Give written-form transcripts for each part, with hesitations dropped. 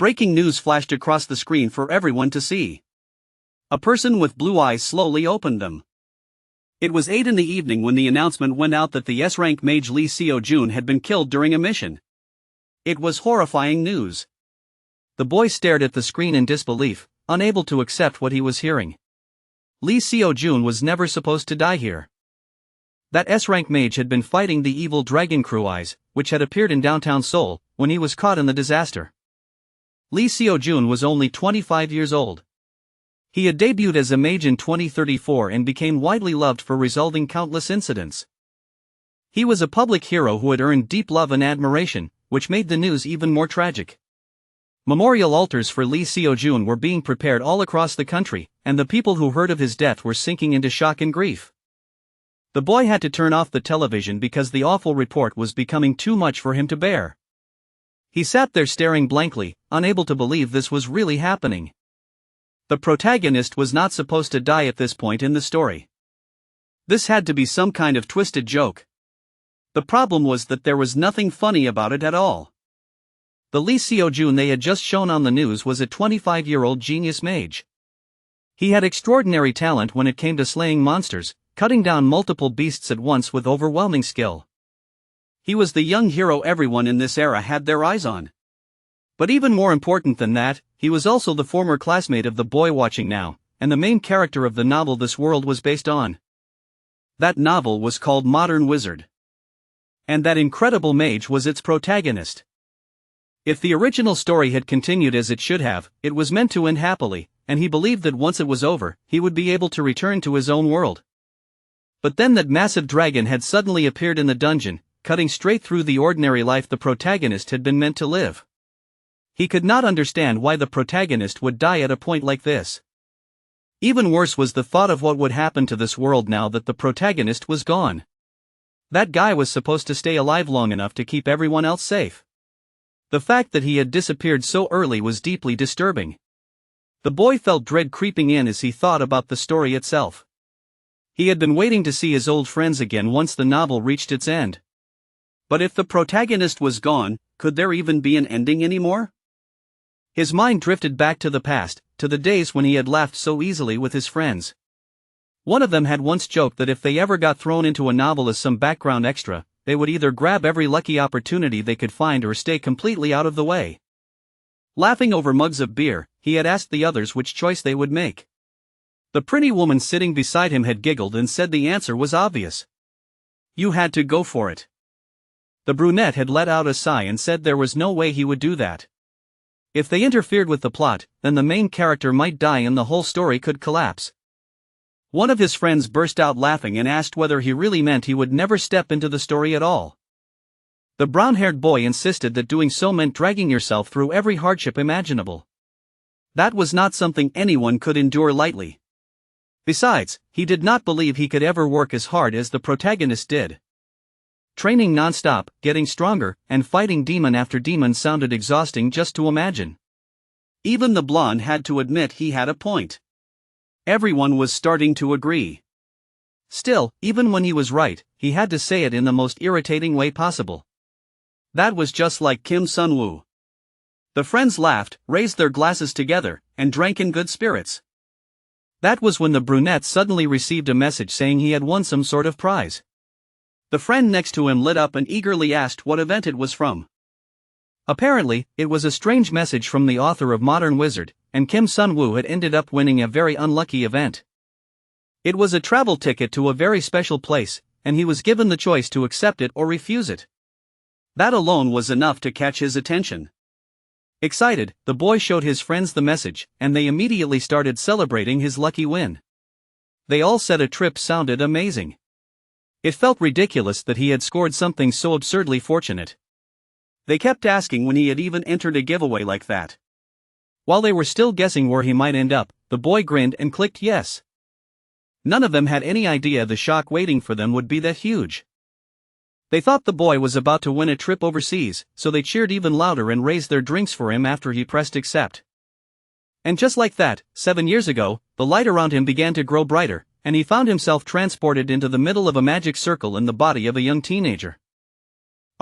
Breaking news flashed across the screen for everyone to see. A person with blue eyes slowly opened them. It was 8 in the evening when the announcement went out that the S-rank mage Lee Seo-jun had been killed during a mission. It was horrifying news. The boy stared at the screen in disbelief, unable to accept what he was hearing. Lee Seo-jun was never supposed to die here. That S-rank mage had been fighting the evil dragon Crew Eyes, which had appeared in downtown Seoul, when he was caught in the disaster. Lee Seo-jun was only 25 years old. He had debuted as a mage in 2034 and became widely loved for resolving countless incidents. He was a public hero who had earned deep love and admiration, which made the news even more tragic. Memorial altars for Lee Seo-jun were being prepared all across the country, and the people who heard of his death were sinking into shock and grief. The boy had to turn off the television because the awful report was becoming too much for him to bear. He sat there staring blankly, unable to believe this was really happening. The protagonist was not supposed to die at this point in the story. This had to be some kind of twisted joke. The problem was that there was nothing funny about it at all. The Lee Seo-jun they had just shown on the news was a 25-year-old genius mage. He had extraordinary talent when it came to slaying monsters, cutting down multiple beasts at once with overwhelming skill. He was the young hero everyone in this era had their eyes on. But even more important than that, he was also the former classmate of the boy watching now, and the main character of the novel this world was based on. That novel was called Modern Wizard. And that incredible mage was its protagonist. If the original story had continued as it should have, it was meant to end happily, and he believed that once it was over, he would be able to return to his own world. But then that massive dragon had suddenly appeared in the dungeon, cutting straight through the ordinary life the protagonist had been meant to live. He could not understand why the protagonist would die at a point like this. Even worse was the thought of what would happen to this world now that the protagonist was gone. That guy was supposed to stay alive long enough to keep everyone else safe. The fact that he had disappeared so early was deeply disturbing. The boy felt dread creeping in as he thought about the story itself. He had been waiting to see his old friends again once the novel reached its end. But if the protagonist was gone, could there even be an ending anymore? His mind drifted back to the past, to the days when he had laughed so easily with his friends. One of them had once joked that if they ever got thrown into a novel as some background extra, they would either grab every lucky opportunity they could find or stay completely out of the way. Laughing over mugs of beer, he had asked the others which choice they would make. The pretty woman sitting beside him had giggled and said the answer was obvious. You had to go for it. The brunette had let out a sigh and said there was no way he would do that. If they interfered with the plot, then the main character might die and the whole story could collapse. One of his friends burst out laughing and asked whether he really meant he would never step into the story at all. The brown-haired boy insisted that doing so meant dragging yourself through every hardship imaginable. That was not something anyone could endure lightly. Besides, he did not believe he could ever work as hard as the protagonist did. Training non-stop, getting stronger, and fighting demon after demon sounded exhausting just to imagine. Even the blonde had to admit he had a point. Everyone was starting to agree. Still, even when he was right, he had to say it in the most irritating way possible. That was just like Kim Sun-woo. The friends laughed, raised their glasses together, and drank in good spirits. That was when the brunette suddenly received a message saying he had won some sort of prize. The friend next to him lit up and eagerly asked what event it was from. Apparently, it was a strange message from the author of Modern Wizard, and Kim Sun-woo had ended up winning a very unlucky event. It was a travel ticket to a very special place, and he was given the choice to accept it or refuse it. That alone was enough to catch his attention. Excited, the boy showed his friends the message, and they immediately started celebrating his lucky win. They all said a trip sounded amazing. It felt ridiculous that he had scored something so absurdly fortunate. They kept asking when he had even entered a giveaway like that. While they were still guessing where he might end up, the boy grinned and clicked yes. None of them had any idea the shock waiting for them would be that huge. They thought the boy was about to win a trip overseas, so they cheered even louder and raised their drinks for him after he pressed accept. And just like that, 7 years ago, the light around him began to grow brighter, and he found himself transported into the middle of a magic circle in the body of a young teenager.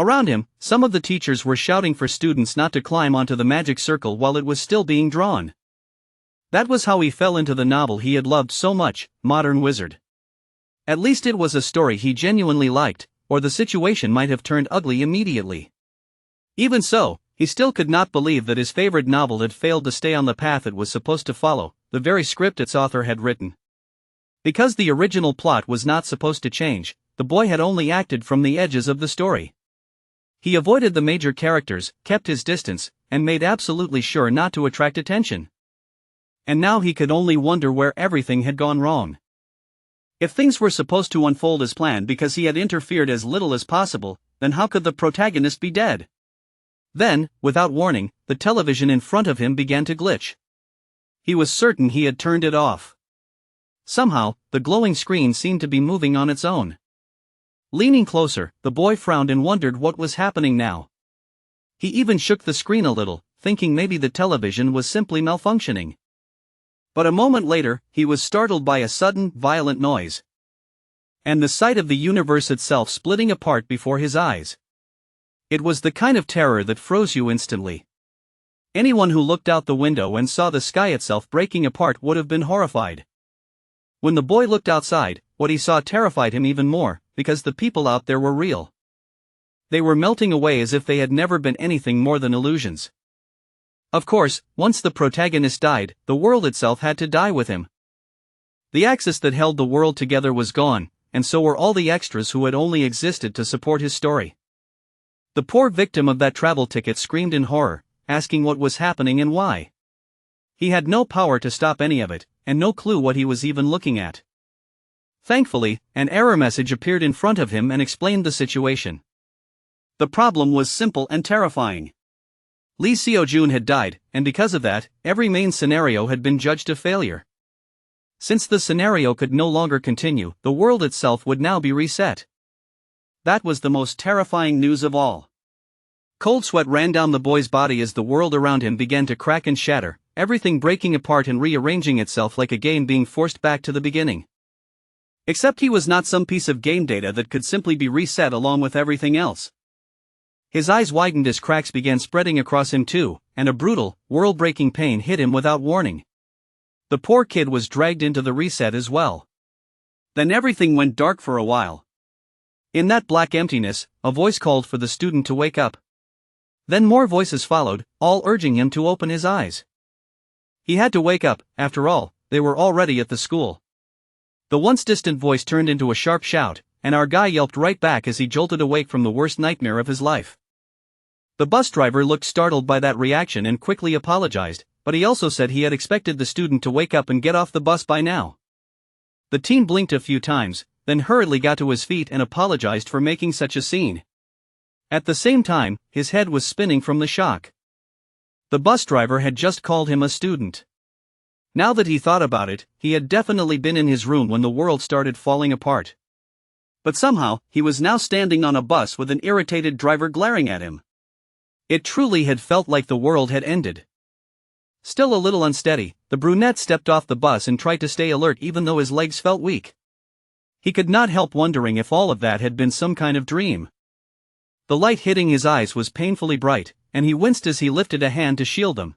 Around him, some of the teachers were shouting for students not to climb onto the magic circle while it was still being drawn. That was how he fell into the novel he had loved so much, Modern Wizard. At least it was a story he genuinely liked, or the situation might have turned ugly immediately. Even so, he still could not believe that his favorite novel had failed to stay on the path it was supposed to follow, the very script its author had written. Because the original plot was not supposed to change, the boy had only acted from the edges of the story. He avoided the major characters, kept his distance, and made absolutely sure not to attract attention. And now he could only wonder where everything had gone wrong. If things were supposed to unfold as planned because he had interfered as little as possible, then how could the protagonist be dead? Then, without warning, the television in front of him began to glitch. He was certain he had turned it off. Somehow, the glowing screen seemed to be moving on its own. Leaning closer, the boy frowned and wondered what was happening now. He even shook the screen a little, thinking maybe the television was simply malfunctioning. But a moment later, he was startled by a sudden, violent noise. And the sight of the universe itself splitting apart before his eyes. It was the kind of terror that froze you instantly. Anyone who looked out the window and saw the sky itself breaking apart would have been horrified. When the boy looked outside, what he saw terrified him even more, because the people out there were real. They were melting away as if they had never been anything more than illusions. Of course, once the protagonist died, the world itself had to die with him. The axis that held the world together was gone, and so were all the extras who had only existed to support his story. The poor victim of that travel ticket screamed in horror, asking what was happening and why. He had no power to stop any of it, and no clue what he was even looking at. Thankfully, an error message appeared in front of him and explained the situation. The problem was simple and terrifying. Lee Seo-jun had died, and because of that, every main scenario had been judged a failure. Since the scenario could no longer continue, the world itself would now be reset. That was the most terrifying news of all. Cold sweat ran down the boy's body as the world around him began to crack and shatter, everything breaking apart and rearranging itself like a game being forced back to the beginning. Except he was not some piece of game data that could simply be reset along with everything else. His eyes widened as cracks began spreading across him too, and a brutal, world-breaking pain hit him without warning. The poor kid was dragged into the reset as well. Then everything went dark for a while. In that black emptiness, a voice called for the student to wake up. Then more voices followed, all urging him to open his eyes. He had to wake up, after all, they were already at the school. The once distant voice turned into a sharp shout, and our guy yelped right back as he jolted awake from the worst nightmare of his life. The bus driver looked startled by that reaction and quickly apologized, but he also said he had expected the student to wake up and get off the bus by now. The teen blinked a few times, then hurriedly got to his feet and apologized for making such a scene. At the same time, his head was spinning from the shock. The bus driver had just called him a student. Now that he thought about it, he had definitely been in his room when the world started falling apart. But somehow, he was now standing on a bus with an irritated driver glaring at him. It truly had felt like the world had ended. Still a little unsteady, the brunette stepped off the bus and tried to stay alert even though his legs felt weak. He could not help wondering if all of that had been some kind of dream. The light hitting his eyes was painfully bright, and he winced as he lifted a hand to shield them.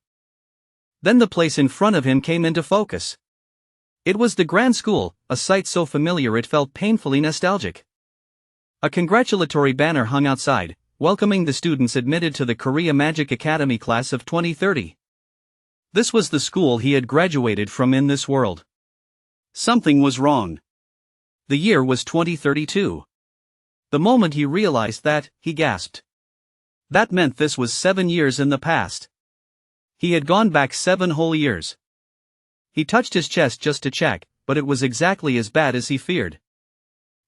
Then the place in front of him came into focus. It was the Grand School, a sight so familiar it felt painfully nostalgic. A congratulatory banner hung outside, welcoming the students admitted to the Korea Magic Academy class of 2030. This was the school he had graduated from in this world. Something was wrong. The year was 2032. The moment he realized that, he gasped. That meant this was 7 years in the past. He had gone back 7 whole years. He touched his chest just to check, but it was exactly as bad as he feared.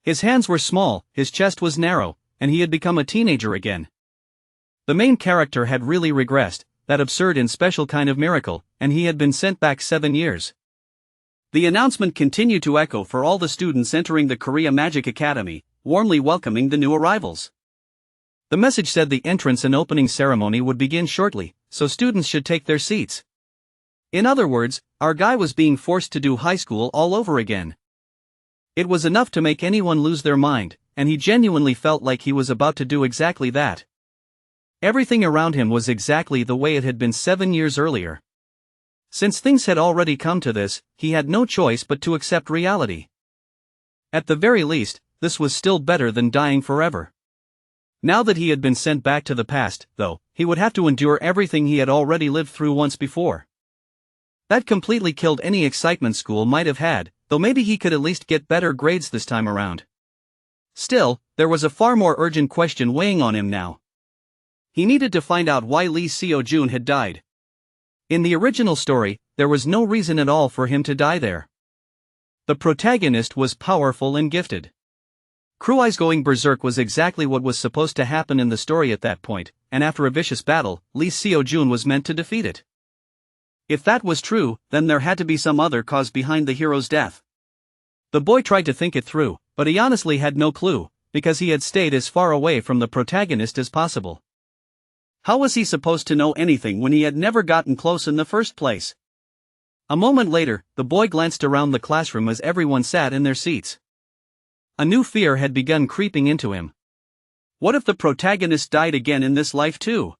His hands were small, his chest was narrow, and he had become a teenager again. The main character had really regressed, that absurd and special kind of miracle, and he had been sent back 7 years. The announcement continued to echo for all the students entering the Korea Magic Academy, warmly welcoming the new arrivals. The message said the entrance and opening ceremony would begin shortly, so students should take their seats. In other words, our guy was being forced to do high school all over again. It was enough to make anyone lose their mind, and he genuinely felt like he was about to do exactly that. Everything around him was exactly the way it had been 7 years earlier. Since things had already come to this, he had no choice but to accept reality. At the very least, this was still better than dying forever. Now that he had been sent back to the past, though, he would have to endure everything he had already lived through once before. That completely killed any excitement school might have had, though maybe he could at least get better grades this time around. Still, there was a far more urgent question weighing on him now. He needed to find out why Lee Seo-jun had died. In the original story, there was no reason at all for him to die there. The protagonist was powerful and gifted. Cruai's going berserk was exactly what was supposed to happen in the story at that point, and after a vicious battle, Lee Seo-jun was meant to defeat it. If that was true, then there had to be some other cause behind the hero's death. The boy tried to think it through, but he honestly had no clue, because he had stayed as far away from the protagonist as possible. How was he supposed to know anything when he had never gotten close in the first place? A moment later, the boy glanced around the classroom as everyone sat in their seats. A new fear had begun creeping into him. What if the protagonist died again in this life too?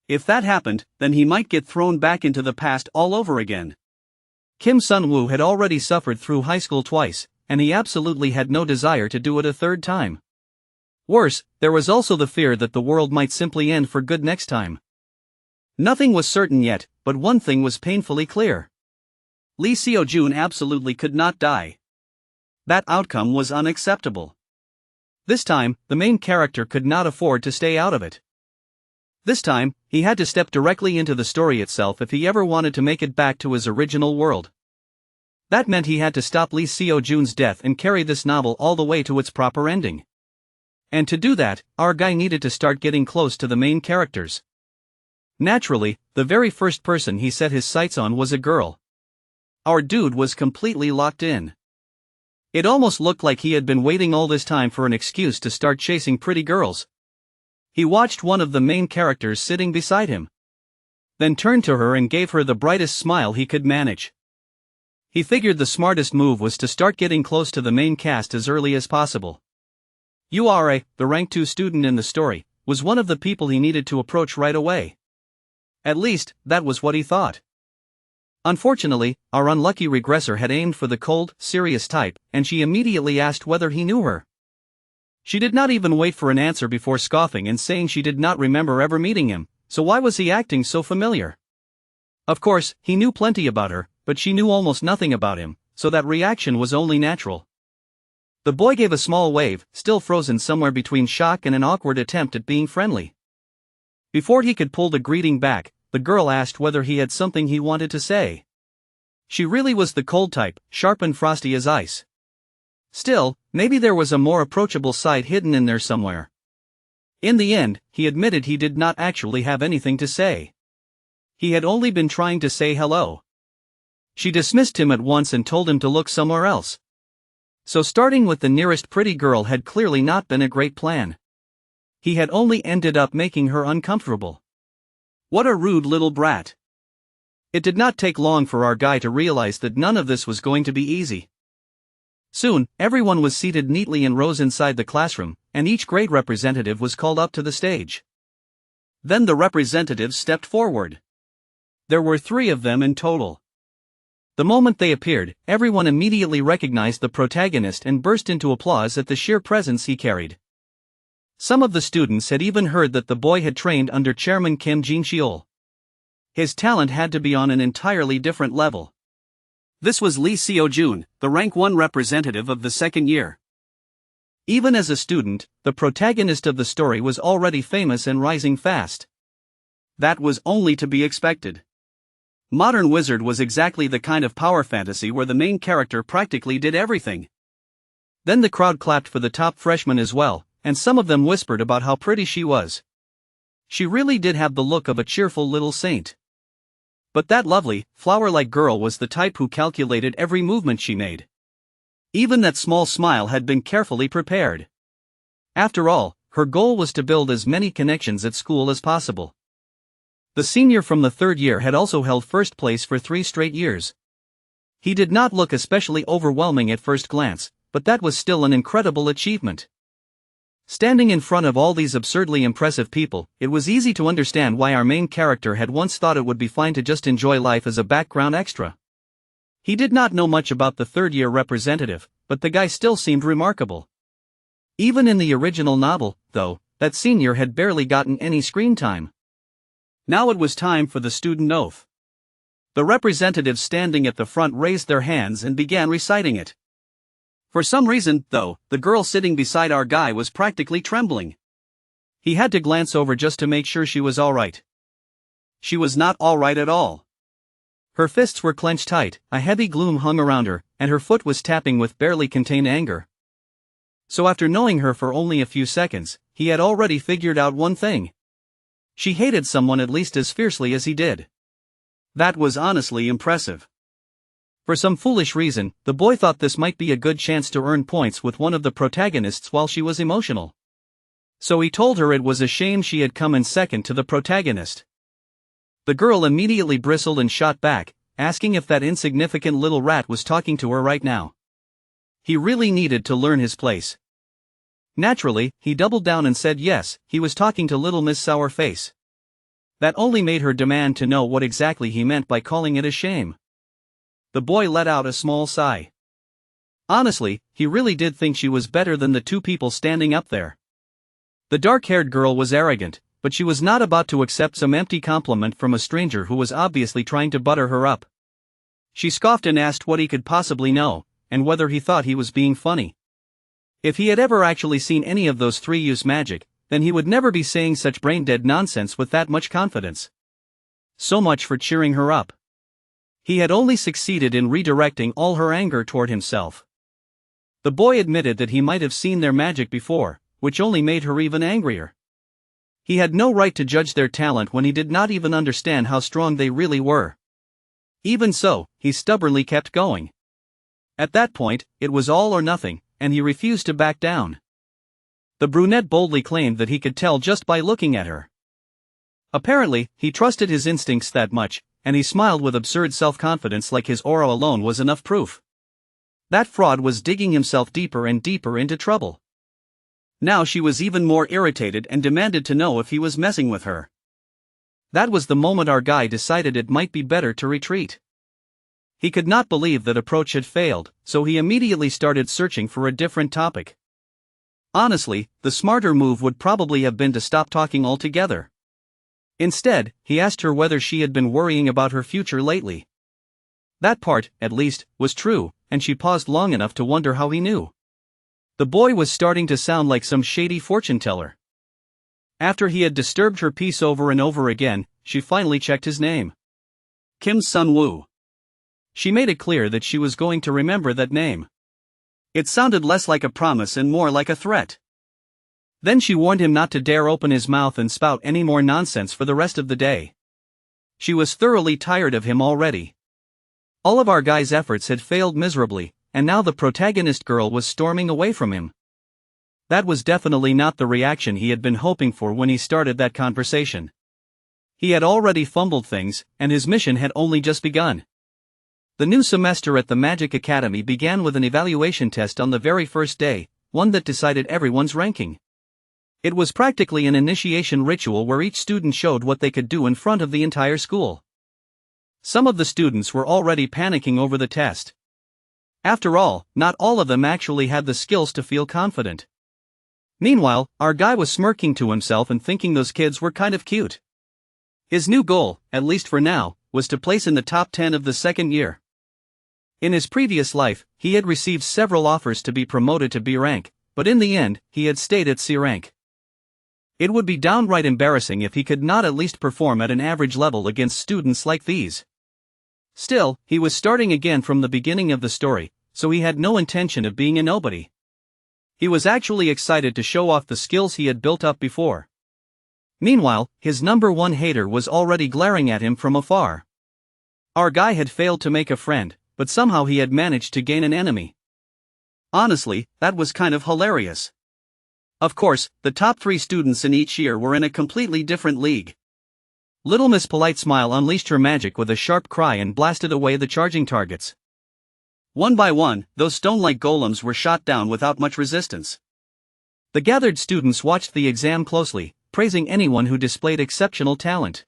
If that happened, then he might get thrown back into the past all over again. Kim Sun-woo had already suffered through high school twice, and he absolutely had no desire to do it a third time. Worse, there was also the fear that the world might simply end for good next time. Nothing was certain yet, but one thing was painfully clear. Lee Seo-jun absolutely could not die. That outcome was unacceptable. This time, the main character could not afford to stay out of it. This time, he had to step directly into the story itself if he ever wanted to make it back to his original world. That meant he had to stop Lee Seo-jun's death and carry this novel all the way to its proper ending. And to do that, our guy needed to start getting close to the main characters. Naturally, the very first person he set his sights on was a girl. Our dude was completely locked in. It almost looked like he had been waiting all this time for an excuse to start chasing pretty girls. He watched one of the main characters sitting beside him. Then turned to her and gave her the brightest smile he could manage. He figured the smartest move was to start getting close to the main cast as early as possible. Yura, the rank 2 student in the story, was one of the people he needed to approach right away. At least, that was what he thought. Unfortunately, our unlucky regressor had aimed for the cold, serious type, and she immediately asked whether he knew her. She did not even wait for an answer before scoffing and saying she did not remember ever meeting him, so why was he acting so familiar? Of course, he knew plenty about her, but she knew almost nothing about him, so that reaction was only natural. The boy gave a small wave, still frozen somewhere between shock and an awkward attempt at being friendly. Before he could pull the greeting back, the girl asked whether he had something he wanted to say. She really was the cold type, sharp and frosty as ice. Still, maybe there was a more approachable side hidden in there somewhere. In the end, he admitted he did not actually have anything to say. He had only been trying to say hello. She dismissed him at once and told him to look somewhere else. So starting with the nearest pretty girl had clearly not been a great plan. He had only ended up making her uncomfortable. What a rude little brat. It did not take long for our guy to realize that none of this was going to be easy. Soon, everyone was seated neatly in rows inside the classroom, and each grade representative was called up to the stage. Then the representatives stepped forward. There were 3 of them in total. The moment they appeared, everyone immediately recognized the protagonist and burst into applause at the sheer presence he carried. Some of the students had even heard that the boy had trained under Chairman Kim Jin-cheol. His talent had to be on an entirely different level. This was Lee Seo-jun, the rank 1 representative of the second year. Even as a student, the protagonist of the story was already famous and rising fast. That was only to be expected. Modern Wizard was exactly the kind of power fantasy where the main character practically did everything. Then the crowd clapped for the top freshman as well, and some of them whispered about how pretty she was. She really did have the look of a cheerful little saint. But that lovely, flower-like girl was the type who calculated every movement she made. Even that small smile had been carefully prepared. After all, her goal was to build as many connections at school as possible. The senior from the third year had also held first place for 3 straight years. He did not look especially overwhelming at first glance, but that was still an incredible achievement. Standing in front of all these absurdly impressive people, it was easy to understand why our main character had once thought it would be fine to just enjoy life as a background extra. He did not know much about the third-year representative, but the guy still seemed remarkable. Even in the original novel, though, that senior had barely gotten any screen time. Now it was time for the student oath. The representatives standing at the front raised their hands and began reciting it. For some reason, though, the girl sitting beside our guy was practically trembling. He had to glance over just to make sure she was alright. She was not alright at all. Her fists were clenched tight, a heavy gloom hung around her, and her foot was tapping with barely contained anger. So after knowing her for only a few seconds, he had already figured out one thing. She hated someone at least as fiercely as he did. That was honestly impressive. For some foolish reason, the boy thought this might be a good chance to earn points with one of the protagonists while she was emotional. So he told her it was a shame she had come in second to the protagonist. The girl immediately bristled and shot back, asking if that insignificant little rat was talking to her right now. He really needed to learn his place. Naturally, he doubled down and said yes, he was talking to Little Miss Sourface. That only made her demand to know what exactly he meant by calling it a shame. The boy let out a small sigh. Honestly, he really did think she was better than the two people standing up there. The dark-haired girl was arrogant, but she was not about to accept some empty compliment from a stranger who was obviously trying to butter her up. She scoffed and asked what he could possibly know, and whether he thought he was being funny. If he had ever actually seen any of those three use magic, then he would never be saying such brain-dead nonsense with that much confidence. So much for cheering her up. He had only succeeded in redirecting all her anger toward himself. The boy admitted that he might have seen their magic before, which only made her even angrier. He had no right to judge their talent when he did not even understand how strong they really were. Even so, he stubbornly kept going. At that point, it was all or nothing, and he refused to back down. The brunette boldly claimed that he could tell just by looking at her. Apparently, he trusted his instincts that much, and he smiled with absurd self-confidence like his aura alone was enough proof. That fraud was digging himself deeper and deeper into trouble. Now she was even more irritated and demanded to know if he was messing with her. That was the moment our guy decided it might be better to retreat. He could not believe that approach had failed, so he immediately started searching for a different topic. Honestly, the smarter move would probably have been to stop talking altogether. Instead, he asked her whether she had been worrying about her future lately. That part, at least, was true, and she paused long enough to wonder how he knew. The boy was starting to sound like some shady fortune-teller. After he had disturbed her peace over and over again, she finally checked his name. Kim Sun-woo. She made it clear that she was going to remember that name. It sounded less like a promise and more like a threat. Then she warned him not to dare open his mouth and spout any more nonsense for the rest of the day. She was thoroughly tired of him already. All of our guy's efforts had failed miserably, and now the protagonist girl was storming away from him. That was definitely not the reaction he had been hoping for when he started that conversation. He had already fumbled things, and his mission had only just begun. The new semester at the Magic Academy began with an evaluation test on the very first day, one that decided everyone's ranking. It was practically an initiation ritual where each student showed what they could do in front of the entire school. Some of the students were already panicking over the test. After all, not all of them actually had the skills to feel confident. Meanwhile, our guy was smirking to himself and thinking those kids were kind of cute. His new goal, at least for now, was to place in the top 10 of the second year. In his previous life, he had received several offers to be promoted to B rank, but in the end, he had stayed at C rank. It would be downright embarrassing if he could not at least perform at an average level against students like these. Still, he was starting again from the beginning of the story, so he had no intention of being a nobody. He was actually excited to show off the skills he had built up before. Meanwhile, his number one hater was already glaring at him from afar. Our guy had failed to make a friend, but somehow he had managed to gain an enemy. Honestly, that was kind of hilarious. Of course, the top 3 students in each year were in a completely different league. Little Miss Polite Smile unleashed her magic with a sharp cry and blasted away the charging targets. One by one, those stone-like golems were shot down without much resistance. The gathered students watched the exam closely, praising anyone who displayed exceptional talent.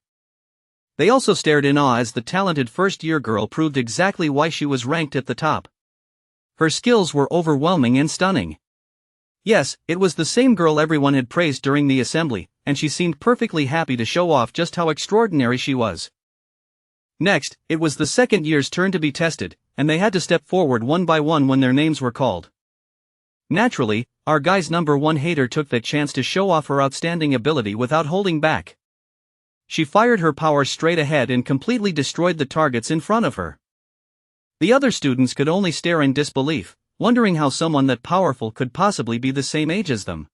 They also stared in awe as the talented first-year girl proved exactly why she was ranked at the top. Her skills were overwhelming and stunning. Yes, it was the same girl everyone had praised during the assembly, and she seemed perfectly happy to show off just how extraordinary she was. Next, it was the second year's turn to be tested, and they had to step forward one by one when their names were called. Naturally, our guy's number one hater took that chance to show off her outstanding ability without holding back. She fired her power straight ahead and completely destroyed the targets in front of her. The other students could only stare in disbelief, wondering how someone that powerful could possibly be the same age as them.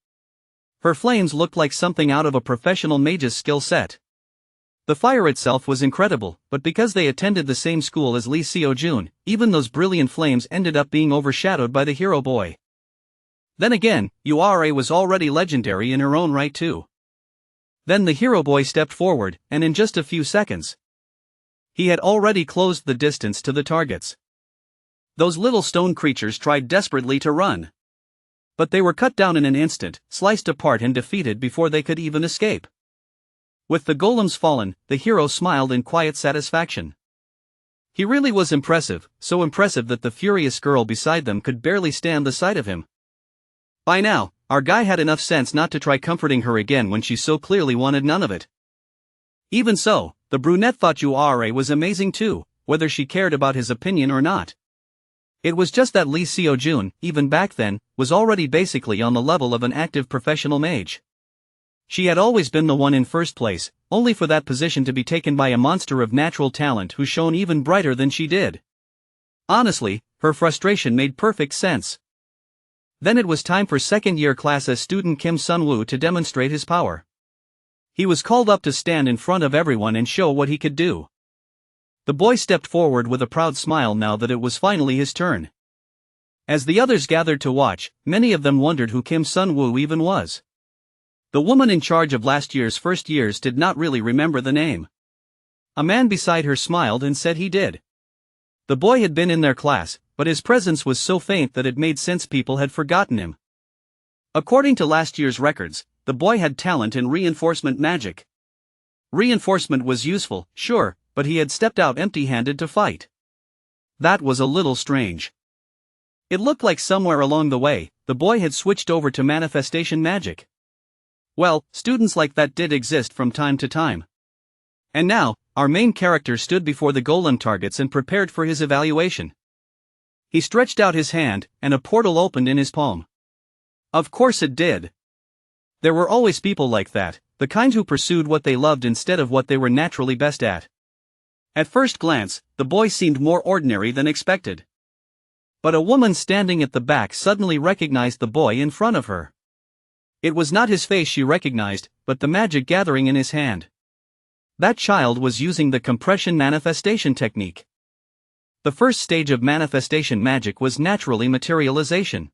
Her flames looked like something out of a professional mage's skill set. The fire itself was incredible, but because they attended the same school as Lee Seo-jun, even those brilliant flames ended up being overshadowed by the hero boy. Then again, Yura was already legendary in her own right too. Then the hero boy stepped forward, and in just a few seconds, he had already closed the distance to the targets. Those little stone creatures tried desperately to run, but they were cut down in an instant, sliced apart and defeated before they could even escape. With the golems fallen, the hero smiled in quiet satisfaction. He really was impressive, so impressive that the furious girl beside them could barely stand the sight of him. By now, our guy had enough sense not to try comforting her again when she so clearly wanted none of it. Even so, the brunette thought Yura was amazing too, whether she cared about his opinion or not. It was just that Lee Seo-jun, even back then, was already basically on the level of an active professional mage. She had always been the one in first place, only for that position to be taken by a monster of natural talent who shone even brighter than she did. Honestly, her frustration made perfect sense. Then it was time for second-year class as student Kim Sun-woo to demonstrate his power. He was called up to stand in front of everyone and show what he could do. The boy stepped forward with a proud smile now that it was finally his turn. As the others gathered to watch, many of them wondered who Kim Sun-woo even was. The woman in charge of last year's first years did not really remember the name. A man beside her smiled and said he did. The boy had been in their class, but his presence was so faint that it made sense people had forgotten him. According to last year's records, the boy had talent in reinforcement magic. Reinforcement was useful, sure, but he had stepped out empty-handed to fight. That was a little strange. It looked like somewhere along the way, the boy had switched over to manifestation magic. Well, students like that did exist from time to time. And now, our main character stood before the golem targets and prepared for his evaluation. He stretched out his hand, and a portal opened in his palm. Of course it did. There were always people like that, the kind who pursued what they loved instead of what they were naturally best at. At first glance, the boy seemed more ordinary than expected. But a woman standing at the back suddenly recognized the boy in front of her. It was not his face she recognized, but the magic gathering in his hand. That child was using the compression manifestation technique. The first stage of manifestation magic was naturally materialization.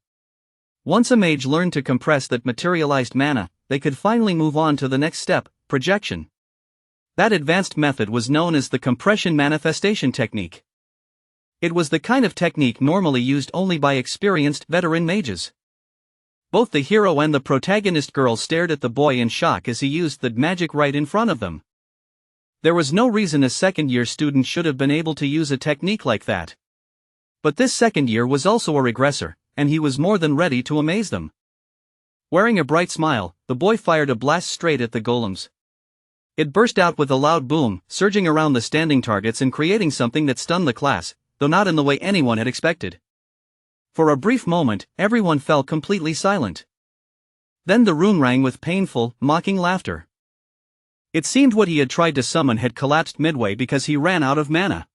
Once a mage learned to compress that materialized mana, they could finally move on to the next step, projection. That advanced method was known as the compression manifestation technique. It was the kind of technique normally used only by experienced veteran mages. Both the hero and the protagonist girl stared at the boy in shock as he used the magic right in front of them. There was no reason a second-year student should have been able to use a technique like that. But this second year was also a regressor, and he was more than ready to amaze them. Wearing a bright smile, the boy fired a blast straight at the golems. It burst out with a loud boom, surging around the standing targets and creating something that stunned the class, though not in the way anyone had expected. For a brief moment, everyone fell completely silent. Then the room rang with painful, mocking laughter. It seemed what he had tried to summon had collapsed midway because he ran out of mana.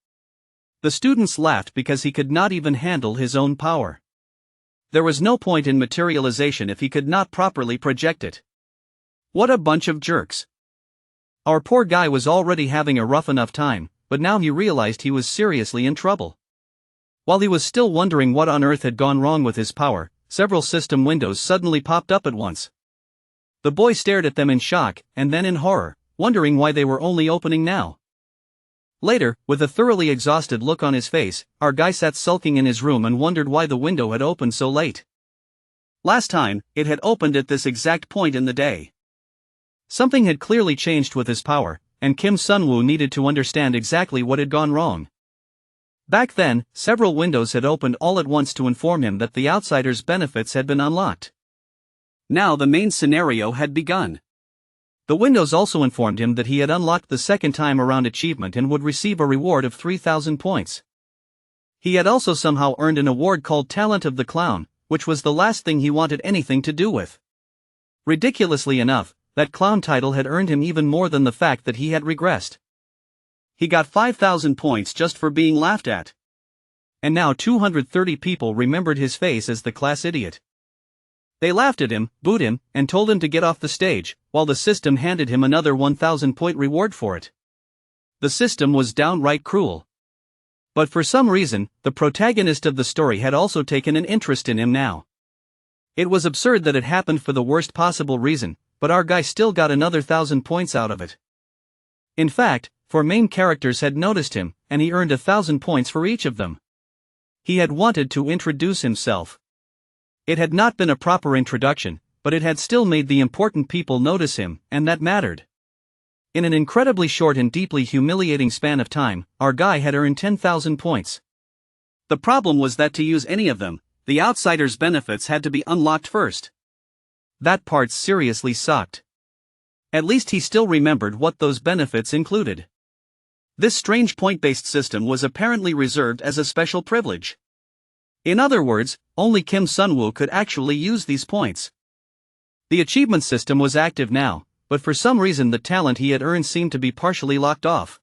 The students laughed because he could not even handle his own power. There was no point in materialization if he could not properly project it. What a bunch of jerks. Our poor guy was already having a rough enough time, but now he realized he was seriously in trouble. While he was still wondering what on earth had gone wrong with his power, several system windows suddenly popped up at once. The boy stared at them in shock, and then in horror, wondering why they were only opening now. Later, with a thoroughly exhausted look on his face, our guy sat sulking in his room and wondered why the window had opened so late. Last time, it had opened at this exact point in the day. Something had clearly changed with his power, and Kim Sun-woo needed to understand exactly what had gone wrong. Back then, several windows had opened all at once to inform him that the outsider's benefits had been unlocked. Now the main scenario had begun. The windows also informed him that he had unlocked the second time around achievement and would receive a reward of 3,000 points. He had also somehow earned an award called Talent of the Clown, which was the last thing he wanted anything to do with. Ridiculously enough, that clown title had earned him even more than the fact that he had regressed. He got 5,000 points just for being laughed at. And now 230 people remembered his face as the class idiot. They laughed at him, booed him, and told him to get off the stage, while the system handed him another 1,000-point reward for it. The system was downright cruel. But for some reason, the protagonist of the story had also taken an interest in him now. It was absurd that it happened for the worst possible reason, but our guy still got another 1,000 points out of it. In fact, 4 main characters had noticed him, and he earned 1,000 points for each of them. He had wanted to introduce himself. It had not been a proper introduction, but it had still made the important people notice him, and that mattered. In an incredibly short and deeply humiliating span of time, our guy had earned 10,000 points. The problem was that to use any of them, the outsider's benefits had to be unlocked first. That part seriously sucked. At least he still remembered what those benefits included. This strange point-based system was apparently reserved as a special privilege. In other words, only Kim Sun-woo could actually use these points. The achievement system was active now, but for some reason the talent he had earned seemed to be partially locked off.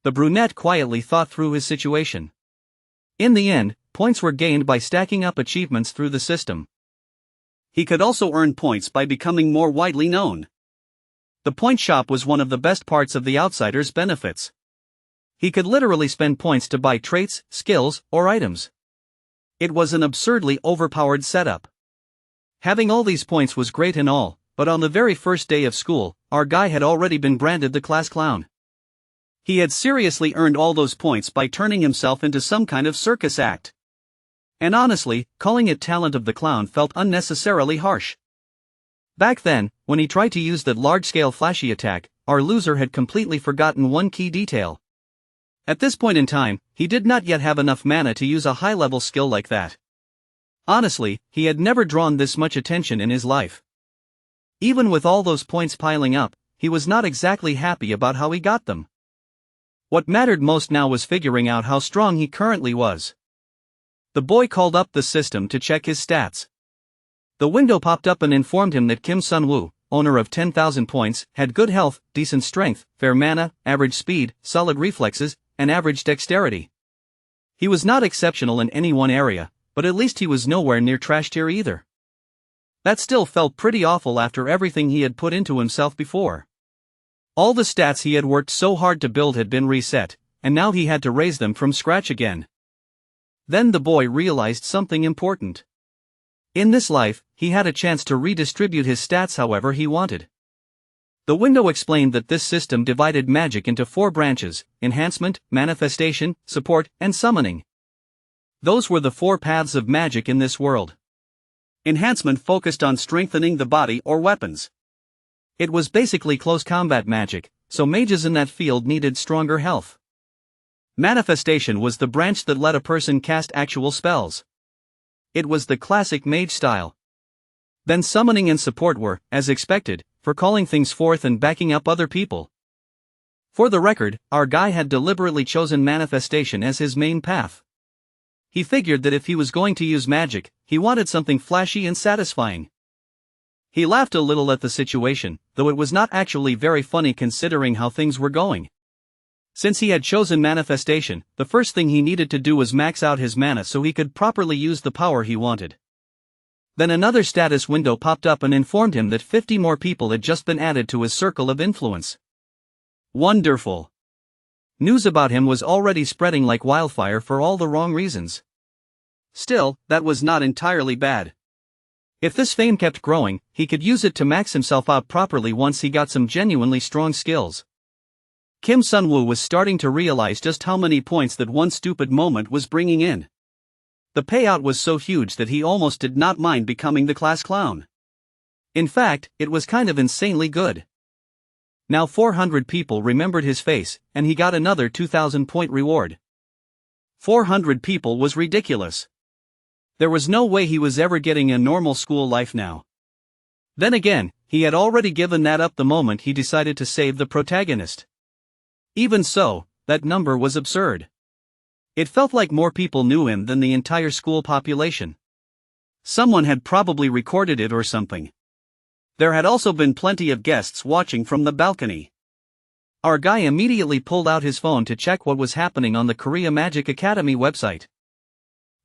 The brunette quietly thought through his situation. In the end, points were gained by stacking up achievements through the system. He could also earn points by becoming more widely known. The point shop was one of the best parts of the outsider's benefits. He could literally spend points to buy traits, skills, or items. It was an absurdly overpowered setup. Having all these points was great and all, but on the very first day of school, our guy had already been branded the class clown. He had seriously earned all those points by turning himself into some kind of circus act. And honestly, calling it Talent of the Clown felt unnecessarily harsh. Back then, when he tried to use that large-scale flashy attack, our loser had completely forgotten one key detail. At this point in time, he did not yet have enough mana to use a high-level skill like that. Honestly, he had never drawn this much attention in his life. Even with all those points piling up, he was not exactly happy about how he got them. What mattered most now was figuring out how strong he currently was. The boy called up the system to check his stats. The window popped up and informed him that Kim Sun-woo, owner of 10,000 points, had good health, decent strength, fair mana, average speed, solid reflexes, and average dexterity. He was not exceptional in any one area, but at least he was nowhere near trash tier either. That still felt pretty awful after everything he had put into himself before. All the stats he had worked so hard to build had been reset, and now he had to raise them from scratch again. Then the boy realized something important. In this life, he had a chance to redistribute his stats however he wanted. The window explained that this system divided magic into 4 branches: enhancement, manifestation, support, and summoning. Those were the 4 paths of magic in this world. Enhancement focused on strengthening the body or weapons. It was basically close combat magic, so mages in that field needed stronger health. Manifestation was the branch that let a person cast actual spells. It was the classic mage style. Then summoning and support were, as expected, for calling things forth and backing up other people. For the record, our guy had deliberately chosen manifestation as his main path. He figured that if he was going to use magic, he wanted something flashy and satisfying. He laughed a little at the situation, though it was not actually very funny considering how things were going. Since he had chosen manifestation, the first thing he needed to do was max out his mana so he could properly use the power he wanted. Then another status window popped up and informed him that 50 more people had just been added to his circle of influence. Wonderful! News about him was already spreading like wildfire for all the wrong reasons. Still, that was not entirely bad. If this fame kept growing, he could use it to max himself out properly once he got some genuinely strong skills. Kim Sun-woo was starting to realize just how many points that one stupid moment was bringing in. The payout was so huge that he almost did not mind becoming the class clown. In fact, it was kind of insanely good. Now 400 people remembered his face, and he got another 2,000-point reward. 400 people was ridiculous. There was no way he was ever getting a normal school life now. Then again, he had already given that up the moment he decided to save the protagonist. Even so, that number was absurd. It felt like more people knew him than the entire school population. Someone had probably recorded it or something. There had also been plenty of guests watching from the balcony. Our guy immediately pulled out his phone to check what was happening on the Korea Magic Academy website.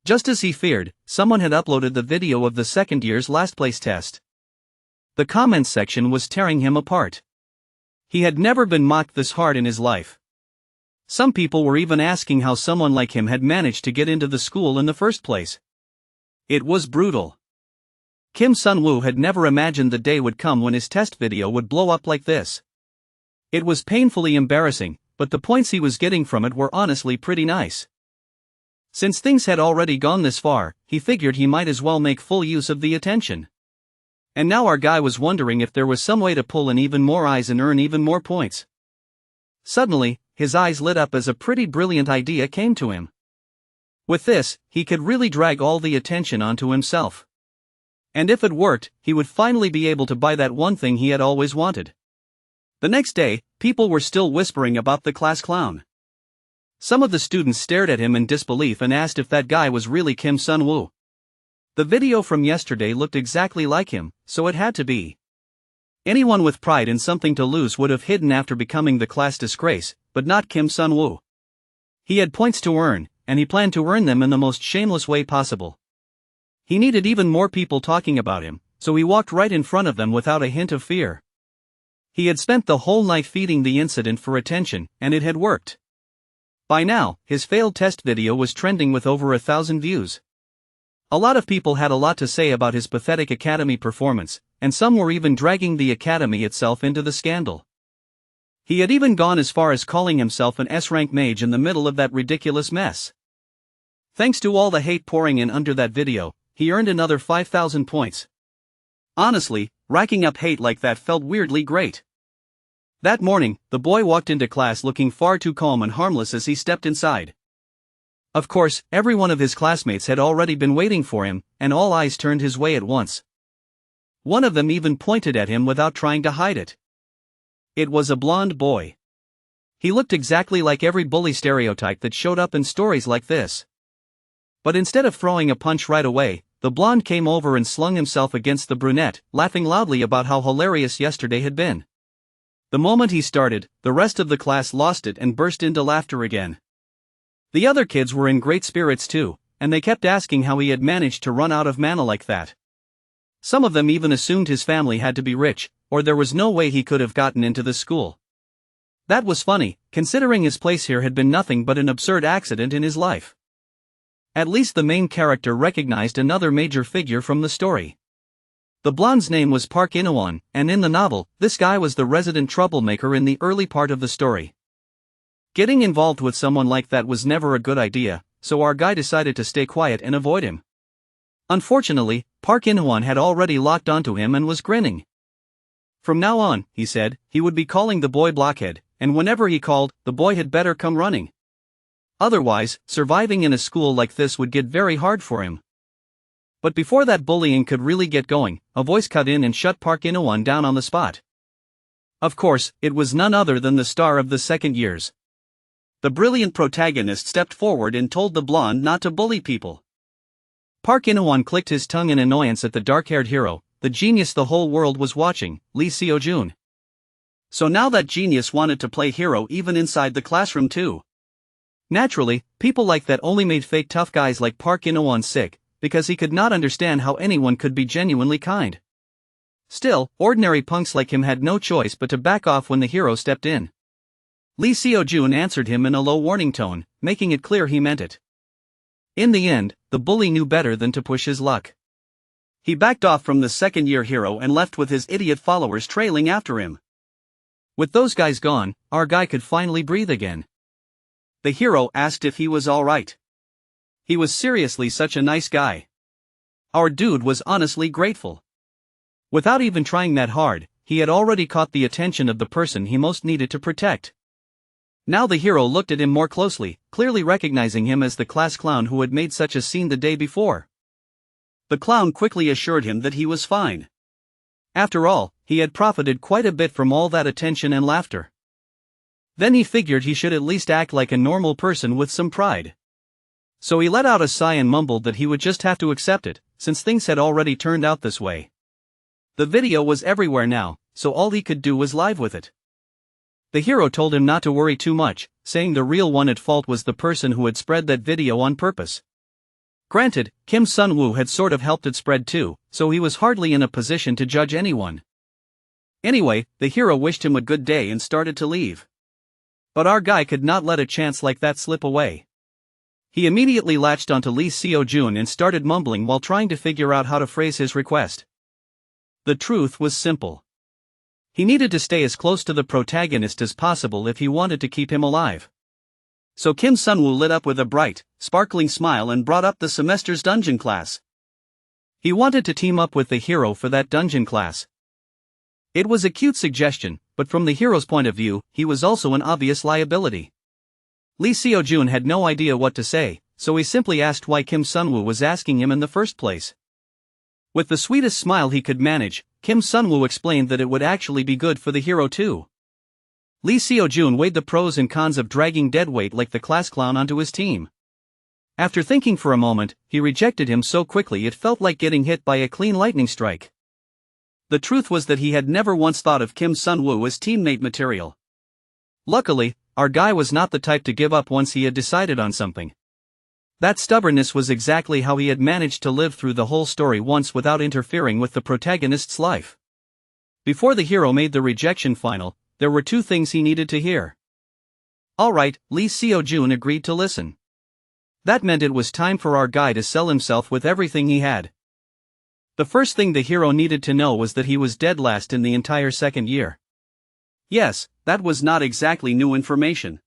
Just as he feared, someone had uploaded the video of the second year's last place test. The comments section was tearing him apart. He had never been mocked this hard in his life. Some people were even asking how someone like him had managed to get into the school in the first place. It was brutal. Kim Sun-woo had never imagined the day would come when his test video would blow up like this. It was painfully embarrassing, but the points he was getting from it were honestly pretty nice. Since things had already gone this far, he figured he might as well make full use of the attention. And now our guy was wondering if there was some way to pull in even more eyes and earn even more points. Suddenly, his eyes lit up as a pretty brilliant idea came to him. With this, he could really drag all the attention onto himself. And if it worked, he would finally be able to buy that one thing he had always wanted. The next day, people were still whispering about the class clown. Some of the students stared at him in disbelief and asked if that guy was really Kim Sun-woo. The video from yesterday looked exactly like him, so it had to be. Anyone with pride and something to lose would have hidden after becoming the class disgrace, but not Kim Sun-woo. He had points to earn, and he planned to earn them in the most shameless way possible. He needed even more people talking about him, so he walked right in front of them without a hint of fear. He had spent the whole night feeding the incident for attention, and it had worked. By now, his failed test video was trending with over 1,000 views. A lot of people had a lot to say about his pathetic academy performance, and some were even dragging the academy itself into the scandal. He had even gone as far as calling himself an S-rank mage in the middle of that ridiculous mess. Thanks to all the hate pouring in under that video, he earned another 5,000 points. Honestly, racking up hate like that felt weirdly great. That morning, the boy walked into class looking far too calm and harmless as he stepped inside. Of course, every one of his classmates had already been waiting for him, and all eyes turned his way at once. One of them even pointed at him without trying to hide it. It was a blonde boy. He looked exactly like every bully stereotype that showed up in stories like this. But instead of throwing a punch right away, the blonde came over and slung himself against the brunette, laughing loudly about how hilarious yesterday had been. The moment he started, the rest of the class lost it and burst into laughter again. The other kids were in great spirits too, and they kept asking how he had managed to run out of mana like that. Some of them even assumed his family had to be rich, or there was no way he could have gotten into the school. That was funny, considering his place here had been nothing but an absurd accident in his life. At least the main character recognized another major figure from the story. The blonde's name was Park In-won, and in the novel, this guy was the resident troublemaker in the early part of the story. Getting involved with someone like that was never a good idea, so our guy decided to stay quiet and avoid him. Unfortunately, Park In-won had already locked onto him and was grinning. From now on, he said, he would be calling the boy blockhead, and whenever he called, the boy had better come running. Otherwise, surviving in a school like this would get very hard for him. But before that bullying could really get going, a voice cut in and shut Park In-won down on the spot. Of course, it was none other than the star of the second years. The brilliant protagonist stepped forward and told the blonde not to bully people. Park In-won clicked his tongue in annoyance at the dark-haired hero, the genius the whole world was watching, Lee Seo-jun. So now that genius wanted to play hero even inside the classroom too. Naturally, people like that only made fake tough guys like Park In-won sick, because he could not understand how anyone could be genuinely kind. Still, ordinary punks like him had no choice but to back off when the hero stepped in. Lee Seo-jun answered him in a low warning tone, making it clear he meant it. In the end, the bully knew better than to push his luck. He backed off from the second-year hero and left with his idiot followers trailing after him. With those guys gone, our guy could finally breathe again. The hero asked if he was all right. He was seriously such a nice guy. Our dude was honestly grateful. Without even trying that hard, he had already caught the attention of the person he most needed to protect. Now the hero looked at him more closely, clearly recognizing him as the class clown who had made such a scene the day before. The clown quickly assured him that he was fine. After all, he had profited quite a bit from all that attention and laughter. Then he figured he should at least act like a normal person with some pride. So he let out a sigh and mumbled that he would just have to accept it, since things had already turned out this way. The video was everywhere now, so all he could do was live with it. The hero told him not to worry too much, saying the real one at fault was the person who had spread that video on purpose. Granted, Kim Sun-woo had sort of helped it spread too, so he was hardly in a position to judge anyone. Anyway, the hero wished him a good day and started to leave. But our guy could not let a chance like that slip away. He immediately latched onto Lee Seo-jun and started mumbling while trying to figure out how to phrase his request. The truth was simple. He needed to stay as close to the protagonist as possible if he wanted to keep him alive. So Kim Sun-woo lit up with a bright, sparkling smile and brought up the semester's dungeon class. He wanted to team up with the hero for that dungeon class. It was a cute suggestion, but from the hero's point of view, he was also an obvious liability. Lee Seo-jun had no idea what to say, so he simply asked why Kim Sun-woo was asking him in the first place. With the sweetest smile he could manage, Kim Sun-woo explained that it would actually be good for the hero too. Lee Seo-jun weighed the pros and cons of dragging deadweight like the class clown onto his team. After thinking for a moment, he rejected him so quickly it felt like getting hit by a clean lightning strike. The truth was that he had never once thought of Kim Sun-woo as teammate material. Luckily, our guy was not the type to give up once he had decided on something. That stubbornness was exactly how he had managed to live through the whole story once without interfering with the protagonist's life. Before the hero made the rejection final, there were two things he needed to hear. Alright, Lee Seo-jun agreed to listen. That meant it was time for our guy to sell himself with everything he had. The first thing the hero needed to know was that he was dead last in the entire second year. Yes, that was not exactly new information.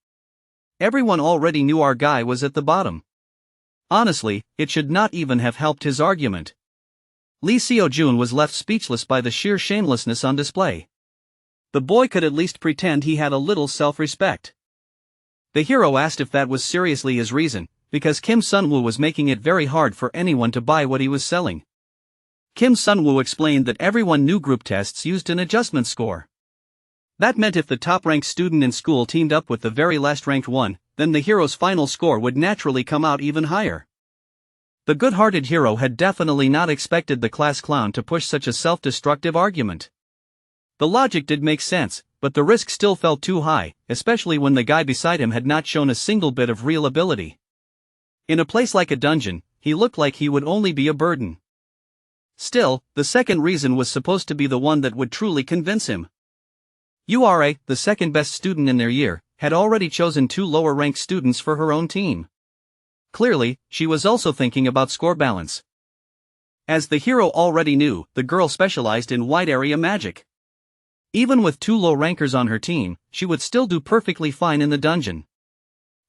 Everyone already knew our guy was at the bottom. Honestly, it should not even have helped his argument. Lee Seo-jun was left speechless by the sheer shamelessness on display. The boy could at least pretend he had a little self-respect. The hero asked if that was seriously his reason, because Kim Sun-woo was making it very hard for anyone to buy what he was selling. Kim Sun-woo explained that everyone knew group tests used an adjustment score. That meant if the top-ranked student in school teamed up with the very last-ranked one, then the hero's final score would naturally come out even higher. The good-hearted hero had definitely not expected the class clown to push such a self-destructive argument. The logic did make sense, but the risk still felt too high, especially when the guy beside him had not shown a single bit of real ability. In a place like a dungeon, he looked like he would only be a burden. Still, the second reason was supposed to be the one that would truly convince him. Ura, the second-best student in their year, had already chosen two lower-ranked students for her own team. Clearly, she was also thinking about score balance. As the hero already knew, the girl specialized in wide-area magic. Even with two low rankers on her team, she would still do perfectly fine in the dungeon.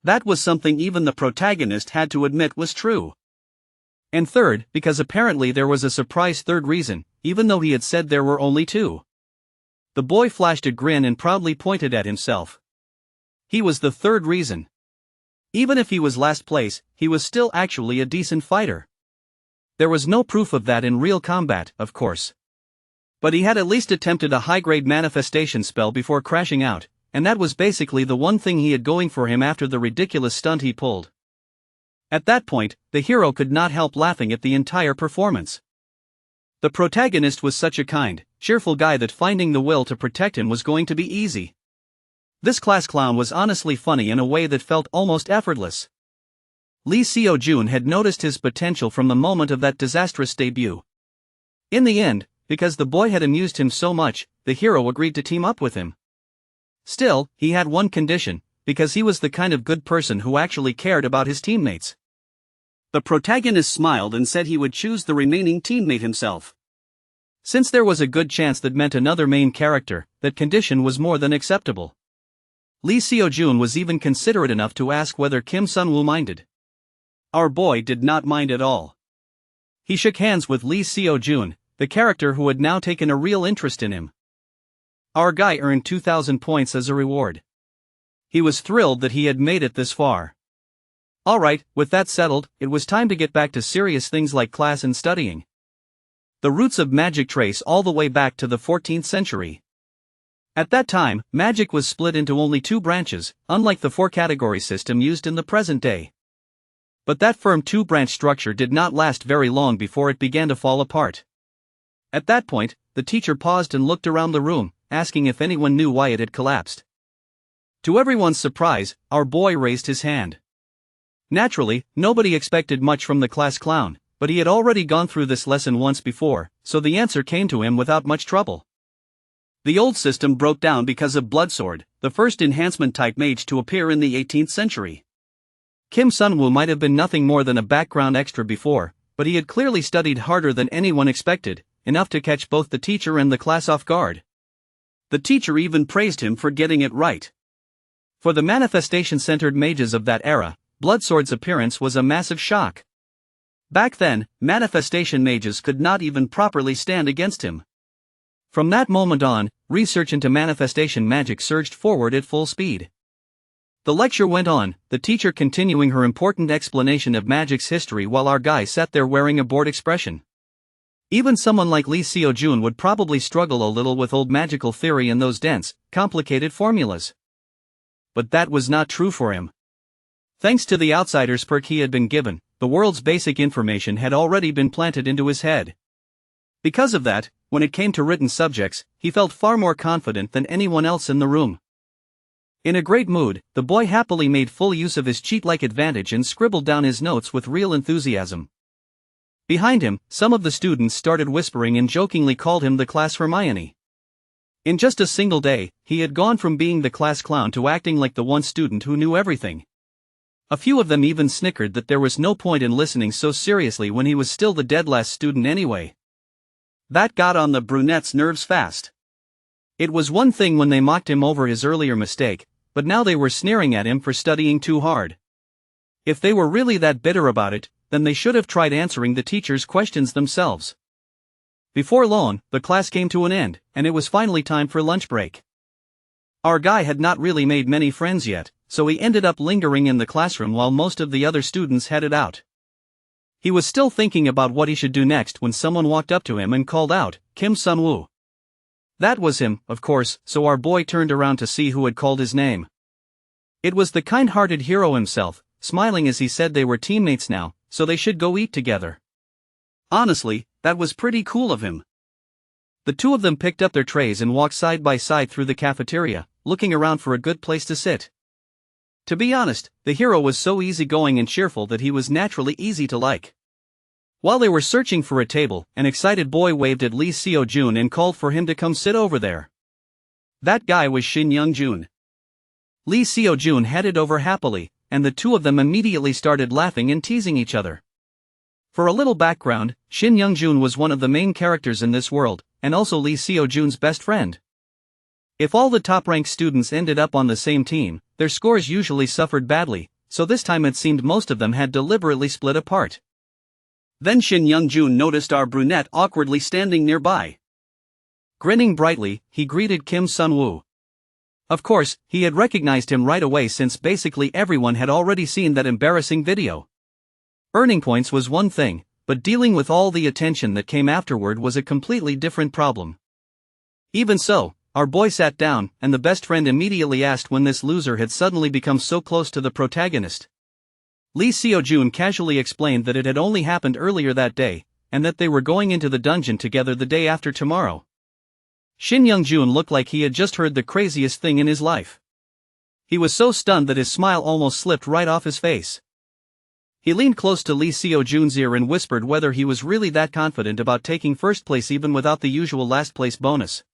That was something even the protagonist had to admit was true. And third, because apparently there was a surprise third reason, even though he had said there were only two. The boy flashed a grin and proudly pointed at himself. He was the third reason. Even if he was last place, he was still actually a decent fighter. There was no proof of that in real combat, of course. But he had at least attempted a high-grade manifestation spell before crashing out, and that was basically the one thing he had going for him after the ridiculous stunt he pulled. At that point, the hero could not help laughing at the entire performance. The protagonist was such a kind, cheerful guy that finding the will to protect him was going to be easy. This class clown was honestly funny in a way that felt almost effortless. Lee Seo-jun had noticed his potential from the moment of that disastrous debut. In the end, because the boy had amused him so much, the hero agreed to team up with him. Still, he had one condition, because he was the kind of good person who actually cared about his teammates. The protagonist smiled and said he would choose the remaining teammate himself. Since there was a good chance that meant another main character, that condition was more than acceptable. Lee Seo-jun was even considerate enough to ask whether Kim Sun-woo minded. Our boy did not mind at all. He shook hands with Lee Seo-jun, the character who had now taken a real interest in him. Our guy earned 2,000 points as a reward. He was thrilled that he had made it this far. Alright, with that settled, it was time to get back to serious things like class and studying. The roots of magic trace all the way back to the 14th century. At that time, magic was split into only 2 branches, unlike the 4-category system used in the present day. But that firm 2-branch structure did not last very long before it began to fall apart. At that point, the teacher paused and looked around the room, asking if anyone knew why it had collapsed. To everyone's surprise, our boy raised his hand. Naturally, nobody expected much from the class clown, but he had already gone through this lesson once before, so the answer came to him without much trouble. The old system broke down because of Bloodsword, the first enhancement-type mage to appear in the 18th century. Kim Sun-woo might have been nothing more than a background extra before, but he had clearly studied harder than anyone expected, enough to catch both the teacher and the class off guard. The teacher even praised him for getting it right. For the manifestation-centered mages of that era, Bloodsword's appearance was a massive shock. Back then, manifestation mages could not even properly stand against him. From that moment on, research into manifestation magic surged forward at full speed. The lecture went on, the teacher continuing her important explanation of magic's history while our guy sat there wearing a bored expression. Even someone like Lee Seo-jun would probably struggle a little with old magical theory and those dense, complicated formulas. But that was not true for him. Thanks to the outsider's perk he had been given, the world's basic information had already been planted into his head. Because of that, when it came to written subjects, he felt far more confident than anyone else in the room. In a great mood, the boy happily made full use of his cheat-like advantage and scribbled down his notes with real enthusiasm. Behind him, some of the students started whispering and jokingly called him the class Hermione. In just a single day, he had gone from being the class clown to acting like the one student who knew everything. A few of them even snickered that there was no point in listening so seriously when he was still the dead last student anyway. That got on the brunette's nerves fast. It was one thing when they mocked him over his earlier mistake, but now they were sneering at him for studying too hard. If they were really that bitter about it, then they should have tried answering the teacher's questions themselves. Before long, the class came to an end, and it was finally time for lunch break. Our guy had not really made many friends yet, so he ended up lingering in the classroom while most of the other students headed out. He was still thinking about what he should do next when someone walked up to him and called out, "Kim Sun-woo." That was him, of course, so our boy turned around to see who had called his name. It was the kind-hearted hero himself, smiling as he said they were teammates now, so they should go eat together. Honestly, that was pretty cool of him. The two of them picked up their trays and walked side by side through the cafeteria, looking around for a good place to sit. To be honest, the hero was so easygoing and cheerful that he was naturally easy to like. While they were searching for a table, an excited boy waved at Lee Seo-jun and called for him to come sit over there. That guy was Shin Young-jun. Lee Seo-jun headed over happily, and the two of them immediately started laughing and teasing each other. For a little background, Shin Young-jun was one of the main characters in this world, and also Lee Seo-jun's best friend. If all the top-ranked students ended up on the same team, their scores usually suffered badly, so this time it seemed most of them had deliberately split apart. Then Shin Young-jun noticed our brunette awkwardly standing nearby. Grinning brightly, he greeted Kim Sun-woo. Of course, he had recognized him right away since basically everyone had already seen that embarrassing video. Earning points was one thing, but dealing with all the attention that came afterward was a completely different problem. Even so, our boy sat down, and the best friend immediately asked when this loser had suddenly become so close to the protagonist. Lee Seo-jun casually explained that it had only happened earlier that day, and that they were going into the dungeon together the day after tomorrow. Shin Young-jun looked like he had just heard the craziest thing in his life. He was so stunned that his smile almost slipped right off his face. He leaned close to Lee Seo-jun's ear and whispered whether he was really that confident about taking first place even without the usual last place bonus.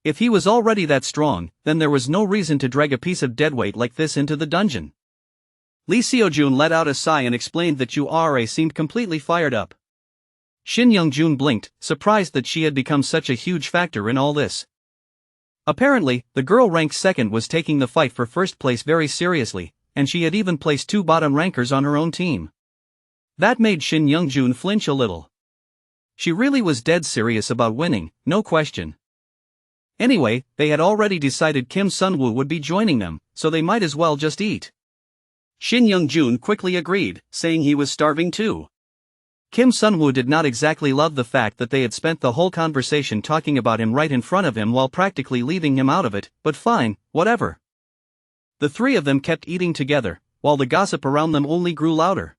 If he was already that strong, then there was no reason to drag a piece of deadweight like this into the dungeon. Lee Seo-jun let out a sigh and explained that Ura seemed completely fired up. Shin Young-jun blinked, surprised that she had become such a huge factor in all this. Apparently, the girl ranked second was taking the fight for first place very seriously, and she had even placed 2 bottom rankers on her own team. That made Shin Youngjun flinch a little. She really was dead serious about winning, no question. Anyway, they had already decided Kim Sunwoo would be joining them, so they might as well just eat. Shin Youngjun quickly agreed, saying he was starving too. Kim Sunwoo did not exactly love the fact that they had spent the whole conversation talking about him right in front of him while practically leaving him out of it, but fine, whatever. The three of them kept eating together, while the gossip around them only grew louder.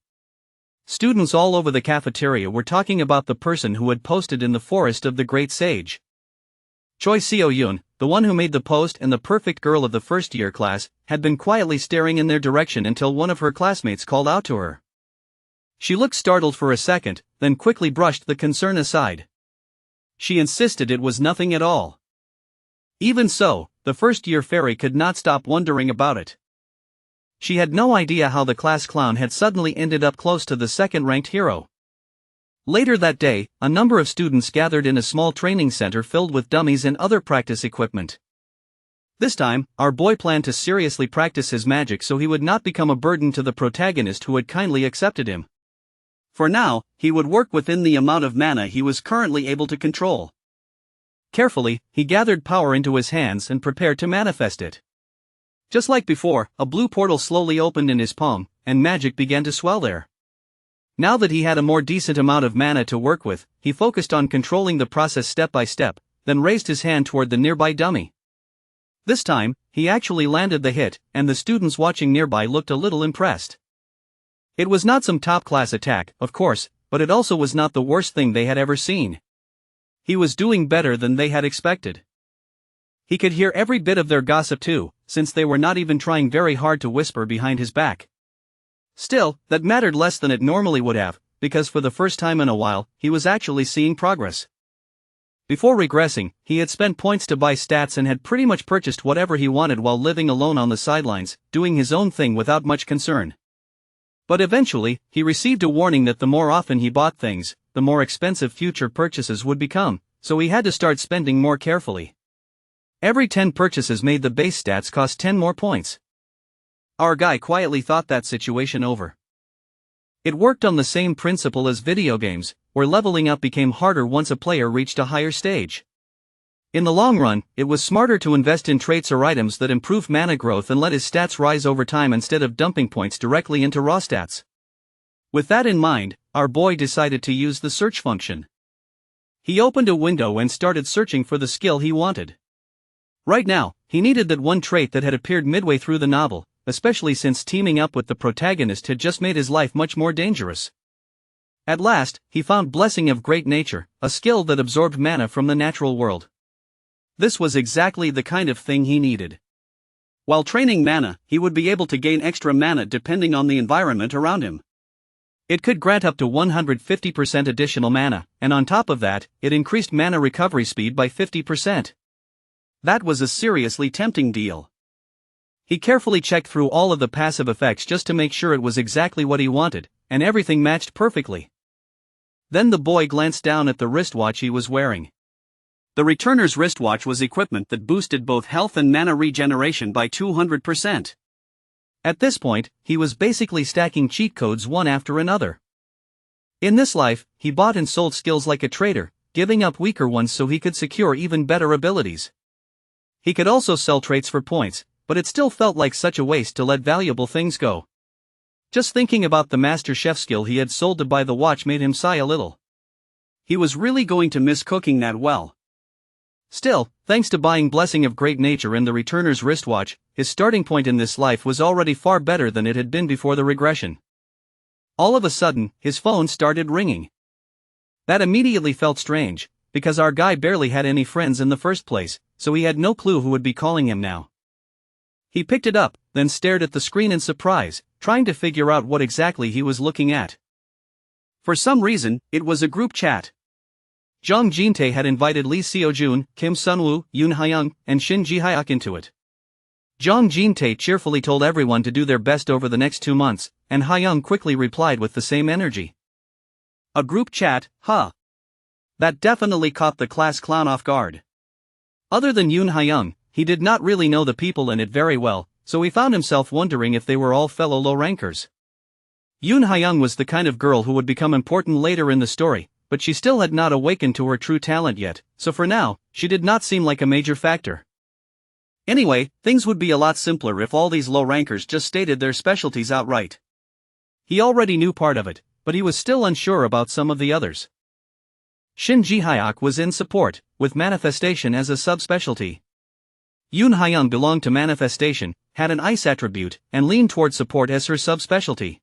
Students all over the cafeteria were talking about the person who had posted in the forest of the great sage. Choi Seo-yoon, the one who made the post and the perfect girl of the first-year class, had been quietly staring in their direction until one of her classmates called out to her. She looked startled for a second, then quickly brushed the concern aside. She insisted it was nothing at all. Even so, the first-year fairy could not stop wondering about it. She had no idea how the class clown had suddenly ended up close to the second-ranked hero. Later that day, a number of students gathered in a small training center filled with dummies and other practice equipment. This time, our boy planned to seriously practice his magic so he would not become a burden to the protagonist who had kindly accepted him. For now, he would work within the amount of mana he was currently able to control. Carefully, he gathered power into his hands and prepared to manifest it. Just like before, a blue portal slowly opened in his palm, and magic began to swell there. Now that he had a more decent amount of mana to work with, he focused on controlling the process step by step, then raised his hand toward the nearby dummy. This time, he actually landed the hit, and the students watching nearby looked a little impressed. It was not some top-class attack, of course, but it also was not the worst thing they had ever seen. He was doing better than they had expected. He could hear every bit of their gossip too, since they were not even trying very hard to whisper behind his back. Still, that mattered less than it normally would have, because for the first time in a while, he was actually seeing progress. Before regressing, he had spent points to buy stats and had pretty much purchased whatever he wanted while living alone on the sidelines, doing his own thing without much concern. But eventually, he received a warning that the more often he bought things, the more expensive future purchases would become, so he had to start spending more carefully. Every 10 purchases made the base stats cost 10 more points. Our guy quietly thought that situation over. It worked on the same principle as video games, where leveling up became harder once a player reached a higher stage. In the long run, it was smarter to invest in traits or items that improved mana growth and let his stats rise over time instead of dumping points directly into raw stats. With that in mind, our boy decided to use the search function. He opened a window and started searching for the skill he wanted. Right now, he needed that one trait that had appeared midway through the novel, especially since teaming up with the protagonist had just made his life much more dangerous. At last, he found Blessing of Great Nature, a skill that absorbed mana from the natural world. This was exactly the kind of thing he needed. While training mana, he would be able to gain extra mana depending on the environment around him. It could grant up to 150% additional mana, and on top of that, it increased mana recovery speed by 50%. That was a seriously tempting deal. He carefully checked through all of the passive effects just to make sure it was exactly what he wanted, and everything matched perfectly. Then the boy glanced down at the wristwatch he was wearing. The returner's wristwatch was equipment that boosted both health and mana regeneration by 200%. At this point, he was basically stacking cheat codes one after another. In this life, he bought and sold skills like a trader, giving up weaker ones so he could secure even better abilities. He could also sell traits for points, but it still felt like such a waste to let valuable things go. Just thinking about the master chef skill he had sold to buy the watch made him sigh a little. He was really going to miss cooking that well. Still, thanks to buying Blessing of Great Nature and the returner's wristwatch, his starting point in this life was already far better than it had been before the regression. All of a sudden, his phone started ringing. That immediately felt strange, because our guy barely had any friends in the first place, so he had no clue who would be calling him now. He picked it up, then stared at the screen in surprise, trying to figure out what exactly he was looking at. For some reason, it was a group chat. Jang Jin-tae had invited Lee Seo-jun, Kim Sunwoo, Yoon Hyung, and Shin Ji-hyuk into it. Jang Jin-tae cheerfully told everyone to do their best over the next 2 months, and Hyung quickly replied with the same energy. A group chat, huh? That definitely caught the class clown off guard. Other than Yoon Hyung, he did not really know the people in it very well, so he found himself wondering if they were all fellow low-rankers. Yoon Hyung was the kind of girl who would become important later in the story, but she still had not awakened to her true talent yet, so for now, she did not seem like a major factor. Anyway, things would be a lot simpler if all these low rankers just stated their specialties outright. He already knew part of it, but he was still unsure about some of the others. Shin Ji-hyuk was in support, with manifestation as a subspecialty. Yoon Hyung belonged to manifestation, had an ice attribute, and leaned toward support as her subspecialty.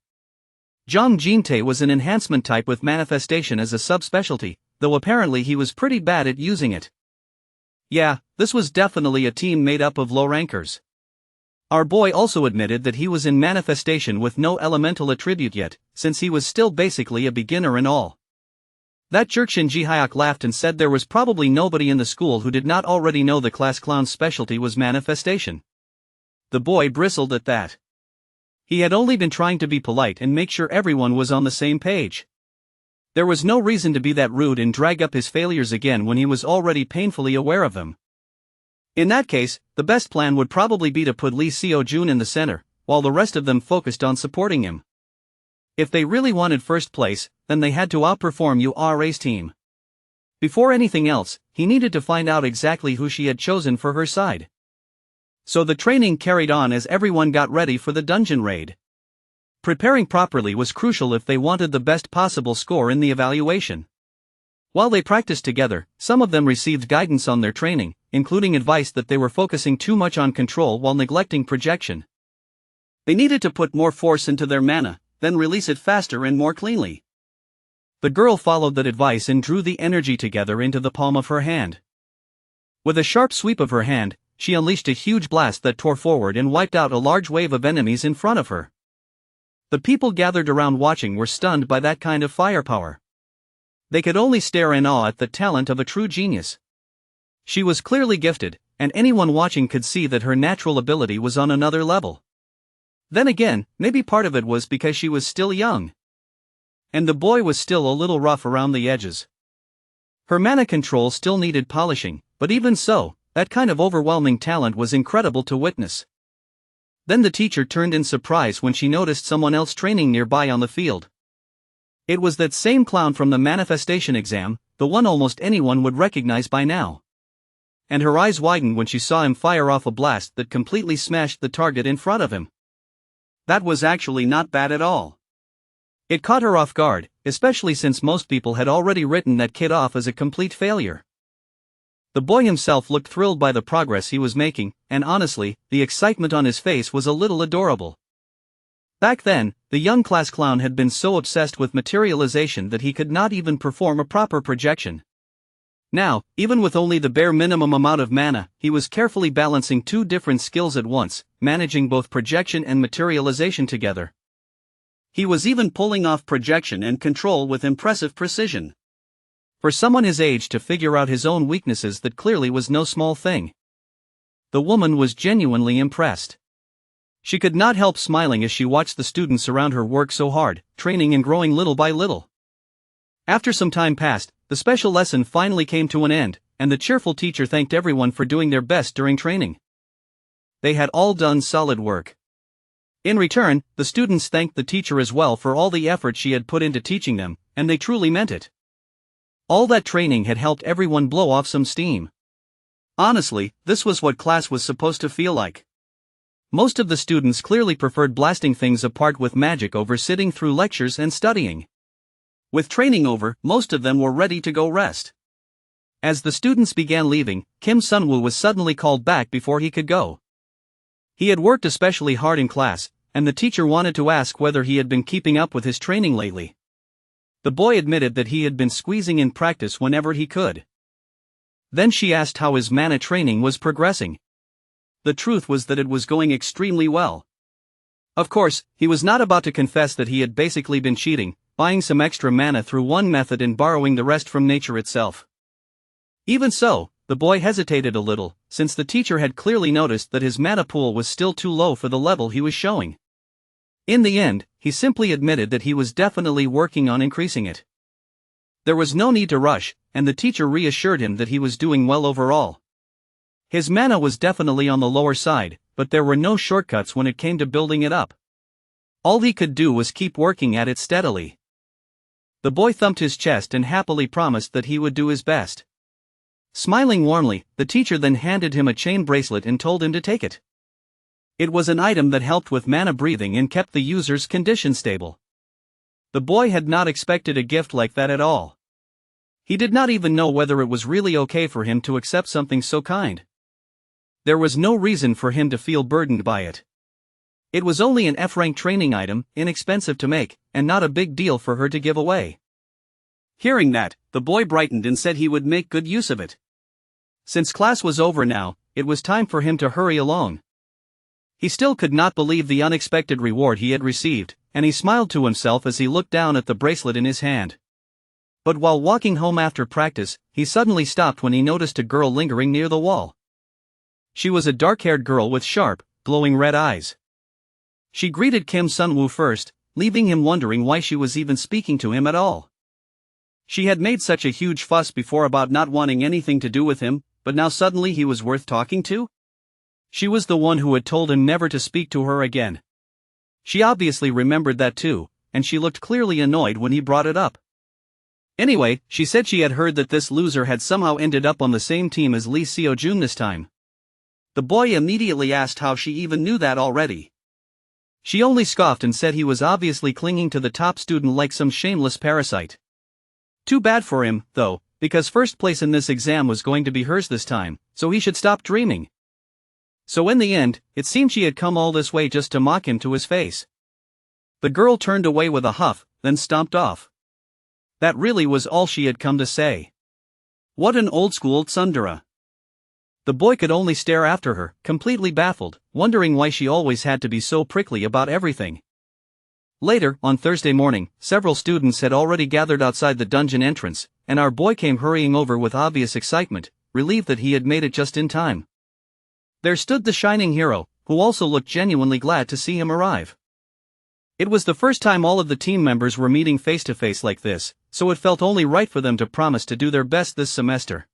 Jong Jin-tae was an enhancement type with manifestation as a subspecialty, though apparently he was pretty bad at using it. Yeah, this was definitely a team made up of low rankers. Our boy also admitted that he was in manifestation with no elemental attribute yet, since he was still basically a beginner and all. That jerk Shin Ji-hyuk laughed and said there was probably nobody in the school who did not already know the class clown's specialty was manifestation. The boy bristled at that. He had only been trying to be polite and make sure everyone was on the same page. There was no reason to be that rude and drag up his failures again when he was already painfully aware of them. In that case, the best plan would probably be to put Lee Seo-jun in the center, while the rest of them focused on supporting him. If they really wanted first place, then they had to outperform Ura's team. Before anything else, he needed to find out exactly who she had chosen for her side. So the training carried on as everyone got ready for the dungeon raid. Preparing properly was crucial if they wanted the best possible score in the evaluation. While they practiced together, some of them received guidance on their training, including advice that they were focusing too much on control while neglecting projection. They needed to put more force into their mana, then release it faster and more cleanly. The girl followed that advice and drew the energy together into the palm of her hand. With a sharp sweep of her hand, she unleashed a huge blast that tore forward and wiped out a large wave of enemies in front of her. The people gathered around watching were stunned by that kind of firepower. They could only stare in awe at the talent of a true genius. She was clearly gifted, and anyone watching could see that her natural ability was on another level. Then again, maybe part of it was because she was still young. And the boy was still a little rough around the edges. Her mana control still needed polishing, but even so, that kind of overwhelming talent was incredible to witness. Then the teacher turned in surprise when she noticed someone else training nearby on the field. It was that same clown from the manifestation exam, the one almost anyone would recognize by now. And her eyes widened when she saw him fire off a blast that completely smashed the target in front of him. That was actually not bad at all. It caught her off guard, especially since most people had already written that kid off as a complete failure. The boy himself looked thrilled by the progress he was making, and honestly, the excitement on his face was a little adorable. Back then, the young class clown had been so obsessed with materialization that he could not even perform a proper projection. Now, even with only the bare minimum amount of mana, he was carefully balancing two different skills at once, managing both projection and materialization together. He was even pulling off projection and control with impressive precision. For someone his age to figure out his own weaknesses, that clearly was no small thing. The woman was genuinely impressed. She could not help smiling as she watched the students around her work so hard, training and growing little by little. After some time passed, the special lesson finally came to an end, and the cheerful teacher thanked everyone for doing their best during training. They had all done solid work. In return, the students thanked the teacher as well for all the effort she had put into teaching them, and they truly meant it. All that training had helped everyone blow off some steam. Honestly, this was what class was supposed to feel like. Most of the students clearly preferred blasting things apart with magic over sitting through lectures and studying. With training over, most of them were ready to go rest. As the students began leaving, Kim Sunwoo was suddenly called back before he could go. He had worked especially hard in class, and the teacher wanted to ask whether he had been keeping up with his training lately. The boy admitted that he had been squeezing in practice whenever he could. Then she asked how his mana training was progressing. The truth was that it was going extremely well. Of course, he was not about to confess that he had basically been cheating, buying some extra mana through one method and borrowing the rest from nature itself. Even so, the boy hesitated a little, since the teacher had clearly noticed that his mana pool was still too low for the level he was showing. In the end, he simply admitted that he was definitely working on increasing it. There was no need to rush, and the teacher reassured him that he was doing well overall. His mana was definitely on the lower side, but there were no shortcuts when it came to building it up. All he could do was keep working at it steadily. The boy thumped his chest and happily promised that he would do his best. Smiling warmly, the teacher then handed him a chain bracelet and told him to take it. It was an item that helped with mana breathing and kept the user's condition stable. The boy had not expected a gift like that at all. He did not even know whether it was really okay for him to accept something so kind. There was no reason for him to feel burdened by it. It was only an F-rank training item, inexpensive to make, and not a big deal for her to give away. Hearing that, the boy brightened and said he would make good use of it. Since class was over now, it was time for him to hurry along. He still could not believe the unexpected reward he had received, and he smiled to himself as he looked down at the bracelet in his hand. But while walking home after practice, he suddenly stopped when he noticed a girl lingering near the wall. She was a dark-haired girl with sharp, glowing red eyes. She greeted Kim Sun-woo first, leaving him wondering why she was even speaking to him at all. She had made such a huge fuss before about not wanting anything to do with him, but now suddenly he was worth talking to? She was the one who had told him never to speak to her again. She obviously remembered that too, and she looked clearly annoyed when he brought it up. Anyway, she said she had heard that this loser had somehow ended up on the same team as Lee Seo-jun this time. The boy immediately asked how she even knew that already. She only scoffed and said he was obviously clinging to the top student like some shameless parasite. Too bad for him, though, because first place in this exam was going to be hers this time, so he should stop dreaming. So in the end, it seemed she had come all this way just to mock him to his face. The girl turned away with a huff, then stomped off. That really was all she had come to say. What an old-school tsundere. The boy could only stare after her, completely baffled, wondering why she always had to be so prickly about everything. Later, on Thursday morning, several students had already gathered outside the dungeon entrance, and our boy came hurrying over with obvious excitement, relieved that he had made it just in time. There stood the shining hero, who also looked genuinely glad to see him arrive. It was the first time all of the team members were meeting face-to-face like this, so it felt only right for them to promise to do their best this semester.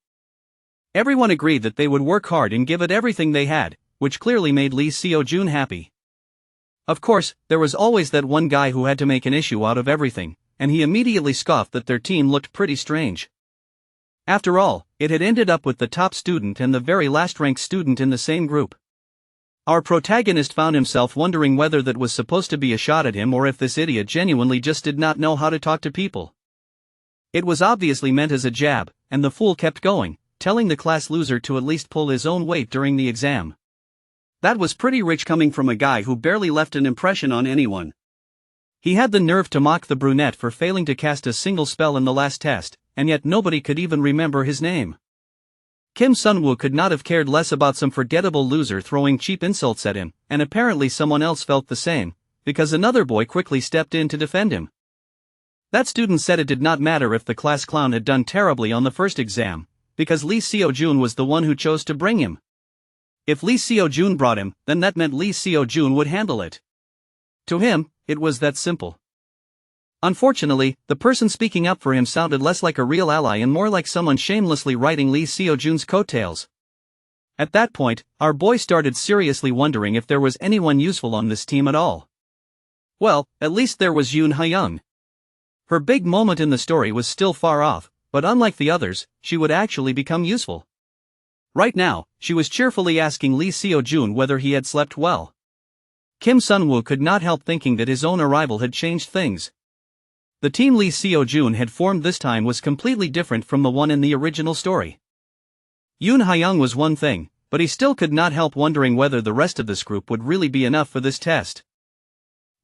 Everyone agreed that they would work hard and give it everything they had, which clearly made Lee Seo-jun happy. Of course, there was always that one guy who had to make an issue out of everything, and he immediately scoffed that their team looked pretty strange. After all, it had ended up with the top student and the very last-ranked student in the same group. Our protagonist found himself wondering whether that was supposed to be a shot at him or if this idiot genuinely just did not know how to talk to people. It was obviously meant as a jab, and the fool kept going, telling the class loser to at least pull his own weight during the exam. That was pretty rich coming from a guy who barely left an impression on anyone. He had the nerve to mock the brunette for failing to cast a single spell in the last test, and yet nobody could even remember his name. Kim Sun-woo could not have cared less about some forgettable loser throwing cheap insults at him, and apparently someone else felt the same, because another boy quickly stepped in to defend him. That student said it did not matter if the class clown had done terribly on the first exam, because Lee Seo-jun was the one who chose to bring him. If Lee Seo-jun brought him, then that meant Lee Seo-jun would handle it. To him, it was that simple. Unfortunately, the person speaking up for him sounded less like a real ally and more like someone shamelessly riding Lee Seo-jun's coattails. At that point, our boy started seriously wondering if there was anyone useful on this team at all. Well, at least there was Yoon Ha-young. Her big moment in the story was still far off, but unlike the others, she would actually become useful. Right now, she was cheerfully asking Lee Seo-jun whether he had slept well. Kim Sun-woo could not help thinking that his own arrival had changed things. The team Lee Seo-jun had formed this time was completely different from the one in the original story. Yoon Ha-young was one thing, but he still could not help wondering whether the rest of this group would really be enough for this test.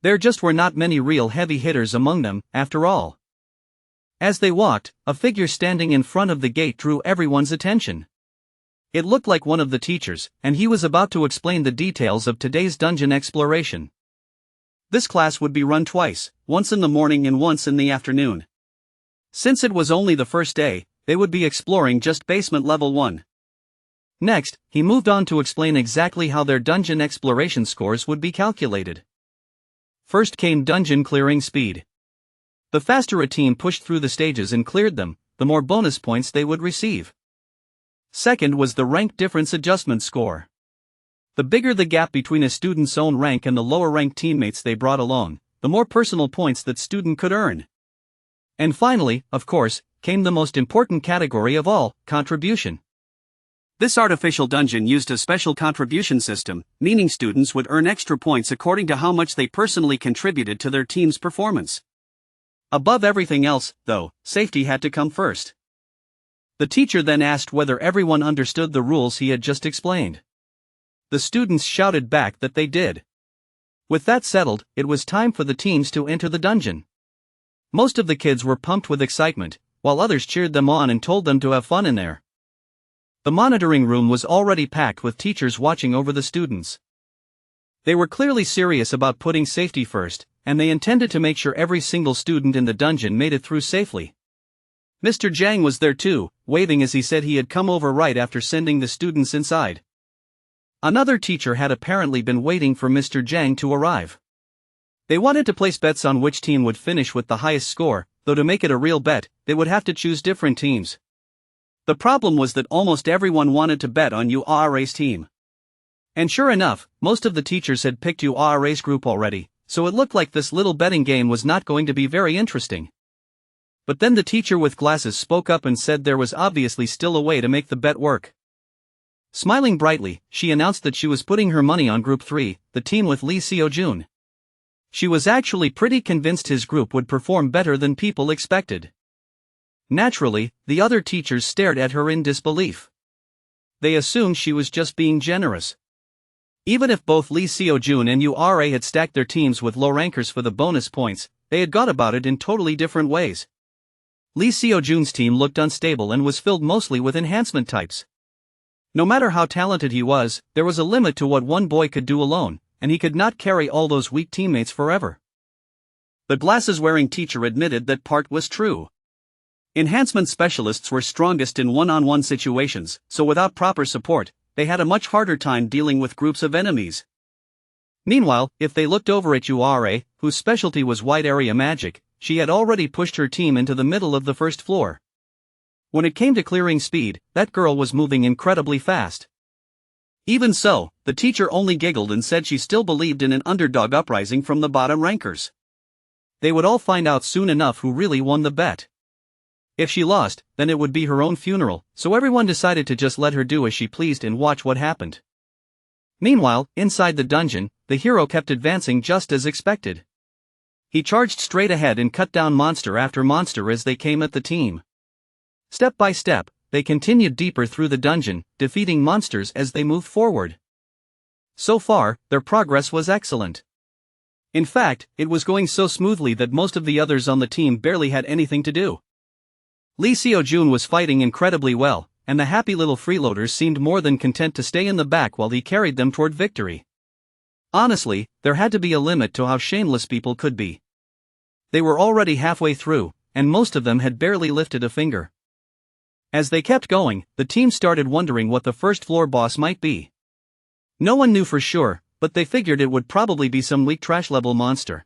There just were not many real heavy hitters among them, after all. As they walked, a figure standing in front of the gate drew everyone's attention. It looked like one of the teachers, and he was about to explain the details of today's dungeon exploration. This class would be run twice, once in the morning and once in the afternoon. Since it was only the first day, they would be exploring just basement level 1. Next, he moved on to explain exactly how their dungeon exploration scores would be calculated. First came dungeon clearing speed. The faster a team pushed through the stages and cleared them, the more bonus points they would receive. Second was the rank difference adjustment score. The bigger the gap between a student's own rank and the lower-ranked teammates they brought along, the more personal points that student could earn. And finally, of course, came the most important category of all, contribution. This artificial dungeon used a special contribution system, meaning students would earn extra points according to how much they personally contributed to their team's performance. Above everything else, though, safety had to come first. The teacher then asked whether everyone understood the rules he had just explained. The students shouted back that they did. With that settled, it was time for the teams to enter the dungeon. Most of the kids were pumped with excitement, while others cheered them on and told them to have fun in there. The monitoring room was already packed with teachers watching over the students. They were clearly serious about putting safety first, and they intended to make sure every single student in the dungeon made it through safely. Mr. Jang was there too, waving as he said he had come over right after sending the students inside. Another teacher had apparently been waiting for Mr. Jang to arrive. They wanted to place bets on which team would finish with the highest score, though to make it a real bet, they would have to choose different teams. The problem was that almost everyone wanted to bet on URA's team. And sure enough, most of the teachers had picked URA's group already, so it looked like this little betting game was not going to be very interesting. But then the teacher with glasses spoke up and said there was obviously still a way to make the bet work. Smiling brightly, she announced that she was putting her money on Group 3, the team with Lee Seo-jun. She was actually pretty convinced his group would perform better than people expected. Naturally, the other teachers stared at her in disbelief. They assumed she was just being generous. Even if both Lee Seo-jun and URA had stacked their teams with low rankers for the bonus points, they had gone about it in totally different ways. Lee Seo-jun's team looked unstable and was filled mostly with enhancement types. No matter how talented he was, there was a limit to what one boy could do alone, and he could not carry all those weak teammates forever. The glasses-wearing teacher admitted that part was true. Enhancement specialists were strongest in one-on-one situations, so without proper support, they had a much harder time dealing with groups of enemies. Meanwhile, if they looked over at URA, whose specialty was wide area magic, she had already pushed her team into the middle of the first floor. When it came to clearing speed, that girl was moving incredibly fast. Even so, the teacher only giggled and said she still believed in an underdog uprising from the bottom rankers. They would all find out soon enough who really won the bet. If she lost, then it would be her own funeral, so everyone decided to just let her do as she pleased and watch what happened. Meanwhile, inside the dungeon, the hero kept advancing just as expected. He charged straight ahead and cut down monster after monster as they came at the team. Step by step, they continued deeper through the dungeon, defeating monsters as they moved forward. So far, their progress was excellent. In fact, it was going so smoothly that most of the others on the team barely had anything to do. Lee Seo-jun was fighting incredibly well, and the happy little freeloaders seemed more than content to stay in the back while he carried them toward victory. Honestly, there had to be a limit to how shameless people could be. They were already halfway through, and most of them had barely lifted a finger. As they kept going, the team started wondering what the first floor boss might be. No one knew for sure, but they figured it would probably be some weak trash-level monster.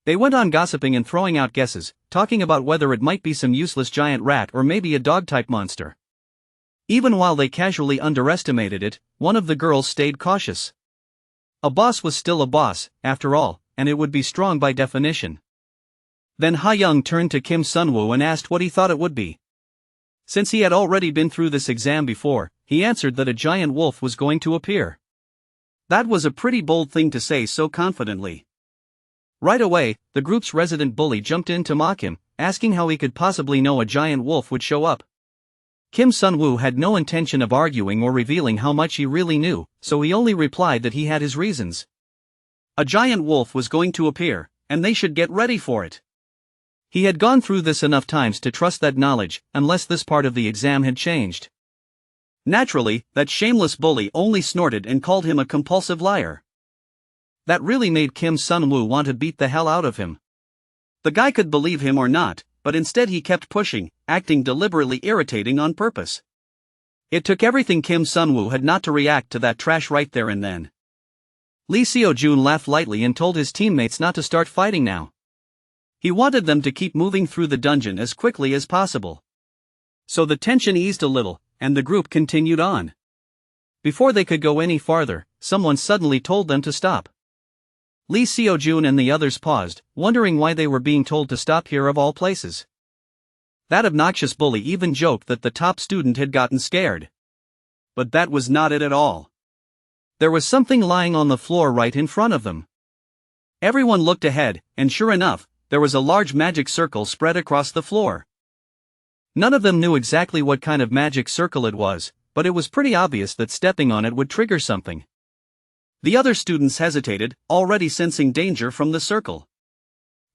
They went on gossiping and throwing out guesses, talking about whether it might be some useless giant rat or maybe a dog-type monster. Even while they casually underestimated it, one of the girls stayed cautious. A boss was still a boss, after all, and it would be strong by definition. Then Ha-young turned to Kim Sun-woo and asked what he thought it would be. Since he had already been through this exam before, he answered that a giant wolf was going to appear. That was a pretty bold thing to say so confidently. Right away, the group's resident bully jumped in to mock him, asking how he could possibly know a giant wolf would show up. Kim Sun-woo had no intention of arguing or revealing how much he really knew, so he only replied that he had his reasons. A giant wolf was going to appear, and they should get ready for it. He had gone through this enough times to trust that knowledge, unless this part of the exam had changed. Naturally, that shameless bully only snorted and called him a compulsive liar. That really made Kim Sun-woo want to beat the hell out of him. The guy could believe him or not, but instead he kept pushing, acting deliberately irritating on purpose. It took everything Kim Sun-woo had not to react to that trash right there and then. Lee Seo-jun laughed lightly and told his teammates not to start fighting now. He wanted them to keep moving through the dungeon as quickly as possible. So the tension eased a little, and the group continued on. Before they could go any farther, someone suddenly told them to stop. Lee Seo-jun and the others paused, wondering why they were being told to stop here of all places. That obnoxious bully even joked that the top student had gotten scared. But that was not it at all. There was something lying on the floor right in front of them. Everyone looked ahead, and sure enough, there was a large magic circle spread across the floor. None of them knew exactly what kind of magic circle it was, but it was pretty obvious that stepping on it would trigger something. The other students hesitated, already sensing danger from the circle.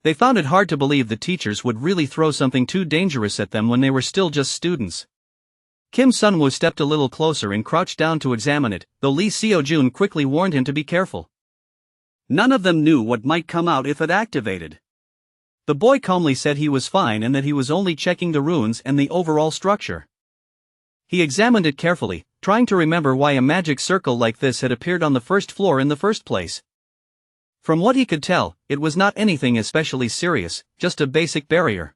They found it hard to believe the teachers would really throw something too dangerous at them when they were still just students. Kim Sun-woo stepped a little closer and crouched down to examine it, though Lee Seo-jun quickly warned him to be careful. None of them knew what might come out if it activated. The boy calmly said he was fine and that he was only checking the runes and the overall structure. He examined it carefully, trying to remember why a magic circle like this had appeared on the first floor in the first place. From what he could tell, it was not anything especially serious, just a basic barrier.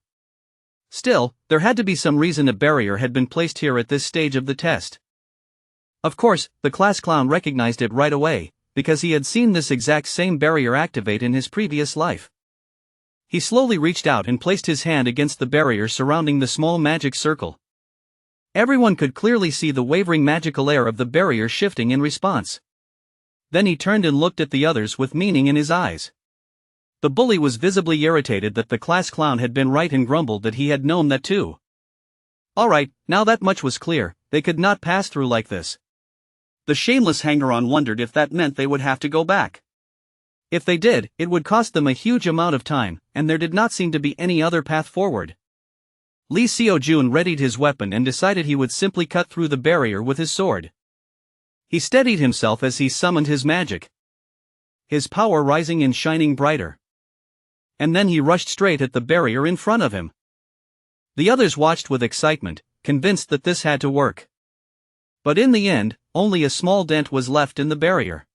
Still, there had to be some reason a barrier had been placed here at this stage of the test. Of course, the class clown recognized it right away, because he had seen this exact same barrier activate in his previous life. He slowly reached out and placed his hand against the barrier surrounding the small magic circle. Everyone could clearly see the wavering magical air of the barrier shifting in response. Then he turned and looked at the others with meaning in his eyes. The bully was visibly irritated that the class clown had been right and grumbled that he had known that too. Alright, now that much was clear, they could not pass through like this. The shameless hanger-on wondered if that meant they would have to go back. If they did, it would cost them a huge amount of time, and there did not seem to be any other path forward. Lee Seo-jun readied his weapon and decided he would simply cut through the barrier with his sword. He steadied himself as he summoned his magic, his power rising and shining brighter. And then he rushed straight at the barrier in front of him. The others watched with excitement, convinced that this had to work. But in the end, only a small dent was left in the barrier.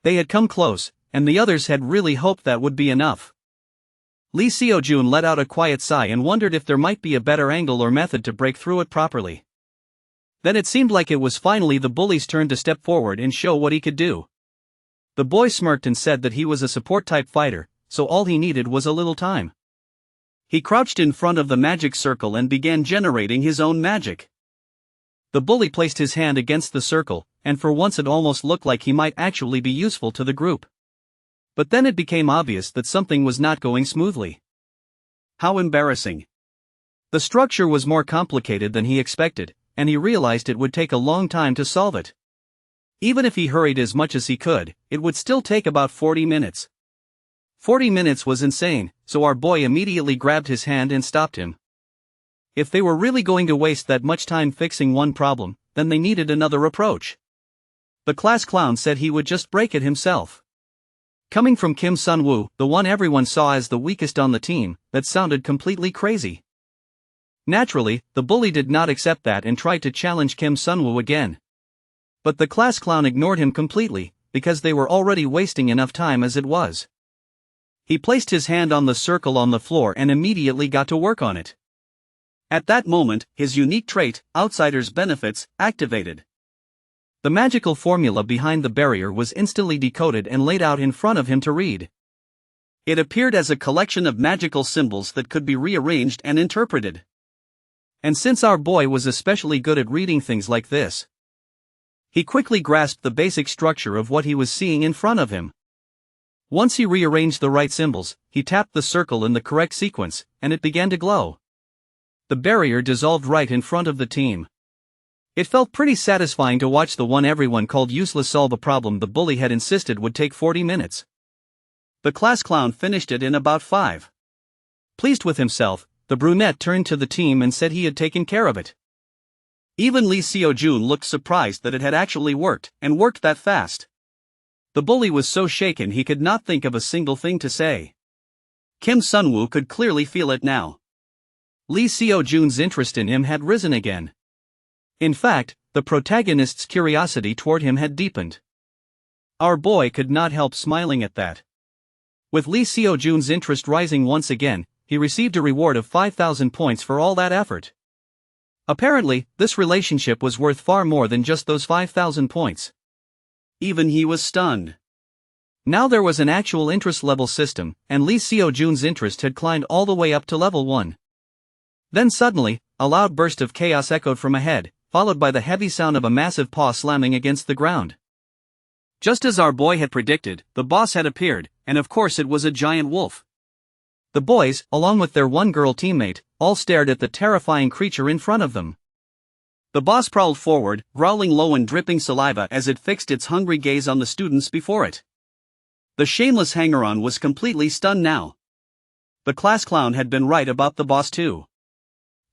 They had come close, and the others had really hoped that would be enough. Lee Seo-jun let out a quiet sigh and wondered if there might be a better angle or method to break through it properly. Then it seemed like it was finally the bully's turn to step forward and show what he could do. The boy smirked and said that he was a support-type fighter, so all he needed was a little time. He crouched in front of the magic circle and began generating his own magic. The bully placed his hand against the circle, and for once it almost looked like he might actually be useful to the group. But then it became obvious that something was not going smoothly. How embarrassing. The structure was more complicated than he expected, and he realized it would take a long time to solve it. Even if he hurried as much as he could, it would still take about 40 minutes. 40 minutes was insane, so our boy immediately grabbed his hand and stopped him. If they were really going to waste that much time fixing one problem, then they needed another approach. The class clown said he would just break it himself. Coming from Kim Sun-woo, the one everyone saw as the weakest on the team, that sounded completely crazy. Naturally, the bully did not accept that and tried to challenge Kim Sun-woo again. But the class clown ignored him completely, because they were already wasting enough time as it was. He placed his hand on the circle on the floor and immediately got to work on it. At that moment, his unique trait, Outsider's Benefits, activated. The magical formula behind the barrier was instantly decoded and laid out in front of him to read. It appeared as a collection of magical symbols that could be rearranged and interpreted. And since our boy was especially good at reading things like this, he quickly grasped the basic structure of what he was seeing in front of him. Once he rearranged the right symbols, he tapped the circle in the correct sequence, and it began to glow. The barrier dissolved right in front of the team. It felt pretty satisfying to watch the one everyone called useless solve a problem the bully had insisted would take 40 minutes. The class clown finished it in about 5. Pleased with himself, the brunette turned to the team and said he had taken care of it. Even Lee Seo-jun looked surprised that it had actually worked, and worked that fast. The bully was so shaken he could not think of a single thing to say. Kim Sun-woo could clearly feel it now. Lee Seo-jun's interest in him had risen again. In fact, the protagonist's curiosity toward him had deepened. Our boy could not help smiling at that. With Lee Seo-jun's interest rising once again, he received a reward of 5,000 points for all that effort. Apparently, this relationship was worth far more than just those 5,000 points. Even he was stunned. Now there was an actual interest level system, and Lee Seo-jun's interest had climbed all the way up to level 1. Then suddenly, a loud burst of chaos echoed from ahead, followed by the heavy sound of a massive paw slamming against the ground. Just as our boy had predicted, the boss had appeared, and of course it was a giant wolf. The boys, along with their one girl teammate, all stared at the terrifying creature in front of them. The boss prowled forward, growling low and dripping saliva as it fixed its hungry gaze on the students before it. The shameless hanger-on was completely stunned now. The class clown had been right about the boss too.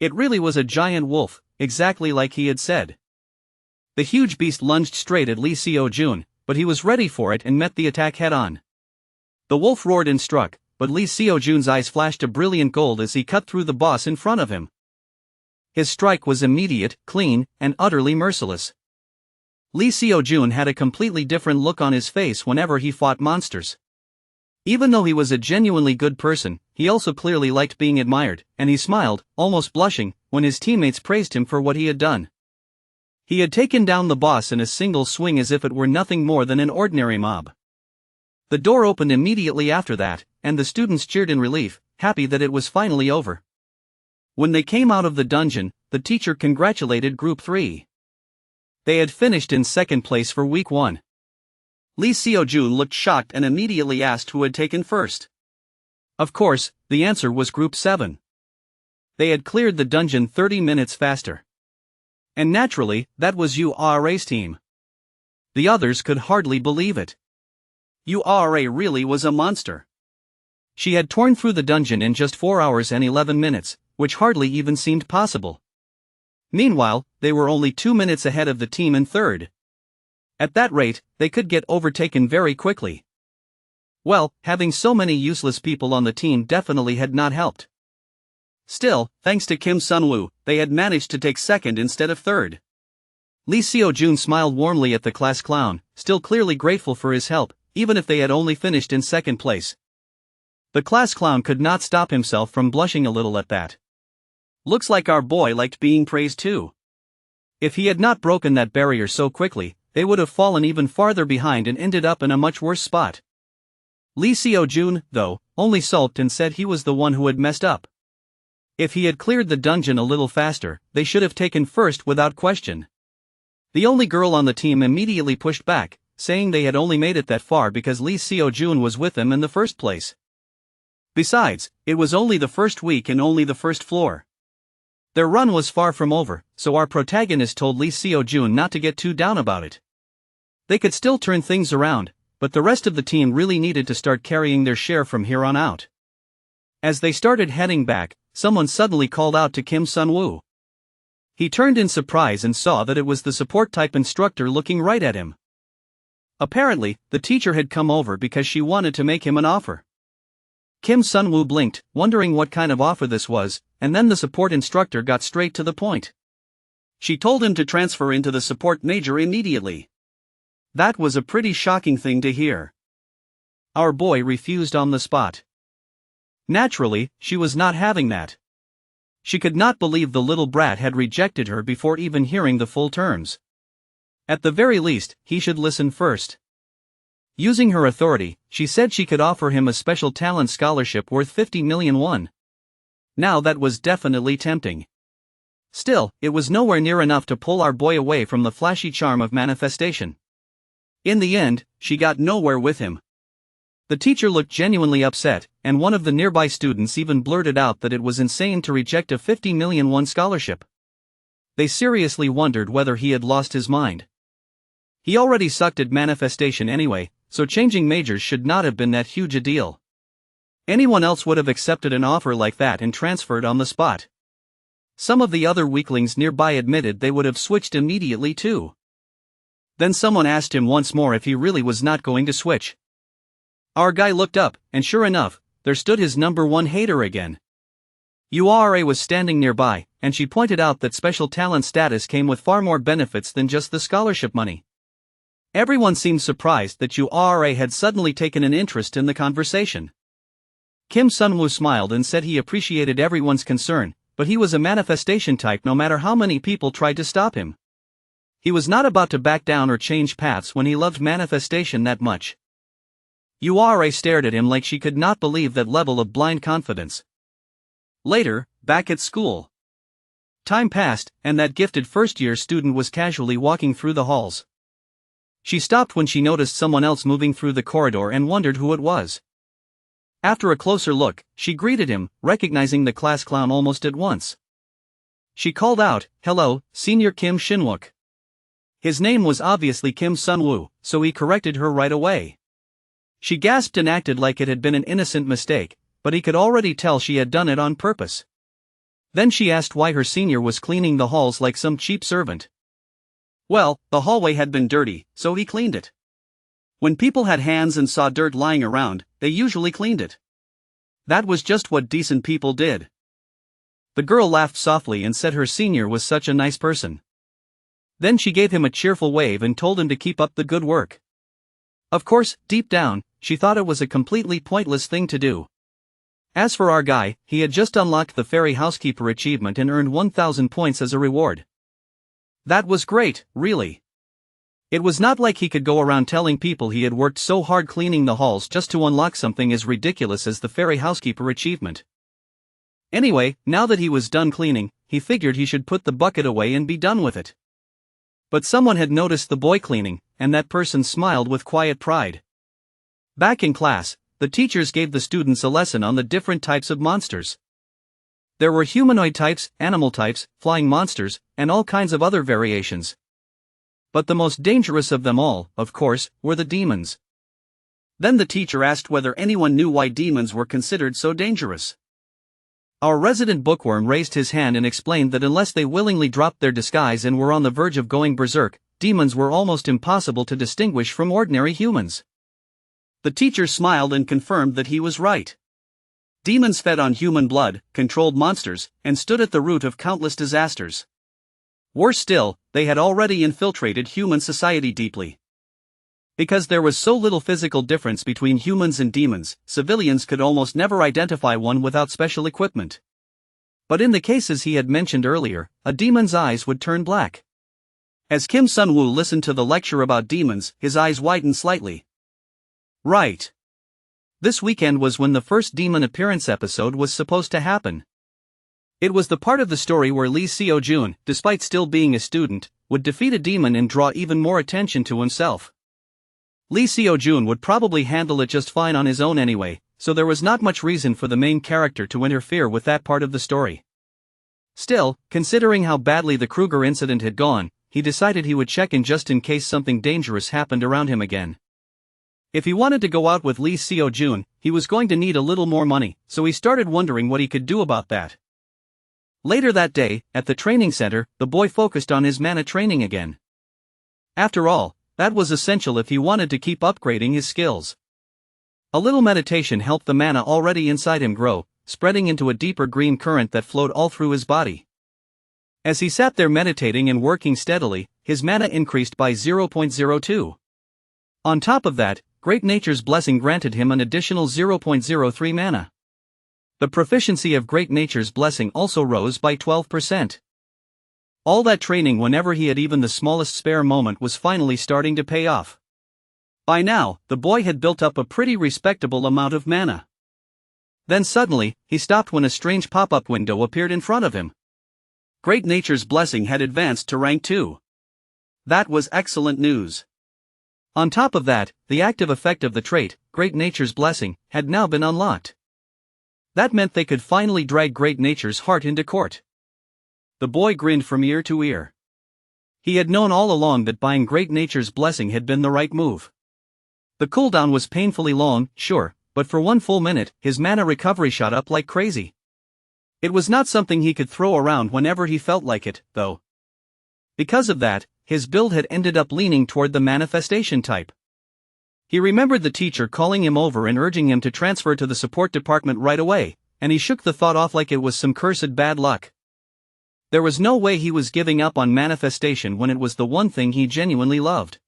It really was a giant wolf, exactly like he had said. The huge beast lunged straight at Lee Seo-jun, but he was ready for it and met the attack head-on. The wolf roared and struck, but Lee Seo-jun's eyes flashed a brilliant gold as he cut through the boss in front of him. His strike was immediate, clean, and utterly merciless. Lee Seo-jun had a completely different look on his face whenever he fought monsters. Even though he was a genuinely good person, he also clearly liked being admired, and he smiled, almost blushing, when his teammates praised him for what he had done. He had taken down the boss in a single swing as if it were nothing more than an ordinary mob. The door opened immediately after that, and the students cheered in relief, happy that it was finally over. When they came out of the dungeon, the teacher congratulated Group 3. They had finished in second place for week 1. Lee Seo-jun looked shocked and immediately asked who had taken first. Of course, the answer was Group 7. They had cleared the dungeon 30 minutes faster. And naturally, that was Ura's team. The others could hardly believe it. Ura really was a monster. She had torn through the dungeon in just 4 hours and 11 minutes, which hardly even seemed possible. Meanwhile, they were only 2 minutes ahead of the team in third. At that rate, they could get overtaken very quickly. Well, having so many useless people on the team definitely had not helped. Still, thanks to Kim Sun-woo, they had managed to take second instead of third. Lee Seo-jun smiled warmly at the class clown, still clearly grateful for his help, even if they had only finished in second place. The class clown could not stop himself from blushing a little at that. Looks like our boy liked being praised too. If he had not broken that barrier so quickly, they would have fallen even farther behind and ended up in a much worse spot. Lee Seo-jun, though, only sulked and said he was the one who had messed up. If he had cleared the dungeon a little faster, they should have taken first without question. The only girl on the team immediately pushed back, saying they had only made it that far because Lee Seo-jun was with them in the first place. Besides, it was only the first week and only the first floor. Their run was far from over, so our protagonist told Lee Seo-jun not to get too down about it. They could still turn things around, but the rest of the team really needed to start carrying their share from here on out. As they started heading back, someone suddenly called out to Kim Sun-woo. He turned in surprise and saw that it was the support-type instructor looking right at him. Apparently, the teacher had come over because she wanted to make him an offer. Kim Sun-woo blinked, wondering what kind of offer this was, and then the support instructor got straight to the point. She told him to transfer into the support major immediately. That was a pretty shocking thing to hear. Our boy refused on the spot. Naturally, she was not having that. She could not believe the little brat had rejected her before even hearing the full terms. At the very least, he should listen first. Using her authority, she said she could offer him a special talent scholarship worth 50 million won. Now that was definitely tempting. Still, it was nowhere near enough to pull our boy away from the flashy charm of manifestation. In the end, she got nowhere with him. The teacher looked genuinely upset, and one of the nearby students even blurted out that it was insane to reject a 50 million won scholarship. They seriously wondered whether he had lost his mind. He already sucked at manifestation anyway, so changing majors should not have been that huge a deal. Anyone else would have accepted an offer like that and transferred on the spot. Some of the other weaklings nearby admitted they would have switched immediately too. Then someone asked him once more if he really was not going to switch. Our guy looked up, and sure enough, there stood his number one hater again. Ura was standing nearby, and she pointed out that special talent status came with far more benefits than just the scholarship money. Everyone seemed surprised that Ura had suddenly taken an interest in the conversation. Kim Sun-woo smiled and said he appreciated everyone's concern, but he was a manifestation type no matter how many people tried to stop him. He was not about to back down or change paths when he loved manifestation that much. Yura stared at him like she could not believe that level of blind confidence. Later, back at school. Time passed, and that gifted first-year student was casually walking through the halls. She stopped when she noticed someone else moving through the corridor and wondered who it was. After a closer look, she greeted him, recognizing the class clown almost at once. She called out, "Hello, Senior Kim Shinwook." His name was obviously Kim Sunwoo, so he corrected her right away. She gasped and acted like it had been an innocent mistake, but he could already tell she had done it on purpose. Then she asked why her senior was cleaning the halls like some cheap servant. Well, the hallway had been dirty, so he cleaned it. When people had hands and saw dirt lying around, they usually cleaned it. That was just what decent people did. The girl laughed softly and said her senior was such a nice person. Then she gave him a cheerful wave and told him to keep up the good work. Of course, deep down, she thought it was a completely pointless thing to do. As for our guy, he had just unlocked the Fairy Housekeeper achievement and earned 1,000 points as a reward. That was great, really. It was not like he could go around telling people he had worked so hard cleaning the halls just to unlock something as ridiculous as the Fairy Housekeeper achievement. Anyway, now that he was done cleaning, he figured he should put the bucket away and be done with it. But someone had noticed the boy cleaning, and that person smiled with quiet pride. Back in class, the teachers gave the students a lesson on the different types of monsters. There were humanoid types, animal types, flying monsters, and all kinds of other variations. But the most dangerous of them all, of course, were the demons. Then the teacher asked whether anyone knew why demons were considered so dangerous. Our resident bookworm raised his hand and explained that unless they willingly dropped their disguise and were on the verge of going berserk, demons were almost impossible to distinguish from ordinary humans. The teacher smiled and confirmed that he was right. Demons fed on human blood, controlled monsters, and stood at the root of countless disasters. Worse still, they had already infiltrated human society deeply. Because there was so little physical difference between humans and demons, civilians could almost never identify one without special equipment. But in the cases he had mentioned earlier, a demon's eyes would turn black. As Kim Sunwoo listened to the lecture about demons, his eyes widened slightly. Right. This weekend was when the first demon appearance episode was supposed to happen. It was the part of the story where Lee Seo-jun, despite still being a student, would defeat a demon and draw even more attention to himself. Lee Seo-jun would probably handle it just fine on his own anyway, so there was not much reason for the main character to interfere with that part of the story. Still, considering how badly the Kruger incident had gone, he decided he would check in just in case something dangerous happened around him again. If he wanted to go out with Lee Seo-jun, he was going to need a little more money, so he started wondering what he could do about that. Later that day, at the training center, the boy focused on his mana training again. After all, that was essential if he wanted to keep upgrading his skills. A little meditation helped the mana already inside him grow, spreading into a deeper green current that flowed all through his body. As he sat there meditating and working steadily, his mana increased by 0.02. On top of that, Great Nature's Blessing granted him an additional 0.03 mana. The proficiency of Great Nature's Blessing also rose by 12%. All that training whenever he had even the smallest spare moment was finally starting to pay off. By now, the boy had built up a pretty respectable amount of mana. Then suddenly, he stopped when a strange pop-up window appeared in front of him. Great Nature's Blessing had advanced to rank 2. That was excellent news. On top of that, the active effect of the trait, Great Nature's Blessing, had now been unlocked. That meant they could finally drag Great Nature's heart into court. The boy grinned from ear to ear. He had known all along that buying Great Nature's Blessing had been the right move. The cooldown was painfully long, sure, but for 1 full minute, his mana recovery shot up like crazy. It was not something he could throw around whenever he felt like it, though. Because of that, his build had ended up leaning toward the manifestation type. He remembered the teacher calling him over and urging him to transfer to the support department right away, and he shook the thought off like it was some cursed bad luck. There was no way he was giving up on manifestation when it was the one thing he genuinely loved.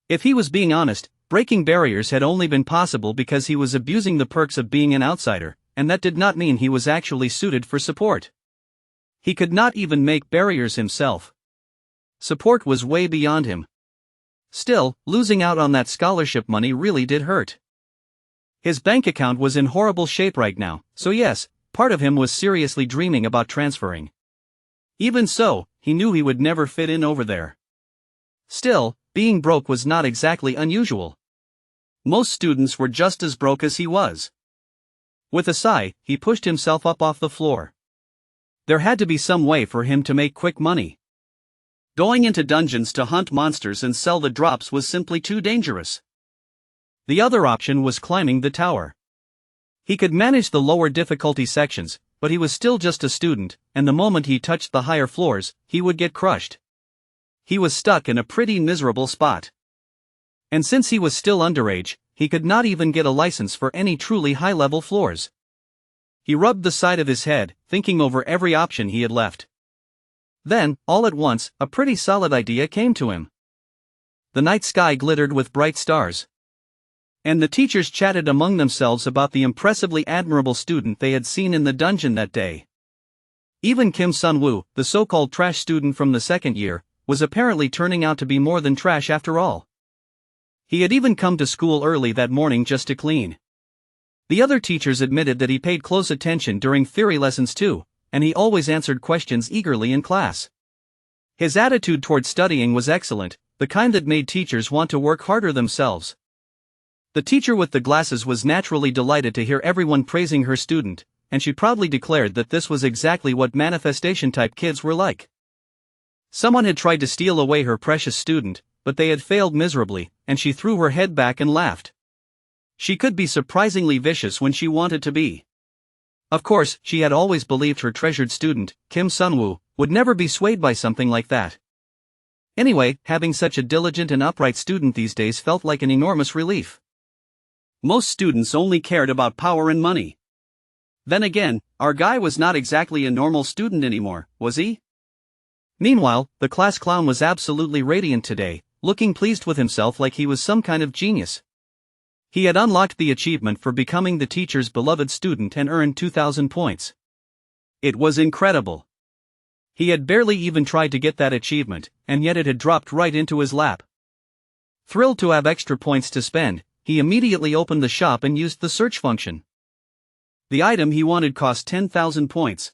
If he was being honest, breaking barriers had only been possible because he was abusing the perks of being an outsider, and that did not mean he was actually suited for support. He could not even make barriers himself. Support was way beyond him. Still, losing out on that scholarship money really did hurt. His bank account was in horrible shape right now, so yes, part of him was seriously dreaming about transferring. Even so, he knew he would never fit in over there. Still, being broke was not exactly unusual. Most students were just as broke as he was. With a sigh, he pushed himself up off the floor. There had to be some way for him to make quick money. Going into dungeons to hunt monsters and sell the drops was simply too dangerous. The other option was climbing the tower. He could manage the lower difficulty sections, but he was still just a student, and the moment he touched the higher floors, he would get crushed. He was stuck in a pretty miserable spot. And since he was still underage, he could not even get a license for any truly high-level floors. He rubbed the side of his head, thinking over every option he had left. Then, all at once, a pretty solid idea came to him. The night sky glittered with bright stars. And the teachers chatted among themselves about the impressively admirable student they had seen in the dungeon that day. Even Kim Sun-woo, the so-called trash student from the second year, was apparently turning out to be more than trash after all. He had even come to school early that morning just to clean. The other teachers admitted that he paid close attention during theory lessons too, and he always answered questions eagerly in class. His attitude toward studying was excellent, the kind that made teachers want to work harder themselves. The teacher with the glasses was naturally delighted to hear everyone praising her student, and she proudly declared that this was exactly what manifestation-type kids were like. Someone had tried to steal away her precious student, but they had failed miserably, and she threw her head back and laughed. She could be surprisingly vicious when she wanted to be. Of course, she had always believed her treasured student, Kim Sun-woo, would never be swayed by something like that. Anyway, having such a diligent and upright student these days felt like an enormous relief. Most students only cared about power and money. Then again, our guy was not exactly a normal student anymore, was he? Meanwhile, the class clown was absolutely radiant today, looking pleased with himself like he was some kind of genius. He had unlocked the achievement for becoming the teacher's beloved student and earned 2,000 points. It was incredible. He had barely even tried to get that achievement, and yet it had dropped right into his lap. Thrilled to have extra points to spend, he immediately opened the shop and used the search function. The item he wanted cost 10,000 points.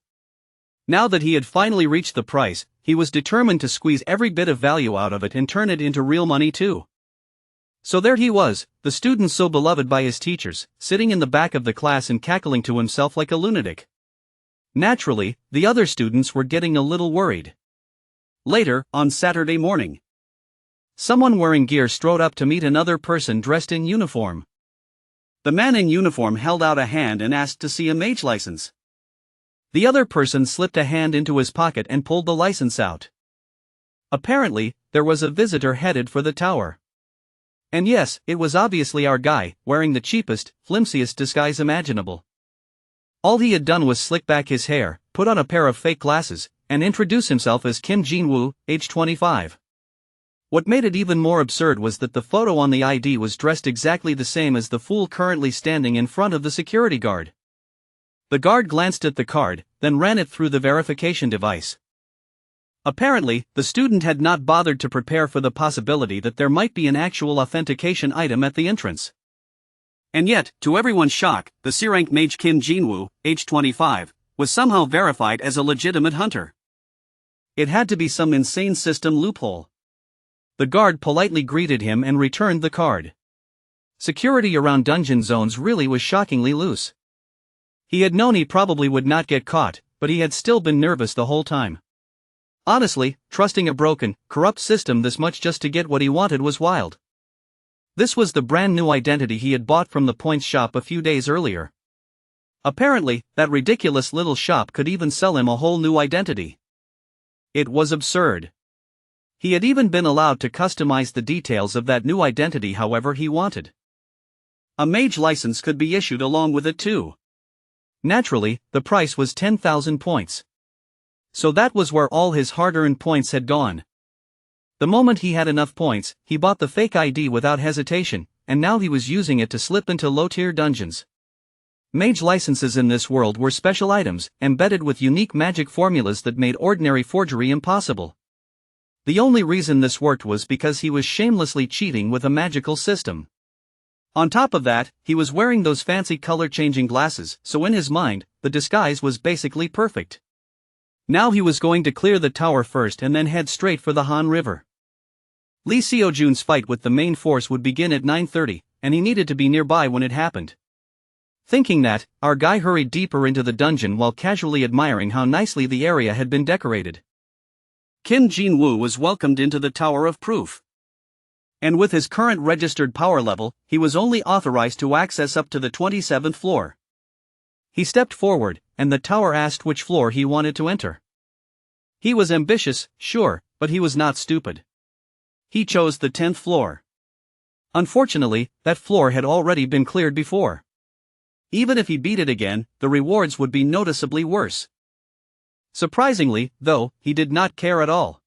Now that he had finally reached the price, he was determined to squeeze every bit of value out of it and turn it into real money too. So there he was, the student so beloved by his teachers, sitting in the back of the class and cackling to himself like a lunatic. Naturally, the other students were getting a little worried. Later, on Saturday morning, someone wearing gear strode up to meet another person dressed in uniform. The man in uniform held out a hand and asked to see a mage license. The other person slipped a hand into his pocket and pulled the license out. Apparently, there was a visitor headed for the tower. And yes, it was obviously our guy, wearing the cheapest, flimsiest disguise imaginable. All he had done was slick back his hair, put on a pair of fake glasses, and introduce himself as Kim Jin-woo, age 25. What made it even more absurd was that the photo on the ID was dressed exactly the same as the fool currently standing in front of the security guard. The guard glanced at the card, then ran it through the verification device. Apparently, the student had not bothered to prepare for the possibility that there might be an actual authentication item at the entrance. And yet, to everyone's shock, the C-rank mage Kim Jin-woo, age 25, was somehow verified as a legitimate hunter. It had to be some insane system loophole. The guard politely greeted him and returned the card. Security around dungeon zones really was shockingly loose. He had known he probably would not get caught, but he had still been nervous the whole time. Honestly, trusting a broken, corrupt system this much just to get what he wanted was wild. This was the brand new identity he had bought from the points shop a few days earlier. Apparently, that ridiculous little shop could even sell him a whole new identity. It was absurd. He had even been allowed to customize the details of that new identity however he wanted. A mage license could be issued along with it too. Naturally, the price was 10,000 points. So that was where all his hard-earned points had gone. The moment he had enough points, he bought the fake ID without hesitation, and now he was using it to slip into low-tier dungeons. Mage licenses in this world were special items, embedded with unique magic formulas that made ordinary forgery impossible. The only reason this worked was because he was shamelessly cheating with a magical system. On top of that, he was wearing those fancy color-changing glasses, so in his mind, the disguise was basically perfect. Now he was going to clear the tower first and then head straight for the Han River. Lee Seo-jun's fight with the main force would begin at 9:30, and he needed to be nearby when it happened. Thinking that, our guy hurried deeper into the dungeon while casually admiring how nicely the area had been decorated. Kim Jin-woo was welcomed into the Tower of Proof. And with his current registered power level, he was only authorized to access up to the 27th floor. He stepped forward, and the tower asked which floor he wanted to enter. He was ambitious, sure, but he was not stupid. He chose the 10th floor. Unfortunately, that floor had already been cleared before. Even if he beat it again, the rewards would be noticeably worse. Surprisingly, though, he did not care at all.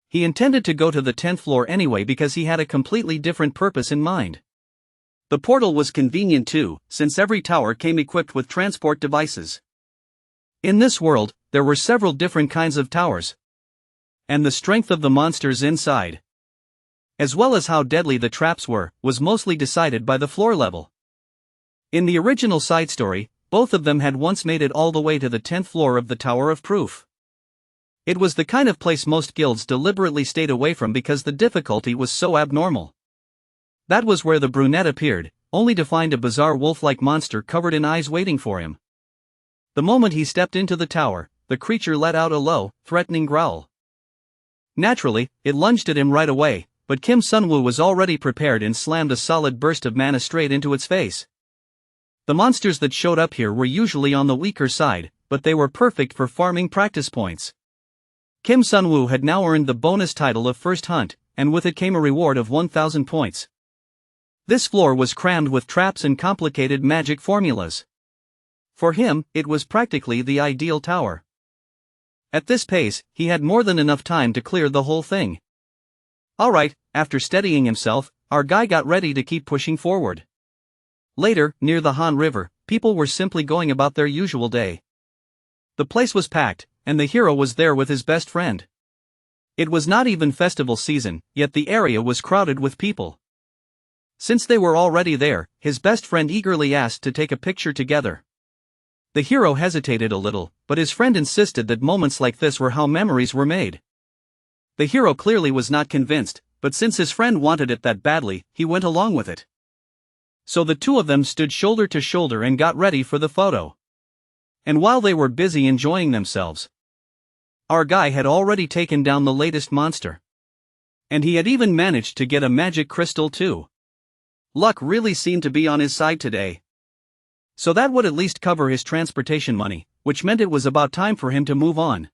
He intended to go to the 10th floor anyway because he had a completely different purpose in mind. The portal was convenient too, since every tower came equipped with transport devices. In this world, there were several different kinds of towers. And the strength of the monsters inside, as well as how deadly the traps were, was mostly decided by the floor level. In the original side story, both of them had once made it all the way to the 10th floor of the Tower of Proof. It was the kind of place most guilds deliberately stayed away from because the difficulty was so abnormal. That was where the brunette appeared, only to find a bizarre wolf-like monster covered in eyes waiting for him. The moment he stepped into the tower, the creature let out a low, threatening growl. Naturally, it lunged at him right away, but Kim Sun-woo was already prepared and slammed a solid burst of mana straight into its face. The monsters that showed up here were usually on the weaker side, but they were perfect for farming practice points. Kim Sun-woo had now earned the bonus title of First Hunt, and with it came a reward of 1,000 points. This floor was crammed with traps and complicated magic formulas. For him, it was practically the ideal tower. At this pace, he had more than enough time to clear the whole thing. Alright, after steadying himself, our guy got ready to keep pushing forward. Later, near the Han River, people were simply going about their usual day. The place was packed, and the hero was there with his best friend. It was not even festival season, yet the area was crowded with people. Since they were already there, his best friend eagerly asked to take a picture together. The hero hesitated a little, but his friend insisted that moments like this were how memories were made. The hero clearly was not convinced, but since his friend wanted it that badly, he went along with it. So the two of them stood shoulder to shoulder and got ready for the photo. And while they were busy enjoying themselves, our guy had already taken down the latest monster. And he had even managed to get a magic crystal too. Luck really seemed to be on his side today. So that would at least cover his transportation money, which meant it was about time for him to move on.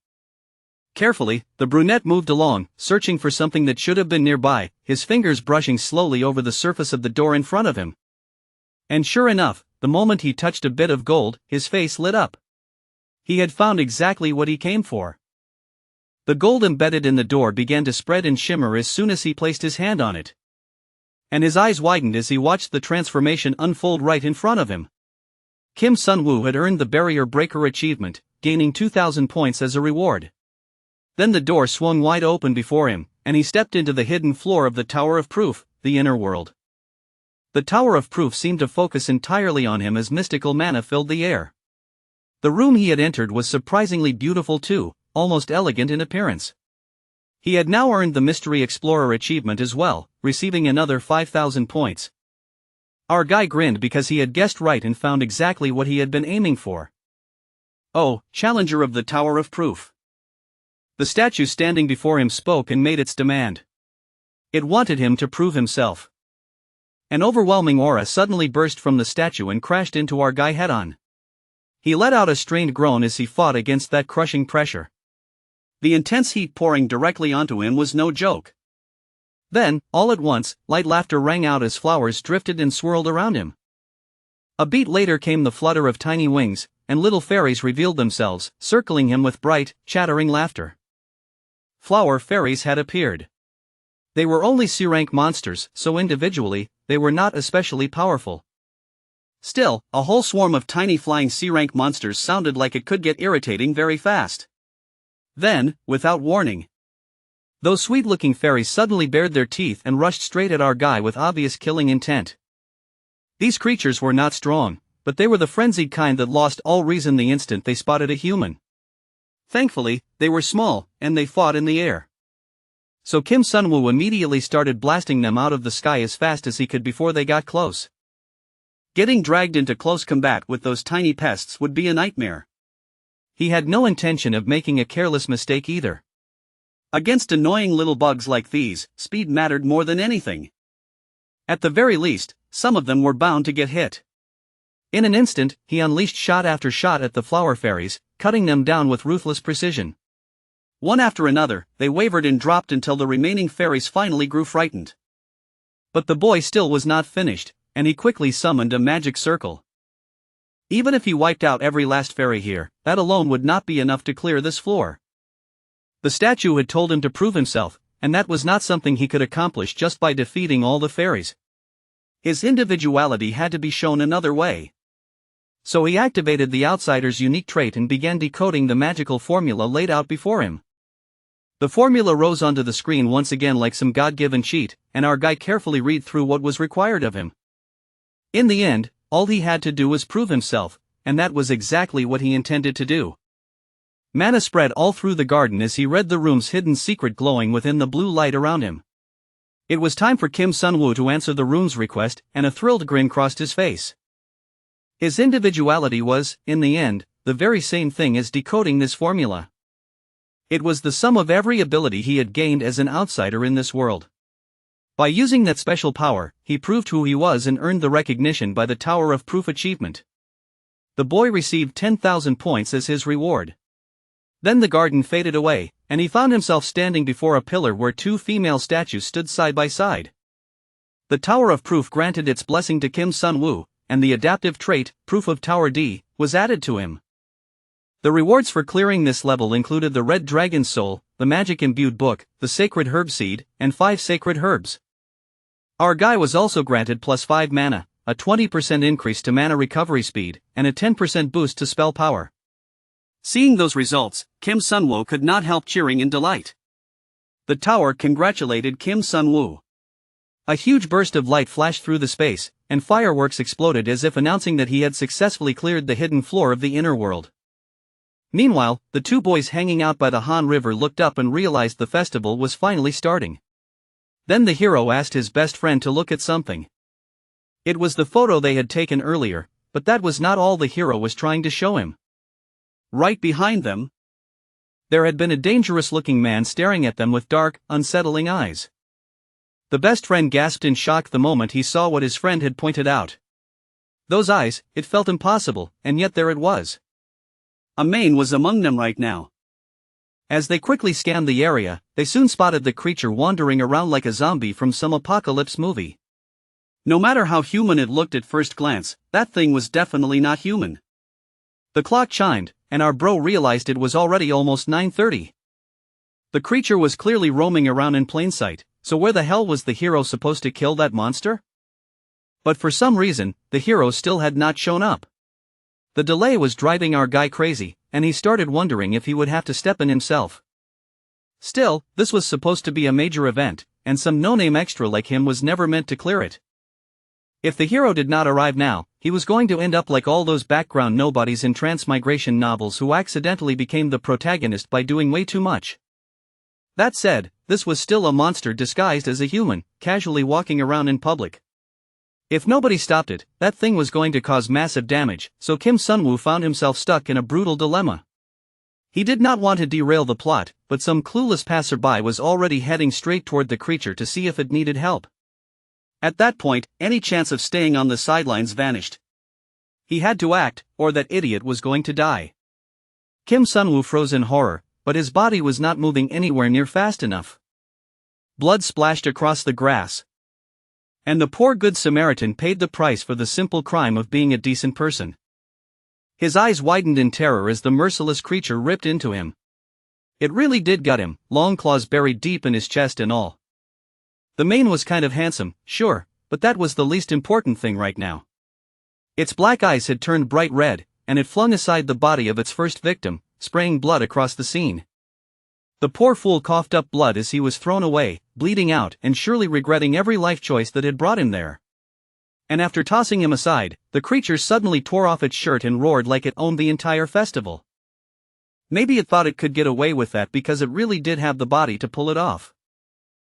Carefully, the brunette moved along, searching for something that should have been nearby, his fingers brushing slowly over the surface of the door in front of him. And sure enough, the moment he touched a bit of gold, his face lit up. He had found exactly what he came for. The gold embedded in the door began to spread and shimmer as soon as he placed his hand on it. And his eyes widened as he watched the transformation unfold right in front of him. Kim Sun-woo had earned the Barrier Breaker achievement, gaining 2,000 points as a reward. Then the door swung wide open before him, and he stepped into the hidden floor of the Tower of Proof, the inner world. The Tower of Proof seemed to focus entirely on him as mystical mana filled the air. The room he had entered was surprisingly beautiful too, almost elegant in appearance. He had now earned the Mystery Explorer achievement as well, receiving another 5,000 points. Our guy grinned because he had guessed right and found exactly what he had been aiming for. Oh, Challenger of the Tower of Proof. The statue standing before him spoke and made its demand. It wanted him to prove himself. An overwhelming aura suddenly burst from the statue and crashed into our guy head-on. He let out a strained groan as he fought against that crushing pressure. The intense heat pouring directly onto him was no joke. Then, all at once, light laughter rang out as flowers drifted and swirled around him. A beat later came the flutter of tiny wings, and little fairies revealed themselves, circling him with bright, chattering laughter. Flower fairies had appeared. They were only C-rank monsters, so individually, they were not especially powerful. Still, a whole swarm of tiny flying C-rank monsters sounded like it could get irritating very fast. Then, without warning, those sweet-looking fairies suddenly bared their teeth and rushed straight at our guy with obvious killing intent. These creatures were not strong, but they were the frenzied kind that lost all reason the instant they spotted a human. Thankfully, they were small, and they fought in the air. So Kim Sun-woo immediately started blasting them out of the sky as fast as he could before they got close. Getting dragged into close combat with those tiny pests would be a nightmare. He had no intention of making a careless mistake either. Against annoying little bugs like these, speed mattered more than anything. At the very least, some of them were bound to get hit. In an instant, he unleashed shot after shot at the flower fairies, cutting them down with ruthless precision. One after another, they wavered and dropped until the remaining fairies finally grew frightened. But the boy still was not finished, and he quickly summoned a magic circle. Even if he wiped out every last fairy here, that alone would not be enough to clear this floor. The statue had told him to prove himself, and that was not something he could accomplish just by defeating all the fairies. His individuality had to be shown another way. So he activated the outsider's unique trait and began decoding the magical formula laid out before him. The formula rose onto the screen once again like some God-given cheat, and our guy carefully read through what was required of him. In the end, all he had to do was prove himself, and that was exactly what he intended to do. Mana spread all through the garden as he read the room's hidden secret glowing within the blue light around him. It was time for Kim Sun-woo to answer the room's request, and a thrilled grin crossed his face. His individuality was, in the end, the very same thing as decoding this formula. It was the sum of every ability he had gained as an outsider in this world. By using that special power, he proved who he was and earned the recognition by the Tower of Proof achievement. The boy received 10,000 points as his reward. Then the garden faded away, and he found himself standing before a pillar where two female statues stood side by side. The Tower of Proof granted its blessing to Kim Sun-woo, and the adaptive trait, Proof of Tower D, was added to him. The rewards for clearing this level included the Red Dragon's Soul, the Magic-Imbued Book, the Sacred Herb Seed, and 5 Sacred Herbs. Our guy was also granted plus 5 mana, a 20% increase to mana recovery speed, and a 10% boost to spell power. Seeing those results, Kim Sun-woo could not help cheering in delight. The tower congratulated Kim Sun-woo. A huge burst of light flashed through the space, and fireworks exploded as if announcing that he had successfully cleared the hidden floor of the inner world. Meanwhile, the two boys hanging out by the Han River looked up and realized the festival was finally starting. Then the hero asked his best friend to look at something. It was the photo they had taken earlier, but that was not all the hero was trying to show him. Right behind them, there had been a dangerous-looking man staring at them with dark, unsettling eyes. The best friend gasped in shock the moment he saw what his friend had pointed out. Those eyes, it felt impossible, and yet there it was. A man was among them right now. As they quickly scanned the area, they soon spotted the creature wandering around like a zombie from some apocalypse movie. No matter how human it looked at first glance, that thing was definitely not human. The clock chimed, and our bro realized it was already almost 9:30. The creature was clearly roaming around in plain sight, so where the hell was the hero supposed to kill that monster? But for some reason, the hero still had not shown up. The delay was driving our guy crazy, and he started wondering if he would have to step in himself. Still, this was supposed to be a major event, and some no-name extra like him was never meant to clear it. If the hero did not arrive now, he was going to end up like all those background nobodies in transmigration novels who accidentally became the protagonist by doing way too much. That said, this was still a monster disguised as a human, casually walking around in public. If nobody stopped it, that thing was going to cause massive damage, so Kim Sun-woo found himself stuck in a brutal dilemma. He did not want to derail the plot, but some clueless passerby was already heading straight toward the creature to see if it needed help. At that point, any chance of staying on the sidelines vanished. He had to act, or that idiot was going to die. Kim Sun-woo froze in horror, but his body was not moving anywhere near fast enough. Blood splashed across the grass. And the poor good Samaritan paid the price for the simple crime of being a decent person. His eyes widened in terror as the merciless creature ripped into him. It really did gut him, long claws buried deep in his chest and all. The mane was kind of handsome, sure, but that was the least important thing right now. Its black eyes had turned bright red, and it flung aside the body of its first victim, spraying blood across the scene. The poor fool coughed up blood as he was thrown away, bleeding out and surely regretting every life choice that had brought him there. And after tossing him aside, the creature suddenly tore off its shirt and roared like it owned the entire festival. Maybe it thought it could get away with that because it really did have the body to pull it off.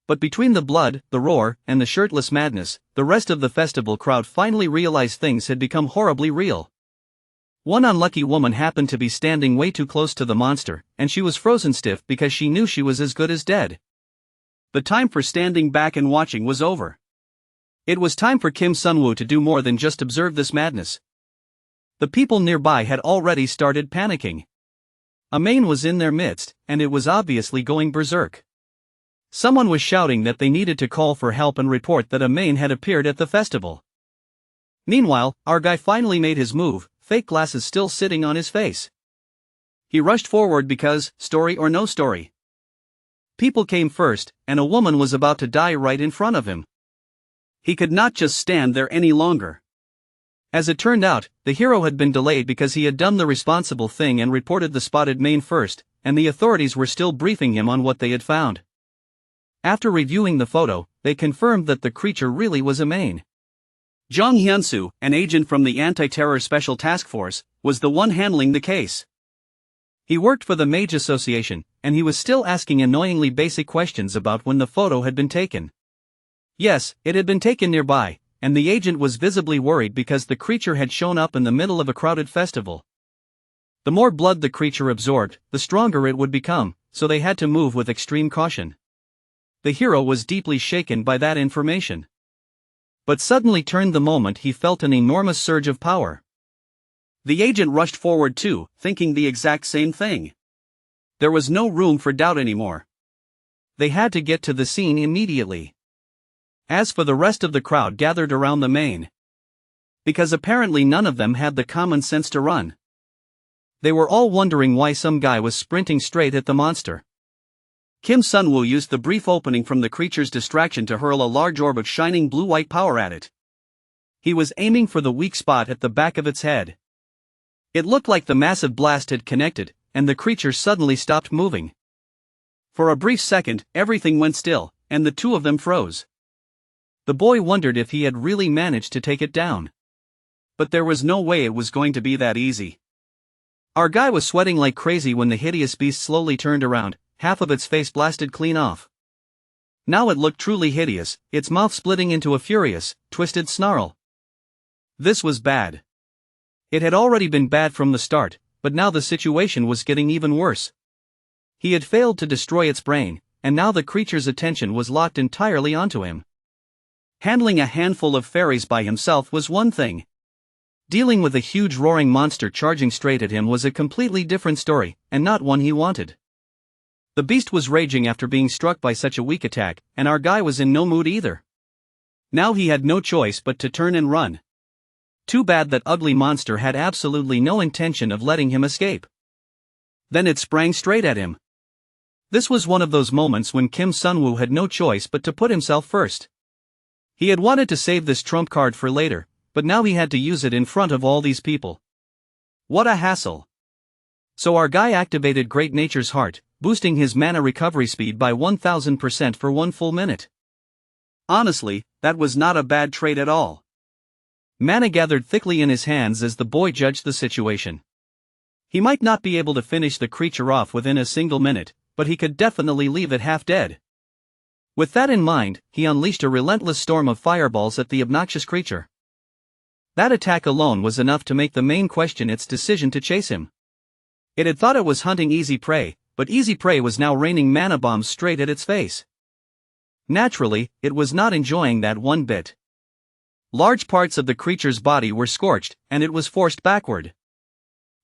But between the blood, the roar, and the shirtless madness, the rest of the festival crowd finally realized things had become horribly real. One unlucky woman happened to be standing way too close to the monster, and she was frozen stiff because she knew she was as good as dead. The time for standing back and watching was over. It was time for Kim Sun-woo to do more than just observe this madness. The people nearby had already started panicking. A man was in their midst, and it was obviously going berserk. Someone was shouting that they needed to call for help and report that a man had appeared at the festival. Meanwhile, our guy finally made his move, fake glasses still sitting on his face. He rushed forward because, story or no story, people came first, and a woman was about to die right in front of him. He could not just stand there any longer. As it turned out, the hero had been delayed because he had done the responsible thing and reported the spotted man first, and the authorities were still briefing him on what they had found. After reviewing the photo, they confirmed that the creature really was a man. Jong Hyun-soo, an agent from the Anti-Terror Special Task Force, was the one handling the case. He worked for the Mage Association, and he was still asking annoyingly basic questions about when the photo had been taken. Yes, it had been taken nearby, and the agent was visibly worried because the creature had shown up in the middle of a crowded festival. The more blood the creature absorbed, the stronger it would become, so they had to move with extreme caution. The hero was deeply shaken by that information. But suddenly turned the moment he felt an enormous surge of power. The agent rushed forward too, thinking the exact same thing. There was no room for doubt anymore. They had to get to the scene immediately. As for the rest of the crowd gathered around the man, because apparently none of them had the common sense to run. They were all wondering why some guy was sprinting straight at the monster. Kim Sun-woo used the brief opening from the creature's distraction to hurl a large orb of shining blue-white power at it. He was aiming for the weak spot at the back of its head. It looked like the massive blast had connected, and the creature suddenly stopped moving. For a brief second, everything went still, and the two of them froze. The boy wondered if he had really managed to take it down. But there was no way it was going to be that easy. Our guy was sweating like crazy when the hideous beast slowly turned around, half of its face blasted clean off. Now it looked truly hideous, its mouth splitting into a furious, twisted snarl. This was bad. It had already been bad from the start, but now the situation was getting even worse. He had failed to destroy its brain, and now the creature's attention was locked entirely onto him. Handling a handful of fairies by himself was one thing. Dealing with a huge roaring monster charging straight at him was a completely different story, and not one he wanted. The beast was raging after being struck by such a weak attack, and our guy was in no mood either. Now he had no choice but to turn and run. Too bad that ugly monster had absolutely no intention of letting him escape. Then it sprang straight at him. This was one of those moments when Kim Sun-woo had no choice but to put himself first. He had wanted to save this trump card for later, but now he had to use it in front of all these people. What a hassle. So our guy activated Great Nature's Heart, boosting his mana recovery speed by 1000% for 1 full minute. Honestly, that was not a bad trade at all. Mana gathered thickly in his hands as the boy judged the situation. He might not be able to finish the creature off within a single minute, but he could definitely leave it half dead. With that in mind, he unleashed a relentless storm of fireballs at the obnoxious creature. That attack alone was enough to make the main question its decision to chase him. It had thought it was hunting easy prey, but easy prey was now raining mana bombs straight at its face. Naturally, it was not enjoying that one bit. Large parts of the creature's body were scorched, and it was forced backward,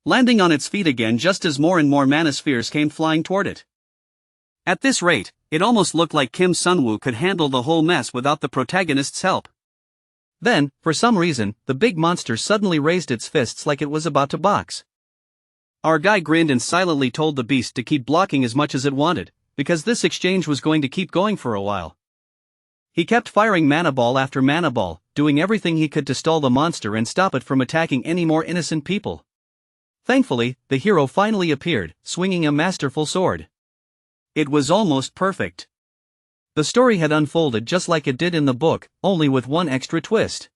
landing on its feet again just as more and more mana spheres came flying toward it. At this rate, it almost looked like Kim Sun-woo could handle the whole mess without the protagonist's help. Then, for some reason, the big monster suddenly raised its fists like it was about to box. Our guy grinned and silently told the beast to keep blocking as much as it wanted, because this exchange was going to keep going for a while. He kept firing mana ball after mana ball, doing everything he could to stall the monster and stop it from attacking any more innocent people. Thankfully, the hero finally appeared, swinging a masterful sword. It was almost perfect. The story had unfolded just like it did in the book, only with one extra twist.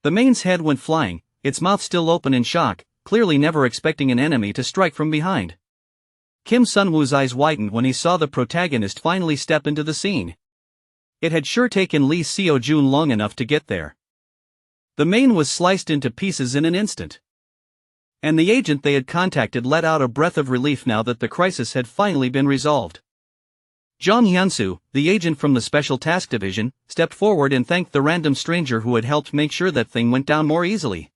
The main's head went flying, its mouth still open in shock, clearly never expecting an enemy to strike from behind. Kim Sun-woo's eyes widened when he saw the protagonist finally step into the scene. It had sure taken Lee Seo-jun long enough to get there. The main was sliced into pieces in an instant. And the agent they had contacted let out a breath of relief now that the crisis had finally been resolved. Jong Hyun-soo, the agent from the Special Task Division, stepped forward and thanked the random stranger who had helped make sure that thing went down more easily.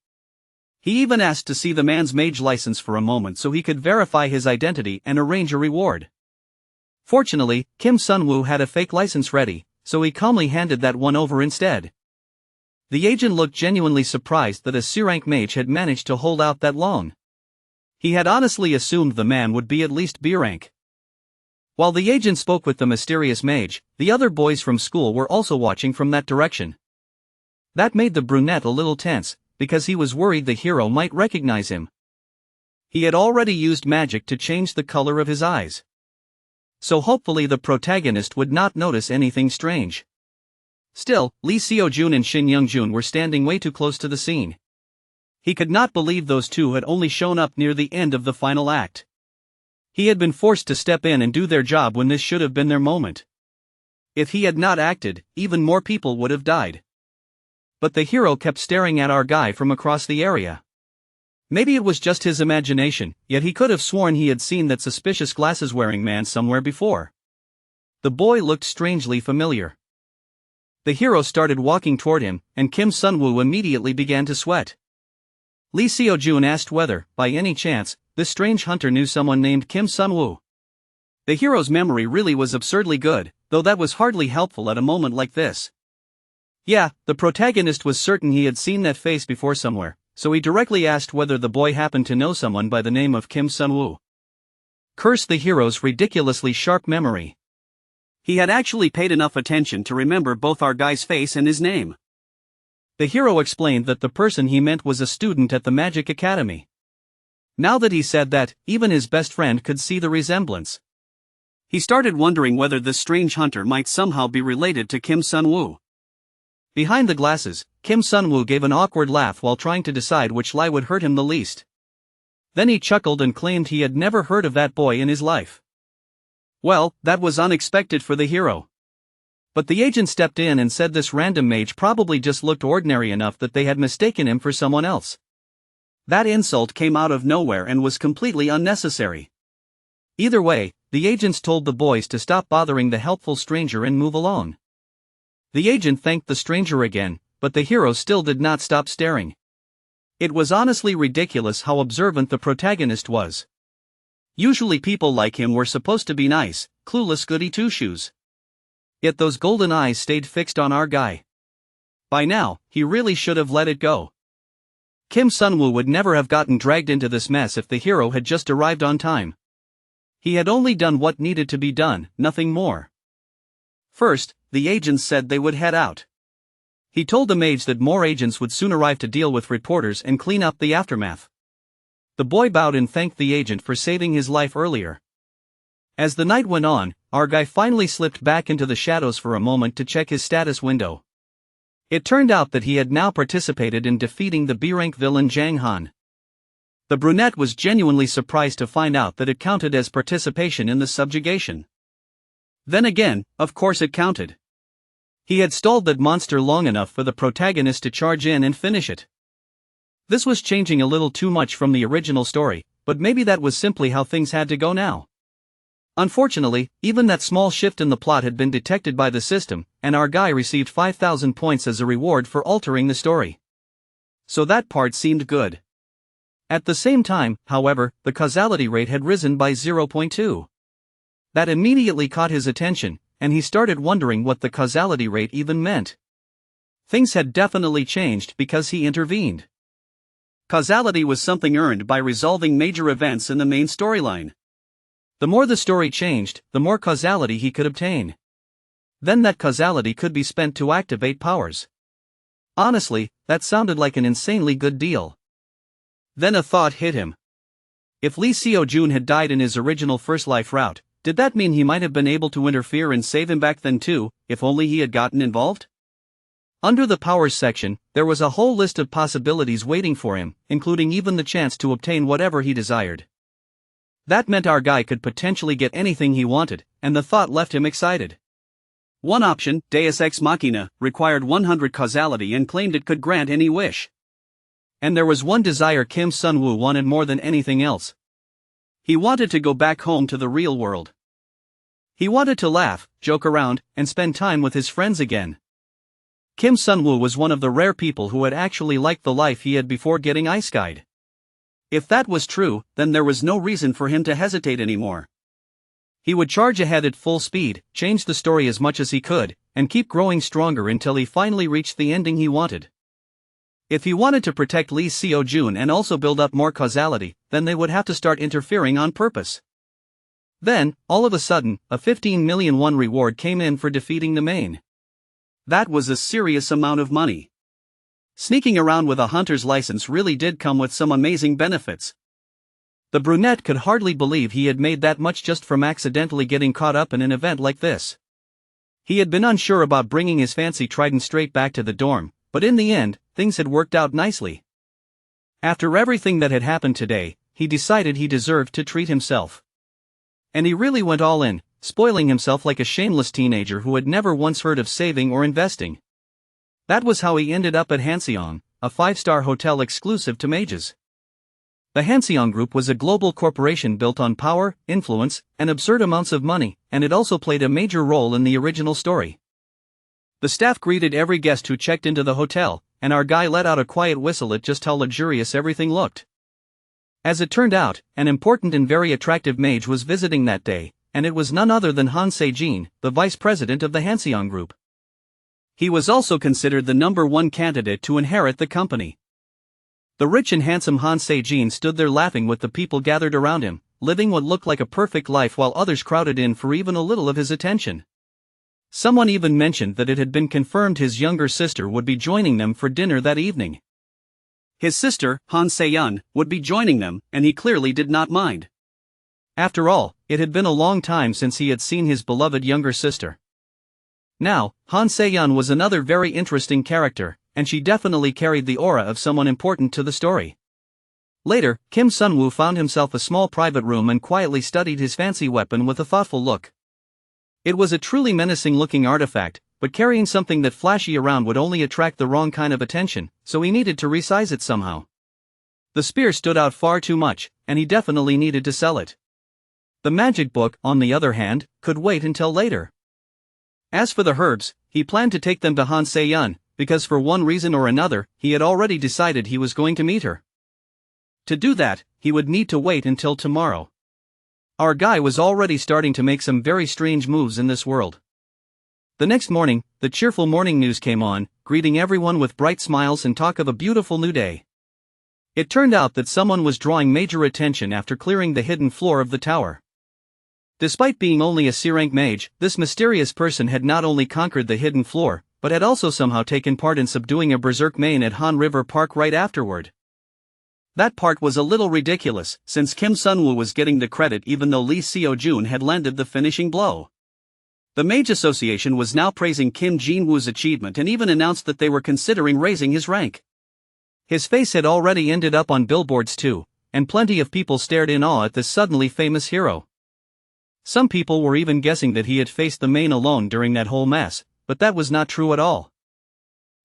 He even asked to see the man's mage license for a moment so he could verify his identity and arrange a reward. Fortunately, Kim Sun-woo had a fake license ready, so he calmly handed that one over instead. The agent looked genuinely surprised that a C-rank mage had managed to hold out that long. He had honestly assumed the man would be at least B-rank. While the agent spoke with the mysterious mage, the other boys from school were also watching from that direction. That made the brunette a little tense, because he was worried the hero might recognize him. He had already used magic to change the color of his eyes. So hopefully the protagonist would not notice anything strange. Still, Lee Seo-jun and Shin Young-jun were standing way too close to the scene. He could not believe those two had only shown up near the end of the final act. He had been forced to step in and do their job when this should have been their moment. If he had not acted, even more people would have died. But the hero kept staring at our guy from across the area. Maybe it was just his imagination, yet he could have sworn he had seen that suspicious glasses-wearing man somewhere before. The boy looked strangely familiar. The hero started walking toward him, and Kim Sun-woo immediately began to sweat. Lee Seo-jun asked whether, by any chance, this strange hunter knew someone named Kim Sun-woo. The hero's memory really was absurdly good, though that was hardly helpful at a moment like this. Yeah, the protagonist was certain he had seen that face before somewhere, so he directly asked whether the boy happened to know someone by the name of Kim Sun-woo. Curse the hero's ridiculously sharp memory. He had actually paid enough attention to remember both our guy's face and his name. The hero explained that the person he meant was a student at the Magic Academy. Now that he said that, even his best friend could see the resemblance. He started wondering whether this strange hunter might somehow be related to Kim Sun-woo. Behind the glasses, Kim Sun-woo gave an awkward laugh while trying to decide which lie would hurt him the least. Then he chuckled and claimed he had never heard of that boy in his life. Well, that was unexpected for the hero. But the agent stepped in and said this random mage probably just looked ordinary enough that they had mistaken him for someone else. That insult came out of nowhere and was completely unnecessary. Either way, the agents told the boys to stop bothering the helpful stranger and move along. The agent thanked the stranger again, but the hero still did not stop staring. It was honestly ridiculous how observant the protagonist was. Usually people like him were supposed to be nice, clueless goody two-shoes. Yet those golden eyes stayed fixed on our guy. By now, he really should have let it go. Kim Sun-woo would never have gotten dragged into this mess if the hero had just arrived on time. He had only done what needed to be done, nothing more. First, the agents said they would head out. He told the mage that more agents would soon arrive to deal with reporters and clean up the aftermath. The boy bowed and thanked the agent for saving his life earlier. As the night went on, our guy finally slipped back into the shadows for a moment to check his status window. It turned out that he had now participated in defeating the B-rank villain Jang Han. The brunette was genuinely surprised to find out that it counted as participation in the subjugation. Then again, of course it counted. He had stalled that monster long enough for the protagonist to charge in and finish it. This was changing a little too much from the original story, but maybe that was simply how things had to go now. Unfortunately, even that small shift in the plot had been detected by the system, and our guy received 5,000 points as a reward for altering the story. So that part seemed good. At the same time, however, the causality rate had risen by 0.2. That immediately caught his attention, and he started wondering what the causality rate even meant. Things had definitely changed because he intervened. Causality was something earned by resolving major events in the main storyline. The more the story changed, the more causality he could obtain. Then that causality could be spent to activate powers. Honestly, that sounded like an insanely good deal. Then a thought hit him. If Lee Seo-jun had died in his original first life route, did that mean he might have been able to interfere and save him back then too, if only he had gotten involved? Under the powers section, there was a whole list of possibilities waiting for him, including even the chance to obtain whatever he desired. That meant our guy could potentially get anything he wanted, and the thought left him excited. One option, Deus Ex Machina, required 100 causality and claimed it could grant any wish. And there was one desire Kim Sun-woo wanted more than anything else. He wanted to go back home to the real world. He wanted to laugh, joke around, and spend time with his friends again. Kim Sun-woo was one of the rare people who had actually liked the life he had before getting ice-guyed. If that was true, then there was no reason for him to hesitate anymore. He would charge ahead at full speed, change the story as much as he could, and keep growing stronger until he finally reached the ending he wanted. If he wanted to protect Lee Seo-jun and also build up more causality, then they would have to start interfering on purpose. Then, all of a sudden, a 15 million won reward came in for defeating the main. That was a serious amount of money. Sneaking around with a hunter's license really did come with some amazing benefits. The brunette could hardly believe he had made that much just from accidentally getting caught up in an event like this. He had been unsure about bringing his fancy trident straight back to the dorm, but in the end, things had worked out nicely. After everything that had happened today, he decided he deserved to treat himself. And he really went all in, spoiling himself like a shameless teenager who had never once heard of saving or investing. That was how he ended up at Hanseong, a 5-star hotel exclusive to mages. The Hanseong Group was a global corporation built on power, influence, and absurd amounts of money, and it also played a major role in the original story. The staff greeted every guest who checked into the hotel, and our guy let out a quiet whistle at just how luxurious everything looked. As it turned out, an important and very attractive mage was visiting that day, and it was none other than Han Se-jin, the vice president of the Hanseong Group. He was also considered the #1 candidate to inherit the company. The rich and handsome Han Se-jin stood there laughing with the people gathered around him, living what looked like a perfect life while others crowded in for even a little of his attention. Someone even mentioned that it had been confirmed his younger sister would be joining them for dinner that evening. His sister, Han Se-yeon, would be joining them, and he clearly did not mind. After all, it had been a long time since he had seen his beloved younger sister. Now, Han Se-yeon was another very interesting character, and she definitely carried the aura of someone important to the story. Later, Kim Sun-woo found himself a small private room and quietly studied his fancy weapon with a thoughtful look. It was a truly menacing-looking artifact, but carrying something that flashy around would only attract the wrong kind of attention, so he needed to resize it somehow. The spear stood out far too much, and he definitely needed to sell it. The magic book, on the other hand, could wait until later. As for the herbs, he planned to take them to Han Se-yeon, because for one reason or another, he had already decided he was going to meet her. To do that, he would need to wait until tomorrow. Our guy was already starting to make some very strange moves in this world. The next morning, the cheerful morning news came on, greeting everyone with bright smiles and talk of a beautiful new day. It turned out that someone was drawing major attention after clearing the hidden floor of the tower. Despite being only a C-rank mage, this mysterious person had not only conquered the hidden floor, but had also somehow taken part in subduing a berserk main at Han River Park right afterward. That part was a little ridiculous, since Kim Sun-woo was getting the credit even though Lee Seo-jun had landed the finishing blow. The Mage Association was now praising Kim Jin-woo's achievement and even announced that they were considering raising his rank. His face had already ended up on billboards too, and plenty of people stared in awe at this suddenly famous hero. Some people were even guessing that he had faced the main alone during that whole mess, but that was not true at all.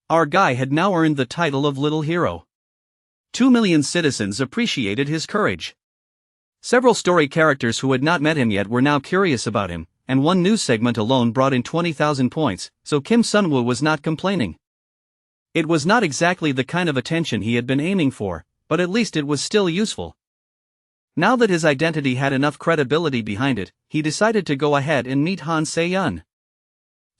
Our guy had now earned the title of Little Hero. 2 million citizens appreciated his courage. Several story characters who had not met him yet were now curious about him, and one news segment alone brought in 20,000 points, so Kim Sun-woo was not complaining. It was not exactly the kind of attention he had been aiming for, but at least it was still useful. Now that his identity had enough credibility behind it, he decided to go ahead and meet Han Se-yeon.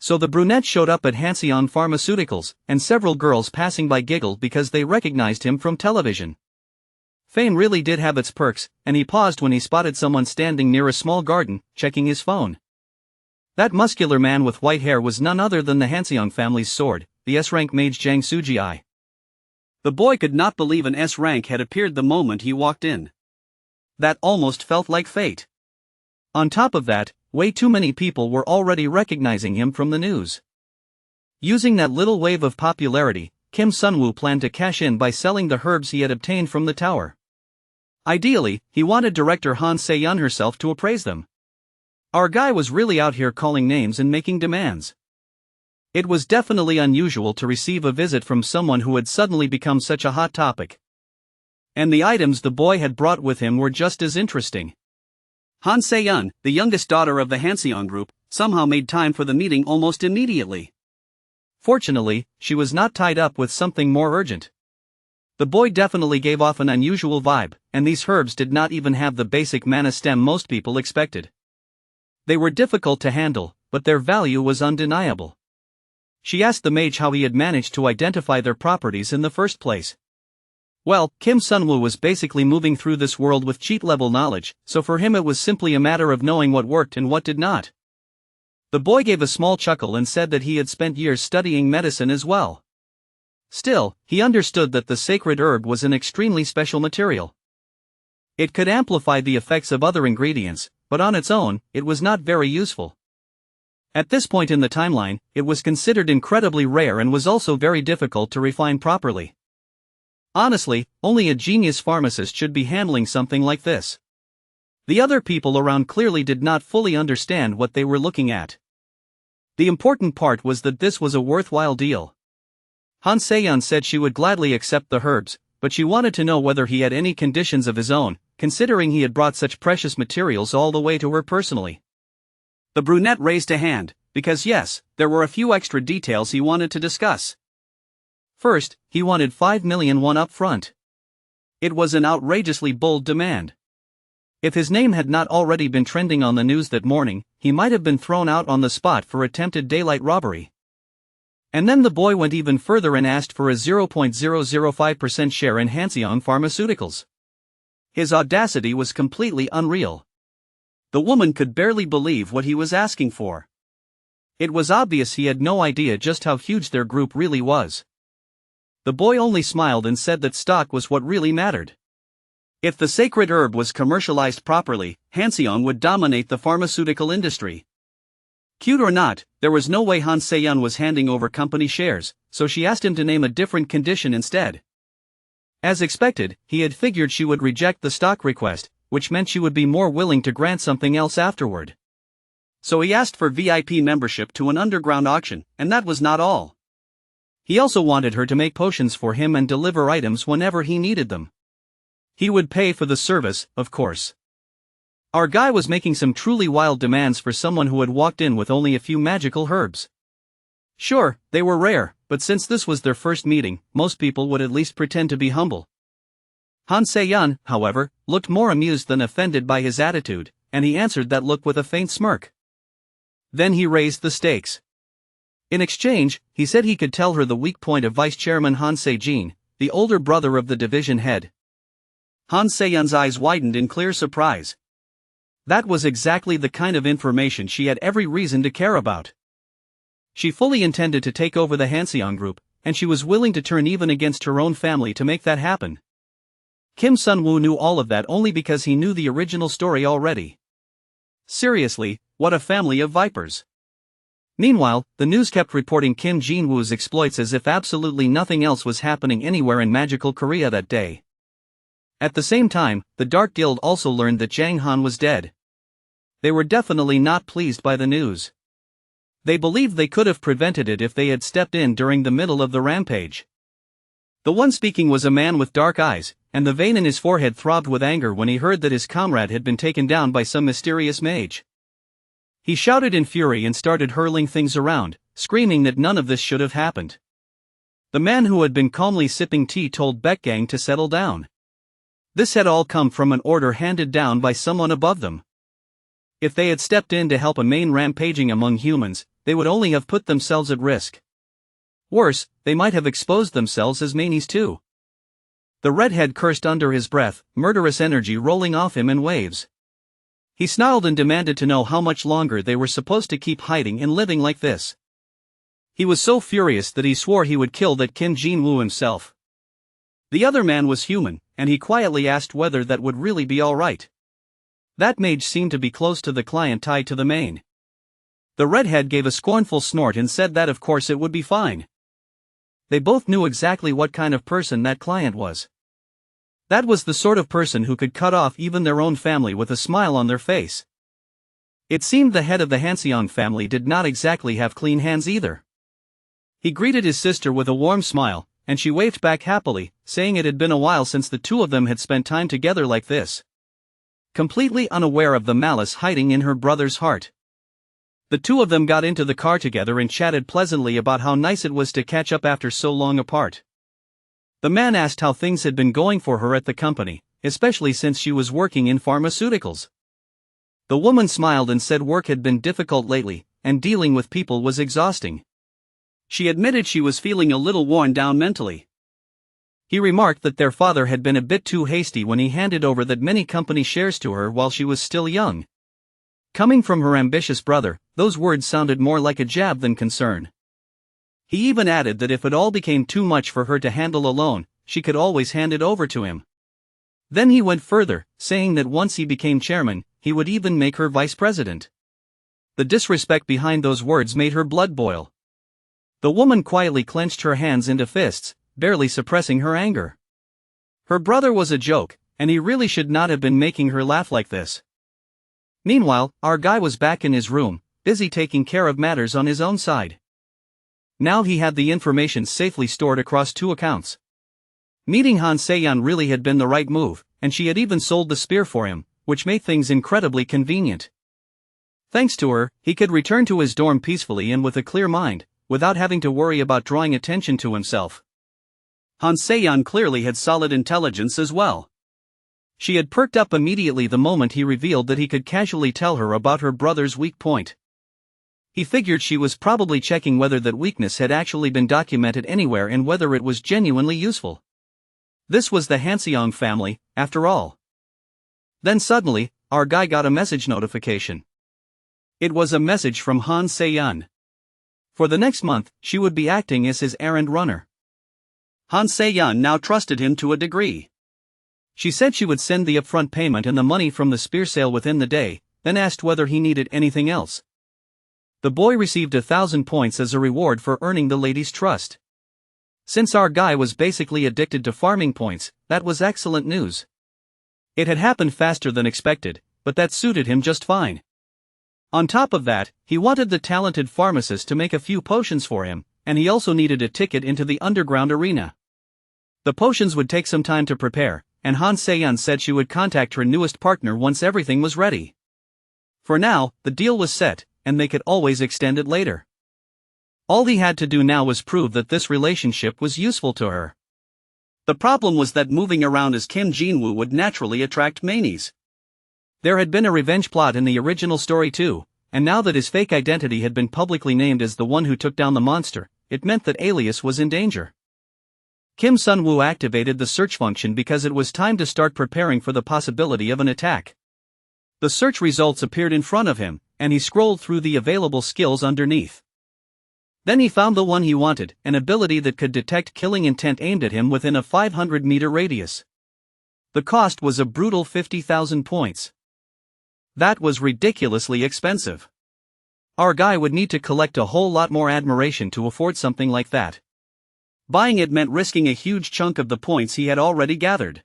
So the brunette showed up at Hanseong Pharmaceuticals, and several girls passing by giggled because they recognized him from television. Fame really did have its perks, and he paused when he spotted someone standing near a small garden, checking his phone. That muscular man with white hair was none other than the Hanseong family's sword, the S-rank mage Jang Suji. The boy could not believe an S-rank had appeared the moment he walked in. That almost felt like fate. On top of that, way too many people were already recognizing him from the news. Using that little wave of popularity, Kim Sunwoo planned to cash in by selling the herbs he had obtained from the tower. Ideally, he wanted director Han Se-yeon herself to appraise them. Our guy was really out here calling names and making demands. It was definitely unusual to receive a visit from someone who had suddenly become such a hot topic. And the items the boy had brought with him were just as interesting. Han Se-yeon, the youngest daughter of the Hanseon group, somehow made time for the meeting almost immediately. Fortunately, she was not tied up with something more urgent. The boy definitely gave off an unusual vibe, and these herbs did not even have the basic mana stem most people expected. They were difficult to handle, but their value was undeniable. She asked the mage how he had managed to identify their properties in the first place. Well, Kim Sunwoo was basically moving through this world with cheat-level knowledge, so for him it was simply a matter of knowing what worked and what did not. The boy gave a small chuckle and said that he had spent years studying medicine as well. Still, he understood that the sacred herb was an extremely special material. It could amplify the effects of other ingredients, but on its own, it was not very useful. At this point in the timeline, it was considered incredibly rare and was also very difficult to refine properly. Honestly, only a genius pharmacist should be handling something like this. The other people around clearly did not fully understand what they were looking at. The important part was that this was a worthwhile deal. Han Se-yeon said she would gladly accept the herbs, but she wanted to know whether he had any conditions of his own, considering he had brought such precious materials all the way to her personally. The brunette raised a hand, because yes, there were a few extra details he wanted to discuss. First, he wanted 5 million won up front. It was an outrageously bold demand. If his name had not already been trending on the news that morning, he might have been thrown out on the spot for attempted daylight robbery. And then the boy went even further and asked for a 0.005% share in Hanseon Pharmaceuticals. His audacity was completely unreal. The woman could barely believe what he was asking for. It was obvious he had no idea just how huge their group really was. The boy only smiled and said that stock was what really mattered. If the sacred herb was commercialized properly, Hanseon would dominate the pharmaceutical industry. Cute or not, there was no way Han Se-yeon was handing over company shares, so she asked him to name a different condition instead. As expected, he had figured she would reject the stock request, which meant she would be more willing to grant something else afterward. So he asked for VIP membership to an underground auction, and that was not all. He also wanted her to make potions for him and deliver items whenever he needed them. He would pay for the service, of course. Our guy was making some truly wild demands for someone who had walked in with only a few magical herbs. Sure, they were rare, but since this was their first meeting, most people would at least pretend to be humble. Han Se-yeon, however, looked more amused than offended by his attitude, and he answered that look with a faint smirk. Then he raised the stakes. In exchange, he said he could tell her the weak point of Vice Chairman Han Se-jin, the older brother of the division head. Han Se-yeon's eyes widened in clear surprise. That was exactly the kind of information she had every reason to care about. She fully intended to take over the Hanseon group, and she was willing to turn even against her own family to make that happen. Kim Sunwoo knew all of that only because he knew the original story already. Seriously, what a family of vipers. Meanwhile, the news kept reporting Kim Jin-woo's exploits as if absolutely nothing else was happening anywhere in magical Korea that day. At the same time, the Dark Guild also learned that Jang Han was dead. They were definitely not pleased by the news. They believed they could have prevented it if they had stepped in during the middle of the rampage. The one speaking was a man with dark eyes, and the vein in his forehead throbbed with anger when he heard that his comrade had been taken down by some mysterious mage. He shouted in fury and started hurling things around, screaming that none of this should have happened. The man who had been calmly sipping tea told Baekgang to settle down. This had all come from an order handed down by someone above them. If they had stepped in to help a main rampaging among humans, they would only have put themselves at risk. Worse, they might have exposed themselves as manies too. The redhead cursed under his breath, murderous energy rolling off him in waves. He snarled and demanded to know how much longer they were supposed to keep hiding and living like this. He was so furious that he swore he would kill that Kim Jin-woo himself. The other man was human, and he quietly asked whether that would really be alright. That mage seemed to be close to the client tied to the mane. The redhead gave a scornful snort and said that of course it would be fine. They both knew exactly what kind of person that client was. That was the sort of person who could cut off even their own family with a smile on their face. It seemed the head of the Hanseong family did not exactly have clean hands either. He greeted his sister with a warm smile, and she waved back happily, saying it had been a while since the two of them had spent time together like this. Completely unaware of the malice hiding in her brother's heart. The two of them got into the car together and chatted pleasantly about how nice it was to catch up after so long apart. The man asked how things had been going for her at the company, especially since she was working in pharmaceuticals. The woman smiled and said work had been difficult lately, and dealing with people was exhausting. She admitted she was feeling a little worn down mentally. He remarked that their father had been a bit too hasty when he handed over that many company shares to her while she was still young. Coming from her ambitious brother, those words sounded more like a jab than concern. He even added that if it all became too much for her to handle alone, she could always hand it over to him. Then he went further, saying that once he became chairman, he would even make her vice president. The disrespect behind those words made her blood boil. The woman quietly clenched her hands into fists, barely suppressing her anger. Her brother was a joke, and he really should not have been making her laugh like this. Meanwhile, our guy was back in his room, busy taking care of matters on his own side. Now he had the information safely stored across 2 accounts. Meeting Han Se-yeon really had been the right move, and she had even sold the spear for him, which made things incredibly convenient. Thanks to her, he could return to his dorm peacefully and with a clear mind, without having to worry about drawing attention to himself. Han Se-yeon clearly had solid intelligence as well. She had perked up immediately the moment he revealed that he could casually tell her about her brother's weak point. He figured she was probably checking whether that weakness had actually been documented anywhere and whether it was genuinely useful. This was the Hanseong family, after all. Then suddenly, our guy got a message notification. It was a message from Han Se-yeon. For the next month, she would be acting as his errand runner. Han Se-yeon now trusted him to a degree. She said she would send the upfront payment and the money from the spear sale within the day, then asked whether he needed anything else. The boy received 1,000 points as a reward for earning the lady's trust. Since our guy was basically addicted to farming points, that was excellent news. It had happened faster than expected, but that suited him just fine. On top of that, he wanted the talented pharmacist to make a few potions for him, and he also needed a ticket into the underground arena. The potions would take some time to prepare, and Han Se-yeon said she would contact her newest partner once everything was ready. For now, the deal was set, and they could always extend it later. All he had to do now was prove that this relationship was useful to her. The problem was that moving around as Kim Jin-woo would naturally attract manies. There had been a revenge plot in the original story too, and now that his fake identity had been publicly named as the one who took down the monster, it meant that Alias was in danger. Kim Sun-woo activated the search function because it was time to start preparing for the possibility of an attack. The search results appeared in front of him, and he scrolled through the available skills underneath. Then he found the one he wanted, an ability that could detect killing intent aimed at him within a 500-meter radius. The cost was a brutal 50,000 points. That was ridiculously expensive. Our guy would need to collect a whole lot more admiration to afford something like that. Buying it meant risking a huge chunk of the points he had already gathered.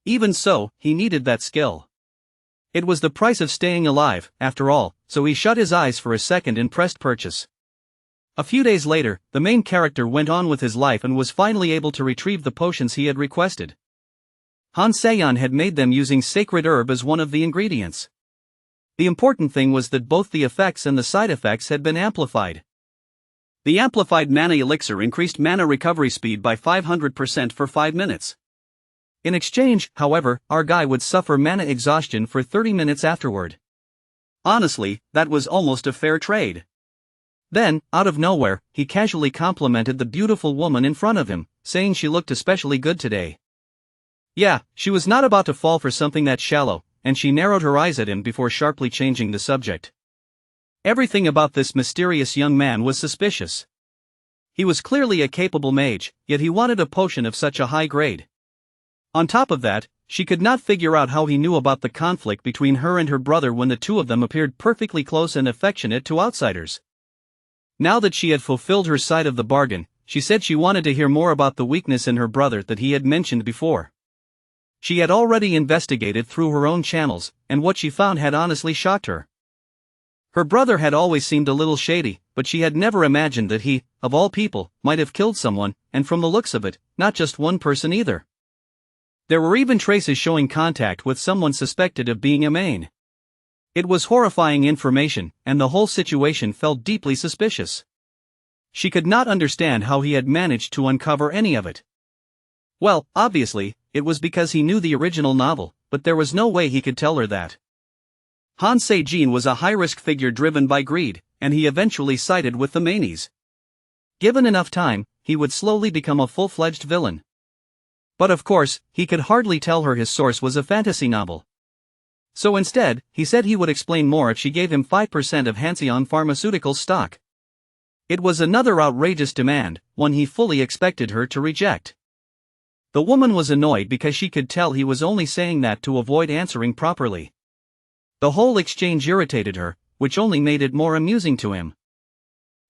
Even so, he needed that skill. It was the price of staying alive, after all, so he shut his eyes for a second and pressed purchase. A few days later, the main character went on with his life and was finally able to retrieve the potions he had requested. Han Se-yeon had made them using sacred herb as one of the ingredients. The important thing was that both the effects and the side effects had been amplified. The amplified mana elixir increased mana recovery speed by 500% for 5 minutes. In exchange, however, our guy would suffer mana exhaustion for 30 minutes afterward. Honestly, that was almost a fair trade. Then, out of nowhere, he casually complimented the beautiful woman in front of him, saying she looked especially good today. Yeah, she was not about to fall for something that shallow, and she narrowed her eyes at him before sharply changing the subject. Everything about this mysterious young man was suspicious. He was clearly a capable mage, yet he wanted a potion of such a high grade. On top of that, she could not figure out how he knew about the conflict between her and her brother when the two of them appeared perfectly close and affectionate to outsiders. Now that she had fulfilled her side of the bargain, she said she wanted to hear more about the weakness in her brother that he had mentioned before. She had already investigated through her own channels, and what she found had honestly shocked her. Her brother had always seemed a little shady, but she had never imagined that he, of all people, might have killed someone, and from the looks of it, not just one person either. There were even traces showing contact with someone suspected of being a main. It was horrifying information, and the whole situation felt deeply suspicious. She could not understand how he had managed to uncover any of it. Well, obviously, it was because he knew the original novel, but there was no way he could tell her that. Han Se-jin was a high-risk figure driven by greed, and he eventually sided with the Manies. Given enough time, he would slowly become a full-fledged villain. But of course, he could hardly tell her his source was a fantasy novel. So instead, he said he would explain more if she gave him 5% of Hanseon Pharmaceuticals stock. It was another outrageous demand, one he fully expected her to reject. The woman was annoyed because she could tell he was only saying that to avoid answering properly. The whole exchange irritated her, which only made it more amusing to him.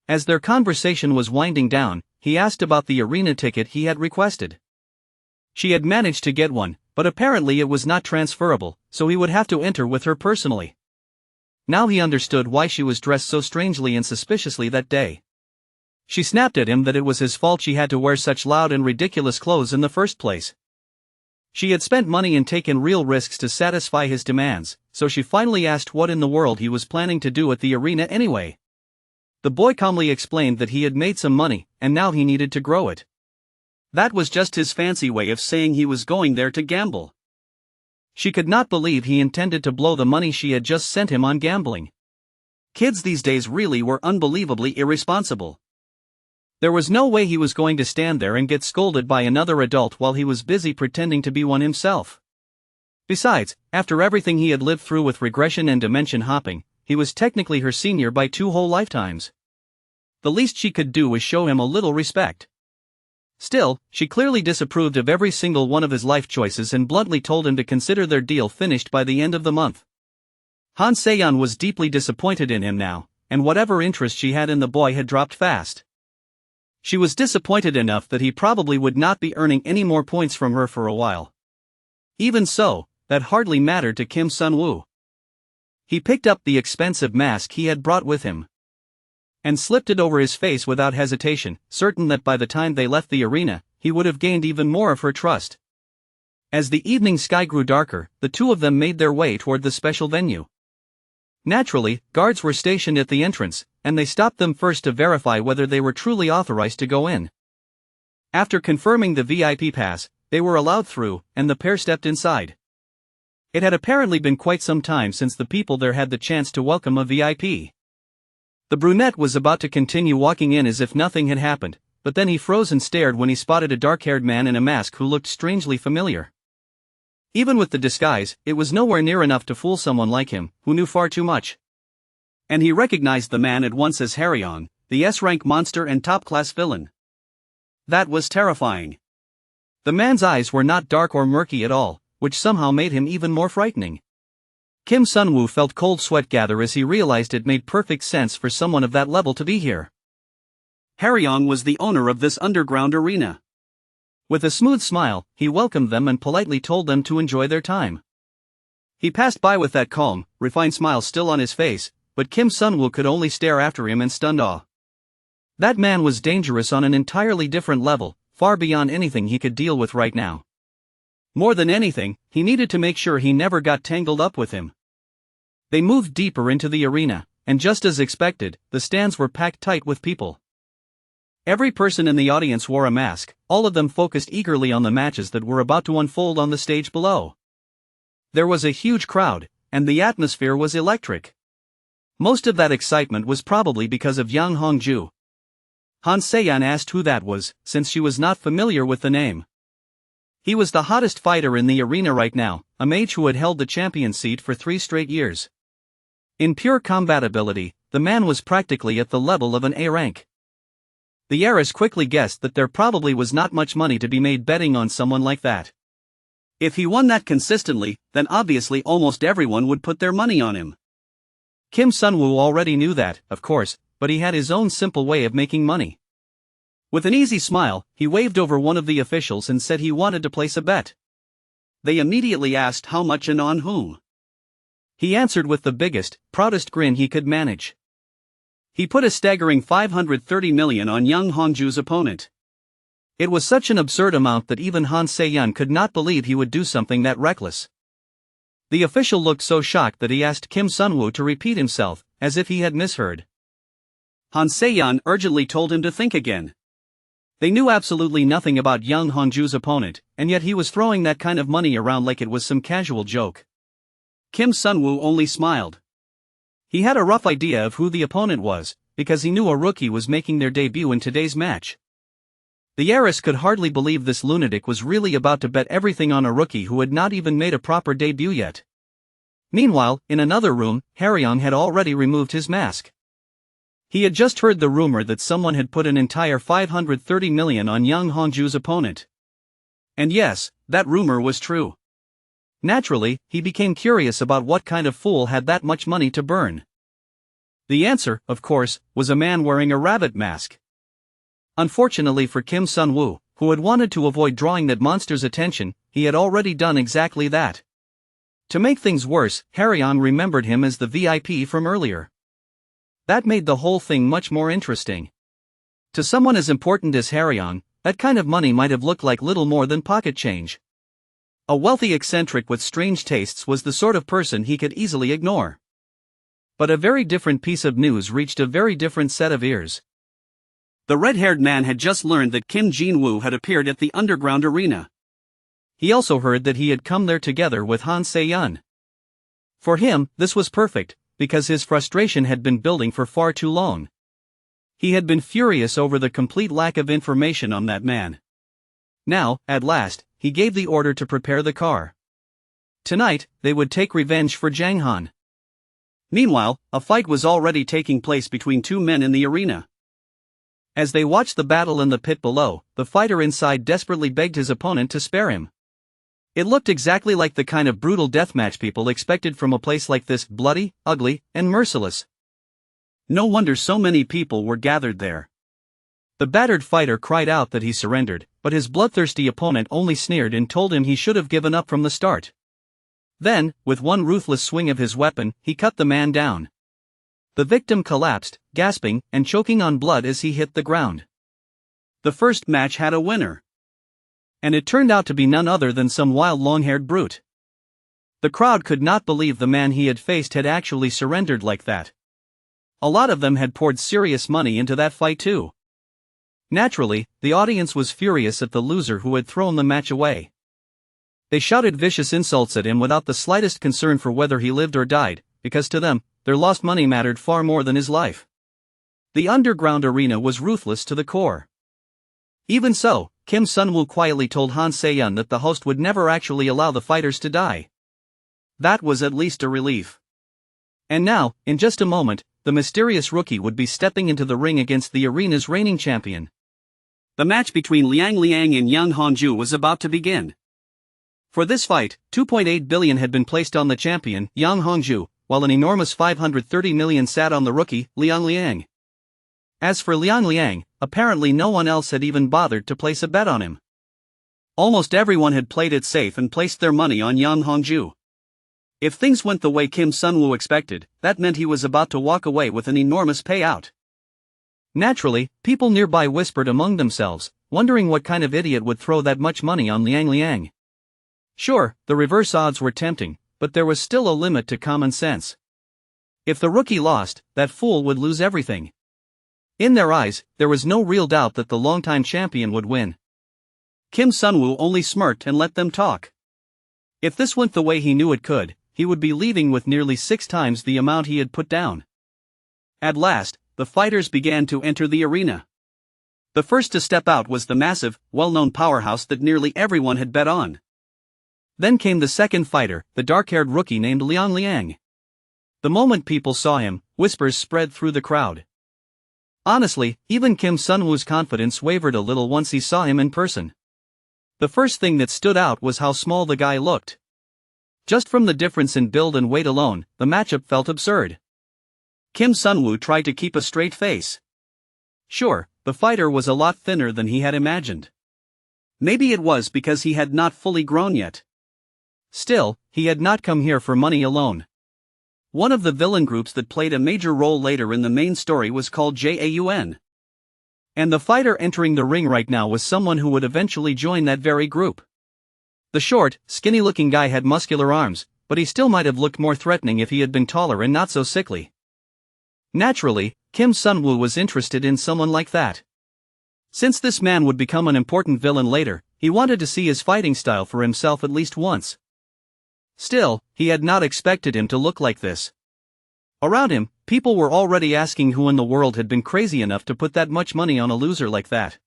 As their conversation was winding down, he asked about the arena ticket he had requested. She had managed to get one, but apparently it was not transferable, so he would have to enter with her personally. Now he understood why she was dressed so strangely and suspiciously that day. She snapped at him that it was his fault she had to wear such loud and ridiculous clothes in the first place. She had spent money and taken real risks to satisfy his demands, so she finally asked what in the world he was planning to do at the arena anyway. The boy calmly explained that he had made some money, and now he needed to grow it. That was just his fancy way of saying he was going there to gamble. She could not believe he intended to blow the money she had just sent him on gambling. Kids these days really were unbelievably irresponsible. There was no way he was going to stand there and get scolded by another adult while he was busy pretending to be one himself. Besides, after everything he had lived through with regression and dimension hopping, he was technically her senior by 2 whole lifetimes. The least she could do was show him a little respect. Still, she clearly disapproved of every single one of his life choices and bluntly told him to consider their deal finished by the end of the month. Han Se-yeon was deeply disappointed in him now, and whatever interest she had in the boy had dropped fast. She was disappointed enough that he probably would not be earning any more points from her for a while. Even so, that hardly mattered to Kim Sun-woo. He picked up the expensive mask he had brought with him and slipped it over his face without hesitation, certain that by the time they left the arena, he would have gained even more of her trust. As the evening sky grew darker, the two of them made their way toward the special venue. Naturally, guards were stationed at the entrance, and they stopped them first to verify whether they were truly authorized to go in. After confirming the VIP pass, they were allowed through, and the pair stepped inside. It had apparently been quite some time since the people there had the chance to welcome a VIP. The brunette was about to continue walking in as if nothing had happened, but then he froze and stared when he spotted a dark-haired man in a mask who looked strangely familiar. Even with the disguise, it was nowhere near enough to fool someone like him, who knew far too much. And he recognized the man at once as Harryong, the S-rank monster and top-class villain. That was terrifying. The man's eyes were not dark or murky at all, which somehow made him even more frightening. Kim Sun-woo felt cold sweat gather as he realized it made perfect sense for someone of that level to be here. Harryong was the owner of this underground arena. With a smooth smile, he welcomed them and politely told them to enjoy their time. He passed by with that calm, refined smile still on his face, but Kim Sun-woo could only stare after him in stunned awe. That man was dangerous on an entirely different level, far beyond anything he could deal with right now. More than anything, he needed to make sure he never got tangled up with him. They moved deeper into the arena, and just as expected, the stands were packed tight with people. Every person in the audience wore a mask, all of them focused eagerly on the matches that were about to unfold on the stage below. There was a huge crowd, and the atmosphere was electric. Most of that excitement was probably because of Yang Hongju. Han Se-yeon asked who that was, since she was not familiar with the name. He was the hottest fighter in the arena right now, a mage who had held the champion seat for 3 straight years. In pure combat ability, the man was practically at the level of an A rank. The heiress quickly guessed that there probably was not much money to be made betting on someone like that. If he won that consistently, then obviously almost everyone would put their money on him. Kim Sun-woo already knew that, of course, but he had his own simple way of making money. With an easy smile, he waved over one of the officials and said he wanted to place a bet. They immediately asked how much and on whom. He answered with the biggest, proudest grin he could manage. He put a staggering 530 million on young Hongju's opponent. It was such an absurd amount that even Han Se-yeon could not believe he would do something that reckless. The official looked so shocked that he asked Kim Sun-woo to repeat himself, as if he had misheard. Han Se-yeon urgently told him to think again. They knew absolutely nothing about young Hongju's opponent, and yet he was throwing that kind of money around like it was some casual joke. Kim Sun-woo only smiled. He had a rough idea of who the opponent was, because he knew a rookie was making their debut in today's match. The heiress could hardly believe this lunatic was really about to bet everything on a rookie who had not even made a proper debut yet. Meanwhile, in another room, Haryong had already removed his mask. He had just heard the rumor that someone had put an entire 530 million on young Hongju's opponent. And yes, that rumor was true. Naturally, he became curious about what kind of fool had that much money to burn. The answer, of course, was a man wearing a rabbit mask. Unfortunately for Kim Sun-woo, who had wanted to avoid drawing that monster's attention, he had already done exactly that. To make things worse, Haryong remembered him as the VIP from earlier. That made the whole thing much more interesting. To someone as important as Haryong, that kind of money might have looked like little more than pocket change. A wealthy eccentric with strange tastes was the sort of person he could easily ignore. But a very different piece of news reached a very different set of ears. The red-haired man had just learned that Kim Jin-woo had appeared at the underground arena. He also heard that he had come there together with Han Se-yeon. For him, this was perfect, because his frustration had been building for far too long. He had been furious over the complete lack of information on that man. Now, at last, he gave the order to prepare the car. Tonight, they would take revenge for Jang Han. Meanwhile, a fight was already taking place between two men in the arena. As they watched the battle in the pit below, the fighter inside desperately begged his opponent to spare him. It looked exactly like the kind of brutal deathmatch people expected from a place like this, bloody, ugly, and merciless. No wonder so many people were gathered there. The battered fighter cried out that he surrendered, but his bloodthirsty opponent only sneered and told him he should have given up from the start. Then, with one ruthless swing of his weapon, he cut the man down. The victim collapsed, gasping and choking on blood as he hit the ground. The first match had a winner. And it turned out to be none other than some wild long-haired brute. The crowd could not believe the man he had faced had actually surrendered like that. A lot of them had poured serious money into that fight too. Naturally, the audience was furious at the loser who had thrown the match away. They shouted vicious insults at him without the slightest concern for whether he lived or died, because to them, their lost money mattered far more than his life. The underground arena was ruthless to the core. Even so, Kim Sun-woo quietly told Han Se-yeon that the host would never actually allow the fighters to die. That was at least a relief. And now, in just a moment, the mysterious rookie would be stepping into the ring against the arena's reigning champion. The match between Liang Liang and young Hongju was about to begin. For this fight, 2.8 billion had been placed on the champion, young Hongju, while an enormous 530 million sat on the rookie, Liang Liang. As for Liang Liang, apparently no one else had even bothered to place a bet on him. Almost everyone had played it safe and placed their money on young Hongju. If things went the way Kim Sun-woo expected, that meant he was about to walk away with an enormous payout. Naturally, people nearby whispered among themselves, wondering what kind of idiot would throw that much money on Liang Liang. Sure, the reverse odds were tempting, but there was still a limit to common sense. If the rookie lost, that fool would lose everything. In their eyes, there was no real doubt that the longtime champion would win. Kim Sun-woo only smirked and let them talk. If this went the way he knew it could, he would be leaving with nearly 6 times the amount he had put down. At last, the fighters began to enter the arena. The first to step out was the massive, well-known powerhouse that nearly everyone had bet on. Then came the second fighter, the dark-haired rookie named Liang Liang. The moment people saw him, whispers spread through the crowd. Honestly, even Kim Sun-woo's confidence wavered a little once he saw him in person. The first thing that stood out was how small the guy looked. Just from the difference in build and weight alone, the matchup felt absurd. Kim Sun-woo tried to keep a straight face. Sure, the fighter was a lot thinner than he had imagined. Maybe it was because he had not fully grown yet. Still, he had not come here for money alone. One of the villain groups that played a major role later in the main story was called Jaun. And the fighter entering the ring right now was someone who would eventually join that very group. The short, skinny-looking guy had muscular arms, but he still might have looked more threatening if he had been taller and not so sickly. Naturally, Kim Sun-woo was interested in someone like that. Since this man would become an important villain later, he wanted to see his fighting style for himself at least once. Still, he had not expected him to look like this. Around him, people were already asking who in the world had been crazy enough to put that much money on a loser like that.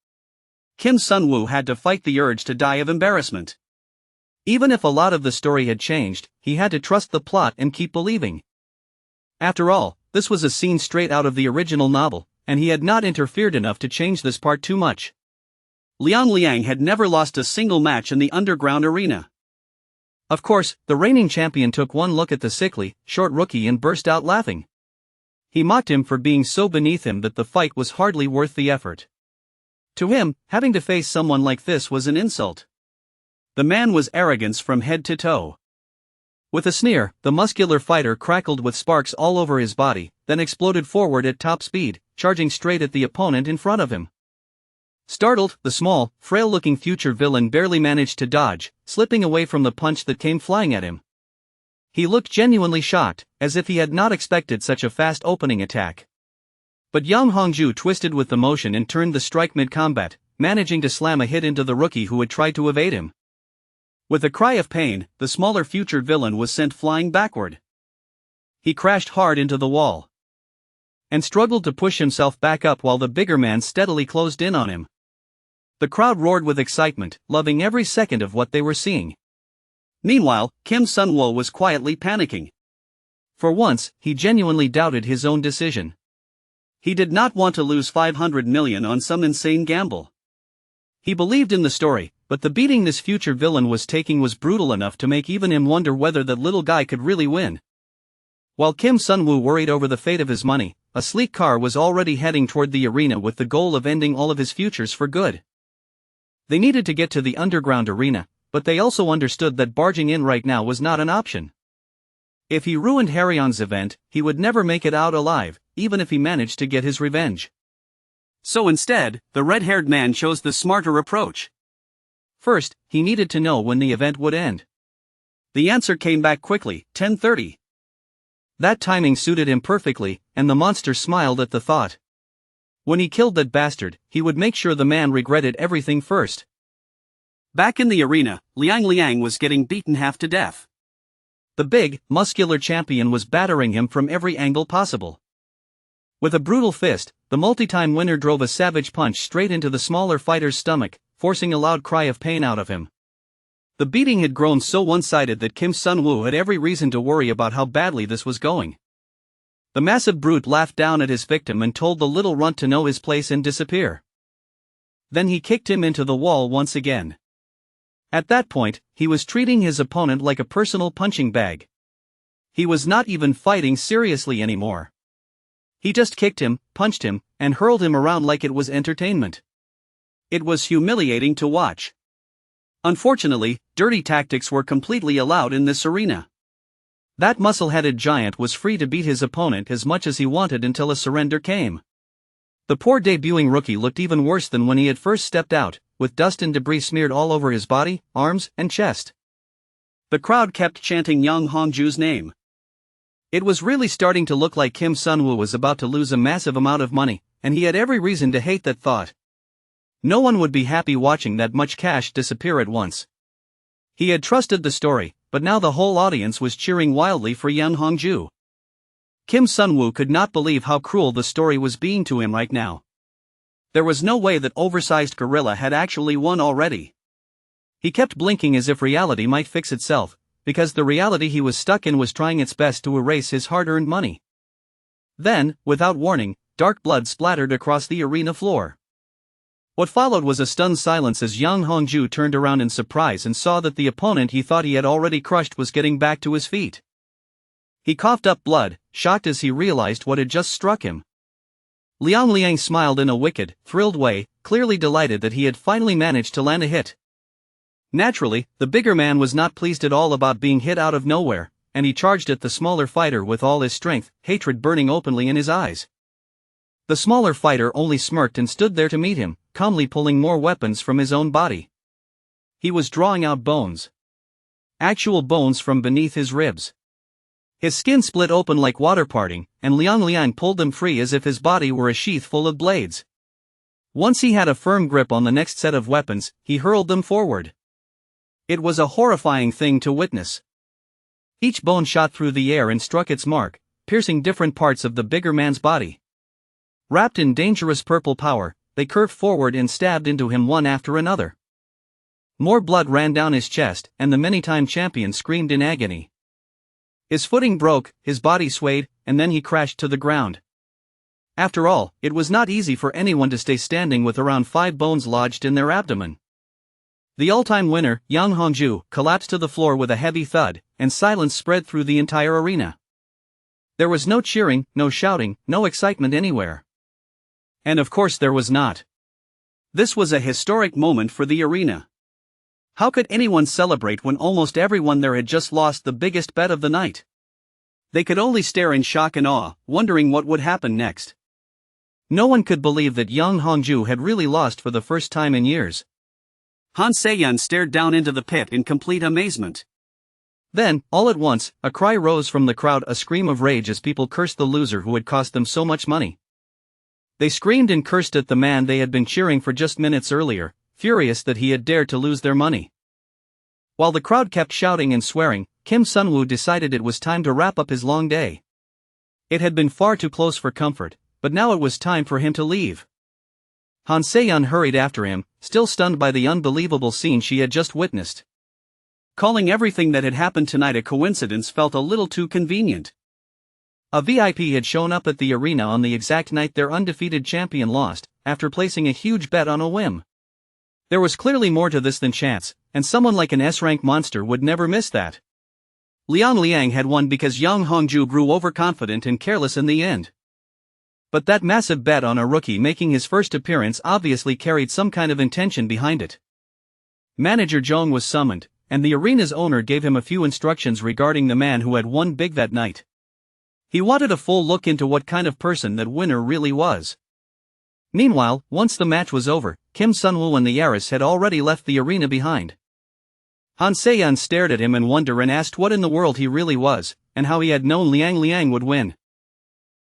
Kim Sun-woo had to fight the urge to die of embarrassment. Even if a lot of the story had changed, he had to trust the plot and keep believing. After all, this was a scene straight out of the original novel, and he had not interfered enough to change this part too much. Liang Liang had never lost a single match in the underground arena. Of course, the reigning champion took one look at the sickly, short rookie and burst out laughing. He mocked him for being so beneath him that the fight was hardly worth the effort. To him, having to face someone like this was an insult. The man was arrogance from head to toe. With a sneer, the muscular fighter crackled with sparks all over his body, then exploded forward at top speed, charging straight at the opponent in front of him. Startled, the small, frail-looking future villain barely managed to dodge, slipping away from the punch that came flying at him. He looked genuinely shocked, as if he had not expected such a fast opening attack. But Yang Hongju twisted with the motion and turned the strike mid-combat, managing to slam a hit into the rookie who had tried to evade him. With a cry of pain, the smaller future villain was sent flying backward. He crashed hard into the wall and struggled to push himself back up while the bigger man steadily closed in on him. The crowd roared with excitement, loving every second of what they were seeing. Meanwhile, Kim Sun-woo was quietly panicking. For once, he genuinely doubted his own decision. He did not want to lose 500 million on some insane gamble. He believed in the story, but the beating this future villain was taking was brutal enough to make even him wonder whether that little guy could really win. While Kim Sun-woo worried over the fate of his money, a sleek car was already heading toward the arena with the goal of ending all of his futures for good. They needed to get to the underground arena, but they also understood that barging in right now was not an option. If he ruined Harryon's event, he would never make it out alive, even if he managed to get his revenge. So instead, the red-haired man chose the smarter approach. First, he needed to know when the event would end. The answer came back quickly, 10:30. That timing suited him perfectly, and the monster smiled at the thought. When he killed that bastard, he would make sure the man regretted everything first. Back in the arena, Liang Liang was getting beaten half to death. The big, muscular champion was battering him from every angle possible. With a brutal fist, the multi-time winner drove a savage punch straight into the smaller fighter's stomach, forcing a loud cry of pain out of him. The beating had grown so one-sided that Kim Sun-woo had every reason to worry about how badly this was going. The massive brute laughed down at his victim and told the little runt to know his place and disappear. Then he kicked him into the wall once again. At that point, he was treating his opponent like a personal punching bag. He was not even fighting seriously anymore. He just kicked him, punched him, and hurled him around like it was entertainment. It was humiliating to watch. Unfortunately, dirty tactics were completely allowed in this arena. That muscle-headed giant was free to beat his opponent as much as he wanted until a surrender came. The poor debuting rookie looked even worse than when he had first stepped out, with dust and debris smeared all over his body, arms, and chest. The crowd kept chanting Yang Hongju's name. It was really starting to look like Kim Sun-woo was about to lose a massive amount of money, and he had every reason to hate that thought. No one would be happy watching that much cash disappear at once. He had trusted the story, but now the whole audience was cheering wildly for Yang Hongju. Kim Sun-woo could not believe how cruel the story was being to him right now. There was no way that oversized gorilla had actually won already. He kept blinking as if reality might fix itself, because the reality he was stuck in was trying its best to erase his hard-earned money. Then, without warning, dark blood splattered across the arena floor. What followed was a stunned silence as Yang Hongju turned around in surprise and saw that the opponent he thought he had already crushed was getting back to his feet. He coughed up blood, shocked as he realized what had just struck him. Liang Liang smiled in a wicked, thrilled way, clearly delighted that he had finally managed to land a hit. Naturally, the bigger man was not pleased at all about being hit out of nowhere, and he charged at the smaller fighter with all his strength, hatred burning openly in his eyes. The smaller fighter only smirked and stood there to meet him, calmly pulling more weapons from his own body. He was drawing out bones. Actual bones from beneath his ribs. His skin split open like water parting, and Liang Liang pulled them free as if his body were a sheath full of blades. Once he had a firm grip on the next set of weapons, he hurled them forward. It was a horrifying thing to witness. Each bone shot through the air and struck its mark, piercing different parts of the bigger man's body. Wrapped in dangerous purple power, they curved forward and stabbed into him one after another. More blood ran down his chest, and the many-time champion screamed in agony. His footing broke, his body swayed, and then he crashed to the ground. After all, it was not easy for anyone to stay standing with around 5 bones lodged in their abdomen. The all-time winner, Yang Hongju, collapsed to the floor with a heavy thud, and silence spread through the entire arena. There was no cheering, no shouting, no excitement anywhere. And of course there was not. This was a historic moment for the arena. How could anyone celebrate when almost everyone there had just lost the biggest bet of the night? They could only stare in shock and awe, wondering what would happen next. No one could believe that Yang Hongju had really lost for the first time in years. Han Se-yun stared down into the pit in complete amazement. Then, all at once, a cry rose from the crowd, a scream of rage as people cursed the loser who had cost them so much money. They screamed and cursed at the man they had been cheering for just minutes earlier, furious that he had dared to lose their money. While the crowd kept shouting and swearing, Kim Sunwoo decided it was time to wrap up his long day. It had been far too close for comfort, but now it was time for him to leave. Han Se-yun hurried after him, still stunned by the unbelievable scene she had just witnessed. Calling everything that had happened tonight a coincidence felt a little too convenient. A VIP had shown up at the arena on the exact night their undefeated champion lost, after placing a huge bet on a whim. There was clearly more to this than chance, and someone like an S-rank monster would never miss that. Liang Liang had won because Yang Hongju grew overconfident and careless in the end. But that massive bet on a rookie making his first appearance obviously carried some kind of intention behind it. Manager Zhong was summoned, and the arena's owner gave him a few instructions regarding the man who had won big that night. He wanted a full look into what kind of person that winner really was. Meanwhile, once the match was over, Kim Sunwoo and the heiress had already left the arena behind. Han Se-yun stared at him in wonder and asked what in the world he really was, and how he had known Liang Liang would win.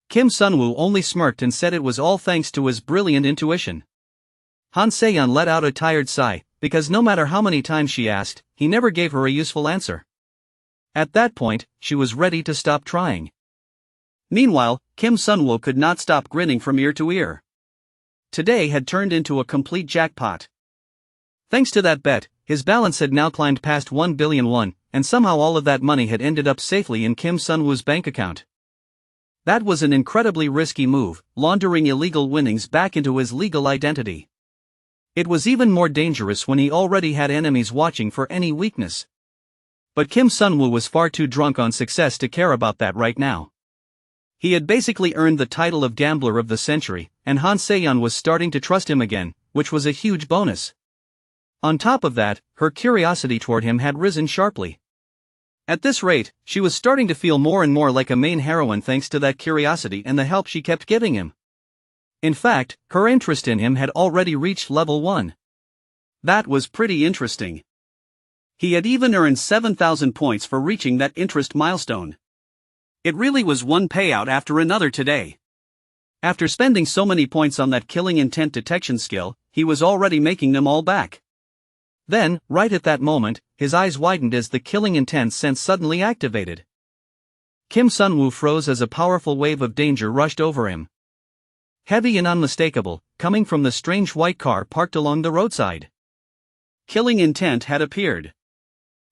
Kim Sunwoo only smirked and said it was all thanks to his brilliant intuition. Han Se-yun let out a tired sigh, because no matter how many times she asked, he never gave her a useful answer. At that point, she was ready to stop trying. Meanwhile, Kim Sunwoo could not stop grinning from ear to ear. Today had turned into a complete jackpot. Thanks to that bet, his balance had now climbed past 1 billion won, and somehow all of that money had ended up safely in Kim Sunwoo's bank account. That was an incredibly risky move, laundering illegal winnings back into his legal identity. It was even more dangerous when he already had enemies watching for any weakness. But Kim Sunwoo was far too drunk on success to care about that right now. He had basically earned the title of Gambler of the Century, and Han Se-yun was starting to trust him again, which was a huge bonus. On top of that, her curiosity toward him had risen sharply. At this rate, she was starting to feel more and more like a main heroine thanks to that curiosity and the help she kept giving him. In fact, her interest in him had already reached level 1. That was pretty interesting. He had even earned 7,000 points for reaching that interest milestone. It really was one payout after another today. After spending so many points on that killing intent detection skill, he was already making them all back. Then, right at that moment, his eyes widened as the killing intent sense suddenly activated. Kim Sunwoo froze as a powerful wave of danger rushed over him. Heavy and unmistakable, coming from the strange white car parked along the roadside. Killing intent had appeared.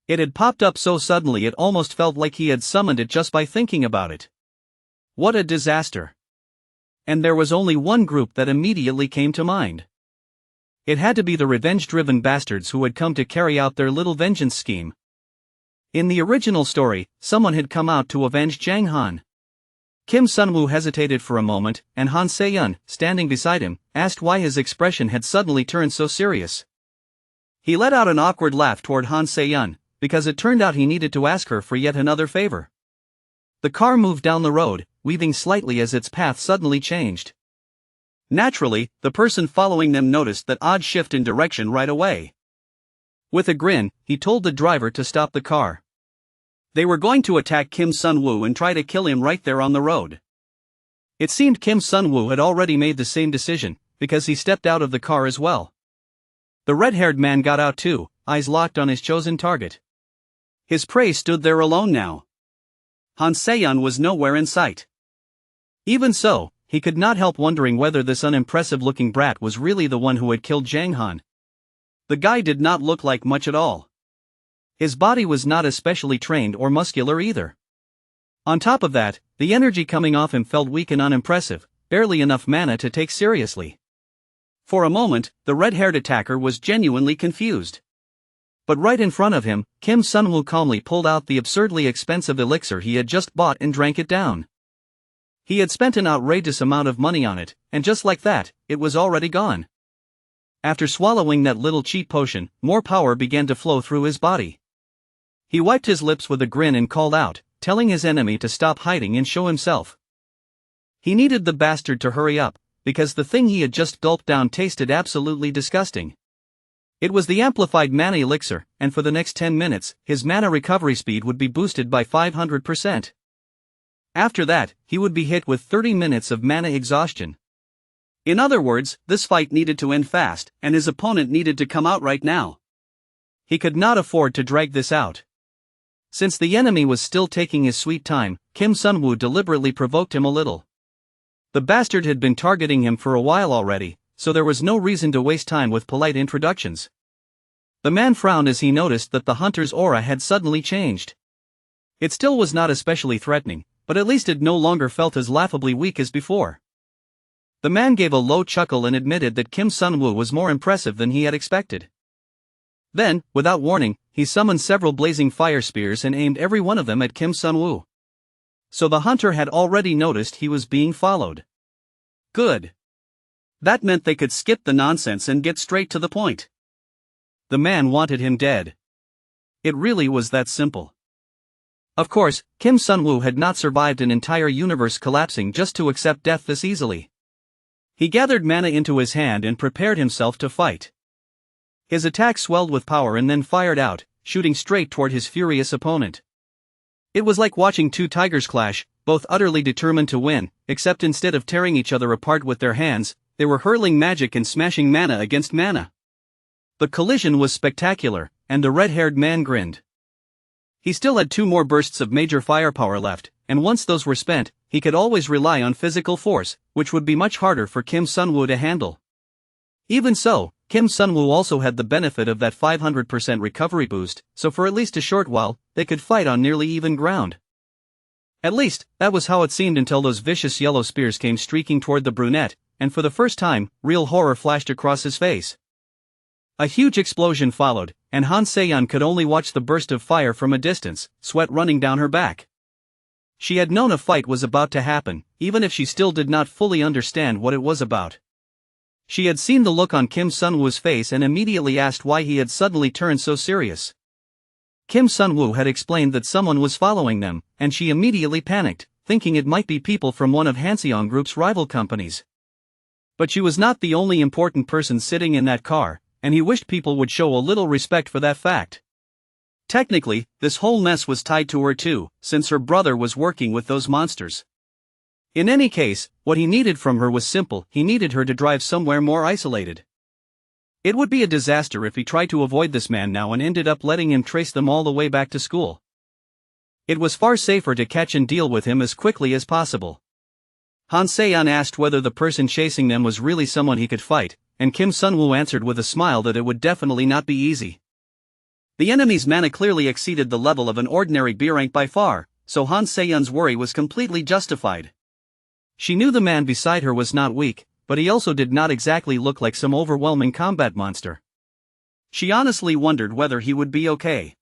It had popped up so suddenly it almost felt like he had summoned it just by thinking about it. What a disaster. And there was only one group that immediately came to mind. It had to be the revenge-driven bastards who had come to carry out their little vengeance scheme. In the original story, someone had come out to avenge Jang Han. Kim Sun-woo hesitated for a moment, and Han Se-yeon, standing beside him, asked why his expression had suddenly turned so serious. He let out an awkward laugh toward Han Se-yeon, because it turned out he needed to ask her for yet another favor. The car moved down the road, weaving slightly as its path suddenly changed. Naturally, the person following them noticed that odd shift in direction right away. With a grin, he told the driver to stop the car. They were going to attack Kim Sun-woo and try to kill him right there on the road. It seemed Kim Sun-woo had already made the same decision, because he stepped out of the car as well. The red-haired man got out too, eyes locked on his chosen target. His prey stood there alone now. Han Se-yeon was nowhere in sight. Even so, he could not help wondering whether this unimpressive-looking brat was really the one who had killed Jang Han. The guy did not look like much at all. His body was not especially trained or muscular either. On top of that, the energy coming off him felt weak and unimpressive, barely enough mana to take seriously. For a moment, the red-haired attacker was genuinely confused. But right in front of him, Kim Sun-woo calmly pulled out the absurdly expensive elixir he had just bought and drank it down. He had spent an outrageous amount of money on it, and just like that, it was already gone. After swallowing that little cheap potion, more power began to flow through his body. He wiped his lips with a grin and called out, telling his enemy to stop hiding and show himself. He needed the bastard to hurry up, because the thing he had just gulped down tasted absolutely disgusting. It was the amplified mana elixir, and for the next 10 minutes, his mana recovery speed would be boosted by 500%. After that, he would be hit with 30 minutes of mana exhaustion. In other words, this fight needed to end fast, and his opponent needed to come out right now. He could not afford to drag this out. Since the enemy was still taking his sweet time, Kim Sun-woo deliberately provoked him a little. The bastard had been targeting him for a while already, so there was no reason to waste time with polite introductions. The man frowned as he noticed that the hunter's aura had suddenly changed. It still was not especially threatening, but at least it no longer felt as laughably weak as before. The man gave a low chuckle and admitted that Kim Sun-woo was more impressive than he had expected. Then, without warning, he summoned several blazing fire spears and aimed every one of them at Kim Sun-woo. So the hunter had already noticed he was being followed. Good. That meant they could skip the nonsense and get straight to the point. The man wanted him dead. It really was that simple. Of course, Kim Sun-woo had not survived an entire universe collapsing just to accept death this easily. He gathered mana into his hand and prepared himself to fight. His attack swelled with power and then fired out, shooting straight toward his furious opponent. It was like watching two tigers clash, both utterly determined to win, except instead of tearing each other apart with their hands, they were hurling magic and smashing mana against mana. The collision was spectacular, and the red-haired man grinned. He still had 2 more bursts of major firepower left, and once those were spent, he could always rely on physical force, which would be much harder for Kim Sun-woo to handle. Even so, Kim Sun-woo also had the benefit of that 500% recovery boost, so for at least a short while, they could fight on nearly even ground. At least, that was how it seemed until those vicious yellow spears came streaking toward the brunette, and for the first time, real horror flashed across his face. A huge explosion followed, and Han Se-yeon could only watch the burst of fire from a distance, sweat running down her back. She had known a fight was about to happen, even if she still did not fully understand what it was about. She had seen the look on Kim Sun-woo's face and immediately asked why he had suddenly turned so serious. Kim Sun-woo had explained that someone was following them, and she immediately panicked, thinking it might be people from one of Hanseong Group's rival companies. But she was not the only important person sitting in that car, and he wished people would show a little respect for that fact. Technically, this whole mess was tied to her too, since her brother was working with those monsters. In any case, what he needed from her was simple: he needed her to drive somewhere more isolated. It would be a disaster if he tried to avoid this man now and ended up letting him trace them all the way back to school. It was far safer to catch and deal with him as quickly as possible. Han Se-yeon asked whether the person chasing them was really someone he could fight, and Kim Sun-woo answered with a smile that it would definitely not be easy. The enemy's mana clearly exceeded the level of an ordinary B rank by far, so Han Se-yeon's worry was completely justified. She knew the man beside her was not weak, but he also did not exactly look like some overwhelming combat monster. She honestly wondered whether he would be okay.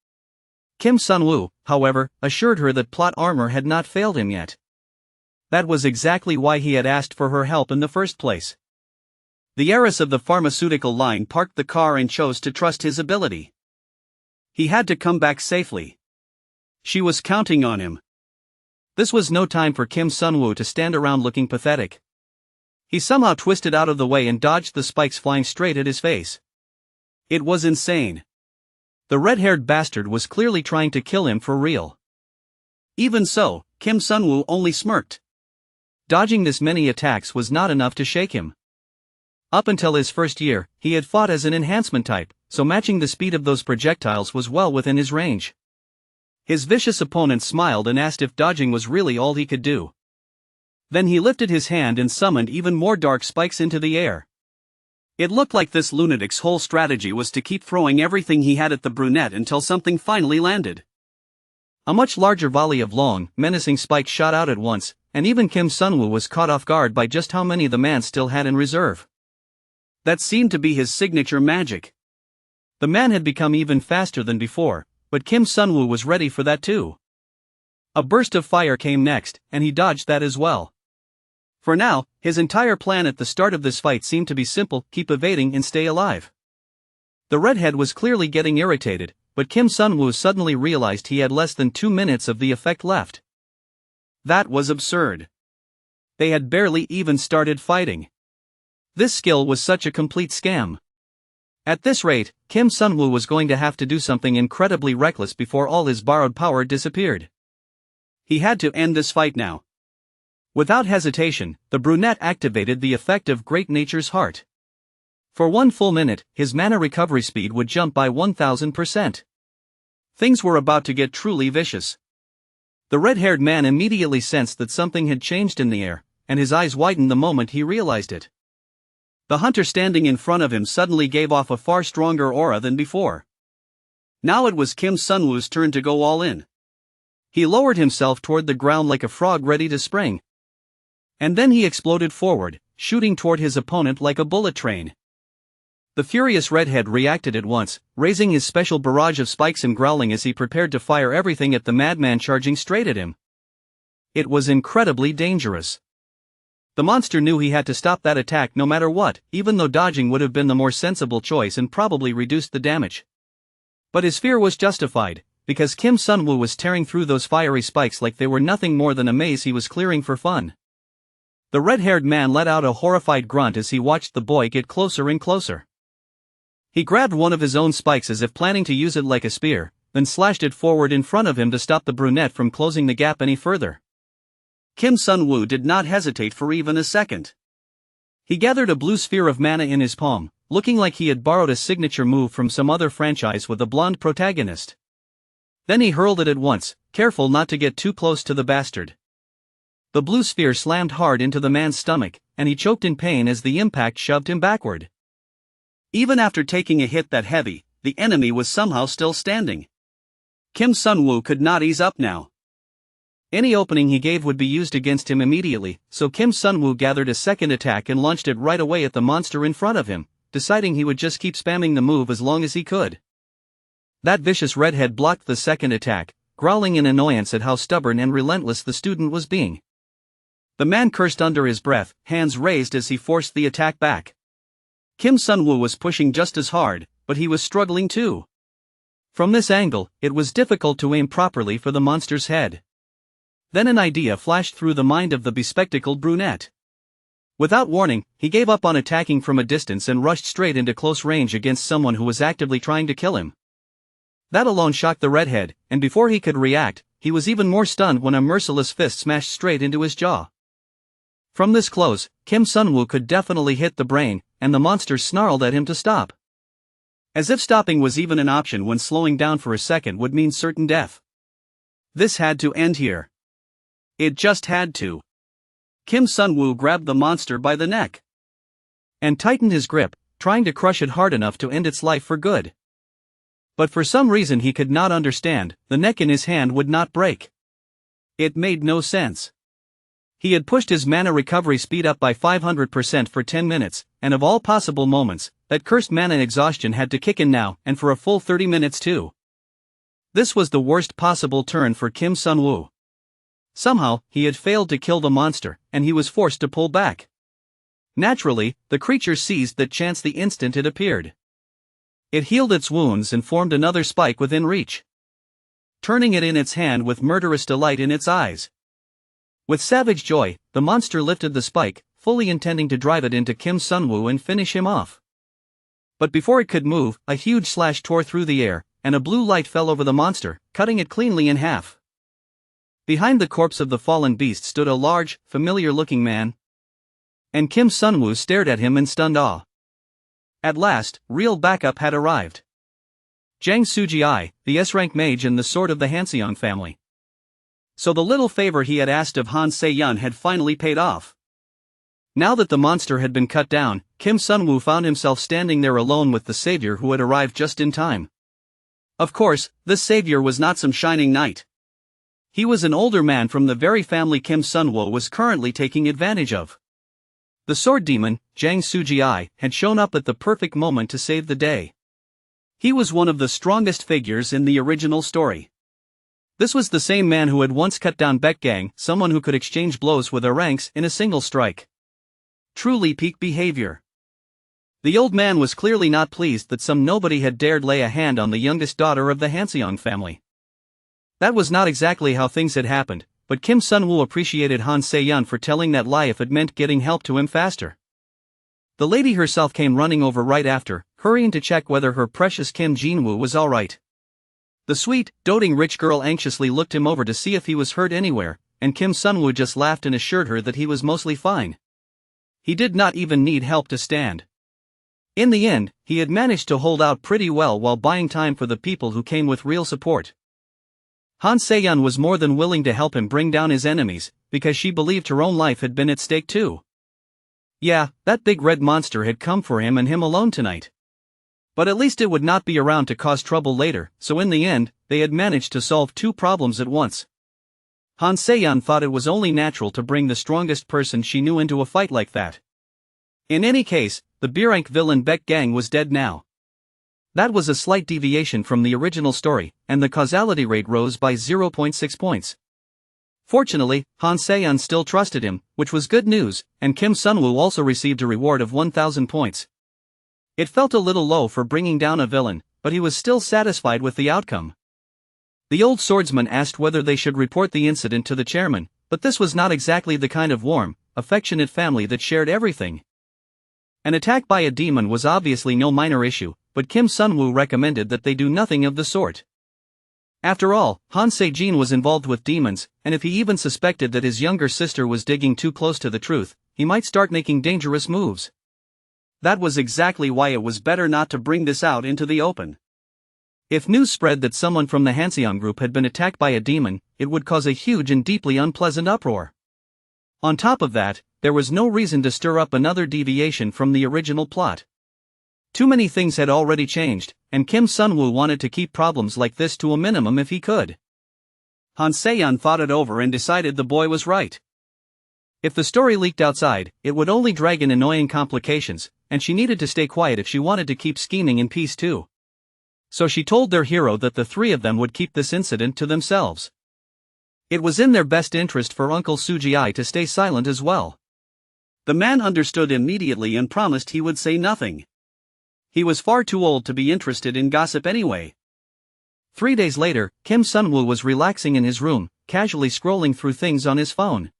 Kim Sun-woo, however, assured her that plot armor had not failed him yet. That was exactly why he had asked for her help in the first place. The heiress of the pharmaceutical line parked the car and chose to trust his ability. He had to come back safely. She was counting on him. This was no time for Kim Sun-woo to stand around looking pathetic. He somehow twisted out of the way and dodged the spikes flying straight at his face. It was insane. The red-haired bastard was clearly trying to kill him for real. Even so, Kim Sun-woo only smirked. Dodging this many attacks was not enough to shake him. Up until his first year, he had fought as an enhancement type, so matching the speed of those projectiles was well within his range. His vicious opponent smiled and asked if dodging was really all he could do. Then he lifted his hand and summoned even more dark spikes into the air. It looked like this lunatic's whole strategy was to keep throwing everything he had at the brunette until something finally landed. A much larger volley of long, menacing spikes shot out at once, and even Kim Sun-woo was caught off guard by just how many the man still had in reserve. That seemed to be his signature magic. The man had become even faster than before, but Kim Sun-woo was ready for that too. A burst of fire came next, and he dodged that as well. For now, his entire plan at the start of this fight seemed to be simple: keep evading and stay alive. The redhead was clearly getting irritated, but Kim Sun-woo suddenly realized he had less than 2 minutes of the effect left. That was absurd. They had barely even started fighting. This skill was such a complete scam. At this rate, Kim Sun-woo was going to have to do something incredibly reckless before all his borrowed power disappeared. He had to end this fight now. Without hesitation, the brunette activated the effect of Great Nature's Heart. For 1 full minute, his mana recovery speed would jump by 1000%. Things were about to get truly vicious. The red-haired man immediately sensed that something had changed in the air, and his eyes widened the moment he realized it. The hunter standing in front of him suddenly gave off a far stronger aura than before. Now it was Kim Sun-woo's turn to go all in. He lowered himself toward the ground like a frog ready to spring. And then he exploded forward, shooting toward his opponent like a bullet train. The furious redhead reacted at once, raising his special barrage of spikes and growling as he prepared to fire everything at the madman charging straight at him. It was incredibly dangerous. The monster knew he had to stop that attack no matter what, even though dodging would have been the more sensible choice and probably reduced the damage. But his fear was justified, because Kim Sun-woo was tearing through those fiery spikes like they were nothing more than a maze he was clearing for fun. The red-haired man let out a horrified grunt as he watched the boy get closer and closer. He grabbed one of his own spikes as if planning to use it like a spear, then slashed it forward in front of him to stop the brunette from closing the gap any further. Kim Sun-woo did not hesitate for even a second. He gathered a blue sphere of mana in his palm, looking like he had borrowed a signature move from some other franchise with a blonde protagonist. Then he hurled it at once, careful not to get too close to the bastard. The blue sphere slammed hard into the man's stomach, and he choked in pain as the impact shoved him backward. Even after taking a hit that heavy, the enemy was somehow still standing. Kim Sun-woo could not ease up now. Any opening he gave would be used against him immediately, so Kim Sun-woo gathered a second attack and launched it right away at the monster in front of him, deciding he would just keep spamming the move as long as he could. That vicious redhead blocked the second attack, growling in annoyance at how stubborn and relentless the student was being. The man cursed under his breath, hands raised as he forced the attack back. Kim Sun-woo was pushing just as hard, but he was struggling too. From this angle, it was difficult to aim properly for the monster's head. Then an idea flashed through the mind of the bespectacled brunette. Without warning, he gave up on attacking from a distance and rushed straight into close range against someone who was actively trying to kill him. That alone shocked the redhead, and before he could react, he was even more stunned when a merciless fist smashed straight into his jaw. From this close, Kim Sun-woo could definitely hit the brain, and the monster snarled at him to stop. As if stopping was even an option when slowing down for a second would mean certain death. This had to end here. It just had to. Kim Sun-woo grabbed the monster by the neck and tightened his grip, trying to crush it hard enough to end its life for good. But for some reason he could not understand, the neck in his hand would not break. It made no sense. He had pushed his mana recovery speed up by 500% for 10 minutes, and of all possible moments, that cursed mana exhaustion had to kick in now, and for a full 30 minutes too. This was the worst possible turn for Kim Sun-woo. Somehow, he had failed to kill the monster, and he was forced to pull back. Naturally, the creature seized that chance the instant it appeared. It healed its wounds and formed another spike within reach, turning it in its hand with murderous delight in its eyes. With savage joy, the monster lifted the spike, fully intending to drive it into Kim Sun-woo and finish him off. But before it could move, a huge slash tore through the air, and a blue light fell over the monster, cutting it cleanly in half. Behind the corpse of the fallen beast stood a large, familiar-looking man, and Kim Sun-woo stared at him in stunned awe. At last, real backup had arrived. Jang Suji-I, the S-rank mage and the sword of the Hanseong family. So the little favor he had asked of Han Se-yeon had finally paid off. Now that the monster had been cut down, Kim Sun-woo found himself standing there alone with the savior who had arrived just in time. Of course, this savior was not some shining knight. He was an older man from the very family Kim Sun-woo was currently taking advantage of. The sword demon, Jang Suji-I, had shown up at the perfect moment to save the day. He was one of the strongest figures in the original story. This was the same man who had once cut down Baekgang, someone who could exchange blows with their ranks in a single strike. Truly peak behavior. The old man was clearly not pleased that some nobody had dared lay a hand on the youngest daughter of the Hanseong family. That was not exactly how things had happened, but Kim Sun-woo appreciated Han Se-yeon for telling that lie if it meant getting help to him faster. The lady herself came running over right after, hurrying to check whether her precious Kim Jin-woo was alright. The sweet, doting rich girl anxiously looked him over to see if he was hurt anywhere, and Kim Sun-woo just laughed and assured her that he was mostly fine. He did not even need help to stand. In the end, he had managed to hold out pretty well while buying time for the people who came with real support. Han Se-yeon was more than willing to help him bring down his enemies, because she believed her own life had been at stake too. Yeah, that big red monster had come for him and him alone tonight. But at least it would not be around to cause trouble later, so in the end, they had managed to solve two problems at once. Han Se-yeon thought it was only natural to bring the strongest person she knew into a fight like that. In any case, the B-rank villain Baekgang was dead now. That was a slight deviation from the original story, and the causality rate rose by 0.6 points. Fortunately, Han Se-yeon still trusted him, which was good news, and Kim Sun-woo also received a reward of 1,000 points. It felt a little low for bringing down a villain, but he was still satisfied with the outcome. The old swordsman asked whether they should report the incident to the chairman, but this was not exactly the kind of warm, affectionate family that shared everything. An attack by a demon was obviously no minor issue, but Kim Sun-woo recommended that they do nothing of the sort. After all, Han Se-jin was involved with demons, and if he even suspected that his younger sister was digging too close to the truth, he might start making dangerous moves. That was exactly why it was better not to bring this out into the open. If news spread that someone from the Hanseong group had been attacked by a demon, it would cause a huge and deeply unpleasant uproar. On top of that, there was no reason to stir up another deviation from the original plot. Too many things had already changed, and Kim Sun-woo wanted to keep problems like this to a minimum if he could. Han Se-yeon thought it over and decided the boy was right. If the story leaked outside, it would only drag in annoying complications, and she needed to stay quiet if she wanted to keep scheming in peace too. So she told their hero that the three of them would keep this incident to themselves. It was in their best interest for Uncle Suji-I to stay silent as well. The man understood immediately and promised he would say nothing. He was far too old to be interested in gossip anyway. 3 days later, Kim Sun-woo was relaxing in his room, casually scrolling through things on his phone.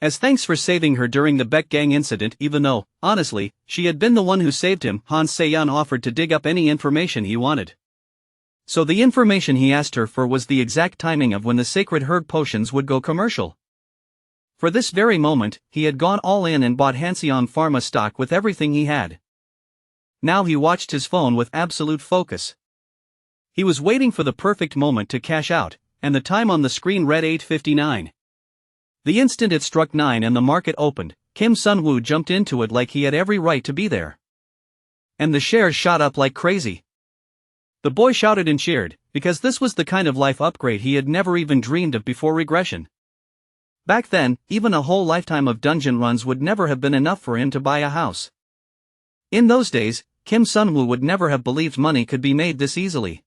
As thanks for saving her during the Baekgang incident, even though, honestly, she had been the one who saved him, Han Se-yeon offered to dig up any information he wanted. So the information he asked her for was the exact timing of when the sacred herb potions would go commercial. For this very moment, he had gone all in and bought Hanseong Pharma stock with everything he had. Now he watched his phone with absolute focus. He was waiting for the perfect moment to cash out, and the time on the screen read 8:59. The instant it struck 9 and the market opened, Kim Sun-woo jumped into it like he had every right to be there. And the shares shot up like crazy. The boy shouted and cheered, because this was the kind of life upgrade he had never even dreamed of before Regression. Back then, even a whole lifetime of dungeon runs would never have been enough for him to buy a house. In those days, Kim Sun-woo would never have believed money could be made this easily.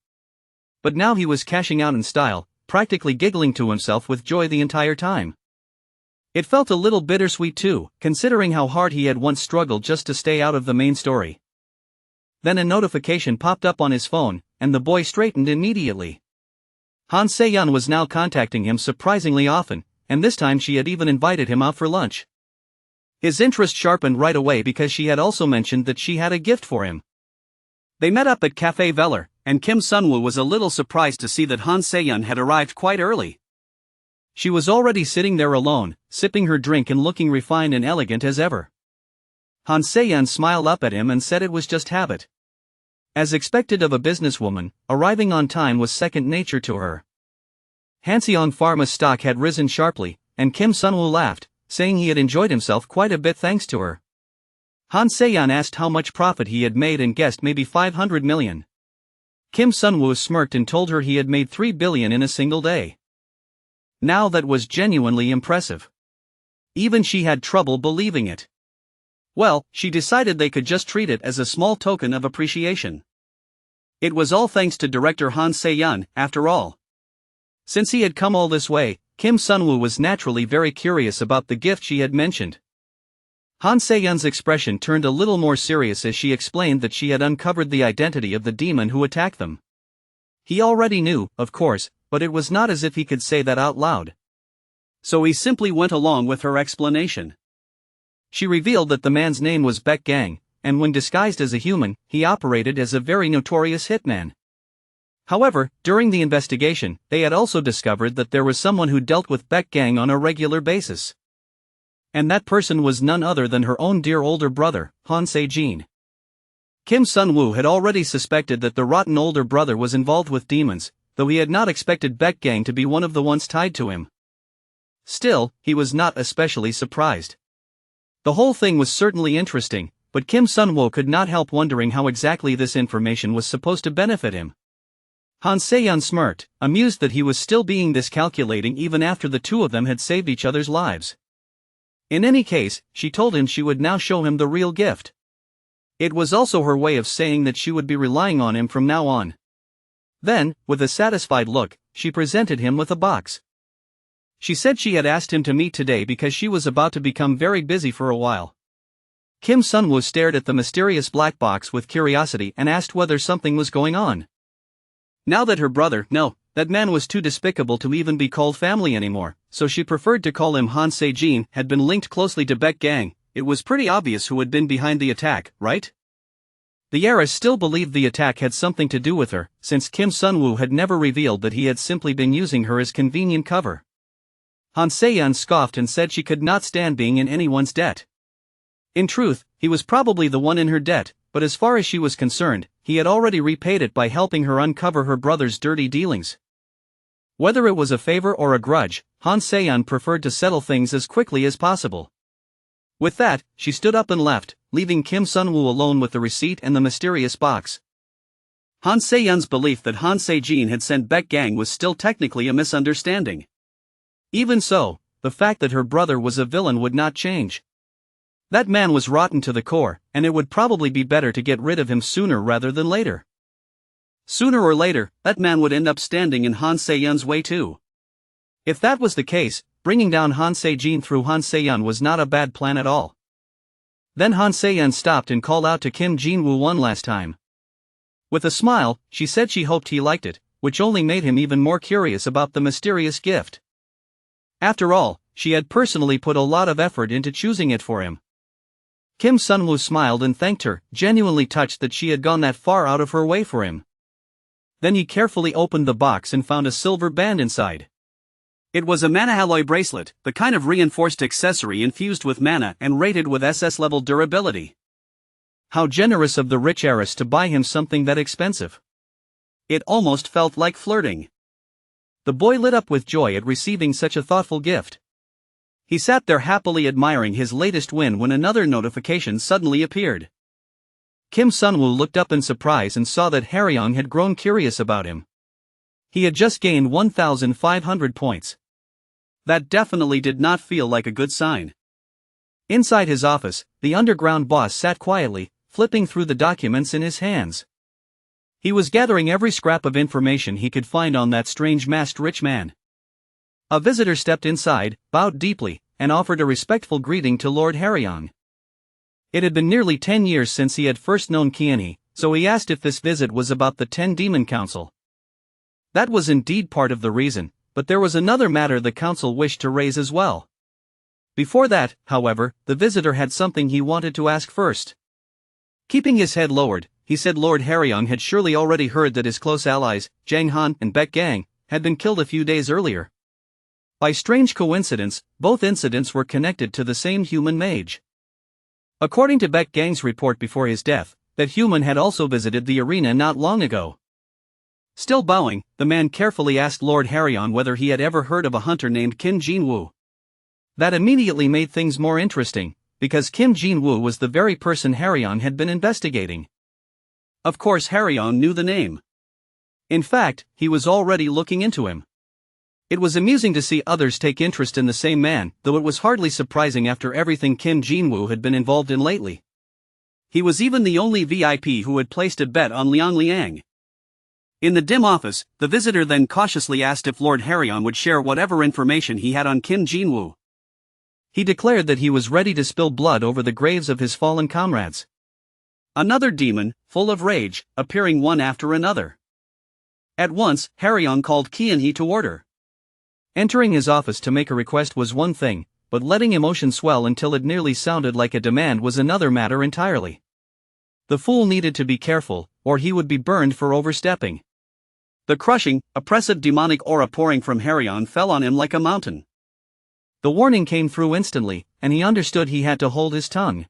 But now he was cashing out in style, practically giggling to himself with joy the entire time. It felt a little bittersweet too, considering how hard he had once struggled just to stay out of the main story. Then a notification popped up on his phone, and the boy straightened immediately. Han Se-yeon was now contacting him surprisingly often, and this time she had even invited him out for lunch. His interest sharpened right away because she had also mentioned that she had a gift for him. They met up at Café Veller, and Kim Sun-woo was a little surprised to see that Han Se-yeon had arrived quite early. She was already sitting there alone, sipping her drink and looking refined and elegant as ever. Han Se-yeon smiled up at him and said it was just habit. As expected of a businesswoman, arriving on time was second nature to her. Hanseong Pharma's stock had risen sharply, and Kim Sun-woo laughed, saying he had enjoyed himself quite a bit thanks to her. Han Se-yeon asked how much profit he had made and guessed maybe 500 million. Kim Sun-woo smirked and told her he had made 3 billion in a single day. Now that was genuinely impressive. Even she had trouble believing it. Well, she decided they could just treat it as a small token of appreciation. It was all thanks to director Han Se-yeon, after all. Since he had come all this way, Kim Sun-woo was naturally very curious about the gift she had mentioned. Han Se-yeon's expression turned a little more serious as she explained that she had uncovered the identity of the demon who attacked them. He already knew, of course, but it was not as if he could say that out loud. So he simply went along with her explanation. She revealed that the man's name was Baek Gang, and when disguised as a human, he operated as a very notorious hitman. However, during the investigation, they had also discovered that there was someone who dealt with Baek Gang on a regular basis. And that person was none other than her own dear older brother, Han Se-jin. Kim Sun-woo had already suspected that the rotten older brother was involved with demons, though he had not expected Baek Gang to be one of the ones tied to him. Still, he was not especially surprised. The whole thing was certainly interesting, but Kim Sun-woo could not help wondering how exactly this information was supposed to benefit him. Han Se-yeon smirked, amused that he was still being this calculating even after the two of them had saved each other's lives. In any case, she told him she would now show him the real gift. It was also her way of saying that she would be relying on him from now on. Then, with a satisfied look, she presented him with a box. She said she had asked him to meet today because she was about to become very busy for a while. Kim Sun-woo stared at the mysterious black box with curiosity and asked whether something was going on. Now that her brother, no, that man was too despicable to even be called family anymore, so she preferred to call him Han Se-jin, had been linked closely to Baek Gang, it was pretty obvious who had been behind the attack, right? The heiress still believed the attack had something to do with her, since Kim Sun-woo had never revealed that he had simply been using her as convenient cover. Han Se-yeon scoffed and said she could not stand being in anyone's debt. In truth, he was probably the one in her debt, but as far as she was concerned, he had already repaid it by helping her uncover her brother's dirty dealings. Whether it was a favor or a grudge, Han Se-yeon preferred to settle things as quickly as possible. With that, she stood up and left, leaving Kim Sun-woo alone with the receipt and the mysterious box. Han Se-yeon's belief that Han Se-jin had sent Baek Gang was still technically a misunderstanding. Even so, the fact that her brother was a villain would not change. That man was rotten to the core, and it would probably be better to get rid of him sooner rather than later. Sooner or later, that man would end up standing in Han Se-yeon's way too. If that was the case, bringing down Han Se-jin through Han Se-yeon was not a bad plan at all. Then Han Se-yeon stopped and called out to Kim Jin-woo one last time. With a smile, she said she hoped he liked it, which only made him even more curious about the mysterious gift. After all, she had personally put a lot of effort into choosing it for him. Kim Sun-woo smiled and thanked her, genuinely touched that she had gone that far out of her way for him. Then he carefully opened the box and found a silver band inside. It was a mana alloy bracelet, the kind of reinforced accessory infused with mana and rated with SS-level durability. How generous of the rich heiress to buy him something that expensive. It almost felt like flirting. The boy lit up with joy at receiving such a thoughtful gift. He sat there happily admiring his latest win when another notification suddenly appeared. Kim Sun-woo looked up in surprise and saw that Haryong had grown curious about him. He had just gained 1,500 points. That definitely did not feel like a good sign. Inside his office, the underground boss sat quietly, flipping through the documents in his hands. He was gathering every scrap of information he could find on that strange masked rich man. A visitor stepped inside, bowed deeply, and offered a respectful greeting to Lord Harryong. It had been nearly 10 years since he had first known Kianhe, so he asked if this visit was about the 10 Demon Council. That was indeed part of the reason, but there was another matter the council wished to raise as well. Before that, however, the visitor had something he wanted to ask first. Keeping his head lowered, he said Lord Harryong had surely already heard that his close allies, Zhang Han and Baek Gang, had been killed a few days earlier. By strange coincidence, both incidents were connected to the same human mage. According to Baek Gang's report before his death, that human had also visited the arena not long ago. Still bowing, the man carefully asked Lord Harryong whether he had ever heard of a hunter named Kim Jinwoo. That immediately made things more interesting, because Kim Jinwoo was the very person Harryong had been investigating. Of course Harryong knew the name. In fact, he was already looking into him. It was amusing to see others take interest in the same man, though it was hardly surprising after everything Kim Jinwoo had been involved in lately. He was even the only VIP who had placed a bet on Liang Liang. In the dim office, the visitor then cautiously asked if Lord Harryong would share whatever information he had on Kim Jinwoo. He declared that he was ready to spill blood over the graves of his fallen comrades. Another demon, full of rage, appearing one after another. At once, Harryong called Kianhe to order. Entering his office to make a request was one thing, but letting emotion swell until it nearly sounded like a demand was another matter entirely. The fool needed to be careful, or he would be burned for overstepping. The crushing, oppressive demonic aura pouring from Harryong fell on him like a mountain. The warning came through instantly, and he understood he had to hold his tongue.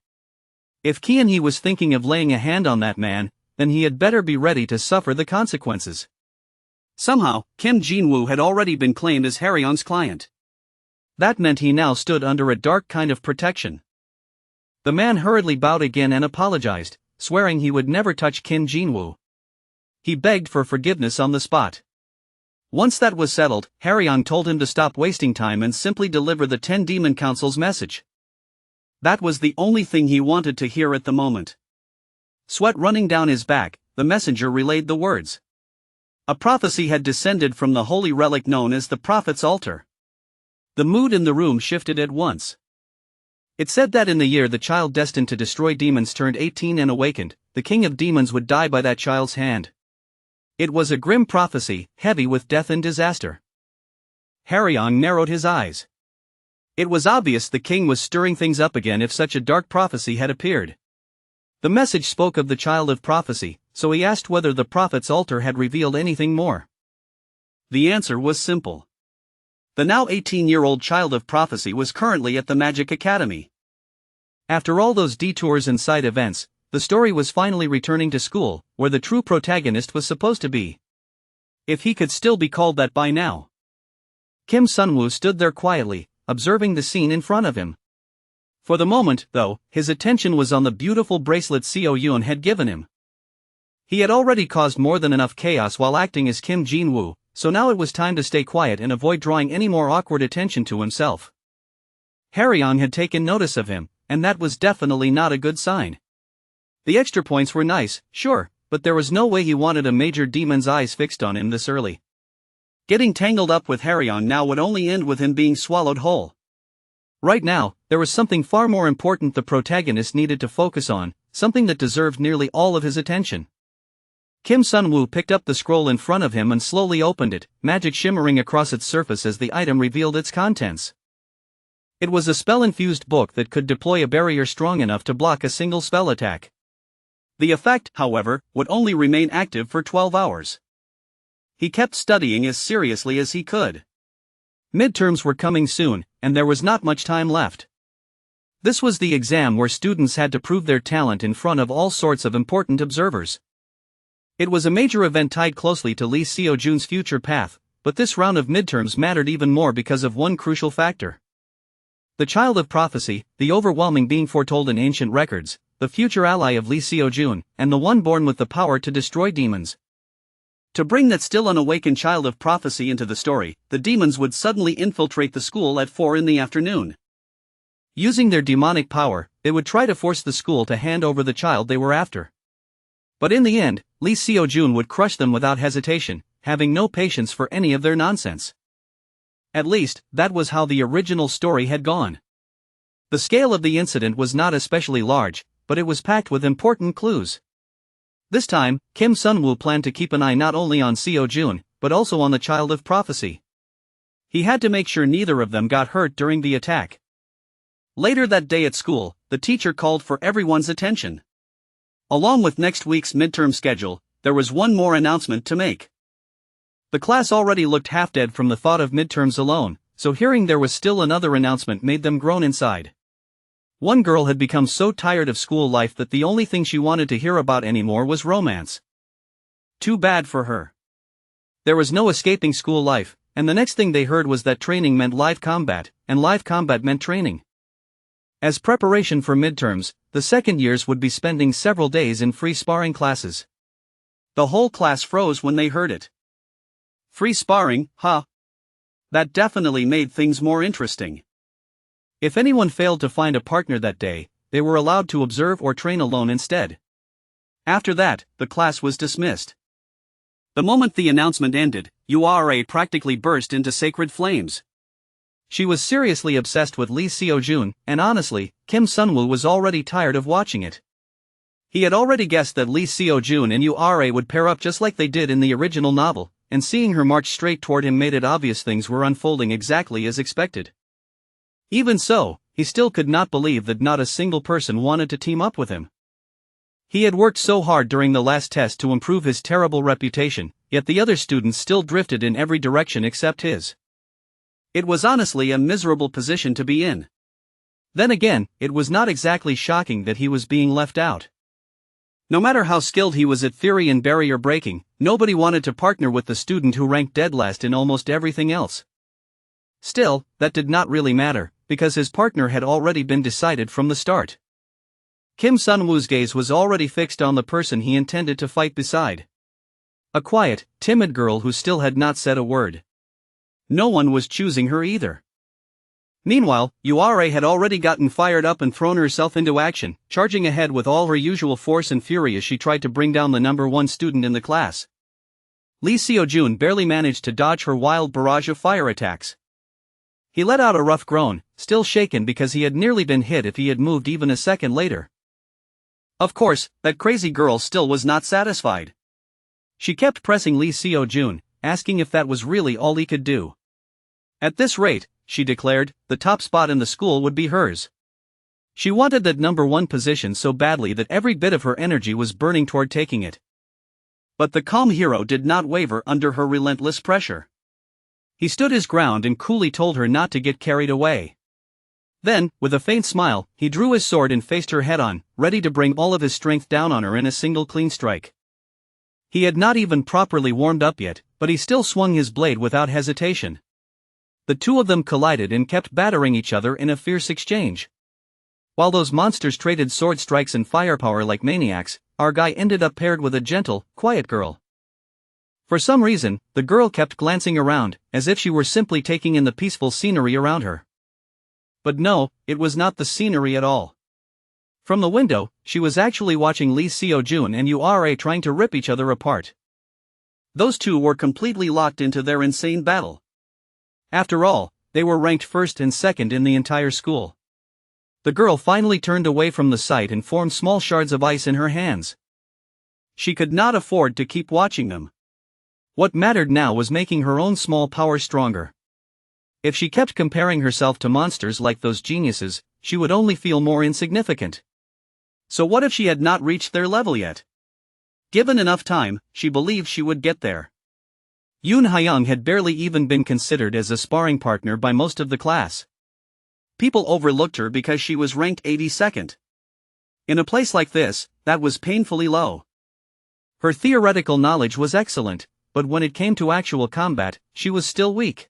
If Kianhe was thinking of laying a hand on that man, then he had better be ready to suffer the consequences. Somehow, Kim Jinwoo had already been claimed as Harryong's client. That meant he now stood under a dark kind of protection. The man hurriedly bowed again and apologized, swearing he would never touch Kim Jinwoo. He begged for forgiveness on the spot. Once that was settled, Harryong told him to stop wasting time and simply deliver the 10 Demon Council's message. That was the only thing he wanted to hear at the moment. Sweat running down his back, the messenger relayed the words. A prophecy had descended from the holy relic known as the Prophet's Altar. The mood in the room shifted at once. It said that in the year the child destined to destroy demons turned 18 and awakened, the king of demons would die by that child's hand. It was a grim prophecy, heavy with death and disaster. Harryong narrowed his eyes. It was obvious the king was stirring things up again if such a dark prophecy had appeared. The message spoke of the child of prophecy, so he asked whether the prophet's altar had revealed anything more. The answer was simple. The now 18-year-old child of prophecy was currently at the Magic Academy. After all those detours and side events, the story was finally returning to school, where the true protagonist was supposed to be. If he could still be called that by now. Kim Sunwoo stood there quietly, observing the scene in front of him. For the moment, though, his attention was on the beautiful bracelet Seo Yoon had given him. He had already caused more than enough chaos while acting as Kim Jinwoo, so now it was time to stay quiet and avoid drawing any more awkward attention to himself. Harryong had taken notice of him, and that was definitely not a good sign. The extra points were nice, sure, but there was no way he wanted a major demon's eyes fixed on him this early. Getting tangled up with Harryong now would only end with him being swallowed whole. Right now, there was something far more important the protagonist needed to focus on, something that deserved nearly all of his attention. Kim Sunwoo picked up the scroll in front of him and slowly opened it, magic shimmering across its surface as the item revealed its contents. It was a spell-infused book that could deploy a barrier strong enough to block a single spell attack. The effect, however, would only remain active for 12 hours. He kept studying as seriously as he could. Midterms were coming soon, and there was not much time left. This was the exam where students had to prove their talent in front of all sorts of important observers. It was a major event tied closely to Lee Seo-jun's future path, but this round of midterms mattered even more because of one crucial factor. The child of prophecy, the overwhelming being foretold in ancient records, the future ally of Lee Seo-jun, and the one born with the power to destroy demons. To bring that still unawakened child of prophecy into the story, the demons would suddenly infiltrate the school at 4 in the afternoon. Using their demonic power, they would try to force the school to hand over the child they were after. But in the end, Lee Seo-jun would crush them without hesitation, having no patience for any of their nonsense. At least, that was how the original story had gone. The scale of the incident was not especially large, but it was packed with important clues. This time, Kim Sun-woo planned to keep an eye not only on Seo-jun, but also on the child of prophecy. He had to make sure neither of them got hurt during the attack. Later that day at school, the teacher called for everyone's attention. Along with next week's midterm schedule, there was one more announcement to make. The class already looked half-dead from the thought of midterms alone, so hearing there was still another announcement made them groan inside. One girl had become so tired of school life that the only thing she wanted to hear about anymore was romance. Too bad for her. There was no escaping school life, and the next thing they heard was that training meant live combat, and live combat meant training. As preparation for midterms, the second years would be spending several days in free sparring classes. The whole class froze when they heard it. Free sparring, huh? That definitely made things more interesting. If anyone failed to find a partner that day, they were allowed to observe or train alone instead. After that, the class was dismissed. The moment the announcement ended, Yura practically burst into sacred flames. She was seriously obsessed with Lee Seo-jun, and honestly, Kim Sun-woo was already tired of watching it. He had already guessed that Lee Seo-jun and Yura would pair up just like they did in the original novel, and seeing her march straight toward him made it obvious things were unfolding exactly as expected. Even so, he still could not believe that not a single person wanted to team up with him. He had worked so hard during the last test to improve his terrible reputation, yet the other students still drifted in every direction except his. It was honestly a miserable position to be in. Then again, it was not exactly shocking that he was being left out. No matter how skilled he was at theory and barrier breaking, nobody wanted to partner with the student who ranked dead last in almost everything else. Still, that did not really matter, because his partner had already been decided from the start. Kim Sun-woo's gaze was already fixed on the person he intended to fight beside. A quiet, timid girl who still had not said a word. No one was choosing her either. Meanwhile, Yura had already gotten fired up and thrown herself into action, charging ahead with all her usual force and fury as she tried to bring down the number one student in the class. Lee Seo-jun barely managed to dodge her wild barrage of fire attacks. He let out a rough groan, still shaken because he had nearly been hit if he had moved even a second later. Of course, that crazy girl still was not satisfied. She kept pressing Lee Seo-jun, asking if that was really all he could do. At this rate, she declared, the top spot in the school would be hers. She wanted that number one position so badly that every bit of her energy was burning toward taking it. But the calm hero did not waver under her relentless pressure. He stood his ground and coolly told her not to get carried away. Then, with a faint smile, he drew his sword and faced her head-on, ready to bring all of his strength down on her in a single clean strike. He had not even properly warmed up yet, but he still swung his blade without hesitation. The two of them collided and kept battering each other in a fierce exchange. While those monsters traded sword strikes and firepower like maniacs, our guy ended up paired with a gentle, quiet girl. For some reason, the girl kept glancing around, as if she were simply taking in the peaceful scenery around her. But no, it was not the scenery at all. From the window, she was actually watching Lee Seo-jun and Yura trying to rip each other apart. Those two were completely locked into their insane battle. After all, they were ranked first and second in the entire school. The girl finally turned away from the sight and formed small shards of ice in her hands. She could not afford to keep watching them. What mattered now was making her own small power stronger. If she kept comparing herself to monsters like those geniuses, she would only feel more insignificant. So what if she had not reached their level yet? Given enough time, she believed she would get there. Yoon Hyung had barely even been considered as a sparring partner by most of the class. People overlooked her because she was ranked 82nd. In a place like this, that was painfully low. Her theoretical knowledge was excellent, but when it came to actual combat, she was still weak.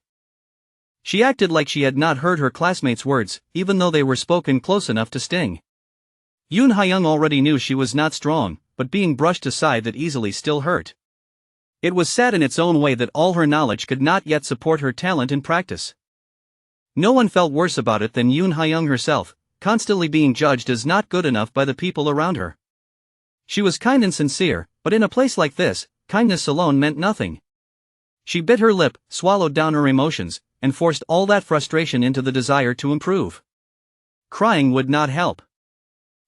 She acted like she had not heard her classmates' words, even though they were spoken close enough to sting. Yoon Hyung already knew she was not strong, but being brushed aside that easily still hurt. It was sad in its own way that all her knowledge could not yet support her talent in practice. No one felt worse about it than Yoon Hyung herself, constantly being judged as not good enough by the people around her. She was kind and sincere, but in a place like this, kindness alone meant nothing. She bit her lip, swallowed down her emotions, and forced all that frustration into the desire to improve. Crying would not help.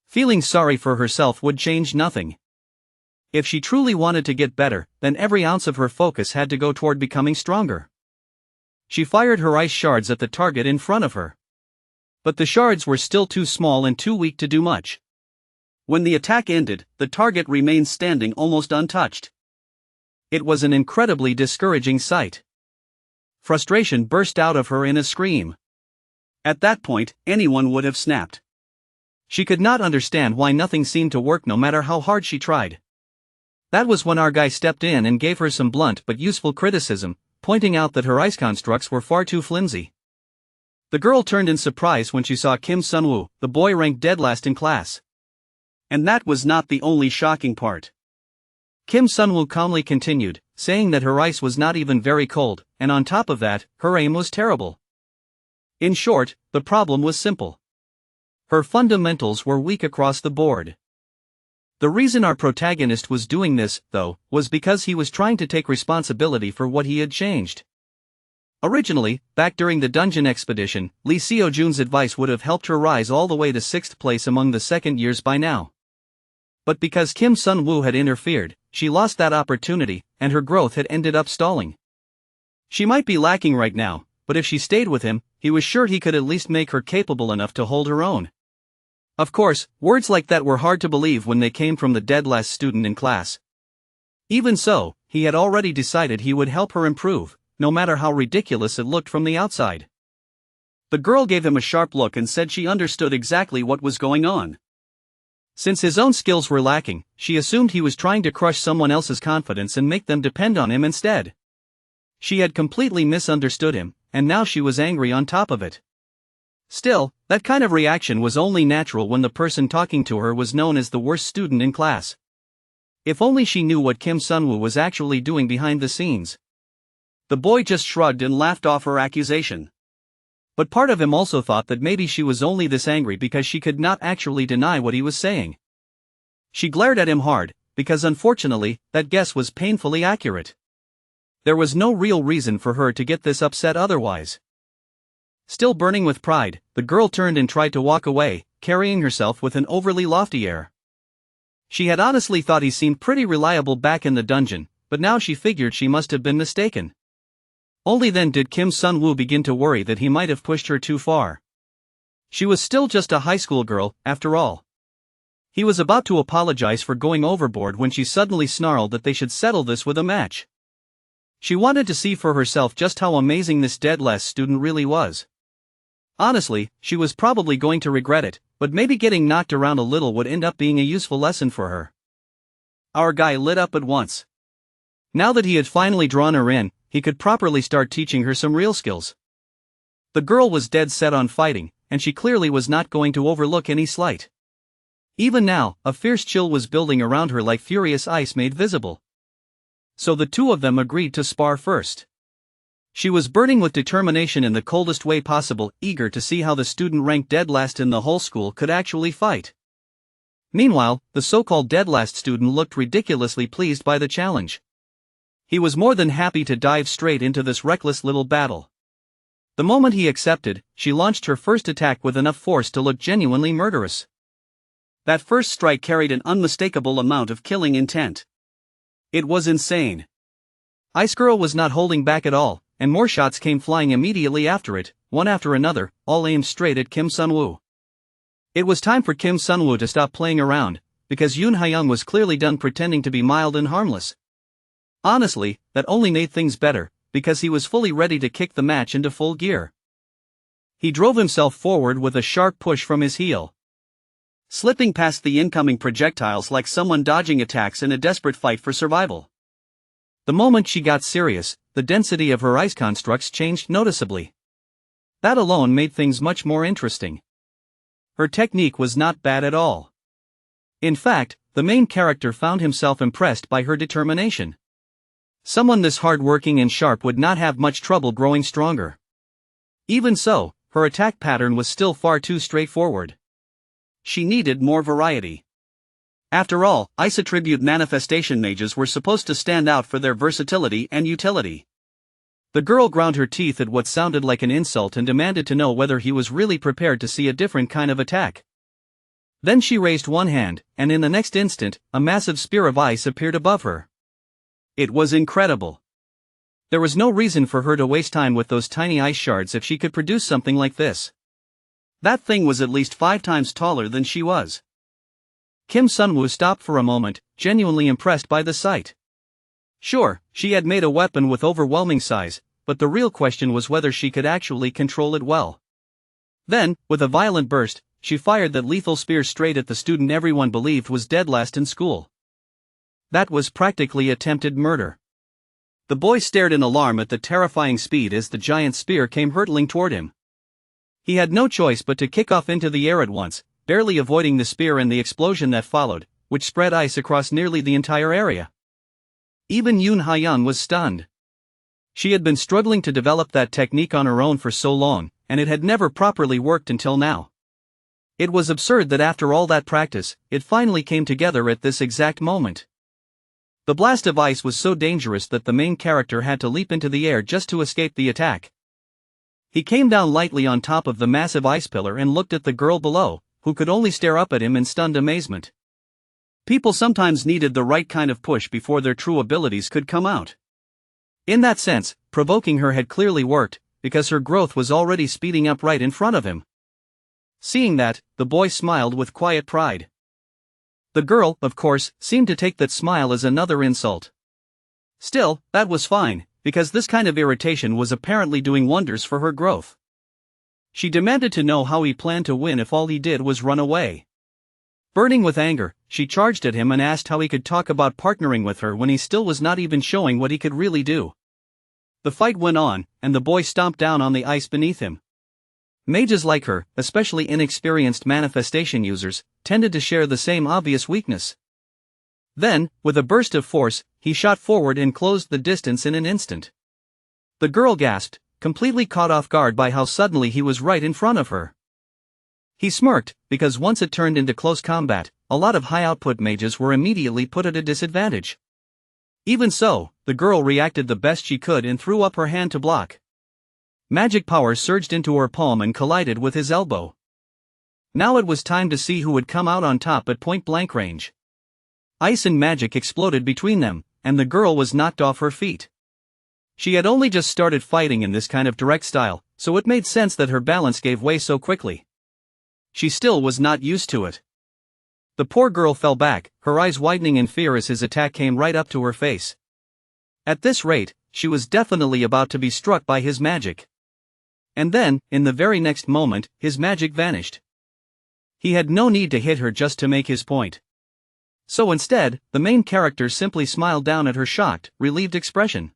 Feeling sorry for herself would change nothing. If she truly wanted to get better, then every ounce of her focus had to go toward becoming stronger. She fired her ice shards at the target in front of her. But the shards were still too small and too weak to do much. When the attack ended, the target remained standing almost untouched. It was an incredibly discouraging sight. Frustration burst out of her in a scream. At that point, anyone would have snapped. She could not understand why nothing seemed to work no matter how hard she tried. That was when our guy stepped in and gave her some blunt but useful criticism, pointing out that her ice constructs were far too flimsy. The girl turned in surprise when she saw Kim Sunwoo, the boy ranked dead last in class. And that was not the only shocking part. Kim Sunwoo calmly continued, saying that her ice was not even very cold, and on top of that, her aim was terrible. In short, the problem was simple. Her fundamentals were weak across the board. The reason our protagonist was doing this, though, was because he was trying to take responsibility for what he had changed. Originally, back during the dungeon expedition, Lee Seo-jun's advice would have helped her rise all the way to 6th place among the second years by now. But because Kim Sun-woo had interfered, she lost that opportunity, and her growth had ended up stalling. She might be lacking right now, but if she stayed with him, he was sure he could at least make her capable enough to hold her own. Of course, words like that were hard to believe when they came from the dead last student in class. Even so, he had already decided he would help her improve, no matter how ridiculous it looked from the outside. The girl gave him a sharp look and said she understood exactly what was going on. Since his own skills were lacking, she assumed he was trying to crush someone else's confidence and make them depend on him instead. She had completely misunderstood him, and now she was angry on top of it. Still, that kind of reaction was only natural when the person talking to her was known as the worst student in class. If only she knew what Kim Sunwoo was actually doing behind the scenes. The boy just shrugged and laughed off her accusation. But part of him also thought that maybe she was only this angry because she could not actually deny what he was saying. She glared at him hard, because unfortunately, that guess was painfully accurate. There was no real reason for her to get this upset otherwise. Still burning with pride, the girl turned and tried to walk away, carrying herself with an overly lofty air. She had honestly thought he seemed pretty reliable back in the dungeon, but now she figured she must have been mistaken. Only then did Kim Sun-woo begin to worry that he might have pushed her too far. She was still just a high school girl, after all. He was about to apologize for going overboard when she suddenly snarled that they should settle this with a match. She wanted to see for herself just how amazing this dead last student really was. Honestly, she was probably going to regret it, but maybe getting knocked around a little would end up being a useful lesson for her. Our guy lit up at once. Now that he had finally drawn her in, he could properly start teaching her some real skills. The girl was dead set on fighting, and she clearly was not going to overlook any slight. Even now, a fierce chill was building around her like furious ice made visible. So the two of them agreed to spar first. She was burning with determination in the coldest way possible, eager to see how the student ranked dead last in the whole school could actually fight. Meanwhile, the so-called dead last student looked ridiculously pleased by the challenge. He was more than happy to dive straight into this reckless little battle. The moment he accepted, she launched her first attack with enough force to look genuinely murderous. That first strike carried an unmistakable amount of killing intent. It was insane. Ice Girl was not holding back at all, and more shots came flying immediately after it, one after another, all aimed straight at Kim Sun-woo. It was time for Kim Sun-woo to stop playing around, because Yoon Hyung was clearly done pretending to be mild and harmless. Honestly, that only made things better, because he was fully ready to kick the match into full gear. He drove himself forward with a sharp push from his heel, slipping past the incoming projectiles like someone dodging attacks in a desperate fight for survival. The moment she got serious, the density of her ice constructs changed noticeably. That alone made things much more interesting. Her technique was not bad at all. In fact, the main character found himself impressed by her determination. Someone this hard-working and sharp would not have much trouble growing stronger. Even so, her attack pattern was still far too straightforward. She needed more variety. After all, ice attribute manifestation mages were supposed to stand out for their versatility and utility. The girl ground her teeth at what sounded like an insult and demanded to know whether he was really prepared to see a different kind of attack. Then she raised one hand, and in the next instant, a massive spear of ice appeared above her. It was incredible. There was no reason for her to waste time with those tiny ice shards if she could produce something like this. That thing was at least 5 times taller than she was. Kim Sunwoo stopped for a moment, genuinely impressed by the sight. Sure, she had made a weapon with overwhelming size, but the real question was whether she could actually control it well. Then, with a violent burst, she fired that lethal spear straight at the student everyone believed was dead last in school. That was practically attempted murder. The boy stared in alarm at the terrifying speed as the giant spear came hurtling toward him. He had no choice but to kick off into the air at once, barely avoiding the spear and the explosion that followed, which spread ice across nearly the entire area. Even Yoon Ha-young was stunned. She had been struggling to develop that technique on her own for so long, and it had never properly worked until now. It was absurd that after all that practice, it finally came together at this exact moment. The blast of ice was so dangerous that the main character had to leap into the air just to escape the attack. He came down lightly on top of the massive ice pillar and looked at the girl below, who could only stare up at him in stunned amazement. People sometimes needed the right kind of push before their true abilities could come out. In that sense, provoking her had clearly worked, because her growth was already speeding up right in front of him. Seeing that, the boy smiled with quiet pride. The girl, of course, seemed to take that smile as another insult. Still, that was fine, because this kind of irritation was apparently doing wonders for her growth. She demanded to know how he planned to win if all he did was run away. Burning with anger, she charged at him and asked how he could talk about partnering with her when he still was not even showing what he could really do. The fight went on, and the boy stomped down on the ice beneath him. Mages like her, especially inexperienced manifestation users, tended to share the same obvious weakness. Then, with a burst of force, he shot forward and closed the distance in an instant. The girl gasped, completely caught off guard by how suddenly he was right in front of her. He smirked, because once it turned into close combat, a lot of high-output mages were immediately put at a disadvantage. Even so, the girl reacted the best she could and threw up her hand to block. Magic power surged into her palm and collided with his elbow. Now it was time to see who would come out on top at point-blank range. Ice and magic exploded between them, and the girl was knocked off her feet. She had only just started fighting in this kind of direct style, so it made sense that her balance gave way so quickly. She still was not used to it. The poor girl fell back, her eyes widening in fear as his attack came right up to her face. At this rate, she was definitely about to be struck by his magic. And then, in the very next moment, his magic vanished. He had no need to hit her just to make his point. So instead, the main character simply smiled down at her shocked, relieved expression.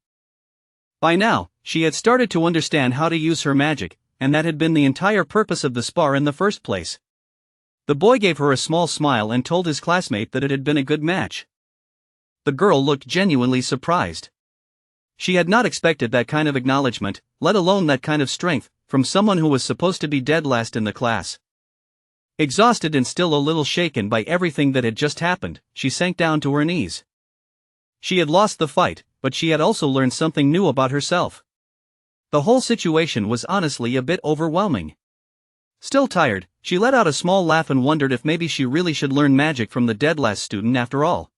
By now, she had started to understand how to use her magic, and that had been the entire purpose of the spar in the first place. The boy gave her a small smile and told his classmate that it had been a good match. The girl looked genuinely surprised. She had not expected that kind of acknowledgement, let alone that kind of strength, from someone who was supposed to be dead last in the class. Exhausted and still a little shaken by everything that had just happened, she sank down to her knees. She had lost the fight, but she had also learned something new about herself. The whole situation was honestly a bit overwhelming. Still tired, she let out a small laugh and wondered if maybe she really should learn magic from the dead last student after all.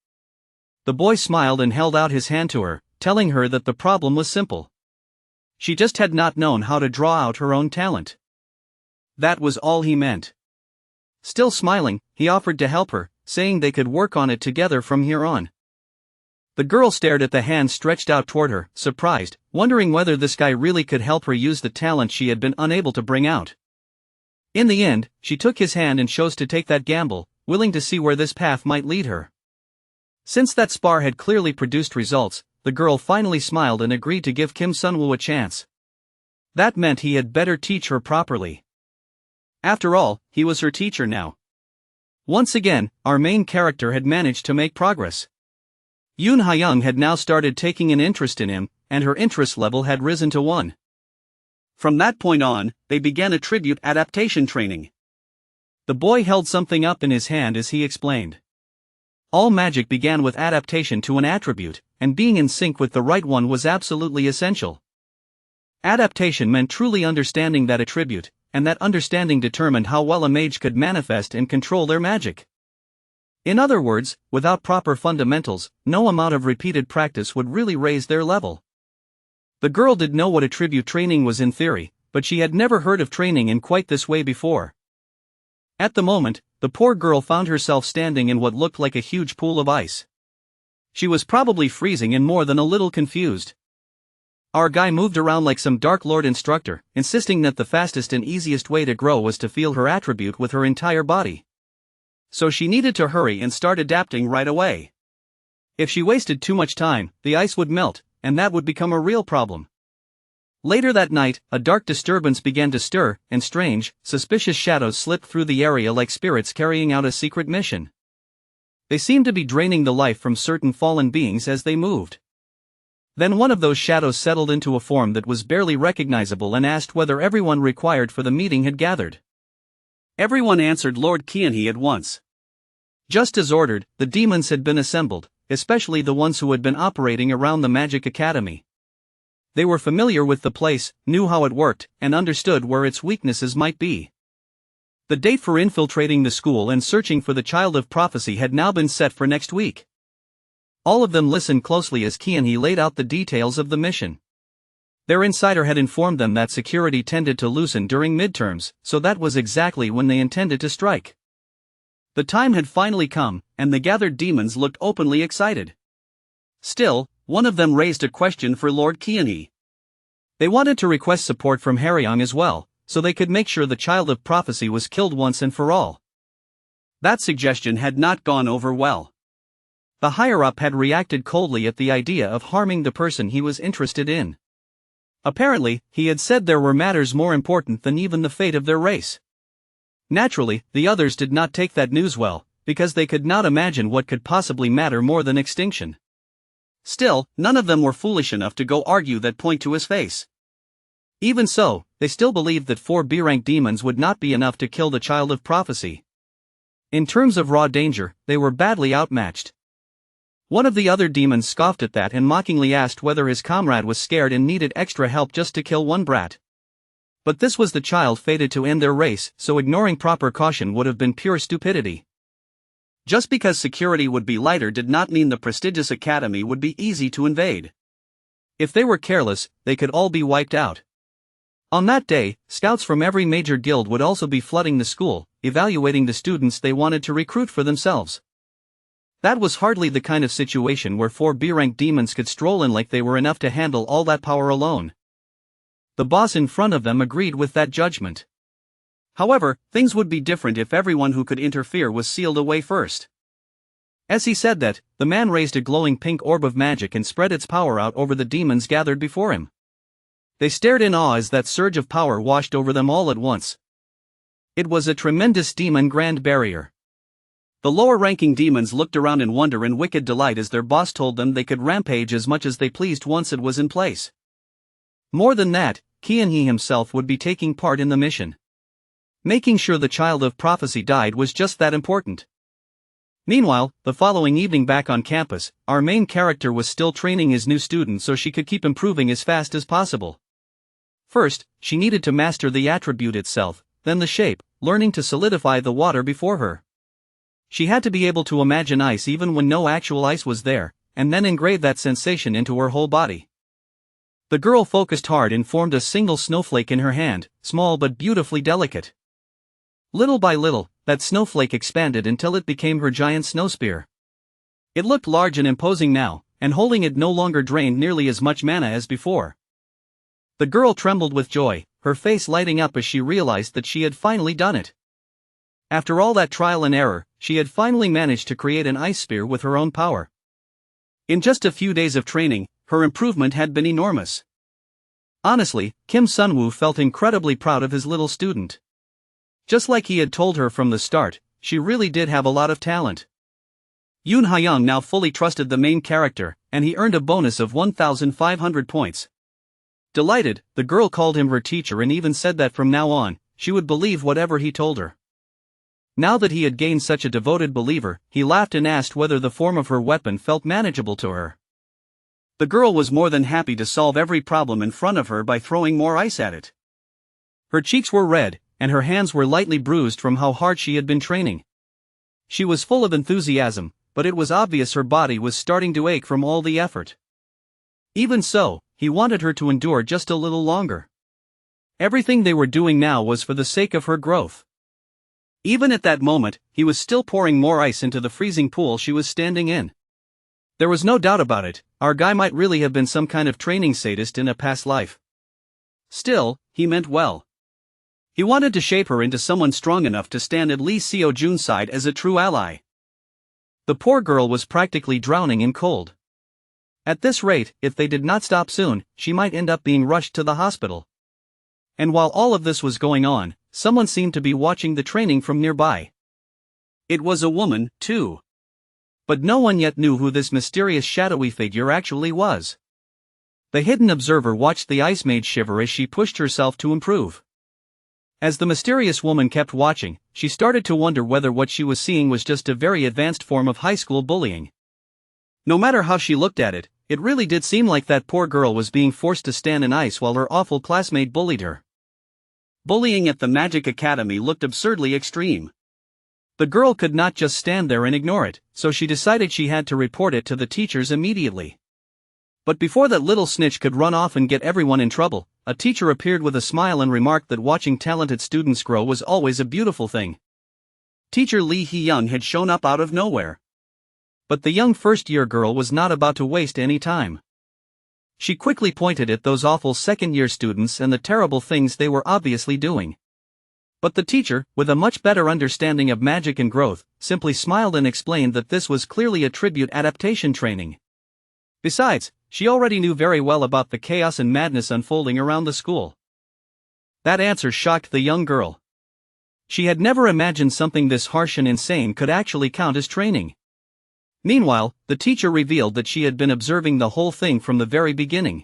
The boy smiled and held out his hand to her, telling her that the problem was simple. She just had not known how to draw out her own talent. That was all he meant. Still smiling, he offered to help her, saying they could work on it together from here on. The girl stared at the hand stretched out toward her, surprised, wondering whether this guy really could help her use the talent she had been unable to bring out. In the end, she took his hand and chose to take that gamble, willing to see where this path might lead her. Since that spar had clearly produced results, the girl finally smiled and agreed to give Kim Sunwoo a chance. That meant he had better teach her properly. After all, he was her teacher now. Once again, our main character had managed to make progress. Yoon Hyung had now started taking an interest in him, and her interest level had risen to 1. From that point on, they began attribute adaptation training. The boy held something up in his hand as he explained. All magic began with adaptation to an attribute, and being in sync with the right one was absolutely essential. Adaptation meant truly understanding that attribute, and that understanding determined how well a mage could manifest and control their magic. In other words, without proper fundamentals, no amount of repeated practice would really raise their level. The girl did know what attribute training was in theory, but she had never heard of training in quite this way before. At the moment, the poor girl found herself standing in what looked like a huge pool of ice. She was probably freezing and more than a little confused. Our guy moved around like some Dark Lord instructor, insisting that the fastest and easiest way to grow was to feel her attribute with her entire body. So she needed to hurry and start adapting right away. If she wasted too much time, the ice would melt, and that would become a real problem. Later that night, a dark disturbance began to stir, and strange, suspicious shadows slipped through the area like spirits carrying out a secret mission. They seemed to be draining the life from certain fallen beings as they moved. Then one of those shadows settled into a form that was barely recognizable and asked whether everyone required for the meeting had gathered. Everyone answered Lord Kianhee at once. Just as ordered, the demons had been assembled, especially the ones who had been operating around the Magic Academy. They were familiar with the place, knew how it worked, and understood where its weaknesses might be. The date for infiltrating the school and searching for the Child of Prophecy had now been set for next week. All of them listened closely as Kianhee laid out the details of the mission. Their insider had informed them that security tended to loosen during midterms, so that was exactly when they intended to strike. The time had finally come, and the gathered demons looked openly excited. Still, one of them raised a question for Lord Kianhee. They wanted to request support from Haryong as well, so they could make sure the Child of Prophecy was killed once and for all. That suggestion had not gone over well. The higher-up had reacted coldly at the idea of harming the person he was interested in. Apparently, he had said there were matters more important than even the fate of their race. Naturally, the others did not take that news well, because they could not imagine what could possibly matter more than extinction. Still, none of them were foolish enough to go argue that point to his face. Even so, they still believed that 4 B-rank demons would not be enough to kill the Child of Prophecy. In terms of raw danger, they were badly outmatched. One of the other demons scoffed at that and mockingly asked whether his comrade was scared and needed extra help just to kill one brat. But this was the child fated to end their race, so ignoring proper caution would have been pure stupidity. Just because security would be lighter did not mean the prestigious academy would be easy to invade. If they were careless, they could all be wiped out. On that day, scouts from every major guild would also be flooding the school, evaluating the students they wanted to recruit for themselves. That was hardly the kind of situation where 4 B-rank demons could stroll in like they were enough to handle all that power alone. The boss in front of them agreed with that judgment. However, things would be different if everyone who could interfere was sealed away first. As he said that, the man raised a glowing pink orb of magic and spread its power out over the demons gathered before him. They stared in awe as that surge of power washed over them all at once. It was a tremendous demon grand barrier. The lower-ranking demons looked around in wonder and wicked delight as their boss told them they could rampage as much as they pleased once it was in place. More than that, Kianhee himself would be taking part in the mission. Making sure the Child of Prophecy died was just that important. Meanwhile, the following evening back on campus, our main character was still training his new student so she could keep improving as fast as possible. First, she needed to master the attribute itself, then the shape, learning to solidify the water before her. She had to be able to imagine ice even when no actual ice was there, and then engrave that sensation into her whole body. The girl focused hard and formed a single snowflake in her hand, small but beautifully delicate. Little by little, that snowflake expanded until it became her giant snow spear. It looked large and imposing now, and holding it no longer drained nearly as much mana as before. The girl trembled with joy, her face lighting up as she realized that she had finally done it. After all that trial and error, she had finally managed to create an ice spear with her own power. In just a few days of training, her improvement had been enormous. Honestly, Kim Sunwoo felt incredibly proud of his little student. Just like he had told her from the start, she really did have a lot of talent. Yoon Ha-young now fully trusted the main character, and he earned a bonus of 1,500 points. Delighted, the girl called him her teacher and even said that from now on, she would believe whatever he told her. Now that he had gained such a devoted believer, he laughed and asked whether the form of her weapon felt manageable to her. The girl was more than happy to solve every problem in front of her by throwing more ice at it. Her cheeks were red, and her hands were lightly bruised from how hard she had been training. She was full of enthusiasm, but it was obvious her body was starting to ache from all the effort. Even so, he wanted her to endure just a little longer. Everything they were doing now was for the sake of her growth. Even at that moment, he was still pouring more ice into the freezing pool she was standing in. There was no doubt about it, our guy might really have been some kind of training sadist in a past life. Still, he meant well. He wanted to shape her into someone strong enough to stand at Lee Seo-jun's side as a true ally. The poor girl was practically drowning in cold. At this rate, if they did not stop soon, she might end up being rushed to the hospital. And while all of this was going on, someone seemed to be watching the training from nearby. It was a woman, too. But no one yet knew who this mysterious shadowy figure actually was. The hidden observer watched the ice maid shiver as she pushed herself to improve. As the mysterious woman kept watching, she started to wonder whether what she was seeing was just a very advanced form of high school bullying. No matter how she looked at it, it really did seem like that poor girl was being forced to stand in ice while her awful classmate bullied her. Bullying at the Magic Academy looked absurdly extreme. The girl could not just stand there and ignore it, so she decided she had to report it to the teachers immediately. But before that little snitch could run off and get everyone in trouble, a teacher appeared with a smile and remarked that watching talented students grow was always a beautiful thing. Teacher Lee Hee-young had shown up out of nowhere. But the young first-year girl was not about to waste any time. She quickly pointed at those awful second-year students and the terrible things they were obviously doing. But the teacher, with a much better understanding of magic and growth, simply smiled and explained that this was clearly a tribute adaptation training. Besides, she already knew very well about the chaos and madness unfolding around the school. That answer shocked the young girl. She had never imagined something this harsh and insane could actually count as training. Meanwhile, the teacher revealed that she had been observing the whole thing from the very beginning.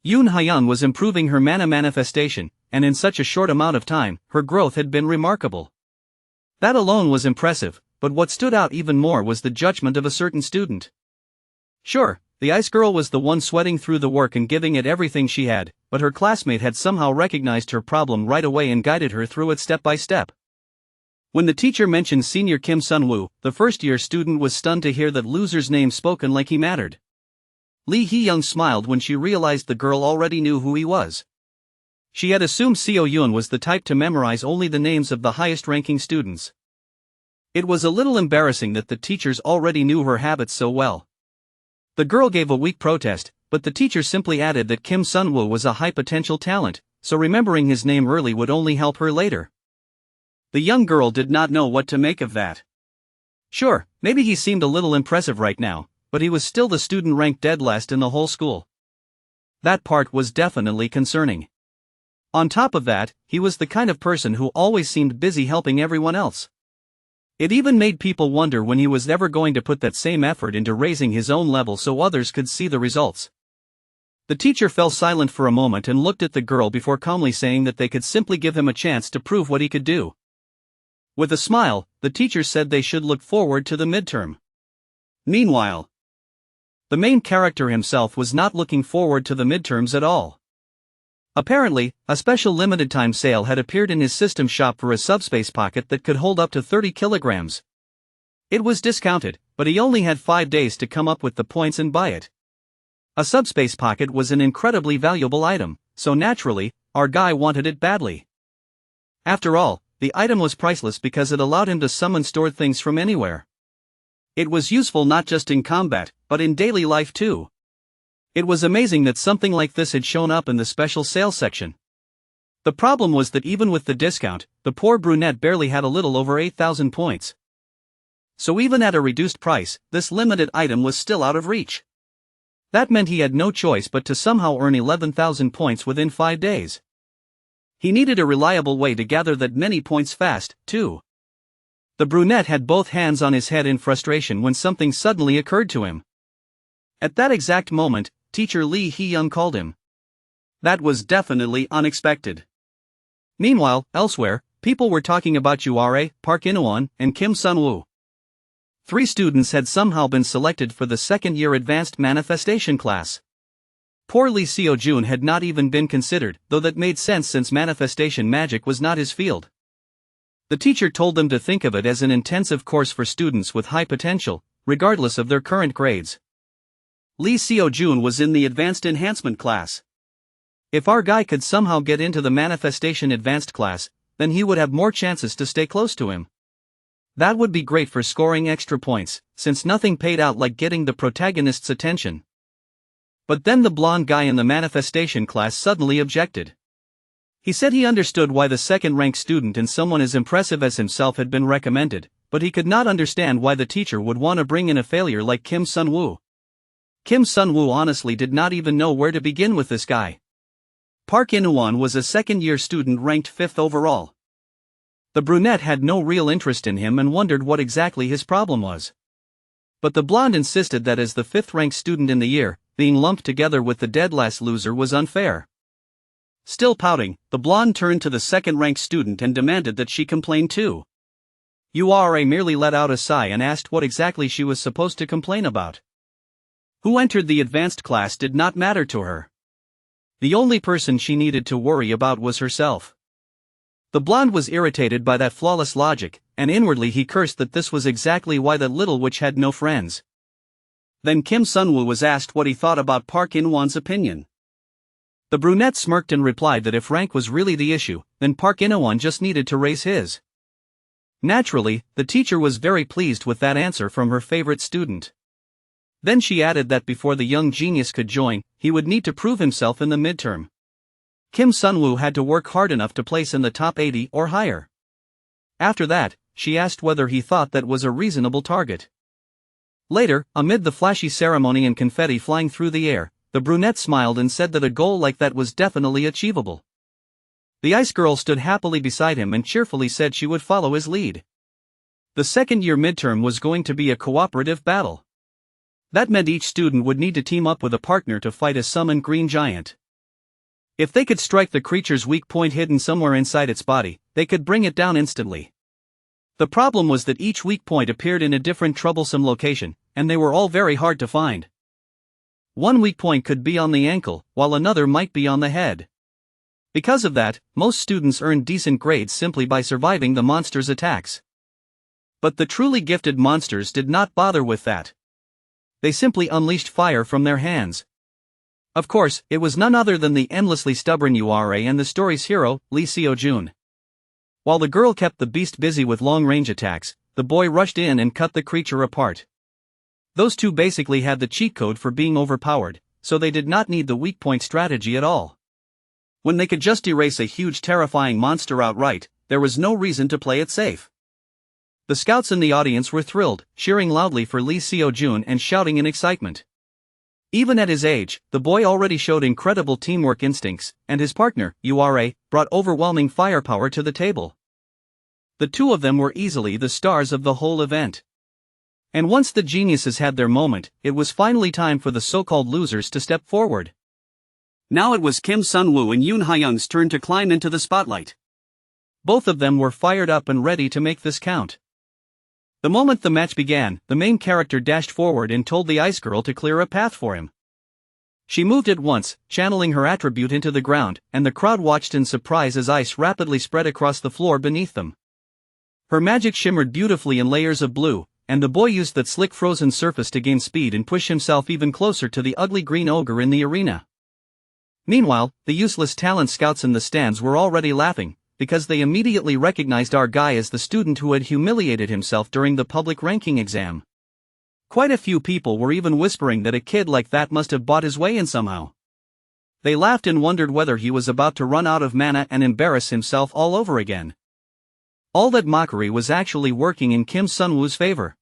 Yoon Ha-young was improving her mana manifestation, and in such a short amount of time, her growth had been remarkable. That alone was impressive, but what stood out even more was the judgment of a certain student. Sure, the ice girl was the one sweating through the work and giving it everything she had, but her classmate had somehow recognized her problem right away and guided her through it step by step. When the teacher mentioned senior Kim Sun-woo, the first-year student was stunned to hear that loser's name spoken like he mattered. Lee Hee-young smiled when she realized the girl already knew who he was. She had assumed Seo-yoon was the type to memorize only the names of the highest-ranking students. It was a little embarrassing that the teachers already knew her habits so well. The girl gave a weak protest, but the teacher simply added that Kim Sun-woo was a high-potential talent, so remembering his name early would only help her later. The young girl did not know what to make of that. Sure, maybe he seemed a little impressive right now, but he was still the student ranked dead last in the whole school. That part was definitely concerning. On top of that, he was the kind of person who always seemed busy helping everyone else. It even made people wonder when he was ever going to put that same effort into raising his own level so others could see the results. The teacher fell silent for a moment and looked at the girl before calmly saying that they could simply give him a chance to prove what he could do. With a smile, the teacher said they should look forward to the midterm. Meanwhile, the main character himself was not looking forward to the midterms at all. Apparently, a special limited-time sale had appeared in his system shop for a subspace pocket that could hold up to 30 kilograms. It was discounted, but he only had 5 days to come up with the points and buy it. A subspace pocket was an incredibly valuable item, so naturally, our guy wanted it badly. After all, the item was priceless because it allowed him to summon stored things from anywhere. It was useful not just in combat, but in daily life too. It was amazing that something like this had shown up in the special sale section. The problem was that even with the discount, the poor brunette barely had a little over 8,000 points. So even at a reduced price, this limited item was still out of reach. That meant he had no choice but to somehow earn 11,000 points within 5 days. He needed a reliable way to gather that many points fast, too. The brunette had both hands on his head in frustration when something suddenly occurred to him. At that exact moment, teacher Lee Hee-young called him. That was definitely unexpected. Meanwhile, elsewhere, people were talking about Yura, Park In-won, and Kim Sun-woo. 3 students had somehow been selected for the second-year advanced manifestation class. Poor Lee Seo-jun had not even been considered, though that made sense since manifestation magic was not his field. The teacher told them to think of it as an intensive course for students with high potential, regardless of their current grades. Lee Seo-jun was in the advanced enhancement class. If our guy could somehow get into the manifestation advanced class, then he would have more chances to stay close to him. That would be great for scoring extra points, since nothing paid out like getting the protagonist's attention. But then the blonde guy in the manifestation class suddenly objected. He said he understood why the second-ranked student and someone as impressive as himself had been recommended, but he could not understand why the teacher would want to bring in a failure like Kim Sun-woo. Kim Sun-woo honestly did not even know where to begin with this guy. Park In-won was a second-year student ranked 5th overall. The brunette had no real interest in him and wondered what exactly his problem was. But the blonde insisted that as the 5th-ranked student in the year, being lumped together with the dead last loser was unfair. Still pouting, the blonde turned to the second-ranked student and demanded that she complain too. Yura merely let out a sigh and asked what exactly she was supposed to complain about. Who entered the advanced class did not matter to her. The only person she needed to worry about was herself. The blonde was irritated by that flawless logic, and inwardly he cursed that this was exactly why the little witch had no friends. Then Kim Sun-woo was asked what he thought about Park In-won's opinion. The brunette smirked and replied that if rank was really the issue, then Park In-won just needed to raise his. Naturally, the teacher was very pleased with that answer from her favorite student. Then she added that before the young genius could join, he would need to prove himself in the midterm. Kim Sun-woo had to work hard enough to place in the top 80 or higher. After that, she asked whether he thought that was a reasonable target. Later, amid the flashy ceremony and confetti flying through the air, the brunette smiled and said that a goal like that was definitely achievable. The ice girl stood happily beside him and cheerfully said she would follow his lead. The second-year midterm was going to be a cooperative battle. That meant each student would need to team up with a partner to fight a summoned green giant. If they could strike the creature's weak point hidden somewhere inside its body, they could bring it down instantly. The problem was that each weak point appeared in a different troublesome location, and they were all very hard to find. One weak point could be on the ankle, while another might be on the head. Because of that, most students earned decent grades simply by surviving the monster's attacks. But the truly gifted monsters did not bother with that. They simply unleashed fire from their hands. Of course, it was none other than the endlessly stubborn Yura and the story's hero, Lee Seo-jun. While the girl kept the beast busy with long-range attacks, the boy rushed in and cut the creature apart. Those two basically had the cheat code for being overpowered, so they did not need the weak point strategy at all. When they could just erase a huge terrifying monster outright, there was no reason to play it safe. The scouts in the audience were thrilled, cheering loudly for Lee Seo-jun and shouting in excitement. Even at his age, the boy already showed incredible teamwork instincts, and his partner, Yura, brought overwhelming firepower to the table. The two of them were easily the stars of the whole event. And once the geniuses had their moment, it was finally time for the so-called losers to step forward. Now it was Kim Sun-woo and Yoon Ha-young's turn to climb into the spotlight. Both of them were fired up and ready to make this count. The moment the match began, the main character dashed forward and told the ice girl to clear a path for him. She moved at once, channeling her attribute into the ground, and the crowd watched in surprise as ice rapidly spread across the floor beneath them. Her magic shimmered beautifully in layers of blue, and the boy used that slick frozen surface to gain speed and push himself even closer to the ugly green ogre in the arena. Meanwhile, the useless talent scouts in the stands were already laughing, because they immediately recognized our guy as the student who had humiliated himself during the public ranking exam. Quite a few people were even whispering that a kid like that must have bought his way in somehow. They laughed and wondered whether he was about to run out of mana and embarrass himself all over again. All that mockery was actually working in Kim Sun-woo's favor.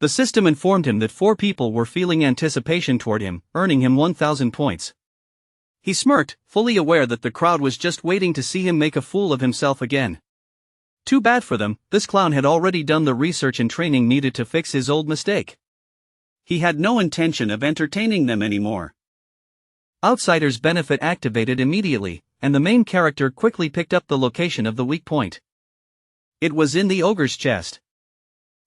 The system informed him that 4 people were feeling anticipation toward him, earning him 1,000 points. He smirked, fully aware that the crowd was just waiting to see him make a fool of himself again. Too bad for them, this clown had already done the research and training needed to fix his old mistake. He had no intention of entertaining them anymore. Outsider's benefit activated immediately, and the main character quickly picked up the location of the weak point. It was in the ogre's chest.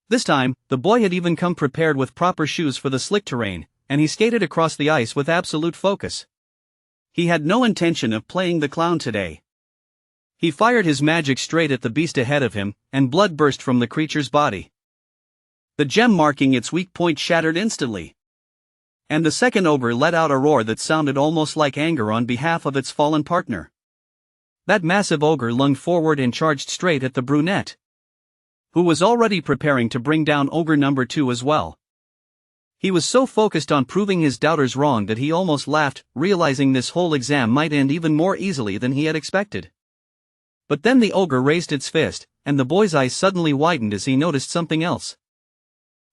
This time, the boy had even come prepared with proper shoes for the slick terrain, and he skated across the ice with absolute focus. He had no intention of playing the clown today. He fired his magic straight at the beast ahead of him, and blood burst from the creature's body. The gem marking its weak point shattered instantly. And the second ogre let out a roar that sounded almost like anger on behalf of its fallen partner. That massive ogre lunged forward and charged straight at the brunette, who was already preparing to bring down ogre number 2 as well. He was so focused on proving his doubters wrong that he almost laughed, realizing this whole exam might end even more easily than he had expected. But then the ogre raised its fist, and the boy's eyes suddenly widened as he noticed something else.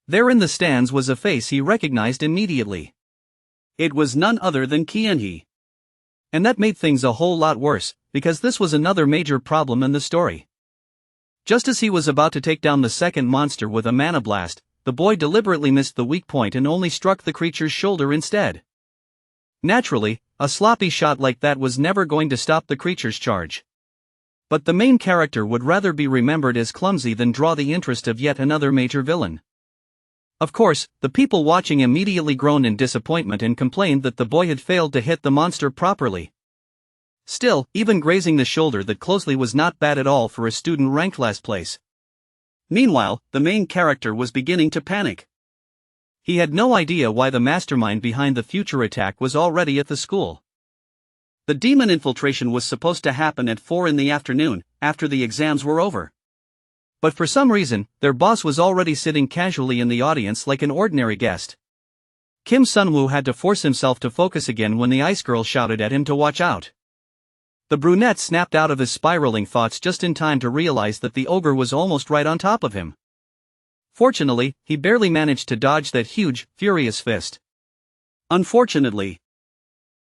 There in the stands was a face he recognized immediately. It was none other than Kianhee. And that made things a whole lot worse, because this was another major problem in the story. Just as he was about to take down the second monster with a mana blast, the boy deliberately missed the weak point and only struck the creature's shoulder instead. Naturally, a sloppy shot like that was never going to stop the creature's charge. But the main character would rather be remembered as clumsy than draw the interest of yet another major villain. Of course, the people watching immediately groaned in disappointment and complained that the boy had failed to hit the monster properly. Still, even grazing the shoulder that closely was not bad at all for a student ranked last place. Meanwhile, the main character was beginning to panic. He had no idea why the mastermind behind the future attack was already at the school. The demon infiltration was supposed to happen at 4 in the afternoon, after the exams were over. But for some reason, their boss was already sitting casually in the audience like an ordinary guest. Kim Sunwoo had to force himself to focus again when the ice girl shouted at him to watch out. The brunette snapped out of his spiraling thoughts just in time to realize that the ogre was almost right on top of him. Fortunately, he barely managed to dodge that huge, furious fist. Unfortunately,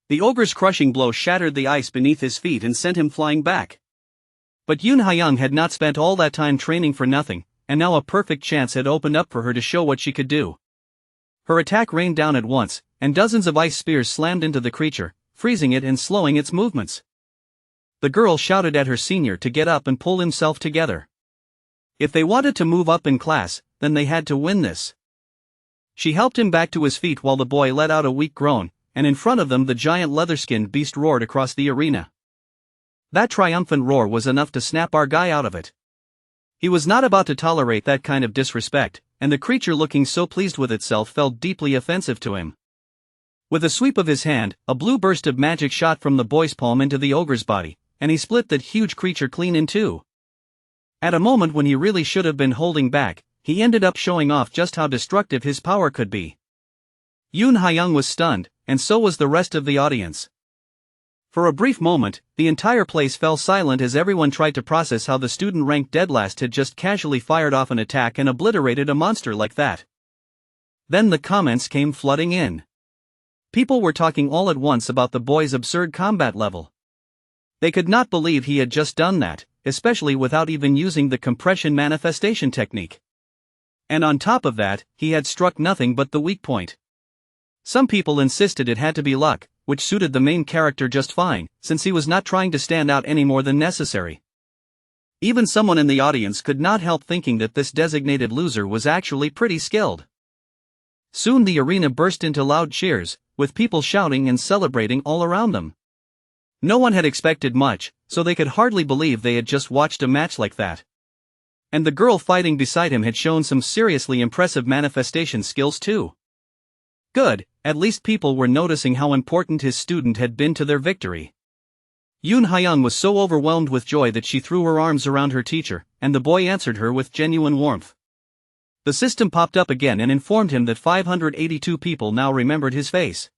the ogre's crushing blow shattered the ice beneath his feet and sent him flying back. But Yoon Ha-young had not spent all that time training for nothing, and now a perfect chance had opened up for her to show what she could do. Her attack rained down at once, and dozens of ice spears slammed into the creature, freezing it and slowing its movements. The girl shouted at her senior to get up and pull himself together. If they wanted to move up in class, then they had to win this. She helped him back to his feet while the boy let out a weak groan, and in front of them the giant leather-skinned beast roared across the arena. That triumphant roar was enough to snap our guy out of it. He was not about to tolerate that kind of disrespect, and the creature looking so pleased with itself felt deeply offensive to him. With a sweep of his hand, a blue burst of magic shot from the boy's palm into the ogre's body, and he split that huge creature clean in two. At a moment when he really should have been holding back, he ended up showing off just how destructive his power could be. Yoon Ha-young was stunned, and so was the rest of the audience. For a brief moment, the entire place fell silent as everyone tried to process how the student ranked dead last had just casually fired off an attack and obliterated a monster like that. Then the comments came flooding in. People were talking all at once about the boy's absurd combat level. They could not believe he had just done that, especially without even using the compression manifestation technique. And on top of that, he had struck nothing but the weak point. Some people insisted it had to be luck, which suited the main character just fine, since he was not trying to stand out any more than necessary. Even someone in the audience could not help thinking that this designated loser was actually pretty skilled. Soon the arena burst into loud cheers, with people shouting and celebrating all around them. No one had expected much, so they could hardly believe they had just watched a match like that. And the girl fighting beside him had shown some seriously impressive manifestation skills too. Good, at least people were noticing how important his student had been to their victory. Yoon Ha-young was so overwhelmed with joy that she threw her arms around her teacher, and the boy answered her with genuine warmth. The system popped up again and informed him that 582 people now remembered his face.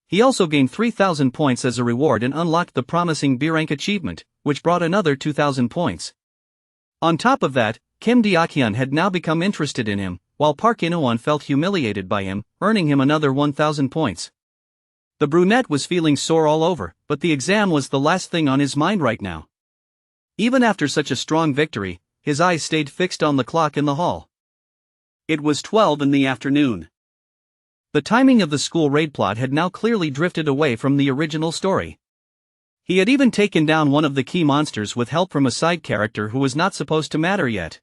He also gained 3,000 points as a reward and unlocked the promising B-rank achievement, which brought another 2,000 points. On top of that, Kim Deok-hyun had now become interested in him, while Park In-won felt humiliated by him, earning him another 1,000 points. The brunette was feeling sore all over, but the exam was the last thing on his mind right now. Even after such a strong victory, his eyes stayed fixed on the clock in the hall. It was 12 in the afternoon. The timing of the school raid plot had now clearly drifted away from the original story. He had even taken down one of the key monsters with help from a side character who was not supposed to matter yet.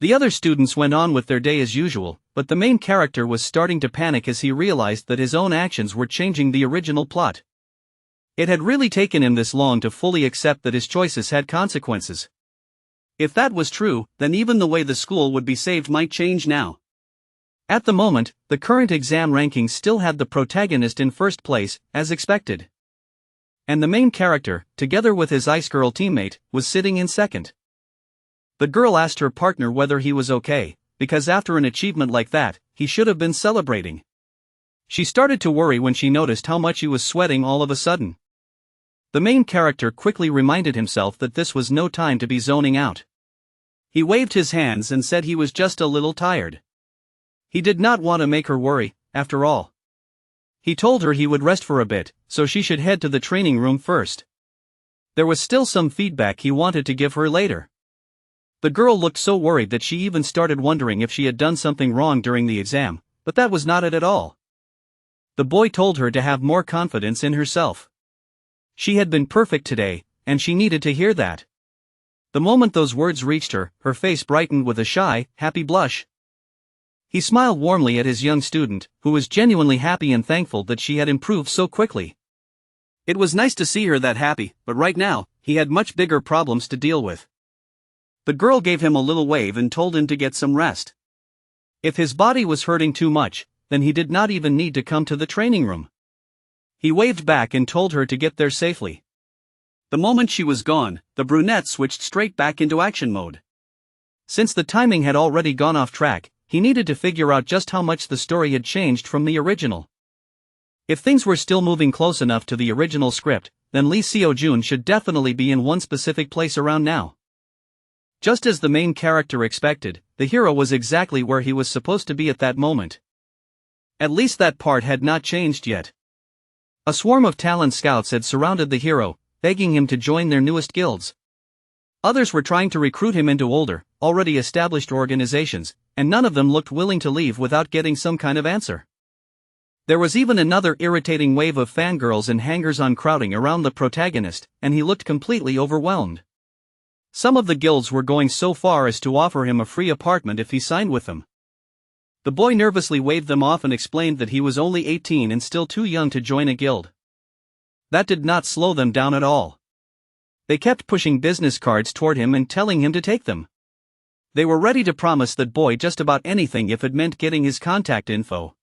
The other students went on with their day as usual, but the main character was starting to panic as he realized that his own actions were changing the original plot. It had really taken him this long to fully accept that his choices had consequences. If that was true, then even the way the school would be saved might change now. At the moment, the current exam rankings still had the protagonist in first place, as expected. And the main character, together with his Ice Girl teammate, was sitting in second. The girl asked her partner whether he was okay, because after an achievement like that, he should have been celebrating. She started to worry when she noticed how much he was sweating all of a sudden. The main character quickly reminded himself that this was no time to be zoning out. He waved his hands and said he was just a little tired. He did not want to make her worry, after all. He told her he would rest for a bit, so she should head to the training room first. There was still some feedback he wanted to give her later. The girl looked so worried that she even started wondering if she had done something wrong during the exam, but that was not it at all. The boy told her to have more confidence in herself. She had been perfect today, and she needed to hear that. The moment those words reached her, her face brightened with a shy, happy blush. He smiled warmly at his young student, who was genuinely happy and thankful that she had improved so quickly. It was nice to see her that happy, but right now, he had much bigger problems to deal with. The girl gave him a little wave and told him to get some rest. If his body was hurting too much, then he did not even need to come to the training room. He waved back and told her to get there safely. The moment she was gone, the brunette switched straight back into action mode. Since the timing had already gone off track, he needed to figure out just how much the story had changed from the original. If things were still moving close enough to the original script, then Lee Seo-jun should definitely be in one specific place around now. Just as the main character expected, the hero was exactly where he was supposed to be at that moment. At least that part had not changed yet. A swarm of Talon scouts had surrounded the hero, begging him to join their newest guilds. Others were trying to recruit him into older, already established organizations, and none of them looked willing to leave without getting some kind of answer. There was even another irritating wave of fangirls and hangers-on crowding around the protagonist, and he looked completely overwhelmed. Some of the guilds were going so far as to offer him a free apartment if he signed with them. The boy nervously waved them off and explained that he was only 18 and still too young to join a guild. That did not slow them down at all. They kept pushing business cards toward him and telling him to take them. They were ready to promise that boy just about anything if it meant getting his contact info.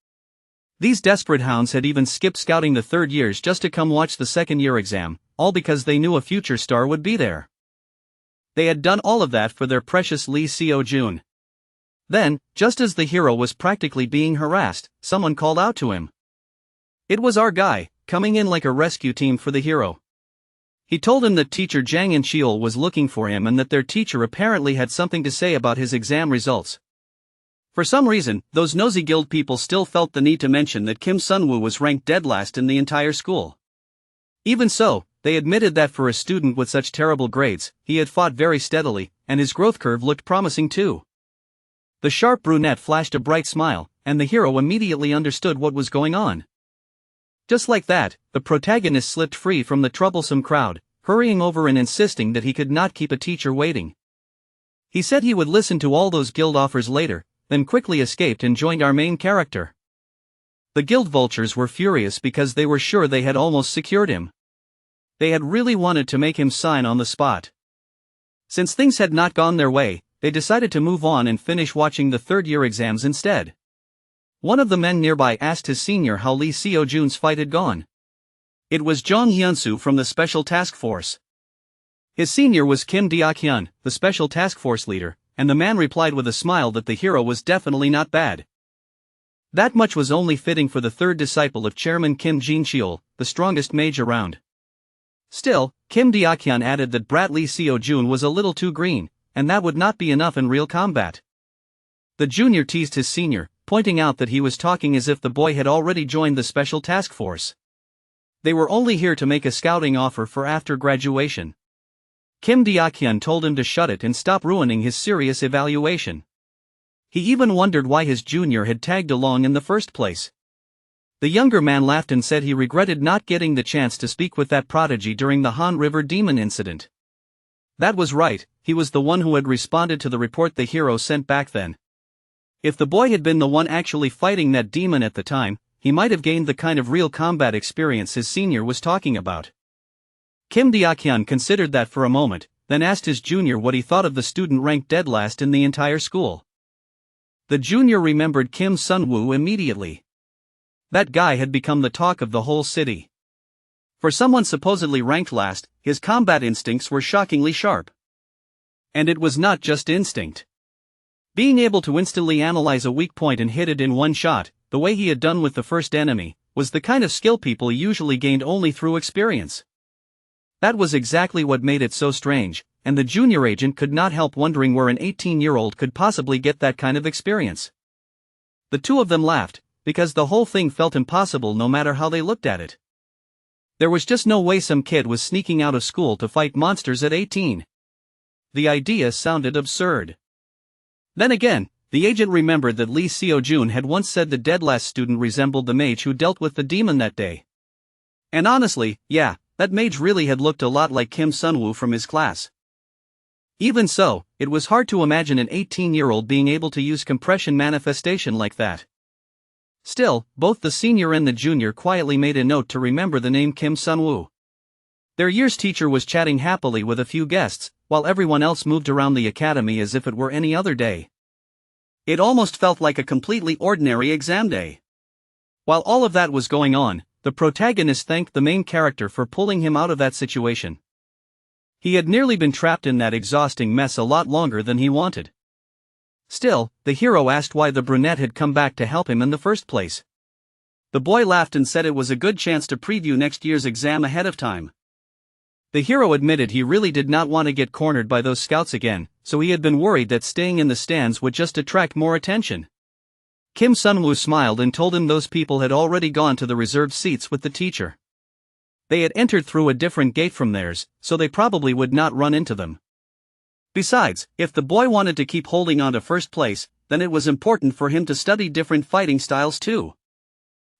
These desperate hounds had even skipped scouting the third years just to come watch the second-year exam, all because they knew a future star would be there. They had done all of that for their precious Lee Seo-jun. Then, just as the hero was practically being harassed, someone called out to him. It was our guy, coming in like a rescue team for the hero. He told him that teacher Jang In-cheol was looking for him and that their teacher apparently had something to say about his exam results. For some reason, those nosy guild people still felt the need to mention that Kim Sunwoo was ranked dead last in the entire school. Even so, they admitted that for a student with such terrible grades, he had fought very steadily, and his growth curve looked promising too. The sharp brunette flashed a bright smile, and the hero immediately understood what was going on. Just like that, the protagonist slipped free from the troublesome crowd, hurrying over and insisting that he could not keep a teacher waiting. He said he would listen to all those guild offers later, then quickly escaped and joined our main character. The guild vultures were furious because they were sure they had almost secured him. They had really wanted to make him sign on the spot. Since things had not gone their way, they decided to move on and finish watching the third-year exams instead. One of the men nearby asked his senior how Lee Seo-jun's fight had gone. It was Jong Hyun-soo from the Special Task Force. His senior was Kim Deok-hyun, the Special Task Force leader, and the man replied with a smile that the hero was definitely not bad. That much was only fitting for the third disciple of Chairman Kim Jin-cheol, the strongest mage around. Still, Kim Deok-hyun added that brat Lee Seo-jun was a little too green, and that would not be enough in real combat. The junior teased his senior, pointing out that he was talking as if the boy had already joined the Special Task Force. They were only here to make a scouting offer for after graduation. Kim Deok-hyun told him to shut it and stop ruining his serious evaluation. He even wondered why his junior had tagged along in the first place. The younger man laughed and said he regretted not getting the chance to speak with that prodigy during the Han River Demon incident. That was right, he was the one who had responded to the report the hero sent back then. If the boy had been the one actually fighting that demon at the time, he might have gained the kind of real combat experience his senior was talking about. Kim Deok-hyun considered that for a moment, then asked his junior what he thought of the student ranked dead last in the entire school. The junior remembered Kim Sun-woo immediately. That guy had become the talk of the whole city. For someone supposedly ranked last, his combat instincts were shockingly sharp. And it was not just instinct. Being able to instantly analyze a weak point and hit it in one shot, the way he had done with the first enemy, was the kind of skill people usually gained only through experience. That was exactly what made it so strange, and the junior agent could not help wondering where an 18-year-old could possibly get that kind of experience. The two of them laughed, because the whole thing felt impossible no matter how they looked at it. There was just no way some kid was sneaking out of school to fight monsters at 18. The idea sounded absurd. Then again, the agent remembered that Lee Seo-jun had once said the dead last student resembled the mage who dealt with the demon that day. And honestly, yeah, that mage really had looked a lot like Kim Sun-woo from his class. Even so, it was hard to imagine an 18-year-old being able to use compression manifestation like that. Still, both the senior and the junior quietly made a note to remember the name Kim Sun-woo. Their year's teacher was chatting happily with a few guests, while everyone else moved around the academy as if it were any other day. It almost felt like a completely ordinary exam day. While all of that was going on, the protagonist thanked the main character for pulling him out of that situation. He had nearly been trapped in that exhausting mess a lot longer than he wanted. Still, the hero asked why the brunette had come back to help him in the first place. The boy laughed and said it was a good chance to preview next year's exam ahead of time. The hero admitted he really did not want to get cornered by those scouts again, so he had been worried that staying in the stands would just attract more attention. Kim Sun-woo smiled and told him those people had already gone to the reserved seats with the teacher. They had entered through a different gate from theirs, so they probably would not run into them. Besides, if the boy wanted to keep holding on to first place, then it was important for him to study different fighting styles too.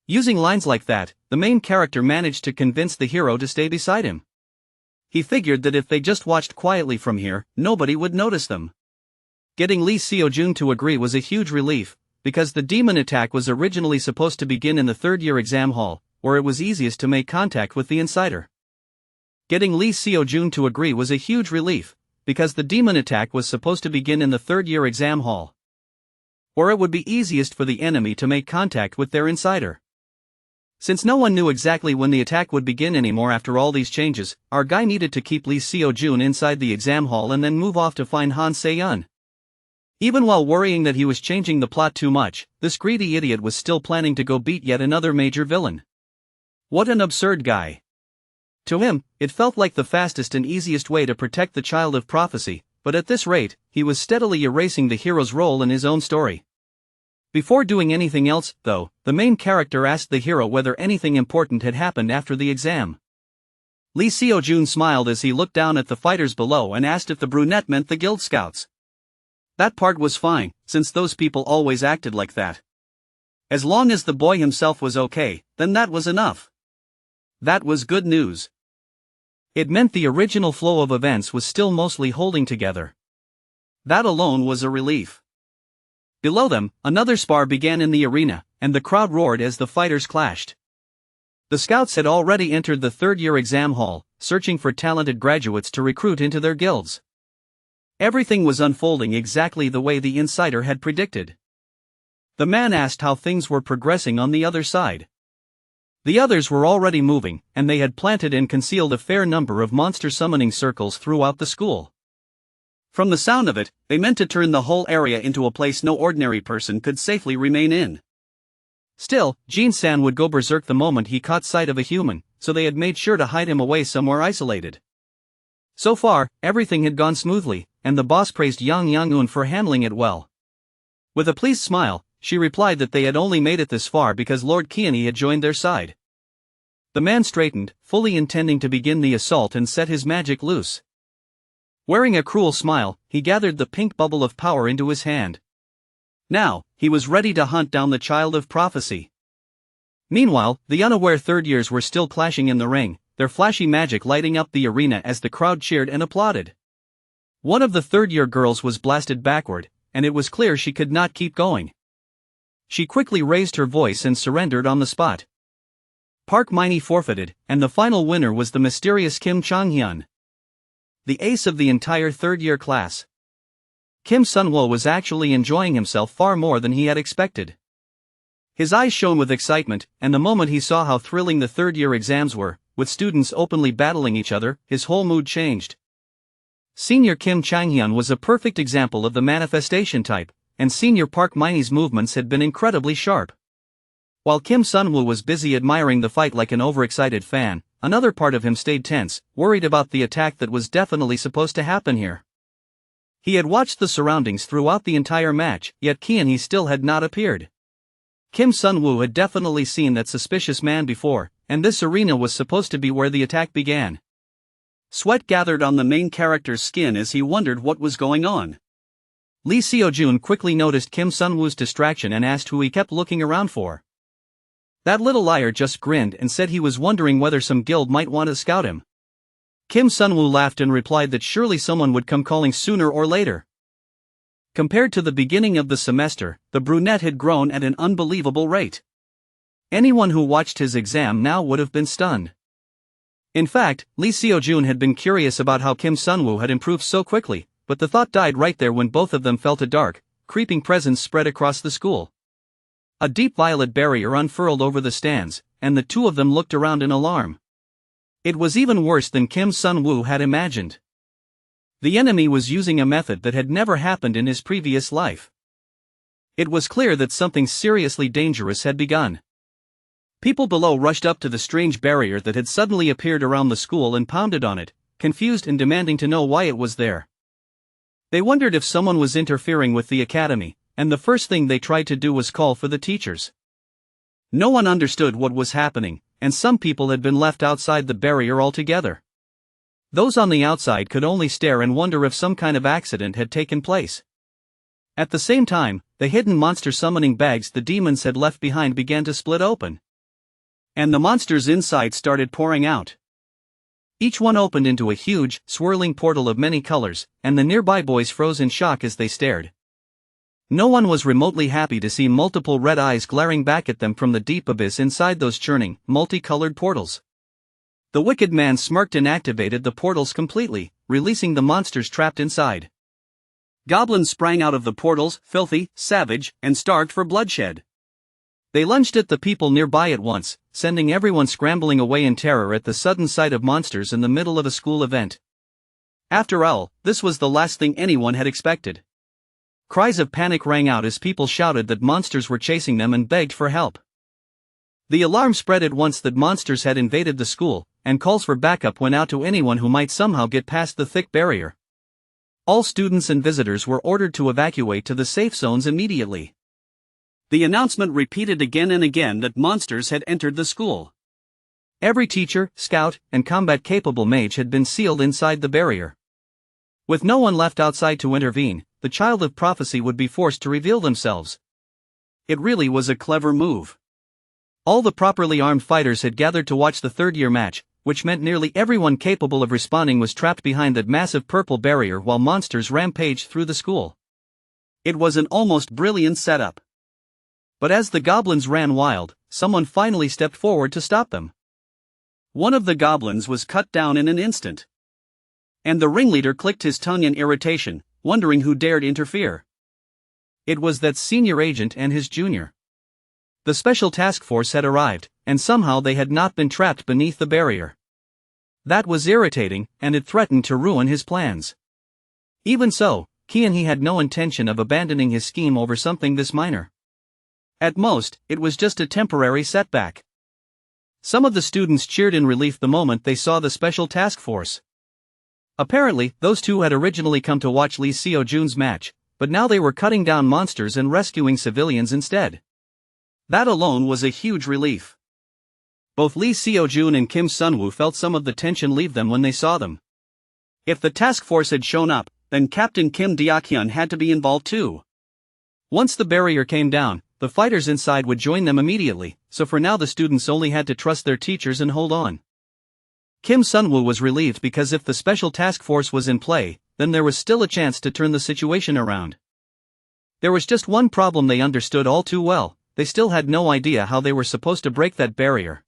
Using lines like that, the main character managed to convince the hero to stay beside him. He figured that if they just watched quietly from here, nobody would notice them. Getting Lee Seo-jun to agree was a huge relief, because the demon attack was originally supposed to begin in the third-year exam hall, where it was easiest to make contact with the insider. Getting Lee Seo-jun to agree was a huge relief, because the demon attack was supposed to begin in the third-year exam hall, where it would be easiest for the enemy to make contact with their insider. Since no one knew exactly when the attack would begin anymore after all these changes, our guy needed to keep Lee Seo-jun inside the exam hall and then move off to find Han Se-yeon. Even while worrying that he was changing the plot too much, this greedy idiot was still planning to go beat yet another major villain. What an absurd guy. To him, it felt like the fastest and easiest way to protect the child of prophecy, but at this rate, he was steadily erasing the hero's role in his own story. Before doing anything else, though, the main character asked the hero whether anything important had happened after the exam. Lee Seo-jun smiled as he looked down at the fighters below and asked if the brunette meant the guild scouts. That part was fine, since those people always acted like that. As long as the boy himself was okay, then that was enough. That was good news. It meant the original flow of events was still mostly holding together. That alone was a relief. Below them, another spar began in the arena, and the crowd roared as the fighters clashed. The scouts had already entered the third-year exam hall, searching for talented graduates to recruit into their guilds. Everything was unfolding exactly the way the insider had predicted. The man asked how things were progressing on the other side. The others were already moving, and they had planted and concealed a fair number of monster summoning circles throughout the school. From the sound of it, they meant to turn the whole area into a place no ordinary person could safely remain in. Still, Jin-san would go berserk the moment he caught sight of a human, so they had made sure to hide him away somewhere isolated. So far, everything had gone smoothly, and the boss praised Yang Yang-eun for handling it well. With a pleased smile, she replied that they had only made it this far because Lord Keone had joined their side. The man straightened, fully intending to begin the assault and set his magic loose. Wearing a cruel smile, he gathered the pink bubble of power into his hand. Now, he was ready to hunt down the child of prophecy. Meanwhile, the unaware third years were still clashing in the ring, their flashy magic lighting up the arena as the crowd cheered and applauded. One of the third-year girls was blasted backward, and it was clear she could not keep going. She quickly raised her voice and surrendered on the spot. Park Miney forfeited, and the final winner was the mysterious Kim Chang-hyun, the ace of the entire third-year class. Kim Sun-woo was actually enjoying himself far more than he had expected. His eyes shone with excitement, and the moment he saw how thrilling the third-year exams were, with students openly battling each other, his whole mood changed. Senior Kim Chang-hyun was a perfect example of the manifestation type, and Senior Park Miney's movements had been incredibly sharp. While Kim Sun-woo was busy admiring the fight like an overexcited fan, another part of him stayed tense, worried about the attack that was definitely supposed to happen here. He had watched the surroundings throughout the entire match, yet Kian-hee still had not appeared. Kim Sun-woo had definitely seen that suspicious man before, and this arena was supposed to be where the attack began. Sweat gathered on the main character's skin as he wondered what was going on. Lee Seo-jun quickly noticed Kim Sun-woo's distraction and asked who he kept looking around for. That little liar just grinned and said he was wondering whether some guild might want to scout him. Kim Sun-woo laughed and replied that surely someone would come calling sooner or later. Compared to the beginning of the semester, the brunette had grown at an unbelievable rate. Anyone who watched his exam now would have been stunned. In fact, Lee Seo-jun had been curious about how Kim Sun-woo had improved so quickly, but the thought died right there when both of them felt a dark, creeping presence spread across the school. A deep violet barrier unfurled over the stands, and the two of them looked around in alarm. It was even worse than Kim Sun-woo had imagined. The enemy was using a method that had never happened in his previous life. It was clear that something seriously dangerous had begun. People below rushed up to the strange barrier that had suddenly appeared around the school and pounded on it, confused and demanding to know why it was there. They wondered if someone was interfering with the academy, and the first thing they tried to do was call for the teachers. No one understood what was happening, and some people had been left outside the barrier altogether. Those on the outside could only stare and wonder if some kind of accident had taken place. At the same time, the hidden monster summoning bags the demons had left behind began to split open. And the monsters inside started pouring out. Each one opened into a huge, swirling portal of many colors, and the nearby boys froze in shock as they stared. No one was remotely happy to see multiple red eyes glaring back at them from the deep abyss inside those churning, multicolored portals. The wicked man smirked and activated the portals completely, releasing the monsters trapped inside. Goblins sprang out of the portals, filthy, savage, and starved for bloodshed. They lunged at the people nearby at once, sending everyone scrambling away in terror at the sudden sight of monsters in the middle of a school event. After all, this was the last thing anyone had expected. Cries of panic rang out as people shouted that monsters were chasing them and begged for help. The alarm spread at once that monsters had invaded the school, and calls for backup went out to anyone who might somehow get past the thick barrier. All students and visitors were ordered to evacuate to the safe zones immediately. The announcement repeated again and again that monsters had entered the school. Every teacher, scout, and combat-capable mage had been sealed inside the barrier. With no one left outside to intervene, the child of prophecy would be forced to reveal themselves. It really was a clever move. All the properly armed fighters had gathered to watch the third-year match, which meant nearly everyone capable of responding was trapped behind that massive purple barrier while monsters rampaged through the school. It was an almost brilliant setup. But as the goblins ran wild, someone finally stepped forward to stop them. One of the goblins was cut down in an instant. And the ringleader clicked his tongue in irritation, wondering who dared interfere. It was that senior agent and his junior. The special task force had arrived, and somehow they had not been trapped beneath the barrier. That was irritating, and it threatened to ruin his plans. Even so, Kian-hee had no intention of abandoning his scheme over something this minor. At most, it was just a temporary setback. Some of the students cheered in relief the moment they saw the special task force. Apparently, those two had originally come to watch Lee Seo-jun's match, but now they were cutting down monsters and rescuing civilians instead. That alone was a huge relief. Both Lee Seo-jun and Kim Sun-woo felt some of the tension leave them when they saw them. If the task force had shown up, then Captain Kim Deok-hyun had to be involved too. Once the barrier came down, the fighters inside would join them immediately, so for now the students only had to trust their teachers and hold on. Kim Sunwoo was relieved because if the special task force was in play, then there was still a chance to turn the situation around. There was just one problem they understood all too well: they still had no idea how they were supposed to break that barrier.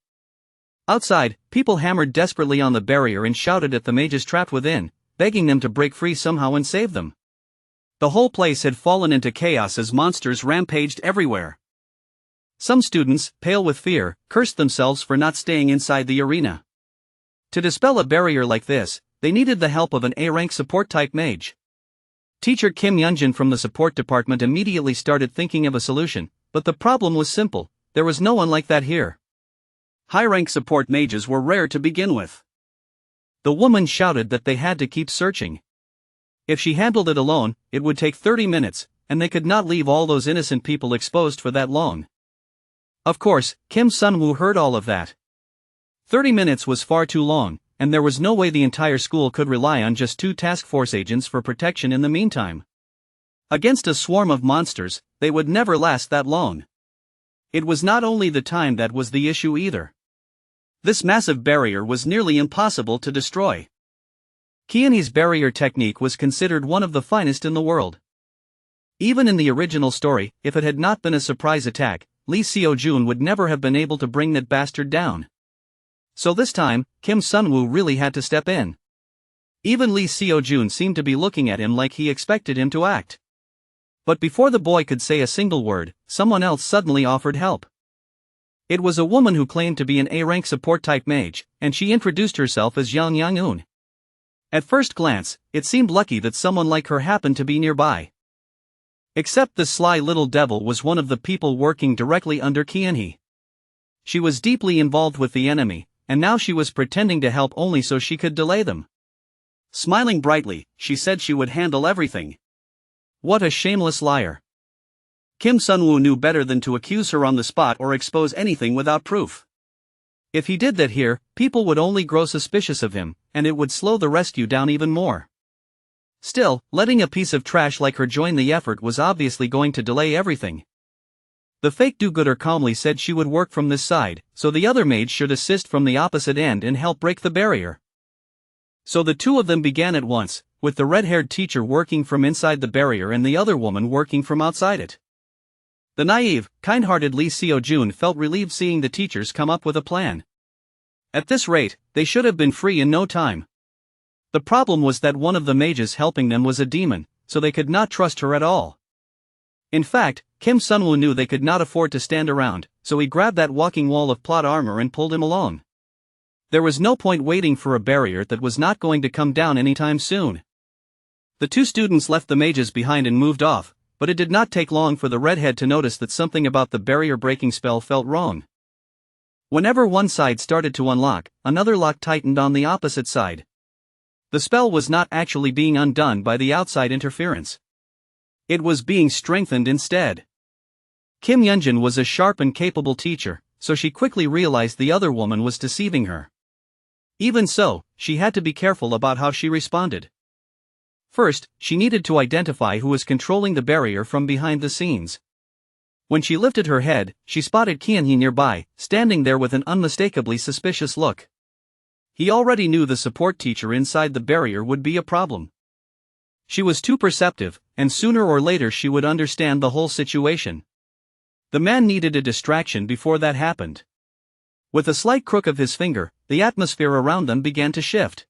Outside, people hammered desperately on the barrier and shouted at the mages trapped within, begging them to break free somehow and save them. The whole place had fallen into chaos as monsters rampaged everywhere. Some students, pale with fear, cursed themselves for not staying inside the arena. To dispel a barrier like this, they needed the help of an A-rank support-type mage. Teacher Kim Youngjin from the support department immediately started thinking of a solution, but the problem was simple: there was no one like that here. High-rank support mages were rare to begin with. The woman shouted that they had to keep searching. If she handled it alone, it would take 30 minutes, and they could not leave all those innocent people exposed for that long. Of course, Kim Sunwoo heard all of that. 30 minutes was far too long, and there was no way the entire school could rely on just 2 task force agents for protection in the meantime. Against a swarm of monsters, they would never last that long. It was not only the time that was the issue either. This massive barrier was nearly impossible to destroy. Keane's barrier technique was considered one of the finest in the world. Even in the original story, if it had not been a surprise attack, Lee Seo-jun would never have been able to bring that bastard down. So this time, Kim Sunwoo really had to step in. Even Lee Seo-jun seemed to be looking at him like he expected him to act. But before the boy could say a single word, someone else suddenly offered help. It was a woman who claimed to be an A-rank support-type mage, and she introduced herself as Yang Yang-eun. At first glance, it seemed lucky that someone like her happened to be nearby. Except the sly little devil was one of the people working directly under Keane. She was deeply involved with the enemy, and now she was pretending to help only so she could delay them. Smiling brightly, she said she would handle everything. What a shameless liar. Kim Sunwoo knew better than to accuse her on the spot or expose anything without proof. If he did that here, people would only grow suspicious of him, and it would slow the rescue down even more. Still, letting a piece of trash like her join the effort was obviously going to delay everything. The fake do-gooder calmly said she would work from this side, so the other mage should assist from the opposite end and help break the barrier. So the two of them began at once, with the red-haired teacher working from inside the barrier and the other woman working from outside it. The naive, kind-hearted Lee Seo-jun felt relieved seeing the teachers come up with a plan. At this rate, they should have been free in no time. The problem was that one of the mages helping them was a demon, so they could not trust her at all. In fact, Kim Sunwoo knew they could not afford to stand around, so he grabbed that walking wall of plot armor and pulled him along. There was no point waiting for a barrier that was not going to come down anytime soon. The two students left the mages behind and moved off, but it did not take long for the redhead to notice that something about the barrier-breaking spell felt wrong. Whenever one side started to unlock, another lock tightened on the opposite side. The spell was not actually being undone by the outside interference. It was being strengthened instead. Kim Youngjin was a sharp and capable teacher, so she quickly realized the other woman was deceiving her. Even so, she had to be careful about how she responded. First, she needed to identify who was controlling the barrier from behind the scenes. When she lifted her head, she spotted Keane nearby, standing there with an unmistakably suspicious look. He already knew the support teacher inside the barrier would be a problem. She was too perceptive, and sooner or later she would understand the whole situation. The man needed a distraction before that happened. With a slight crook of his finger, the atmosphere around them began to shift.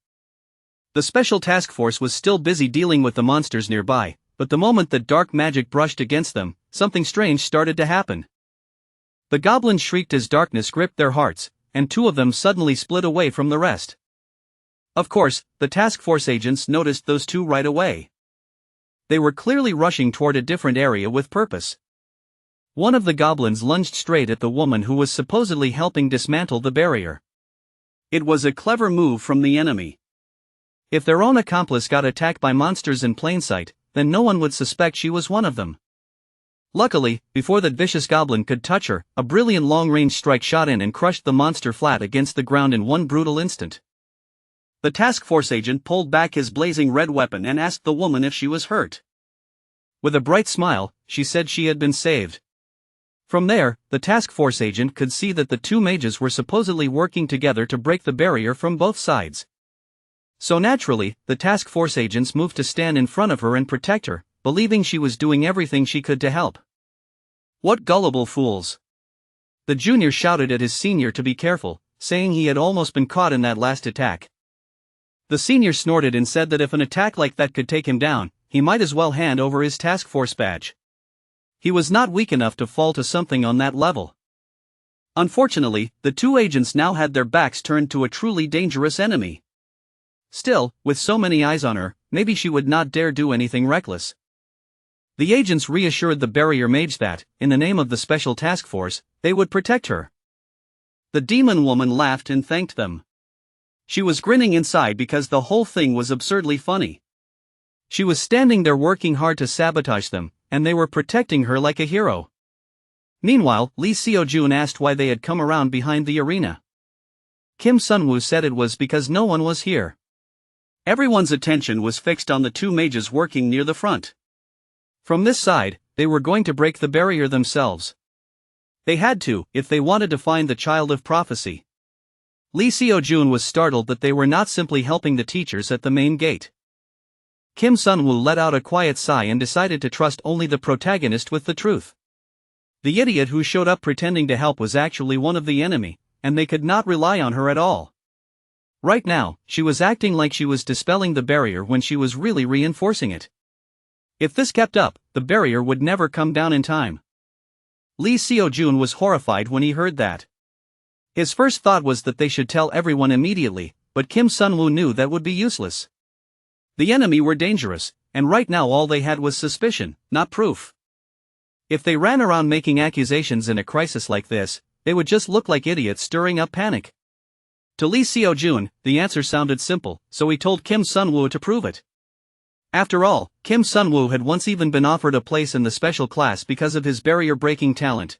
The special task force was still busy dealing with the monsters nearby, but the moment that dark magic brushed against them, something strange started to happen. The goblins shrieked as darkness gripped their hearts, and two of them suddenly split away from the rest. Of course, the task force agents noticed those two right away. They were clearly rushing toward a different area with purpose. One of the goblins lunged straight at the woman who was supposedly helping dismantle the barrier. It was a clever move from the enemy. If their own accomplice got attacked by monsters in plain sight, then no one would suspect she was one of them. Luckily, before that vicious goblin could touch her, a brilliant long-range strike shot in and crushed the monster flat against the ground in one brutal instant. The task force agent pulled back his blazing red weapon and asked the woman if she was hurt. With a bright smile, she said she had been saved. From there, the task force agent could see that the two mages were supposedly working together to break the barrier from both sides. So naturally, the task force agents moved to stand in front of her and protect her, believing she was doing everything she could to help. What gullible fools! The junior shouted at his senior to be careful, saying he had almost been caught in that last attack. The senior snorted and said that if an attack like that could take him down, he might as well hand over his task force badge. He was not weak enough to fall to something on that level. Unfortunately, the two agents now had their backs turned to a truly dangerous enemy. Still, with so many eyes on her, maybe she would not dare do anything reckless. The agents reassured the barrier mage that, in the name of the special task force, they would protect her. The demon woman laughed and thanked them. She was grinning inside because the whole thing was absurdly funny. She was standing there working hard to sabotage them, and they were protecting her like a hero. Meanwhile, Lee Seo-jun asked why they had come around behind the arena. Kim Sun-woo said it was because no one was here. Everyone's attention was fixed on the two mages working near the front. From this side, they were going to break the barrier themselves. They had to, if they wanted to find the child of prophecy. Lee Seo-jun was startled that they were not simply helping the teachers at the main gate. Kim Sun-woo let out a quiet sigh and decided to trust only the protagonist with the truth. The idiot who showed up pretending to help was actually one of the enemy, and they could not rely on her at all. Right now, she was acting like she was dispelling the barrier when she was really reinforcing it. If this kept up, the barrier would never come down in time. Lee Seo-jun was horrified when he heard that. His first thought was that they should tell everyone immediately, but Kim Sun-woo knew that would be useless. The enemy were dangerous, and right now all they had was suspicion, not proof. If they ran around making accusations in a crisis like this, they would just look like idiots stirring up panic. To Lee Seo-jun, the answer sounded simple, so he told Kim Sun-woo to prove it. After all, Kim Sun-woo had once even been offered a place in the special class because of his barrier-breaking talent.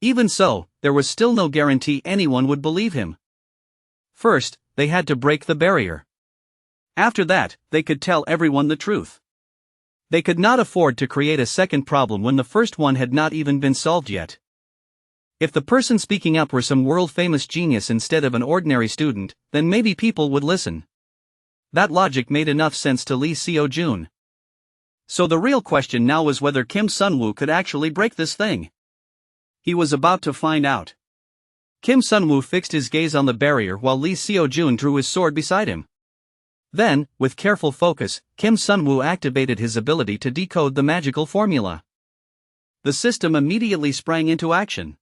Even so, there was still no guarantee anyone would believe him. First, they had to break the barrier. After that, they could tell everyone the truth. They could not afford to create a second problem when the first one had not even been solved yet. If the person speaking up were some world-famous genius instead of an ordinary student, then maybe people would listen. That logic made enough sense to Lee Seo-jun. So the real question now was whether Kim Sun-woo could actually break this thing. He was about to find out. Kim Sun-woo fixed his gaze on the barrier while Lee Seo-jun drew his sword beside him. Then, with careful focus, Kim Sun-woo activated his ability to decode the magical formula. The system immediately sprang into action,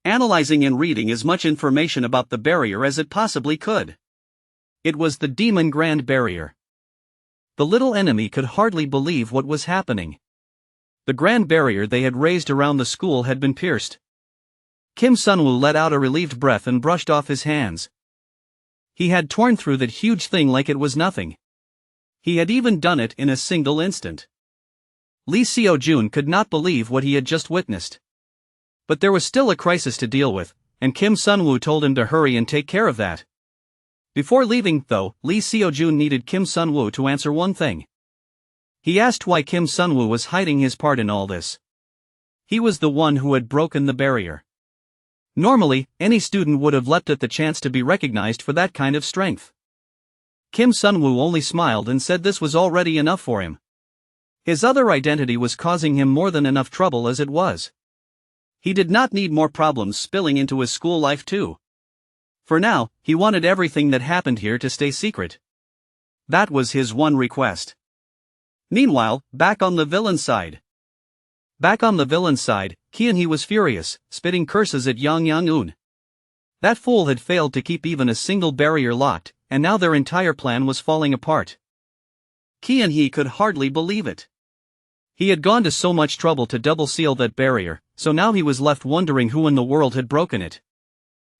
analyzing and reading as much information about the barrier as it possibly could. It was the Demon Grand Barrier. The little enemy could hardly believe what was happening. The Grand Barrier they had raised around the school had been pierced. Kim Sun-woo let out a relieved breath and brushed off his hands. He had torn through that huge thing like it was nothing. He had even done it in a single instant. Lee Seo-jun could not believe what he had just witnessed. But there was still a crisis to deal with, and Kim Sun-woo told him to hurry and take care of that. Before leaving, though, Lee Seo-jun needed Kim Sun-woo to answer one thing. He asked why Kim Sun-woo was hiding his part in all this. He was the one who had broken the barrier. Normally, any student would have leapt at the chance to be recognized for that kind of strength. Kim Sun-woo only smiled and said this was already enough for him. His other identity was causing him more than enough trouble as it was. He did not need more problems spilling into his school life too. For now, he wanted everything that happened here to stay secret. That was his one request. Meanwhile, back on the villain's side. Kian-hee was furious, spitting curses at Yang Yang-eun. That fool had failed to keep even a single barrier locked, and now their entire plan was falling apart. Kian-hee could hardly believe it. He had gone to so much trouble to double seal that barrier, so now he was left wondering who in the world had broken it.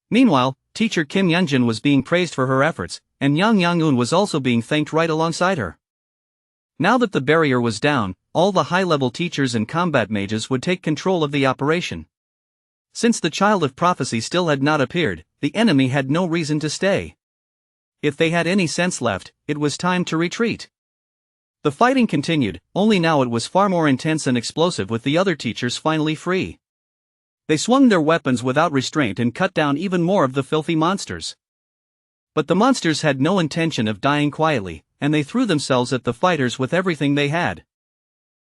Meanwhile, teacher Kim Youngjin was being praised for her efforts, and Yang Yang-eun was also being thanked right alongside her. Now that the barrier was down, all the high-level teachers and combat mages would take control of the operation. Since the Child of Prophecy still had not appeared, the enemy had no reason to stay. If they had any sense left, it was time to retreat. The fighting continued, only now it was far more intense and explosive with the other teachers finally free. They swung their weapons without restraint and cut down even more of the filthy monsters. But the monsters had no intention of dying quietly, and they threw themselves at the fighters with everything they had.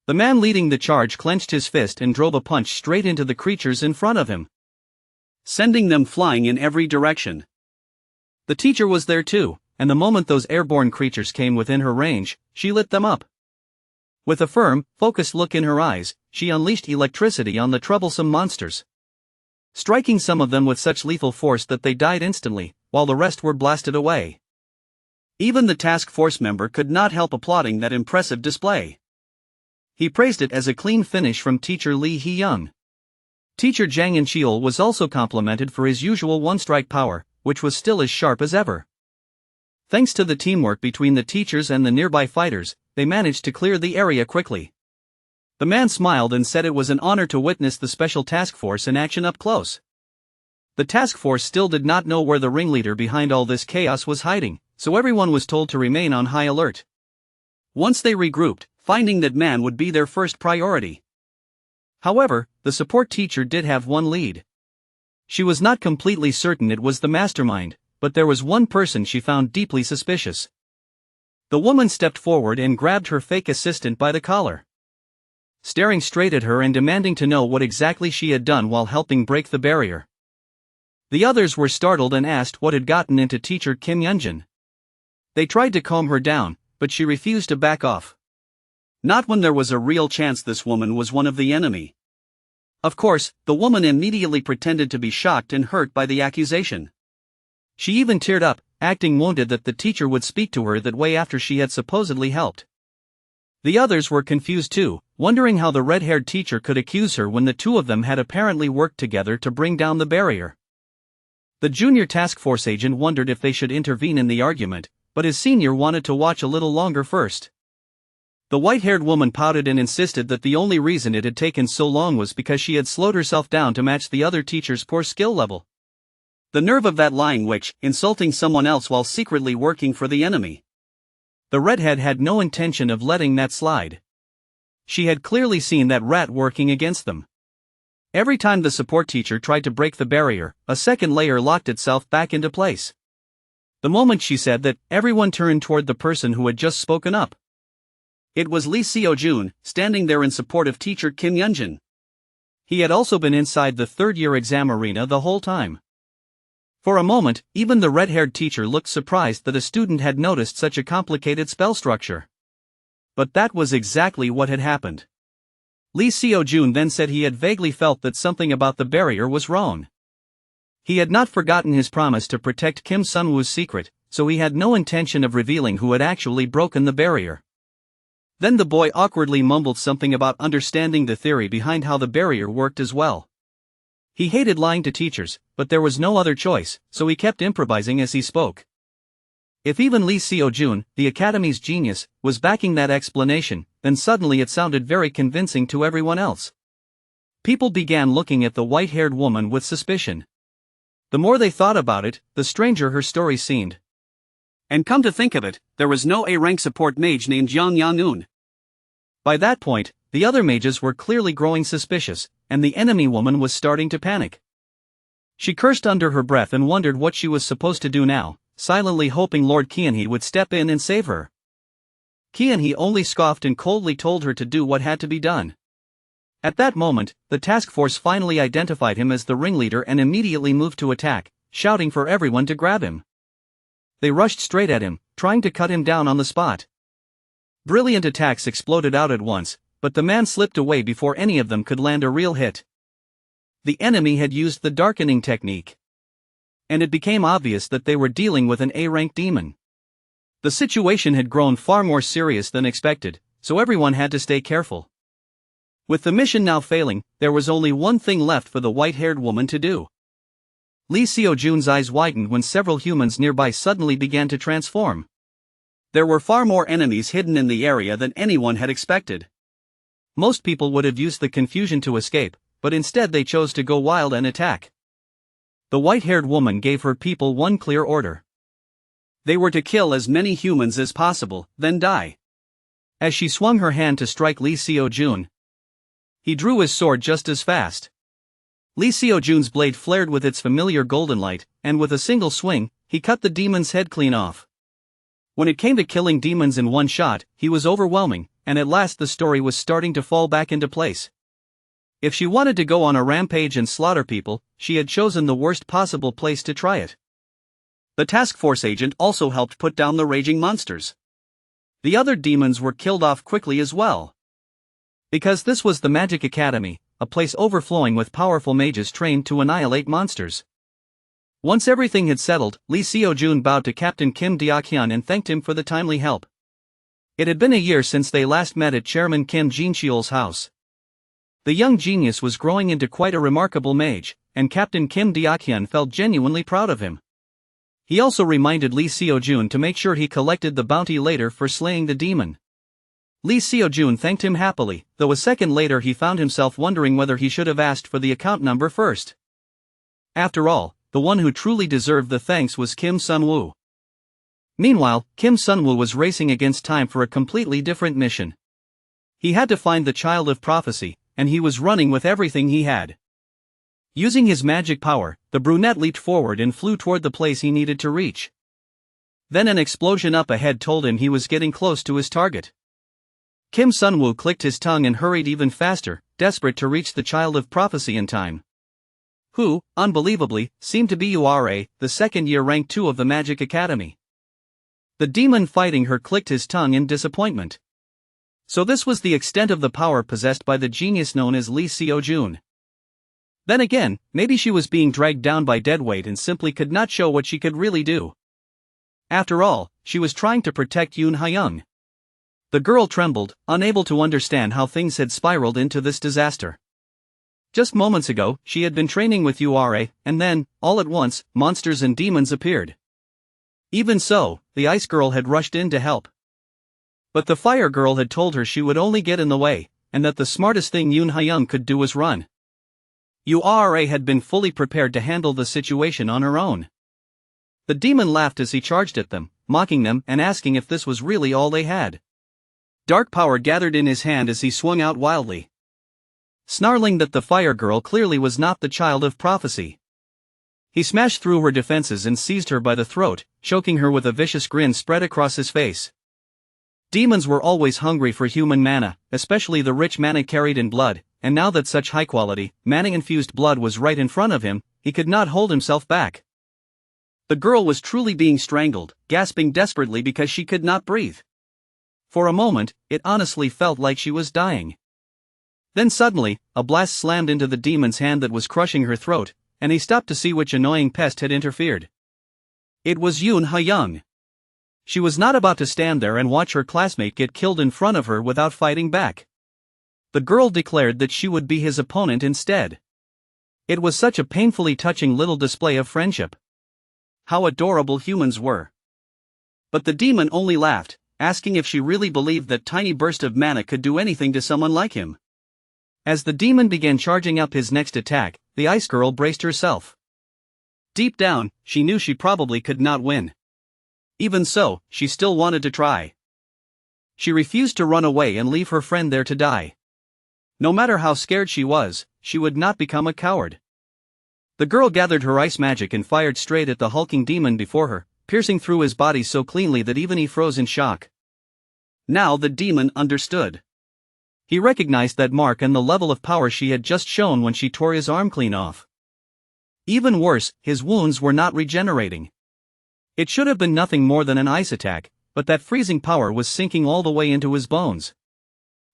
The man leading the charge clenched his fist and drove a punch straight into the creatures in front of him, sending them flying in every direction. The teacher was there too, and the moment those airborne creatures came within her range, she lit them up. With a firm, focused look in her eyes, she unleashed electricity on the troublesome monsters, striking some of them with such lethal force that they died instantly, while the rest were blasted away. Even the task force member could not help applauding that impressive display. He praised it as a clean finish from teacher Lee Hee-young. Teacher Jang In-cheol was also complimented for his usual one-strike power, which was still as sharp as ever. Thanks to the teamwork between the teachers and the nearby fighters, they managed to clear the area quickly. The man smiled and said it was an honor to witness the special task force in action up close. The task force still did not know where the ringleader behind all this chaos was hiding, so everyone was told to remain on high alert. Once they regrouped, finding that man would be their first priority. However, the support teacher did have one lead. She was not completely certain it was the mastermind, but there was one person she found deeply suspicious. The woman stepped forward and grabbed her fake assistant by the collar, staring straight at her and demanding to know what exactly she had done while helping break the barrier. The others were startled and asked what had gotten into teacher Kim Yeonjun. They tried to calm her down, but she refused to back off. Not when there was a real chance this woman was one of the enemy. Of course, the woman immediately pretended to be shocked and hurt by the accusation. She even teared up, acting wounded that the teacher would speak to her that way after she had supposedly helped. The others were confused too, wondering how the red-haired teacher could accuse her when the two of them had apparently worked together to bring down the barrier. The junior task force agent wondered if they should intervene in the argument, but his senior wanted to watch a little longer first. The white-haired woman pouted and insisted that the only reason it had taken so long was because she had slowed herself down to match the other teacher's poor skill level. The nerve of that lying witch, insulting someone else while secretly working for the enemy. The redhead had no intention of letting that slide. She had clearly seen that rat working against them. Every time the support teacher tried to break the barrier, a second layer locked itself back into place. The moment she said that, everyone turned toward the person who had just spoken up. It was Lee Seo-jun, standing there in support of teacher Kim Yeonjun. He had also been inside the third-year exam arena the whole time. For a moment, even the red-haired teacher looked surprised that a student had noticed such a complicated spell structure. But that was exactly what had happened. Lee Seo-jun then said he had vaguely felt that something about the barrier was wrong. He had not forgotten his promise to protect Kim Sun-woo's secret, so he had no intention of revealing who had actually broken the barrier. Then the boy awkwardly mumbled something about understanding the theory behind how the barrier worked as well. He hated lying to teachers, but there was no other choice, so he kept improvising as he spoke. If even Lee Seo-jun, the academy's genius, was backing that explanation, then suddenly it sounded very convincing to everyone else. People began looking at the white-haired woman with suspicion. The more they thought about it, the stranger her story seemed. And come to think of it, there was no A-rank support mage named Yang Yan-un. By that point, the other mages were clearly growing suspicious, and the enemy woman was starting to panic. She cursed under her breath and wondered what she was supposed to do now, silently hoping Lord Kian-hee would step in and save her. Kian-hee only scoffed and coldly told her to do what had to be done. At that moment, the task force finally identified him as the ringleader and immediately moved to attack, shouting for everyone to grab him. They rushed straight at him, trying to cut him down on the spot. Brilliant attacks exploded out at once, but the man slipped away before any of them could land a real hit. The enemy had used the darkening technique. And it became obvious that they were dealing with an A-rank demon. The situation had grown far more serious than expected, so everyone had to stay careful. With the mission now failing, there was only one thing left for the white-haired woman to do. Lee Seo-jun's eyes widened when several humans nearby suddenly began to transform. There were far more enemies hidden in the area than anyone had expected. Most people would have used the confusion to escape, but instead they chose to go wild and attack. The white-haired woman gave her people one clear order. They were to kill as many humans as possible, then die. As she swung her hand to strike Lee Seo-jun, he drew his sword just as fast. Lee Seo-jun's blade flared with its familiar golden light, and with a single swing, he cut the demon's head clean off. When it came to killing demons in one shot, he was overwhelming, and at last the story was starting to fall back into place. If she wanted to go on a rampage and slaughter people, she had chosen the worst possible place to try it. The task force agent also helped put down the raging monsters. The other demons were killed off quickly as well. Because this was the Magic Academy, a place overflowing with powerful mages trained to annihilate monsters. Once everything had settled, Lee Seo-jun bowed to Captain Kim Deok-hyun and thanked him for the timely help. It had been a year since they last met at Chairman Kim Jin-cheol's house. The young genius was growing into quite a remarkable mage, and Captain Kim Deok-hyun felt genuinely proud of him. He also reminded Lee Seo-jun to make sure he collected the bounty later for slaying the demon. Lee Seo-jun thanked him happily, though a second later he found himself wondering whether he should have asked for the account number first. After all, the one who truly deserved the thanks was Kim Sun-woo. Meanwhile, Kim Sun-woo was racing against time for a completely different mission. He had to find the Child of Prophecy, and he was running with everything he had. Using his magic power, the brunette leaped forward and flew toward the place he needed to reach. Then an explosion up ahead told him he was getting close to his target. Kim Sun-woo clicked his tongue and hurried even faster, desperate to reach the Child of Prophecy in time. Who, unbelievably, seemed to be Yura, the second-year rank 2 of the Magic Academy. The demon fighting her clicked his tongue in disappointment. So this was the extent of the power possessed by the genius known as Lee Seo-jun. Then again, maybe she was being dragged down by deadweight and simply could not show what she could really do. After all, she was trying to protect Yoon Ha-young. The girl trembled, unable to understand how things had spiraled into this disaster. Just moments ago, she had been training with Yura, and then, all at once, monsters and demons appeared. Even so, the ice girl had rushed in to help. But the fire girl had told her she would only get in the way, and that the smartest thing Yoon Ha-young could do was run. Yura had been fully prepared to handle the situation on her own. The demon laughed as he charged at them, mocking them and asking if this was really all they had. Dark power gathered in his hand as he swung out wildly, snarling that the fire girl clearly was not the Child of Prophecy. He smashed through her defenses and seized her by the throat, choking her with a vicious grin spread across his face. Demons were always hungry for human mana, especially the rich mana carried in blood, and now that such high-quality, mana-infused blood was right in front of him, he could not hold himself back. The girl was truly being strangled, gasping desperately because she could not breathe. For a moment, it honestly felt like she was dying. Then suddenly, a blast slammed into the demon's hand that was crushing her throat, and he stopped to see which annoying pest had interfered. It was Yoon Ha-young. She was not about to stand there and watch her classmate get killed in front of her without fighting back. The girl declared that she would be his opponent instead. It was such a painfully touching little display of friendship. How adorable humans were. But the demon only laughed, asking if she really believed that tiny burst of mana could do anything to someone like him. As the demon began charging up his next attack, the ice girl braced herself. Deep down, she knew she probably could not win. Even so, she still wanted to try. She refused to run away and leave her friend there to die. No matter how scared she was, she would not become a coward. The girl gathered her ice magic and fired straight at the hulking demon before her, piercing through his body so cleanly that even he froze in shock. Now the demon understood. He recognized that mark and the level of power she had just shown when she tore his arm clean off. Even worse, his wounds were not regenerating. It should have been nothing more than an ice attack, but that freezing power was sinking all the way into his bones.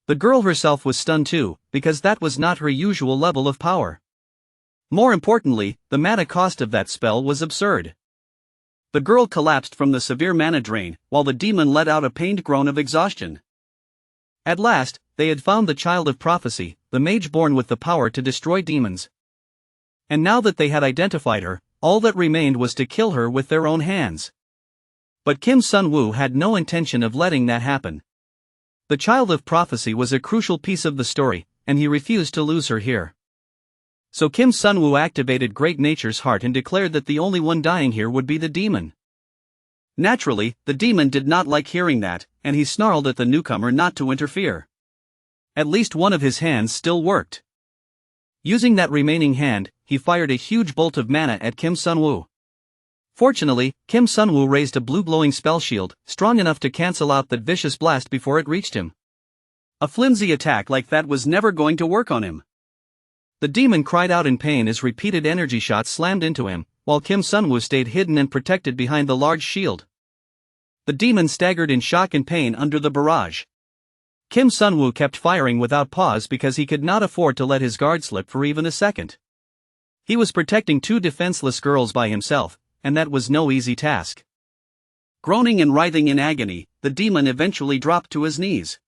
The girl herself was stunned too, because that was not her usual level of power. More importantly, the mana cost of that spell was absurd. The girl collapsed from the severe mana drain, while the demon let out a pained groan of exhaustion. At last, they had found the Child of Prophecy, the mage born with the power to destroy demons. And now that they had identified her, all that remained was to kill her with their own hands. But Kim Sun-woo had no intention of letting that happen. The Child of Prophecy was a crucial piece of the story, and he refused to lose her here. So Kim Sun-woo activated Great Nature's heart and declared that the only one dying here would be the demon. Naturally, the demon did not like hearing that, and he snarled at the newcomer not to interfere. At least one of his hands still worked. Using that remaining hand, he fired a huge bolt of mana at Kim Sunwoo. Fortunately, Kim Sunwoo raised a blue glowing spell shield, strong enough to cancel out that vicious blast before it reached him. A flimsy attack like that was never going to work on him. The demon cried out in pain as repeated energy shots slammed into him, while Kim Sunwoo stayed hidden and protected behind the large shield. The demon staggered in shock and pain under the barrage. Kim Sunwoo kept firing without pause because he could not afford to let his guard slip for even a second. He was protecting two defenseless girls by himself, and that was no easy task. Groaning and writhing in agony, the demon eventually dropped to his knees.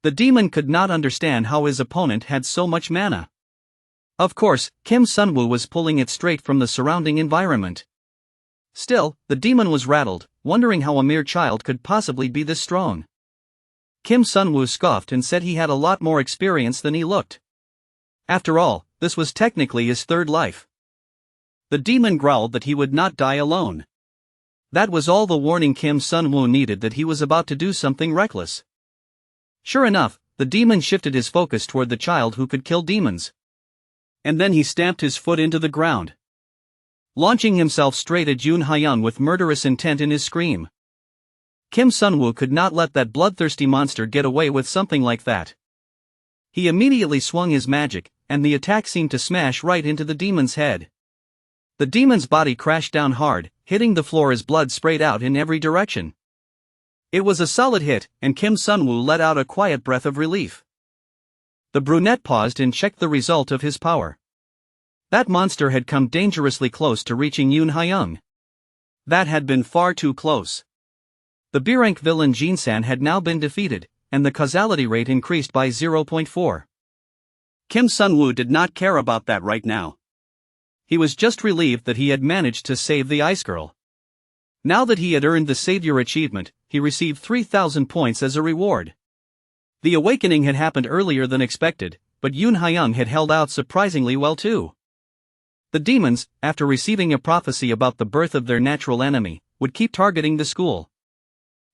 The demon could not understand how his opponent had so much mana. Of course, Kim Sunwoo was pulling it straight from the surrounding environment. Still, the demon was rattled, wondering how a mere child could possibly be this strong. Kim Sunwoo scoffed and said he had a lot more experience than he looked. After all, this was technically his third life. The demon growled that he would not die alone. That was all the warning Kim Sunwoo needed, that he was about to do something reckless. Sure enough, the demon shifted his focus toward the child who could kill demons. And then he stamped his foot into the ground, launching himself straight at Yoon Hyung with murderous intent in his scream. Kim Sunwoo could not let that bloodthirsty monster get away with something like that. He immediately swung his magic, and the attack seemed to smash right into the demon's head. The demon's body crashed down hard, hitting the floor as blood sprayed out in every direction. It was a solid hit, and Kim Sunwoo let out a quiet breath of relief. The brunette paused and checked the result of his power. That monster had come dangerously close to reaching Yoon Hyung. That had been far too close. The B-rank villain Jinsan had now been defeated, and the causality rate increased by 0.4. Kim Sunwoo did not care about that right now. He was just relieved that he had managed to save the ice girl. Now that he had earned the Savior achievement, he received 3,000 points as a reward. The awakening had happened earlier than expected, but Yoon Hyung had held out surprisingly well too. The demons, after receiving a prophecy about the birth of their natural enemy, would keep targeting the school.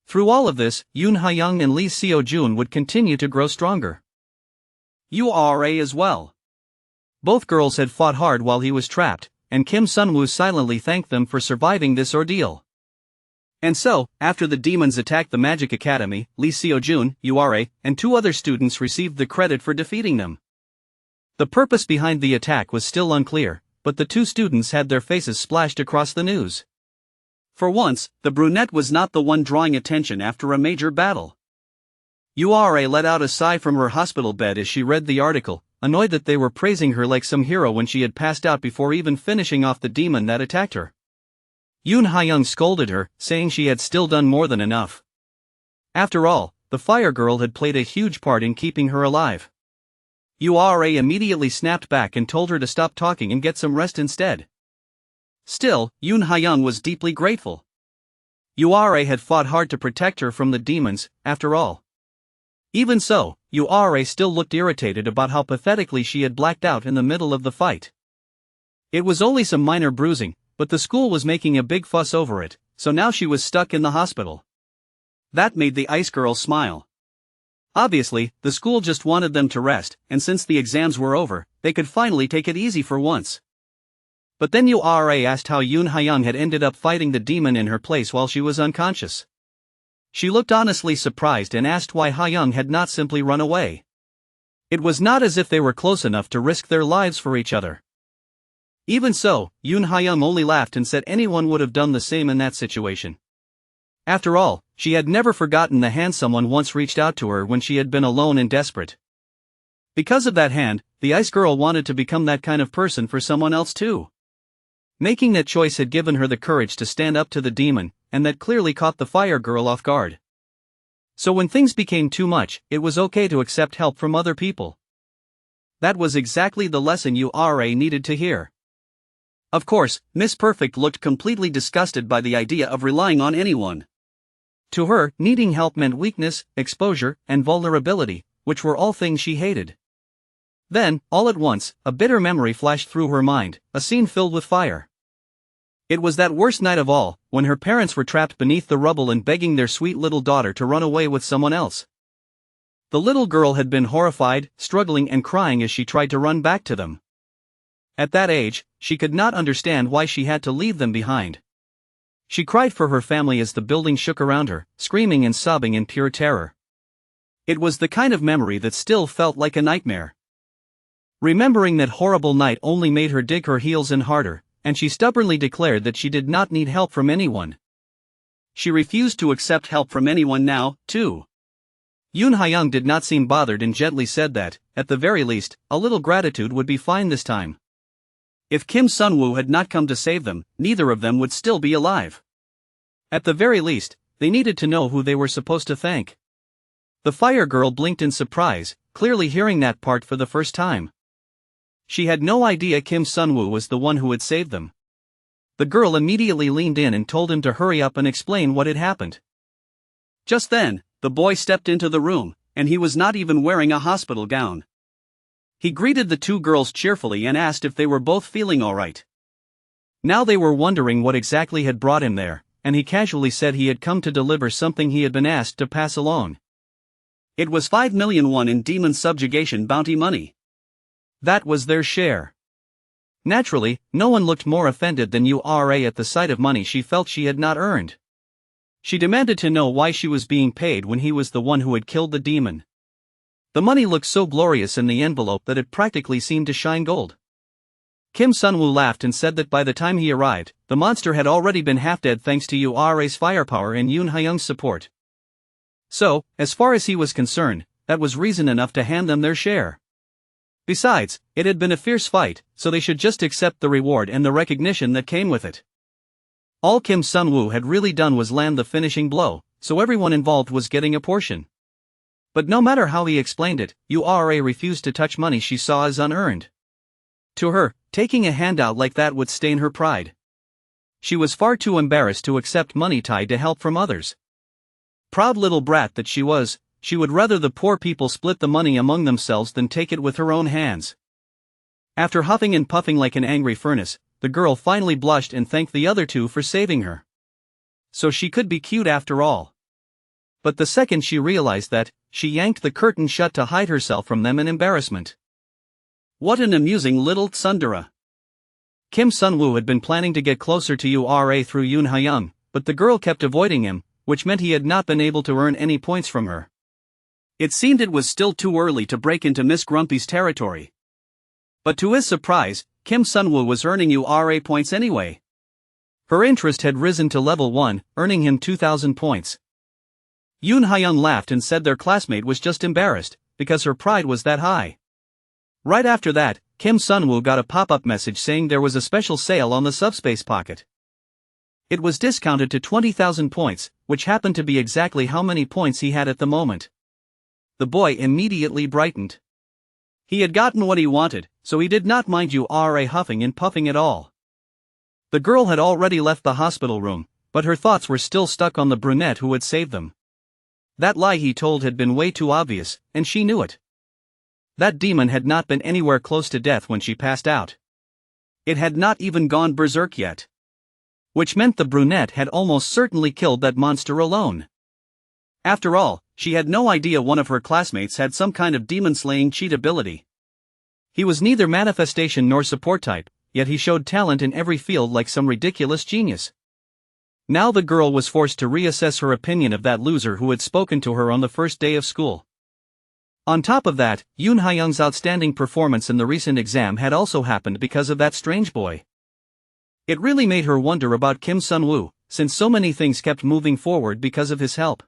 Through all of this, Yoon Hyung and Lee Seo-jun would continue to grow stronger. URA as well. Both girls had fought hard while he was trapped, and Kim Sunwoo silently thanked them for surviving this ordeal. And so, after the demons attacked the Magic Academy, Lee Seo-jun, URA, and two other students received the credit for defeating them. The purpose behind the attack was still unclear, but the two students had their faces splashed across the news. For once, the brunette was not the one drawing attention after a major battle. URA let out a sigh from her hospital bed as she read the article, annoyed that they were praising her like some hero when she had passed out before even finishing off the demon that attacked her. Yoon Hyung scolded her, saying she had still done more than enough. After all, the fire girl had played a huge part in keeping her alive. URA immediately snapped back and told her to stop talking and get some rest instead. Still, Yoon Hyung was deeply grateful. URA had fought hard to protect her from the demons, after all. Even so, URA still looked irritated about how pathetically she had blacked out in the middle of the fight. It was only some minor bruising, but the school was making a big fuss over it, so now she was stuck in the hospital. That made the ice girl smile. Obviously, the school just wanted them to rest, and since the exams were over, they could finally take it easy for once. But then URA asked how Yoon Hyung had ended up fighting the demon in her place while she was unconscious. She looked honestly surprised and asked why Hyung had not simply run away. It was not as if they were close enough to risk their lives for each other. Even so, Yoon Hyung only laughed and said anyone would have done the same in that situation. After all, she had never forgotten the hand someone once reached out to her when she had been alone and desperate. Because of that hand, the ice girl wanted to become that kind of person for someone else too. Making that choice had given her the courage to stand up to the demon, and that clearly caught the fire girl off guard. So when things became too much, it was okay to accept help from other people. That was exactly the lesson URA needed to hear. Of course, Miss Perfect looked completely disgusted by the idea of relying on anyone. To her, needing help meant weakness, exposure, and vulnerability, which were all things she hated. Then, all at once, a bitter memory flashed through her mind, a scene filled with fire. It was that worst night of all, when her parents were trapped beneath the rubble and begging their sweet little daughter to run away with someone else. The little girl had been horrified, struggling and crying as she tried to run back to them. At that age, she could not understand why she had to leave them behind. She cried for her family as the building shook around her, screaming and sobbing in pure terror. It was the kind of memory that still felt like a nightmare. Remembering that horrible night only made her dig her heels in harder, and she stubbornly declared that she did not need help from anyone. She refused to accept help from anyone now, too. Yoon Hyung did not seem bothered and gently said that, at the very least, a little gratitude would be fine this time. If Kim Sun-woo had not come to save them, neither of them would still be alive. At the very least, they needed to know who they were supposed to thank. The fire girl blinked in surprise, clearly hearing that part for the first time. She had no idea Kim Sun-woo was the one who had saved them. The girl immediately leaned in and told him to hurry up and explain what had happened. Just then, the boy stepped into the room, and he was not even wearing a hospital gown. He greeted the two girls cheerfully and asked if they were both feeling all right. Now they were wondering what exactly had brought him there, and he casually said he had come to deliver something he had been asked to pass along. It was 5 million won in demon subjugation bounty money. That was their share. Naturally, no one looked more offended than Ura at the sight of money she felt she had not earned. She demanded to know why she was being paid when he was the one who had killed the demon. The money looked so glorious in the envelope that it practically seemed to shine gold. Kim Sun-woo laughed and said that by the time he arrived, the monster had already been half dead thanks to Ura's firepower and Yoon Hyung's support. So, as far as he was concerned, that was reason enough to hand them their share. Besides, it had been a fierce fight, so they should just accept the reward and the recognition that came with it. All Kim Sun-woo had really done was land the finishing blow, so everyone involved was getting a portion. But no matter how he explained it, Ura refused to touch money she saw as unearned. To her, taking a handout like that would stain her pride. She was far too embarrassed to accept money tied to help from others. Proud little brat that she was, she would rather the poor people split the money among themselves than take it with her own hands. After huffing and puffing like an angry furnace, the girl finally blushed and thanked the other two for saving her. So she could be cute after all. But the second she realized that, she yanked the curtain shut to hide herself from them in embarrassment. What an amusing little tsundere. Kim Sun-woo had been planning to get closer to Ura through Yoon Hyung, but the girl kept avoiding him, which meant he had not been able to earn any points from her. It seemed it was still too early to break into Miss Grumpy's territory. But to his surprise, Kim Sun-woo was earning Ura points anyway. Her interest had risen to level 1, earning him 2,000 points. Yoon Hyung laughed and said their classmate was just embarrassed, because her pride was that high. Right after that, Kim Sun-woo got a pop-up message saying there was a special sale on the Subspace Pocket. It was discounted to 20,000 points, which happened to be exactly how many points he had at the moment. The boy immediately brightened. He had gotten what he wanted, so he did not mind Ura huffing and puffing at all. The girl had already left the hospital room, but her thoughts were still stuck on the brunette who had saved them. That lie he told had been way too obvious, and she knew it. That demon had not been anywhere close to death when she passed out. It had not even gone berserk yet. Which meant the brunette had almost certainly killed that monster alone. After all, she had no idea one of her classmates had some kind of demon-slaying cheat ability. He was neither manifestation nor support type, yet he showed talent in every field like some ridiculous genius. Now the girl was forced to reassess her opinion of that loser who had spoken to her on the first day of school. On top of that, Yoon Hyung's outstanding performance in the recent exam had also happened because of that strange boy. It really made her wonder about Kim Sun-woo, since so many things kept moving forward because of his help.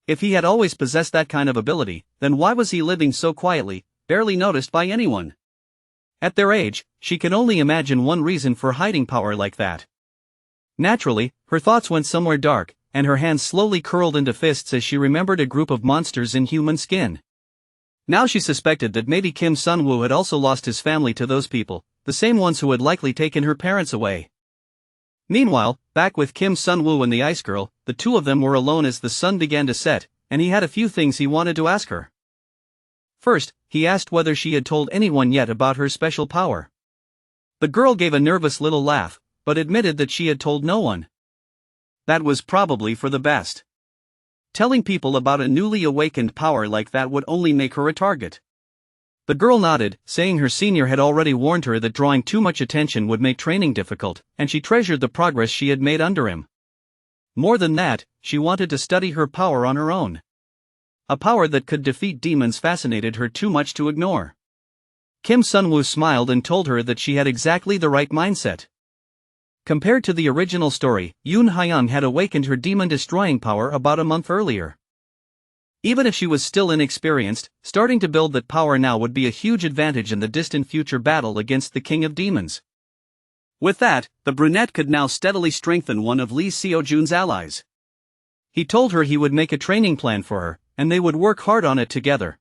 If he had always possessed that kind of ability, then why was he living so quietly, barely noticed by anyone? At their age, she can only imagine one reason for hiding power like that. Naturally, her thoughts went somewhere dark, and her hands slowly curled into fists as she remembered a group of monsters in human skin. Now she suspected that maybe Kim Sun-woo had also lost his family to those people, the same ones who had likely taken her parents away. Meanwhile, back with Kim Sun-woo and the Ice Girl, the two of them were alone as the sun began to set, and he had a few things he wanted to ask her. First, he asked whether she had told anyone yet about her special power. The girl gave a nervous little laugh, but admitted that she had told no one. That was probably for the best. Telling people about a newly awakened power like that would only make her a target. The girl nodded, saying her senior had already warned her that drawing too much attention would make training difficult, and she treasured the progress she had made under him. More than that, she wanted to study her power on her own. A power that could defeat demons fascinated her too much to ignore. Kim Sun-woo smiled and told her that she had exactly the right mindset. Compared to the original story, Yoon Hyung had awakened her demon-destroying power about a month earlier. Even if she was still inexperienced, starting to build that power now would be a huge advantage in the distant future battle against the King of Demons. With that, the brunette could now steadily strengthen one of Lee Seo-jun's allies. He told her he would make a training plan for her, and they would work hard on it together.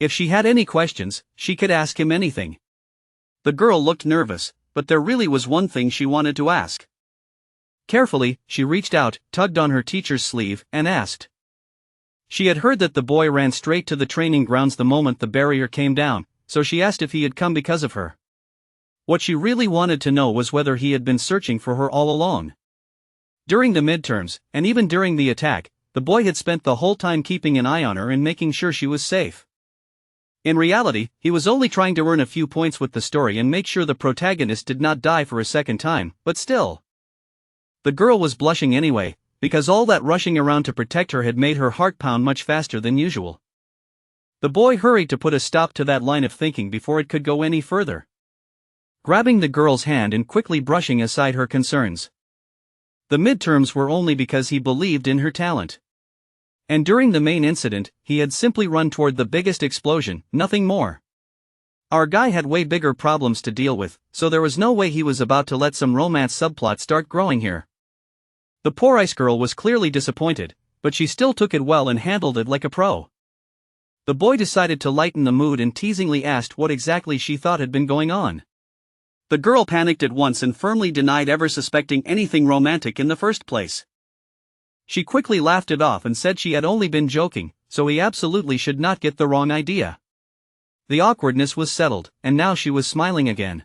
If she had any questions, she could ask him anything. The girl looked nervous, but there really was one thing she wanted to ask. Carefully, she reached out, tugged on her teacher's sleeve, and asked. She had heard that the boy ran straight to the training grounds the moment the barrier came down, so she asked if he had come because of her. What she really wanted to know was whether he had been searching for her all along. During the midterms, and even during the attack, the boy had spent the whole time keeping an eye on her and making sure she was safe. In reality, he was only trying to earn a few points with the story and make sure the protagonist did not die for a second time, but still. The girl was blushing anyway, because all that rushing around to protect her had made her heart pound much faster than usual. The boy hurried to put a stop to that line of thinking before it could go any further. Grabbing the girl's hand and quickly brushing aside her concerns. The midterms were only because he believed in her talent. And during the main incident, he had simply run toward the biggest explosion, nothing more. Our guy had way bigger problems to deal with, so there was no way he was about to let some romance subplot start growing here. The poor ice girl was clearly disappointed, but she still took it well and handled it like a pro. The boy decided to lighten the mood and teasingly asked what exactly she thought had been going on. The girl panicked at once and firmly denied ever suspecting anything romantic in the first place. She quickly laughed it off and said she had only been joking, so he absolutely should not get the wrong idea. The awkwardness was settled, and now she was smiling again.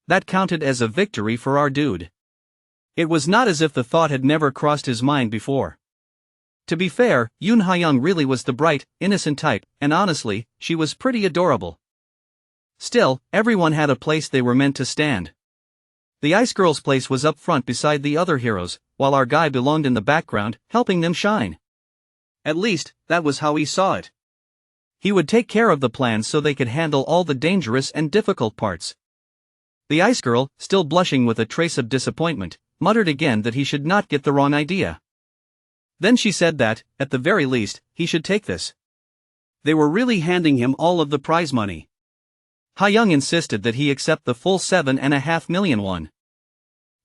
That counted as a victory for our dude. It was not as if the thought had never crossed his mind before. To be fair, Yoon Hyung really was the bright, innocent type, and honestly, she was pretty adorable. Still, everyone had a place they were meant to stand. The ice girl's place was up front beside the other heroes, while our guy belonged in the background, helping them shine. At least, that was how he saw it. He would take care of the plans so they could handle all the dangerous and difficult parts. The ice girl, still blushing with a trace of disappointment, muttered again that he should not get the wrong idea. Then she said that, at the very least, he should take this. They were really handing him all of the prize money. Hyung insisted that he accept the full 7.5 million won.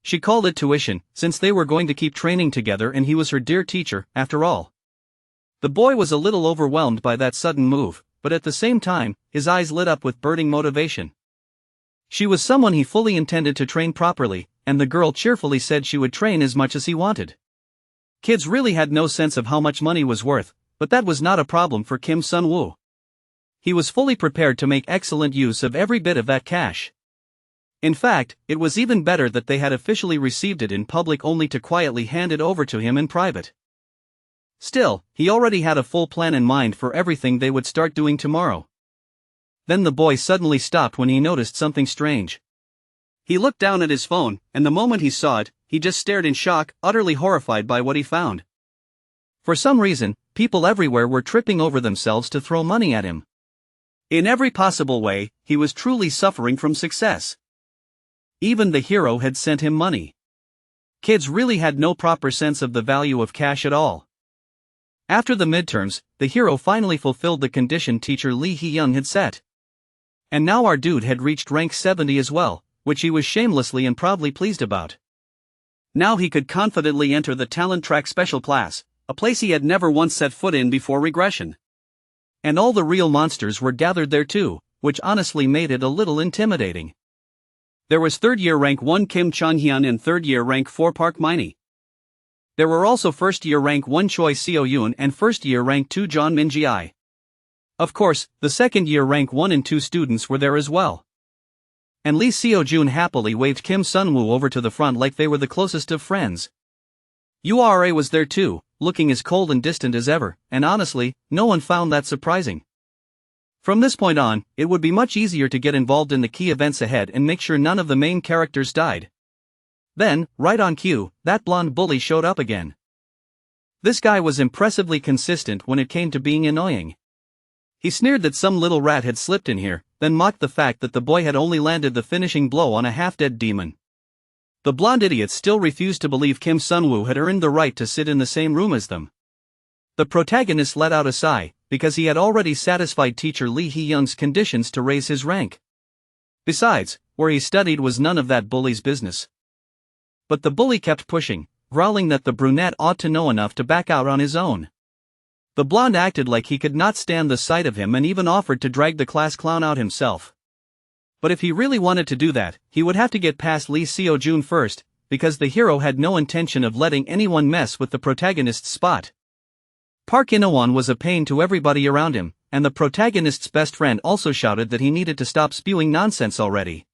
She called it tuition, since they were going to keep training together and he was her dear teacher, after all. The boy was a little overwhelmed by that sudden move, but at the same time, his eyes lit up with burning motivation. She was someone he fully intended to train properly, and the girl cheerfully said she would train as much as he wanted. Kids really had no sense of how much money was worth, but that was not a problem for Kim Sun-woo. He was fully prepared to make excellent use of every bit of that cash. In fact, it was even better that they had officially received it in public only to quietly hand it over to him in private. Still, he already had a full plan in mind for everything they would start doing tomorrow. Then the boy suddenly stopped when he noticed something strange. He looked down at his phone, and the moment he saw it, he just stared in shock, utterly horrified by what he found. For some reason, people everywhere were tripping over themselves to throw money at him. In every possible way, he was truly suffering from success. Even the hero had sent him money. Kids really had no proper sense of the value of cash at all. After the midterms, the hero finally fulfilled the condition teacher Lee Hee-young had set. And now our dude had reached rank 70 as well, which he was shamelessly and proudly pleased about. Now he could confidently enter the talent track special class, a place he had never once set foot in before Regression. And all the real monsters were gathered there too, which honestly made it a little intimidating. There was third-year rank 1 Kim Chang-hyun and third-year rank 4 Park Min-hee. There were also first-year rank 1 Choi Seo-yoon and first-year rank 2 John Min-ji. Of course, the second-year rank 1 and 2 students were there as well. and Lee Seo-jun happily waved Kim Sun-woo over to the front like they were the closest of friends. Ura was there too, looking as cold and distant as ever, and honestly, no one found that surprising. From this point on, it would be much easier to get involved in the key events ahead and make sure none of the main characters died. Then, right on cue, that blonde bully showed up again. This guy was impressively consistent when it came to being annoying. He sneered that some little rat had slipped in here, then mocked the fact that the boy had only landed the finishing blow on a half-dead demon. The blonde idiot still refused to believe Kim Sun-woo had earned the right to sit in the same room as them. The protagonist let out a sigh, because he had already satisfied teacher Lee Hee-young's conditions to raise his rank. Besides, where he studied was none of that bully's business. But the bully kept pushing, growling that the brunette ought to know enough to back out on his own. The blonde acted like he could not stand the sight of him and even offered to drag the class clown out himself. But if he really wanted to do that, he would have to get past Lee Seo-jun first, because the hero had no intention of letting anyone mess with the protagonist's spot. Park In-won was a pain to everybody around him, and the protagonist's best friend also shouted that he needed to stop spewing nonsense already.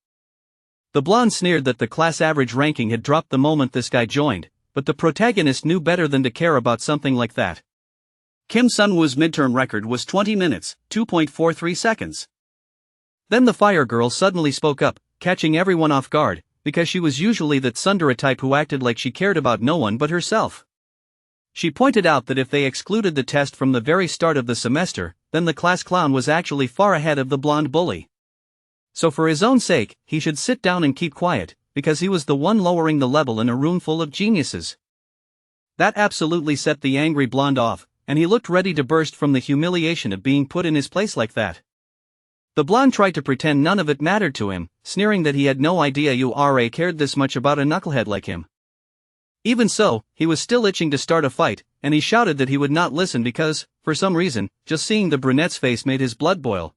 The blonde sneered that the class average ranking had dropped the moment this guy joined, but the protagonist knew better than to care about something like that. Kim Sun-woo's midterm record was 20 minutes, 2.43 seconds. Then the fire girl suddenly spoke up, catching everyone off guard, because she was usually that tsundere type who acted like she cared about no one but herself. She pointed out that if they excluded the test from the very start of the semester, then the class clown was actually far ahead of the blonde bully. So for his own sake, he should sit down and keep quiet, because he was the one lowering the level in a room full of geniuses. That absolutely set the angry blonde off, and he looked ready to burst from the humiliation of being put in his place like that. The blonde tried to pretend none of it mattered to him, sneering that he had no idea Ura cared this much about a knucklehead like him. Even so, he was still itching to start a fight, and he shouted that he would not listen because, for some reason, just seeing the brunette's face made his blood boil.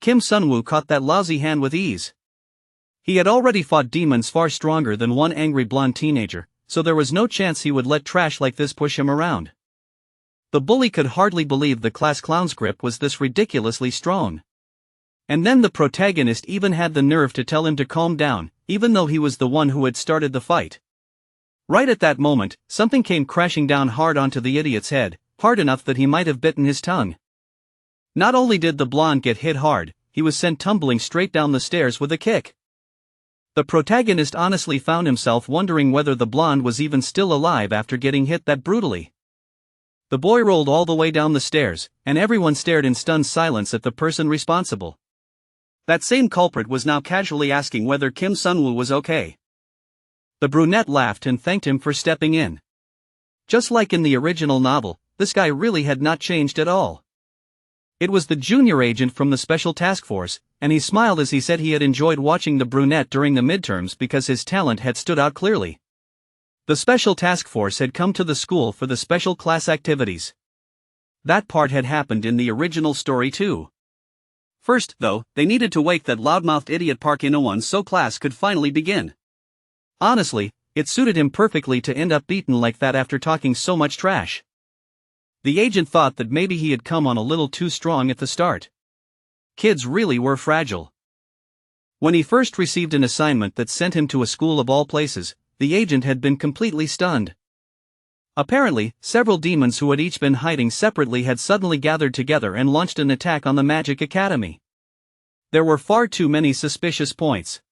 Kim Sun-woo caught that lousy hand with ease. He had already fought demons far stronger than one angry blonde teenager, so there was no chance he would let trash like this push him around. The bully could hardly believe the class clown's grip was this ridiculously strong. And then the protagonist even had the nerve to tell him to calm down, even though he was the one who had started the fight. Right at that moment, something came crashing down hard onto the idiot's head, hard enough that he might have bitten his tongue. Not only did the blonde get hit hard, he was sent tumbling straight down the stairs with a kick. The protagonist honestly found himself wondering whether the blonde was even still alive after getting hit that brutally. The boy rolled all the way down the stairs, and everyone stared in stunned silence at the person responsible. That same culprit was now casually asking whether Kim Sun-woo was okay. The brunette laughed and thanked him for stepping in. Just like in the original novel, this guy really had not changed at all. It was the junior agent from the Special Task Force, and he smiled as he said he had enjoyed watching the brunette during the midterms because his talent had stood out clearly. The Special Task Force had come to the school for the special class activities. That part had happened in the original story too. First, though, they needed to wake that loudmouthed idiot Park In-won so class could finally begin. Honestly, it suited him perfectly to end up beaten like that after talking so much trash. The agent thought that maybe he had come on a little too strong at the start. Kids really were fragile. When he first received an assignment that sent him to a school of all places, the agent had been completely stunned. Apparently, several demons who had each been hiding separately had suddenly gathered together and launched an attack on the Magic Academy. There were far too many suspicious points.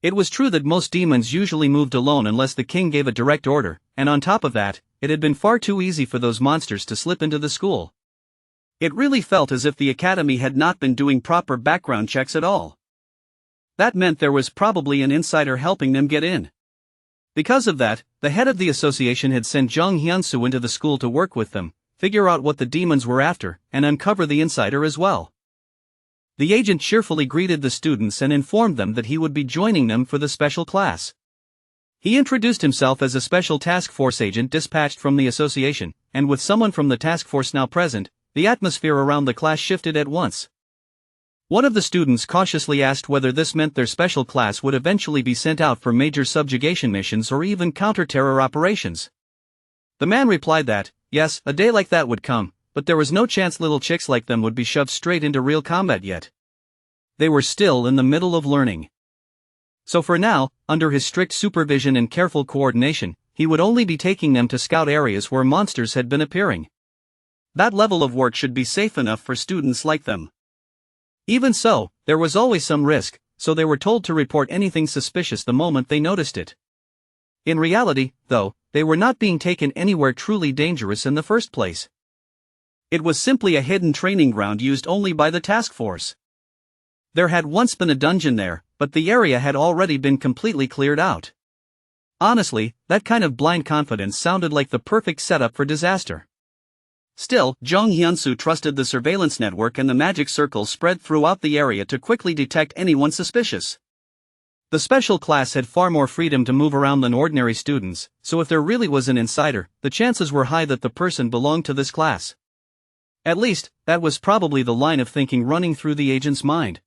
It was true that most demons usually moved alone unless the king gave a direct order, and on top of that, it had been far too easy for those monsters to slip into the school. It really felt as if the academy had not been doing proper background checks at all. That meant there was probably an insider helping them get in. Because of that, the head of the association had sent Jung Hyun-soo into the school to work with them, figure out what the demons were after, and uncover the insider as well. The agent cheerfully greeted the students and informed them that he would be joining them for the special class. He introduced himself as a special task force agent dispatched from the association, and with someone from the task force now present, the atmosphere around the class shifted at once. One of the students cautiously asked whether this meant their special class would eventually be sent out for major subjugation missions or even counter-terror operations. The man replied that, yes, a day like that would come, but there was no chance little chicks like them would be shoved straight into real combat yet. they were still in the middle of learning. So for now, under his strict supervision and careful coordination, he would only be taking them to scout areas where monsters had been appearing. That level of work should be safe enough for students like them. Even so, there was always some risk, so they were told to report anything suspicious the moment they noticed it. In reality, though, they were not being taken anywhere truly dangerous in the first place. It was simply a hidden training ground used only by the task force. There had once been a dungeon there, but the area had already been completely cleared out. Honestly, that kind of blind confidence sounded like the perfect setup for disaster. Still, Jong Hyunsu trusted the surveillance network and the magic circles spread throughout the area to quickly detect anyone suspicious. The special class had far more freedom to move around than ordinary students, so if there really was an insider, the chances were high that the person belonged to this class. At least, that was probably the line of thinking running through the agent's mind.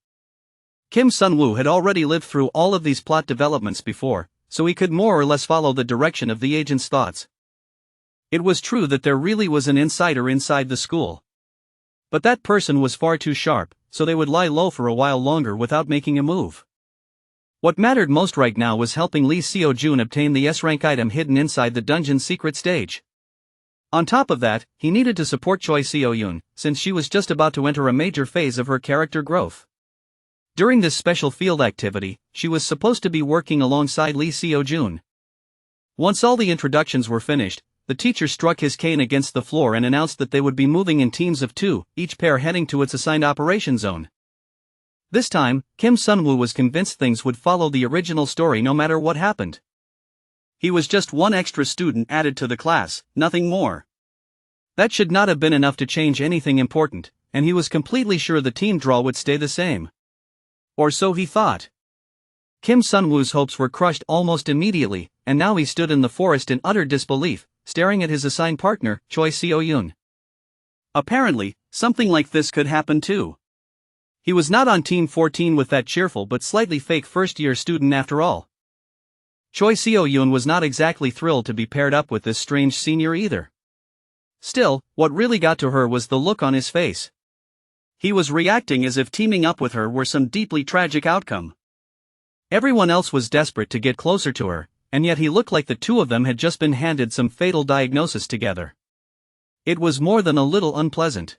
Kim Sun-woo had already lived through all of these plot developments before, so he could more or less follow the direction of the agent's thoughts. It was true that there really was an insider inside the school. But that person was far too sharp, so they would lie low for a while longer without making a move. What mattered most right now was helping Lee Seo-jun obtain the S-rank item hidden inside the dungeon's secret stage. On top of that, he needed to support Choi Seo-yoon, since she was just about to enter a major phase of her character growth. During this special field activity, she was supposed to be working alongside Lee Seo-jun. Once all the introductions were finished, the teacher struck his cane against the floor and announced that they would be moving in teams of 2, each pair heading to its assigned operation zone. This time, Kim Sun-woo was convinced things would follow the original story no matter what happened. He was just one extra student added to the class, nothing more. That should not have been enough to change anything important, and he was completely sure the team draw would stay the same. Or so he thought. Kim Sun-woo's hopes were crushed almost immediately, and now he stood in the forest in utter disbelief, staring at his assigned partner, Choi Seo-yoon. Apparently, something like this could happen too. He was not on Team 14 with that cheerful but slightly fake first-year student after all. Choi Seo-yoon was not exactly thrilled to be paired up with this strange senior either. Still, what really got to her was the look on his face. He was reacting as if teaming up with her were some deeply tragic outcome. Everyone else was desperate to get closer to her, and yet he looked like the two of them had just been handed some fatal diagnosis together. It was more than a little unpleasant.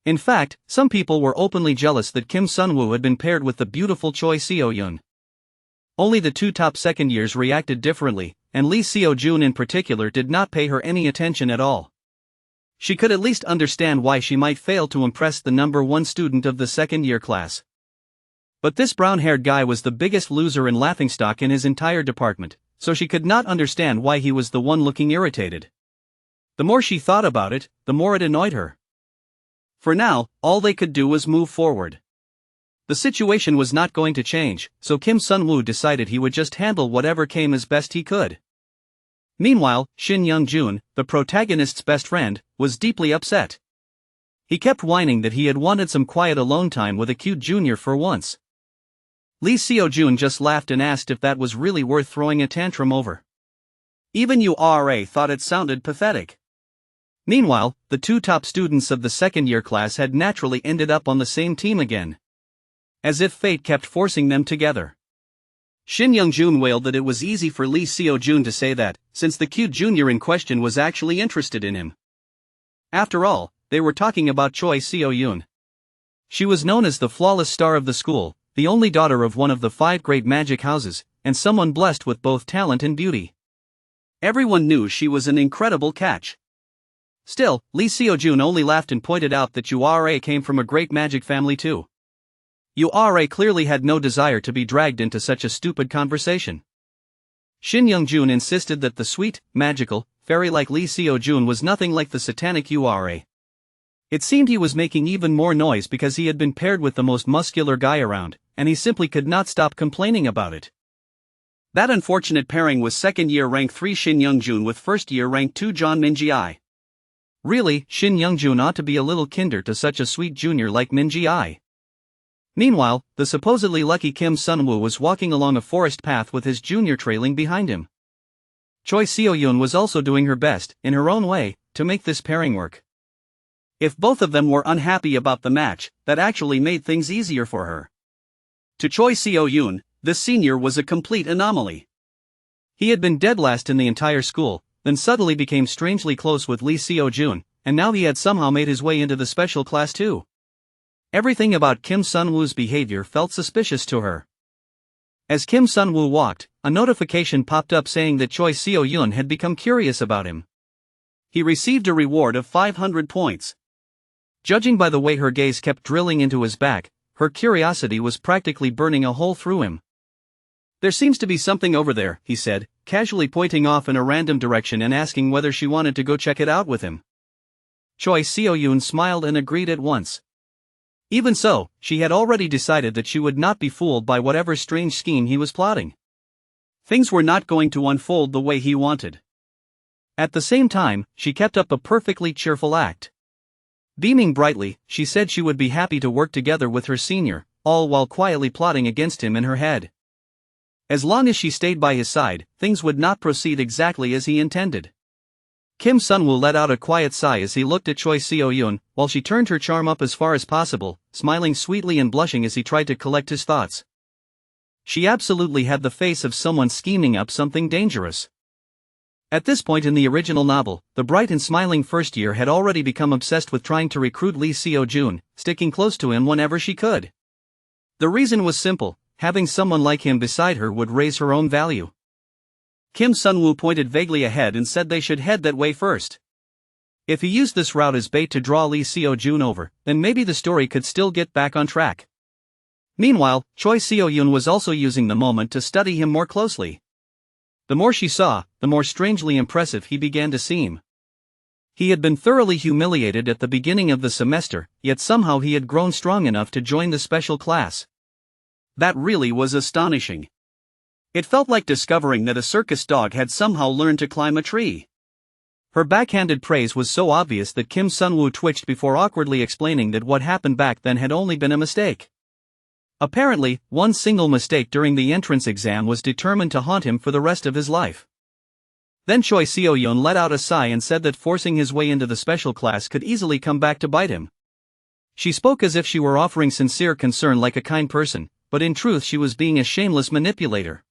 In fact, some people were openly jealous that Kim Sun-woo had been paired with the beautiful Choi Seo-yoon. Only the two top second years reacted differently, and Lee Seo-jun in particular did not pay her any attention at all. She could at least understand why she might fail to impress the number 1 student of the second-year class. But this brown-haired guy was the biggest loser and laughingstock in his entire department, so she could not understand why he was the one looking irritated. The more she thought about it, the more it annoyed her. For now, all they could do was move forward. The situation was not going to change, so Kim Sun-woo decided he would just handle whatever came as best he could. Meanwhile, Shin Young-jun, the protagonist's best friend, was deeply upset. He kept whining that he had wanted some quiet alone time with a cute junior for once. Lee Seo-jun just laughed and asked if that was really worth throwing a tantrum over. Even URA thought it sounded pathetic. Meanwhile, the two top students of the second-year class had naturally ended up on the same team again. As if fate kept forcing them together. Shin Young-jun wailed that it was easy for Lee Seo-jun to say that, since the cute junior in question was actually interested in him. After all, they were talking about Choi Seo-yoon. She was known as the flawless star of the school, the only daughter of one of the 5 great magic houses, and someone blessed with both talent and beauty. Everyone knew she was an incredible catch. Still, Lee Seo-jun only laughed and pointed out that URA came from a great magic family too. URA clearly had no desire to be dragged into such a stupid conversation. Shin Young-jun insisted that the sweet, magical, fairy-like Lee Seo-jun was nothing like the satanic URA. It seemed he was making even more noise because he had been paired with the most muscular guy around, and he simply could not stop complaining about it. That unfortunate pairing was second-year rank 3 Shin Young-jun with first-year rank 2 John Min-ji. Really, Shin Young-jun ought to be a little kinder to such a sweet junior like Min-ji. Meanwhile, the supposedly lucky Kim Sun-woo was walking along a forest path with his junior trailing behind him. Choi Seo-yoon was also doing her best, in her own way, to make this pairing work. If both of them were unhappy about the match, that actually made things easier for her. To Choi Seo-yoon, this senior was a complete anomaly. He had been dead last in the entire school, then suddenly became strangely close with Lee Seo-jun, and now he had somehow made his way into the special class too. Everything about Kim Sun-woo's behavior felt suspicious to her. As Kim Sun-woo walked, a notification popped up saying that Choi Seo-yoon had become curious about him. He received a reward of 500 points. Judging by the way her gaze kept drilling into his back, her curiosity was practically burning a hole through him. "There seems to be something over there," he said, casually pointing off in a random direction and asking whether she wanted to go check it out with him. Choi Seo-yoon smiled and agreed at once. Even so, she had already decided that she would not be fooled by whatever strange scheme he was plotting. Things were not going to unfold the way he wanted. At the same time, she kept up a perfectly cheerful act. Beaming brightly, she said she would be happy to work together with her senior, all while quietly plotting against him in her head. As long as she stayed by his side, things would not proceed exactly as he intended. Kim Sun-woo let out a quiet sigh as he looked at Choi Seo-yoon, while she turned her charm up as far as possible, smiling sweetly and blushing as he tried to collect his thoughts. She absolutely had the face of someone scheming up something dangerous. At this point in the original novel, the bright and smiling first year had already become obsessed with trying to recruit Lee Seo-jun, sticking close to him whenever she could. The reason was simple: having someone like him beside her would raise her own value. Kim Sun-woo pointed vaguely ahead and said they should head that way first. If he used this route as bait to draw Lee Seo-jun over, then maybe the story could still get back on track. Meanwhile, Choi Seo-yoon was also using the moment to study him more closely. The more she saw, the more strangely impressive he began to seem. He had been thoroughly humiliated at the beginning of the semester, yet somehow he had grown strong enough to join the special class. That really was astonishing. It felt like discovering that a circus dog had somehow learned to climb a tree. Her backhanded praise was so obvious that Kim Sun-woo twitched before awkwardly explaining that what happened back then had only been a mistake. Apparently, one single mistake during the entrance exam was determined to haunt him for the rest of his life. Then Choi Seo-yoon let out a sigh and said that forcing his way into the special class could easily come back to bite him. She spoke as if she were offering sincere concern like a kind person, but in truth she was being a shameless manipulator.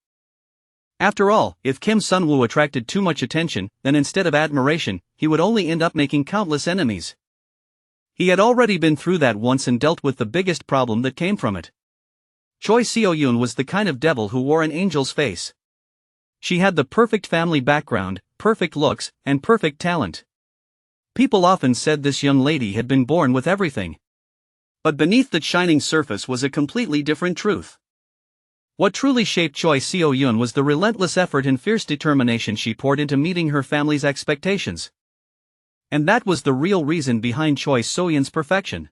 After all, if Kim Sun-woo attracted too much attention, then instead of admiration, he would only end up making countless enemies. He had already been through that once and dealt with the biggest problem that came from it. Choi Seo-yoon was the kind of devil who wore an angel's face. She had the perfect family background, perfect looks, and perfect talent. People often said this young lady had been born with everything. But beneath that shining surface was a completely different truth. What truly shaped Choi Seo-yoon was the relentless effort and fierce determination she poured into meeting her family's expectations. And that was the real reason behind Choi Seo-yoon's perfection.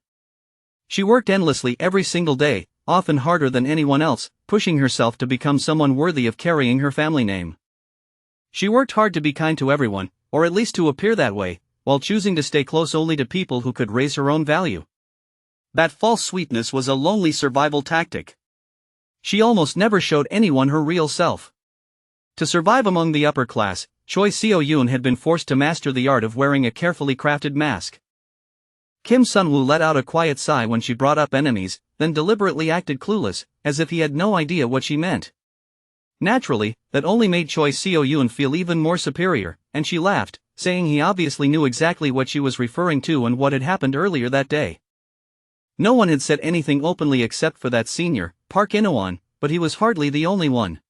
She worked endlessly every single day, often harder than anyone else, pushing herself to become someone worthy of carrying her family name. She worked hard to be kind to everyone, or at least to appear that way, while choosing to stay close only to people who could raise her own value. That false sweetness was a lonely survival tactic. She almost never showed anyone her real self. To survive among the upper class, Choi Seo-yoon had been forced to master the art of wearing a carefully crafted mask. Kim Sun-woo let out a quiet sigh when she brought up enemies, then deliberately acted clueless, as if he had no idea what she meant. Naturally, that only made Choi Seo-yoon feel even more superior, and she laughed, saying he obviously knew exactly what she was referring to and what had happened earlier that day. No one had said anything openly except for that senior, Park In-won, but he was hardly the only one.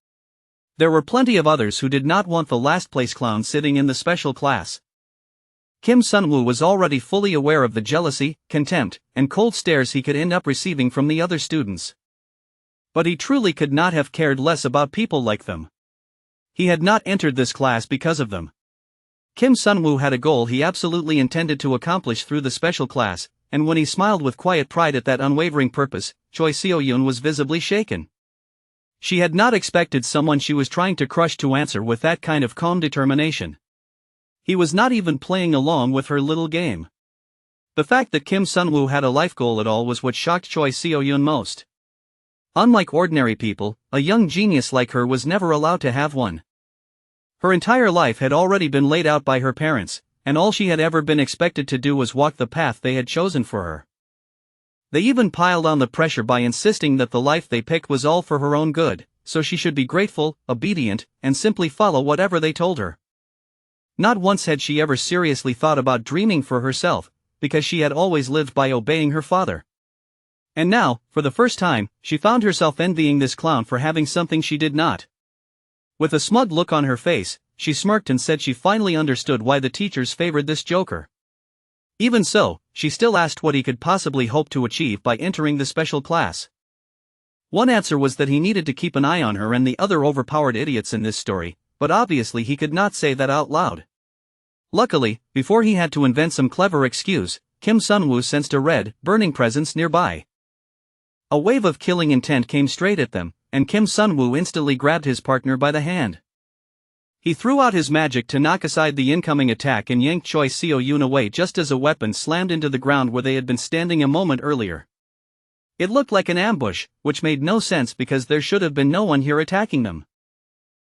There were plenty of others who did not want the last-place clown sitting in the special class. Kim Sun-woo was already fully aware of the jealousy, contempt, and cold stares he could end up receiving from the other students. But he truly could not have cared less about people like them. He had not entered this class because of them. Kim Sun-woo had a goal he absolutely intended to accomplish through the special class, and when he smiled with quiet pride at that unwavering purpose, Choi Seo-yoon was visibly shaken. She had not expected someone she was trying to crush to answer with that kind of calm determination. He was not even playing along with her little game. The fact that Kim Sun-woo had a life goal at all was what shocked Choi Seo-yoon most. Unlike ordinary people, a young genius like her was never allowed to have one. Her entire life had already been laid out by her parents, and all she had ever been expected to do was walk the path they had chosen for her. They even piled on the pressure by insisting that the life they picked was all for her own good, so she should be grateful, obedient, and simply follow whatever they told her. Not once had she ever seriously thought about dreaming for herself, because she had always lived by obeying her father. And now, for the first time, she found herself envying this clown for having something she did not. With a smug look on her face, she smirked and said she finally understood why the teachers favored this joker. Even so, she still asked what he could possibly hope to achieve by entering the special class. One answer was that he needed to keep an eye on her and the other overpowered idiots in this story, but obviously he could not say that out loud. Luckily, before he had to invent some clever excuse, Kim Sun-woo sensed a red, burning presence nearby. A wave of killing intent came straight at them, and Kim Sun-woo instantly grabbed his partner by the hand. He threw out his magic to knock aside the incoming attack and yanked Choi Seo-yoon away just as a weapon slammed into the ground where they had been standing a moment earlier. It looked like an ambush, which made no sense because there should have been no one here attacking them.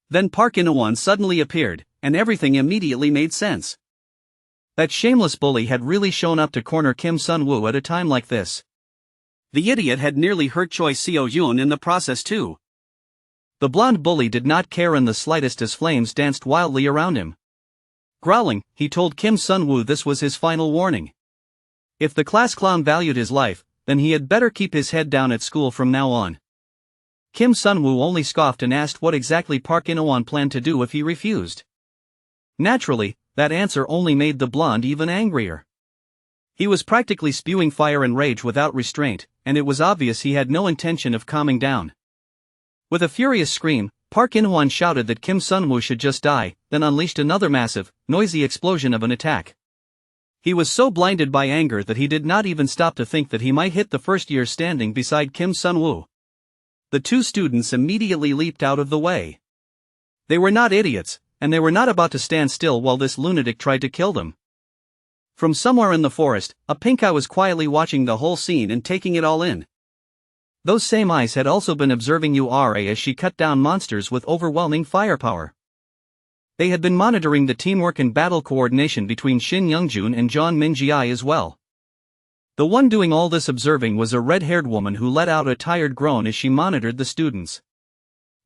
Then Park In-won suddenly appeared, and everything immediately made sense. That shameless bully had really shown up to corner Kim Sun-woo at a time like this. The idiot had nearly hurt Choi Seo-yoon in the process too. The blonde bully did not care in the slightest as flames danced wildly around him. Growling, he told Kim Sun-woo this was his final warning. If the class clown valued his life, then he had better keep his head down at school from now on. Kim Sun-woo only scoffed and asked what exactly Park In-won planned to do if he refused. Naturally, that answer only made the blonde even angrier. He was practically spewing fire and rage without restraint, and it was obvious he had no intention of calming down. With a furious scream, Park In-won shouted that Kim Sun-woo should just die, then unleashed another massive, noisy explosion of an attack. He was so blinded by anger that he did not even stop to think that he might hit the first year standing beside Kim Sun-woo. The two students immediately leaped out of the way. They were not idiots, and they were not about to stand still while this lunatic tried to kill them. From somewhere in the forest, a pink eye was quietly watching the whole scene and taking it all in. Those same eyes had also been observing Yura as she cut down monsters with overwhelming firepower. They had been monitoring the teamwork and battle coordination between Shin Youngjun and John Min-ji as well. The one doing all this observing was a red-haired woman who let out a tired groan as she monitored the students.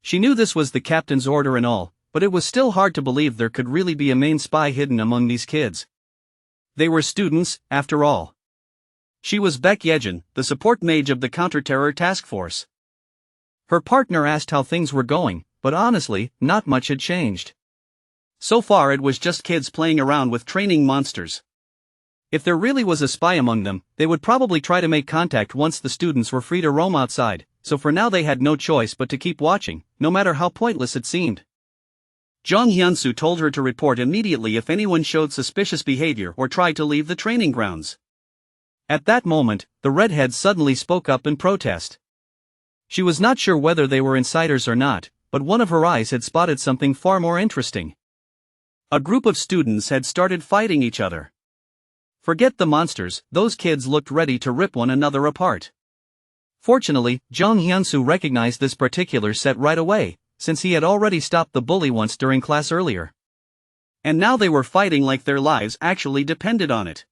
She knew this was the captain's order and all, but it was still hard to believe there could really be a main spy hidden among these kids. They were students, after all. She was Baek Yejin, the support mage of the counter-terror task force. Her partner asked how things were going, but honestly, not much had changed. So far it was just kids playing around with training monsters. If there really was a spy among them, they would probably try to make contact once the students were free to roam outside, so for now they had no choice but to keep watching, no matter how pointless it seemed. Jong Hyun-soo told her to report immediately if anyone showed suspicious behavior or tried to leave the training grounds. At that moment, the redhead suddenly spoke up in protest. She was not sure whether they were insiders or not, but one of her eyes had spotted something far more interesting. A group of students had started fighting each other. Forget the monsters, those kids looked ready to rip one another apart. Fortunately, Jong Hyun-soo recognized this particular set right away, since he had already stopped the bully once during class earlier. And now they were fighting like their lives actually depended on it.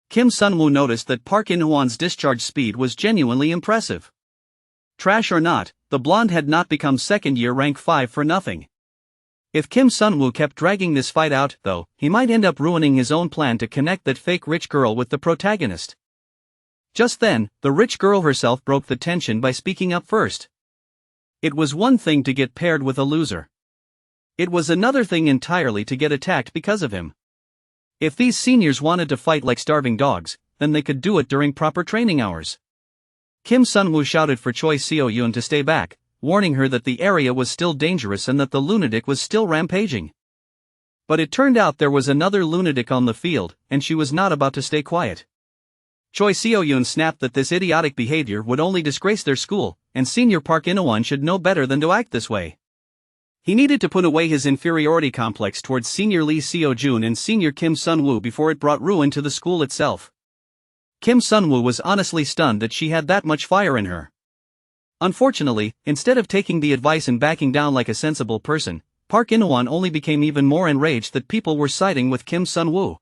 Kim Sun-woo noticed that Park In-won's discharge speed was genuinely impressive. Trash or not, the blonde had not become second-year rank 5 for nothing. If Kim Sun-woo kept dragging this fight out, though, he might end up ruining his own plan to connect that fake rich girl with the protagonist. Just then, the rich girl herself broke the tension by speaking up first. It was one thing to get paired with a loser. It was another thing entirely to get attacked because of him. If these seniors wanted to fight like starving dogs, then they could do it during proper training hours. Kim Sun-woo shouted for Choi Seo-yoon to stay back, warning her that the area was still dangerous and that the lunatic was still rampaging. But it turned out there was another lunatic on the field, and she was not about to stay quiet. Choi Seo-yoon snapped that this idiotic behavior would only disgrace their school, and senior Park In-won should know better than to act this way. He needed to put away his inferiority complex towards senior Lee Seo-jun and senior Kim Sun-woo before it brought ruin to the school itself. Kim Sun-woo was honestly stunned that she had that much fire in her. Unfortunately, instead of taking the advice and backing down like a sensible person, Park In-won only became even more enraged that people were siding with Kim Sun-woo.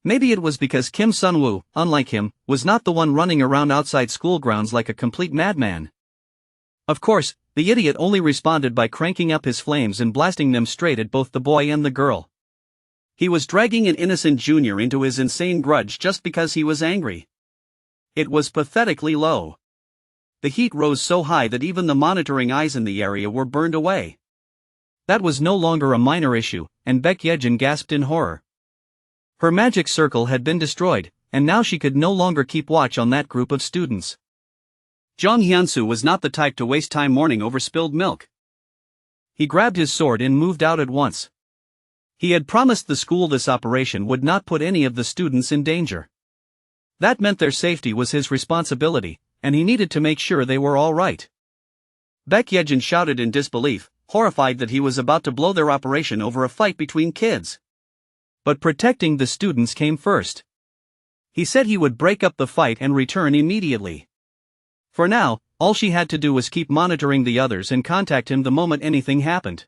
Maybe it was because Kim Sunwoo, unlike him, was not the one running around outside school grounds like a complete madman. Of course, the idiot only responded by cranking up his flames and blasting them straight at both the boy and the girl. He was dragging an innocent junior into his insane grudge just because he was angry. It was pathetically low. The heat rose so high that even the monitoring eyes in the area were burned away. That was no longer a minor issue, and Baek Yejin gasped in horror. Her magic circle had been destroyed, and now she could no longer keep watch on that group of students. Jong Hyunsu was not the type to waste time mourning over spilled milk. He grabbed his sword and moved out at once. He had promised the school this operation would not put any of the students in danger. That meant their safety was his responsibility, and he needed to make sure they were all right. Baek Yejin shouted in disbelief, horrified that he was about to blow their operation over a fight between kids. But protecting the students came first. He said he would break up the fight and return immediately. For now, all she had to do was keep monitoring the others and contact him the moment anything happened.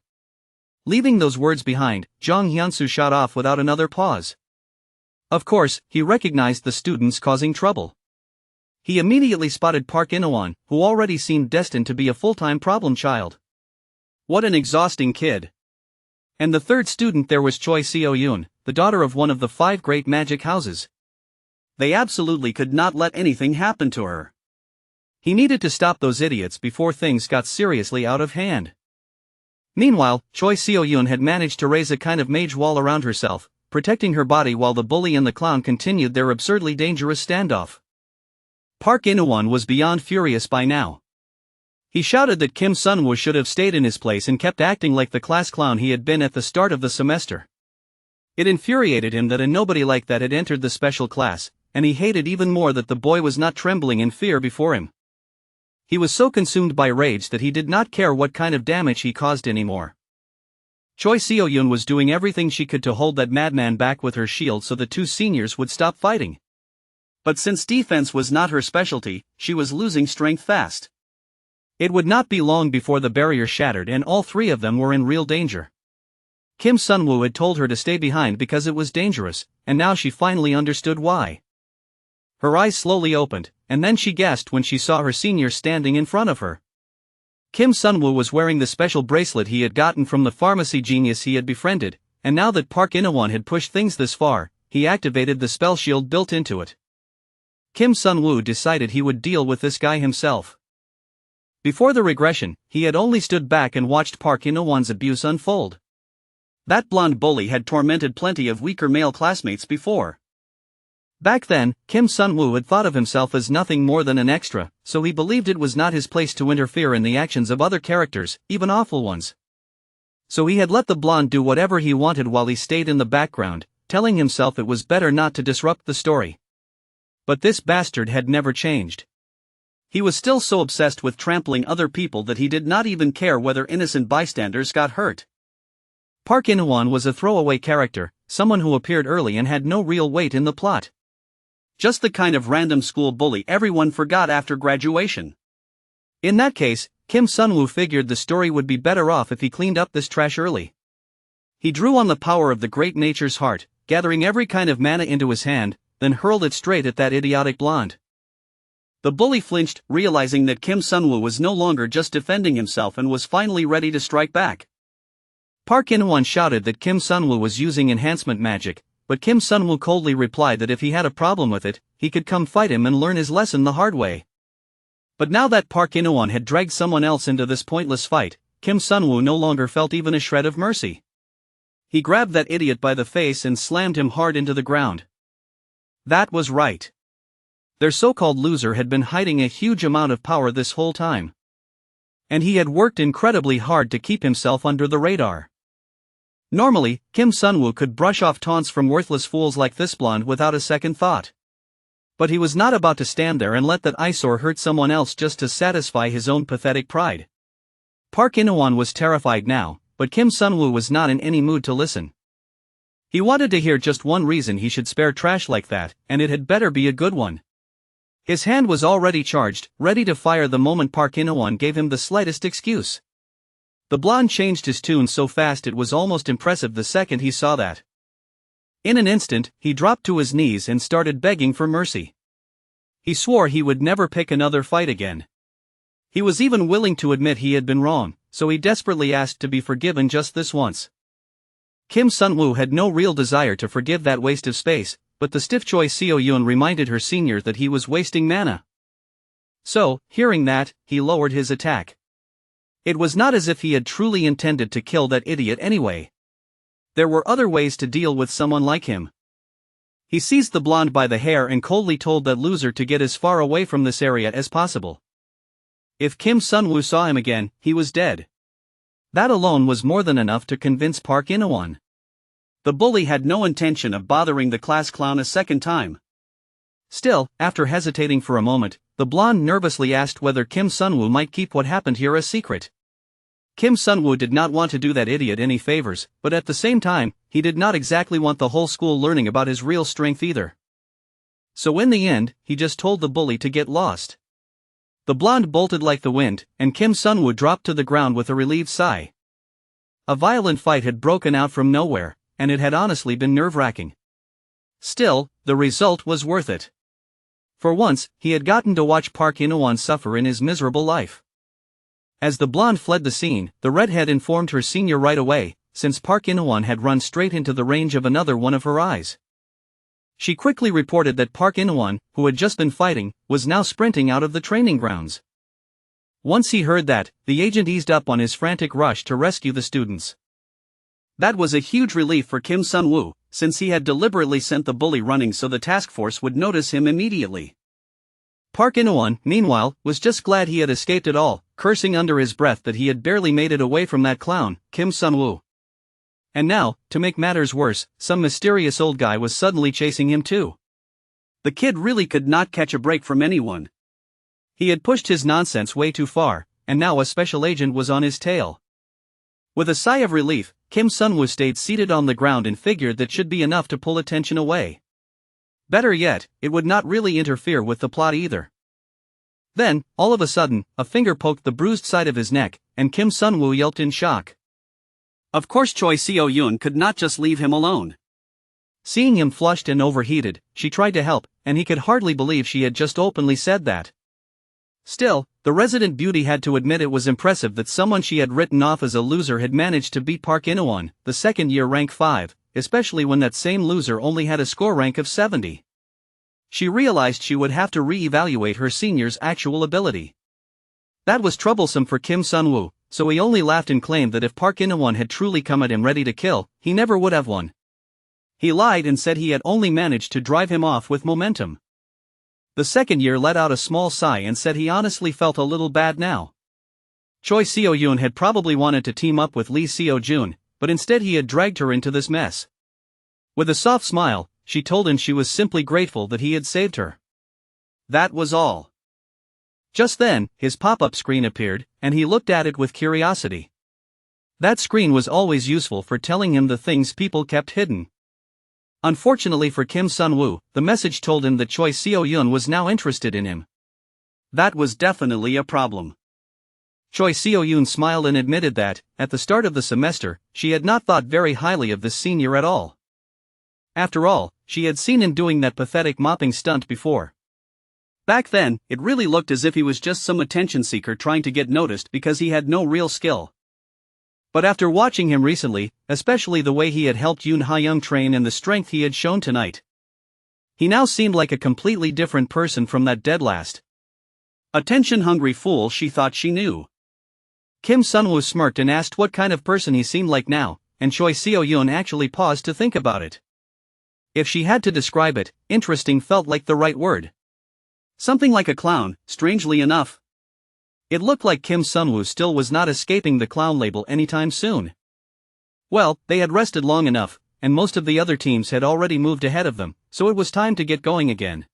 Leaving those words behind, Jong Hyunsu shot off without another pause. Of course, he recognized the students causing trouble. He immediately spotted Park In-won, who already seemed destined to be a full-time problem child. What an exhausting kid. And the third student there was Choi Seo-yoon, the daughter of one of the 5 great magic houses. They absolutely could not let anything happen to her. He needed to stop those idiots before things got seriously out of hand. Meanwhile, Choi Seo-yoon had managed to raise a kind of mage wall around herself, protecting her body while the bully and the clown continued their absurdly dangerous standoff. Park In-won was beyond furious by now. He shouted that Kim Sunwoo should have stayed in his place and kept acting like the class clown he had been at the start of the semester. It infuriated him that a nobody like that had entered the special class, and he hated even more that the boy was not trembling in fear before him. He was so consumed by rage that he did not care what kind of damage he caused anymore. Choi Seo-yoon was doing everything she could to hold that madman back with her shield so the 2 seniors would stop fighting. But since defense was not her specialty, she was losing strength fast. It would not be long before the barrier shattered and all 3 of them were in real danger. Kim Sunwoo had told her to stay behind because it was dangerous, and now she finally understood why. Her eyes slowly opened, and then she gasped when she saw her senior standing in front of her. Kim Sunwoo was wearing the special bracelet he had gotten from the pharmacy genius he had befriended, and now that Park In-won had pushed things this far, he activated the spell shield built into it. Kim Sunwoo decided he would deal with this guy himself. Before the regression, he had only stood back and watched Park In-won's abuse unfold. That blonde bully had tormented plenty of weaker male classmates before. Back then, Kim Sunwoo had thought of himself as nothing more than an extra, so he believed it was not his place to interfere in the actions of other characters, even awful ones. So he had let the blonde do whatever he wanted while he stayed in the background, telling himself it was better not to disrupt the story. But this bastard had never changed. He was still so obsessed with trampling other people that he did not even care whether innocent bystanders got hurt. Park In-won was a throwaway character, someone who appeared early and had no real weight in the plot. Just the kind of random school bully everyone forgot after graduation. In that case, Kim Sunwoo figured the story would be better off if he cleaned up this trash early. He drew on the power of the great nature's heart, gathering every kind of mana into his hand, then hurled it straight at that idiotic blonde. The bully flinched, realizing that Kim Sunwoo was no longer just defending himself and was finally ready to strike back. Park In-won shouted that Kim Sunwoo was using enhancement magic, but Kim Sunwoo coldly replied that if he had a problem with it, he could come fight him and learn his lesson the hard way. But now that Park In-won had dragged someone else into this pointless fight, Kim Sunwoo no longer felt even a shred of mercy. He grabbed that idiot by the face and slammed him hard into the ground. That was right. Their so-called loser had been hiding a huge amount of power this whole time. And he had worked incredibly hard to keep himself under the radar. Normally, Kim Sunwoo could brush off taunts from worthless fools like this blonde without a second thought. But he was not about to stand there and let that eyesore hurt someone else just to satisfy his own pathetic pride. Park In-won was terrified now, but Kim Sunwoo was not in any mood to listen. He wanted to hear just one reason he should spare trash like that, and it had better be a good one. His hand was already charged, ready to fire the moment Park In-won gave him the slightest excuse. The blonde changed his tune so fast it was almost impressive the second he saw that. In an instant, he dropped to his knees and started begging for mercy. He swore he would never pick another fight again. He was even willing to admit he had been wrong, so he desperately asked to be forgiven just this once. Kim Sun-woo had no real desire to forgive that waste of space, but the stiff Choi Seo-yoon reminded her senior that he was wasting mana. So, hearing that, he lowered his attack. It was not as if he had truly intended to kill that idiot anyway. There were other ways to deal with someone like him. He seized the blonde by the hair and coldly told that loser to get as far away from this area as possible. If Kim Sun-woo saw him again, he was dead. That alone was more than enough to convince Park In-won. The bully had no intention of bothering the class clown a second time. Still, after hesitating for a moment, the blonde nervously asked whether Kim Sun-woo might keep what happened here a secret. Kim Sun-woo did not want to do that idiot any favors, but at the same time, he did not exactly want the whole school learning about his real strength either. So in the end, he just told the bully to get lost. The blonde bolted like the wind, and Kim Sun-woo dropped to the ground with a relieved sigh. A violent fight had broken out from nowhere, and it had honestly been nerve-wracking. Still, the result was worth it. For once, he had gotten to watch Park In-won suffer in his miserable life. As the blonde fled the scene, the redhead informed her senior right away, since Park In-won had run straight into the range of another one of her eyes. She quickly reported that Park In-won, who had just been fighting, was now sprinting out of the training grounds. Once he heard that, the agent eased up on his frantic rush to rescue the students. That was a huge relief for Kim Sun-woo, since he had deliberately sent the bully running so the task force would notice him immediately. Park In-won, meanwhile, was just glad he had escaped it all, cursing under his breath that he had barely made it away from that clown, Kim Sun-woo. And now, to make matters worse, some mysterious old guy was suddenly chasing him too. The kid really could not catch a break from anyone. He had pushed his nonsense way too far, and now a special agent was on his tail. With a sigh of relief, Kim Sun-woo stayed seated on the ground and figured that should be enough to pull attention away. Better yet, it would not really interfere with the plot either. Then, all of a sudden, a finger poked the bruised side of his neck, and Kim Sun-woo yelped in shock. Of course Choi Seo-yoon could not just leave him alone. Seeing him flushed and overheated, she tried to help, and he could hardly believe she had just openly said that. Still, the resident beauty had to admit it was impressive that someone she had written off as a loser had managed to beat Park In-won, the second-year rank 5, especially when that same loser only had a score rank of 70. She realized she would have to re-evaluate her senior's actual ability. That was troublesome for Kim Sun-woo, so he only laughed and claimed that if Park In-won had truly come at him ready to kill, he never would have won. He lied and said he had only managed to drive him off with momentum. The second year let out a small sigh and said he honestly felt a little bad now. Choi Seo-yoon had probably wanted to team up with Lee Seo-jun, but instead he had dragged her into this mess. With a soft smile, she told him she was simply grateful that he had saved her. That was all. Just then, his pop-up screen appeared, and he looked at it with curiosity. That screen was always useful for telling him the things people kept hidden. Unfortunately for Kim Sun-woo, the message told him that Choi Seo-yoon was now interested in him. That was definitely a problem. Choi Seo-yoon smiled and admitted that, at the start of the semester, she had not thought very highly of this senior at all. After all, she had seen him doing that pathetic mopping stunt before. Back then, it really looked as if he was just some attention seeker trying to get noticed because he had no real skill. But after watching him recently, especially the way he had helped Yoon Ha-young train and the strength he had shown tonight, he now seemed like a completely different person from that dead last attention-hungry fool she thought she knew. Kim Sun-woo smirked and asked what kind of person he seemed like now, and Choi Seo-yoon actually paused to think about it. If she had to describe it, interesting felt like the right word. Something like a clown, strangely enough. It looked like Kim Sun-woo still was not escaping the clown label anytime soon. Well, they had rested long enough, and most of the other teams had already moved ahead of them, so it was time to get going again.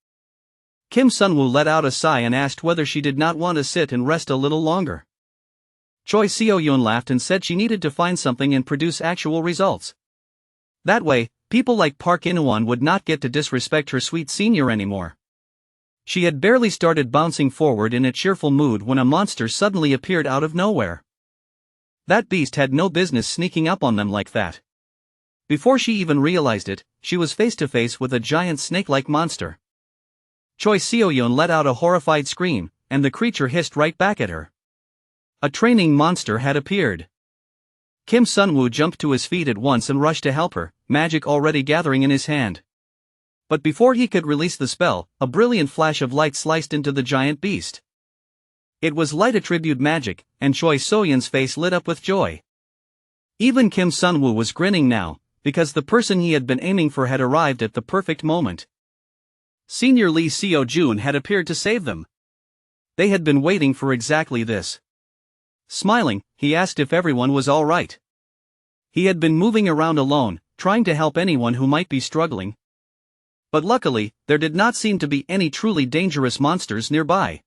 Kim Sun-woo let out a sigh and asked whether she did not want to sit and rest a little longer. Choi Seo-yoon laughed and said she needed to find something and produce actual results. That way, people like Park In-won would not get to disrespect her sweet senior anymore. She had barely started bouncing forward in a cheerful mood when a monster suddenly appeared out of nowhere. That beast had no business sneaking up on them like that. Before she even realized it, she was face to face with a giant snake-like monster. Choi Seo-yeon let out a horrified scream, and the creature hissed right back at her. A training monster had appeared. Kim Sun-woo jumped to his feet at once and rushed to help her, magic already gathering in his hand. But before he could release the spell, a brilliant flash of light sliced into the giant beast. It was light attribute magic, and Choi So-yeon's face lit up with joy. Even Kim Sun-woo was grinning now, because the person he had been aiming for had arrived at the perfect moment. Senior Lee Seo-jun had appeared to save them. They had been waiting for exactly this. Smiling, he asked if everyone was all right. He had been moving around alone, trying to help anyone who might be struggling. But luckily, there did not seem to be any truly dangerous monsters nearby.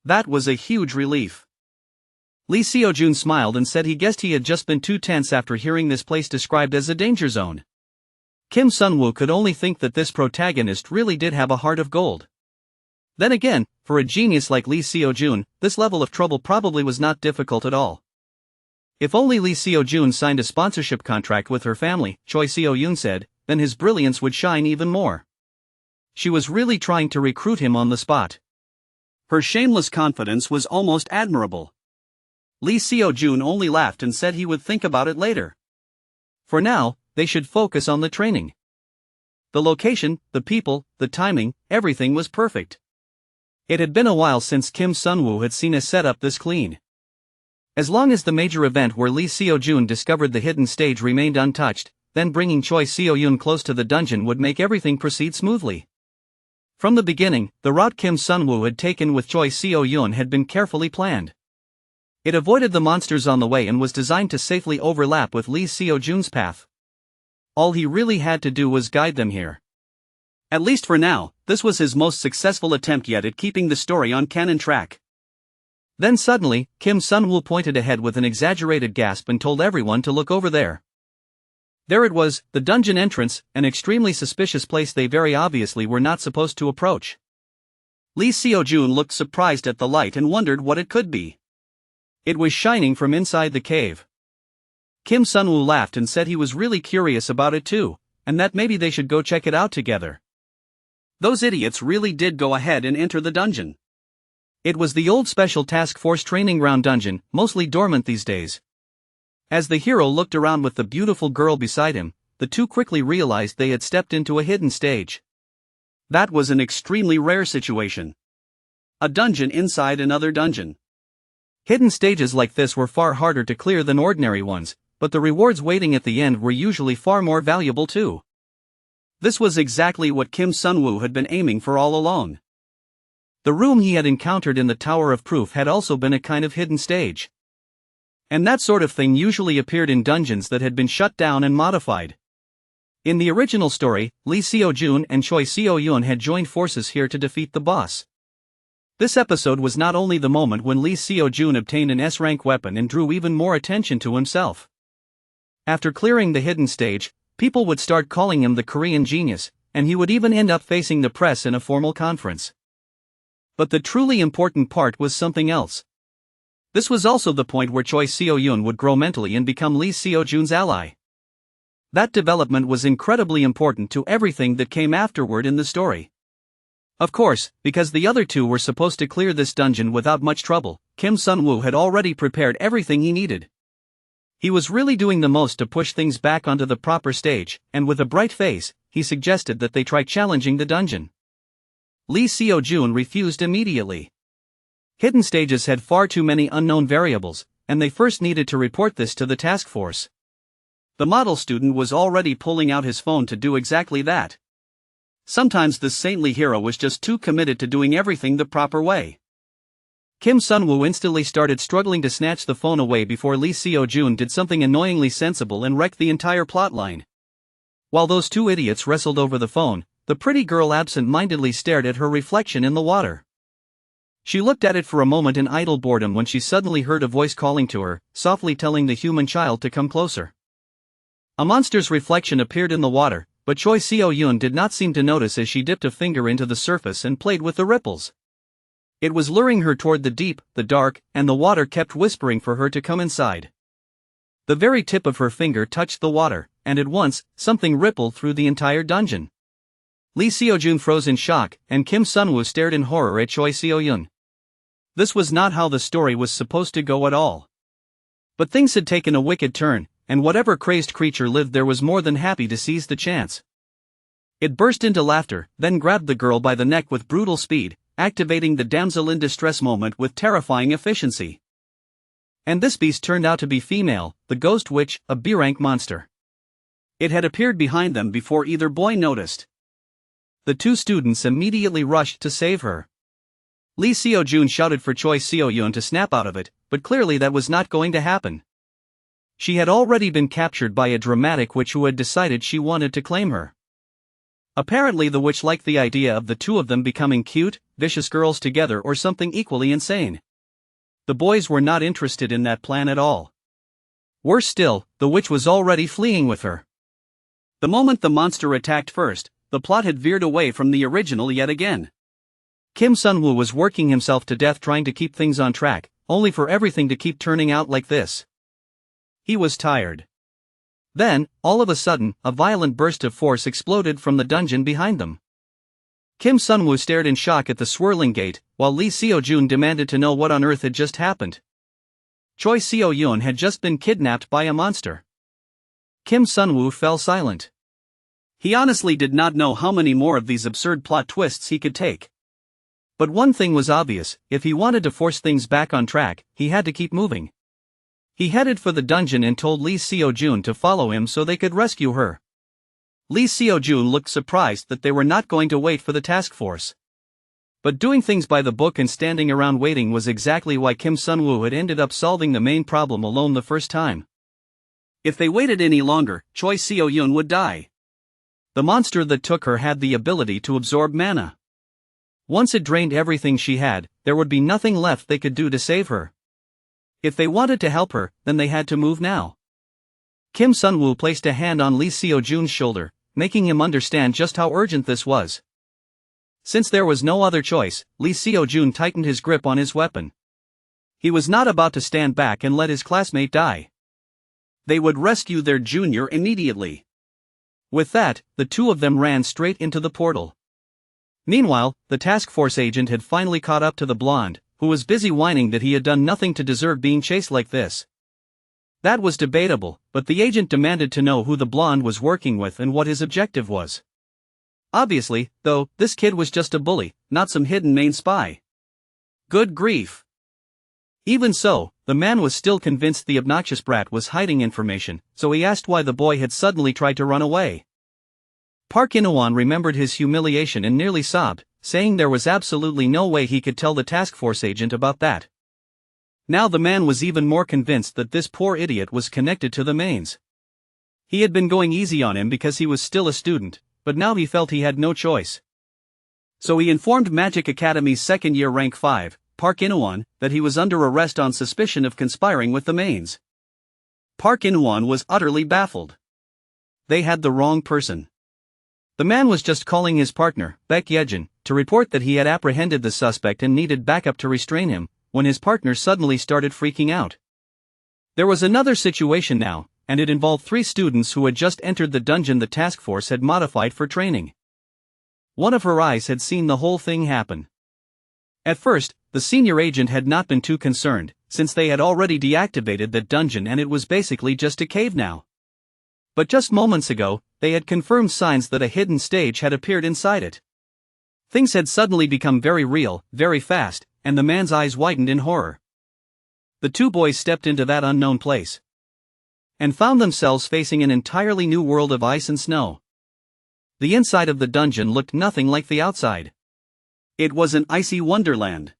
That was a huge relief. Lee Seo-jun smiled and said he guessed he had just been too tense after hearing this place described as a danger zone. Kim Sun-woo could only think that this protagonist really did have a heart of gold. Then again, for a genius like Lee Seo-jun, this level of trouble probably was not difficult at all. If only Lee Seo-jun signed a sponsorship contract with her family, Choi Seo-yeon said, then his brilliance would shine even more. She was really trying to recruit him on the spot. Her shameless confidence was almost admirable. Lee Seo-jun only laughed and said he would think about it later. For now, they should focus on the training. The location, the people, the timing, everything was perfect. It had been a while since Kim Sun-woo had seen a setup this clean. As long as the major event where Lee Seo-jun discovered the hidden stage remained untouched, then bringing Choi Seo-yeon close to the dungeon would make everything proceed smoothly. From the beginning, the route Kim Sun-woo had taken with Choi Seo-yeon had been carefully planned. It avoided the monsters on the way and was designed to safely overlap with Lee Seo-jun's path. All he really had to do was guide them here. At least for now, this was his most successful attempt yet at keeping the story on canon track. Then suddenly, Kim Sun-woo pointed ahead with an exaggerated gasp and told everyone to look over there. There it was, the dungeon entrance, an extremely suspicious place they very obviously were not supposed to approach. Lee Seo-jun looked surprised at the light and wondered what it could be. It was shining from inside the cave. Kim Sun-woo laughed and said he was really curious about it too, and that maybe they should go check it out together. Those idiots really did go ahead and enter the dungeon. It was the old Special Task Force training ground dungeon, mostly dormant these days. As the hero looked around with the beautiful girl beside him, the two quickly realized they had stepped into a hidden stage. That was an extremely rare situation. A dungeon inside another dungeon. Hidden stages like this were far harder to clear than ordinary ones, but the rewards waiting at the end were usually far more valuable too. This was exactly what Kim Sun-woo had been aiming for all along. The room he had encountered in the Tower of Proof had also been a kind of hidden stage. And that sort of thing usually appeared in dungeons that had been shut down and modified. In the original story, Lee Seo-jun and Choi Seo-yeon had joined forces here to defeat the boss. This episode was not only the moment when Lee Seo-jun obtained an S-rank weapon and drew even more attention to himself. After clearing the hidden stage, people would start calling him the Korean genius, and he would even end up facing the press in a formal conference. But the truly important part was something else. This was also the point where Choi Seo-yeon would grow mentally and become Lee Seo-jun's ally. That development was incredibly important to everything that came afterward in the story. Of course, because the other two were supposed to clear this dungeon without much trouble, Kim Sun-woo had already prepared everything he needed. He was really doing the most to push things back onto the proper stage, and with a bright face, he suggested that they try challenging the dungeon. Lee Seo-jun refused immediately. Hidden stages had far too many unknown variables, and they first needed to report this to the task force. The model student was already pulling out his phone to do exactly that. Sometimes this saintly hero was just too committed to doing everything the proper way. Kim Sun-woo instantly started struggling to snatch the phone away before Lee Seo-jun did something annoyingly sensible and wrecked the entire plotline. While those two idiots wrestled over the phone, the pretty girl absent-mindedly stared at her reflection in the water. She looked at it for a moment in idle boredom when she suddenly heard a voice calling to her, softly telling the human child to come closer. A monster's reflection appeared in the water, but Choi Seo-yeon did not seem to notice as she dipped a finger into the surface and played with the ripples. It was luring her toward the deep, the dark, and the water kept whispering for her to come inside. The very tip of her finger touched the water, and at once, something rippled through the entire dungeon. Lee Seo-jun froze in shock, and Kim Sun-woo stared in horror at Choi Seo-yun. This was not how the story was supposed to go at all. But things had taken a wicked turn, and whatever crazed creature lived there was more than happy to seize the chance. It burst into laughter, then grabbed the girl by the neck with brutal speed, activating the damsel in distress moment with terrifying efficiency. And this beast turned out to be female, the ghost witch, a B-rank monster. It had appeared behind them before either boy noticed. The two students immediately rushed to save her. Lee Seo-jun shouted for Choi Seo-yun to snap out of it, but clearly that was not going to happen. She had already been captured by a dramatic witch who had decided she wanted to claim her. Apparently the witch liked the idea of the two of them becoming cute, vicious girls together or something equally insane. The boys were not interested in that plan at all. Worse still, the witch was already fleeing with her. The moment the monster attacked first, the plot had veered away from the original yet again. Kim Sun-woo was working himself to death trying to keep things on track, only for everything to keep turning out like this. He was tired. Then, all of a sudden, a violent burst of force exploded from the dungeon behind them. Kim Sun-woo stared in shock at the swirling gate, while Lee Seo-jun demanded to know what on earth had just happened. Choi Seo-yun had just been kidnapped by a monster. Kim Sun-woo fell silent. He honestly did not know how many more of these absurd plot twists he could take. But one thing was obvious: if he wanted to force things back on track, he had to keep moving. He headed for the dungeon and told Lee Seo-jun to follow him so they could rescue her. Lee Seo-jun looked surprised that they were not going to wait for the task force. But doing things by the book and standing around waiting was exactly why Kim Sun-woo had ended up solving the main problem alone the first time. If they waited any longer, Choi Seo-yun would die. The monster that took her had the ability to absorb mana. Once it drained everything she had, there would be nothing left they could do to save her. If they wanted to help her, then they had to move now. Kim Sun-woo placed a hand on Lee Seo-jun's shoulder, making him understand just how urgent this was. Since there was no other choice, Lee Seo-jun tightened his grip on his weapon. He was not about to stand back and let his classmate die. They would rescue their junior immediately. With that, the two of them ran straight into the portal. Meanwhile, the task force agent had finally caught up to the blonde, who was busy whining that he had done nothing to deserve being chased like this. That was debatable, but the agent demanded to know who the blonde was working with and what his objective was. Obviously, though, this kid was just a bully, not some hidden main spy. Good grief. Even so, the man was still convinced the obnoxious brat was hiding information, so he asked why the boy had suddenly tried to run away. Park In-won remembered his humiliation and nearly sobbed, saying there was absolutely no way he could tell the task force agent about that. Now the man was even more convinced that this poor idiot was connected to the mains. He had been going easy on him because he was still a student, but now he felt he had no choice. So he informed Magic Academy's second-year rank 5, Park In-won, that he was under arrest on suspicion of conspiring with the mains. Park In-won was utterly baffled. They had the wrong person. The man was just calling his partner, Baek Yejin, to report that he had apprehended the suspect and needed backup to restrain him, when his partner suddenly started freaking out. There was another situation now, and it involved 3 students who had just entered the dungeon the task force had modified for training. One of her eyes had seen the whole thing happen. At first, the senior agent had not been too concerned, since they had already deactivated that dungeon and it was basically just a cave now. But just moments ago, they had confirmed signs that a hidden stage had appeared inside it. Things had suddenly become very real, very fast, and the man's eyes widened in horror. The two boys stepped into that unknown place and found themselves facing an entirely new world of ice and snow. The inside of the dungeon looked nothing like the outside. It was an icy wonderland.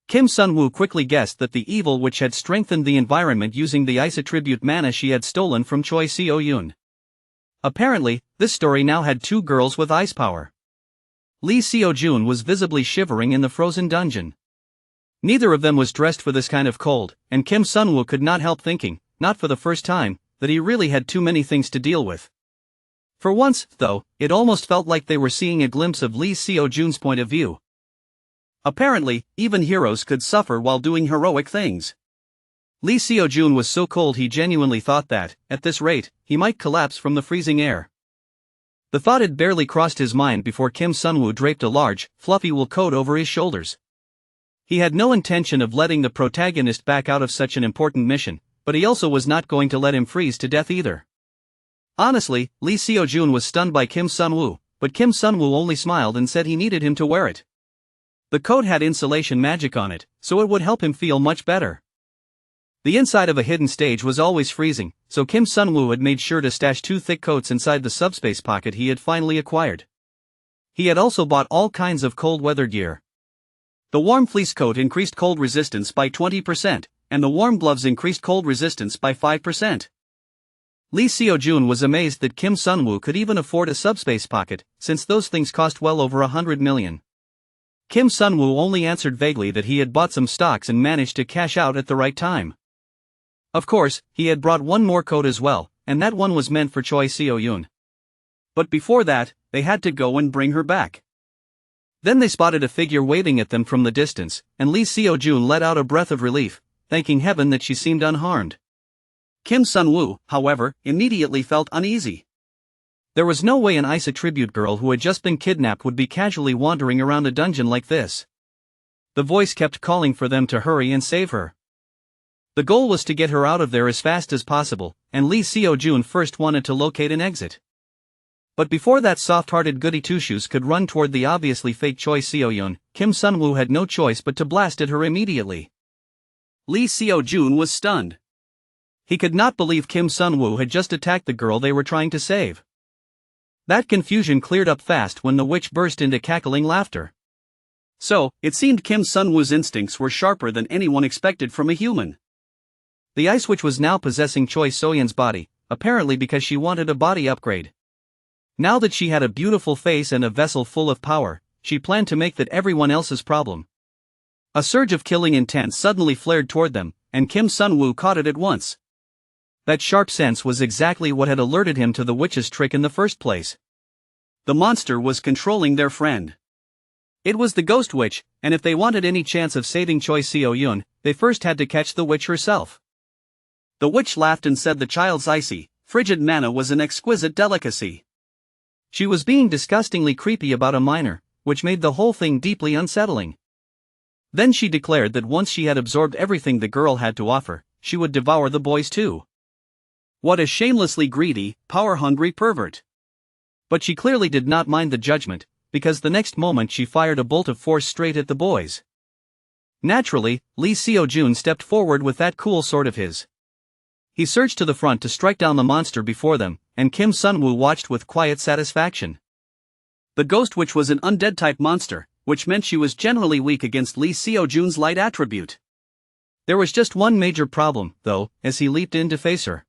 Kim Sun-woo quickly guessed that the evil witch had strengthened the environment using the ice attribute mana she had stolen from Choi Seo-yun. Apparently, this story now had 2 girls with ice power. Lee Seo-jun was visibly shivering in the frozen dungeon. Neither of them was dressed for this kind of cold, and Kim Sun-woo could not help thinking, not for the first time, that he really had too many things to deal with. For once, though, it almost felt like they were seeing a glimpse of Lee Seo-jun's point of view. Apparently, even heroes could suffer while doing heroic things. Lee Seo-jun was so cold he genuinely thought that, at this rate, he might collapse from the freezing air. The thought had barely crossed his mind before Kim Sun-woo draped a large, fluffy wool coat over his shoulders. He had no intention of letting the protagonist back out of such an important mission, but he also was not going to let him freeze to death either. Honestly, Lee Seo-jun was stunned by Kim Sun-woo, but Kim Sun-woo only smiled and said he needed him to wear it. The coat had insulation magic on it, so it would help him feel much better. The inside of a hidden stage was always freezing, so Kim Sun-woo had made sure to stash 2 thick coats inside the subspace pocket he had finally acquired. He had also bought all kinds of cold weather gear. The warm fleece coat increased cold resistance by 20%, and the warm gloves increased cold resistance by 5%. Lee Seo-jun was amazed that Kim Sun-woo could even afford a subspace pocket, since those things cost well over 100 million. Kim Sun-woo only answered vaguely that he had bought some stocks and managed to cash out at the right time. Of course, he had brought one more coat as well, and that one was meant for Choi Seo-yun. But before that, they had to go and bring her back. Then they spotted a figure waving at them from the distance, and Lee Seo-jun let out a breath of relief, thanking heaven that she seemed unharmed. Kim Sun-woo, however, immediately felt uneasy. There was no way an ice attribute girl who had just been kidnapped would be casually wandering around a dungeon like this. The voice kept calling for them to hurry and save her. The goal was to get her out of there as fast as possible, and Lee Seo-jun first wanted to locate an exit. But before that soft-hearted goody two-shoes could run toward the obviously fake Choi Seo-yun, Kim Sun-woo had no choice but to blast at her immediately. Lee Seo-jun was stunned. He could not believe Kim Sun-woo had just attacked the girl they were trying to save. That confusion cleared up fast when the witch burst into cackling laughter. So, it seemed Kim Sun-woo's instincts were sharper than anyone expected from a human. The ice witch was now possessing Choi So-yun's body, apparently because she wanted a body upgrade. Now that she had a beautiful face and a vessel full of power, she planned to make that everyone else's problem. A surge of killing intent suddenly flared toward them, and Kim Sun-woo caught it at once. That sharp sense was exactly what had alerted him to the witch's trick in the first place. The monster was controlling their friend. It was the ghost witch, and if they wanted any chance of saving Choi Seo-yun, they first had to catch the witch herself. The witch laughed and said the child's icy, frigid mana was an exquisite delicacy. She was being disgustingly creepy about a minor, which made the whole thing deeply unsettling. Then she declared that once she had absorbed everything the girl had to offer, she would devour the boys too. What a shamelessly greedy, power-hungry pervert. But she clearly did not mind the judgment, because the next moment she fired a bolt of force straight at the boys. Naturally, Lee Seo-jun stepped forward with that cool sword of his. He surged to the front to strike down the monster before them, and Kim Sun-woo watched with quiet satisfaction. The ghost witch was an undead-type monster, which meant she was generally weak against Lee Seo-jun's light attribute. There was just one major problem, though, as he leaped in to face her.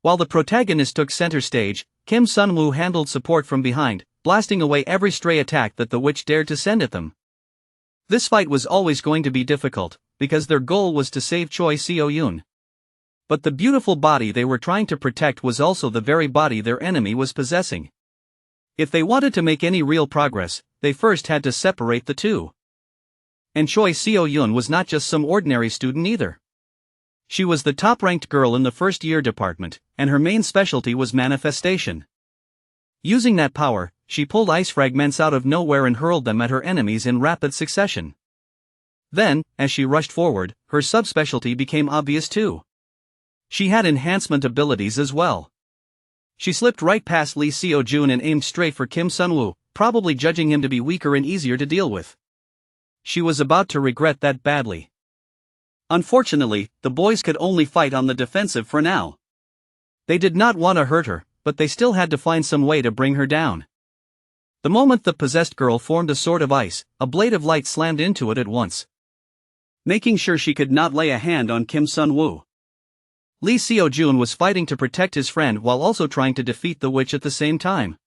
While the protagonist took center stage, Kim Sun-woo handled support from behind, blasting away every stray attack that the witch dared to send at them. This fight was always going to be difficult, because their goal was to save Choi Seo-yun. But the beautiful body they were trying to protect was also the very body their enemy was possessing. If they wanted to make any real progress, they first had to separate the two. And Choi Seo-yun was not just some ordinary student either. She was the top-ranked girl in the first-year department, and her main specialty was manifestation. Using that power, she pulled ice fragments out of nowhere and hurled them at her enemies in rapid succession. Then, as she rushed forward, her subspecialty became obvious too. She had enhancement abilities as well. She slipped right past Lee Seo-jun and aimed straight for Kim Sun-woo, probably judging him to be weaker and easier to deal with. She was about to regret that badly. Unfortunately, the boys could only fight on the defensive for now. They did not want to hurt her, but they still had to find some way to bring her down. The moment the possessed girl formed a sword of ice, a blade of light slammed into it at once, making sure she could not lay a hand on Kim Sun-woo. Lee Seo-jun was fighting to protect his friend while also trying to defeat the witch at the same time.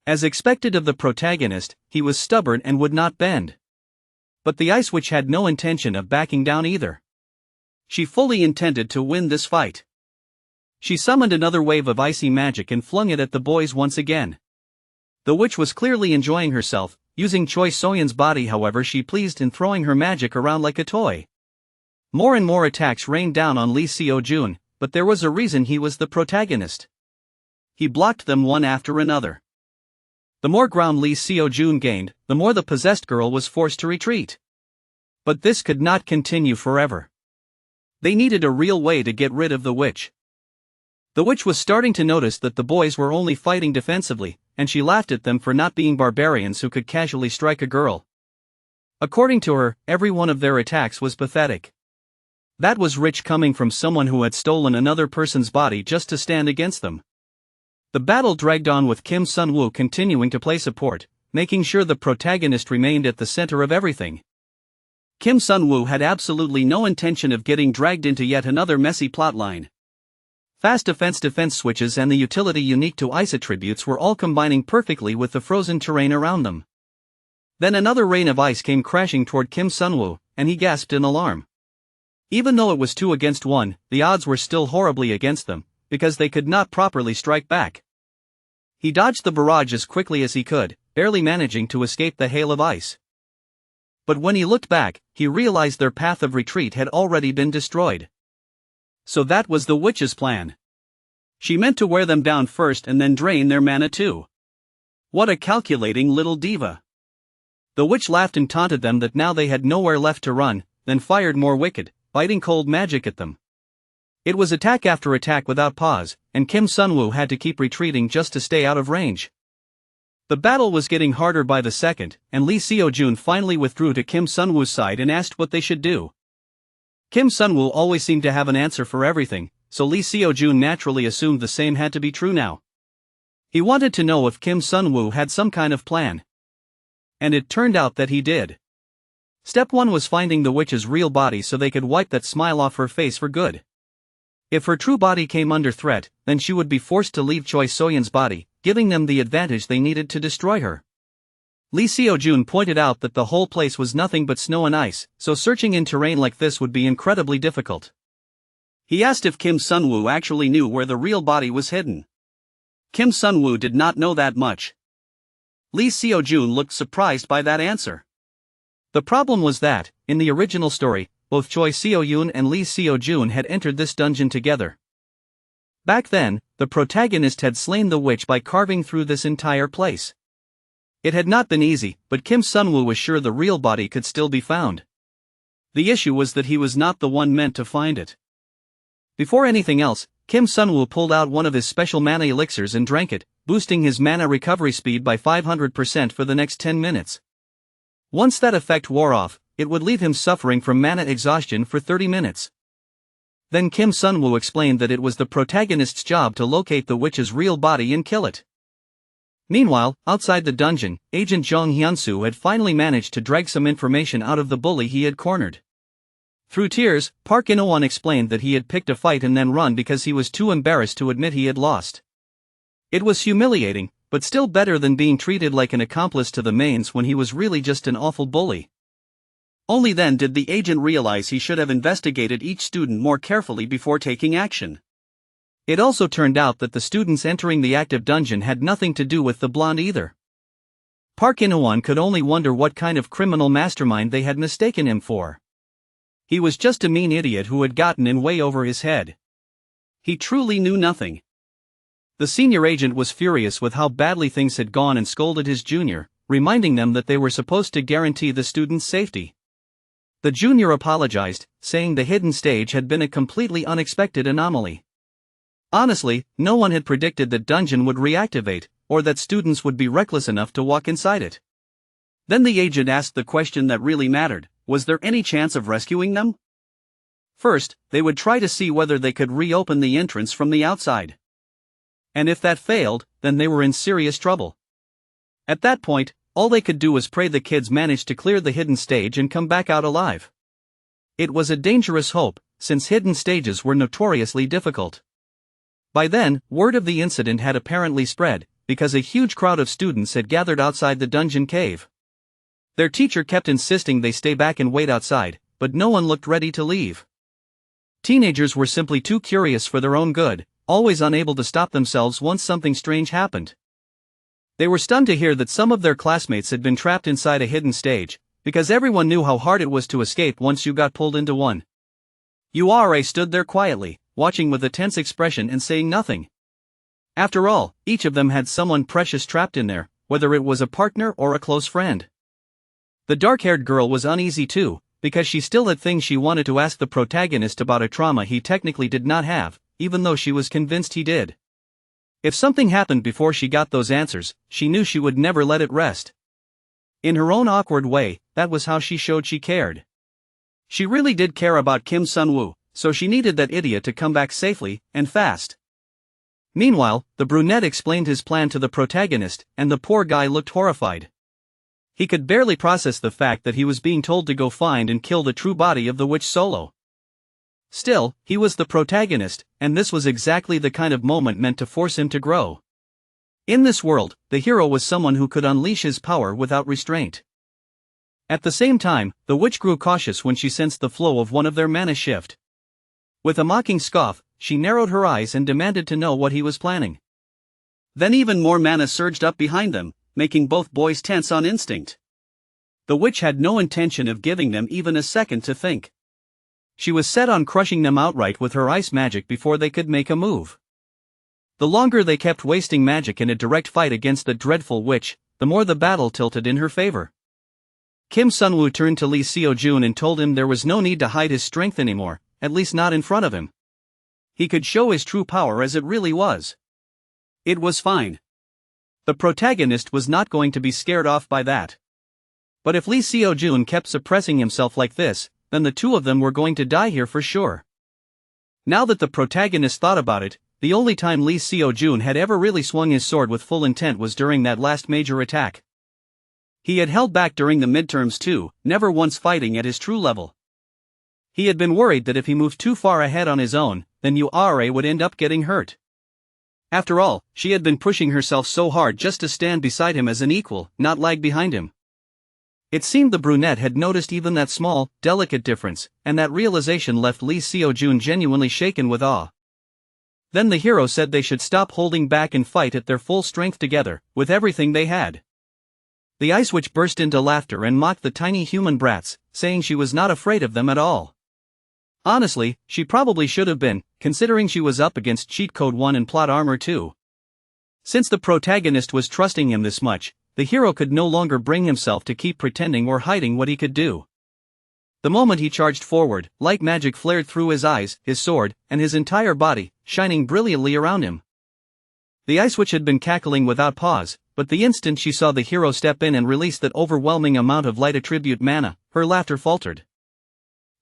As expected of the protagonist, he was stubborn and would not bend. But the ice witch had no intention of backing down either. She fully intended to win this fight. She summoned another wave of icy magic and flung it at the boys once again. The witch was clearly enjoying herself, using Choi So-yun's body however she pleased in throwing her magic around like a toy. More and more attacks rained down on Lee Seo-jun, but there was a reason he was the protagonist. He blocked them one after another. The more ground Lee Seo-jun gained, the more the possessed girl was forced to retreat. But this could not continue forever. They needed a real way to get rid of the witch. The witch was starting to notice that the boys were only fighting defensively, and she laughed at them for not being barbarians who could casually strike a girl. According to her, every one of their attacks was pathetic. That was rich coming from someone who had stolen another person's body just to stand against them. The battle dragged on with Kim Sun-woo continuing to play support, making sure the protagonist remained at the center of everything. Kim Sun-woo had absolutely no intention of getting dragged into yet another messy plotline. Fast defense switches and the utility unique to ice attributes were all combining perfectly with the frozen terrain around them. Then another rain of ice came crashing toward Kim Sun-woo, and he gasped in alarm. Even though it was 2 against 1, the odds were still horribly against them, because they could not properly strike back. He dodged the barrage as quickly as he could, barely managing to escape the hail of ice. But when he looked back, he realized their path of retreat had already been destroyed. So that was the witch's plan. She meant to wear them down first and then drain their mana too. What a calculating little diva. The witch laughed and taunted them that now they had nowhere left to run, then fired more wicked, biting cold magic at them. It was attack after attack without pause, and Kim Sun-woo had to keep retreating just to stay out of range. The battle was getting harder by the second, and Lee Seo-jun finally withdrew to Kim Sun-woo's side and asked what they should do. Kim Sun-woo always seemed to have an answer for everything, so Lee Seo-jun naturally assumed the same had to be true now. He wanted to know if Kim Sun-woo had some kind of plan. And it turned out that he did. Step 1 was finding the witch's real body so they could wipe that smile off her face for good. If her true body came under threat, then she would be forced to leave Choi Soyeon's body, giving them the advantage they needed to destroy her. Lee Seo-jun pointed out that the whole place was nothing but snow and ice, so searching in terrain like this would be incredibly difficult. He asked if Kim Sun-woo actually knew where the real body was hidden. Kim Sun-woo did not know that much. Lee Seo-jun looked surprised by that answer. The problem was that, in the original story, both Choi Seo-yoon and Lee Seo-jun had entered this dungeon together. Back then, the protagonist had slain the witch by carving through this entire place. It had not been easy, but Kim Sun-woo was sure the real body could still be found. The issue was that he was not the one meant to find it. Before anything else, Kim Sun-woo pulled out one of his special mana elixirs and drank it, boosting his mana recovery speed by 500% for the next 10 minutes. Once that effect wore off, it would leave him suffering from mana exhaustion for 30 minutes. Then Kim Sun-woo explained that it was the protagonist's job to locate the witch's real body and kill it. Meanwhile, outside the dungeon, Agent Jong Hyun-soo had finally managed to drag some information out of the bully he had cornered. Through tears, Park In-won explained that he had picked a fight and then run because he was too embarrassed to admit he had lost. It was humiliating, but still better than being treated like an accomplice to the mains when he was really just an awful bully. Only then did the agent realize he should have investigated each student more carefully before taking action. It also turned out that the students entering the active dungeon had nothing to do with the blonde either. Park In-won could only wonder what kind of criminal mastermind they had mistaken him for. He was just a mean idiot who had gotten in way over his head. He truly knew nothing. The senior agent was furious with how badly things had gone and scolded his junior, reminding them that they were supposed to guarantee the students' safety. The junior apologized, saying the hidden stage had been a completely unexpected anomaly. Honestly, no one had predicted that dungeon would reactivate, or that students would be reckless enough to walk inside it. Then the agent asked the question that really mattered: was there any chance of rescuing them? First, they would try to see whether they could reopen the entrance from the outside. And if that failed, then they were in serious trouble. At that point, all they could do was pray the kids managed to clear the hidden stage and come back out alive. It was a dangerous hope, since hidden stages were notoriously difficult. By then, word of the incident had apparently spread, because a huge crowd of students had gathered outside the dungeon cave. Their teacher kept insisting they stay back and wait outside, but no one looked ready to leave. Teenagers were simply too curious for their own good, always unable to stop themselves once something strange happened. They were stunned to hear that some of their classmates had been trapped inside a hidden stage, because everyone knew how hard it was to escape once you got pulled into one. Ura stood there quietly, watching with a tense expression and saying nothing. After all, each of them had someone precious trapped in there, whether it was a partner or a close friend. The dark-haired girl was uneasy too, because she still had things she wanted to ask the protagonist about a trauma he technically did not have, even though she was convinced he did. If something happened before she got those answers, she knew she would never let it rest. In her own awkward way, that was how she showed she cared. She really did care about Kim Sun-woo, so she needed that idiot to come back safely, and fast. Meanwhile, the brunette explained his plan to the protagonist, and the poor guy looked horrified. He could barely process the fact that he was being told to go find and kill the true body of the witch solo. Still, he was the protagonist, and this was exactly the kind of moment meant to force him to grow. In this world, the hero was someone who could unleash his power without restraint. At the same time, the witch grew cautious when she sensed the flow of one of their mana shift. With a mocking scoff, she narrowed her eyes and demanded to know what he was planning. Then even more mana surged up behind them, making both boys tense on instinct. The witch had no intention of giving them even a second to think. She was set on crushing them outright with her ice magic before they could make a move. The longer they kept wasting magic in a direct fight against the dreadful witch, the more the battle tilted in her favor. Kim Sun-woo turned to Lee Seo-jun and told him there was no need to hide his strength anymore, at least not in front of him. He could show his true power as it really was. It was fine. The protagonist was not going to be scared off by that. But if Lee Seo-jun kept suppressing himself like this, then the two of them were going to die here for sure. Now that the protagonist thought about it, the only time Lee Seo-jun had ever really swung his sword with full intent was during that last major attack. He had held back during the midterms too, never once fighting at his true level. He had been worried that if he moved too far ahead on his own, then Ura would end up getting hurt. After all, she had been pushing herself so hard just to stand beside him as an equal, not lag behind him. It seemed the brunette had noticed even that small, delicate difference, and that realization left Lee Seo-jun genuinely shaken with awe. Then the hero said they should stop holding back and fight at their full strength together, with everything they had. The ice witch burst into laughter and mocked the tiny human brats, saying she was not afraid of them at all. Honestly, she probably should have been, considering she was up against Cheat Code 1 and Plot Armor 2. Since the protagonist was trusting him this much, the hero could no longer bring himself to keep pretending or hiding what he could do. The moment he charged forward, light magic flared through his eyes, his sword, and his entire body, shining brilliantly around him. The ice witch had been cackling without pause, but the instant she saw the hero step in and release that overwhelming amount of light attribute mana, her laughter faltered.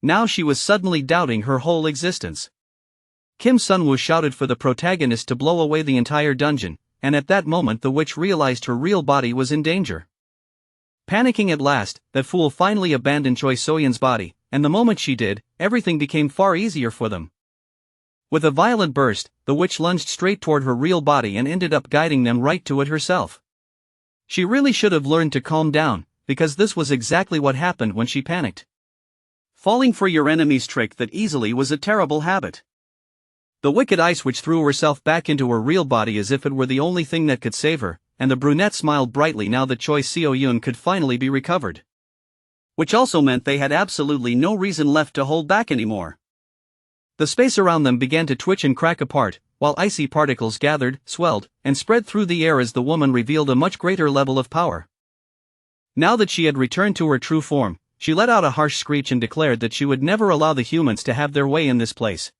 Now she was suddenly doubting her whole existence. Kim Sun-woo shouted for the protagonist to blow away the entire dungeon, and at that moment the witch realized her real body was in danger. Panicking at last, that fool finally abandoned Choi Soyeon's body, and the moment she did, everything became far easier for them. With a violent burst, the witch lunged straight toward her real body and ended up guiding them right to it herself. She really should have learned to calm down, because this was exactly what happened when she panicked. Falling for your enemy's trick that easily was a terrible habit. The wicked ice witch threw herself back into her real body as if it were the only thing that could save her, and the brunette smiled brightly now that Choi Seo-yoon could finally be recovered. Which also meant they had absolutely no reason left to hold back anymore. The space around them began to twitch and crack apart, while icy particles gathered, swelled, and spread through the air as the woman revealed a much greater level of power. Now that she had returned to her true form, she let out a harsh screech and declared that she would never allow the humans to have their way in this place.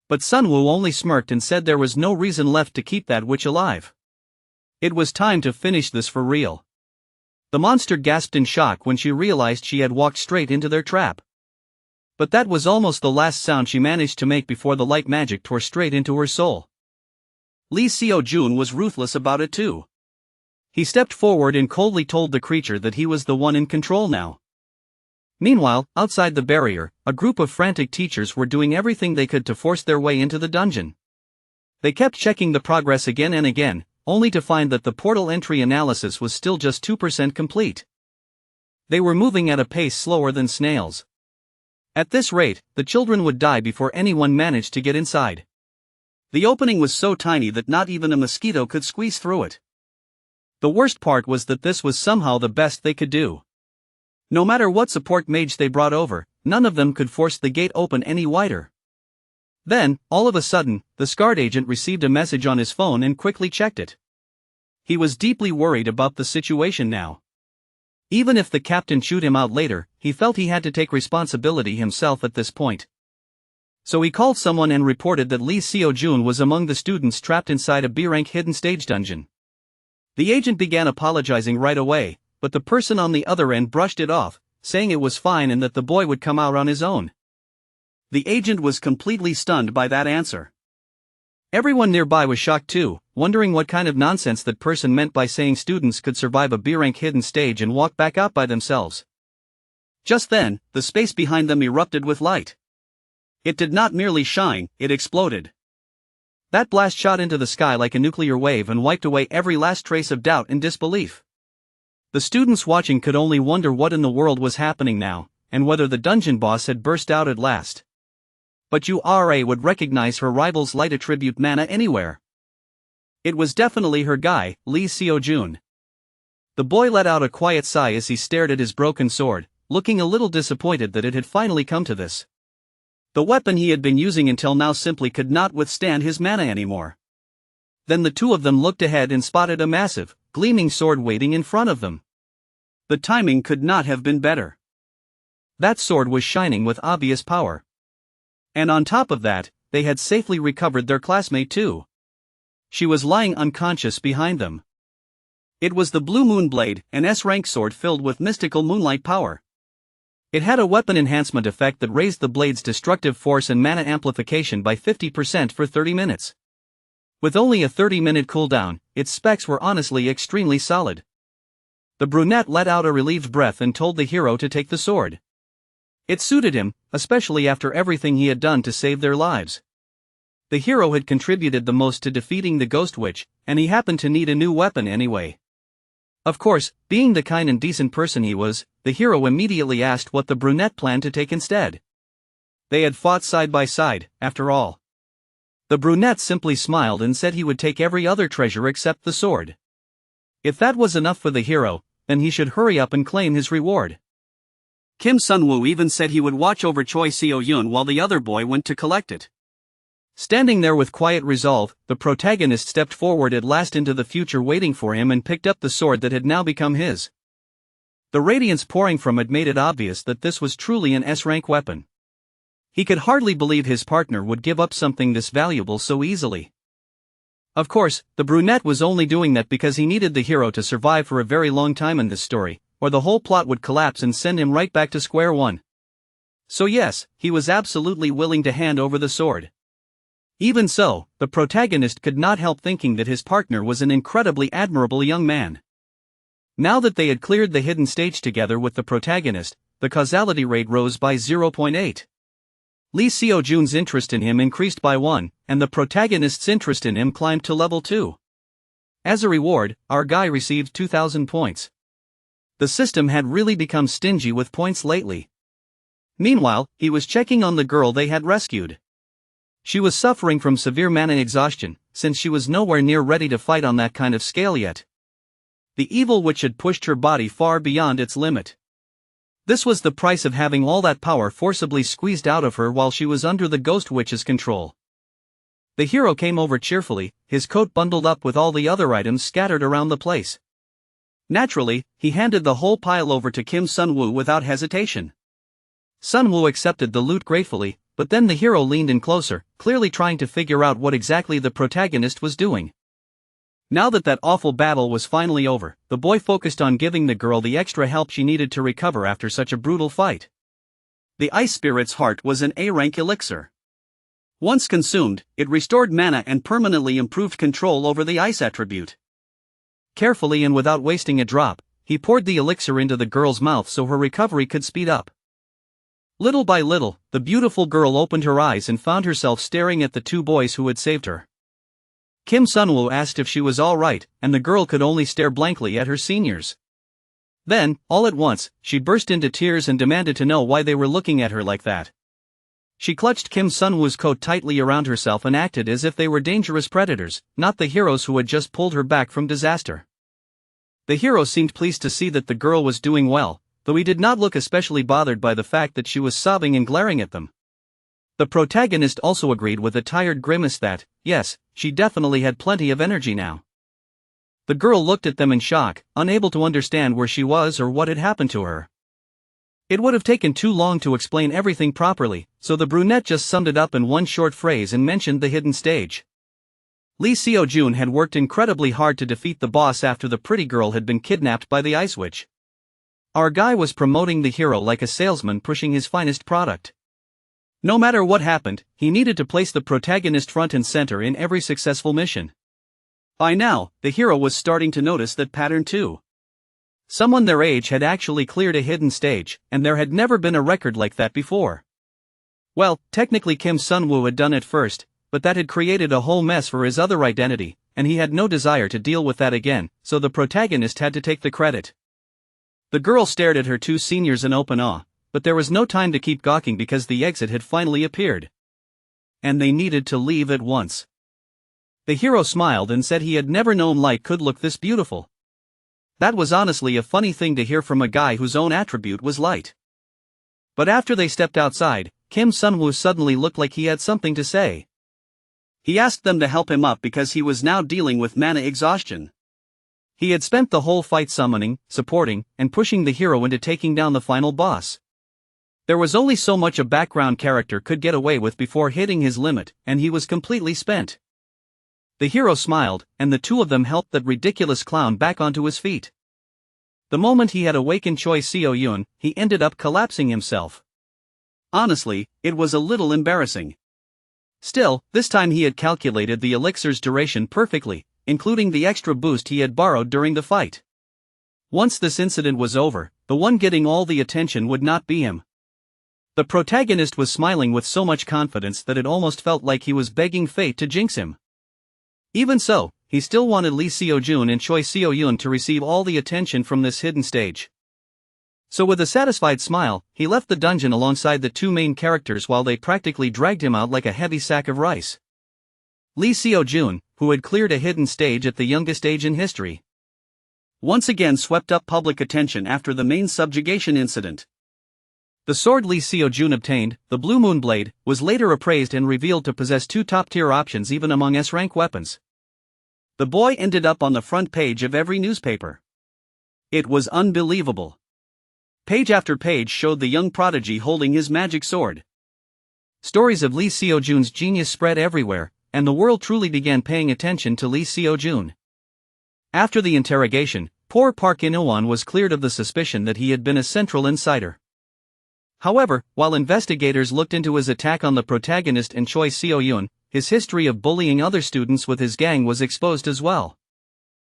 But Sun-woo only smirked and said there was no reason left to keep that witch alive. It was time to finish this for real. The monster gasped in shock when she realized she had walked straight into their trap. But that was almost the last sound she managed to make before the light magic tore straight into her soul. Lee Seo-jun was ruthless about it too. He stepped forward and coldly told the creature that he was the one in control now. Meanwhile, outside the barrier, a group of frantic teachers were doing everything they could to force their way into the dungeon. They kept checking the progress again and again, only to find that the portal entry analysis was still just 2% complete. They were moving at a pace slower than snails. At this rate, the children would die before anyone managed to get inside. The opening was so tiny that not even a mosquito could squeeze through it. The worst part was that this was somehow the best they could do. No matter what support mage they brought over, none of them could force the gate open any wider. Then, all of a sudden, the scarred agent received a message on his phone and quickly checked it. He was deeply worried about the situation now. Even if the captain chewed him out later, he felt he had to take responsibility himself at this point. So he called someone and reported that Lee Seo-jun was among the students trapped inside a B-rank hidden stage dungeon. The agent began apologizing right away, but the person on the other end brushed it off, saying it was fine and that the boy would come out on his own. The agent was completely stunned by that answer. Everyone nearby was shocked too, wondering what kind of nonsense that person meant by saying students could survive a B-rank hidden stage and walk back out by themselves. Just then, the space behind them erupted with light. It did not merely shine, it exploded. That blast shot into the sky like a nuclear wave and wiped away every last trace of doubt and disbelief. The students watching could only wonder what in the world was happening now, and whether the dungeon boss had burst out at last. But Yura would recognize her rival's light attribute mana anywhere. It was definitely her guy, Lee Seo-jun. The boy let out a quiet sigh as he stared at his broken sword, looking a little disappointed that it had finally come to this. The weapon he had been using until now simply could not withstand his mana anymore. Then the two of them looked ahead and spotted a massive, gleaming sword waiting in front of them. The timing could not have been better. That sword was shining with obvious power. And on top of that, they had safely recovered their classmate too. She was lying unconscious behind them. It was the Blue Moon Blade, an S-rank sword filled with mystical moonlight power. It had a weapon enhancement effect that raised the blade's destructive force and mana amplification by 50% for 30 minutes. With only a 30-minute cooldown, its specs were honestly extremely solid. The brunette let out a relieved breath and told the hero to take the sword. It suited him, especially after everything he had done to save their lives. The hero had contributed the most to defeating the Ghost Witch, and he happened to need a new weapon anyway. Of course, being the kind and decent person he was, the hero immediately asked what the brunette planned to take instead. They had fought side by side, after all. The brunette simply smiled and said he would take every other treasure except the sword. If that was enough for the hero, then he should hurry up and claim his reward. Kim Sun-woo even said he would watch over Choi Seo-yun while the other boy went to collect it. Standing there with quiet resolve, the protagonist stepped forward at last into the future waiting for him and picked up the sword that had now become his. The radiance pouring from it made it obvious that this was truly an S-rank weapon. He could hardly believe his partner would give up something this valuable so easily. Of course, the brunette was only doing that because he needed the hero to survive for a very long time in this story, or the whole plot would collapse and send him right back to square one. So yes, he was absolutely willing to hand over the sword. Even so, the protagonist could not help thinking that his partner was an incredibly admirable young man. Now that they had cleared the hidden stage together with the protagonist, the causality rate rose by 0.8. Lee Seo-jun's interest in him increased by 1, and the protagonist's interest in him climbed to level 2. As a reward, our guy received 2,000 points. The system had really become stingy with points lately. Meanwhile, he was checking on the girl they had rescued. She was suffering from severe mana exhaustion, since she was nowhere near ready to fight on that kind of scale yet. The evil witch had pushed her body far beyond its limit. This was the price of having all that power forcibly squeezed out of her while she was under the Ghost Witch's control. The hero came over cheerfully, his coat bundled up with all the other items scattered around the place. Naturally, he handed the whole pile over to Kim Sun-woo without hesitation. Sun-woo accepted the loot gratefully, but then the hero leaned in closer, clearly trying to figure out what exactly the protagonist was doing. Now that awful battle was finally over, the boy focused on giving the girl the extra help she needed to recover after such a brutal fight. The Ice Spirit's Heart was an A-rank elixir. Once consumed, it restored mana and permanently improved control over the ice attribute. Carefully and without wasting a drop, he poured the elixir into the girl's mouth so her recovery could speed up. Little by little, the beautiful girl opened her eyes and found herself staring at the two boys who had saved her. Kim Sun-woo asked if she was all right, and the girl could only stare blankly at her seniors. Then, all at once, she burst into tears and demanded to know why they were looking at her like that. She clutched Kim Sun-woo's coat tightly around herself and acted as if they were dangerous predators, not the heroes who had just pulled her back from disaster. The hero seemed pleased to see that the girl was doing well, though he did not look especially bothered by the fact that she was sobbing and glaring at them. The protagonist also agreed with a tired grimace that, yes, she definitely had plenty of energy now. The girl looked at them in shock, unable to understand where she was or what had happened to her. It would have taken too long to explain everything properly, so the brunette just summed it up in one short phrase and mentioned the hidden stage. Lee Seo-jun had worked incredibly hard to defeat the boss after the pretty girl had been kidnapped by the Ice Witch. Our guy was promoting the hero like a salesman pushing his finest product. No matter what happened, he needed to place the protagonist front and center in every successful mission. By now, the hero was starting to notice that pattern too. Someone their age had actually cleared a hidden stage, and there had never been a record like that before. Well, technically Kim Sun-woo had done it first, but that had created a whole mess for his other identity, and he had no desire to deal with that again, so the protagonist had to take the credit. The girl stared at her two seniors in open awe, but there was no time to keep gawking because the exit had finally appeared. And they needed to leave at once. The hero smiled and said he had never known light could look this beautiful. That was honestly a funny thing to hear from a guy whose own attribute was light. But after they stepped outside, Kim Sun-woo suddenly looked like he had something to say. He asked them to help him up because he was now dealing with mana exhaustion. He had spent the whole fight summoning, supporting, and pushing the hero into taking down the final boss. There was only so much a background character could get away with before hitting his limit, and he was completely spent. The hero smiled, and the two of them helped that ridiculous clown back onto his feet. The moment he had awakened Choi Seo-yun, he ended up collapsing himself. Honestly, it was a little embarrassing. Still, this time he had calculated the elixir's duration perfectly, including the extra boost he had borrowed during the fight. Once this incident was over, the one getting all the attention would not be him. The protagonist was smiling with so much confidence that it almost felt like he was begging fate to jinx him. Even so, he still wanted Lee Seo-jun and Choi Seo-yun to receive all the attention from this hidden stage. So with a satisfied smile, he left the dungeon alongside the two main characters while they practically dragged him out like a heavy sack of rice. Lee Seo-jun, who had cleared a hidden stage at the youngest age in history, once again swept up public attention after the main subjugation incident. The sword Lee Seo-jun obtained, the Blue Moon Blade, was later appraised and revealed to possess two top-tier options even among S-rank weapons. The boy ended up on the front page of every newspaper. It was unbelievable. Page after page showed the young prodigy holding his magic sword. Stories of Lee Seo-jun's genius spread everywhere, and the world truly began paying attention to Lee Seo-jun. After the interrogation, poor Park In-won was cleared of the suspicion that he had been a central insider. However, while investigators looked into his attack on the protagonist and Choi Seo-yun, his history of bullying other students with his gang was exposed as well.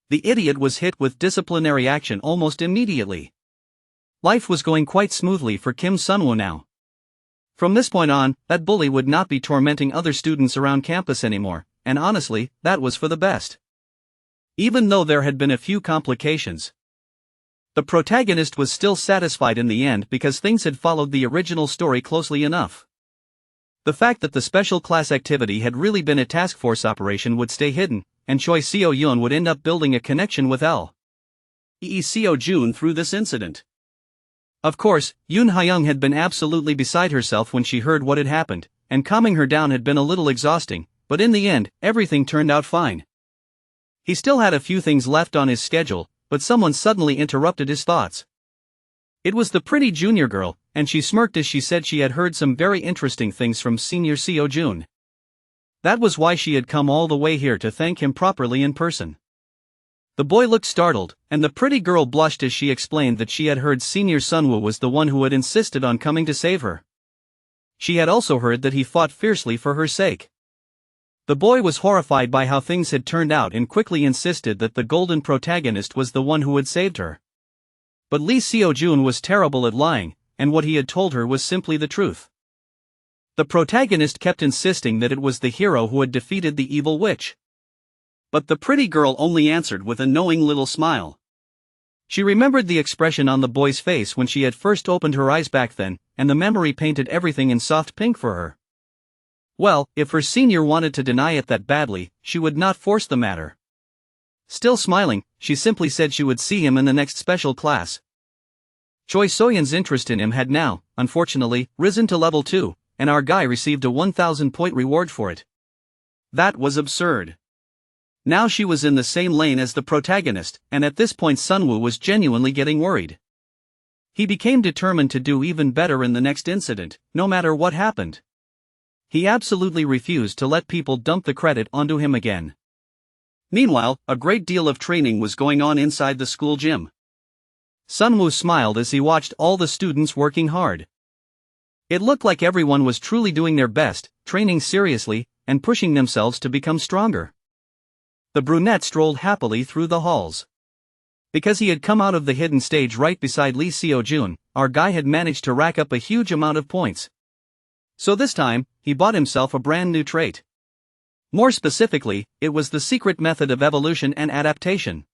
The idiot was hit with disciplinary action almost immediately. Life was going quite smoothly for Kim Sun-woo now. From this point on, that bully would not be tormenting other students around campus anymore, and honestly, that was for the best. Even though there had been a few complications, the protagonist was still satisfied in the end because things had followed the original story closely enough. The fact that the special class activity had really been a task force operation would stay hidden, and Choi Seo-yun would end up building a connection with Lee Seo-jun through this incident. Of course, Yoon Ha-young had been absolutely beside herself when she heard what had happened, and calming her down had been a little exhausting, but in the end, everything turned out fine. He still had a few things left on his schedule, but someone suddenly interrupted his thoughts. It was the pretty junior girl, and she smirked as she said she had heard some very interesting things from Senior Seo-jun. That was why she had come all the way here to thank him properly in person. The boy looked startled, and the pretty girl blushed as she explained that she had heard Senior Sun-woo was the one who had insisted on coming to save her. She had also heard that he fought fiercely for her sake. The boy was horrified by how things had turned out and quickly insisted that the golden protagonist was the one who had saved her. But Lee Seo-jun was terrible at lying, and what he had told her was simply the truth. The protagonist kept insisting that it was the hero who had defeated the evil witch. But the pretty girl only answered with a knowing little smile. She remembered the expression on the boy's face when she had first opened her eyes back then, and the memory painted everything in soft pink for her. Well, if her senior wanted to deny it that badly, she would not force the matter. Still smiling, she simply said she would see him in the next special class. Choi Soyeon's interest in him had now, unfortunately, risen to level 2, and our guy received a 1,000-point reward for it. That was absurd. Now she was in the same lane as the protagonist, and at this point Sunwoo was genuinely getting worried. He became determined to do even better in the next incident, no matter what happened. He absolutely refused to let people dump the credit onto him again. Meanwhile, a great deal of training was going on inside the school gym. Sunwoo smiled as he watched all the students working hard. It looked like everyone was truly doing their best, training seriously, and pushing themselves to become stronger. The brunette strolled happily through the halls. Because he had come out of the hidden stage right beside Lee Seo-jun, our guy had managed to rack up a huge amount of points. So this time, he bought himself a brand new trait. More specifically, it was the secret method of evolution and adaptation.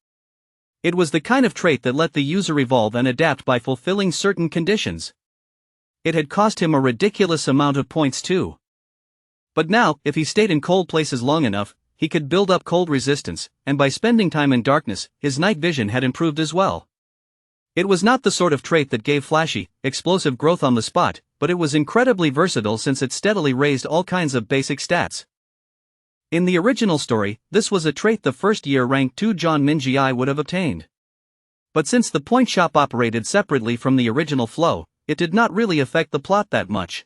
It was the kind of trait that let the user evolve and adapt by fulfilling certain conditions. It had cost him a ridiculous amount of points too. But now, if he stayed in cold places long enough, he could build up cold resistance, and by spending time in darkness, his night vision had improved as well. It was not the sort of trait that gave flashy, explosive growth on the spot, but it was incredibly versatile since it steadily raised all kinds of basic stats. In the original story, this was a trait the first-year rank 2 John Min-ji would have obtained. But since the point shop operated separately from the original flow, it did not really affect the plot that much.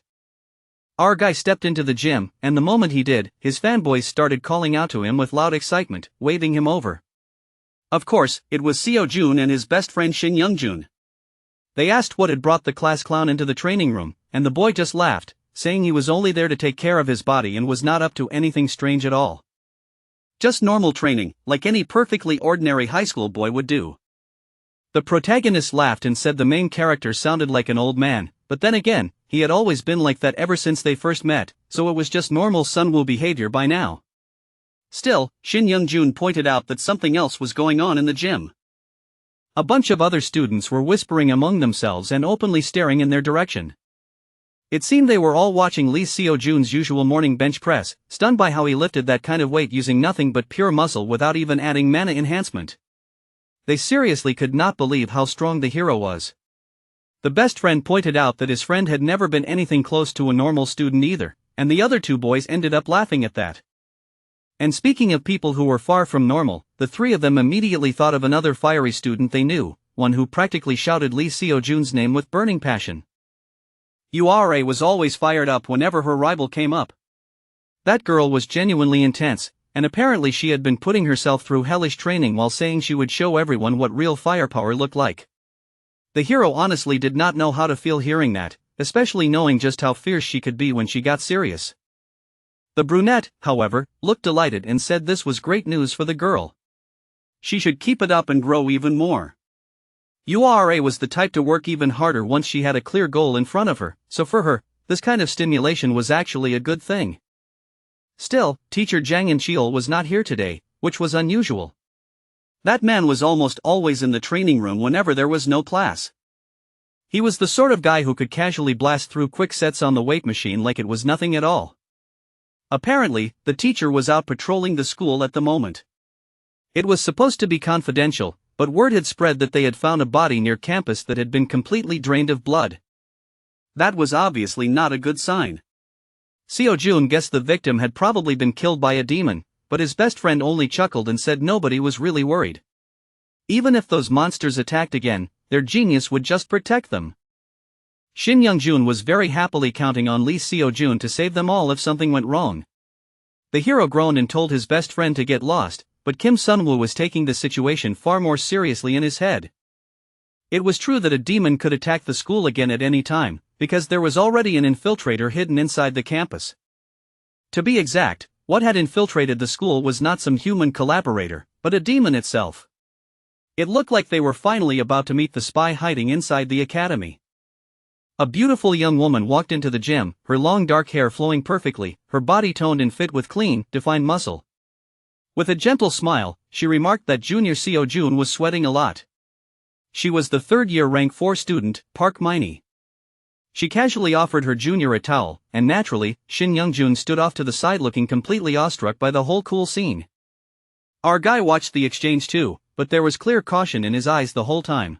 Our guy stepped into the gym, and the moment he did, his fanboys started calling out to him with loud excitement, waving him over. Of course, it was Seo-jun and his best friend Shin Young-jun. They asked what had brought the class clown into the training room, and the boy just laughed, saying he was only there to take care of his body and was not up to anything strange at all. Just normal training, like any perfectly ordinary high school boy would do. The protagonist laughed and said the main character sounded like an old man, but then again, he had always been like that ever since they first met, so it was just normal Sunwoo behavior by now. Still, Shin Young-jun pointed out that something else was going on in the gym. A bunch of other students were whispering among themselves and openly staring in their direction. It seemed they were all watching Lee Seo-jun's usual morning bench press, stunned by how he lifted that kind of weight using nothing but pure muscle without even adding mana enhancement. They seriously could not believe how strong the hero was. The best friend pointed out that his friend had never been anything close to a normal student either, and the other two boys ended up laughing at that. And speaking of people who were far from normal, the three of them immediately thought of another fiery student they knew, one who practically shouted Lee Seo-jun's name with burning passion. Ura was always fired up whenever her rival came up. That girl was genuinely intense, and apparently she had been putting herself through hellish training while saying she would show everyone what real firepower looked like. The hero honestly did not know how to feel hearing that, especially knowing just how fierce she could be when she got serious. The brunette, however, looked delighted and said this was great news for the girl. She should keep it up and grow even more. Ura was the type to work even harder once she had a clear goal in front of her, so for her, this kind of stimulation was actually a good thing. Still, teacher Jang In-cheol was not here today, which was unusual. That man was almost always in the training room whenever there was no class. He was the sort of guy who could casually blast through quick sets on the weight machine like it was nothing at all. Apparently, the teacher was out patrolling the school at the moment. It was supposed to be confidential, but word had spread that they had found a body near campus that had been completely drained of blood. That was obviously not a good sign. Seo-jun guessed the victim had probably been killed by a demon, but his best friend only chuckled and said nobody was really worried. Even if those monsters attacked again, their genius would just protect them. Shin Young-jun was very happily counting on Lee Seo-jun to save them all if something went wrong. The hero groaned and told his best friend to get lost, but Kim Sunwoo was taking the situation far more seriously in his head. It was true that a demon could attack the school again at any time, because there was already an infiltrator hidden inside the campus. To be exact, what had infiltrated the school was not some human collaborator, but a demon itself. It looked like they were finally about to meet the spy hiding inside the academy. A beautiful young woman walked into the gym, her long dark hair flowing perfectly, her body toned and fit with clean, defined muscle. With a gentle smile, she remarked that Junior Seo-jun was sweating a lot. She was the third-year rank 4 student, Park Miney. She casually offered her junior a towel, and naturally, Shin Young-jun stood off to the side looking completely awestruck by the whole cool scene. Our guy watched the exchange too, but there was clear caution in his eyes the whole time.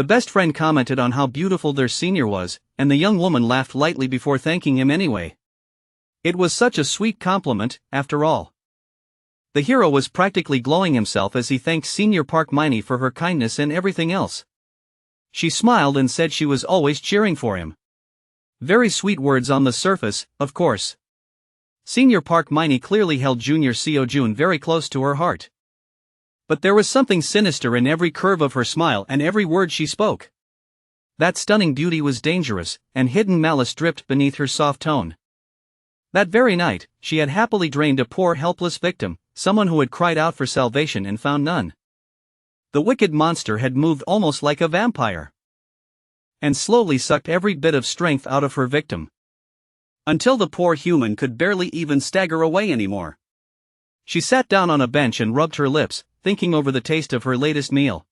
The best friend commented on how beautiful their senior was, and the young woman laughed lightly before thanking him anyway. It was such a sweet compliment, after all. The hero was practically glowing himself as he thanked Senior Park Miney for her kindness and everything else. She smiled and said she was always cheering for him. Very sweet words on the surface, of course. Senior Park Miney clearly held Junior Seo Jun very close to her heart. But there was something sinister in every curve of her smile and every word she spoke. That stunning beauty was dangerous, and hidden malice dripped beneath her soft tone. That very night, she had happily drained a poor helpless victim, someone who had cried out for salvation and found none. The wicked monster had moved almost like a vampire, and slowly sucked every bit of strength out of her victim, until the poor human could barely even stagger away anymore. She sat down on a bench and rubbed her lips, thinking over the taste of her latest meal.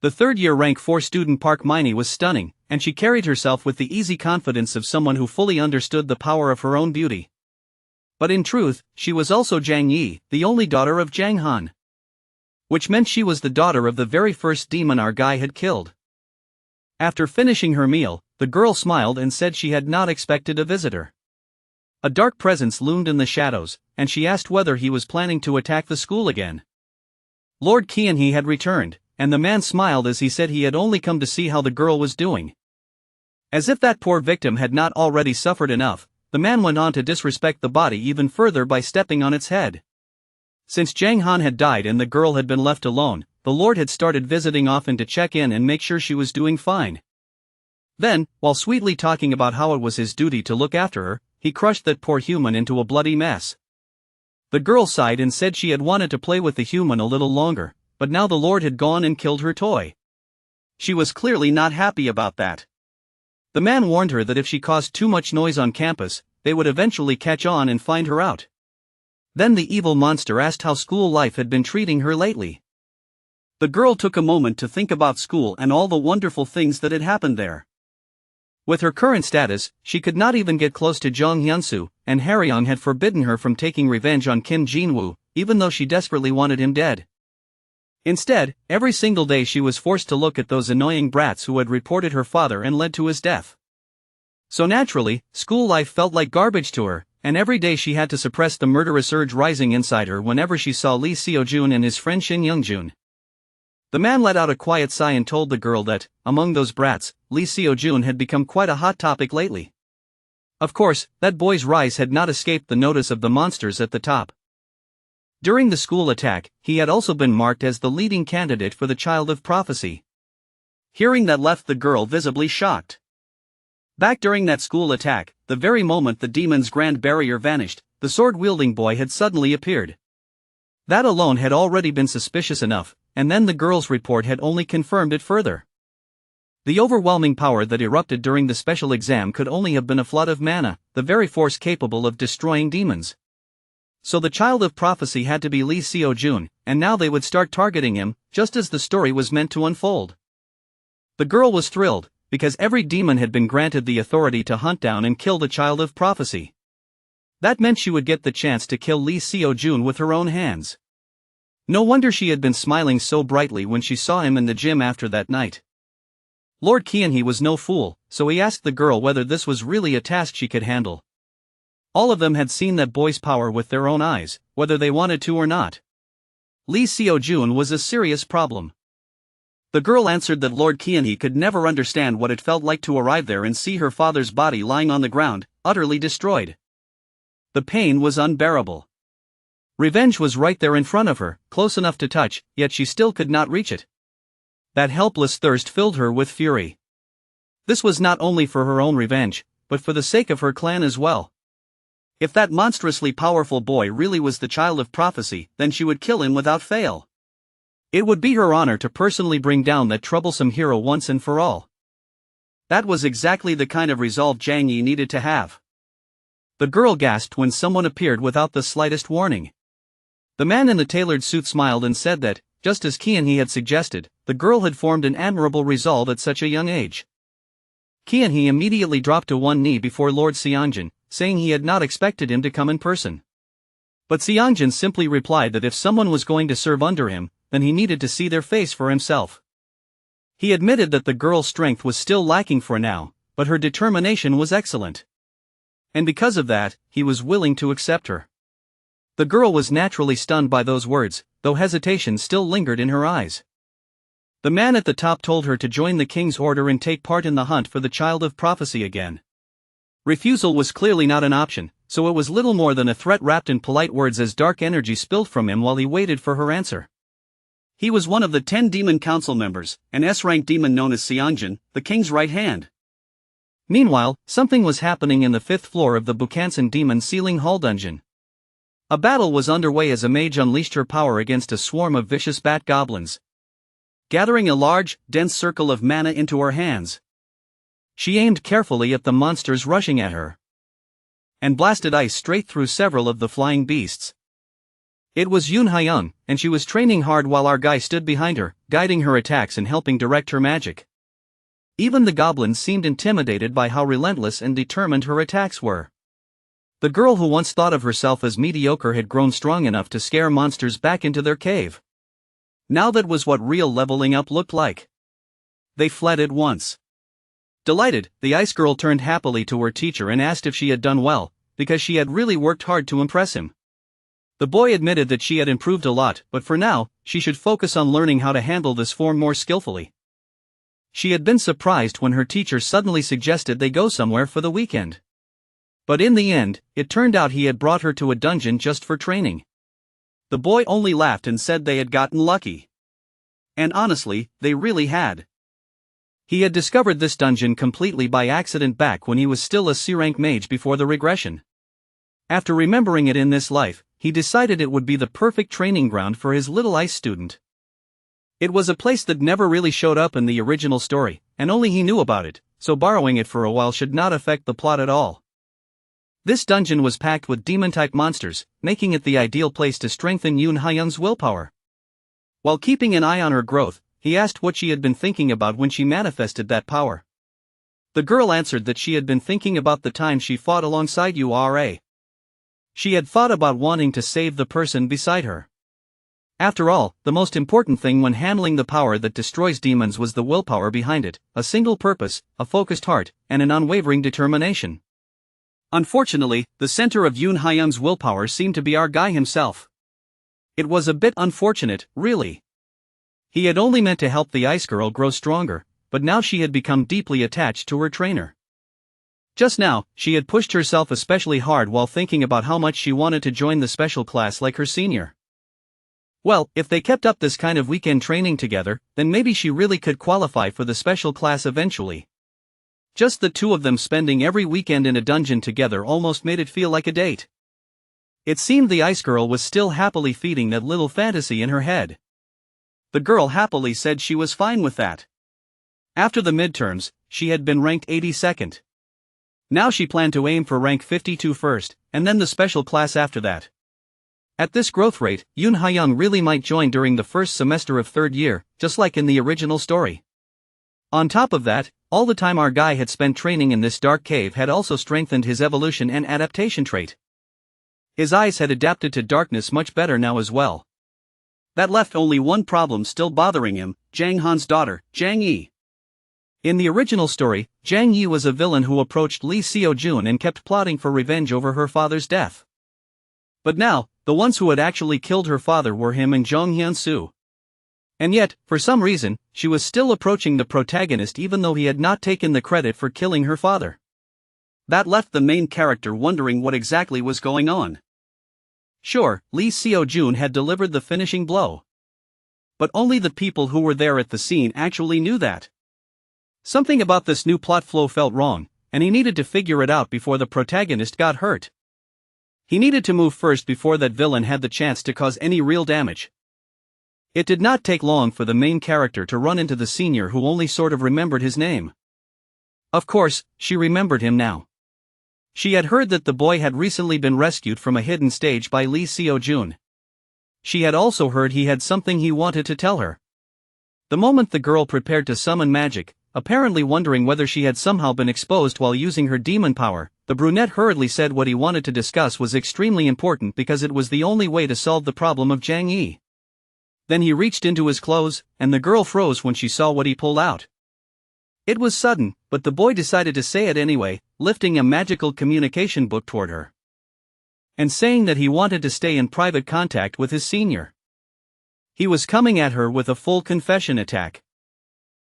The third-year rank 4 student Park Miney was stunning, and she carried herself with the easy confidence of someone who fully understood the power of her own beauty. But in truth, she was also Jiang Yi, the only daughter of Jiang Han. Which meant she was the daughter of the very first demon our guy had killed. After finishing her meal, the girl smiled and said she had not expected a visitor. A dark presence loomed in the shadows, and she asked whether he was planning to attack the school again. Lord Qianhe had returned, and the man smiled as he said he had only come to see how the girl was doing. As if that poor victim had not already suffered enough, the man went on to disrespect the body even further by stepping on its head. Since Jiang Han had died and the girl had been left alone, the Lord had started visiting often to check in and make sure she was doing fine. Then, while sweetly talking about how it was his duty to look after her, he crushed that poor human into a bloody mess. The girl sighed and said she had wanted to play with the human a little longer, but now the Lord had gone and killed her toy. She was clearly not happy about that. The man warned her that if she caused too much noise on campus, they would eventually catch on and find her out. Then the evil monster asked how school life had been treating her lately. The girl took a moment to think about school and all the wonderful things that had happened there. With her current status, she could not even get close to Zhang Hyunsu, and Haryong had forbidden her from taking revenge on Kim Jinwoo, even though she desperately wanted him dead. Instead, every single day she was forced to look at those annoying brats who had reported her father and led to his death. So naturally, school life felt like garbage to her, and every day she had to suppress the murderous urge rising inside her whenever she saw Lee Seo-jun and his friend Shin Young-jun. The man let out a quiet sigh and told the girl that, among those brats, Lee Seo-jun had become quite a hot topic lately. Of course, that boy's rise had not escaped the notice of the monsters at the top. During the school attack, he had also been marked as the leading candidate for the Child of Prophecy. Hearing that left the girl visibly shocked. Back during that school attack, the very moment the demon's grand barrier vanished, the sword-wielding boy had suddenly appeared. That alone had already been suspicious enough, and then the girl's report had only confirmed it further. The overwhelming power that erupted during the special exam could only have been a flood of mana, the very force capable of destroying demons. So the Child of Prophecy had to be Lee Seo-jun, and now they would start targeting him, just as the story was meant to unfold. The girl was thrilled, because every demon had been granted the authority to hunt down and kill the Child of Prophecy. That meant she would get the chance to kill Lee Seo-jun with her own hands. No wonder she had been smiling so brightly when she saw him in the gym after that night. Lord Qianhe was no fool, so he asked the girl whether this was really a task she could handle. All of them had seen that boy's power with their own eyes, whether they wanted to or not. Lee Seo-jun was a serious problem. The girl answered that Lord Qianhe could never understand what it felt like to arrive there and see her father's body lying on the ground, utterly destroyed. The pain was unbearable. Revenge was right there in front of her, close enough to touch, yet she still could not reach it. That helpless thirst filled her with fury. This was not only for her own revenge, but for the sake of her clan as well. If that monstrously powerful boy really was the Child of Prophecy, then she would kill him without fail. It would be her honor to personally bring down that troublesome hero once and for all. That was exactly the kind of resolve Jiang Yi needed to have. The girl gasped when someone appeared without the slightest warning. The man in the tailored suit smiled and said that, just as Qianhe had suggested, the girl had formed an admirable resolve at such a young age. Qianhe immediately dropped to one knee before Lord Xiangjin, saying he had not expected him to come in person. But Xiangjin simply replied that if someone was going to serve under him, then he needed to see their face for himself. He admitted that the girl's strength was still lacking for now, but her determination was excellent. And because of that, he was willing to accept her. The girl was naturally stunned by those words, though hesitation still lingered in her eyes. The man at the top told her to join the king's order and take part in the hunt for the child of prophecy again. Refusal was clearly not an option, so it was little more than a threat wrapped in polite words as dark energy spilled from him while he waited for her answer. He was one of the 10 demon council members, an S-rank demon known as Seongjin, the king's right hand. Meanwhile, something was happening in the 5th floor of the Bukansan demon ceiling hall dungeon. A battle was underway as a mage unleashed her power against a swarm of vicious bat goblins. Gathering a large, dense circle of mana into her hands, she aimed carefully at the monsters rushing at her and blasted ice straight through several of the flying beasts. It was Yoon Hyung, and she was training hard while our guy stood behind her, guiding her attacks and helping direct her magic. Even the goblins seemed intimidated by how relentless and determined her attacks were. The girl who once thought of herself as mediocre had grown strong enough to scare monsters back into their cave. Now that was what real leveling up looked like. They fled at once. Delighted, the ice girl turned happily to her teacher and asked if she had done well, because she had really worked hard to impress him. The boy admitted that she had improved a lot, but for now, she should focus on learning how to handle this form more skillfully. She had been surprised when her teacher suddenly suggested they go somewhere for the weekend. But in the end, it turned out he had brought her to a dungeon just for training. The boy only laughed and said they had gotten lucky. And honestly, they really had. He had discovered this dungeon completely by accident back when he was still a C-rank mage before the regression. After remembering it in this life, he decided it would be the perfect training ground for his little ice student. It was a place that never really showed up in the original story, and only he knew about it, so borrowing it for a while should not affect the plot at all. This dungeon was packed with demon-type monsters, making it the ideal place to strengthen Yoon Hyung's willpower. While keeping an eye on her growth, he asked what she had been thinking about when she manifested that power. The girl answered that she had been thinking about the time she fought alongside Ura. She had thought about wanting to save the person beside her. After all, the most important thing when handling the power that destroys demons was the willpower behind it, a single purpose, a focused heart, and an unwavering determination. Unfortunately, the center of Yoon Hyung's willpower seemed to be our guy himself. It was a bit unfortunate, really. He had only meant to help the ice girl grow stronger, but now she had become deeply attached to her trainer. Just now, she had pushed herself especially hard while thinking about how much she wanted to join the special class like her senior. Well, if they kept up this kind of weekend training together, then maybe she really could qualify for the special class eventually. Just the two of them spending every weekend in a dungeon together almost made it feel like a date. It seemed the ice girl was still happily feeding that little fantasy in her head. The girl happily said she was fine with that. After the midterms, she had been ranked 82nd. Now she planned to aim for rank 52 first, and then the special class after that. At this growth rate, Yoon Hyung really might join during the first semester of 3rd year, just like in the original story. On top of that, all the time our guy had spent training in this dark cave had also strengthened his evolution and adaptation trait. His eyes had adapted to darkness much better now as well. That left only one problem still bothering him, Jang Han's daughter, Jang Yi. In the original story, Jang Yi was a villain who approached Lee Seo-jun and kept plotting for revenge over her father's death. But now, the ones who had actually killed her father were him and Jong Hyun-soo. And yet, for some reason, she was still approaching the protagonist even though he had not taken the credit for killing her father. That left the main character wondering what exactly was going on. Sure, Lee Seo-jun had delivered the finishing blow. But only the people who were there at the scene actually knew that. Something about this new plot flow felt wrong, and he needed to figure it out before the protagonist got hurt. He needed to move first before that villain had the chance to cause any real damage. It did not take long for the main character to run into the senior who only sort of remembered his name. Of course, she remembered him now. She had heard that the boy had recently been rescued from a hidden stage by Lee Seo-jun. She had also heard he had something he wanted to tell her. The moment the girl prepared to summon magic, apparently wondering whether she had somehow been exposed while using her demon power, the brunette hurriedly said what he wanted to discuss was extremely important because it was the only way to solve the problem of Jang Yi. Then he reached into his clothes, and the girl froze when she saw what he pulled out. It was sudden, but the boy decided to say it anyway, lifting a magical communication book toward her and saying that he wanted to stay in private contact with his senior. He was coming at her with a full confession attack.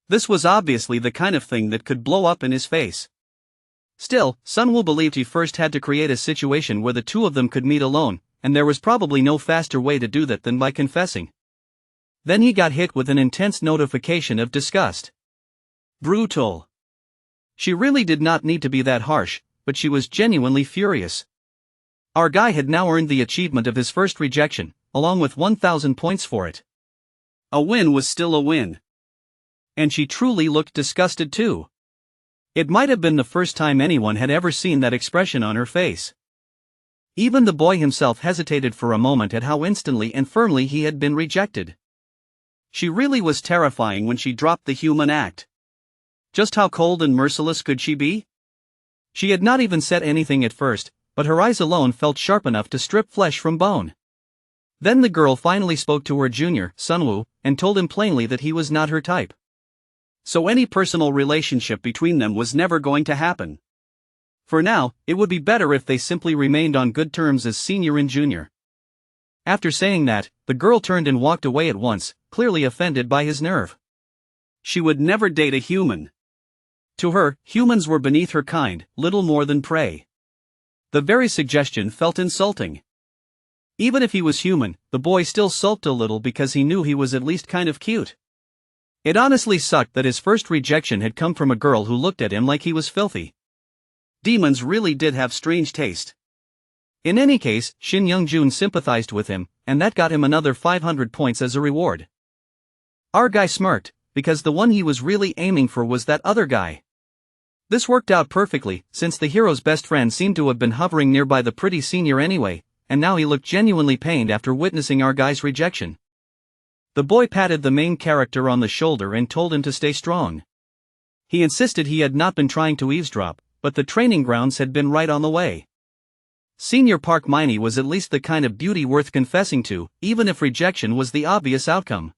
This was obviously the kind of thing that could blow up in his face. Still, Sunwoo believed he first had to create a situation where the two of them could meet alone, and there was probably no faster way to do that than by confessing. Then he got hit with an intense notification of disgust. Brutal. She really did not need to be that harsh, but she was genuinely furious. Our guy had now earned the achievement of his first rejection, along with 1,000 points for it. A win was still a win. And she truly looked disgusted too. It might have been the first time anyone had ever seen that expression on her face. Even the boy himself hesitated for a moment at how instantly and firmly he had been rejected. She really was terrifying when she dropped the human act. Just how cold and merciless could she be? She had not even said anything at first, but her eyes alone felt sharp enough to strip flesh from bone. Then the girl finally spoke to her junior, Sunwoo, and told him plainly that he was not her type. So any personal relationship between them was never going to happen. For now, it would be better if they simply remained on good terms as senior and junior. After saying that, the girl turned and walked away at once, clearly offended by his nerve. She would never date a human. To her, humans were beneath her kind, little more than prey. The very suggestion felt insulting. Even if he was human, the boy still sulked a little because he knew he was at least kind of cute. It honestly sucked that his first rejection had come from a girl who looked at him like he was filthy. Demons really did have strange taste. In any case, Shin Young-jun sympathized with him, and that got him another 500 points as a reward. Our guy smirked, because the one he was really aiming for was that other guy. This worked out perfectly, since the hero's best friend seemed to have been hovering nearby the pretty senior anyway, and now he looked genuinely pained after witnessing our guy's rejection. The boy patted the main character on the shoulder and told him to stay strong. He insisted he had not been trying to eavesdrop, but the training grounds had been right on the way. Senior Park Miney was at least the kind of beauty worth confessing to, even if rejection was the obvious outcome.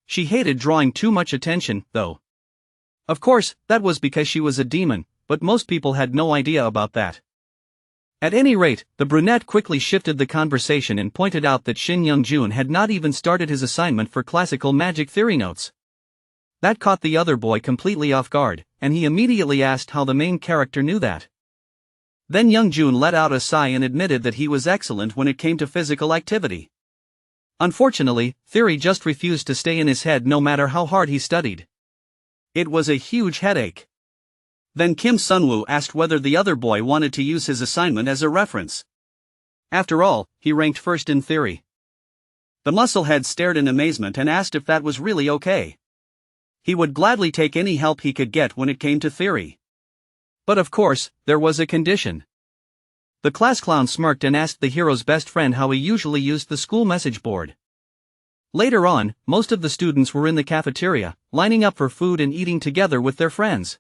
She hated drawing too much attention, though. Of course, that was because she was a demon, but most people had no idea about that. At any rate, the brunette quickly shifted the conversation and pointed out that Shin Young-jun had not even started his assignment for classical magic theory notes. That caught the other boy completely off guard, and he immediately asked how the main character knew that. Then Young-jun let out a sigh and admitted that he was excellent when it came to physical activity. Unfortunately, theory just refused to stay in his head no matter how hard he studied. It was a huge headache. Then Kim Sunwoo asked whether the other boy wanted to use his assignment as a reference. After all, he ranked first in theory. The musclehead stared in amazement and asked if that was really okay. He would gladly take any help he could get when it came to theory. But of course, there was a condition. The class clown smirked and asked the hero's best friend how he usually used the school message board. Later on, most of the students were in the cafeteria, lining up for food and eating together with their friends.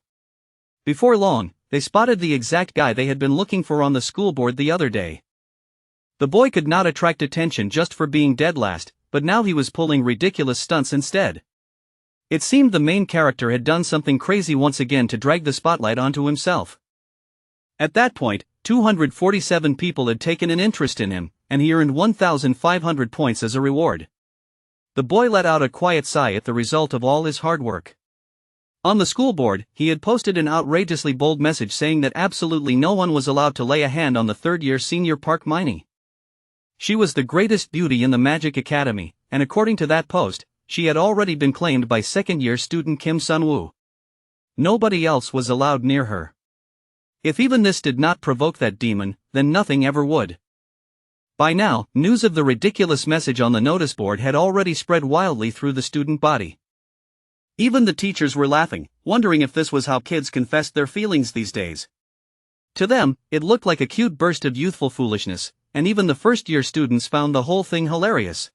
Before long, they spotted the exact guy they had been looking for on the school board the other day. The boy could not attract attention just for being dead last, but now he was pulling ridiculous stunts instead. It seemed the main character had done something crazy once again to drag the spotlight onto himself. At that point, 247 people had taken an interest in him, and he earned 1,500 points as a reward. The boy let out a quiet sigh at the result of all his hard work. On the school board, he had posted an outrageously bold message saying that absolutely no one was allowed to lay a hand on the third-year senior Park Miney. She was the greatest beauty in the Magic Academy, and according to that post, she had already been claimed by second-year student Kim Sunwoo. Nobody else was allowed near her. If even this did not provoke that demon, then nothing ever would. By now, news of the ridiculous message on the notice board had already spread wildly through the student body. Even the teachers were laughing, wondering if this was how kids confessed their feelings these days. To them, it looked like a cute burst of youthful foolishness, and even the first-year students found the whole thing hilarious.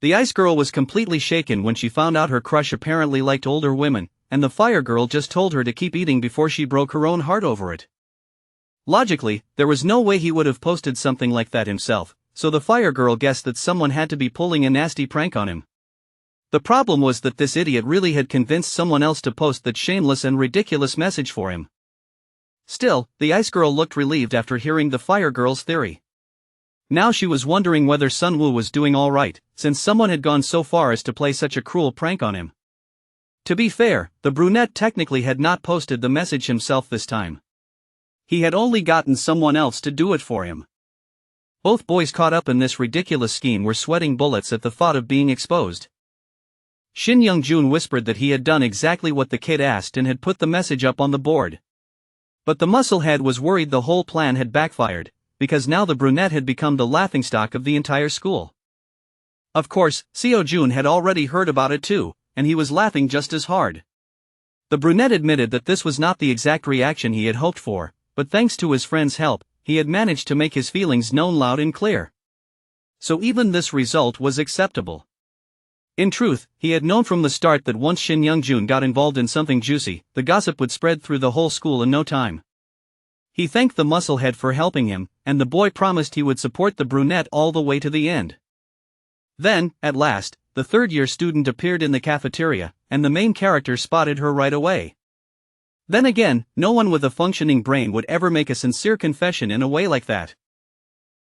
The ice girl was completely shaken when she found out her crush apparently liked older women, and the fire girl just told her to keep eating before she broke her own heart over it. Logically, there was no way he would have posted something like that himself, so the fire girl guessed that someone had to be pulling a nasty prank on him. The problem was that this idiot really had convinced someone else to post that shameless and ridiculous message for him. Still, the ice girl looked relieved after hearing the fire girl's theory. Now she was wondering whether Sunwoo was doing alright, since someone had gone so far as to play such a cruel prank on him. To be fair, the brunette technically had not posted the message himself this time. He had only gotten someone else to do it for him. Both boys caught up in this ridiculous scheme were sweating bullets at the thought of being exposed. Shin Young-jun whispered that he had done exactly what the kid asked and had put the message up on the board. But the musclehead was worried the whole plan had backfired, because now the brunette had become the laughingstock of the entire school. Of course, Seo-jun had already heard about it too, and he was laughing just as hard. The brunette admitted that this was not the exact reaction he had hoped for, but thanks to his friend's help, he had managed to make his feelings known loud and clear. So even this result was acceptable. In truth, he had known from the start that once Shin Young-jun got involved in something juicy, the gossip would spread through the whole school in no time. He thanked the musclehead for helping him, and the boy promised he would support the brunette all the way to the end. Then, at last, the third-year student appeared in the cafeteria, and the main character spotted her right away. Then again, no one with a functioning brain would ever make a sincere confession in a way like that.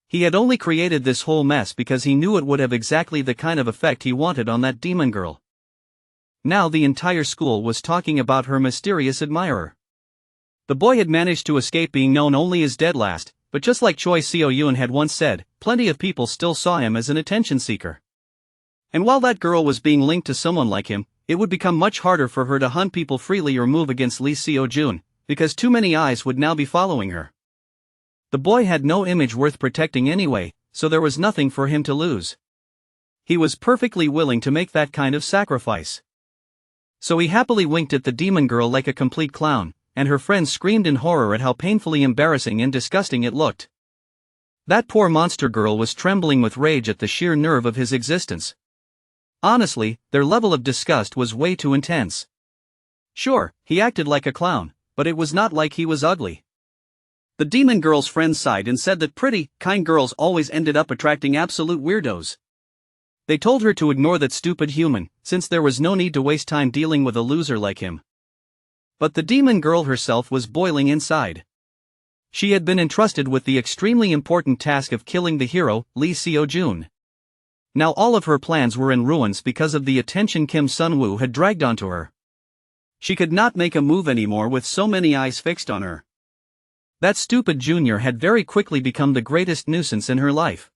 He had only created this whole mess because he knew it would have exactly the kind of effect he wanted on that demon girl. Now the entire school was talking about her mysterious admirer. The boy had managed to escape being known only as dead last, but just like Choi Seo-yoon had once said, plenty of people still saw him as an attention seeker. And while that girl was being linked to someone like him, it would become much harder for her to hunt people freely or move against Lee Seo-jun, because too many eyes would now be following her. The boy had no image worth protecting anyway, so there was nothing for him to lose. He was perfectly willing to make that kind of sacrifice. So he happily winked at the demon girl like a complete clown, and her friends screamed in horror at how painfully embarrassing and disgusting it looked. That poor monster girl was trembling with rage at the sheer nerve of his existence. Honestly, their level of disgust was way too intense. Sure, he acted like a clown, but it was not like he was ugly. The demon girl's friends sighed and said that pretty, kind girls always ended up attracting absolute weirdos. They told her to ignore that stupid human, since there was no need to waste time dealing with a loser like him. But the demon girl herself was boiling inside. She had been entrusted with the extremely important task of killing the hero, Lee Seo-jun. Now all of her plans were in ruins because of the attention Kim Sunwoo had dragged onto her. She could not make a move anymore with so many eyes fixed on her. That stupid junior had very quickly become the greatest nuisance in her life.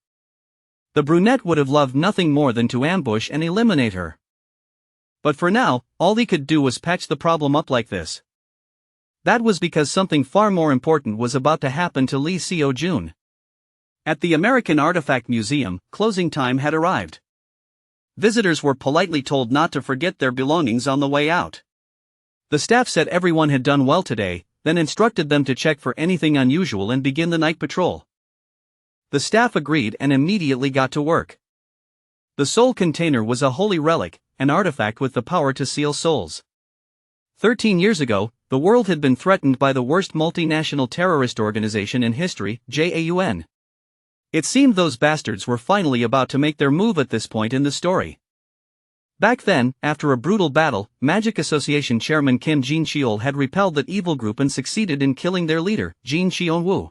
The brunette would have loved nothing more than to ambush and eliminate her. But for now, all he could do was patch the problem up like this. That was because something far more important was about to happen to Lee Seo-jun. At the American Artifact Museum, closing time had arrived. Visitors were politely told not to forget their belongings on the way out. The staff said everyone had done well today, then instructed them to check for anything unusual and begin the night patrol. The staff agreed and immediately got to work. The soul container was a holy relic, an artifact with the power to seal souls. 13 years ago, the world had been threatened by the worst multinational terrorist organization in history, JAUN. It seemed those bastards were finally about to make their move at this point in the story. Back then, after a brutal battle, Magic Association Chairman Kim Jin-cheol had repelled that evil group and succeeded in killing their leader, Jin Cheon-woo.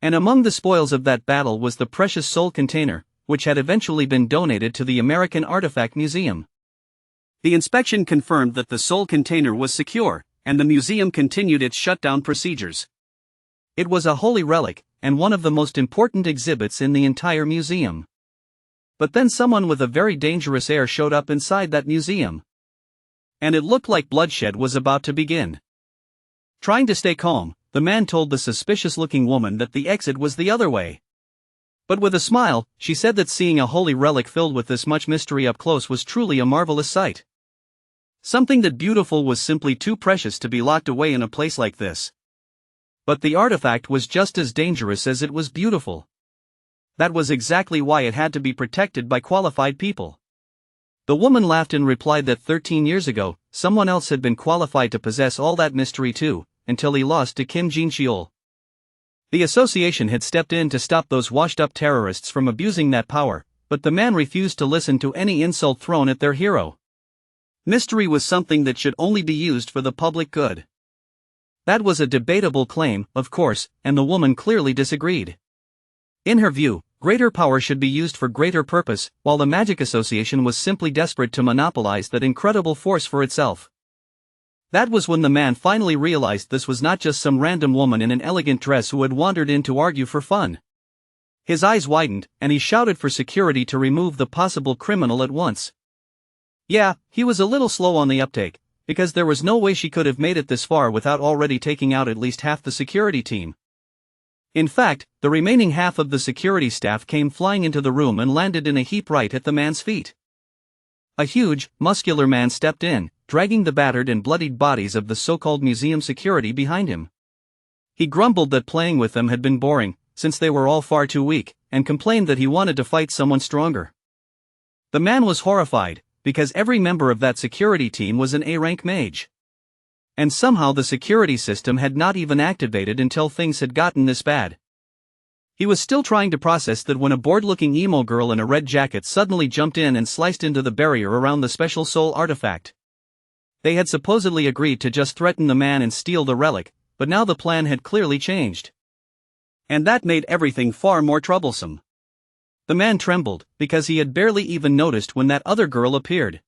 And among the spoils of that battle was the precious soul container, which had eventually been donated to the American Artifact Museum. The inspection confirmed that the soul container was secure, and the museum continued its shutdown procedures. It was a holy relic, and one of the most important exhibits in the entire museum. But then someone with a very dangerous air showed up inside that museum. And it looked like bloodshed was about to begin. Trying to stay calm, the man told the suspicious-looking woman that the exit was the other way. But with a smile, she said that seeing a holy relic filled with this much mystery up close was truly a marvelous sight. Something that beautiful was simply too precious to be locked away in a place like this. But the artifact was just as dangerous as it was beautiful. That was exactly why it had to be protected by qualified people. The woman laughed and replied that 13 years ago, someone else had been qualified to possess all that mystery too, until he lost to Kim Jin-cheol. The association had stepped in to stop those washed-up terrorists from abusing that power, but the man refused to listen to any insult thrown at their hero. Mystery was something that should only be used for the public good. That was a debatable claim, of course, and the woman clearly disagreed. In her view, greater power should be used for greater purpose, while the Magic Association was simply desperate to monopolize that incredible force for itself. That was when the man finally realized this was not just some random woman in an elegant dress who had wandered in to argue for fun. His eyes widened, and he shouted for security to remove the possible criminal at once. Yeah, he was a little slow on the uptake, because there was no way she could have made it this far without already taking out at least half the security team. In fact, the remaining half of the security staff came flying into the room and landed in a heap right at the man's feet. A huge, muscular man stepped in, dragging the battered and bloodied bodies of the so-called museum security behind him. He grumbled that playing with them had been boring, since they were all far too weak, and complained that he wanted to fight someone stronger. The man was horrified, because every member of that security team was an A-rank mage. And somehow the security system had not even activated until things had gotten this bad. He was still trying to process that when a bored-looking emo girl in a red jacket suddenly jumped in and sliced into the barrier around the special soul artifact. They had supposedly agreed to just threaten the man and steal the relic, but now the plan had clearly changed. And that made everything far more troublesome. The man trembled, because he had barely even noticed when that other girl appeared.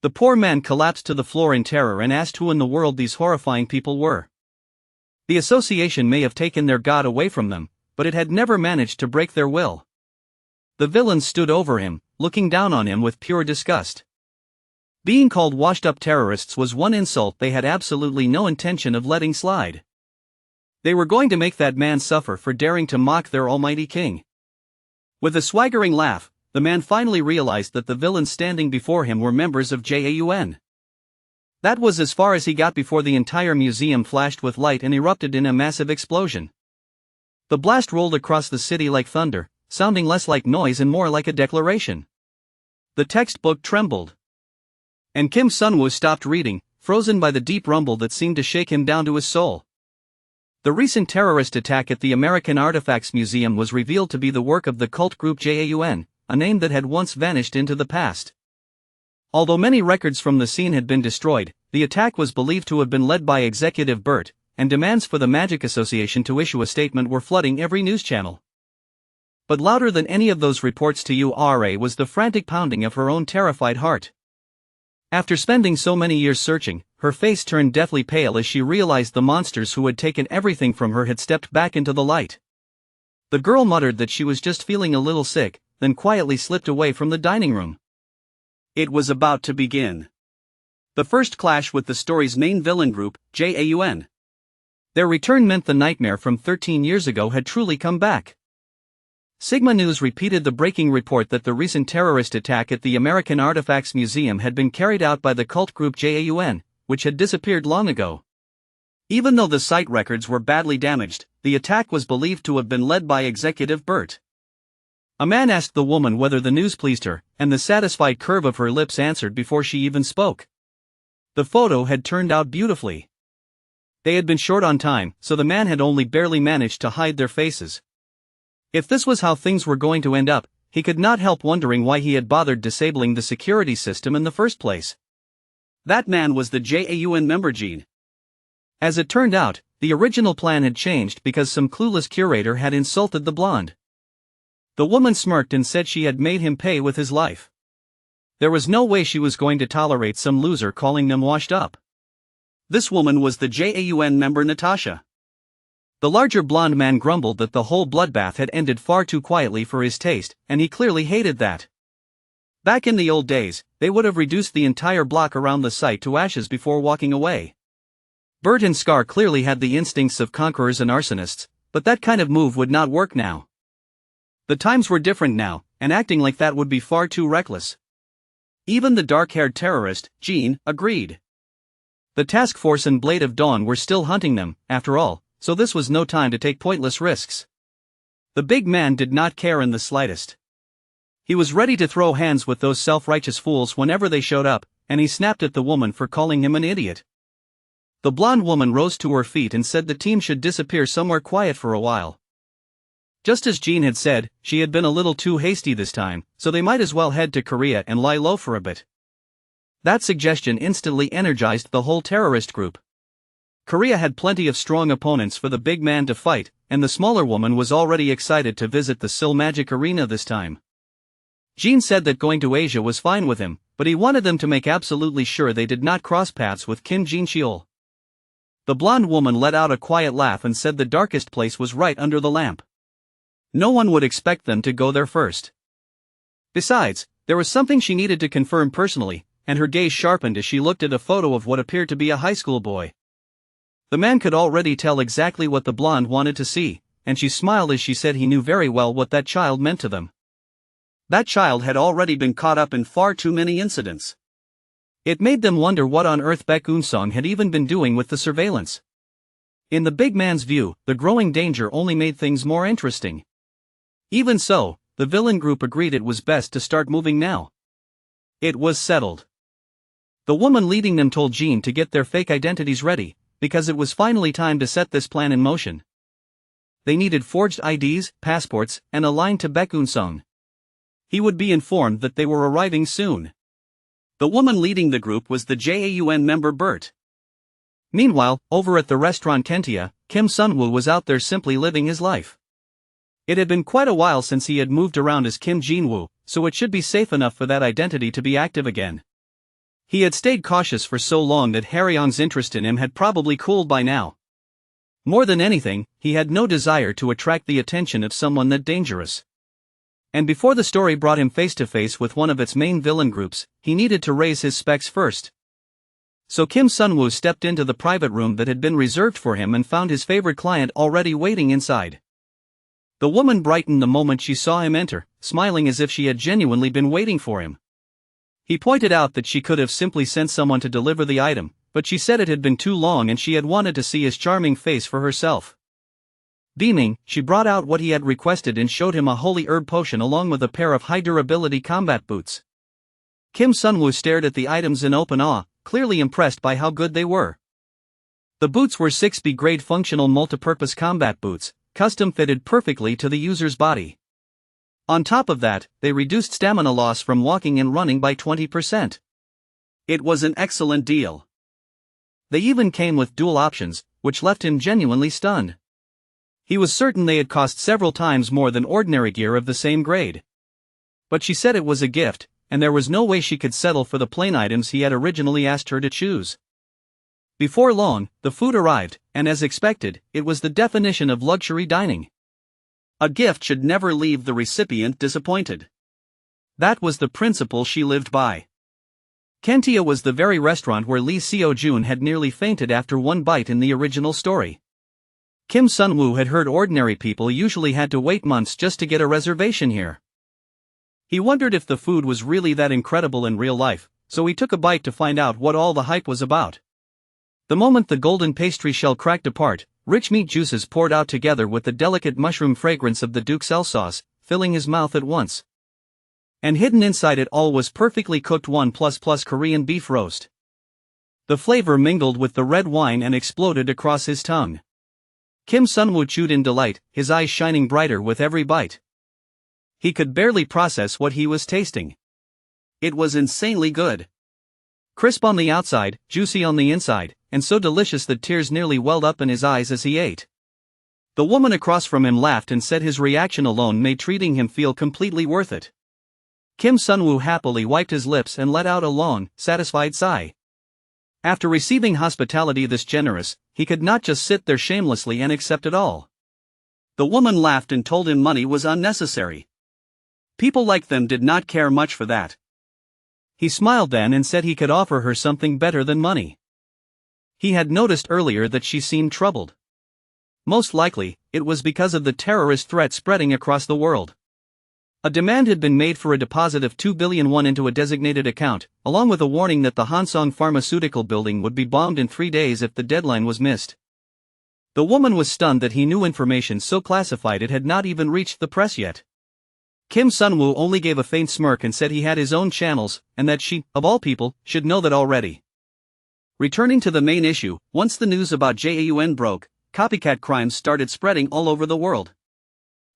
The poor man collapsed to the floor in terror and asked who in the world these horrifying people were. The association may have taken their god away from them, but it had never managed to break their will. The villain stood over him, looking down on him with pure disgust. Being called washed-up terrorists was one insult they had absolutely no intention of letting slide. They were going to make that man suffer for daring to mock their almighty king. With a swaggering laugh, the man finally realized that the villains standing before him were members of JAUN. That was as far as he got before the entire museum flashed with light and erupted in a massive explosion. The blast rolled across the city like thunder, sounding less like noise and more like a declaration. The textbook trembled. And Kim Sunwoo stopped reading, frozen by the deep rumble that seemed to shake him down to his soul. The recent terrorist attack at the American Artifacts Museum was revealed to be the work of the cult group JAUN, a name that had once vanished into the past. Although many records from the scene had been destroyed, the attack was believed to have been led by Executive Burt, and demands for the Magic Association to issue a statement were flooding every news channel. But louder than any of those reports to URA was the frantic pounding of her own terrified heart. After spending so many years searching, her face turned deathly pale as she realized the monsters who had taken everything from her had stepped back into the light. The girl muttered that she was just feeling a little sick, then quietly slipped away from the dining room. It was about to begin. The first clash with the story's main villain group, JAUN. Their return meant the nightmare from 13 years ago had truly come back. Sigma News repeated the breaking report that the recent terrorist attack at the American Artifacts Museum had been carried out by the cult group JAUN, which had disappeared long ago. Even though the site records were badly damaged, the attack was believed to have been led by Executive Burt. A man asked the woman whether the news pleased her, and the satisfied curve of her lips answered before she even spoke. The photo had turned out beautifully. They had been short on time, so the man had only barely managed to hide their faces. If this was how things were going to end up, he could not help wondering why he had bothered disabling the security system in the first place. That man was the JAUN member Gene. As it turned out, the original plan had changed because some clueless curator had insulted the blonde. The woman smirked and said she had made him pay with his life. There was no way she was going to tolerate some loser calling them washed up. This woman was the JAUN member Natasha. The larger blonde man grumbled that the whole bloodbath had ended far too quietly for his taste, and he clearly hated that. Back in the old days, they would have reduced the entire block around the site to ashes before walking away. Burt and Scar clearly had the instincts of conquerors and arsonists, but that kind of move would not work now. The times were different now, and acting like that would be far too reckless. Even the dark-haired terrorist, Jean, agreed. The task force and Blade of Dawn were still hunting them, after all, so this was no time to take pointless risks. The big man did not care in the slightest. He was ready to throw hands with those self-righteous fools whenever they showed up, and he snapped at the woman for calling him an idiot. The blonde woman rose to her feet and said the team should disappear somewhere quiet for a while. Just as Jean had said, she had been a little too hasty this time, so they might as well head to Korea and lie low for a bit. That suggestion instantly energized the whole terrorist group. Korea had plenty of strong opponents for the big man to fight, and the smaller woman was already excited to visit the Sil Magic Arena this time. Jean said that going to Asia was fine with him, but he wanted them to make absolutely sure they did not cross paths with Kim Jin-cheol. The blonde woman let out a quiet laugh and said the darkest place was right under the lamp. No one would expect them to go there first. Besides, there was something she needed to confirm personally, and her gaze sharpened as she looked at a photo of what appeared to be a high school boy. The man could already tell exactly what the blonde wanted to see, and she smiled as she said he knew very well what that child meant to them. That child had already been caught up in far too many incidents. It made them wonder what on earth Baek Eun-sung had even been doing with the surveillance. In the big man's view, the growing danger only made things more interesting. Even so, the villain group agreed it was best to start moving now. It was settled. The woman leading them told Jean to get their fake identities ready, because it was finally time to set this plan in motion. They needed forged IDs, passports, and a line to Baek Eun-sung. He would be informed that they were arriving soon. The woman leading the group was the JAUN member Bert. Meanwhile, over at the restaurant Kentia, Kim Sun-woo was out there simply living his life. It had been quite a while since he had moved around as Kim Jin-woo, so it should be safe enough for that identity to be active again. He had stayed cautious for so long that Haryong's interest in him had probably cooled by now. More than anything, he had no desire to attract the attention of someone that dangerous. And before the story brought him face to face with one of its main villain groups, he needed to raise his specs first. So Kim Sun-woo stepped into the private room that had been reserved for him and found his favorite client already waiting inside. The woman brightened the moment she saw him enter, smiling as if she had genuinely been waiting for him. He pointed out that she could have simply sent someone to deliver the item, but she said it had been too long and she had wanted to see his charming face for herself. Beaming, she brought out what he had requested and showed him a holy herb potion along with a pair of high-durability combat boots. Kim Sun-woo stared at the items in open awe, clearly impressed by how good they were. The boots were 6B grade functional multipurpose combat boots, custom-fitted perfectly to the user's body. On top of that, they reduced stamina loss from walking and running by 20%. It was an excellent deal. They even came with dual options, which left him genuinely stunned. He was certain they had cost several times more than ordinary gear of the same grade. But she said it was a gift, and there was no way she could settle for the plain items he had originally asked her to choose. Before long, the food arrived, and as expected, it was the definition of luxury dining. A gift should never leave the recipient disappointed. That was the principle she lived by. Kentia was the very restaurant where Lee Seo-jun had nearly fainted after one bite in the original story. Kim Sun-woo had heard ordinary people usually had to wait months just to get a reservation here. He wondered if the food was really that incredible in real life, so he took a bite to find out what all the hype was about. The moment the golden pastry shell cracked apart, rich meat juices poured out together with the delicate mushroom fragrance of the Duxelles sauce, filling his mouth at once. And hidden inside it all was perfectly cooked 1++ Korean beef roast. The flavor mingled with the red wine and exploded across his tongue. Kim Sun-woo chewed in delight, his eyes shining brighter with every bite. He could barely process what he was tasting. It was insanely good. Crisp on the outside, juicy on the inside, and so delicious that tears nearly welled up in his eyes as he ate. The woman across from him laughed and said his reaction alone made treating him feel completely worth it. Kim Sun-woo happily wiped his lips and let out a long, satisfied sigh. After receiving hospitality this generous, he could not just sit there shamelessly and accept it all. The woman laughed and told him money was unnecessary. People like them did not care much for that. He smiled then and said he could offer her something better than money. He had noticed earlier that she seemed troubled. Most likely, it was because of the terrorist threat spreading across the world. A demand had been made for a deposit of 2 billion won into a designated account, along with a warning that the Hansong pharmaceutical building would be bombed in 3 days if the deadline was missed. The woman was stunned that he knew information so classified it had not even reached the press yet. Kim Sun-woo only gave a faint smirk and said he had his own channels, and that she, of all people, should know that already. Returning to the main issue, once the news about JAUN broke, copycat crimes started spreading all over the world.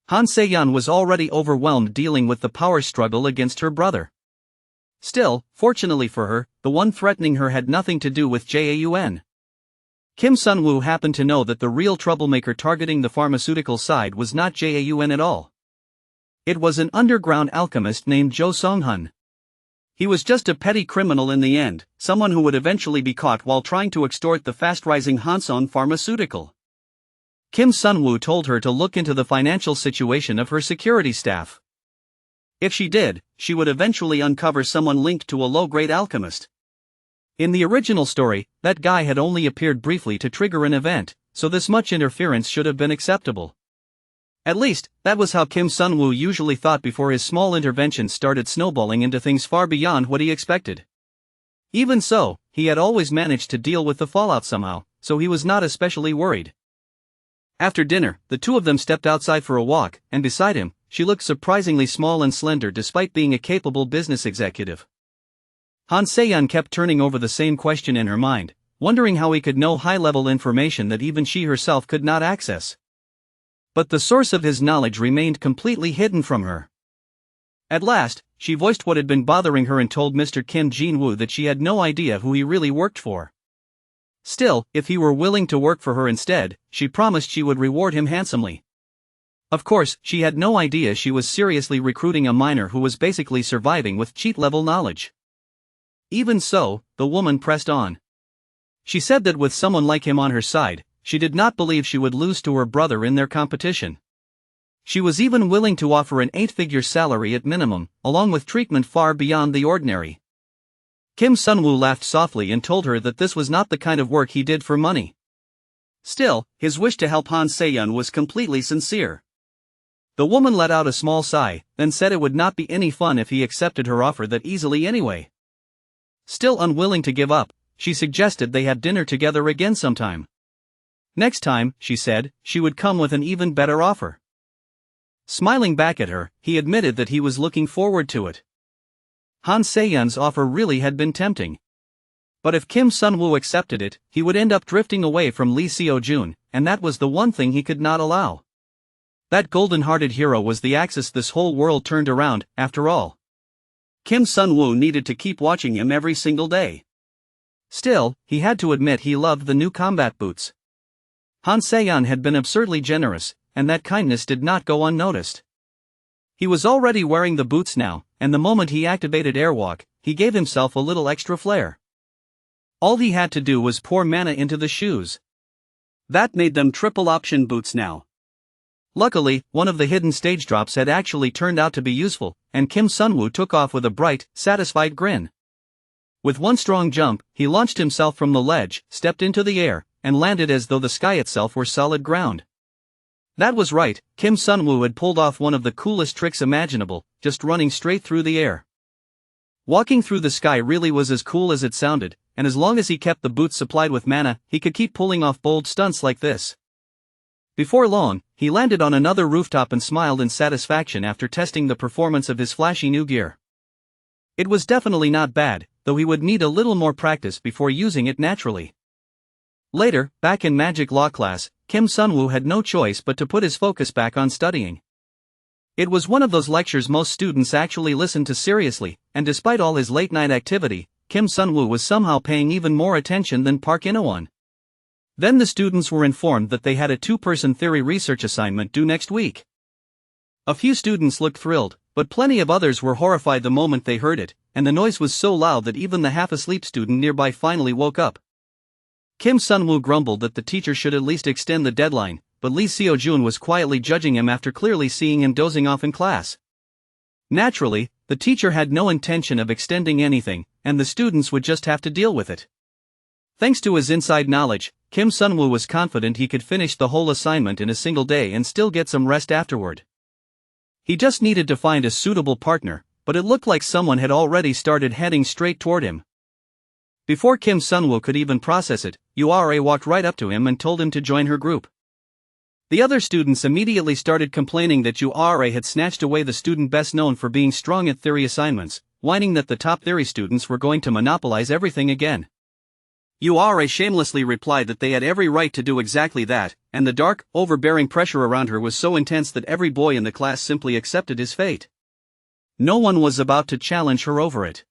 Han Se-yeon was already overwhelmed dealing with the power struggle against her brother. Still, fortunately for her, the one threatening her had nothing to do with JAUN. Kim Sun-woo happened to know that the real troublemaker targeting the pharmaceutical side was not JAUN at all. It was an underground alchemist named Jo Song-hun. He was just a petty criminal in the end, someone who would eventually be caught while trying to extort the fast-rising Hanson pharmaceutical. Kim Sun-woo told her to look into the financial situation of her security staff. If she did, she would eventually uncover someone linked to a low-grade alchemist. In the original story, that guy had only appeared briefly to trigger an event, so this much interference should have been acceptable. At least, that was how Kim Sun-woo usually thought before his small interventions started snowballing into things far beyond what he expected. Even so, he had always managed to deal with the fallout somehow, so he was not especially worried. After dinner, the two of them stepped outside for a walk, and beside him, she looked surprisingly small and slender despite being a capable business executive. Han Se-yeon kept turning over the same question in her mind, wondering how he could know high-level information that even she herself could not access. But the source of his knowledge remained completely hidden from her. At last, she voiced what had been bothering her and told Mr. Kim Jin-woo that she had no idea who he really worked for. Still, if he were willing to work for her instead, she promised she would reward him handsomely. Of course, she had no idea she was seriously recruiting a minor who was basically surviving with cheat-level knowledge. Even so, the woman pressed on. She said that with someone like him on her side, she did not believe she would lose to her brother in their competition. She was even willing to offer an 8-figure salary at minimum, along with treatment far beyond the ordinary. Kim Sun-woo laughed softly and told her that this was not the kind of work he did for money. Still, his wish to help Han Se-yeon was completely sincere. The woman let out a small sigh, then said it would not be any fun if he accepted her offer that easily anyway. Still unwilling to give up, she suggested they have dinner together again sometime. Next time, she said, she would come with an even better offer. Smiling back at her, he admitted that he was looking forward to it. Han Se-yeon's offer really had been tempting. But if Kim Sun-woo accepted it, he would end up drifting away from Lee Seo-jun, and that was the one thing he could not allow. That golden-hearted hero was the axis this whole world turned around, after all. Kim Sun-woo needed to keep watching him every single day. Still, he had to admit he loved the new combat boots. Han Se-yeon had been absurdly generous, and that kindness did not go unnoticed. He was already wearing the boots now, and the moment he activated Airwalk, he gave himself a little extra flair. All he had to do was pour mana into the shoes. That made them triple option boots now. Luckily, one of the hidden stage drops had actually turned out to be useful, and Kim Sun-woo took off with a bright, satisfied grin. With one strong jump, he launched himself from the ledge, stepped into the air, and landed as though the sky itself were solid ground. That was right, Kim Sun-woo had pulled off one of the coolest tricks imaginable, just running straight through the air. Walking through the sky really was as cool as it sounded, and as long as he kept the boots supplied with mana, he could keep pulling off bold stunts like this. Before long, he landed on another rooftop and smiled in satisfaction after testing the performance of his flashy new gear. It was definitely not bad, though he would need a little more practice before using it naturally. Later, back in magic law class, Kim Sun-woo had no choice but to put his focus back on studying. It was one of those lectures most students actually listened to seriously, and despite all his late-night activity, Kim Sun-woo was somehow paying even more attention than Park In-won. Then the students were informed that they had a 2-person theory research assignment due next week. A few students looked thrilled, but plenty of others were horrified the moment they heard it, and the noise was so loud that even the half-asleep student nearby finally woke up. Kim Sun-woo grumbled that the teacher should at least extend the deadline, but Lee Seo-jun was quietly judging him after clearly seeing him dozing off in class. Naturally, the teacher had no intention of extending anything, and the students would just have to deal with it. Thanks to his inside knowledge, Kim Sun-woo was confident he could finish the whole assignment in a single day and still get some rest afterward. He just needed to find a suitable partner, but it looked like someone had already started heading straight toward him. Before Kim Sun-woo could even process it, Yura walked right up to him and told him to join her group. The other students immediately started complaining that Yura had snatched away the student best known for being strong at theory assignments, whining that the top theory students were going to monopolize everything again. Yura shamelessly replied that they had every right to do exactly that, and the dark, overbearing pressure around her was so intense that every boy in the class simply accepted his fate. No one was about to challenge her over it.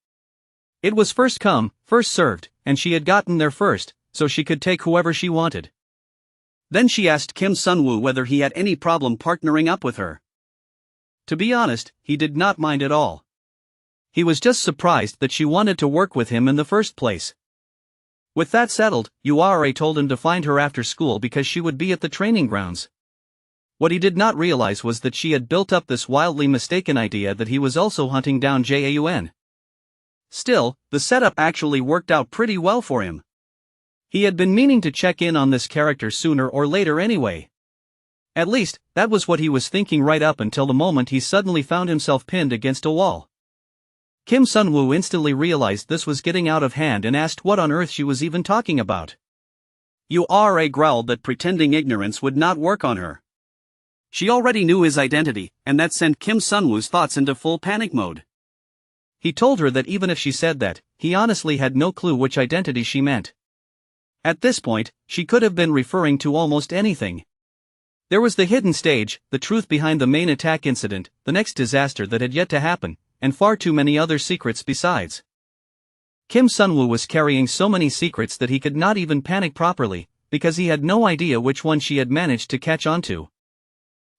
It was first come, first served, and she had gotten there first, so she could take whoever she wanted. Then she asked Kim Sunwoo whether he had any problem partnering up with her. To be honest, he did not mind at all. He was just surprised that she wanted to work with him in the first place. With that settled, Yura told him to find her after school because she would be at the training grounds. What he did not realize was that she had built up this wildly mistaken idea that he was also hunting down Jaun. Still, the setup actually worked out pretty well for him. He had been meaning to check in on this character sooner or later anyway. At least, that was what he was thinking right up until the moment he suddenly found himself pinned against a wall. Kim Sunwoo instantly realized this was getting out of hand and asked what on earth she was even talking about. Yura growled that pretending ignorance would not work on her. She already knew his identity, and that sent Kim Sunwoo's thoughts into full panic mode. He told her that even if she said that, he honestly had no clue which identity she meant. At this point, she could have been referring to almost anything. There was the hidden stage, the truth behind the main attack incident, the next disaster that had yet to happen, and far too many other secrets besides. Kim Sunwoo was carrying so many secrets that he could not even panic properly, because he had no idea which one she had managed to catch on to.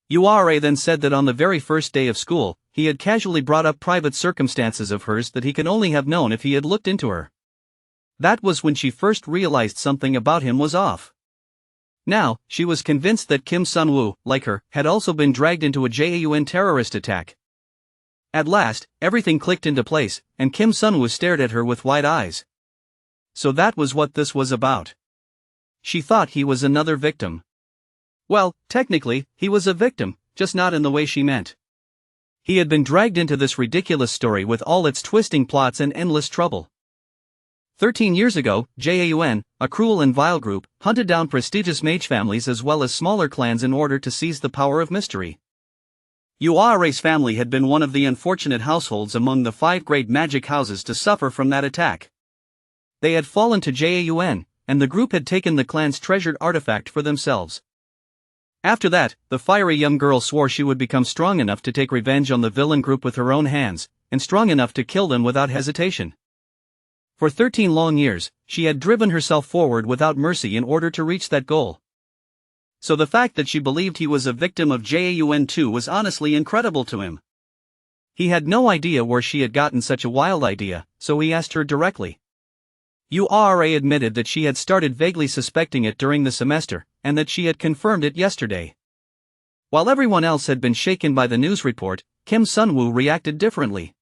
Yura then said that on the very first day of school, he had casually brought up private circumstances of hers that he could only have known if he had looked into her. That was when she first realized something about him was off. Now, she was convinced that Kim Sunwoo, like her, had also been dragged into a Jaun terrorist attack. At last, everything clicked into place, and Kim Sunwoo stared at her with wide eyes. So that was what this was about. She thought he was another victim. Well, technically, he was a victim, just not in the way she meant. He had been dragged into this ridiculous story with all its twisting plots and endless trouble. 13 years ago, Jaun, a cruel and vile group, hunted down prestigious mage families as well as smaller clans in order to seize the power of mystery. Yura's family had been one of the unfortunate households among the 5 great magic houses to suffer from that attack. They had fallen to Jaun, and the group had taken the clan's treasured artifact for themselves. After that, the fiery young girl swore she would become strong enough to take revenge on the villain group with her own hands, and strong enough to kill them without hesitation. For 13 long years, she had driven herself forward without mercy in order to reach that goal. So the fact that she believed he was a victim of Jaun too was honestly incredible to him. He had no idea where she had gotten such a wild idea, so he asked her directly. Yura admitted that she had started vaguely suspecting it during the semester, and that she had confirmed it yesterday. While everyone else had been shaken by the news report, Kim Sunwoo reacted differently.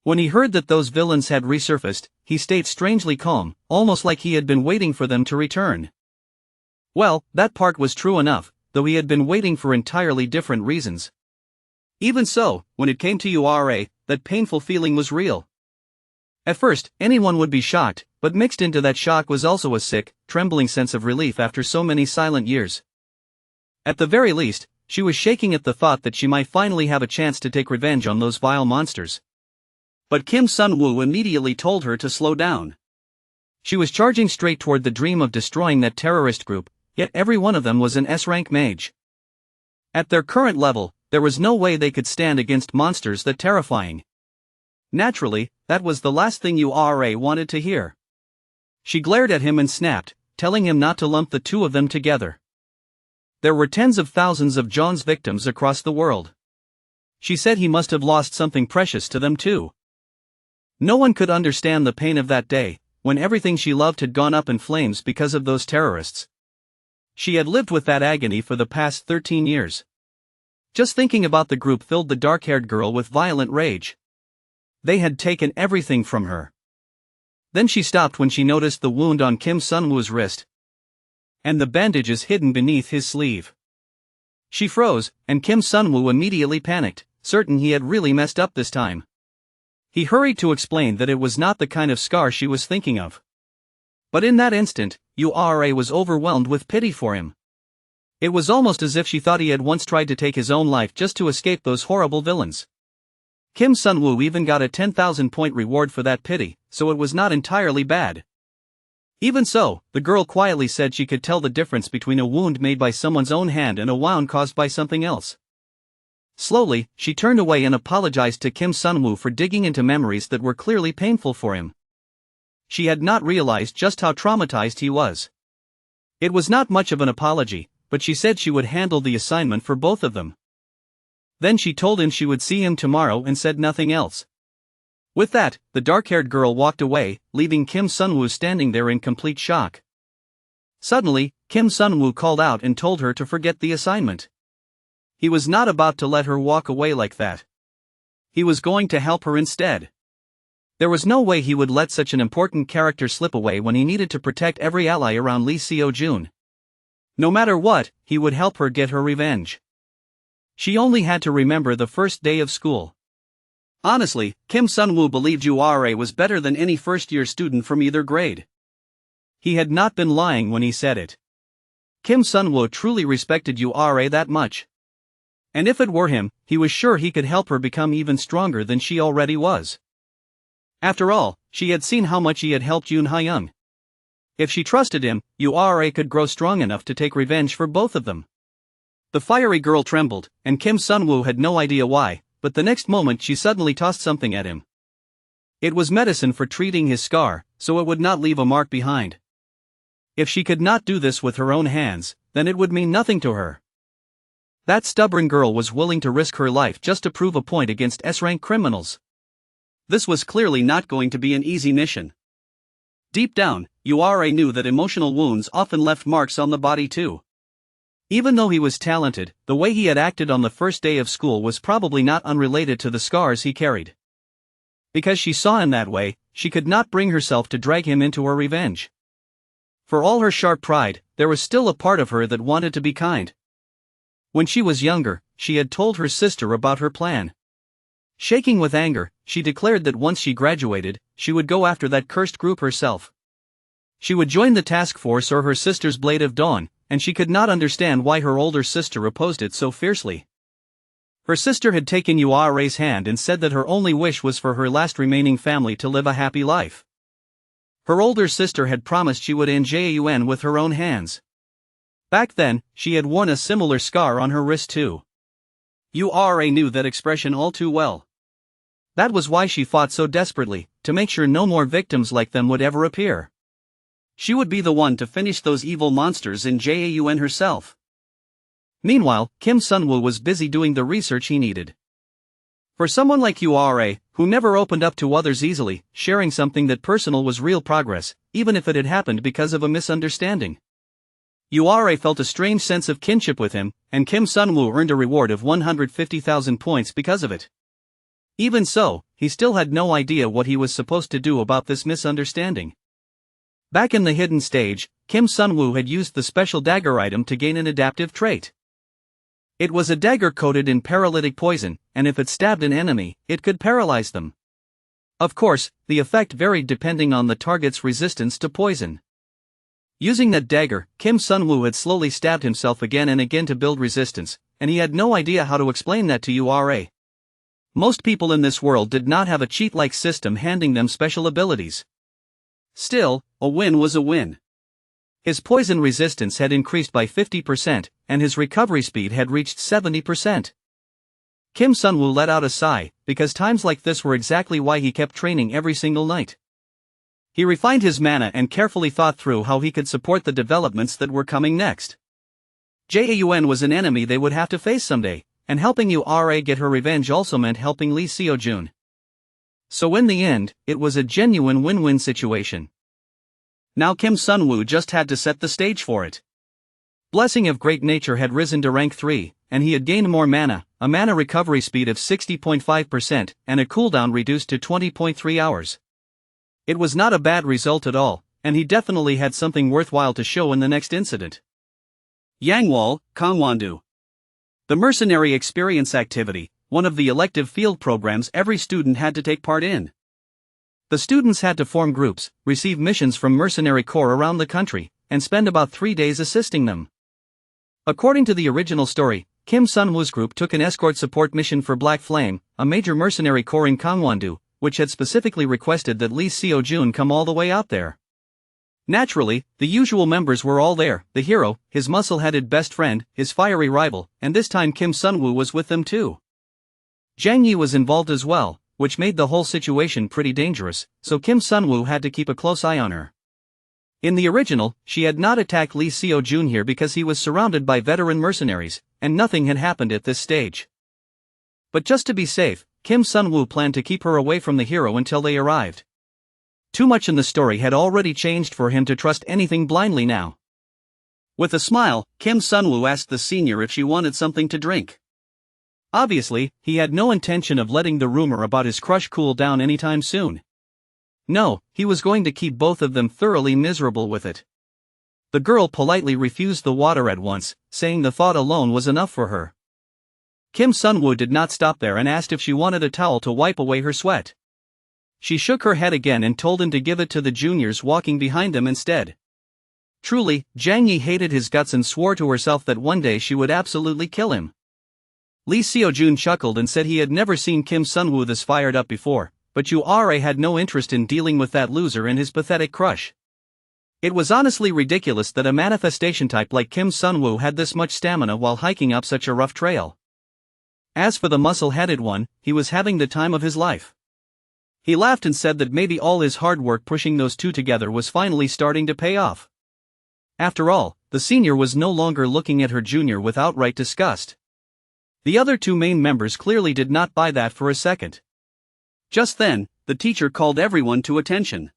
When he heard that those villains had resurfaced, he stayed strangely calm, almost like he had been waiting for them to return. Well, that part was true enough, though he had been waiting for entirely different reasons. Even so, when it came to Yura, that painful feeling was real. At first, anyone would be shocked, but mixed into that shock was also a sick, trembling sense of relief after so many silent years. At the very least, she was shaking at the thought that she might finally have a chance to take revenge on those vile monsters. But Kim Sunwoo immediately told her to slow down. She was charging straight toward the dream of destroying that terrorist group, yet every one of them was an S-rank mage. At their current level, there was no way they could stand against monsters that terrifying. Naturally, that was the last thing Yura wanted to hear. She glared at him and snapped, telling him not to lump the two of them together. There were tens of thousands of John's victims across the world. She said he must have lost something precious to them too. No one could understand the pain of that day, when everything she loved had gone up in flames because of those terrorists. She had lived with that agony for the past 13 years. Just thinking about the group filled the dark-haired girl with violent rage. They had taken everything from her. Then she stopped when she noticed the wound on Kim Sunwoo's wrist, and the bandages hidden beneath his sleeve. She froze, and Kim Sunwoo immediately panicked, certain he had really messed up this time. He hurried to explain that it was not the kind of scar she was thinking of. But in that instant, Yura was overwhelmed with pity for him. It was almost as if she thought he had once tried to take his own life just to escape those horrible villains. Kim Sunwoo even got a 10,000-point reward for that pity, so it was not entirely bad. Even so, the girl quietly said she could tell the difference between a wound made by someone's own hand and a wound caused by something else. Slowly, she turned away and apologized to Kim Sunwoo for digging into memories that were clearly painful for him. She had not realized just how traumatized he was. It was not much of an apology, but she said she would handle the assignment for both of them. Then she told him she would see him tomorrow and said nothing else. With that, the dark-haired girl walked away, leaving Kim Sunwoo standing there in complete shock. Suddenly, Kim Sunwoo called out and told her to forget the assignment. He was not about to let her walk away like that. He was going to help her instead. There was no way he would let such an important character slip away when he needed to protect every ally around Lee Seo-jun. No matter what, he would help her get her revenge. She only had to remember the first day of school. Honestly, Kim Sunwoo believed Yura was better than any first-year student from either grade. He had not been lying when he said it. Kim Sunwoo truly respected Yura that much. And if it were him, he was sure he could help her become even stronger than she already was. After all, she had seen how much he had helped Yoon Ha-young. If she trusted him, Yura could grow strong enough to take revenge for both of them. The fiery girl trembled, and Kim Sunwoo had no idea why, but the next moment she suddenly tossed something at him. It was medicine for treating his scar, so it would not leave a mark behind. If she could not do this with her own hands, then it would mean nothing to her. That stubborn girl was willing to risk her life just to prove a point against S-rank criminals. This was clearly not going to be an easy mission. Deep down, Yura knew that emotional wounds often left marks on the body too. Even though he was talented, the way he had acted on the first day of school was probably not unrelated to the scars he carried. Because she saw him that way, she could not bring herself to drag him into her revenge. For all her sharp pride, there was still a part of her that wanted to be kind. When she was younger, she had told her sister about her plan. Shaking with anger, she declared that once she graduated, she would go after that cursed group herself. She would join the task force or her sister's Blade of Dawn, and she could not understand why her older sister opposed it so fiercely. Her sister had taken Yura's hand and said that her only wish was for her last remaining family to live a happy life. Her older sister had promised she would end Jaun with her own hands. Back then, she had worn a similar scar on her wrist too. Yura knew that expression all too well. That was why she fought so desperately, to make sure no more victims like them would ever appear. She would be the one to finish those evil monsters in Jaun herself. Meanwhile, Kim Sunwoo was busy doing the research he needed. For someone like Yura, who never opened up to others easily, sharing something that personal was real progress, even if it had happened because of a misunderstanding. Yura felt a strange sense of kinship with him, and Kim Sunwoo earned a reward of 150,000 points because of it. Even so, he still had no idea what he was supposed to do about this misunderstanding. Back in the hidden stage, Kim Sunwoo had used the special dagger item to gain an adaptive trait. It was a dagger coated in paralytic poison, and if it stabbed an enemy, it could paralyze them. Of course, the effect varied depending on the target's resistance to poison. Using that dagger, Kim Sunwoo had slowly stabbed himself again and again to build resistance, and he had no idea how to explain that to Yura. Most people in this world did not have a cheat-like system handing them special abilities. Still, a win was a win. His poison resistance had increased by 50%, and his recovery speed had reached 70%. Kim Sunwoo let out a sigh, because times like this were exactly why he kept training every single night. He refined his mana and carefully thought through how he could support the developments that were coming next. Jaun was an enemy they would have to face someday, and helping Yura get her revenge also meant helping Lee Seo-jun. So in the end, it was a genuine win-win situation. Now Kim Sunwoo just had to set the stage for it. Blessing of Great Nature had risen to rank 3, and he had gained more mana, a mana recovery speed of 60.5%, and a cooldown reduced to 20.3 hours. It was not a bad result at all, and he definitely had something worthwhile to show in the next incident. Yangwol, Kangwon-do. The Mercenary Experience Activity, one of the elective field programs every student had to take part in. The students had to form groups, receive missions from mercenary corps around the country, and spend about 3 days assisting them. According to the original story, Kim Sunwoo's group took an escort support mission for Black Flame, a major mercenary corps in Kangwon-do, which had specifically requested that Lee Seo-jun come all the way out there. Naturally, the usual members were all there: the hero, his muscle-headed best friend, his fiery rival, and this time Kim Sunwoo was with them too. Jang Yi was involved as well, which made the whole situation pretty dangerous, so Kim Sunwoo had to keep a close eye on her. In the original, she had not attacked Lee Seo-jun here because he was surrounded by veteran mercenaries, and nothing had happened at this stage. But just to be safe, Kim Sunwoo planned to keep her away from the hero until they arrived. Too much in the story had already changed for him to trust anything blindly now. With a smile, Kim Sunwoo asked the senior if she wanted something to drink. Obviously, he had no intention of letting the rumor about his crush cool down anytime soon. No, he was going to keep both of them thoroughly miserable with it. The girl politely refused the water at once, saying the thought alone was enough for her. Kim Sunwoo did not stop there and asked if she wanted a towel to wipe away her sweat. She shook her head again and told him to give it to the juniors walking behind them instead. Truly, Jang Yi hated his guts and swore to herself that one day she would absolutely kill him. Lee Seo-jun chuckled and said he had never seen Kim Sunwoo this fired up before, but Ura had no interest in dealing with that loser and his pathetic crush. It was honestly ridiculous that a manifestation type like Kim Sunwoo had this much stamina while hiking up such a rough trail. As for the muscle-headed one, he was having the time of his life. He laughed and said that maybe all his hard work pushing those two together was finally starting to pay off. After all, the senior was no longer looking at her junior with outright disgust. The other two main members clearly did not buy that for a second. Just then, the teacher called everyone to attention.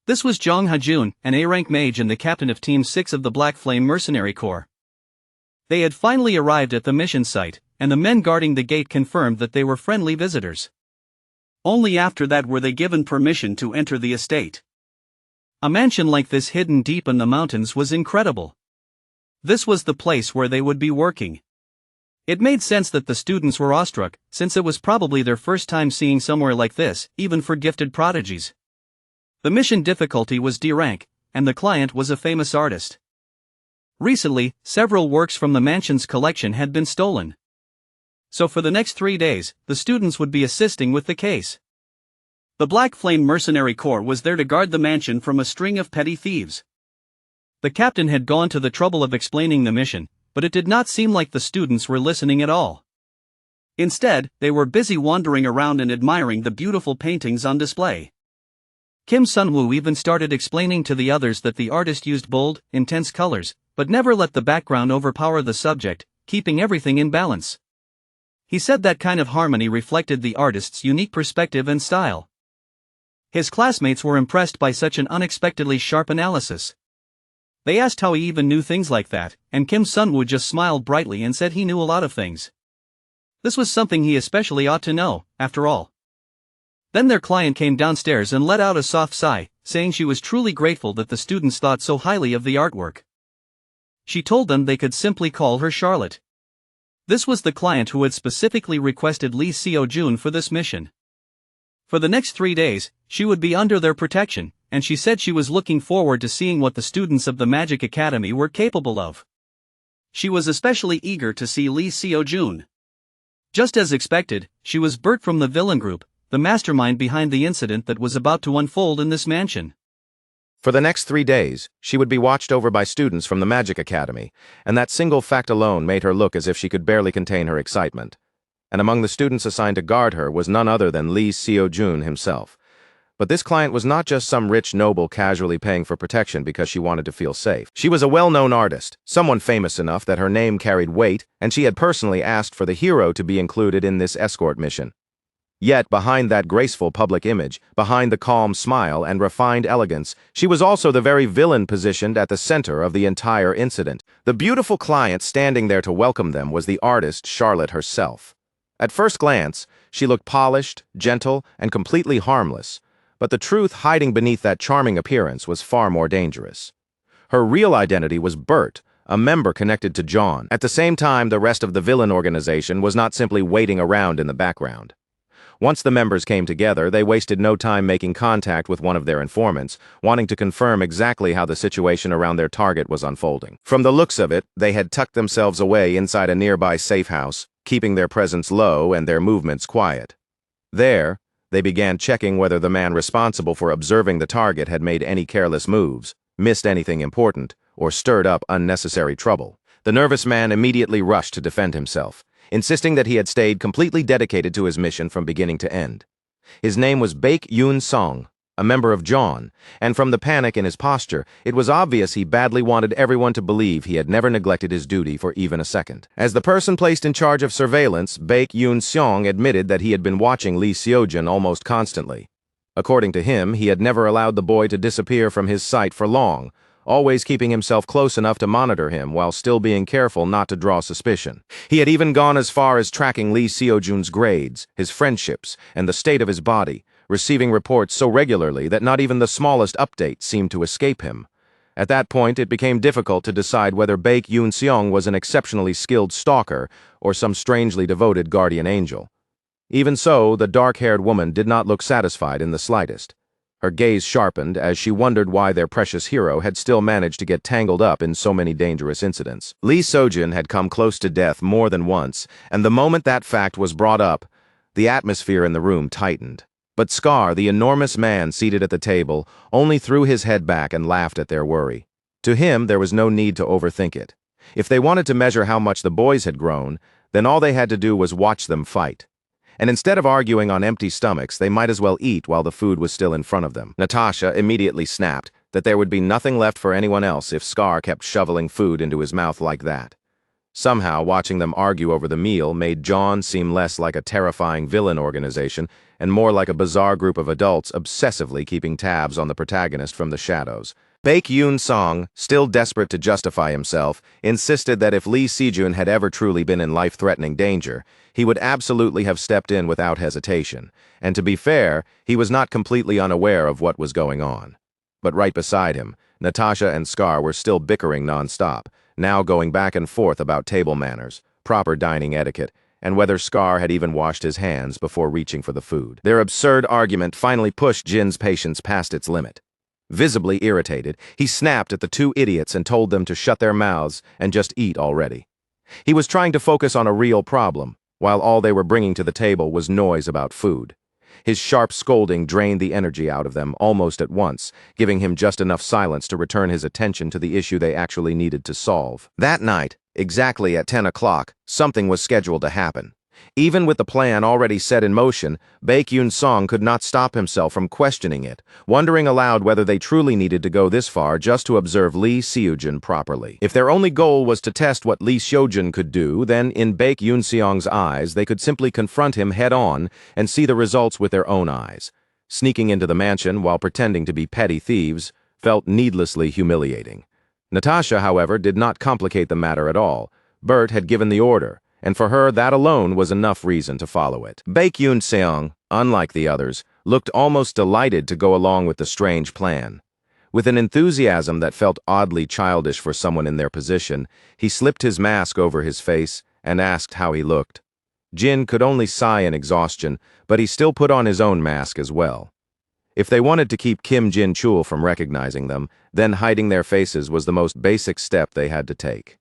This was Jong Ha-jun, an A-rank mage and the captain of Team 6 of the Black Flame Mercenary Corps. They had finally arrived at the mission site, and the men guarding the gate confirmed that they were friendly visitors. Only after that were they given permission to enter the estate. A mansion like this hidden deep in the mountains was incredible. This was the place where they would be working. It made sense that the students were awestruck, since it was probably their first time seeing somewhere like this, even for gifted prodigies. The mission difficulty was D rank, and the client was a famous artist. Recently, several works from the mansion's collection had been stolen. So for the next 3 days, the students would be assisting with the case. The Black Flame Mercenary Corps was there to guard the mansion from a string of petty thieves. The captain had gone to the trouble of explaining the mission, but it did not seem like the students were listening at all. Instead, they were busy wandering around and admiring the beautiful paintings on display. Kim Sunwoo even started explaining to the others that the artist used bold, intense colors, but never let the background overpower the subject, keeping everything in balance. He said that kind of harmony reflected the artist's unique perspective and style. His classmates were impressed by such an unexpectedly sharp analysis. They asked how he even knew things like that, and Kim Sunwoo just smiled brightly and said he knew a lot of things. This was something he especially ought to know, after all. Then their client came downstairs and let out a soft sigh, saying she was truly grateful that the students thought so highly of the artwork. She told them they could simply call her Charlotte. This was the client who had specifically requested Lee Seo-jun for this mission. For the next 3 days, she would be under their protection, and she said she was looking forward to seeing what the students of the Magic Academy were capable of. She was especially eager to see Lee Seo-jun. Just as expected, she was Bert from the villain group, the mastermind behind the incident that was about to unfold in this mansion. For the next 3 days, she would be watched over by students from the Magic Academy, and that single fact alone made her look as if she could barely contain her excitement. And among the students assigned to guard her was none other than Lee Seo-jun himself. But this client was not just some rich noble casually paying for protection because she wanted to feel safe. She was a well-known artist, someone famous enough that her name carried weight, and she had personally asked for the hero to be included in this escort mission. Yet, behind that graceful public image, behind the calm smile and refined elegance, she was also the very villain positioned at the center of the entire incident. The beautiful client standing there to welcome them was the artist Charlotte herself. At first glance, she looked polished, gentle, and completely harmless, but the truth hiding beneath that charming appearance was far more dangerous. Her real identity was Bert, a member connected to John. At the same time, the rest of the villain organization was not simply waiting around in the background. Once the members came together, they wasted no time making contact with one of their informants, wanting to confirm exactly how the situation around their target was unfolding. From the looks of it, they had tucked themselves away inside a nearby safe house, keeping their presence low and their movements quiet. There, They began checking whether the man responsible for observing the target had made any careless moves, missed anything important, or stirred up unnecessary trouble. The nervous man immediately rushed to defend himself, insisting that he had stayed completely dedicated to his mission from beginning to end. His name was Baek Yoon-song, a member of John, and from the panic in his posture, it was obvious he badly wanted everyone to believe he had never neglected his duty for even a second. As the person placed in charge of surveillance, Baek Yoon-song admitted that he had been watching Lee Seo-jun almost constantly. According to him, he had never allowed the boy to disappear from his sight for long, always keeping himself close enough to monitor him while still being careful not to draw suspicion. He had even gone as far as tracking Lee Seo-jun's grades, his friendships, and the state of his body, receiving reports so regularly that not even the smallest update seemed to escape him. At that point, it became difficult to decide whether Baek Yoon-seong was an exceptionally skilled stalker or some strangely devoted guardian angel. Even so, the dark-haired woman did not look satisfied in the slightest. Her gaze sharpened as she wondered why their precious hero had still managed to get tangled up in so many dangerous incidents. Lee Seo-jun had come close to death more than once, and the moment that fact was brought up, the atmosphere in the room tightened. But Scar, the enormous man seated at the table, only threw his head back and laughed at their worry. To him, there was no need to overthink it. If they wanted to measure how much the boys had grown, then all they had to do was watch them fight. And instead of arguing on empty stomachs, they might as well eat while the food was still in front of them. Natasha immediately snapped that there would be nothing left for anyone else if Scar kept shoveling food into his mouth like that. Somehow, watching them argue over the meal made John seem less like a terrifying villain organization and more like a bizarre group of adults obsessively keeping tabs on the protagonist from the shadows. Baek Yoon-song, still desperate to justify himself, insisted that if Lee Seo-jun had ever truly been in life-threatening danger, he would absolutely have stepped in without hesitation. And to be fair, he was not completely unaware of what was going on. But right beside him, Natasha and Scar were still bickering non-stop, now going back and forth about table manners, proper dining etiquette, and whether Scar had even washed his hands before reaching for the food. Their absurd argument finally pushed Jin's patience past its limit. Visibly irritated, he snapped at the two idiots and told them to shut their mouths and just eat already. He was trying to focus on a real problem, while all they were bringing to the table was noise about food. His sharp scolding drained the energy out of them almost at once, giving him just enough silence to return his attention to the issue they actually needed to solve. That night, exactly at 10 o'clock, something was scheduled to happen. Even with the plan already set in motion, Baek Yoon-song could not stop himself from questioning it, wondering aloud whether they truly needed to go this far just to observe Lee Seo-jun properly. If their only goal was to test what Lee Seo-jun could do, then in Baek Yoon-seong's eyes, they could simply confront him head-on and see the results with their own eyes. Sneaking into the mansion while pretending to be petty thieves felt needlessly humiliating. Natasha, however, did not complicate the matter at all. Bert had given the order, and for her that alone was enough reason to follow it. Baek Yoon-seong, unlike the others, looked almost delighted to go along with the strange plan. With an enthusiasm that felt oddly childish for someone in their position, he slipped his mask over his face and asked how he looked. Jin could only sigh in exhaustion, but he still put on his own mask as well. If they wanted to keep Kim Jin-chul from recognizing them, then hiding their faces was the most basic step they had to take.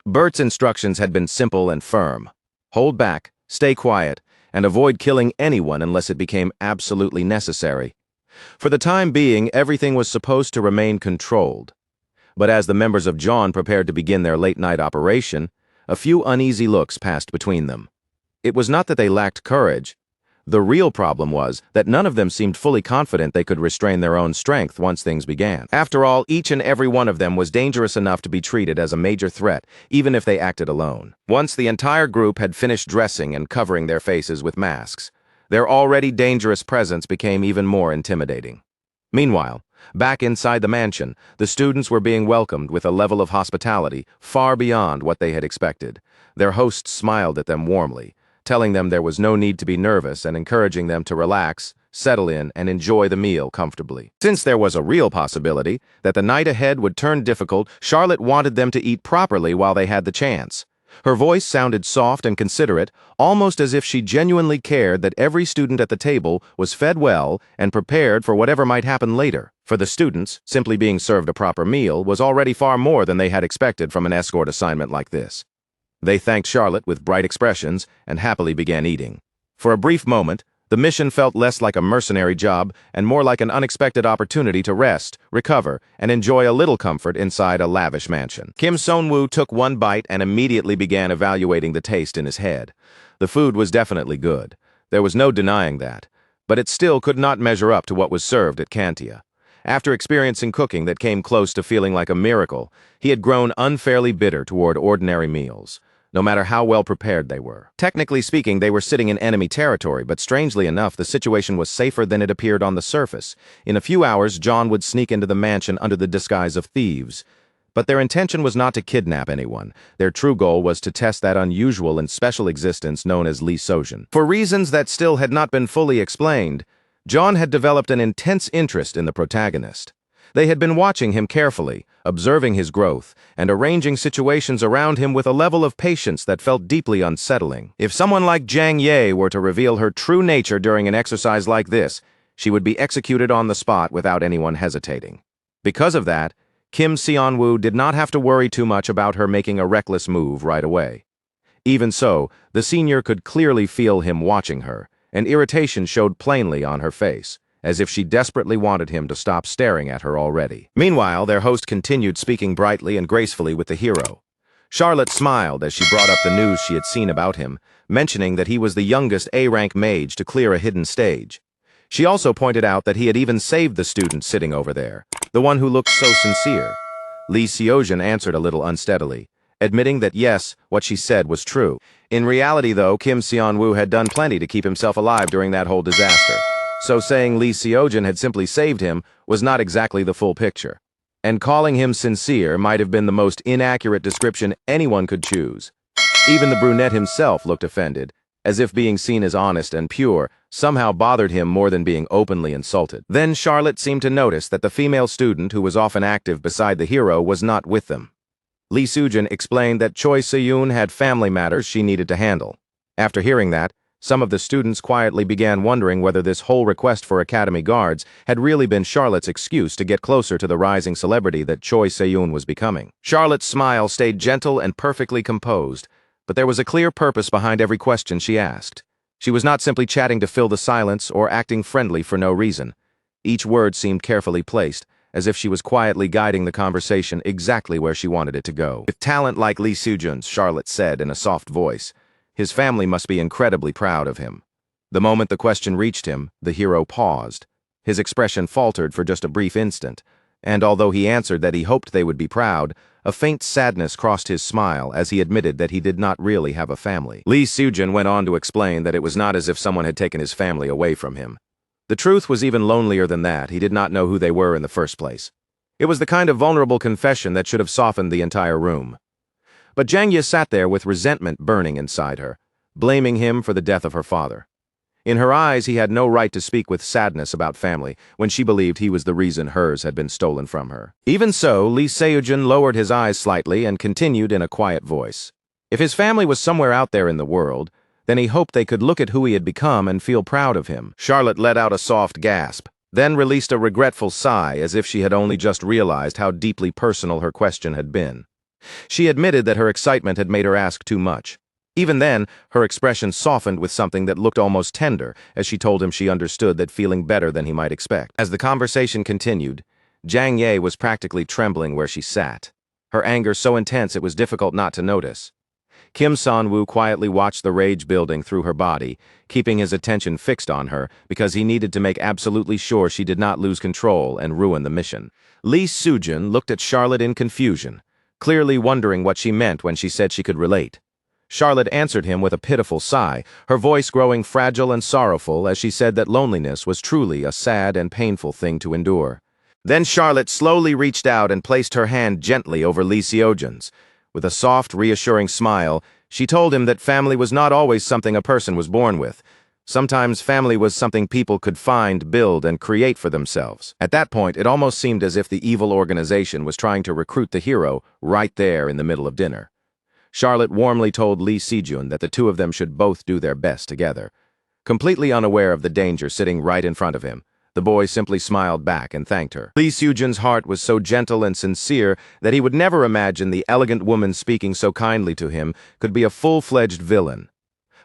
Bert's instructions had been simple and firm. Hold back, stay quiet, and avoid killing anyone unless it became absolutely necessary. For the time being, everything was supposed to remain controlled. But as the members of John prepared to begin their late-night operation, a few uneasy looks passed between them. It was not that they lacked courage. The real problem was that none of them seemed fully confident they could restrain their own strength once things began. After all, each and every one of them was dangerous enough to be treated as a major threat, even if they acted alone. Once the entire group had finished dressing and covering their faces with masks, their already dangerous presence became even more intimidating. Meanwhile, back inside the mansion, the students were being welcomed with a level of hospitality far beyond what they had expected. Their hosts smiled at them warmly, telling them there was no need to be nervous and encouraging them to relax, settle in, and enjoy the meal comfortably. Since there was a real possibility that the night ahead would turn difficult, Charlotte wanted them to eat properly while they had the chance. Her voice sounded soft and considerate, almost as if she genuinely cared that every student at the table was fed well and prepared for whatever might happen later. For the students, simply being served a proper meal was already far more than they had expected from an escort assignment like this. They thanked Charlotte with bright expressions and happily began eating. For a brief moment, The mission felt less like a mercenary job and more like an unexpected opportunity to rest, recover, and enjoy a little comfort inside a lavish mansion. Kim Seon-woo took one bite and immediately began evaluating the taste in his head. The food was definitely good. There was no denying that. But it still could not measure up to what was served at Kantia. After experiencing cooking that came close to feeling like a miracle, he had grown unfairly bitter toward ordinary meals, no matter how well prepared they were. Technically speaking, they were sitting in enemy territory, but strangely enough, the situation was safer than it appeared on the surface. In a few hours, John would sneak into the mansion under the disguise of thieves. But their intention was not to kidnap anyone. Their true goal was to test that unusual and special existence known as Lee Sojun. For reasons that still had not been fully explained, John had developed an intense interest in the protagonist. They had been watching him carefully, observing his growth, and arranging situations around him with a level of patience that felt deeply unsettling. If someone like Jang Ye were to reveal her true nature during an exercise like this, she would be executed on the spot without anyone hesitating. Because of that, Kim Seon-woo did not have to worry too much about her making a reckless move right away. Even so, the senior could clearly feel him watching her, and irritation showed plainly on her face, as if she desperately wanted him to stop staring at her already. Meanwhile, their host continued speaking brightly and gracefully with the hero. Charlotte smiled as she brought up the news she had seen about him, mentioning that he was the youngest A-rank mage to clear a hidden stage. She also pointed out that he had even saved the student sitting over there, the one who looked so sincere. Lee Seojun answered a little unsteadily, admitting that yes, what she said was true. In reality, though, Kim Seon-woo had done plenty to keep himself alive during that whole disaster. So saying Lee Seojun had simply saved him was not exactly the full picture. And calling him sincere might have been the most inaccurate description anyone could choose. Even the brunette himself looked offended, as if being seen as honest and pure somehow bothered him more than being openly insulted. Then Charlotte seemed to notice that the female student who was often active beside the hero was not with them. Lee Seojun explained that Choi Se-yoon had family matters she needed to handle. After hearing that, some of the students quietly began wondering whether this whole request for academy guards had really been Charlotte's excuse to get closer to the rising celebrity that Choi Se-yoon was becoming. Charlotte's smile stayed gentle and perfectly composed, but there was a clear purpose behind every question she asked. She was not simply chatting to fill the silence or acting friendly for no reason. Each word seemed carefully placed, as if she was quietly guiding the conversation exactly where she wanted it to go. With talent like Lee Seojun's, Charlotte said in a soft voice, his family must be incredibly proud of him. The moment the question reached him, the hero paused. His expression faltered for just a brief instant, and although he answered that he hoped they would be proud, a faint sadness crossed his smile as he admitted that he did not really have a family. Lee Seojun went on to explain that it was not as if someone had taken his family away from him. The truth was even lonelier than that. He did not know who they were in the first place. It was the kind of vulnerable confession that should have softened the entire room. But Jang Ye sat there with resentment burning inside her, blaming him for the death of her father. In her eyes, he had no right to speak with sadness about family when she believed he was the reason hers had been stolen from her. Even so, Lee Seojun lowered his eyes slightly and continued in a quiet voice. If his family was somewhere out there in the world, then he hoped they could look at who he had become and feel proud of him. Charlotte let out a soft gasp, then released a regretful sigh as if she had only just realized how deeply personal her question had been. She admitted that her excitement had made her ask too much. Even then, her expression softened with something that looked almost tender as she told him she understood that feeling better than he might expect. As the conversation continued, Jang Ye was practically trembling where she sat, her anger so intense it was difficult not to notice. Kim Seon-woo quietly watched the rage building through her body, keeping his attention fixed on her because he needed to make absolutely sure she did not lose control and ruin the mission. Lee Seojun looked at Charlotte in confusion, clearly wondering what she meant when she said she could relate. Charlotte answered him with a pitiful sigh, her voice growing fragile and sorrowful as she said that loneliness was truly a sad and painful thing to endure. Then Charlotte slowly reached out and placed her hand gently over Lee Seojun's. With a soft, reassuring smile, she told him that family was not always something a person was born with. Sometimes family was something people could find, build, and create for themselves. At that point, it almost seemed as if the evil organization was trying to recruit the hero right there in the middle of dinner. Charlotte warmly told Lee Seojun that the two of them should both do their best together. Completely unaware of the danger sitting right in front of him, the boy simply smiled back and thanked her. Lee Seojun's heart was so gentle and sincere that he would never imagine the elegant woman speaking so kindly to him could be a full-fledged villain.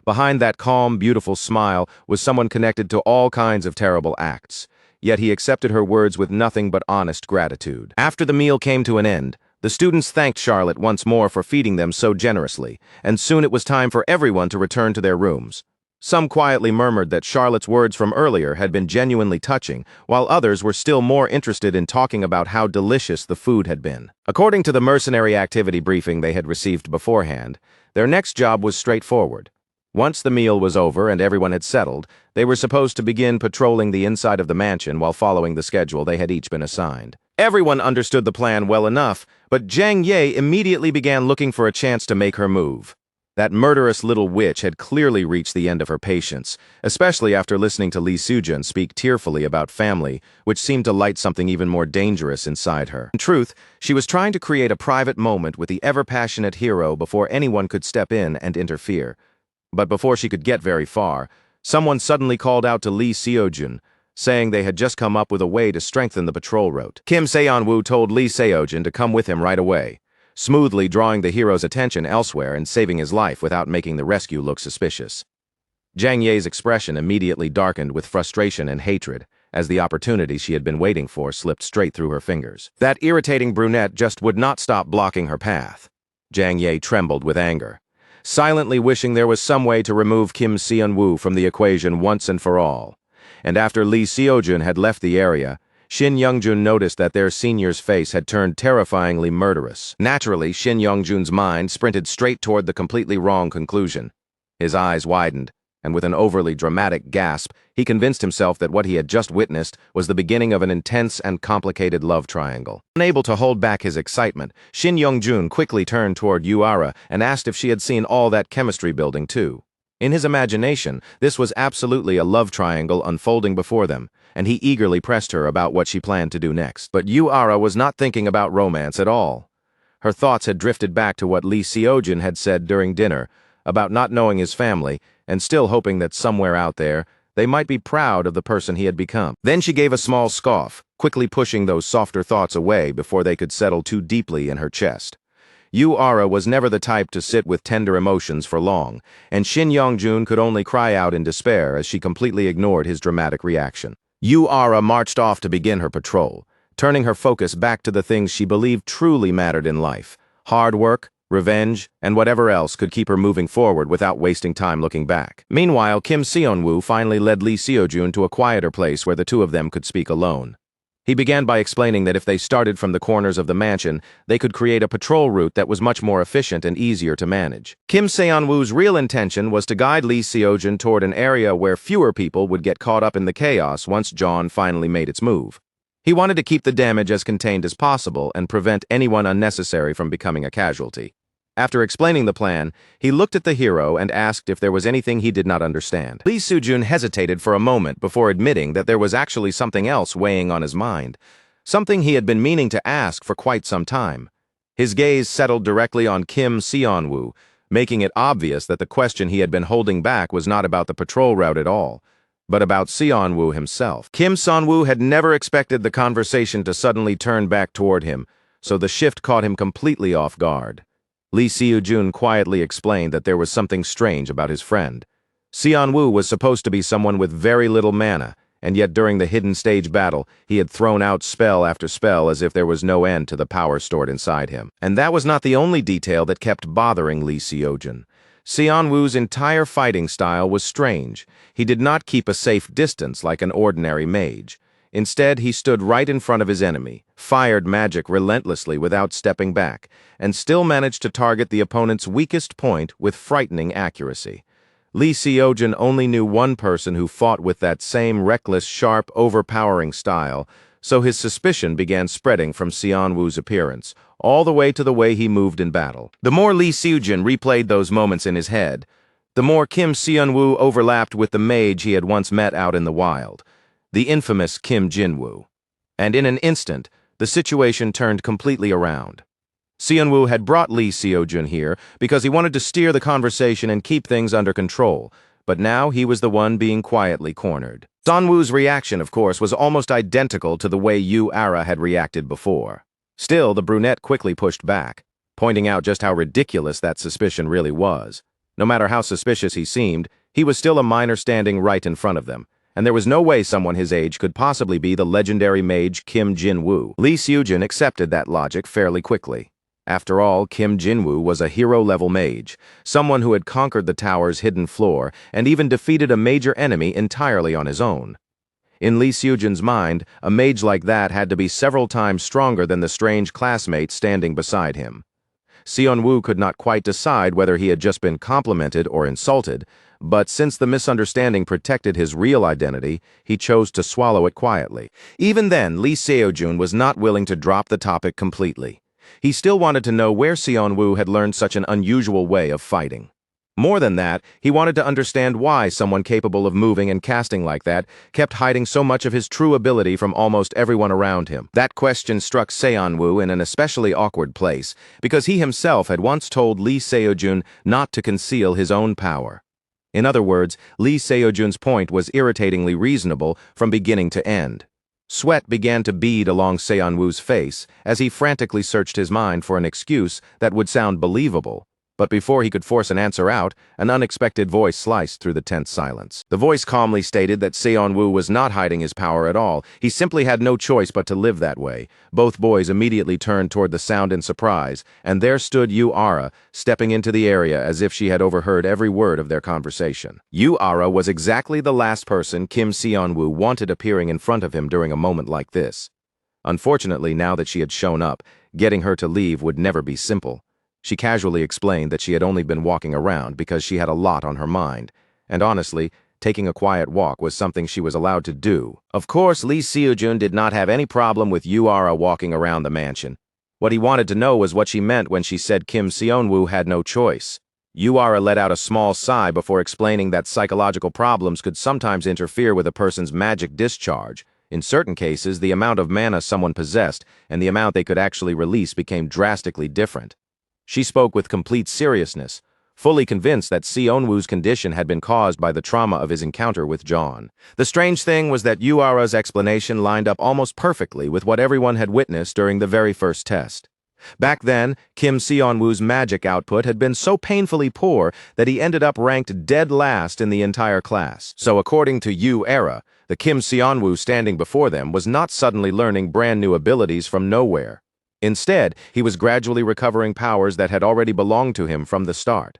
Behind that calm, beautiful smile was someone connected to all kinds of terrible acts. Yet he accepted her words with nothing but honest gratitude. After the meal came to an end, the students thanked Charlotte once more for feeding them so generously, and soon it was time for everyone to return to their rooms. Some quietly murmured that Charlotte's words from earlier had been genuinely touching, while others were still more interested in talking about how delicious the food had been. According to the mercenary activity briefing they had received beforehand, their next job was straightforward. Once the meal was over and everyone had settled, they were supposed to begin patrolling the inside of the mansion while following the schedule they had each been assigned. Everyone understood the plan well enough, but Zhang Ye immediately began looking for a chance to make her move. That murderous little witch had clearly reached the end of her patience, especially after listening to Li Sujun speak tearfully about family, which seemed to light something even more dangerous inside her. In truth, she was trying to create a private moment with the ever-passionate hero before anyone could step in and interfere. But before she could get very far, someone suddenly called out to Li Seojun, saying they had just come up with a way to strengthen the patrol route. Kim Seonwoo told Li Seojun to come with him right away, smoothly drawing the hero's attention elsewhere and saving his life without making the rescue look suspicious. Zhang Ye's expression immediately darkened with frustration and hatred as the opportunity she had been waiting for slipped straight through her fingers. That irritating brunette just would not stop blocking her path. Zhang Ye trembled with anger, silently wishing there was some way to remove Kim Seonwoo from the equation once and for all. And after Li Seojun had left the area, Shin Youngjun noticed that their senior's face had turned terrifyingly murderous. Naturally, Shin Youngjun's mind sprinted straight toward the completely wrong conclusion. His eyes widened, and with an overly dramatic gasp, he convinced himself that what he had just witnessed was the beginning of an intense and complicated love triangle. Unable to hold back his excitement, Shin Youngjun quickly turned toward Yuara and asked if she had seen all that chemistry building too. In his imagination, this was absolutely a love triangle unfolding before them, and he eagerly pressed her about what she planned to do next. But Yuara was not thinking about romance at all. Her thoughts had drifted back to what Li Seojun had said during dinner, about not knowing his family, and still hoping that somewhere out there, they might be proud of the person he had become. Then she gave a small scoff, quickly pushing those softer thoughts away before they could settle too deeply in her chest. Yuara was never the type to sit with tender emotions for long, and Shin Youngjun could only cry out in despair as she completely ignored his dramatic reaction. Yuara marched off to begin her patrol, turning her focus back to the things she believed truly mattered in life: hard work, revenge, and whatever else could keep her moving forward without wasting time looking back. Meanwhile, Kim Seonwoo finally led Li Seojun to a quieter place where the two of them could speak alone. He began by explaining that if they started from the corners of the mansion, they could create a patrol route that was much more efficient and easier to manage. Kim Seonwoo's real intention was to guide Li Seojun toward an area where fewer people would get caught up in the chaos once Dawn finally made its move. He wanted to keep the damage as contained as possible and prevent anyone unnecessary from becoming a casualty. After explaining the plan, he looked at the hero and asked if there was anything he did not understand. Li Sujun hesitated for a moment before admitting that there was actually something else weighing on his mind, something he had been meaning to ask for quite some time. His gaze settled directly on Kim Seonwoo, making it obvious that the question he had been holding back was not about the patrol route at all, but about Seonwoo himself. Kim Seonwoo had never expected the conversation to suddenly turn back toward him, so the shift caught him completely off guard. Li Seojun quietly explained that there was something strange about his friend. Seonwoo was supposed to be someone with very little mana, and yet during the hidden stage battle, he had thrown out spell after spell as if there was no end to the power stored inside him. And that was not the only detail that kept bothering Li Seojun. Seonwoo's entire fighting style was strange. He did not keep a safe distance like an ordinary mage. Instead, he stood right in front of his enemy, fired magic relentlessly without stepping back, and still managed to target the opponent's weakest point with frightening accuracy. Li Seojun only knew one person who fought with that same reckless, sharp, overpowering style, so his suspicion began spreading from Seonwoo's appearance, all the way to the way he moved in battle. The more Li Seojun replayed those moments in his head, the more Kim Seonwoo overlapped with the mage he had once met out in the wild, the infamous Kim Jinwoo. And in an instant, the situation turned completely around. Seonwoo had brought Li Seojun here because he wanted to steer the conversation and keep things under control, but now he was the one being quietly cornered. Seonwoo's reaction, of course, was almost identical to the way Yuara had reacted before. Still, the brunette quickly pushed back, pointing out just how ridiculous that suspicion really was. No matter how suspicious he seemed, he was still a minor standing right in front of them, and there was no way someone his age could possibly be the legendary mage Kim Jin-woo. Lee Seojun accepted that logic fairly quickly. After all, Kim Jin-woo was a hero-level mage, someone who had conquered the tower's hidden floor and even defeated a major enemy entirely on his own. In Lee Seojun's mind, a mage like that had to be several times stronger than the strange classmate standing beside him. Seon-woo could not quite decide whether he had just been complimented or insulted, but since the misunderstanding protected his real identity, he chose to swallow it quietly. Even then, Lee Seojun was not willing to drop the topic completely. He still wanted to know where Seon-woo had learned such an unusual way of fighting. More than that, he wanted to understand why someone capable of moving and casting like that kept hiding so much of his true ability from almost everyone around him. That question struck Seon-woo in an especially awkward place, because he himself had once told Lee Seojun not to conceal his own power. In other words, Lee Seojun's point was irritatingly reasonable from beginning to end. Sweat began to bead along Seon-woo's face as he frantically searched his mind for an excuse that would sound believable. But before he could force an answer out, an unexpected voice sliced through the tense silence. The voice calmly stated that Seon-woo was not hiding his power at all. He simply had no choice but to live that way. Both boys immediately turned toward the sound in surprise, and there stood Yu-ara, stepping into the area as if she had overheard every word of their conversation. Yu-ara was exactly the last person Kim Seon-woo wanted appearing in front of him during a moment like this. Unfortunately, now that she had shown up, getting her to leave would never be simple. She casually explained that she had only been walking around because she had a lot on her mind, and honestly, taking a quiet walk was something she was allowed to do. Of course, Lee Seojun did not have any problem with Yu-ara walking around the mansion. What he wanted to know was what she meant when she said Kim Seon-woo had no choice. Yu-ara let out a small sigh before explaining that psychological problems could sometimes interfere with a person's magic discharge. In certain cases, the amount of mana someone possessed and the amount they could actually release became drastically different. She spoke with complete seriousness, fully convinced that Seon-woo's condition had been caused by the trauma of his encounter with John. The strange thing was that Yu-ara's explanation lined up almost perfectly with what everyone had witnessed during the very first test. Back then, Kim Seon-woo's magic output had been so painfully poor that he ended up ranked dead last in the entire class. So according to Yu-ara, the Kim Seon-woo standing before them was not suddenly learning brand new abilities from nowhere. Instead, he was gradually recovering powers that had already belonged to him from the start.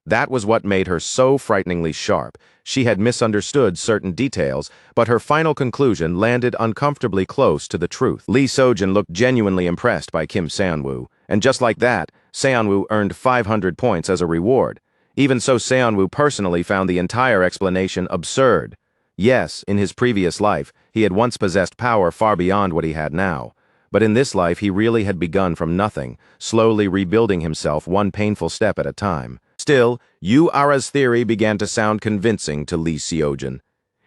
That was what made her so frighteningly sharp. She had misunderstood certain details, but her final conclusion landed uncomfortably close to the truth. Lee Seojun looked genuinely impressed by Kim Seon-woo, and just like that, Seon-woo earned 500 points as a reward. Even so, Seon-woo personally found the entire explanation absurd. Yes, in his previous life, he had once possessed power far beyond what he had now. But in this life, he really had begun from nothing, slowly rebuilding himself one painful step at a time. Still, Yu-ara's theory began to sound convincing to Lee Seojun.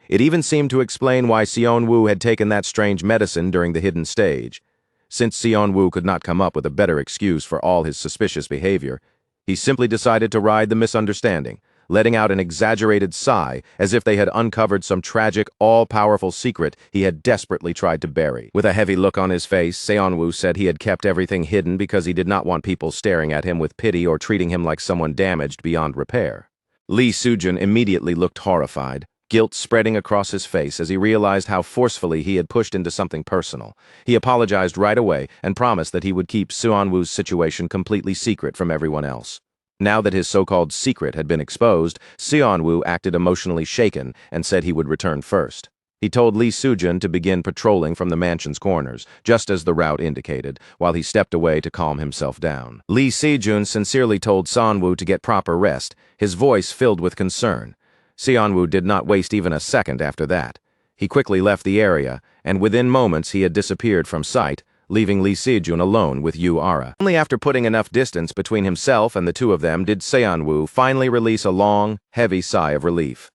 It even seemed to explain why Seon-woo had taken that strange medicine during the hidden stage. Since Seon-woo could not come up with a better excuse for all his suspicious behavior, he simply decided to ride the misunderstanding, letting out an exaggerated sigh as if they had uncovered some tragic, all-powerful secret he had desperately tried to bury. With a heavy look on his face, Seon-woo said he had kept everything hidden because he did not want people staring at him with pity or treating him like someone damaged beyond repair. Lee Seojun immediately looked horrified, guilt spreading across his face as he realized how forcefully he had pushed into something personal. He apologized right away and promised that he would keep Seon-woo's situation completely secret from everyone else. Now that his so-called secret had been exposed, Seon-woo acted emotionally shaken and said he would return first. He told Lee Seojun to begin patrolling from the mansion's corners, just as the route indicated, while he stepped away to calm himself down. Lee Seojun sincerely told Seon-woo to get proper rest, his voice filled with concern. Seon-woo did not waste even a second after that. He quickly left the area, and within moments he had disappeared from sight, leaving Lee Seojun alone with Yu-ara. Only after putting enough distance between himself and the two of them did Seon-woo finally release a long, heavy sigh of relief.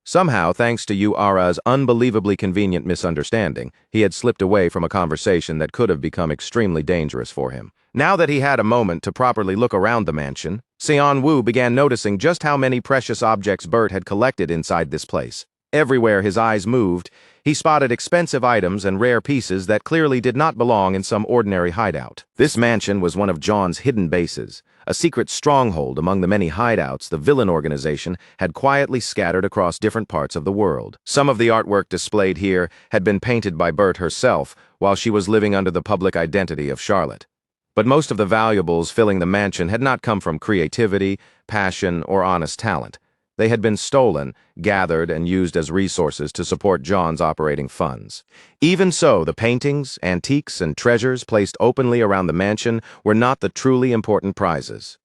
Somehow, thanks to Yu-ara's unbelievably convenient misunderstanding, he had slipped away from a conversation that could have become extremely dangerous for him. Now that he had a moment to properly look around the mansion, Seon-woo began noticing just how many precious objects Bert had collected inside this place. Everywhere his eyes moved, he spotted expensive items and rare pieces that clearly did not belong in some ordinary hideout. This mansion was one of John's hidden bases, a secret stronghold among the many hideouts the villain organization had quietly scattered across different parts of the world. Some of the artwork displayed here had been painted by Bert herself while she was living under the public identity of Charlotte. But most of the valuables filling the mansion had not come from creativity, passion, or honest talent. They had been stolen, gathered, and used as resources to support John's operating funds. Even so, the paintings, antiques, and treasures placed openly around the mansion were not the truly important prizes.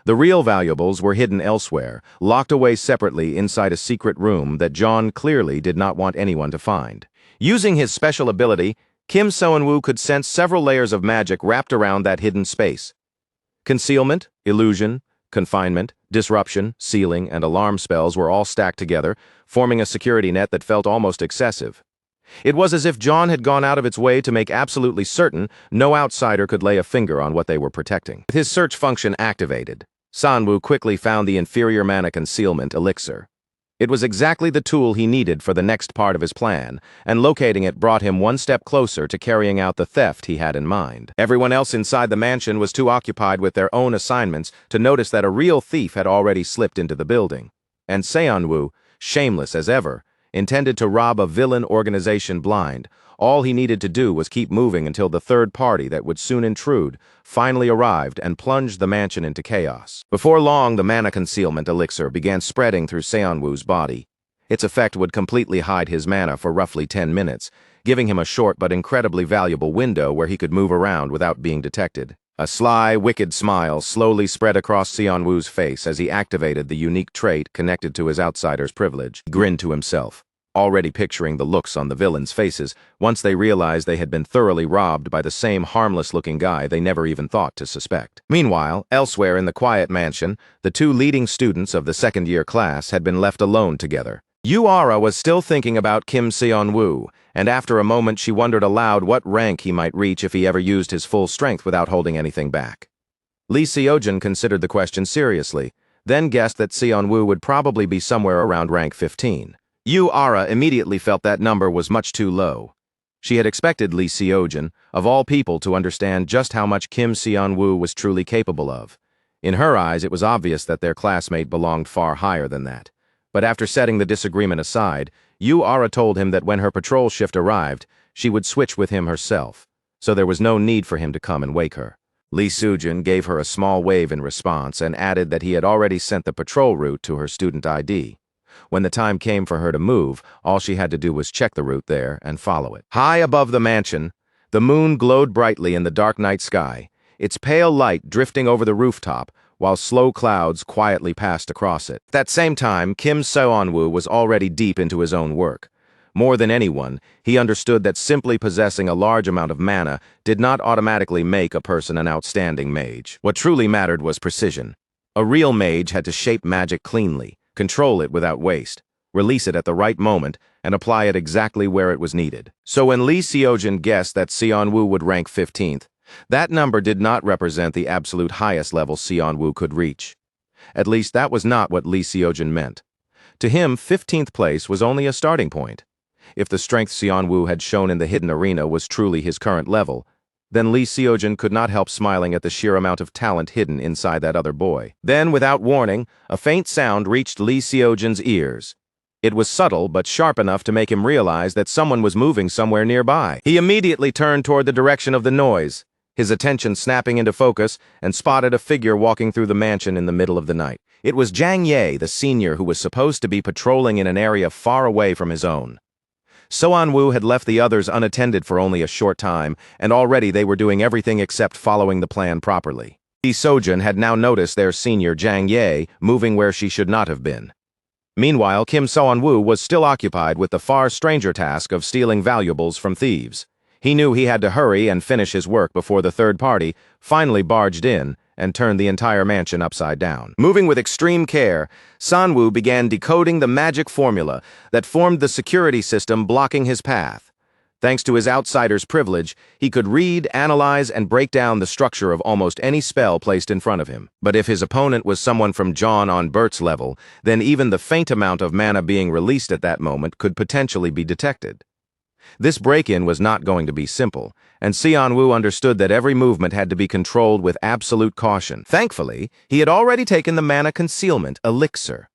The real valuables were hidden elsewhere, locked away separately inside a secret room that John clearly did not want anyone to find. Using his special ability, Kim So-woo could sense several layers of magic wrapped around that hidden space. Concealment, illusion, confinement, disruption, sealing, and alarm spells were all stacked together, forming a security net that felt almost excessive. It was as if John had gone out of its way to make absolutely certain no outsider could lay a finger on what they were protecting. With his search function activated, Sanwoo quickly found the inferior mana concealment elixir. It was exactly the tool he needed for the next part of his plan, and locating it brought him one step closer to carrying out the theft he had in mind. Everyone else inside the mansion was too occupied with their own assignments to notice that a real thief had already slipped into the building. And Seonwoo, shameless as ever, intended to rob a villain organization blind. All he needed to do was keep moving until the third party that would soon intrude finally arrived and plunged the mansion into chaos. Before long, the mana concealment elixir began spreading through Seonwoo's body. Its effect would completely hide his mana for roughly 10 minutes, giving him a short but incredibly valuable window where he could move around without being detected. A sly, wicked smile slowly spread across Seonwoo's face as he activated the unique trait connected to his outsider's privilege. He grinned to himself, already picturing the looks on the villains' faces once they realized they had been thoroughly robbed by the same harmless-looking guy they never even thought to suspect. Meanwhile, elsewhere in the quiet mansion, the two leading students of the second-year class had been left alone together. Yuara was still thinking about Kim Seon-woo, and after a moment she wondered aloud what rank he might reach if he ever used his full strength without holding anything back. Lee Seojin considered the question seriously, then guessed that Seon-woo would probably be somewhere around rank 15. Yuara immediately felt that number was much too low. She had expected Lee Seojin, of all people, to understand just how much Kim Seon-woo was truly capable of. In her eyes, it was obvious that their classmate belonged far higher than that. But after setting the disagreement aside, Yuara told him that when her patrol shift arrived, she would switch with him herself, so there was no need for him to come and wake her. Lee Seojin gave her a small wave in response and added that he had already sent the patrol route to her student ID. When the time came for her to move, all she had to do was check the route there and follow it. High above the mansion, the moon glowed brightly in the dark night sky, its pale light drifting over the rooftop, while slow clouds quietly passed across it. At that same time, Kim Seon-woo was already deep into his own work. More than anyone, he understood that simply possessing a large amount of mana did not automatically make a person an outstanding mage. What truly mattered was precision. A real mage had to shape magic cleanly, control it without waste, release it at the right moment, and apply it exactly where it was needed. So when Lee Seojin guessed that Seon-woo would rank 15th, that number did not represent the absolute highest level Seon-woo could reach. At least that was not what Lee Seojin meant. To him, 15th place was only a starting point. If the strength Seon-woo had shown in the hidden arena was truly his current level, then Lee Seojin could not help smiling at the sheer amount of talent hidden inside that other boy. Then, without warning, a faint sound reached Lee Seojin's ears. It was subtle but sharp enough to make him realize that someone was moving somewhere nearby. He immediately turned toward the direction of the noise, his attention snapping into focus, and spotted a figure walking through the mansion in the middle of the night. It was Jang Ye, the senior who was supposed to be patrolling in an area far away from his own. Seon-woo had left the others unattended for only a short time, and already they were doing everything except following the plan properly. Lee Seojin had now noticed their senior Jang Ye moving where she should not have been. Meanwhile, Kim Seon-woo was still occupied with the far stranger task of stealing valuables from thieves. He knew he had to hurry and finish his work before the third party finally barged in and turned the entire mansion upside down. Moving with extreme care, Sanwoo began decoding the magic formula that formed the security system blocking his path. Thanks to his outsider's privilege, he could read, analyze, and break down the structure of almost any spell placed in front of him. But if his opponent was someone from John on Bert's level, then even the faint amount of mana being released at that moment could potentially be detected. This break-in was not going to be simple, and Seon-woo understood that every movement had to be controlled with absolute caution. Thankfully, he had already taken the mana concealment elixir.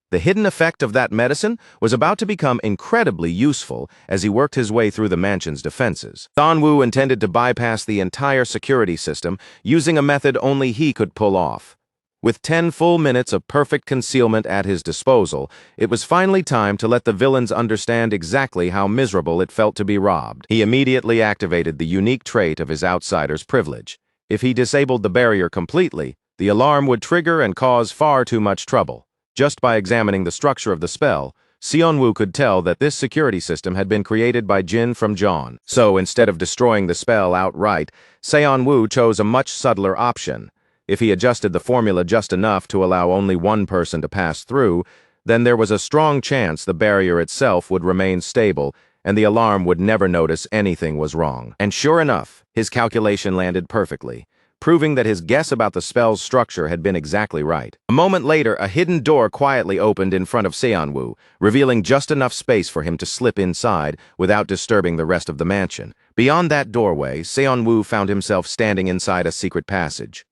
The hidden effect of that medicine was about to become incredibly useful as he worked his way through the mansion's defenses. Seon-woo intended to bypass the entire security system using a method only he could pull off. With 10 full minutes of perfect concealment at his disposal, it was finally time to let the villains understand exactly how miserable it felt to be robbed. He immediately activated the unique trait of his outsider's privilege. If he disabled the barrier completely, the alarm would trigger and cause far too much trouble. Just by examining the structure of the spell, Seon-woo could tell that this security system had been created by Jin from Jeon. So instead of destroying the spell outright, Seon-woo chose a much subtler option. If he adjusted the formula just enough to allow only one person to pass through, then there was a strong chance the barrier itself would remain stable and the alarm would never notice anything was wrong. And sure enough, his calculation landed perfectly, proving that his guess about the spell's structure had been exactly right. A moment later, a hidden door quietly opened in front of Seon-woo, revealing just enough space for him to slip inside without disturbing the rest of the mansion. Beyond that doorway, Seon-woo found himself standing inside a secret passage.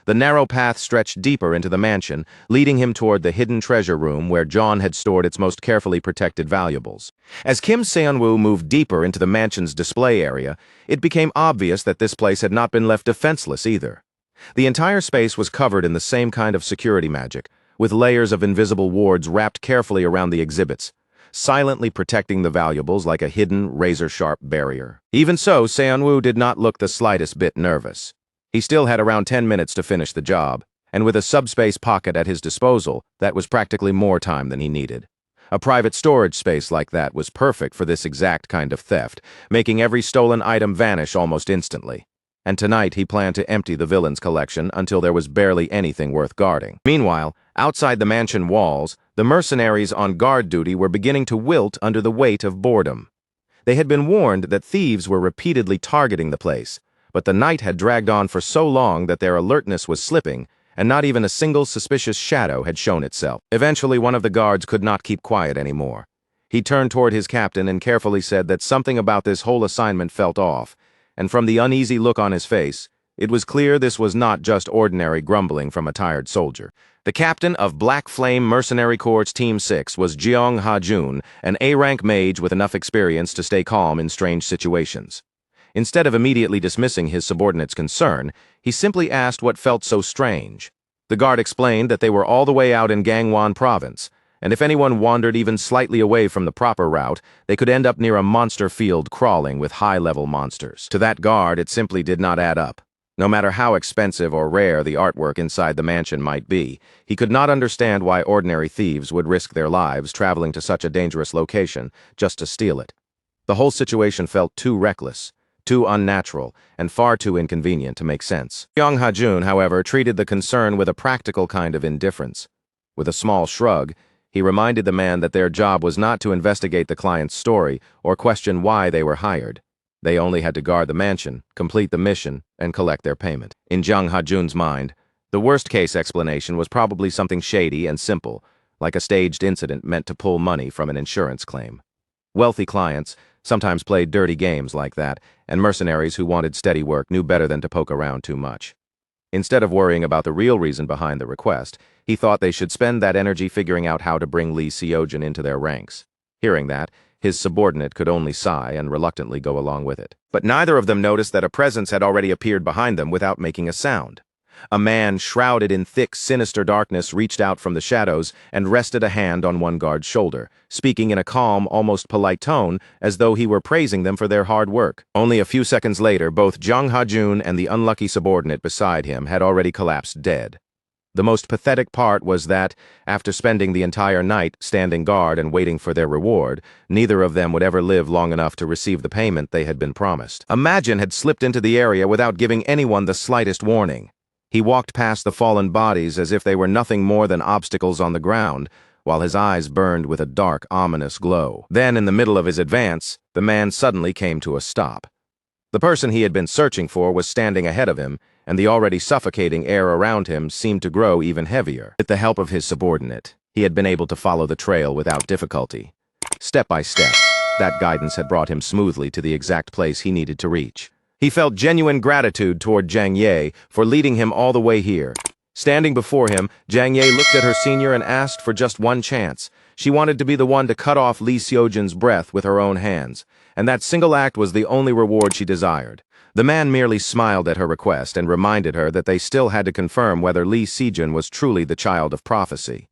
The narrow path stretched deeper into the mansion, leading him toward the hidden treasure room where Jeon had stored its most carefully protected valuables. As Kim Seon-woo moved deeper into the mansion's display area, it became obvious that this place had not been left defenseless either. The entire space was covered in the same kind of security magic, with layers of invisible wards wrapped carefully around the exhibits, silently protecting the valuables like a hidden, razor-sharp barrier. Even so, Seon-woo did not look the slightest bit nervous. He still had around 10 minutes to finish the job, and with a subspace pocket at his disposal, that was practically more time than he needed. A private storage space like that was perfect for this exact kind of theft, making every stolen item vanish almost instantly. And tonight he planned to empty the villain's collection until there was barely anything worth guarding. Meanwhile, outside the mansion walls, the mercenaries on guard duty were beginning to wilt under the weight of boredom. They had been warned that thieves were repeatedly targeting the place, but the night had dragged on for so long that their alertness was slipping, and not even a single suspicious shadow had shown itself. Eventually, one of the guards could not keep quiet anymore. He turned toward his captain and carefully said that something about this whole assignment felt off, and from the uneasy look on his face, it was clear this was not just ordinary grumbling from a tired soldier. The captain of Black Flame Mercenary Corps Team 6 was Jeong Ha-jun, an A-rank mage with enough experience to stay calm in strange situations. Instead of immediately dismissing his subordinate's concern, he simply asked what felt so strange. The guard explained that they were all the way out in Gangwon province, and if anyone wandered even slightly away from the proper route, they could end up near a monster field crawling with high-level monsters. To that guard, it simply did not add up. No matter how expensive or rare the artwork inside the mansion might be, he could not understand why ordinary thieves would risk their lives traveling to such a dangerous location just to steal it. The whole situation felt too reckless, too unnatural, and far too inconvenient to make sense. Jeong Ha-jun, however, treated the concern with a practical kind of indifference. With a small shrug, he reminded the man that their job was not to investigate the client's story or question why they were hired. They only had to guard the mansion, complete the mission, and collect their payment. In Jeong Ha-jun's mind, the worst-case explanation was probably something shady and simple, like a staged incident meant to pull money from an insurance claim. Wealthy clients sometimes played dirty games like that, and mercenaries who wanted steady work knew better than to poke around too much. Instead of worrying about the real reason behind the request, he thought they should spend that energy figuring out how to bring Lee Seojin into their ranks. Hearing that, his subordinate could only sigh and reluctantly go along with it. But neither of them noticed that a presence had already appeared behind them without making a sound. A man shrouded in thick, sinister darkness reached out from the shadows and rested a hand on one guard's shoulder, speaking in a calm, almost polite tone, as though he were praising them for their hard work. Only a few seconds later, both Jeong Ha-jun and the unlucky subordinate beside him had already collapsed dead. The most pathetic part was that, after spending the entire night standing guard and waiting for their reward, neither of them would ever live long enough to receive the payment they had been promised. A Majin had slipped into the area without giving anyone the slightest warning. He walked past the fallen bodies as if they were nothing more than obstacles on the ground, while his eyes burned with a dark, ominous glow. Then, in the middle of his advance, the man suddenly came to a stop. The person he had been searching for was standing ahead of him, and the already suffocating air around him seemed to grow even heavier. With the help of his subordinate, he had been able to follow the trail without difficulty. Step by step, That guidance had brought him smoothly to the exact place he needed to reach. He felt genuine gratitude toward Jiang Ye for leading him all the way here. Standing before him, Jiang Ye looked at her senior and asked for just one chance. She wanted to be the one to cut off Li Xiujun's breath with her own hands, and that single act was the only reward she desired. The man merely smiled at her request and reminded her that they still had to confirm whether Li Xiujun was truly the child of prophecy.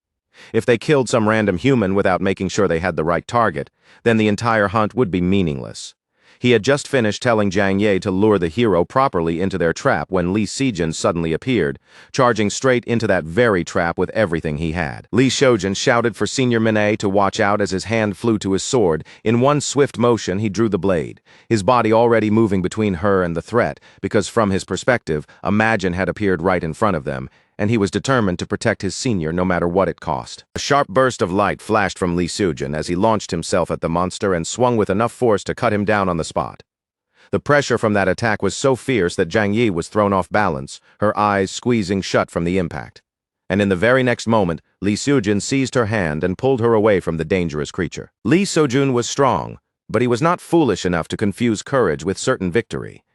If they killed some random human without making sure they had the right target, then the entire hunt would be meaningless. He had just finished telling Jiang Ye to lure the hero properly into their trap when Li Xiujun suddenly appeared, charging straight into that very trap with everything he had. Li Xiujun shouted for Senior Minei to watch out as his hand flew to his sword. In one swift motion, he drew the blade, his body already moving between her and the threat, because from his perspective, a Majin had appeared right in front of them, and he was determined to protect his senior no matter what it cost. A sharp burst of light flashed from Li Xiujun as he launched himself at the monster and swung with enough force to cut him down on the spot. The pressure from that attack was so fierce that Jiang Yi was thrown off balance, her eyes squeezing shut from the impact. And in the very next moment, Li Xiujun seized her hand and pulled her away from the dangerous creature. Li Xiujun was strong, but he was not foolish enough to confuse courage with certain victory.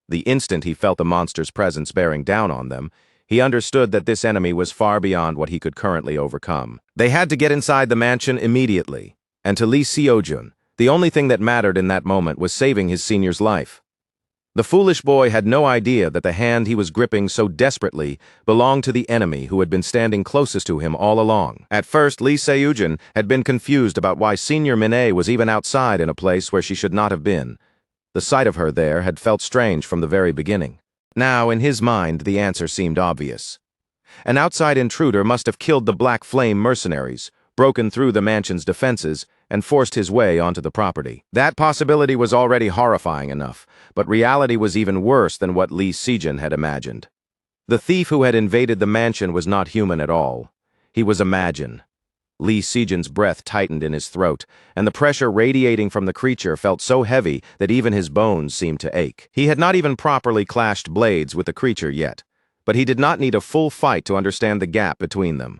The instant he felt the monster's presence bearing down on them, he understood that this enemy was far beyond what he could currently overcome. They had to get inside the mansion immediately, and to Li Xiujun, the only thing that mattered in that moment was saving his senior's life. The foolish boy had no idea that the hand he was gripping so desperately belonged to the enemy who had been standing closest to him all along. At first, Li Xiujun had been confused about why Senior Minei was even outside in a place where she should not have been. The sight of her there had felt strange from the very beginning. Now, in his mind, the answer seemed obvious. An outside intruder must have killed the Black Flame mercenaries, broken through the mansion's defenses, and forced his way onto the property. That possibility was already horrifying enough, but reality was even worse than what Li Xiujun had imagined. The thief who had invaded the mansion was not human at all. He was a Majin. Li Xiujun's breath tightened in his throat, and the pressure radiating from the creature felt so heavy that even his bones seemed to ache. He had not even properly clashed blades with the creature yet, but he did not need a full fight to understand the gap between them.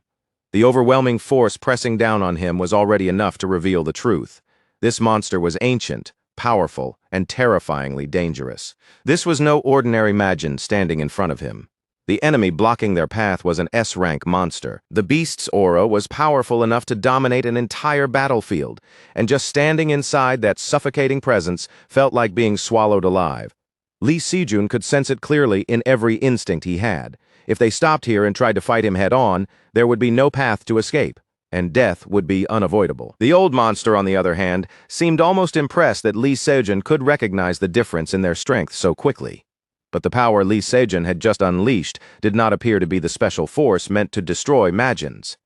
The overwhelming force pressing down on him was already enough to reveal the truth. This monster was ancient, powerful, and terrifyingly dangerous. This was no ordinary Majin standing in front of him. The enemy blocking their path was an S-rank monster. The beast's aura was powerful enough to dominate an entire battlefield, and just standing inside that suffocating presence felt like being swallowed alive. Li Xiujun could sense it clearly in every instinct he had. If they stopped here and tried to fight him head-on, there would be no path to escape, and death would be unavoidable. The old monster, on the other hand, seemed almost impressed that Li Xiujun could recognize the difference in their strength so quickly. But the power Li Xiujun had just unleashed did not appear to be the special force meant to destroy Majins.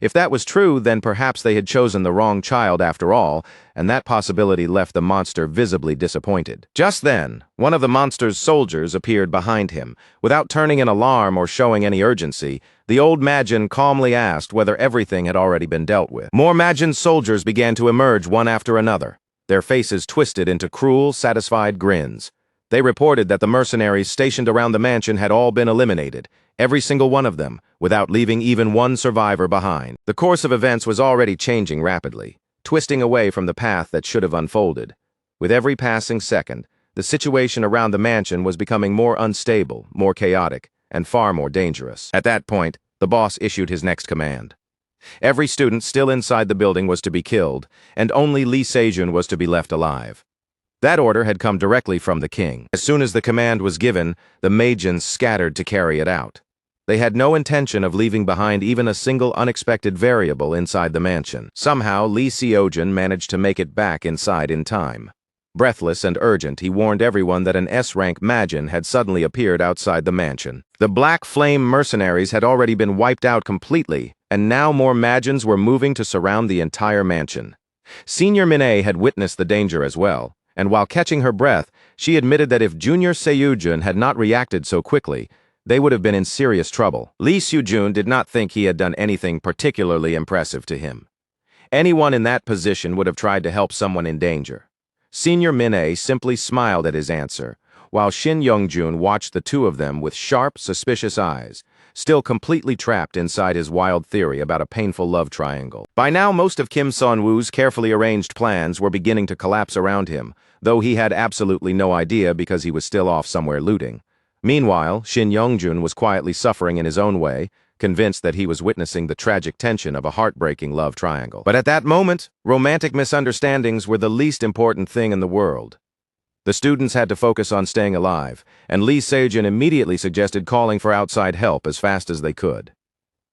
If that was true, then perhaps they had chosen the wrong child after all, and that possibility left the monster visibly disappointed. Just then, one of the monster's soldiers appeared behind him. Without turning an alarm or showing any urgency, the old Majin calmly asked whether everything had already been dealt with. More Majin soldiers began to emerge one after another, their faces twisted into cruel, satisfied grins. They reported that the mercenaries stationed around the mansion had all been eliminated, every single one of them, without leaving even one survivor behind. The course of events was already changing rapidly, twisting away from the path that should have unfolded. With every passing second, the situation around the mansion was becoming more unstable, more chaotic, and far more dangerous. At that point, the boss issued his next command. Every student still inside the building was to be killed, and only Li Xiujun was to be left alive. That order had come directly from the king. As soon as the command was given, the Majins scattered to carry it out. They had no intention of leaving behind even a single unexpected variable inside the mansion. Somehow, Li Xiujun managed to make it back inside in time. Breathless and urgent, he warned everyone that an S-rank Majin had suddenly appeared outside the mansion. The Black Flame mercenaries had already been wiped out completely, and now more Majins were moving to surround the entire mansion. Senior Minei had witnessed the danger as well, and while catching her breath, she admitted that if Junior Seiyujun had not reacted so quickly, they would have been in serious trouble. Li Xiujun did not think he had done anything particularly impressive to him. Anyone in that position would have tried to help someone in danger. Senior Minei simply smiled at his answer, while Shin Yongjun watched the two of them with sharp, suspicious eyes. still completely trapped inside his wild theory about a painful love triangle. By now, most of Kim Seon-woo's carefully arranged plans were beginning to collapse around him, though he had absolutely no idea because he was still off somewhere looting. Meanwhile, Shin Young-jun was quietly suffering in his own way, convinced that he was witnessing the tragic tension of a heartbreaking love triangle. But at that moment, romantic misunderstandings were the least important thing in the world. The students had to focus on staying alive, and Lee Se-jun immediately suggested calling for outside help as fast as they could.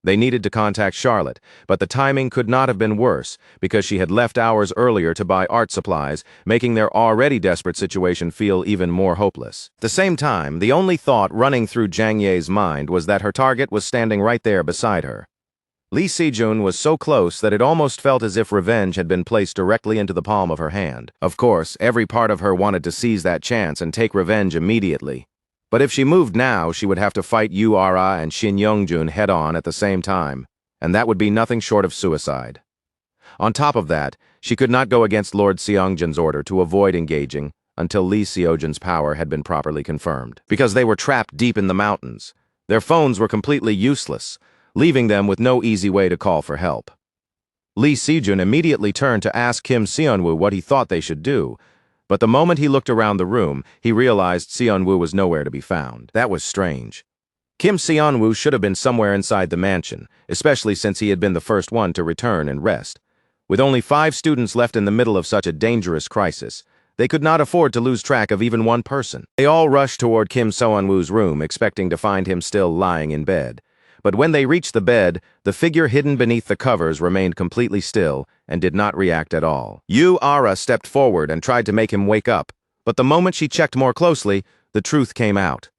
They needed to contact Charlotte, but the timing could not have been worse because she had left hours earlier to buy art supplies, making their already desperate situation feel even more hopeless. At the same time, the only thought running through Jang Ye's mind was that her target was standing right there beside her. Lee Se-jun was so close that it almost felt as if revenge had been placed directly into the palm of her hand. Of course, every part of her wanted to seize that chance and take revenge immediately. But if she moved now, she would have to fight Yu Ara and Shin Young-jun head-on at the same time, and that would be nothing short of suicide. On top of that, she could not go against Lord Seongjun's order to avoid engaging until Lee Seojun's power had been properly confirmed. Because they were trapped deep in the mountains, their phones were completely useless, leaving them with no easy way to call for help. Lee Se-jun immediately turned to ask Kim Seon-woo what he thought they should do, but the moment he looked around the room, he realized Seon-woo was nowhere to be found. That was strange. Kim Seon-woo should have been somewhere inside the mansion, especially since he had been the first one to return and rest. With only 5 students left in the middle of such a dangerous crisis, they could not afford to lose track of even one person. They all rushed toward Kim Seon-woo's room, expecting to find him still lying in bed. But when they reached the bed, the figure hidden beneath the covers remained completely still and did not react at all. Yu Ara stepped forward and tried to make him wake up, but the moment she checked more closely, the truth came out.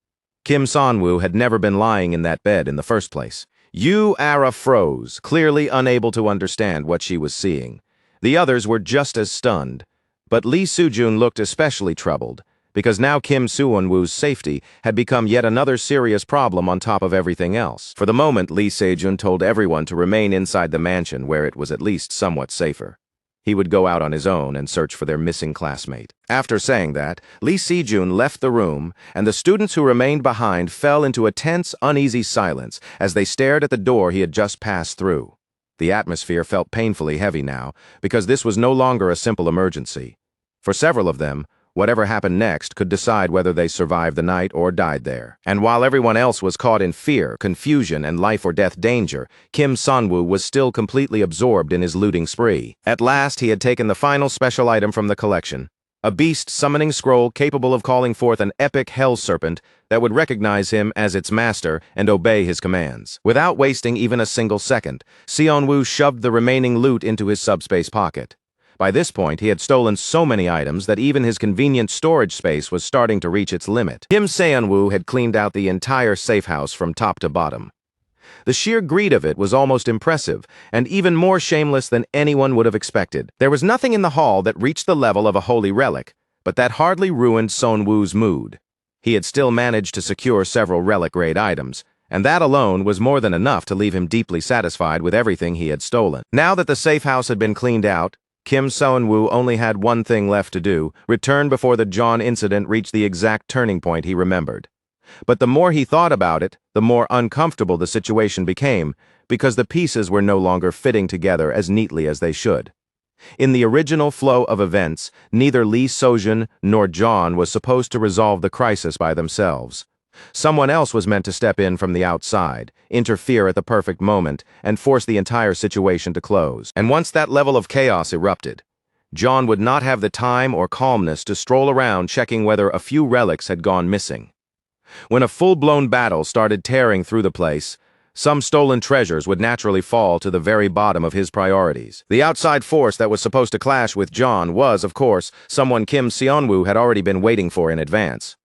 Kim Seon-woo had never been lying in that bed in the first place. Yu Ara froze, clearly unable to understand what she was seeing. The others were just as stunned, but Lee Se-jun looked especially troubled, because now Kim Seon-woo's safety had become yet another serious problem on top of everything else. For the moment, Lee Se-jun told everyone to remain inside the mansion where it was at least somewhat safer. He would go out on his own and search for their missing classmate. After saying that, Lee Se-jun left the room, and the students who remained behind fell into a tense, uneasy silence as they stared at the door he had just passed through. The atmosphere felt painfully heavy now, because this was no longer a simple emergency. For several of them, whatever happened next could decide whether they survived the night or died there. And while everyone else was caught in fear, confusion, and life-or-death danger, Kim Seon-woo was still completely absorbed in his looting spree. At last, he had taken the final special item from the collection, a beast summoning scroll capable of calling forth an epic hell serpent that would recognize him as its master and obey his commands. Without wasting even a single second, Seon-woo shoved the remaining loot into his subspace pocket. By this point, he had stolen so many items that even his convenient storage space was starting to reach its limit. Kim Seon-woo had cleaned out the entire safe house from top to bottom. The sheer greed of it was almost impressive, and even more shameless than anyone would have expected. There was nothing in the hall that reached the level of a holy relic, but that hardly ruined Seon-woo's mood. He had still managed to secure several relic-grade items, and that alone was more than enough to leave him deeply satisfied with everything he had stolen. Now that the safe house had been cleaned out, Kim Seon-woo only had one thing left to do: return before the John incident reached the exact turning point he remembered. But the more he thought about it, the more uncomfortable the situation became, because the pieces were no longer fitting together as neatly as they should. In the original flow of events, neither Lee Se-jun nor John was supposed to resolve the crisis by themselves. Someone else was meant to step in from the outside, interfere at the perfect moment, and force the entire situation to close. And once that level of chaos erupted, John would not have the time or calmness to stroll around checking whether a few relics had gone missing. When a full-blown battle started tearing through the place, some stolen treasures would naturally fall to the very bottom of his priorities. The outside force that was supposed to clash with John was, of course, someone Kim Seon-woo had already been waiting for in advance.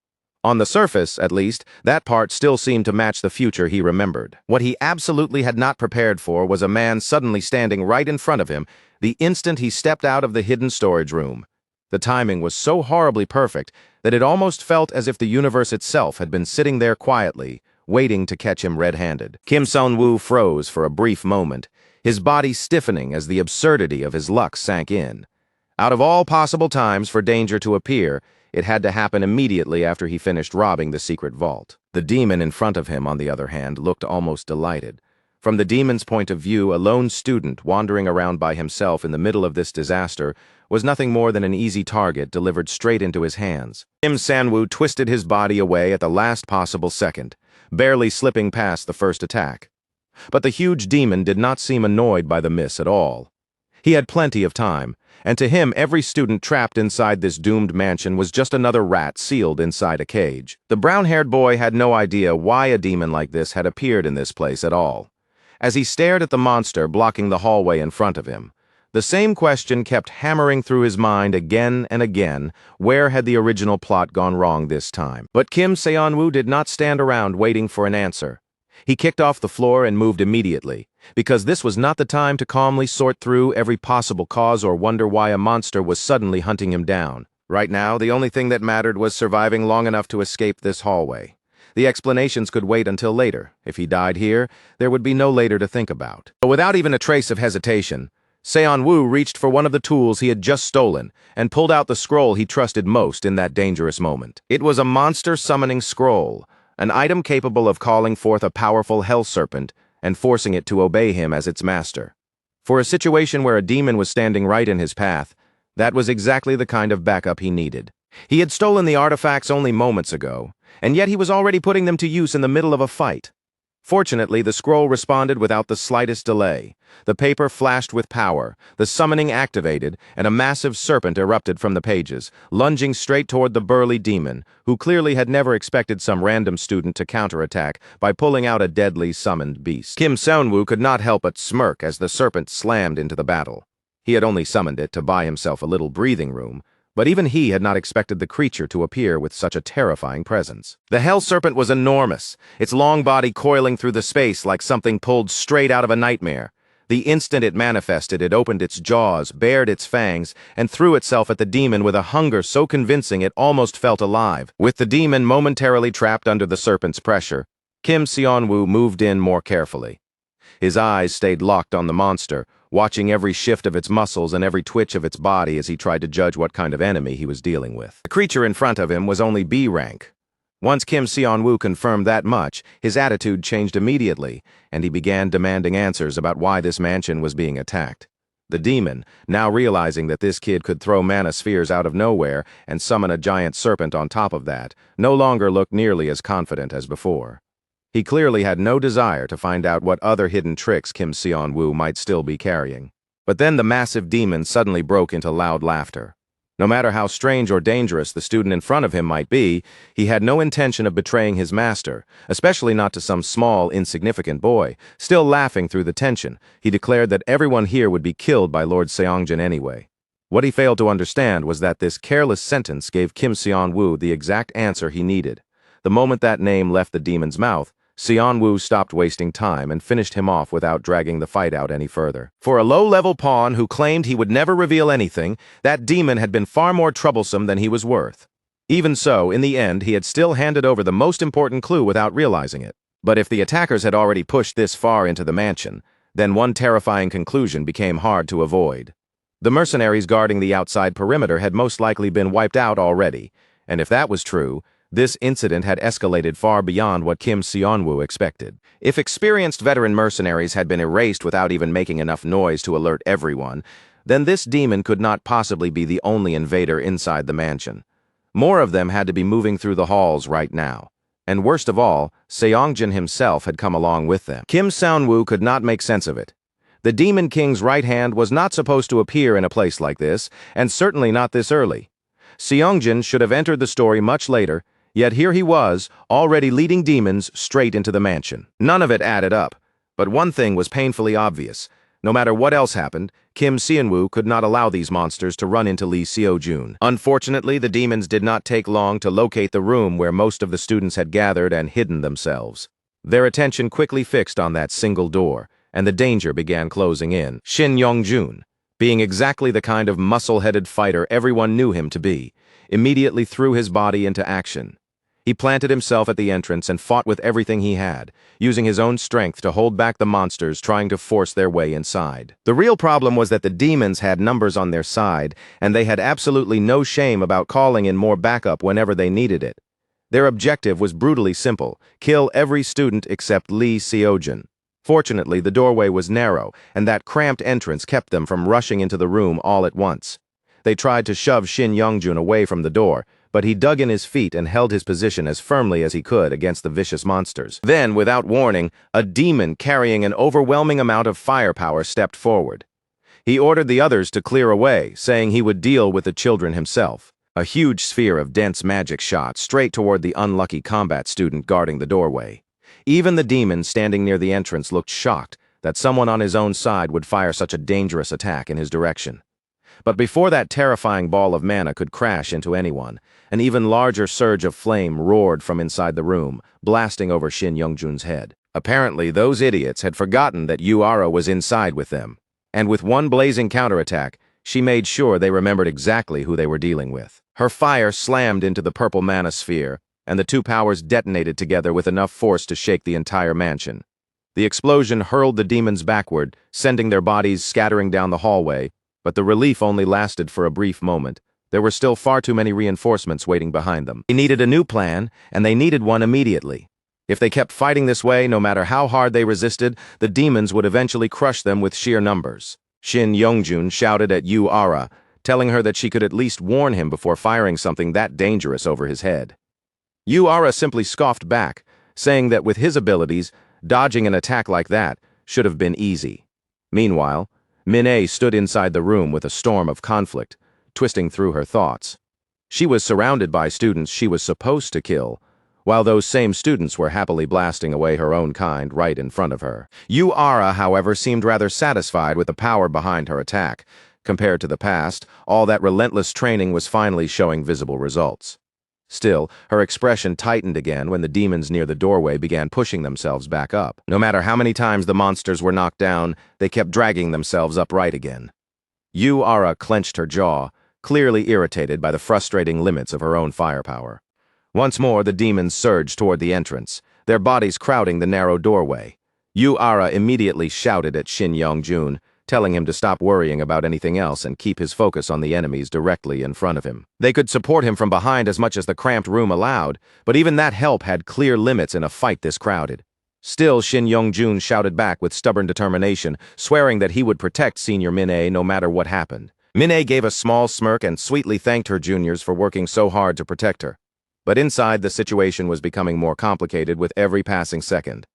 On the surface, at least, that part still seemed to match the future he remembered. What he absolutely had not prepared for was a man suddenly standing right in front of him the instant he stepped out of the hidden storage room. The timing was so horribly perfect that it almost felt as if the universe itself had been sitting there quietly, waiting to catch him red-handed. Kim Seon-woo froze for a brief moment, his body stiffening as the absurdity of his luck sank in. Out of all possible times for danger to appear, It had to happen immediately after he finished robbing the secret vault. The demon in front of him, on the other hand, looked almost delighted. From the demon's point of view, a lone student wandering around by himself in the middle of this disaster was nothing more than an easy target delivered straight into his hands. Kim Sang-woo twisted his body away at the last possible second, barely slipping past the first attack. But the huge demon did not seem annoyed by the miss at all. He had plenty of time, and to him every student trapped inside this doomed mansion was just another rat sealed inside a cage. The brown-haired boy had no idea why a demon like this had appeared in this place at all. As he stared at the monster blocking the hallway in front of him, the same question kept hammering through his mind again and again: where had the original plot gone wrong this time? But Kim Sang-woo did not stand around waiting for an answer. He kicked off the floor and moved immediately, because this was not the time to calmly sort through every possible cause or wonder why a monster was suddenly hunting him down. Right now, the only thing that mattered was surviving long enough to escape this hallway. The explanations could wait until later. If he died here, there would be no later to think about. But without even a trace of hesitation, Sang-woo reached for one of the tools he had just stolen and pulled out the scroll he trusted most in that dangerous moment. It was a monster summoning scroll, an item capable of calling forth a powerful hell serpent and forcing it to obey him as its master. For a situation where a demon was standing right in his path, that was exactly the kind of backup he needed. He had stolen the artifacts only moments ago, and yet he was already putting them to use in the middle of a fight. Fortunately, the scroll responded without the slightest delay. The paper flashed with power, the summoning activated, and a massive serpent erupted from the pages, lunging straight toward the burly demon, who clearly had never expected some random student to counterattack by pulling out a deadly summoned beast. Kim Sang-woo could not help but smirk as the serpent slammed into the battle. He had only summoned it to buy himself a little breathing room, but even he had not expected the creature to appear with such a terrifying presence. The hell serpent was enormous, its long body coiling through the space like something pulled straight out of a nightmare. The instant it manifested, it opened its jaws, bared its fangs, and threw itself at the demon with a hunger so convincing it almost felt alive. With the demon momentarily trapped under the serpent's pressure, Kim Sang-woo moved in more carefully. His eyes stayed locked on the monster, watching every shift of its muscles and every twitch of its body as he tried to judge what kind of enemy he was dealing with. The creature in front of him was only B rank. Once Kim Sang-woo confirmed that much, his attitude changed immediately, and he began demanding answers about why this mansion was being attacked. The demon, now realizing that this kid could throw mana spheres out of nowhere and summon a giant serpent on top of that, no longer looked nearly as confident as before. He clearly had no desire to find out what other hidden tricks Kim Sang-woo might still be carrying. But then the massive demon suddenly broke into loud laughter. No matter how strange or dangerous the student in front of him might be, he had no intention of betraying his master, especially not to some small, insignificant boy. Still laughing through the tension, he declared that everyone here would be killed by Lord Seongjin anyway. What he failed to understand was that this careless sentence gave Kim Sang-woo the exact answer he needed. The moment that name left the demon's mouth, Sang-woo stopped wasting time and finished him off without dragging the fight out any further. For a low-level pawn who claimed he would never reveal anything, that demon had been far more troublesome than he was worth. Even so, in the end, he had still handed over the most important clue without realizing it. But if the attackers had already pushed this far into the mansion, then one terrifying conclusion became hard to avoid. The mercenaries guarding the outside perimeter had most likely been wiped out already, and if that was true, this incident had escalated far beyond what Kim Sang-woo expected. If experienced veteran mercenaries had been erased without even making enough noise to alert everyone, then this demon could not possibly be the only invader inside the mansion. More of them had to be moving through the halls right now. And worst of all, Seongjin himself had come along with them. Kim Sang-woo could not make sense of it. The Demon King's right hand was not supposed to appear in a place like this, and certainly not this early. Seongjin should have entered the story much later, yet here he was, already leading demons straight into the mansion. None of it added up, but one thing was painfully obvious. No matter what else happened, Kim Sang-woo could not allow these monsters to run into Lee Seo-jun. Unfortunately, the demons did not take long to locate the room where most of the students had gathered and hidden themselves. Their attention quickly fixed on that single door, and the danger began closing in. Shin Yong-jun, being exactly the kind of muscle-headed fighter everyone knew him to be, immediately threw his body into action. He planted himself at the entrance and fought with everything he had, using his own strength to hold back the monsters trying to force their way inside. The real problem was that the demons had numbers on their side, and they had absolutely no shame about calling in more backup whenever they needed it. Their objective was brutally simple: kill every student except Lee Seojun. Fortunately, the doorway was narrow, and that cramped entrance kept them from rushing into the room all at once. They tried to shove Shin Youngjun away from the door, but he dug in his feet and held his position as firmly as he could against the vicious monsters. Then, without warning, a demon carrying an overwhelming amount of firepower stepped forward. He ordered the others to clear away, saying he would deal with the children himself. A huge sphere of dense magic shot straight toward the unlucky combat student guarding the doorway. Even the demon standing near the entrance looked shocked that someone on his own side would fire such a dangerous attack in his direction. But before that terrifying ball of mana could crash into anyone, an even larger surge of flame roared from inside the room, blasting over Shin Youngjun's head. Apparently, those idiots had forgotten that Yuara was inside with them, and with one blazing counterattack, she made sure they remembered exactly who they were dealing with. Her fire slammed into the purple mana sphere, and the two powers detonated together with enough force to shake the entire mansion. The explosion hurled the demons backward, sending their bodies scattering down the hallway, but the relief only lasted for a brief moment. There were still far too many reinforcements waiting behind them. They needed a new plan, and they needed one immediately. If they kept fighting this way, no matter how hard they resisted, the demons would eventually crush them with sheer numbers. Shin Youngjun shouted at Yuara, telling her that she could at least warn him before firing something that dangerous over his head. Yuara simply scoffed back, saying that with his abilities, dodging an attack like that should have been easy. Meanwhile, Min-A stood inside the room with a storm of conflict, twisting through her thoughts. She was surrounded by students she was supposed to kill, while those same students were happily blasting away her own kind right in front of her. Yuara, however, seemed rather satisfied with the power behind her attack. Compared to the past, all that relentless training was finally showing visible results. Still, her expression tightened again when the demons near the doorway began pushing themselves back up. No matter how many times the monsters were knocked down, they kept dragging themselves upright again. Yuara clenched her jaw, clearly irritated by the frustrating limits of her own firepower. Once more, the demons surged toward the entrance, their bodies crowding the narrow doorway. Yuara immediately shouted at Shin Youngjun, telling him to stop worrying about anything else and keep his focus on the enemies directly in front of him. They could support him from behind as much as the cramped room allowed, but even that help had clear limits in a fight this crowded. Still, Shin Youngjun shouted back with stubborn determination, swearing that he would protect Senior Min-A no matter what happened. Min-A gave a small smirk and sweetly thanked her juniors for working so hard to protect her. But inside, the situation was becoming more complicated with every passing second.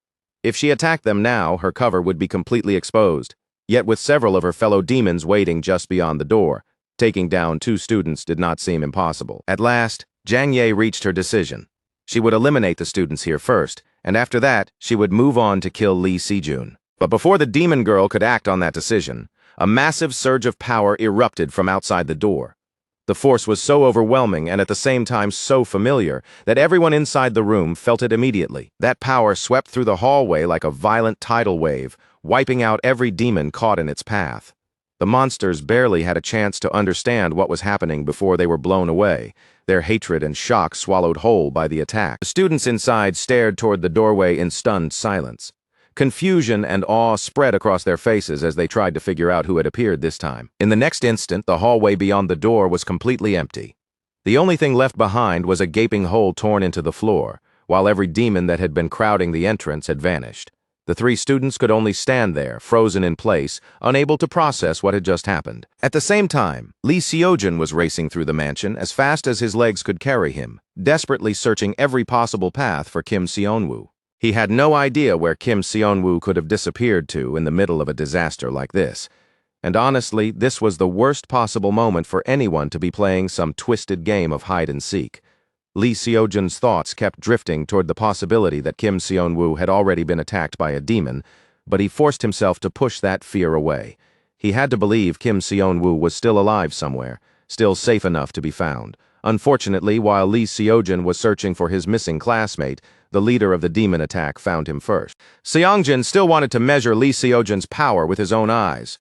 If she attacked them now, her cover would be completely exposed. Yet with several of her fellow demons waiting just beyond the door, taking down 2 students did not seem impossible. At last, Jang Ye reached her decision. She would eliminate the students here first, and after that, she would move on to kill Lee Sejun. But before the demon girl could act on that decision, a massive surge of power erupted from outside the door. The force was so overwhelming and at the same time so familiar that everyone inside the room felt it immediately. That power swept through the hallway like a violent tidal wave, wiping out every demon caught in its path. The monsters barely had a chance to understand what was happening before they were blown away, their hatred and shock swallowed whole by the attack. The students inside stared toward the doorway in stunned silence. Confusion and awe spread across their faces as they tried to figure out who had appeared this time. In the next instant, the hallway beyond the door was completely empty. The only thing left behind was a gaping hole torn into the floor, while every demon that had been crowding the entrance had vanished. The 3 students could only stand there, frozen in place, unable to process what had just happened. At the same time, Lee Seojun was racing through the mansion as fast as his legs could carry him, desperately searching every possible path for Kim Seonwoo. He had no idea where Kim Seonwoo could have disappeared to in the middle of a disaster like this. And honestly, this was the worst possible moment for anyone to be playing some twisted game of hide-and-seek. Lee Seojun's thoughts kept drifting toward the possibility that Kim Seonwoo had already been attacked by a demon, but he forced himself to push that fear away. He had to believe Kim Seonwoo was still alive somewhere, still safe enough to be found. Unfortunately, while Lee Seojun was searching for his missing classmate, the leader of the demon attack found him first. Seongjin still wanted to measure Lee Seojun's power with his own eyes.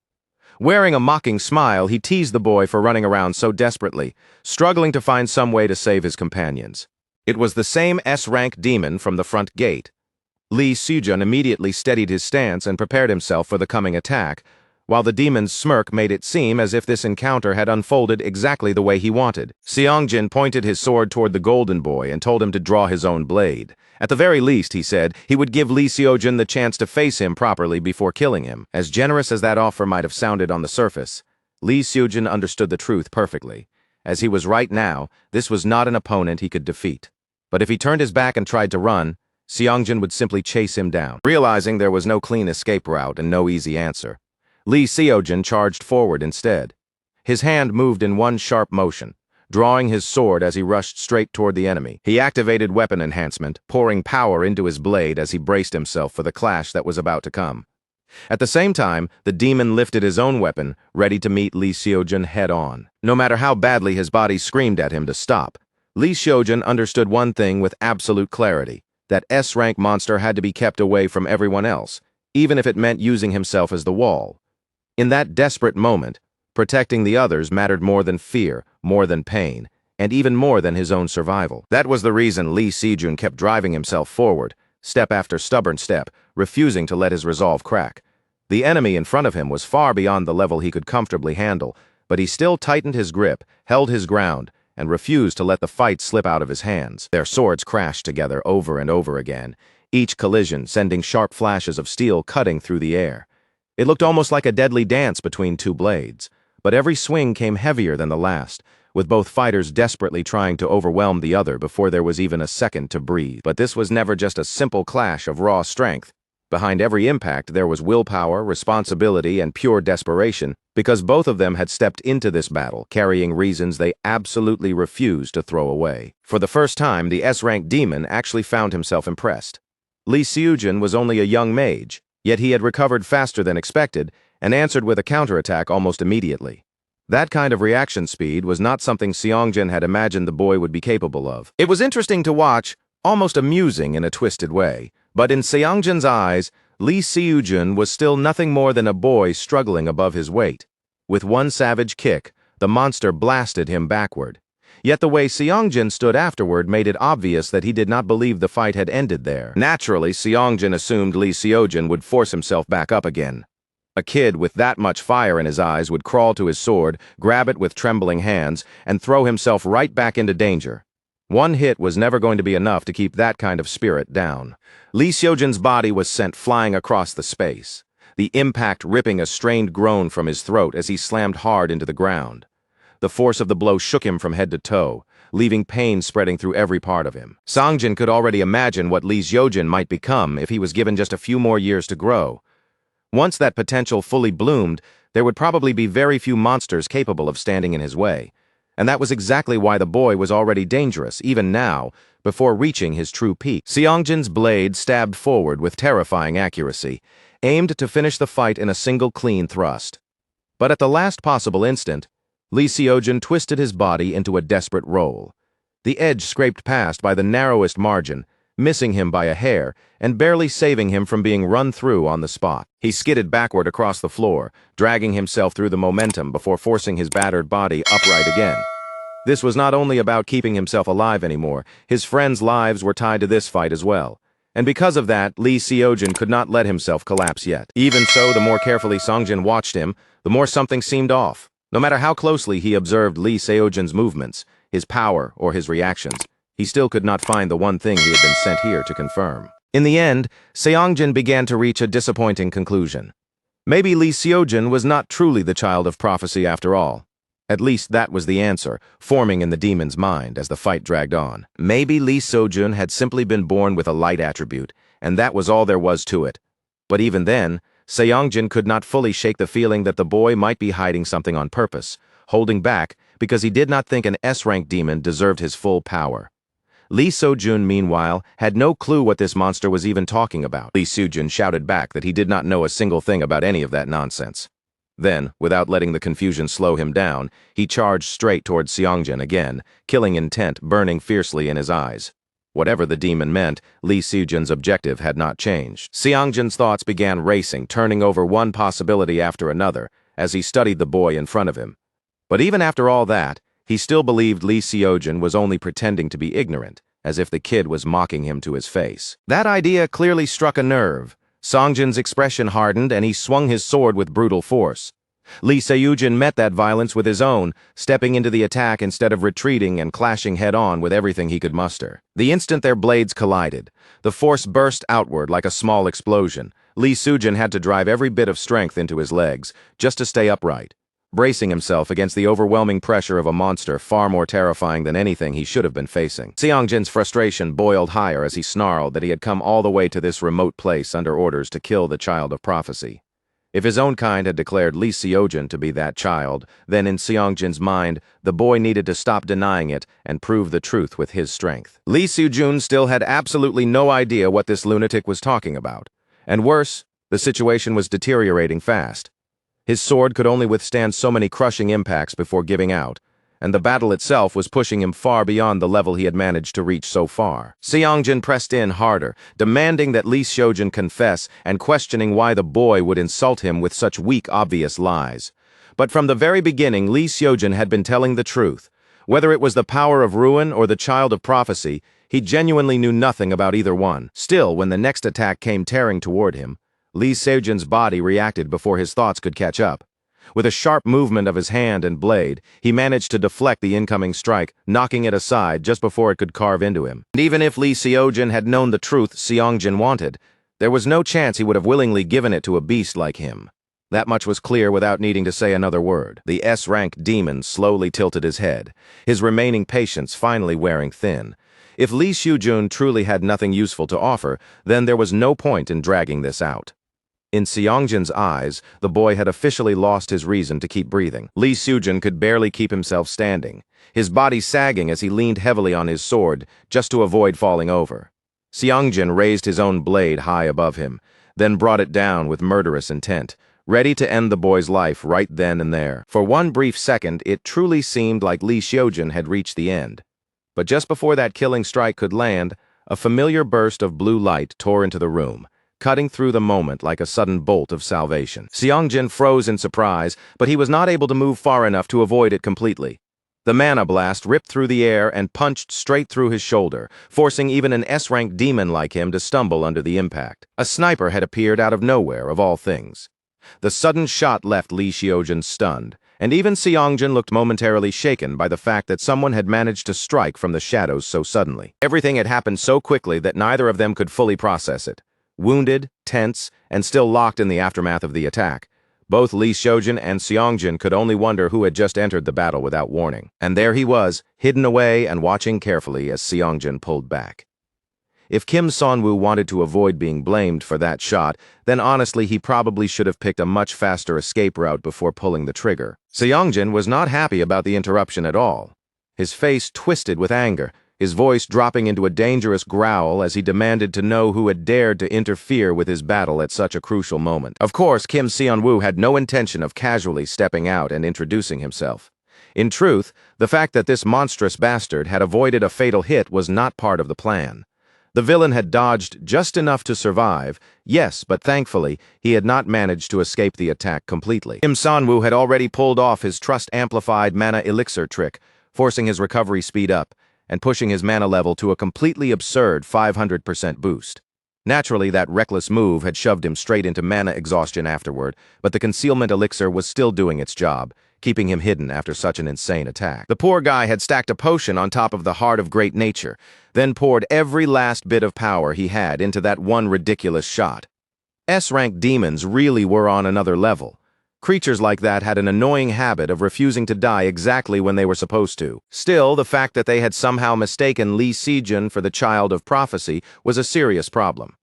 Wearing a mocking smile, he teased the boy for running around so desperately, struggling to find some way to save his companions. It was the same S-rank demon from the front gate. Lee Sujun immediately steadied his stance and prepared himself for the coming attack, while the demon's smirk made it seem as if this encounter had unfolded exactly the way he wanted. Seongjin pointed his sword toward the golden boy and told him to draw his own blade. At the very least, he said, he would give Lee Seojin the chance to face him properly before killing him. As generous as that offer might have sounded on the surface, Lee Seojin understood the truth perfectly. As he was right now, this was not an opponent he could defeat. But if he turned his back and tried to run, Seongjin would simply chase him down. Realizing there was no clean escape route and no easy answer, Lee Seojin charged forward instead. His hand moved in one sharp motion, drawing his sword as he rushed straight toward the enemy. He activated weapon enhancement, pouring power into his blade as he braced himself for the clash that was about to come. At the same time, the demon lifted his own weapon, ready to meet Lee Seojin head-on. No matter how badly his body screamed at him to stop, Lee Seojin understood one thing with absolute clarity: that S-rank monster had to be kept away from everyone else, even if it meant using himself as the wall. In that desperate moment, protecting the others mattered more than fear, more than pain, and even more than his own survival. That was the reason Lee Sejun kept driving himself forward, step after stubborn step, refusing to let his resolve crack. The enemy in front of him was far beyond the level he could comfortably handle, but he still tightened his grip, held his ground, and refused to let the fight slip out of his hands. Their swords crashed together over and over again, each collision sending sharp flashes of steel cutting through the air. It looked almost like a deadly dance between two blades, but every swing came heavier than the last, with both fighters desperately trying to overwhelm the other before there was even a second to breathe. But this was never just a simple clash of raw strength. Behind every impact there was willpower, responsibility, and pure desperation, because both of them had stepped into this battle, carrying reasons they absolutely refused to throw away. For the first time, the S-rank demon actually found himself impressed. Lee Seojin was only a young mage, yet he had recovered faster than expected and answered with a counterattack almost immediately. That kind of reaction speed was not something Seongjin had imagined the boy would be capable of. It was interesting to watch, almost amusing in a twisted way, but in Seongjin's eyes, Lee Seojin was still nothing more than a boy struggling above his weight. With one savage kick, the monster blasted him backward. Yet the way Seongjin stood afterward made it obvious that he did not believe the fight had ended there. Naturally, Seongjin assumed Lee Seojin would force himself back up again. A kid with that much fire in his eyes would crawl to his sword, grab it with trembling hands, and throw himself right back into danger. One hit was never going to be enough to keep that kind of spirit down. Lee Seojin's body was sent flying across the space, the impact ripping a strained groan from his throat as he slammed hard into the ground. The force of the blow shook him from head to toe, leaving pain spreading through every part of him. Seongjin could already imagine what Lee Seojin might become if he was given just a few more years to grow. Once that potential fully bloomed, there would probably be very few monsters capable of standing in his way. And that was exactly why the boy was already dangerous, even now, before reaching his true peak. Seongjin's blade stabbed forward with terrifying accuracy, aimed to finish the fight in a single clean thrust. But at the last possible instant, Lee Seojin twisted his body into a desperate roll. The edge scraped past by the narrowest margin, missing him by a hair and barely saving him from being run through on the spot. He skidded backward across the floor, dragging himself through the momentum before forcing his battered body upright again. This was not only about keeping himself alive anymore, his friends' lives were tied to this fight as well. And because of that, Lee Seojin could not let himself collapse yet. Even so, the more carefully Seongjin watched him, the more something seemed off. No matter how closely he observed Lee Seojin's movements, his power, or his reactions, he still could not find the one thing he had been sent here to confirm. In the end, Seongjin began to reach a disappointing conclusion. Maybe Lee Seojin was not truly the child of prophecy after all. At least that was the answer, forming in the demon's mind as the fight dragged on. Maybe Lee Seojin had simply been born with a light attribute, and that was all there was to it. But even then, Seongjin could not fully shake the feeling that the boy might be hiding something on purpose, holding back because he did not think an S-rank demon deserved his full power. Lee Seojin, meanwhile, had no clue what this monster was even talking about. Lee Seojin shouted back that he did not know a single thing about any of that nonsense. Then, without letting the confusion slow him down, he charged straight towards Seongjin again, killing intent burning fiercely in his eyes. Whatever the demon meant, Lee Seojin's objective had not changed. Seongjin's thoughts began racing, turning over one possibility after another, as he studied the boy in front of him. But even after all that, he still believed Lee Seojin was only pretending to be ignorant, as if the kid was mocking him to his face. That idea clearly struck a nerve. Songjin's expression hardened and he swung his sword with brutal force. Lee Seojin met that violence with his own, stepping into the attack instead of retreating and clashing head-on with everything he could muster. The instant their blades collided, the force burst outward like a small explosion. Lee Seojin had to drive every bit of strength into his legs, just to stay upright, bracing himself against the overwhelming pressure of a monster far more terrifying than anything he should have been facing. Seongjin's frustration boiled higher as he snarled that he had come all the way to this remote place under orders to kill the child of prophecy. If his own kind had declared Lee Seojin to be that child, then in Seongjin's mind, the boy needed to stop denying it and prove the truth with his strength. Lee Seojin still had absolutely no idea what this lunatic was talking about. And worse, the situation was deteriorating fast. His sword could only withstand so many crushing impacts before giving out, and the battle itself was pushing him far beyond the level he had managed to reach so far. Seongjin pressed in harder, demanding that Lee Seojin confess and questioning why the boy would insult him with such weak, obvious lies. But from the very beginning, Lee Seojin had been telling the truth. Whether it was the power of ruin or the child of prophecy, he genuinely knew nothing about either one. Still, when the next attack came tearing toward him, Lee Seojin's body reacted before his thoughts could catch up. With a sharp movement of his hand and blade, he managed to deflect the incoming strike, knocking it aside just before it could carve into him. And even if Lee Seojin had known the truth Seongjin wanted, there was no chance he would have willingly given it to a beast like him. That much was clear without needing to say another word. The S-rank demon slowly tilted his head, his remaining patience finally wearing thin. If Lee Seojin truly had nothing useful to offer, then there was no point in dragging this out. In Seongjin's eyes, the boy had officially lost his reason to keep breathing. Lee Seojin could barely keep himself standing, his body sagging as he leaned heavily on his sword, just to avoid falling over. Seongjin raised his own blade high above him, then brought it down with murderous intent, ready to end the boy's life right then and there. For one brief second, it truly seemed like Lee Seojin had reached the end. But just before that killing strike could land, a familiar burst of blue light tore into the room, cutting through the moment like a sudden bolt of salvation. Seongjin froze in surprise, but he was not able to move far enough to avoid it completely. The mana blast ripped through the air and punched straight through his shoulder, forcing even an S-rank demon like him to stumble under the impact. A sniper had appeared out of nowhere, of all things. The sudden shot left Lee Seojin stunned, and even Seongjin looked momentarily shaken by the fact that someone had managed to strike from the shadows so suddenly. Everything had happened so quickly that neither of them could fully process it. Wounded, tense, and still locked in the aftermath of the attack, both Lee Seojin and Seongjin could only wonder who had just entered the battle without warning. And there he was, hidden away and watching carefully as Seongjin pulled back. If Kim Sonwoo wanted to avoid being blamed for that shot, then honestly he probably should have picked a much faster escape route before pulling the trigger. Seongjin was not happy about the interruption at all. His face twisted with anger, his voice dropping into a dangerous growl as he demanded to know who had dared to interfere with his battle at such a crucial moment. Of course, Kim Seonwoo had no intention of casually stepping out and introducing himself. In truth, the fact that this monstrous bastard had avoided a fatal hit was not part of the plan. The villain had dodged just enough to survive, yes, but thankfully, he had not managed to escape the attack completely. Kim Sonwoo had already pulled off his trust-amplified mana elixir trick, forcing his recovery speed up, and pushing his mana level to a completely absurd 500% boost. Naturally, that reckless move had shoved him straight into mana exhaustion afterward, but the concealment elixir was still doing its job, keeping him hidden after such an insane attack. The poor guy had stacked a potion on top of the Heart of Great Nature, then poured every last bit of power he had into that one ridiculous shot. S-rank demons really were on another level. Creatures like that had an annoying habit of refusing to die exactly when they were supposed to. Still, the fact that they had somehow mistaken Lee Seojin for the child of prophecy was a serious problem.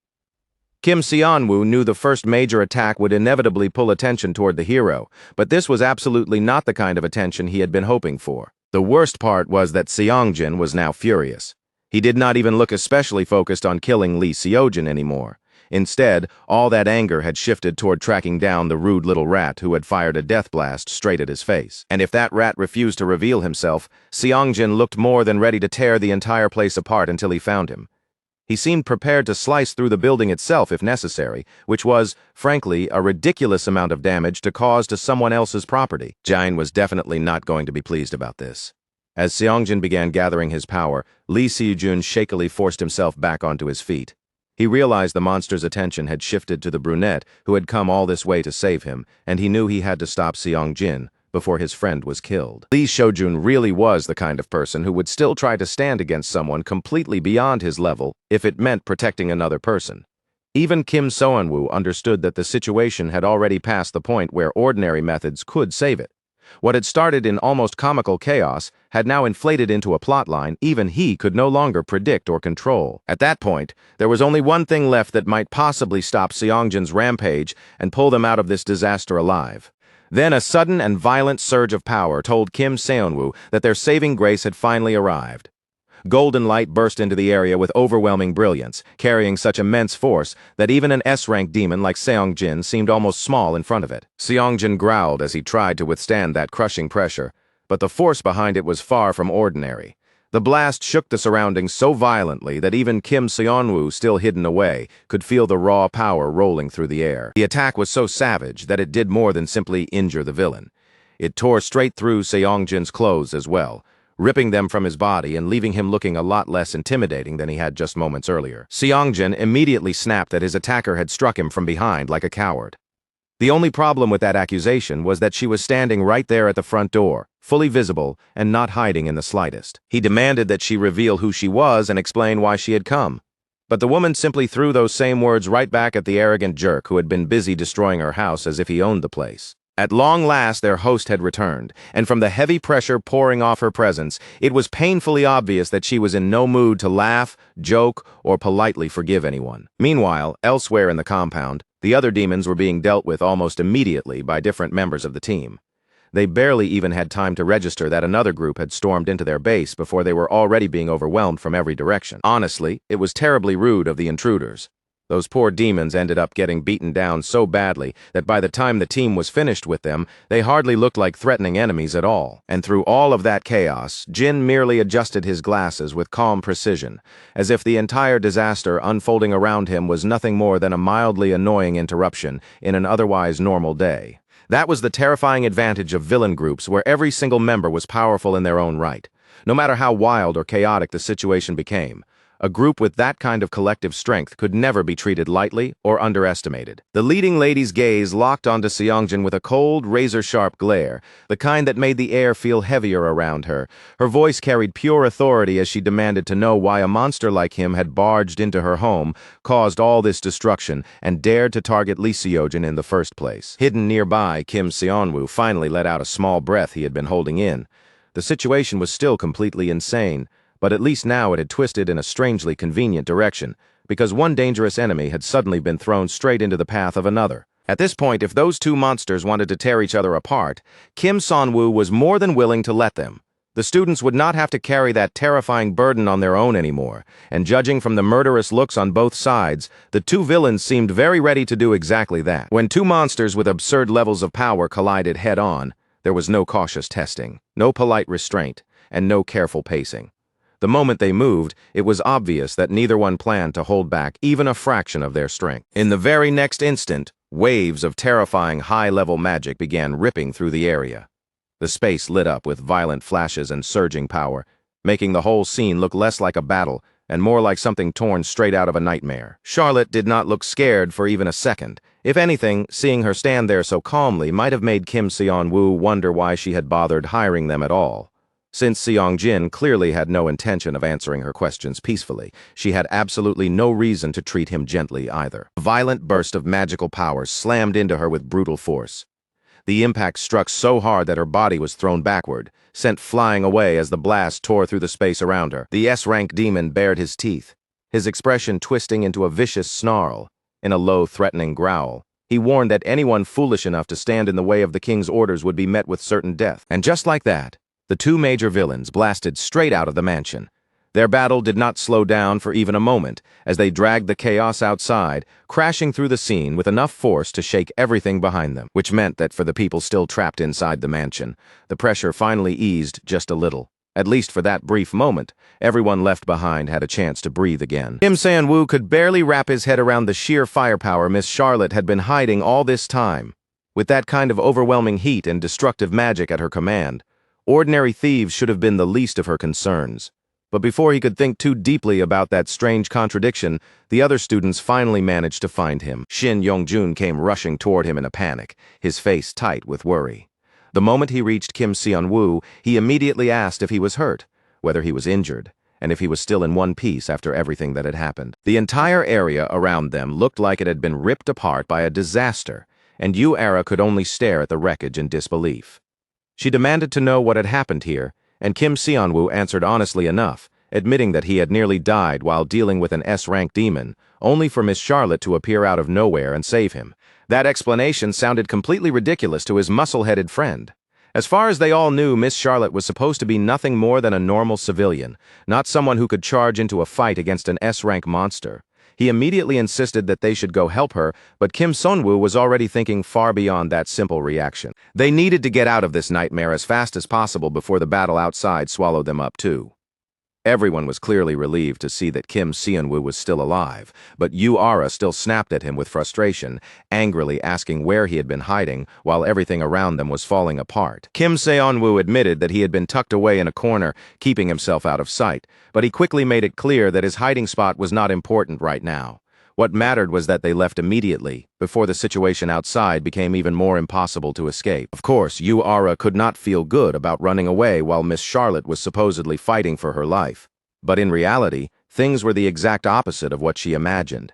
Kim Seonwoo knew the first major attack would inevitably pull attention toward the hero, but this was absolutely not the kind of attention he had been hoping for. The worst part was that Seongjin was now furious. He did not even look especially focused on killing Lee Seojin anymore. Instead, all that anger had shifted toward tracking down the rude little rat who had fired a death blast straight at his face. And if that rat refused to reveal himself, Seongjin looked more than ready to tear the entire place apart until he found him. He seemed prepared to slice through the building itself if necessary, which was, frankly, a ridiculous amount of damage to cause to someone else's property. Jain was definitely not going to be pleased about this. As Seongjin began gathering his power, Lee Seo-jun shakily forced himself back onto his feet. He realized the monster's attention had shifted to the brunette who had come all this way to save him, and he knew he had to stop Seongjin before his friend was killed. Lee Seo-jun really was the kind of person who would still try to stand against someone completely beyond his level if it meant protecting another person. Even Kim So-eun-woo understood that the situation had already passed the point where ordinary methods could save it. What had started in almost comical chaos had now inflated into a plotline even he could no longer predict or control. At that point, there was only one thing left that might possibly stop Seongjin's rampage and pull them out of this disaster alive. Then a sudden and violent surge of power told Kim So-eun-woo that their saving grace had finally arrived. Golden light burst into the area with overwhelming brilliance, carrying such immense force that even an S-rank demon like Seongjin seemed almost small in front of it. Seongjin growled as he tried to withstand that crushing pressure, but the force behind it was far from ordinary. The blast shook the surroundings so violently that even Kim So-eun-woo, still hidden away, could feel the raw power rolling through the air. The attack was so savage that it did more than simply injure the villain. It tore straight through Seongjin's clothes as well, ripping them from his body and leaving him looking a lot less intimidating than he had just moments earlier. Seongjin immediately snapped that his attacker had struck him from behind like a coward. The only problem with that accusation was that she was standing right there at the front door, fully visible and not hiding in the slightest. He demanded that she reveal who she was and explain why she had come. But the woman simply threw those same words right back at the arrogant jerk who had been busy destroying her house as if he owned the place. At long last, their host had returned, and from the heavy pressure pouring off her presence, it was painfully obvious that she was in no mood to laugh, joke, or politely forgive anyone. Meanwhile, elsewhere in the compound, the other demons were being dealt with almost immediately by different members of the team. They barely even had time to register that another group had stormed into their base before they were already being overwhelmed from every direction. Honestly, it was terribly rude of the intruders. Those poor demons ended up getting beaten down so badly that by the time the team was finished with them, they hardly looked like threatening enemies at all. And through all of that chaos, Jin merely adjusted his glasses with calm precision, as if the entire disaster unfolding around him was nothing more than a mildly annoying interruption in an otherwise normal day. That was the terrifying advantage of villain groups where every single member was powerful in their own right, no matter how wild or chaotic the situation became. A group with that kind of collective strength could never be treated lightly or underestimated. The leading lady's gaze locked onto Seongjin with a cold, razor-sharp glare, the kind that made the air feel heavier around her. Her voice carried pure authority as she demanded to know why a monster like him had barged into her home, caused all this destruction, and dared to target Lee Seo-jin in the first place. Hidden nearby, Kim So-eun-woo finally let out a small breath he had been holding in. The situation was still completely insane, but at least now it had twisted in a strangely convenient direction, because one dangerous enemy had suddenly been thrown straight into the path of another. At this point, if those two monsters wanted to tear each other apart, Kim So-eun-woo was more than willing to let them. The students would not have to carry that terrifying burden on their own anymore, and judging from the murderous looks on both sides, the two villains seemed very ready to do exactly that. When two monsters with absurd levels of power collided head-on, there was no cautious testing, no polite restraint, and no careful pacing. The moment they moved, it was obvious that neither one planned to hold back even a fraction of their strength. In the very next instant, waves of terrifying high-level magic began ripping through the area. The space lit up with violent flashes and surging power, making the whole scene look less like a battle and more like something torn straight out of a nightmare. Charlotte did not look scared for even a second. If anything, seeing her stand there so calmly might have made Kim So-eun-woo wonder why she had bothered hiring them at all. Since Seongjin clearly had no intention of answering her questions peacefully, she had absolutely no reason to treat him gently either. A violent burst of magical power slammed into her with brutal force. The impact struck so hard that her body was thrown backward, sent flying away as the blast tore through the space around her. The S-rank demon bared his teeth, his expression twisting into a vicious snarl. In a low, threatening growl, he warned that anyone foolish enough to stand in the way of the king's orders would be met with certain death. And just like that, the two major villains blasted straight out of the mansion. Their battle did not slow down for even a moment as they dragged the chaos outside, crashing through the scene with enough force to shake everything behind them, which meant that for the people still trapped inside the mansion, the pressure finally eased just a little. At least for that brief moment, everyone left behind had a chance to breathe again. Kim So-eun-woo could barely wrap his head around the sheer firepower Miss Charlotte had been hiding all this time. With that kind of overwhelming heat and destructive magic at her command, Ordinary thieves should have been the least of her concerns. But before he could think too deeply about that strange contradiction, the other students finally managed to find him. Shin Yongjun came rushing toward him in a panic, his face tight with worry. The moment he reached Kim Seon-woo, he immediately asked if he was hurt, whether he was injured, and if he was still in one piece after everything that had happened. The entire area around them looked like it had been ripped apart by a disaster, and Yu-Ara could only stare at the wreckage in disbelief. She demanded to know what had happened here, and Kim Seon-woo answered honestly enough, admitting that he had nearly died while dealing with an S-rank demon, only for Miss Charlotte to appear out of nowhere and save him. That explanation sounded completely ridiculous to his muscle-headed friend. As far as they all knew, Miss Charlotte was supposed to be nothing more than a normal civilian, not someone who could charge into a fight against an S-rank monster. He immediately insisted that they should go help her, but Kim Seon-woo was already thinking far beyond that simple reaction. They needed to get out of this nightmare as fast as possible before the battle outside swallowed them up too. Everyone was clearly relieved to see that Kim Seon-woo was still alive, but Yu-Ara still snapped at him with frustration, angrily asking where he had been hiding while everything around them was falling apart. Kim Seon-woo admitted that he had been tucked away in a corner, keeping himself out of sight, but he quickly made it clear that his hiding spot was not important right now. What mattered was that they left immediately, before the situation outside became even more impossible to escape. Of course, Yu-Ara could not feel good about running away while Miss Charlotte was supposedly fighting for her life. But in reality, things were the exact opposite of what she imagined.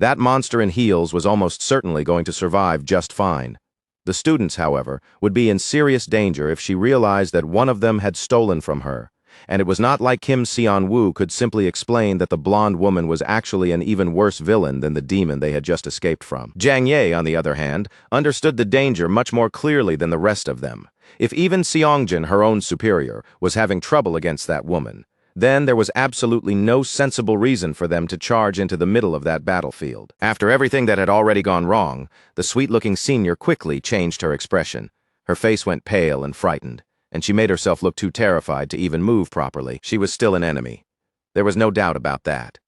That monster in heels was almost certainly going to survive just fine. The students, however, would be in serious danger if she realized that one of them had stolen from her. And it was not like Kim Seon-woo could simply explain that the blonde woman was actually an even worse villain than the demon they had just escaped from. Jang Ye, on the other hand, understood the danger much more clearly than the rest of them. If even Seongjin, her own superior, was having trouble against that woman, then there was absolutely no sensible reason for them to charge into the middle of that battlefield. After everything that had already gone wrong, the sweet-looking senior quickly changed her expression. Her face went pale and frightened, and she made herself look too terrified to even move properly. She was still an enemy. There was no doubt about that.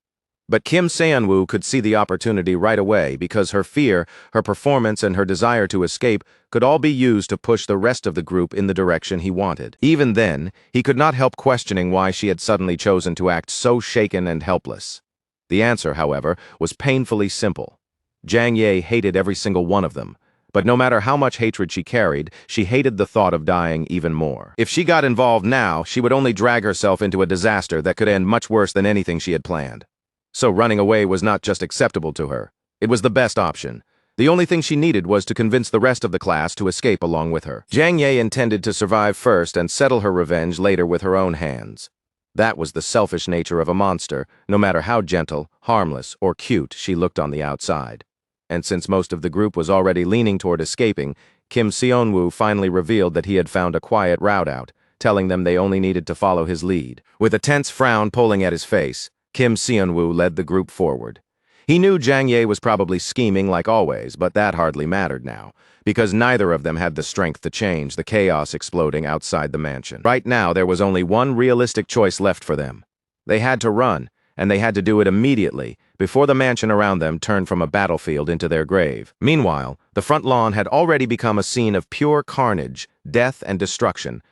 But Kim Seon-woo could see the opportunity right away because her fear, her performance, and her desire to escape could all be used to push the rest of the group in the direction he wanted. Even then, he could not help questioning why she had suddenly chosen to act so shaken and helpless. The answer, however, was painfully simple. Jang Ye hated every single one of them. But no matter how much hatred she carried, she hated the thought of dying even more. If she got involved now, she would only drag herself into a disaster that could end much worse than anything she had planned. So running away was not just acceptable to her. It was the best option. The only thing she needed was to convince the rest of the class to escape along with her. Jang Ye intended to survive first and settle her revenge later with her own hands. That was the selfish nature of a monster, no matter how gentle, harmless, or cute she looked on the outside. And since most of the group was already leaning toward escaping, Kim Seon-woo finally revealed that he had found a quiet route out, telling them they only needed to follow his lead. With a tense frown pulling at his face, Kim Seon-woo led the group forward. He knew Jang Ye was probably scheming like always, but that hardly mattered now, because neither of them had the strength to change the chaos exploding outside the mansion. Right now, there was only one realistic choice left for them. They had to run, and they had to do it immediately, before the mansion around them turned from a battlefield into their grave. Meanwhile, the front lawn had already become a scene of pure carnage, death, and destruction.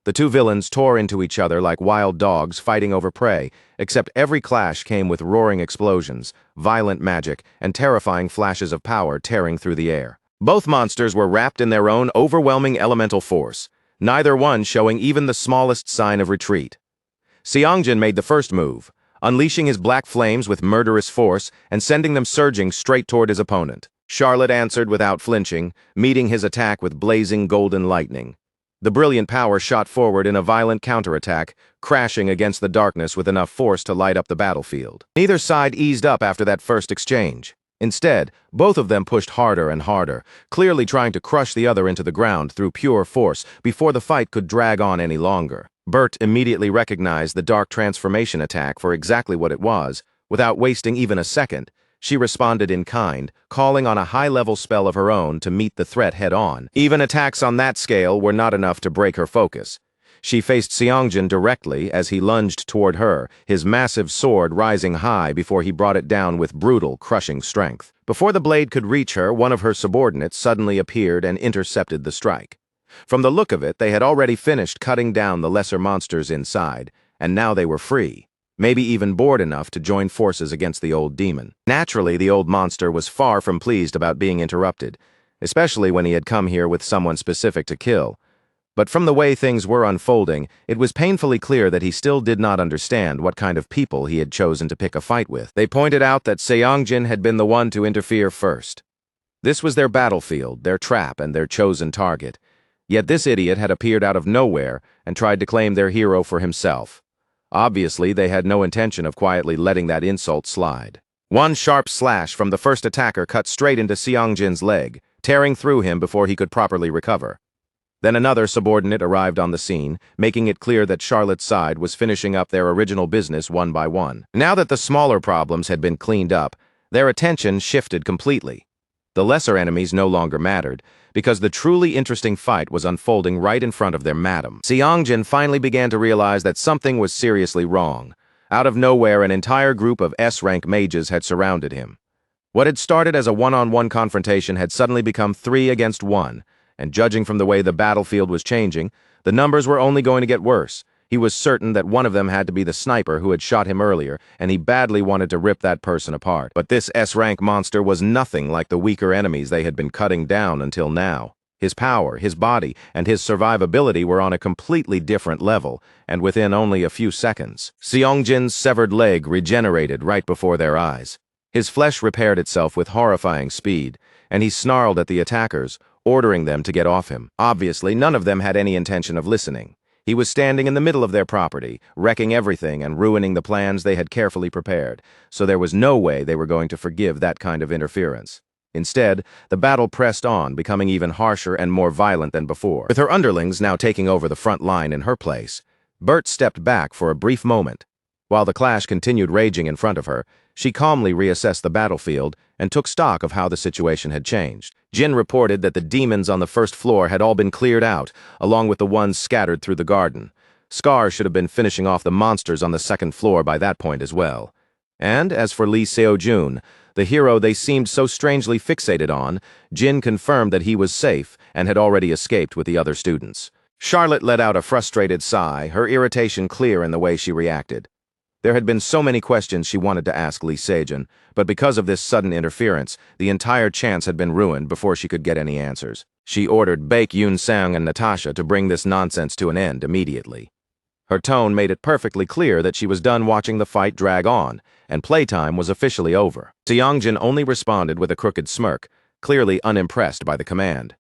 The two villains tore into each other like wild dogs fighting over prey, except every clash came with roaring explosions, violent magic, and terrifying flashes of power tearing through the air. Both monsters were wrapped in their own overwhelming elemental force, neither one showing even the smallest sign of retreat. Seongjin made the first move, unleashing his black flames with murderous force and sending them surging straight toward his opponent. Charlotte answered without flinching, meeting his attack with blazing golden lightning. The brilliant power shot forward in a violent counterattack, crashing against the darkness with enough force to light up the battlefield. Neither side eased up after that first exchange. Instead, both of them pushed harder and harder, clearly trying to crush the other into the ground through pure force before the fight could drag on any longer. Bert immediately recognized the dark transformation attack for exactly what it was. Without wasting even a second, she responded in kind, calling on a high-level spell of her own to meet the threat head-on. Even attacks on that scale were not enough to break her focus. She faced Seongjin directly as he lunged toward her, his massive sword rising high before he brought it down with brutal, crushing strength. Before the blade could reach her, one of her subordinates suddenly appeared and intercepted the strike. From the look of it, they had already finished cutting down the lesser monsters inside, and now they were free, maybe even bored enough to join forces against the old demon. Naturally, the old monster was far from pleased about being interrupted, especially when he had come here with someone specific to kill. But from the way things were unfolding, it was painfully clear that he still did not understand what kind of people he had chosen to pick a fight with. They pointed out that Seongjin had been the one to interfere first. This was their battlefield, their trap, and their chosen target. Yet this idiot had appeared out of nowhere and tried to claim their hero for himself. Obviously, they had no intention of quietly letting that insult slide. One sharp slash from the first attacker cut straight into Seongjin's leg, tearing through him before he could properly recover. Then another subordinate arrived on the scene, making it clear that Charlotte's side was finishing up their original business one by one. Now that the smaller problems had been cleaned up, their attention shifted completely. The lesser enemies no longer mattered, because the truly interesting fight was unfolding right in front of their madam. Seongjin finally began to realize that something was seriously wrong. Out of nowhere, an entire group of S-rank mages had surrounded him. What had started as a one-on-one confrontation had suddenly become 3 against 1, and judging from the way the battlefield was changing, the numbers were only going to get worse. He was certain that one of them had to be the sniper who had shot him earlier, and he badly wanted to rip that person apart. But this S-rank monster was nothing like the weaker enemies they had been cutting down until now. His power, his body, and his survivability were on a completely different level, and within only a few seconds. Seongjin's severed leg regenerated right before their eyes. His flesh repaired itself with horrifying speed, and he snarled at the attackers, ordering them to get off him. Obviously, none of them had any intention of listening. He was standing in the middle of their property, wrecking everything and ruining the plans they had carefully prepared, so there was no way they were going to forgive that kind of interference. Instead, the battle pressed on, becoming even harsher and more violent than before. With her underlings now taking over the front line in her place, Bert stepped back for a brief moment. While the clash continued raging in front of her, she calmly reassessed the battlefield and took stock of how the situation had changed. Jin reported that the demons on the first floor had all been cleared out, along with the ones scattered through the garden. Scar should have been finishing off the monsters on the second floor by that point as well. And as for Lee Seo-jun, the hero they seemed so strangely fixated on, Jin confirmed that he was safe and had already escaped with the other students. Charlotte let out a frustrated sigh, her irritation clear in the way she reacted. There had been so many questions she wanted to ask Lee Sejun, but because of this sudden interference, the entire chance had been ruined before she could get any answers. She ordered Baek Yoon-sang and Natasha to bring this nonsense to an end immediately. Her tone made it perfectly clear that she was done watching the fight drag on, and playtime was officially over. Seongjin only responded with a crooked smirk, clearly unimpressed by the command.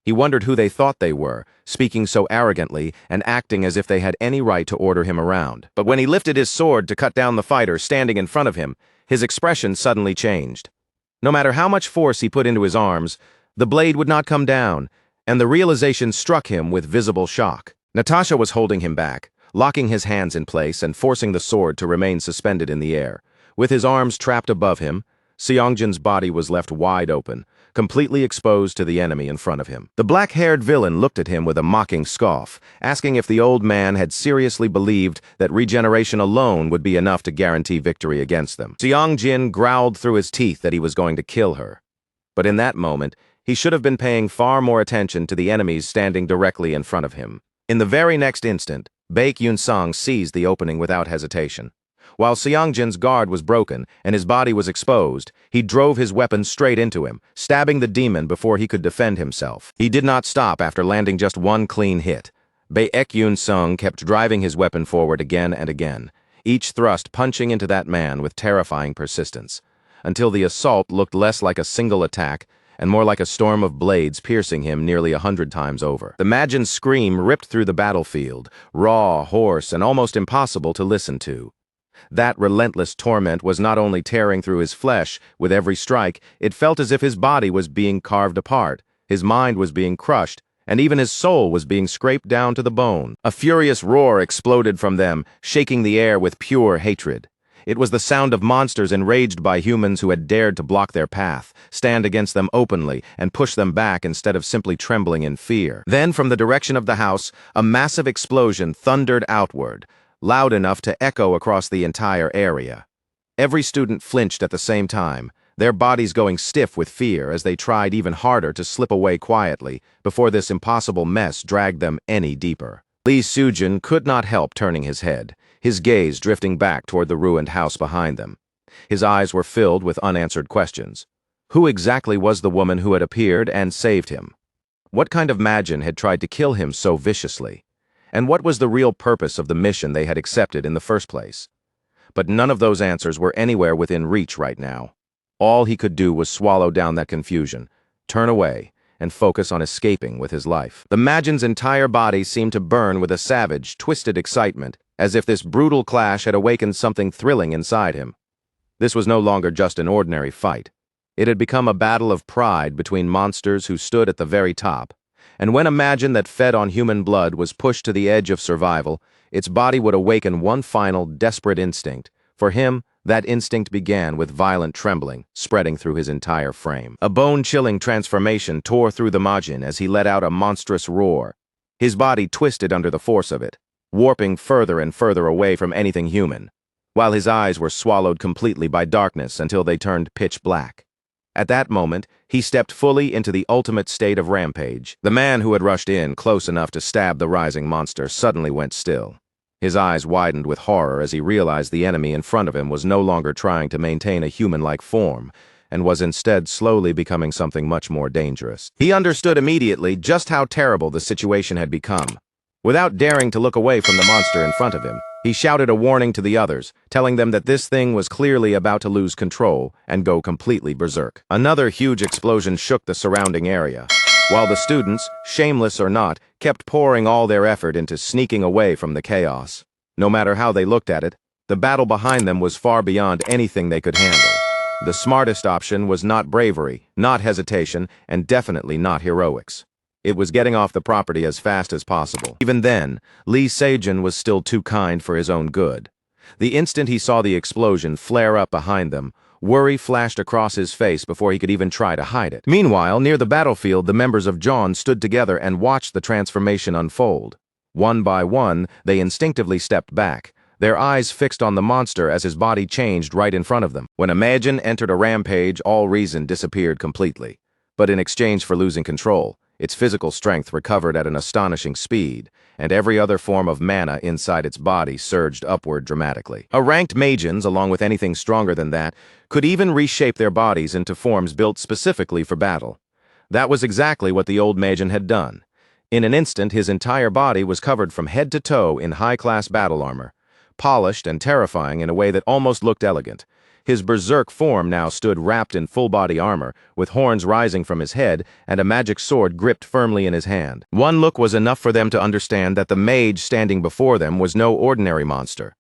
He wondered who they thought they were, speaking so arrogantly and acting as if they had any right to order him around. But when he lifted his sword to cut down the fighter standing in front of him, his expression suddenly changed. No matter how much force he put into his arms, the blade would not come down, and the realization struck him with visible shock. Natasha was holding him back, locking his hands in place and forcing the sword to remain suspended in the air. With his arms trapped above him, Seongjin's body was left wide open, completely exposed to the enemy in front of him. The black-haired villain looked at him with a mocking scoff, asking if the old man had seriously believed that regeneration alone would be enough to guarantee victory against them. Seongjin growled through his teeth that he was going to kill her. But in that moment, he should have been paying far more attention to the enemies standing directly in front of him. In the very next instant, Baek Yoon-sang seized the opening without hesitation. While Seongjin's guard was broken and his body was exposed, he drove his weapon straight into him, stabbing the demon before he could defend himself. He did not stop after landing just one clean hit. Baek Yoon-sung kept driving his weapon forward again and again, each thrust punching into that man with terrifying persistence, until the assault looked less like a single attack and more like a storm of blades piercing him nearly 100 times over. The Majin's scream ripped through the battlefield, raw, hoarse, and almost impossible to listen to. That relentless torment was not only tearing through his flesh, with every strike, it felt as if his body was being carved apart, his mind was being crushed, and even his soul was being scraped down to the bone. A furious roar exploded from them, shaking the air with pure hatred. It was the sound of monsters enraged by humans who had dared to block their path, stand against them openly, and push them back instead of simply trembling in fear. Then, from the direction of the house, a massive explosion thundered outward, loud enough to echo across the entire area. Every student flinched at the same time, their bodies going stiff with fear as they tried even harder to slip away quietly before this impossible mess dragged them any deeper. Lee Sujin could not help turning his head, his gaze drifting back toward the ruined house behind them. His eyes were filled with unanswered questions. Who exactly was the woman who had appeared and saved him? What kind of Majin had tried to kill him so viciously? And what was the real purpose of the mission they had accepted in the first place? But none of those answers were anywhere within reach right now. All he could do was swallow down that confusion, turn away, and focus on escaping with his life. The Majin's entire body seemed to burn with a savage, twisted excitement, as if this brutal clash had awakened something thrilling inside him. This was no longer just an ordinary fight. It had become a battle of pride between monsters who stood at the very top. And when a Majin that fed on human blood was pushed to the edge of survival, its body would awaken one final, desperate instinct. For him, that instinct began with violent trembling, spreading through his entire frame. A bone-chilling transformation tore through the Majin as he let out a monstrous roar. His body twisted under the force of it, warping further and further away from anything human, while his eyes were swallowed completely by darkness until they turned pitch black. At that moment, he stepped fully into the ultimate state of rampage. The man who had rushed in close enough to stab the rising monster suddenly went still. His eyes widened with horror as he realized the enemy in front of him was no longer trying to maintain a human-like form, and was instead slowly becoming something much more dangerous. He understood immediately just how terrible the situation had become. Without daring to look away from the monster in front of him, he shouted a warning to the others, telling them that this thing was clearly about to lose control and go completely berserk. Another huge explosion shook the surrounding area, while the students, shameless or not, kept pouring all their effort into sneaking away from the chaos. No matter how they looked at it, the battle behind them was far beyond anything they could handle. The smartest option was not bravery, not hesitation, and definitely not heroics. It was getting off the property as fast as possible. Even then, Lee Sejin was still too kind for his own good. The instant he saw the explosion flare up behind them, worry flashed across his face before he could even try to hide it. Meanwhile, near the battlefield, the members of John stood together and watched the transformation unfold. One by one, they instinctively stepped back, their eyes fixed on the monster as his body changed right in front of them. When Imagine entered a rampage, all reason disappeared completely. But in exchange for losing control, its physical strength recovered at an astonishing speed, and every other form of mana inside its body surged upward dramatically. Ranked Majins, along with anything stronger than that, could even reshape their bodies into forms built specifically for battle. That was exactly what the old Majin had done. In an instant, his entire body was covered from head to toe in high-class battle armor, polished and terrifying in a way that almost looked elegant. His berserk form now stood wrapped in full-body armor, with horns rising from his head and a magic sword gripped firmly in his hand. One look was enough for them to understand that the mage standing before them was no ordinary monster.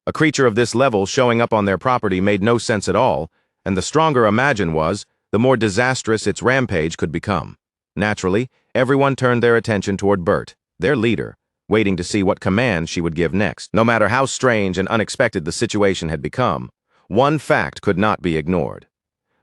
A creature of this level showing up on their property made no sense at all, and the stronger Imagine was, the more disastrous its rampage could become. Naturally, everyone turned their attention toward Bert, their leader, waiting to see what command she would give next. No matter how strange and unexpected the situation had become, one fact could not be ignored.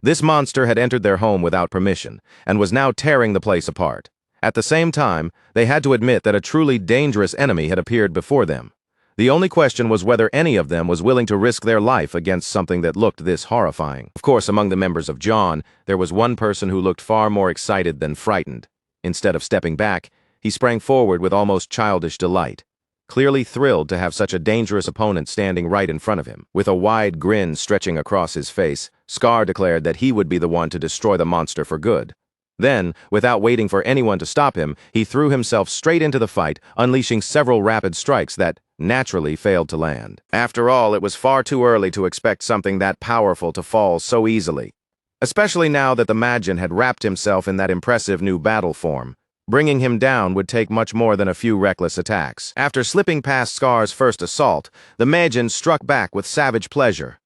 This monster had entered their home without permission, and was now tearing the place apart. At the same time, they had to admit that a truly dangerous enemy had appeared before them. The only question was whether any of them was willing to risk their life against something that looked this horrifying. Of course, among the members of John, there was one person who looked far more excited than frightened. Instead of stepping back, he sprang forward with almost childish delight, clearly thrilled to have such a dangerous opponent standing right in front of him. With a wide grin stretching across his face, Scar declared that he would be the one to destroy the monster for good. Then, without waiting for anyone to stop him, he threw himself straight into the fight, unleashing several rapid strikes that, naturally, failed to land. After all, it was far too early to expect something that powerful to fall so easily, especially now that the Majin had wrapped himself in that impressive new battle form. Bringing him down would take much more than a few reckless attacks. After slipping past Scar's first assault, the Majin struck back with savage pleasure.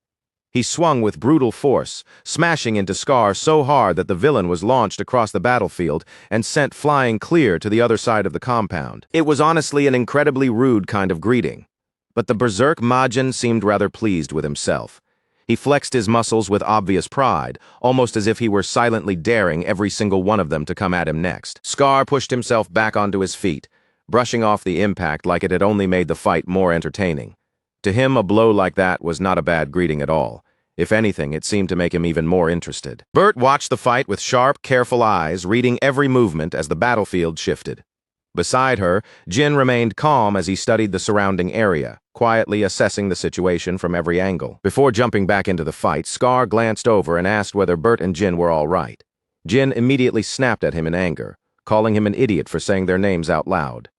He swung with brutal force, smashing into Scar so hard that the villain was launched across the battlefield and sent flying clear to the other side of the compound. It was honestly an incredibly rude kind of greeting, but the berserk Majin seemed rather pleased with himself. He flexed his muscles with obvious pride, almost as if he were silently daring every single one of them to come at him next. Scar pushed himself back onto his feet, brushing off the impact like it had only made the fight more entertaining. To him, a blow like that was not a bad greeting at all, If anything, it seemed to make him even more interested. Bert watched the fight with sharp, careful eyes, reading every movement as the battlefield shifted. Beside her, Jin remained calm as he studied the surrounding area, quietly assessing the situation from every angle. Before jumping back into the fight, Scar glanced over and asked whether Bert and Jin were all right. Jin immediately snapped at him in anger, calling him an idiot for saying their names out loud.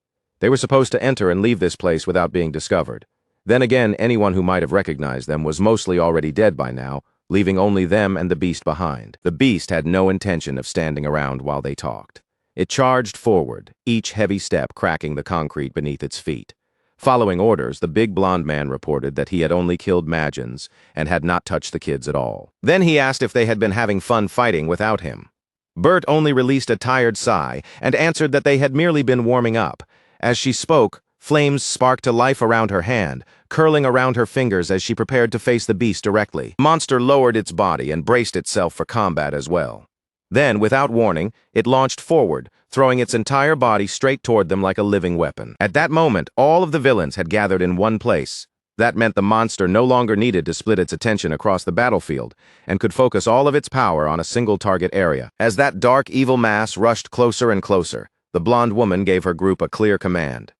They were supposed to enter and leave this place without being discovered. Then again, anyone who might have recognized them was mostly already dead by now, leaving only them and the beast behind. The beast had no intention of standing around while they talked. It charged forward, each heavy step cracking the concrete beneath its feet. Following orders, the big blonde man reported that he had only killed Magians and had not touched the kids at all. Then he asked if they had been having fun fighting without him. Bert only released a tired sigh and answered that they had merely been warming up. As she spoke, flames sparked to life around her hand, curling around her fingers as she prepared to face the beast directly. The monster lowered its body and braced itself for combat as well. Then, without warning, it launched forward, throwing its entire body straight toward them like a living weapon. At that moment, all of the villains had gathered in one place. That meant the monster no longer needed to split its attention across the battlefield and could focus all of its power on a single target area. As that dark, evil mass rushed closer and closer, the blonde woman gave her group a clear command.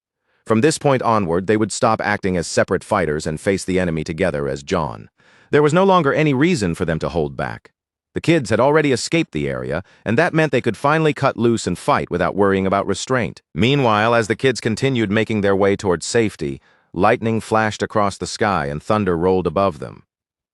From this point onward, they would stop acting as separate fighters and face the enemy together as John. There was no longer any reason for them to hold back. The kids had already escaped the area, and that meant they could finally cut loose and fight without worrying about restraint. Meanwhile, as the kids continued making their way towards safety, lightning flashed across the sky and thunder rolled above them.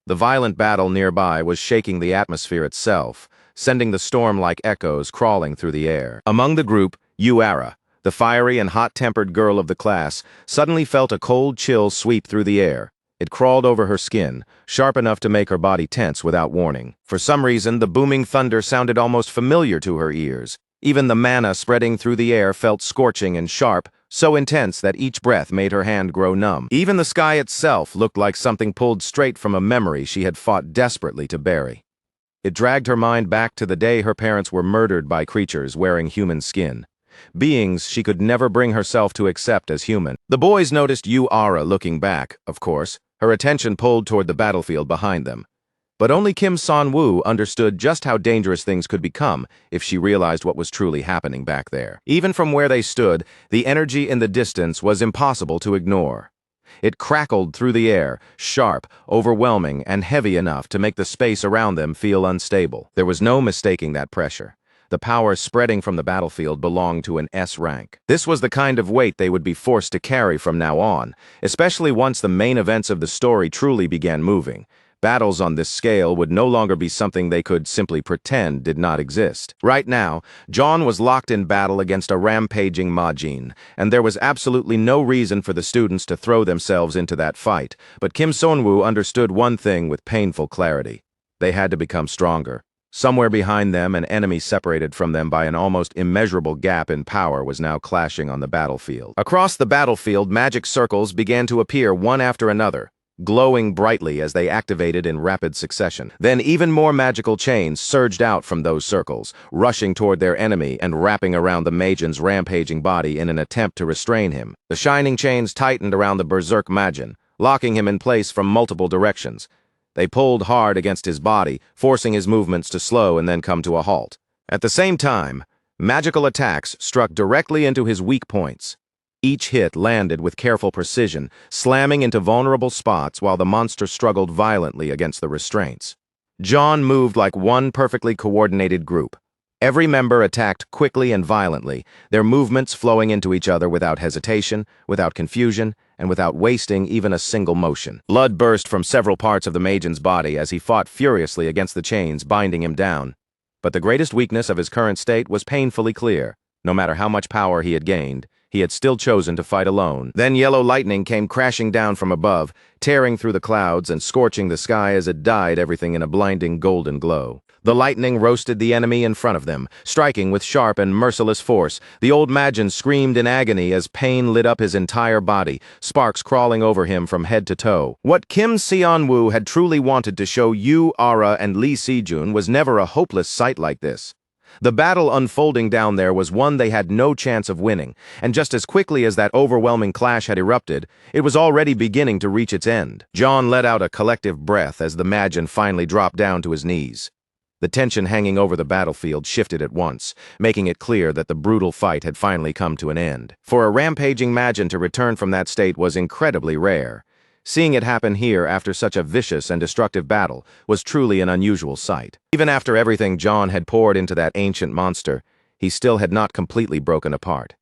The violent battle nearby was shaking the atmosphere itself, sending the storm-like echoes crawling through the air. Among the group, Yuara, the fiery and hot-tempered girl of the class, suddenly felt a cold chill sweep through the air. It crawled over her skin, sharp enough to make her body tense without warning. For some reason, the booming thunder sounded almost familiar to her ears. Even the mana spreading through the air felt scorching and sharp, so intense that each breath made her hand grow numb. Even the sky itself looked like something pulled straight from a memory she had fought desperately to bury. It dragged her mind back to the day her parents were murdered by creatures wearing human skin. Beings she could never bring herself to accept as human. The boys noticed Yuara looking back, of course, her attention pulled toward the battlefield behind them. But only Kim San-woo understood just how dangerous things could become if she realized what was truly happening back there. Even from where they stood, the energy in the distance was impossible to ignore. It crackled through the air, sharp, overwhelming, and heavy enough to make the space around them feel unstable. There was no mistaking that pressure. The power spreading from the battlefield belonged to an S rank. This was the kind of weight they would be forced to carry from now on, especially once the main events of the story truly began moving. Battles on this scale would no longer be something they could simply pretend did not exist. Right now, John was locked in battle against a rampaging Majin, and there was absolutely no reason for the students to throw themselves into that fight. But Kim San-woo understood one thing with painful clarity. They had to become stronger. Somewhere behind them, an enemy separated from them by an almost immeasurable gap in power was now clashing on the battlefield. Across the battlefield, magic circles began to appear one after another, glowing brightly as they activated in rapid succession. Then even more magical chains surged out from those circles, rushing toward their enemy and wrapping around the Majin's rampaging body in an attempt to restrain him. The shining chains tightened around the berserk Majin, locking him in place from multiple directions. They pulled hard against his body, forcing his movements to slow and then come to a halt. At the same time, magical attacks struck directly into his weak points. Each hit landed with careful precision, slamming into vulnerable spots while the monster struggled violently against the restraints. John moved like one perfectly coordinated group. Every member attacked quickly and violently, their movements flowing into each other without hesitation, without confusion, and without wasting even a single motion. Blood burst from several parts of the Majin's body as he fought furiously against the chains binding him down. But the greatest weakness of his current state was painfully clear. No matter how much power he had gained, he had still chosen to fight alone. Then yellow lightning came crashing down from above, tearing through the clouds and scorching the sky as it dyed everything in a blinding golden glow. The lightning roasted the enemy in front of them, striking with sharp and merciless force. The old Majin screamed in agony as pain lit up his entire body, sparks crawling over him from head to toe. What Kim San-woo had truly wanted to show Yu Ara and Lee Si-jun was never a hopeless sight like this. The battle unfolding down there was one they had no chance of winning, and just as quickly as that overwhelming clash had erupted, it was already beginning to reach its end. John let out a collective breath as the Magian finally dropped down to his knees. The tension hanging over the battlefield shifted at once, making it clear that the brutal fight had finally come to an end. For a rampaging Magian to return from that state was incredibly rare. Seeing it happen here after such a vicious and destructive battle was truly an unusual sight. Even after everything John had poured into that ancient monster, he still had not completely broken apart.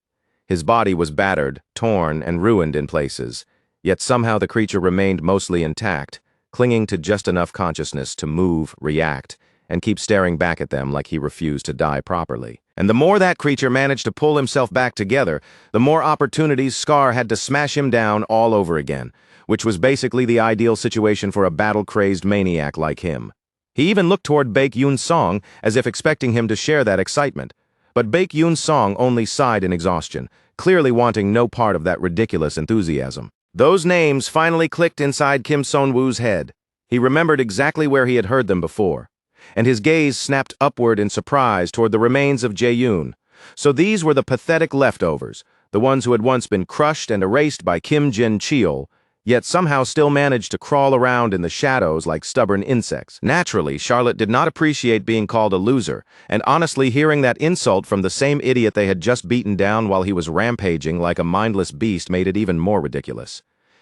His body was battered, torn, and ruined in places, yet somehow the creature remained mostly intact, clinging to just enough consciousness to move, react, and keep staring back at them like he refused to die properly. And the more that creature managed to pull himself back together, the more opportunities Scar had to smash him down all over again, which was basically the ideal situation for a battle-crazed maniac like him. He even looked toward Baek-yoon's song as if expecting him to share that excitement. But Baek-yoon's song only sighed in exhaustion, clearly wanting no part of that ridiculous enthusiasm. Those names finally clicked inside Kim Son-woo's head. He remembered exactly where he had heard them before, and his gaze snapped upward in surprise toward the remains of Jae-yoon. So these were the pathetic leftovers, the ones who had once been crushed and erased by Kim Jin-cheol, yet somehow still managed to crawl around in the shadows like stubborn insects. Naturally, Charlotte did not appreciate being called a loser, and honestly, hearing that insult from the same idiot they had just beaten down while he was rampaging like a mindless beast made it even more ridiculous.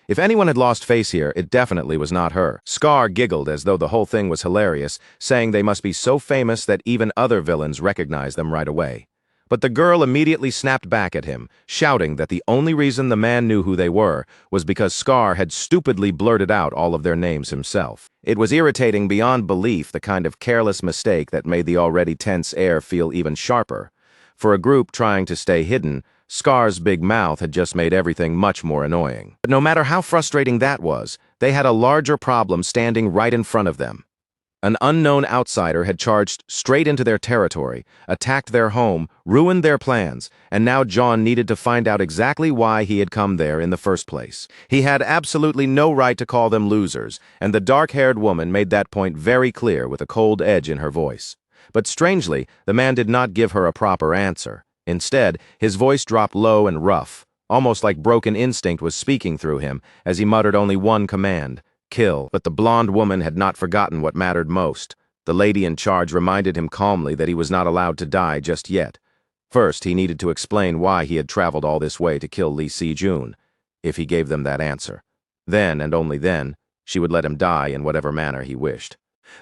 If anyone had lost face here, it definitely was not her. Scar giggled as though the whole thing was hilarious, saying they must be so famous that even other villains recognize them right away. But the girl immediately snapped back at him, shouting that the only reason the man knew who they were was because Scar had stupidly blurted out all of their names himself. It was irritating beyond belief, the kind of careless mistake that made the already tense air feel even sharper. For a group trying to stay hidden, Scar's big mouth had just made everything much more annoying. But no matter how frustrating that was, they had a larger problem standing right in front of them. An unknown outsider had charged straight into their territory, attacked their home, ruined their plans, and now John needed to find out exactly why he had come there in the first place. He had absolutely no right to call them losers, and the dark-haired woman made that point very clear with a cold edge in her voice. But strangely, the man did not give her a proper answer. Instead, his voice dropped low and rough, almost like broken instinct was speaking through him, as he muttered only one command: kill. But the blonde woman had not forgotten what mattered most. The lady in charge reminded him calmly that he was not allowed to die just yet. First, he needed to explain why he had traveled all this way to kill Lee Si-jun. If he gave them that answer, then, and only then, she would let him die in whatever manner he wished.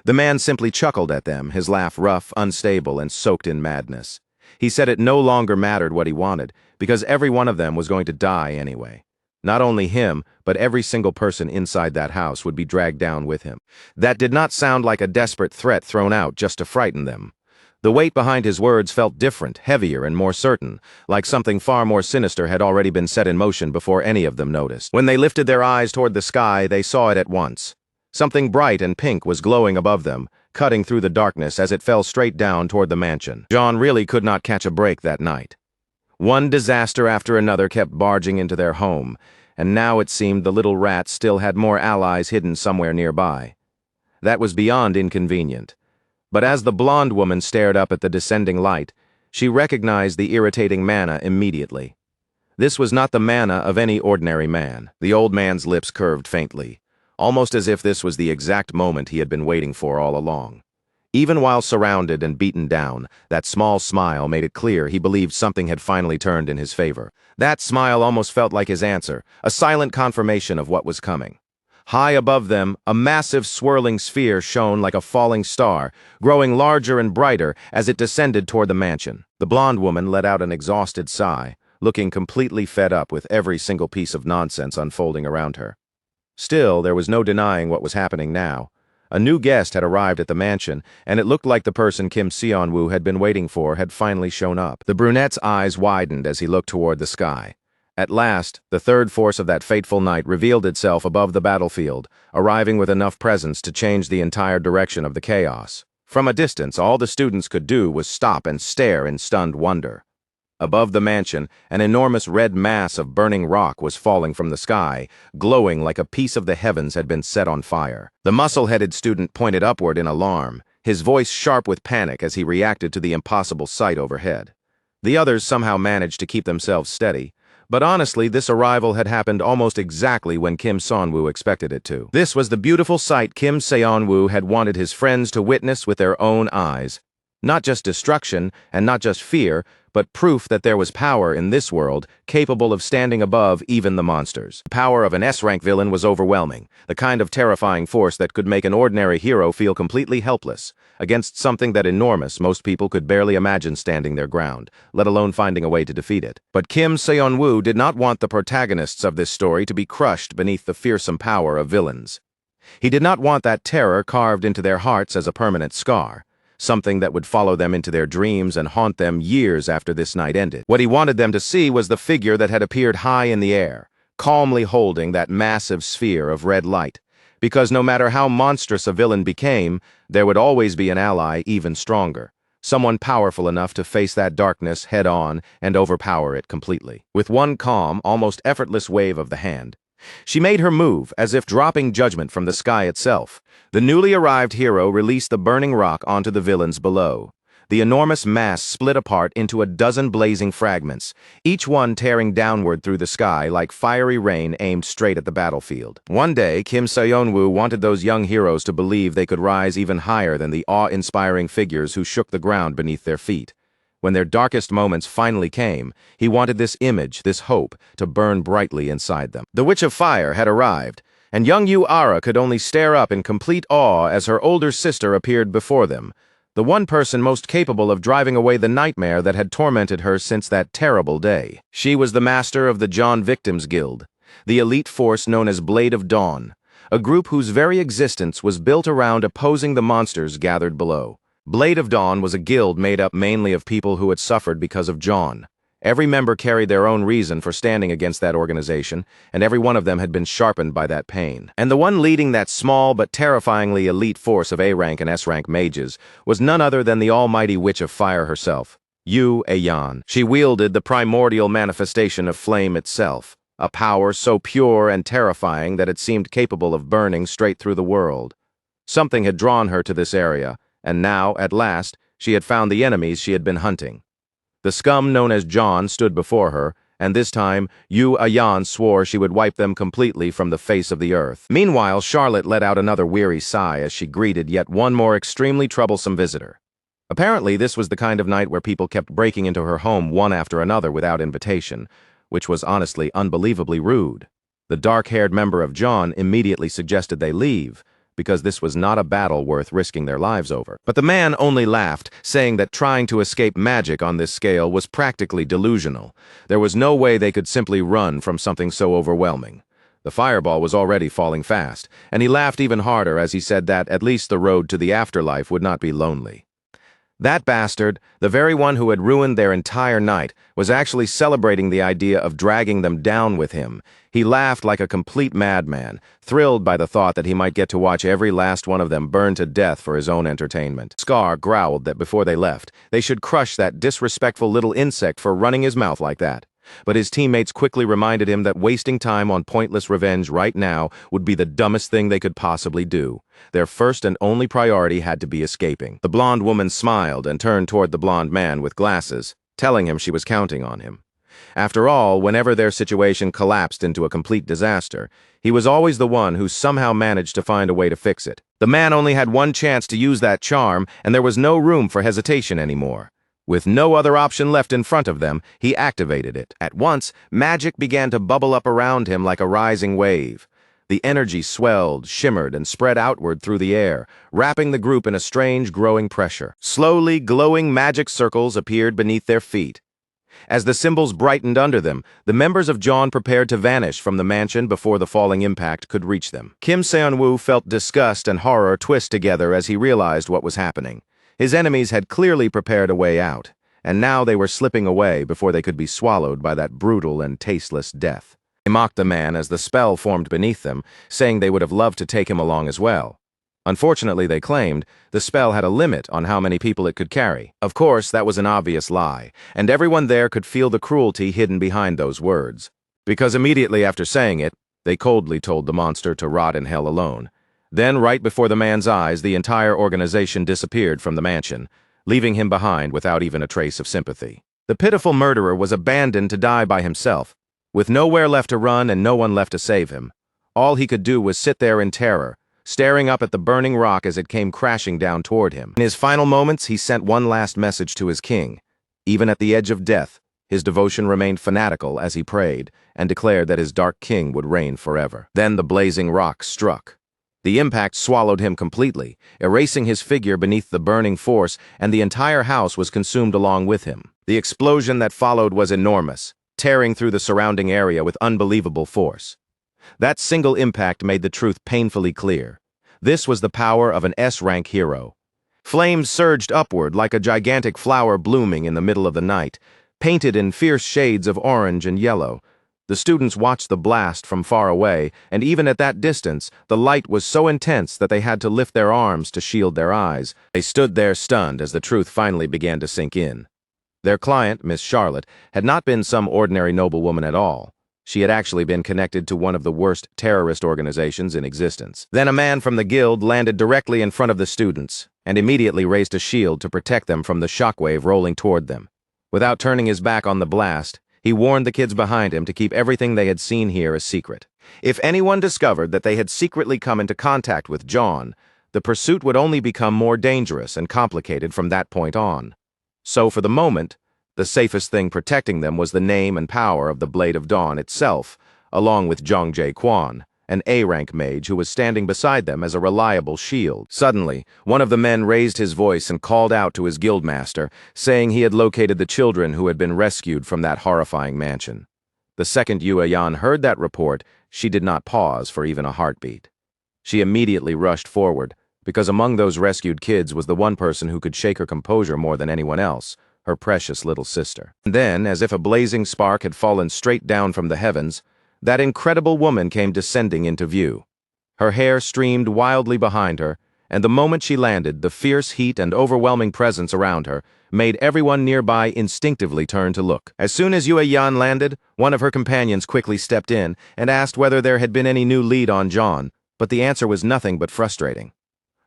The man simply chuckled at them, his laugh rough, unstable, and soaked in madness. He said it no longer mattered what he wanted, because every one of them was going to die anyway. Not only him, but every single person inside that house would be dragged down with him. That did not sound like a desperate threat thrown out just to frighten them. The weight behind his words felt different, heavier, and more certain, like something far more sinister had already been set in motion before any of them noticed. When they lifted their eyes toward the sky, they saw it at once. Something bright and pink was glowing above them, cutting through the darkness as it fell straight down toward the mansion. John really could not catch a break that night. One disaster after another kept barging into their home, and now it seemed the little rat still had more allies hidden somewhere nearby. That was beyond inconvenient. But as the blonde woman stared up at the descending light, she recognized the irritating mana immediately. This was not the mana of any ordinary man. The old man's lips curved faintly, almost as if this was the exact moment he had been waiting for all along. Even while surrounded and beaten down, that small smile made it clear he believed something had finally turned in his favor. That smile almost felt like his answer, a silent confirmation of what was coming. High above them, a massive swirling sphere shone like a falling star, growing larger and brighter as it descended toward the mansion. The blonde woman let out an exhausted sigh, looking completely fed up with every single piece of nonsense unfolding around her. Still, there was no denying what was happening now. A new guest had arrived at the mansion, and it looked like the person Kim Seon-woo had been waiting for had finally shown up. The brunette's eyes widened as he looked toward the sky. At last, the third force of that fateful night revealed itself above the battlefield, arriving with enough presence to change the entire direction of the chaos. From a distance, all the students could do was stop and stare in stunned wonder. Above the mansion, an enormous red mass of burning rock was falling from the sky, glowing like a piece of the heavens had been set on fire. The muscle-headed student pointed upward in alarm, his voice sharp with panic as he reacted to the impossible sight overhead. The others somehow managed to keep themselves steady, but honestly, this arrival had happened almost exactly when Kim Seon-woo expected it to. This was the beautiful sight Kim Seon-woo had wanted his friends to witness with their own eyes. Not just destruction, and not just fear, but proof that there was power in this world, capable of standing above even the monsters. The power of an S-rank villain was overwhelming, the kind of terrifying force that could make an ordinary hero feel completely helpless, against something that enormous most people could barely imagine standing their ground, let alone finding a way to defeat it. But Kim Seon-woo did not want the protagonists of this story to be crushed beneath the fearsome power of villains. He did not want that terror carved into their hearts as a permanent scar, something that would follow them into their dreams and haunt them years after this night ended. What he wanted them to see was the figure that had appeared high in the air, calmly holding that massive sphere of red light. Because no matter how monstrous a villain became, there would always be an ally even stronger, someone powerful enough to face that darkness head-on and overpower it completely. With one calm, almost effortless wave of the hand, she made her move, as if dropping judgment from the sky itself. The newly arrived hero released the burning rock onto the villains below. The enormous mass split apart into a dozen blazing fragments, each one tearing downward through the sky like fiery rain aimed straight at the battlefield. One day, Kim Seon-woo wanted those young heroes to believe they could rise even higher than the awe-inspiring figures who shook the ground beneath their feet. When their darkest moments finally came, he wanted this image, this hope, to burn brightly inside them. The Witch of Fire had arrived, and young Yu-ara could only stare up in complete awe as her older sister appeared before them, the one person most capable of driving away the nightmare that had tormented her since that terrible day. She was the master of the John Victims Guild, the elite force known as Blade of Dawn, a group whose very existence was built around opposing the monsters gathered below. Blade of Dawn was a guild made up mainly of people who had suffered because of John. Every member carried their own reason for standing against that organization, and every one of them had been sharpened by that pain. And the one leading that small but terrifyingly elite force of A-rank and S-rank mages was none other than the almighty Witch of Fire herself, Yu Ayan. She wielded the primordial manifestation of flame itself, a power so pure and terrifying that it seemed capable of burning straight through the world. Something had drawn her to this area, and now, at last, she had found the enemies she had been hunting. The scum known as John stood before her, and this time, Yu Ayan swore she would wipe them completely from the face of the earth. Meanwhile, Charlotte let out another weary sigh as she greeted yet one more extremely troublesome visitor. Apparently, this was the kind of night where people kept breaking into her home one after another without invitation, which was honestly unbelievably rude. The dark-haired member of John immediately suggested they leave, because this was not a battle worth risking their lives over. But the man only laughed, saying that trying to escape magic on this scale was practically delusional. There was no way they could simply run from something so overwhelming. The fireball was already falling fast, and he laughed even harder as he said that at least the road to the afterlife would not be lonely. That bastard, the very one who had ruined their entire night, was actually celebrating the idea of dragging them down with him. He laughed like a complete madman, thrilled by the thought that he might get to watch every last one of them burn to death for his own entertainment. Scar growled that before they left, they should crush that disrespectful little insect for running his mouth like that. But his teammates quickly reminded him that wasting time on pointless revenge right now would be the dumbest thing they could possibly do. Their first and only priority had to be escaping. The blonde woman smiled and turned toward the blonde man with glasses, telling him she was counting on him. After all, whenever their situation collapsed into a complete disaster, he was always the one who somehow managed to find a way to fix it. The man only had one chance to use that charm, and there was no room for hesitation anymore. With no other option left in front of them, he activated it. At once, magic began to bubble up around him like a rising wave. The energy swelled, shimmered, and spread outward through the air, wrapping the group in a strange, growing pressure. Slowly, glowing magic circles appeared beneath their feet. As the symbols brightened under them, the members of John prepared to vanish from the mansion before the falling impact could reach them. Kim Seon-woo felt disgust and horror twist together as he realized what was happening. His enemies had clearly prepared a way out, and now they were slipping away before they could be swallowed by that brutal and tasteless death. They mocked the man as the spell formed beneath them, saying they would have loved to take him along as well. Unfortunately, they claimed, the spell had a limit on how many people it could carry. Of course, that was an obvious lie, and everyone there could feel the cruelty hidden behind those words. Because immediately after saying it, they coldly told the monster to rot in hell alone. Then, right before the man's eyes, the entire organization disappeared from the mansion, leaving him behind without even a trace of sympathy. The pitiful murderer was abandoned to die by himself, with nowhere left to run and no one left to save him. All he could do was sit there in terror, staring up at the burning rock as it came crashing down toward him. In his final moments, he sent one last message to his king. Even at the edge of death, his devotion remained fanatical as he prayed and declared that his dark king would reign forever. Then the blazing rock struck. The impact swallowed him completely, erasing his figure beneath the burning force, and the entire house was consumed along with him. The explosion that followed was enormous, tearing through the surrounding area with unbelievable force. That single impact made the truth painfully clear. This was the power of an S-rank hero. Flames surged upward like a gigantic flower blooming in the middle of the night, painted in fierce shades of orange and yellow. The students watched the blast from far away, and even at that distance, the light was so intense that they had to lift their arms to shield their eyes. They stood there stunned as the truth finally began to sink in. Their client, Miss Charlotte, had not been some ordinary noblewoman at all. She had actually been connected to one of the worst terrorist organizations in existence. Then a man from the guild landed directly in front of the students, and immediately raised a shield to protect them from the shockwave rolling toward them. Without turning his back on the blast, he warned the kids behind him to keep everything they had seen here a secret. If anyone discovered that they had secretly come into contact with John, the pursuit would only become more dangerous and complicated from that point on. So for the moment, the safest thing protecting them was the name and power of the Blade of Dawn itself, along with Zhongjae Quan, an A-rank mage who was standing beside them as a reliable shield. Suddenly, one of the men raised his voice and called out to his guildmaster, saying he had located the children who had been rescued from that horrifying mansion. The second Yue Yan heard that report, she did not pause for even a heartbeat. She immediately rushed forward, because among those rescued kids was the one person who could shake her composure more than anyone else, her precious little sister. And then, as if a blazing spark had fallen straight down from the heavens, that incredible woman came descending into view. Her hair streamed wildly behind her, and the moment she landed, the fierce heat and overwhelming presence around her made everyone nearby instinctively turn to look. As soon as Yue Yan landed, one of her companions quickly stepped in and asked whether there had been any new lead on John, but the answer was nothing but frustrating.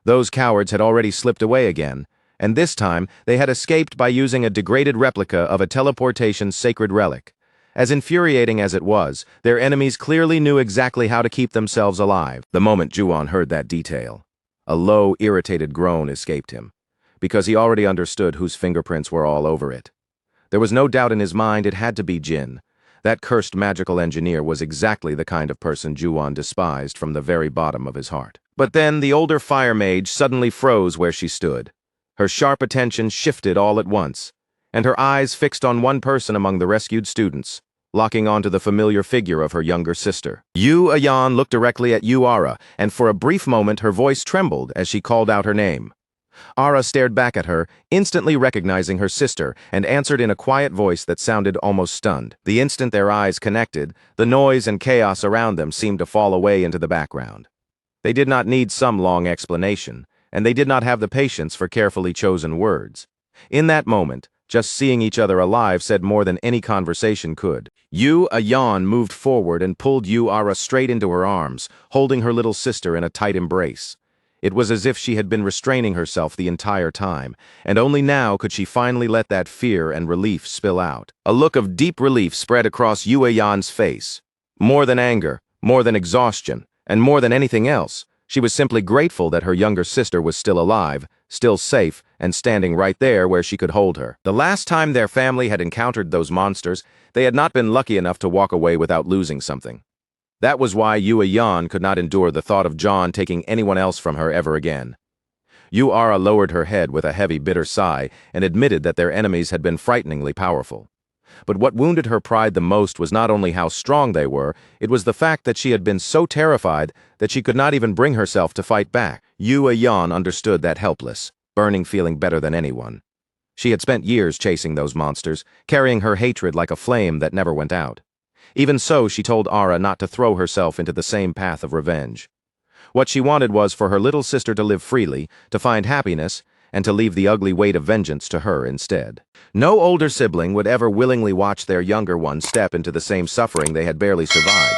Those cowards had already slipped away again, and this time they had escaped by using a degraded replica of a teleportation sacred relic. As infuriating as it was, their enemies clearly knew exactly how to keep themselves alive. The moment Juan heard that detail, a low, irritated groan escaped him, because he already understood whose fingerprints were all over it. There was no doubt in his mind it had to be Jin. That cursed magical engineer was exactly the kind of person Juan despised from the very bottom of his heart. But then the older fire mage suddenly froze where she stood. Her sharp attention shifted all at once, and her eyes fixed on one person among the rescued students, locking onto the familiar figure of her younger sister. Yu Ayan looked directly at Yu Ara, and for a brief moment her voice trembled as she called out her name. Ara stared back at her, instantly recognizing her sister, and answered in a quiet voice that sounded almost stunned. The instant their eyes connected, the noise and chaos around them seemed to fall away into the background. They did not need some long explanation, and they did not have the patience for carefully chosen words. In that moment, just seeing each other alive said more than any conversation could. Yu Ayan moved forward and pulled Yu Ara straight into her arms, holding her little sister in a tight embrace. It was as if she had been restraining herself the entire time, and only now could she finally let that fear and relief spill out. A look of deep relief spread across Yu Ayan's face. More than anger, more than exhaustion, and more than anything else, she was simply grateful that her younger sister was still alive, still safe, and standing right there where she could hold her. The last time their family had encountered those monsters, they had not been lucky enough to walk away without losing something. That was why Yu Yan could not endure the thought of John taking anyone else from her ever again. Yu Ara lowered her head with a heavy, bitter sigh and admitted that their enemies had been frighteningly powerful. But what wounded her pride the most was not only how strong they were, it was the fact that she had been so terrified that she could not even bring herself to fight back. Yu Yan understood that helpless, burning feeling better than anyone. She had spent years chasing those monsters, carrying her hatred like a flame that never went out. Even so, she told Ara not to throw herself into the same path of revenge. What she wanted was for her little sister to live freely, to find happiness, and to leave the ugly weight of vengeance to her instead. No older sibling would ever willingly watch their younger one step into the same suffering they had barely survived.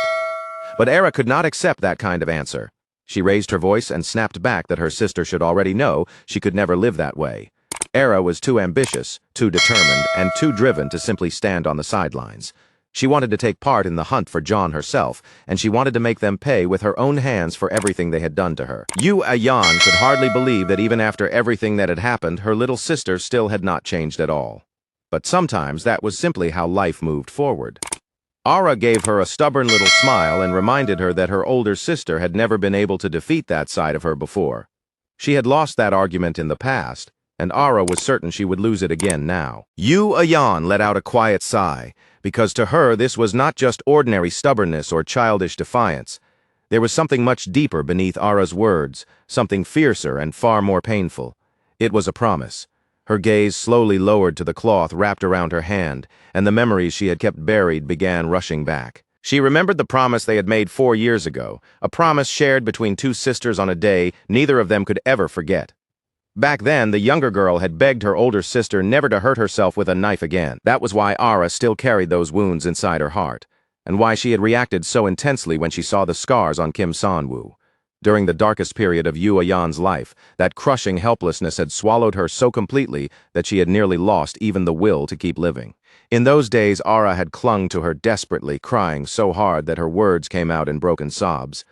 But Era could not accept that kind of answer. She raised her voice and snapped back that her sister should already know she could never live that way. Era was too ambitious, too determined, and too driven to simply stand on the sidelines. She wanted to take part in the hunt for John herself, and she wanted to make them pay with her own hands for everything they had done to her. Yu Ayan could hardly believe that even after everything that had happened, her little sister still had not changed at all. But sometimes that was simply how life moved forward. Ara gave her a stubborn little smile and reminded her that her older sister had never been able to defeat that side of her before. She had lost that argument in the past, and Ara was certain she would lose it again now. Yu Ayan let out a quiet sigh, because to her this was not just ordinary stubbornness or childish defiance. There was something much deeper beneath Ara's words, something fiercer and far more painful. It was a promise. Her gaze slowly lowered to the cloth wrapped around her hand, and the memories she had kept buried began rushing back. She remembered the promise they had made 4 years ago, a promise shared between two sisters on a day neither of them could ever forget. Back then, the younger girl had begged her older sister never to hurt herself with a knife again. That was why Ara still carried those wounds inside her heart, and why she had reacted so intensely when she saw the scars on Kim San-woo. During the darkest period of Yu Ayan's life, that crushing helplessness had swallowed her so completely that she had nearly lost even the will to keep living. In those days, Ara had clung to her desperately, crying so hard that her words came out in broken sobs.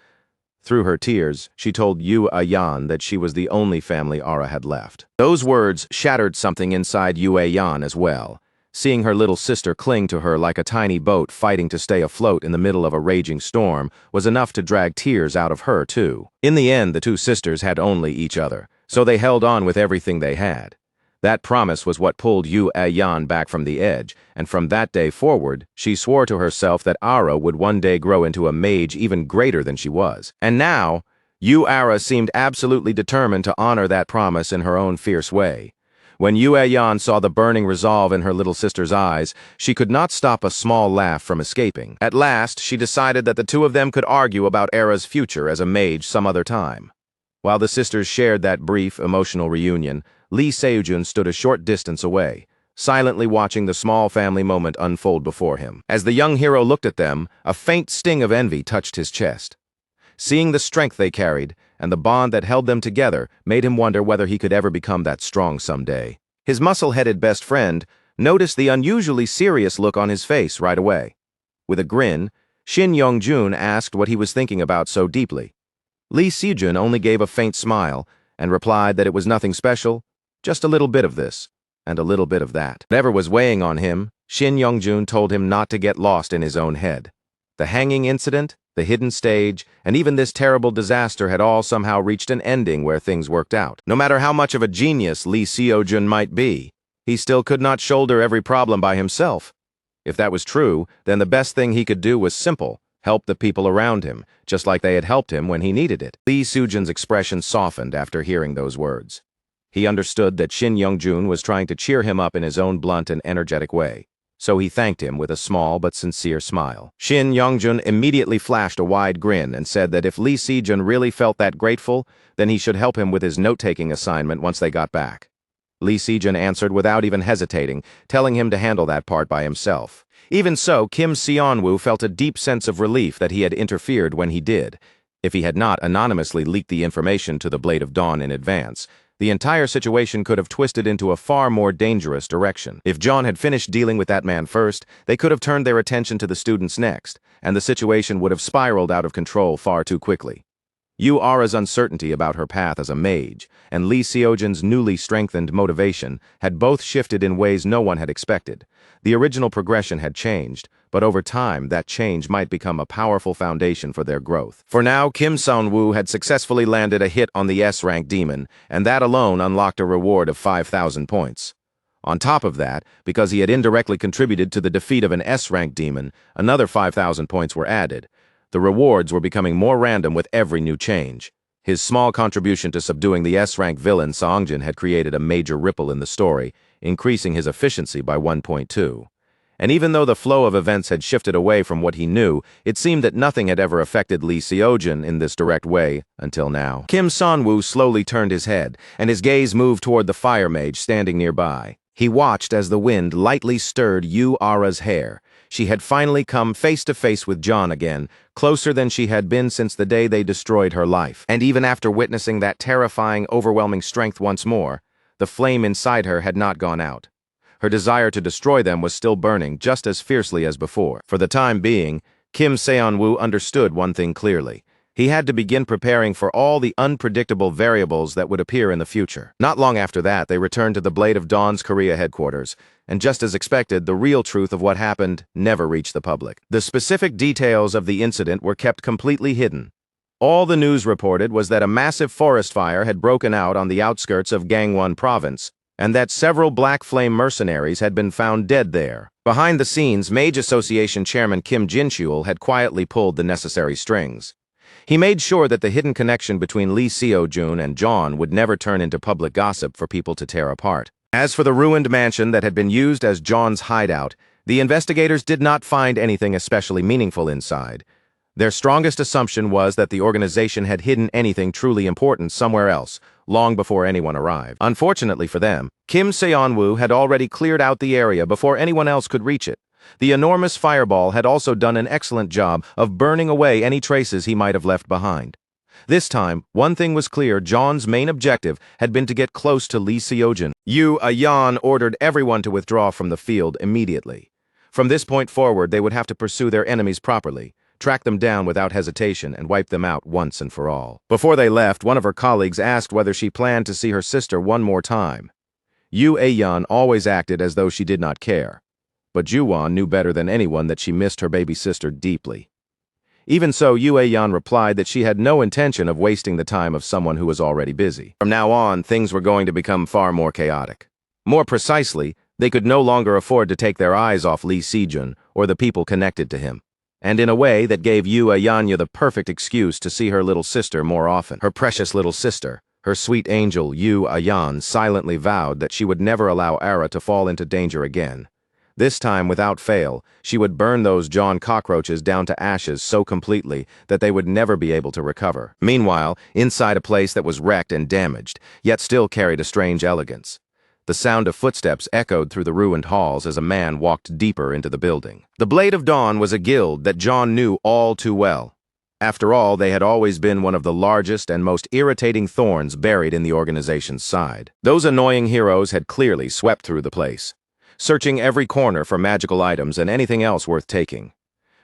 Through her tears, she told Yu Ayan that she was the only family Ara had left. Those words shattered something inside Yu Ayan as well. Seeing her little sister cling to her like a tiny boat fighting to stay afloat in the middle of a raging storm was enough to drag tears out of her, too. In the end, the two sisters had only each other, so they held on with everything they had. That promise was what pulled Yu Ayan back from the edge, and from that day forward, she swore to herself that Ara would one day grow into a mage even greater than she was. And now, Yu Ara seemed absolutely determined to honor that promise in her own fierce way. When Yu Ayan saw the burning resolve in her little sister's eyes, she could not stop a small laugh from escaping. At last, she decided that the two of them could argue about Ara's future as a mage some other time. While the sisters shared that brief, emotional reunion, Lee Seojun stood a short distance away, silently watching the small family moment unfold before him. As the young hero looked at them, a faint sting of envy touched his chest. Seeing the strength they carried, and the bond that held them together, made him wonder whether he could ever become that strong someday. His muscle-headed best friend noticed the unusually serious look on his face right away. With a grin, Shin Young-jun asked what he was thinking about so deeply. Lee Seojun only gave a faint smile and replied that it was nothing special, just a little bit of this, and a little bit of that. Whatever was weighing on him, Shin Young-jun told him not to get lost in his own head. The hanging incident, the hidden stage, and even this terrible disaster had all somehow reached an ending where things worked out. No matter how much of a genius Lee Seojun might be, he still could not shoulder every problem by himself. If that was true, then the best thing he could do was simple: help the people around him, just like they had helped him when he needed it. Lee Seojun's expression softened after hearing those words. He understood that Shin Young-jun was trying to cheer him up in his own blunt and energetic way, so he thanked him with a small but sincere smile. Shin Young-jun immediately flashed a wide grin and said that if Lee Seojun really felt that grateful, then he should help him with his note-taking assignment once they got back. Lee Seojun answered without even hesitating, telling him to handle that part by himself. Even so, Kim Seon-woo felt a deep sense of relief that he had interfered when he did. If he had not anonymously leaked the information to the Blade of Dawn in advance, the entire situation could have twisted into a far more dangerous direction. If John had finished dealing with that man first, they could have turned their attention to the students next, and the situation would have spiraled out of control far too quickly. Yu Ara's uncertainty about her path as a mage, and Lee Seojun's newly strengthened motivation had both shifted in ways no one had expected. The original progression had changed, but over time that change might become a powerful foundation for their growth. For now, Kim San-woo had successfully landed a hit on the S-rank demon, and that alone unlocked a reward of 5,000 points. On top of that, because he had indirectly contributed to the defeat of an S-rank demon, another 5,000 points were added. The rewards were becoming more random with every new change. His small contribution to subduing the S-rank villain Seongjin had created a major ripple in the story, increasing his efficiency by 1.2. And even though the flow of events had shifted away from what he knew, it seemed that nothing had ever affected Lee Seojun in this direct way until now. Kim San-woo slowly turned his head, and his gaze moved toward the fire mage standing nearby. He watched as the wind lightly stirred Yu Ara's hair. She had finally come face to face with John again, closer than she had been since the day they destroyed her life. And even after witnessing that terrifying, overwhelming strength once more, the flame inside her had not gone out. Her desire to destroy them was still burning just as fiercely as before. For the time being, Kim Seon-woo understood one thing clearly. He had to begin preparing for all the unpredictable variables that would appear in the future. Not long after that, they returned to the Blade of Dawn's Korea headquarters, and just as expected, the real truth of what happened never reached the public. The specific details of the incident were kept completely hidden. All the news reported was that a massive forest fire had broken out on the outskirts of Gangwon province, and that several Black Flame mercenaries had been found dead there. Behind the scenes, Mage Association Chairman Kim Jin-chul had quietly pulled the necessary strings. He made sure that the hidden connection between Lee Seo-jun and John would never turn into public gossip for people to tear apart. As for the ruined mansion that had been used as John's hideout, the investigators did not find anything especially meaningful inside. Their strongest assumption was that the organization had hidden anything truly important somewhere else, long before anyone arrived. Unfortunately for them, Kim Seon-woo had already cleared out the area before anyone else could reach it. The enormous fireball had also done an excellent job of burning away any traces he might have left behind. This time, one thing was clear: John's main objective had been to get close to Lee Seo-jun. Yu Ayan ordered everyone to withdraw from the field immediately. From this point forward, they would have to pursue their enemies properly, track them down without hesitation, and wipe them out once and for all. Before they left, one of her colleagues asked whether she planned to see her sister one more time. Yu Ayan always acted as though she did not care. But Juwon knew better than anyone that she missed her baby sister deeply. Even so, Yu Ayan replied that she had no intention of wasting the time of someone who was already busy. From now on, things were going to become far more chaotic. More precisely, they could no longer afford to take their eyes off Lee Seo-jun or the people connected to him. And in a way that gave Yu Ayanya the perfect excuse to see her little sister more often. Her precious little sister, her sweet angel Yu Ayan, silently vowed that she would never allow Ara to fall into danger again. This time, without fail, she would burn those John cockroaches down to ashes so completely that they would never be able to recover. Meanwhile, inside a place that was wrecked and damaged, yet still carried a strange elegance, the sound of footsteps echoed through the ruined halls as a man walked deeper into the building. The Blade of Dawn was a guild that John knew all too well. After all, they had always been one of the largest and most irritating thorns buried in the organization's side. Those annoying heroes had clearly swept through the place, searching every corner for magical items and anything else worth taking.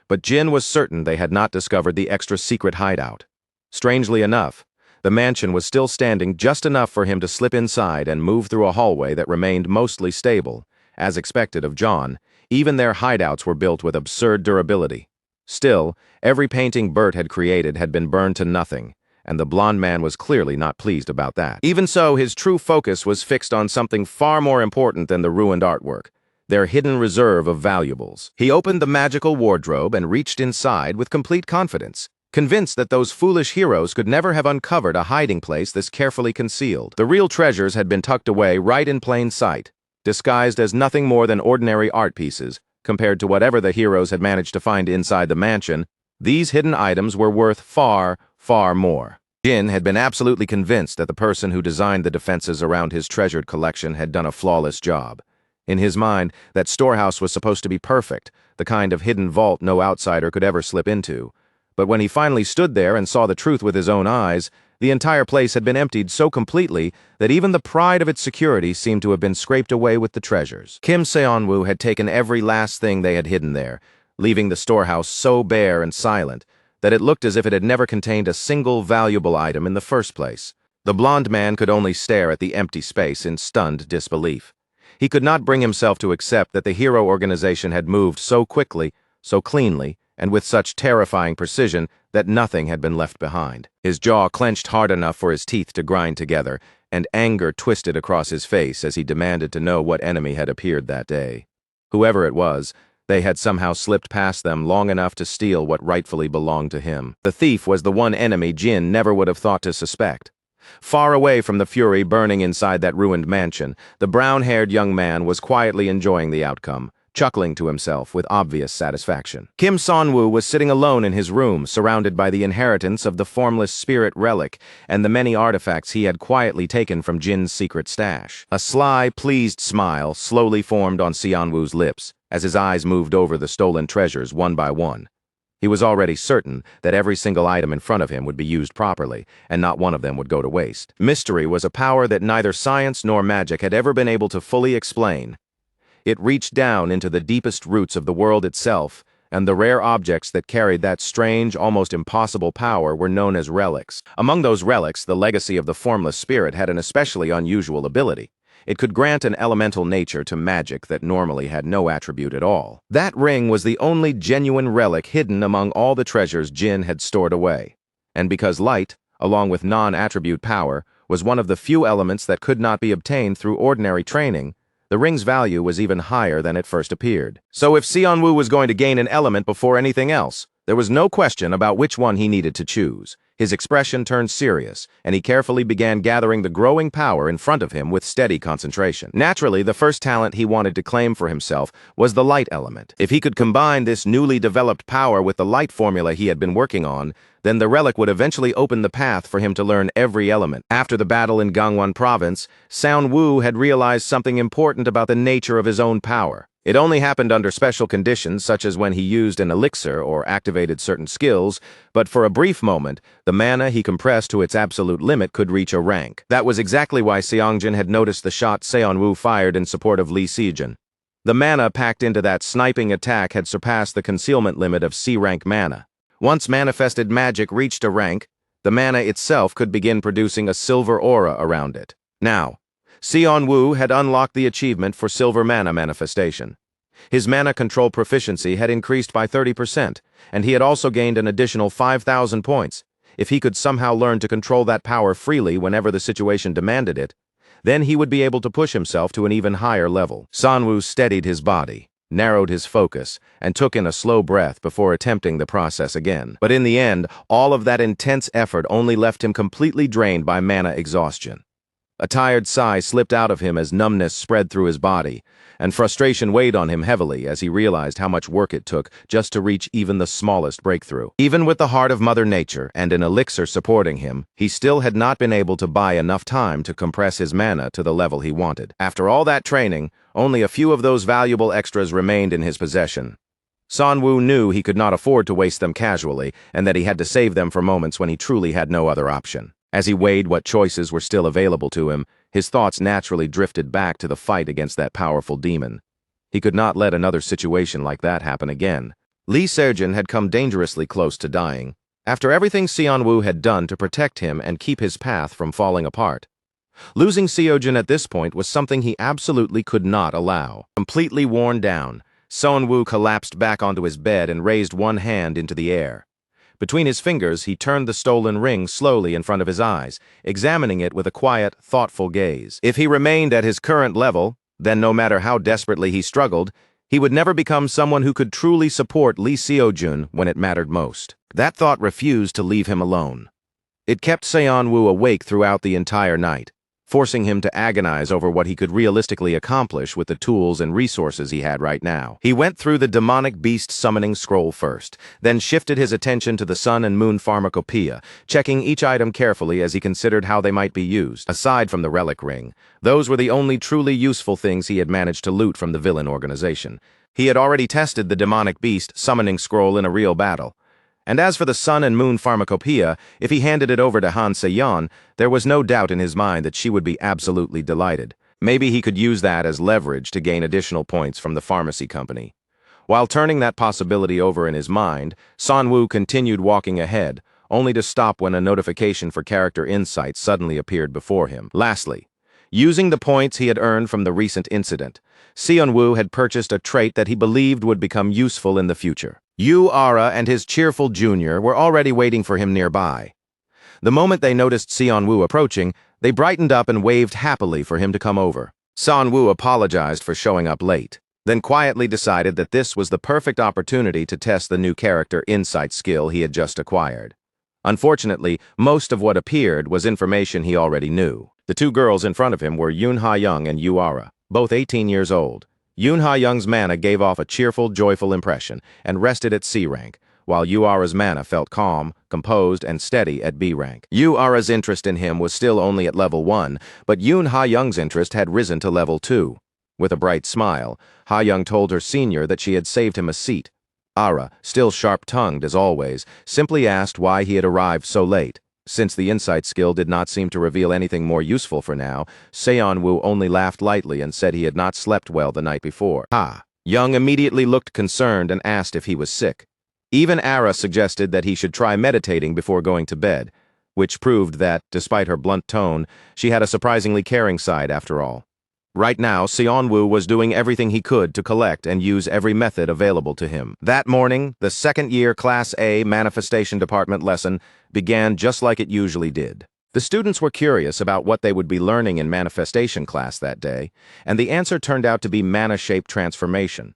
But Jin was certain they had not discovered the extra secret hideout. Strangely enough, the mansion was still standing just enough for him to slip inside and move through a hallway that remained mostly stable. As expected of John, even their hideouts were built with absurd durability. Still, every painting Bert had created had been burned to nothing, and the blonde man was clearly not pleased about that. Even so, his true focus was fixed on something far more important than the ruined artwork: their hidden reserve of valuables. He opened the magical wardrobe and reached inside with complete confidence, convinced that those foolish heroes could never have uncovered a hiding place this carefully concealed. The real treasures had been tucked away right in plain sight, disguised as nothing more than ordinary art pieces. Compared to whatever the heroes had managed to find inside the mansion, these hidden items were worth far, far more. Jin had been absolutely convinced that the person who designed the defenses around his treasured collection had done a flawless job. In his mind, that storehouse was supposed to be perfect, the kind of hidden vault no outsider could ever slip into. But when he finally stood there and saw the truth with his own eyes, the entire place had been emptied so completely that even the pride of its security seemed to have been scraped away with the treasures. Kim Seon-woo had taken every last thing they had hidden there, leaving the storehouse so bare and silent that it looked as if it had never contained a single valuable item in the first place. The blonde man could only stare at the empty space in stunned disbelief. He could not bring himself to accept that the hero organization had moved so quickly, so cleanly, and with such terrifying precision that nothing had been left behind. His jaw clenched hard enough for his teeth to grind together, and anger twisted across his face as he demanded to know what enemy had appeared that day. Whoever it was, they had somehow slipped past them long enough to steal what rightfully belonged to him. The thief was the one enemy Jin never would have thought to suspect. Far away from the fury burning inside that ruined mansion, the brown-haired young man was quietly enjoying the outcome, chuckling to himself with obvious satisfaction. Kim San-woo was sitting alone in his room, surrounded by the inheritance of the formless spirit relic and the many artifacts he had quietly taken from Jin's secret stash. A sly, pleased smile slowly formed on Seon-woo's lips as his eyes moved over the stolen treasures one by one. He was already certain that every single item in front of him would be used properly, and not one of them would go to waste. Mystery was a power that neither science nor magic had ever been able to fully explain. It reached down into the deepest roots of the world itself, and the rare objects that carried that strange, almost impossible power were known as relics. Among those relics, the legacy of the formless spirit had an especially unusual ability. It could grant an elemental nature to magic that normally had no attribute at all. That ring was the only genuine relic hidden among all the treasures Jin had stored away. And because light, along with non-attribute power, was one of the few elements that could not be obtained through ordinary training, the ring's value was even higher than it first appeared. So if Seon-woo was going to gain an element before anything else, there was no question about which one he needed to choose. His expression turned serious, and he carefully began gathering the growing power in front of him with steady concentration. Naturally, the first talent he wanted to claim for himself was the light element. If he could combine this newly developed power with the light formula he had been working on, then the relic would eventually open the path for him to learn every element. After the battle in Gangwon Province, Seon-woo had realized something important about the nature of his own power. It only happened under special conditions, such as when he used an elixir or activated certain skills, but for a brief moment, the mana he compressed to its absolute limit could reach a rank. That was exactly why Seongjin had noticed the shot Seon-woo fired in support of Lee Sejin. The mana packed into that sniping attack had surpassed the concealment limit of C-rank mana. Once manifested magic reached a rank, the mana itself could begin producing a silver aura around it. Now, Seon-woo had unlocked the achievement for silver mana manifestation. His mana control proficiency had increased by 30%, and he had also gained an additional 5,000 points. If he could somehow learn to control that power freely whenever the situation demanded it, then he would be able to push himself to an even higher level. Seon-woo steadied his body, narrowed his focus, and took in a slow breath before attempting the process again. But in the end, all of that intense effort only left him completely drained by mana exhaustion. A tired sigh slipped out of him as numbness spread through his body, and frustration weighed on him heavily as he realized how much work it took just to reach even the smallest breakthrough. Even with the heart of Mother Nature and an elixir supporting him, he still had not been able to buy enough time to compress his mana to the level he wanted. After all that training, only a few of those valuable extras remained in his possession. Seon-woo knew he could not afford to waste them casually, and that he had to save them for moments when he truly had no other option. As he weighed what choices were still available to him, his thoughts naturally drifted back to the fight against that powerful demon. He could not let another situation like that happen again. Lee Sejin had come dangerously close to dying, after everything Seon-woo had done to protect him and keep his path from falling apart. Losing Seojin at this point was something he absolutely could not allow. Completely worn down, Seon-woo collapsed back onto his bed and raised one hand into the air. Between his fingers, he turned the stolen ring slowly in front of his eyes, examining it with a quiet, thoughtful gaze. If he remained at his current level, then no matter how desperately he struggled, he would never become someone who could truly support Lee Seojun when it mattered most. That thought refused to leave him alone. It kept Seon-woo awake throughout the entire night, forcing him to agonize over what he could realistically accomplish with the tools and resources he had right now. He went through the demonic beast summoning scroll first, then shifted his attention to the sun and moon pharmacopoeia, checking each item carefully as he considered how they might be used. Aside from the relic ring, those were the only truly useful things he had managed to loot from the villain organization. He had already tested the demonic beast summoning scroll in a real battle. And as for the sun and moon pharmacopoeia, if he handed it over to Han Se-yeon, there was no doubt in his mind that she would be absolutely delighted. Maybe he could use that as leverage to gain additional points from the pharmacy company. While turning that possibility over in his mind, Seon-woo continued walking ahead, only to stop when a notification for character insight suddenly appeared before him. Lastly, using the points he had earned from the recent incident, Seon-woo had purchased a trait that he believed would become useful in the future. Yu-ara and his cheerful junior were already waiting for him nearby. The moment they noticed Seon-woo approaching, they brightened up and waved happily for him to come over. Seon-woo apologized for showing up late, then quietly decided that this was the perfect opportunity to test the new character insight skill he had just acquired. Unfortunately, most of what appeared was information he already knew. The two girls in front of him were Yoon Ha-young and Yu-ara, both 18 years old. Yoon Ha-young's mana gave off a cheerful, joyful impression and rested at C rank, while Yu-Ara's mana felt calm, composed, and steady at B rank. Yu-Ara's interest in him was still only at level 1, but Yoon Ha-young's interest had risen to level 2. With a bright smile, Ha-young told her senior that she had saved him a seat. Ara, still sharp-tongued as always, simply asked why he had arrived so late. Since the insight skill did not seem to reveal anything more useful for now, Seon-woo only laughed lightly and said he had not slept well the night before. Young immediately looked concerned and asked if he was sick. Even Ara suggested that he should try meditating before going to bed, which proved that, despite her blunt tone, she had a surprisingly caring side after all. Right now, Seon-woo was doing everything he could to collect and use every method available to him. That morning, the second-year Class A Manifestation Department lesson began just like it usually did. The students were curious about what they would be learning in manifestation class that day, and the answer turned out to be mana-shaped transformation.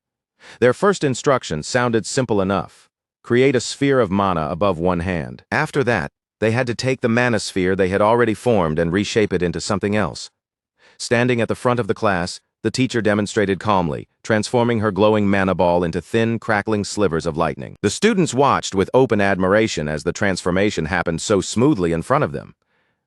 Their first instructions sounded simple enough. Create a sphere of mana above one hand. After that, they had to take the mana sphere they had already formed and reshape it into something else. Standing at the front of the class, the teacher demonstrated calmly, transforming her glowing mana ball into thin, crackling slivers of lightning. The students watched with open admiration as the transformation happened so smoothly in front of them.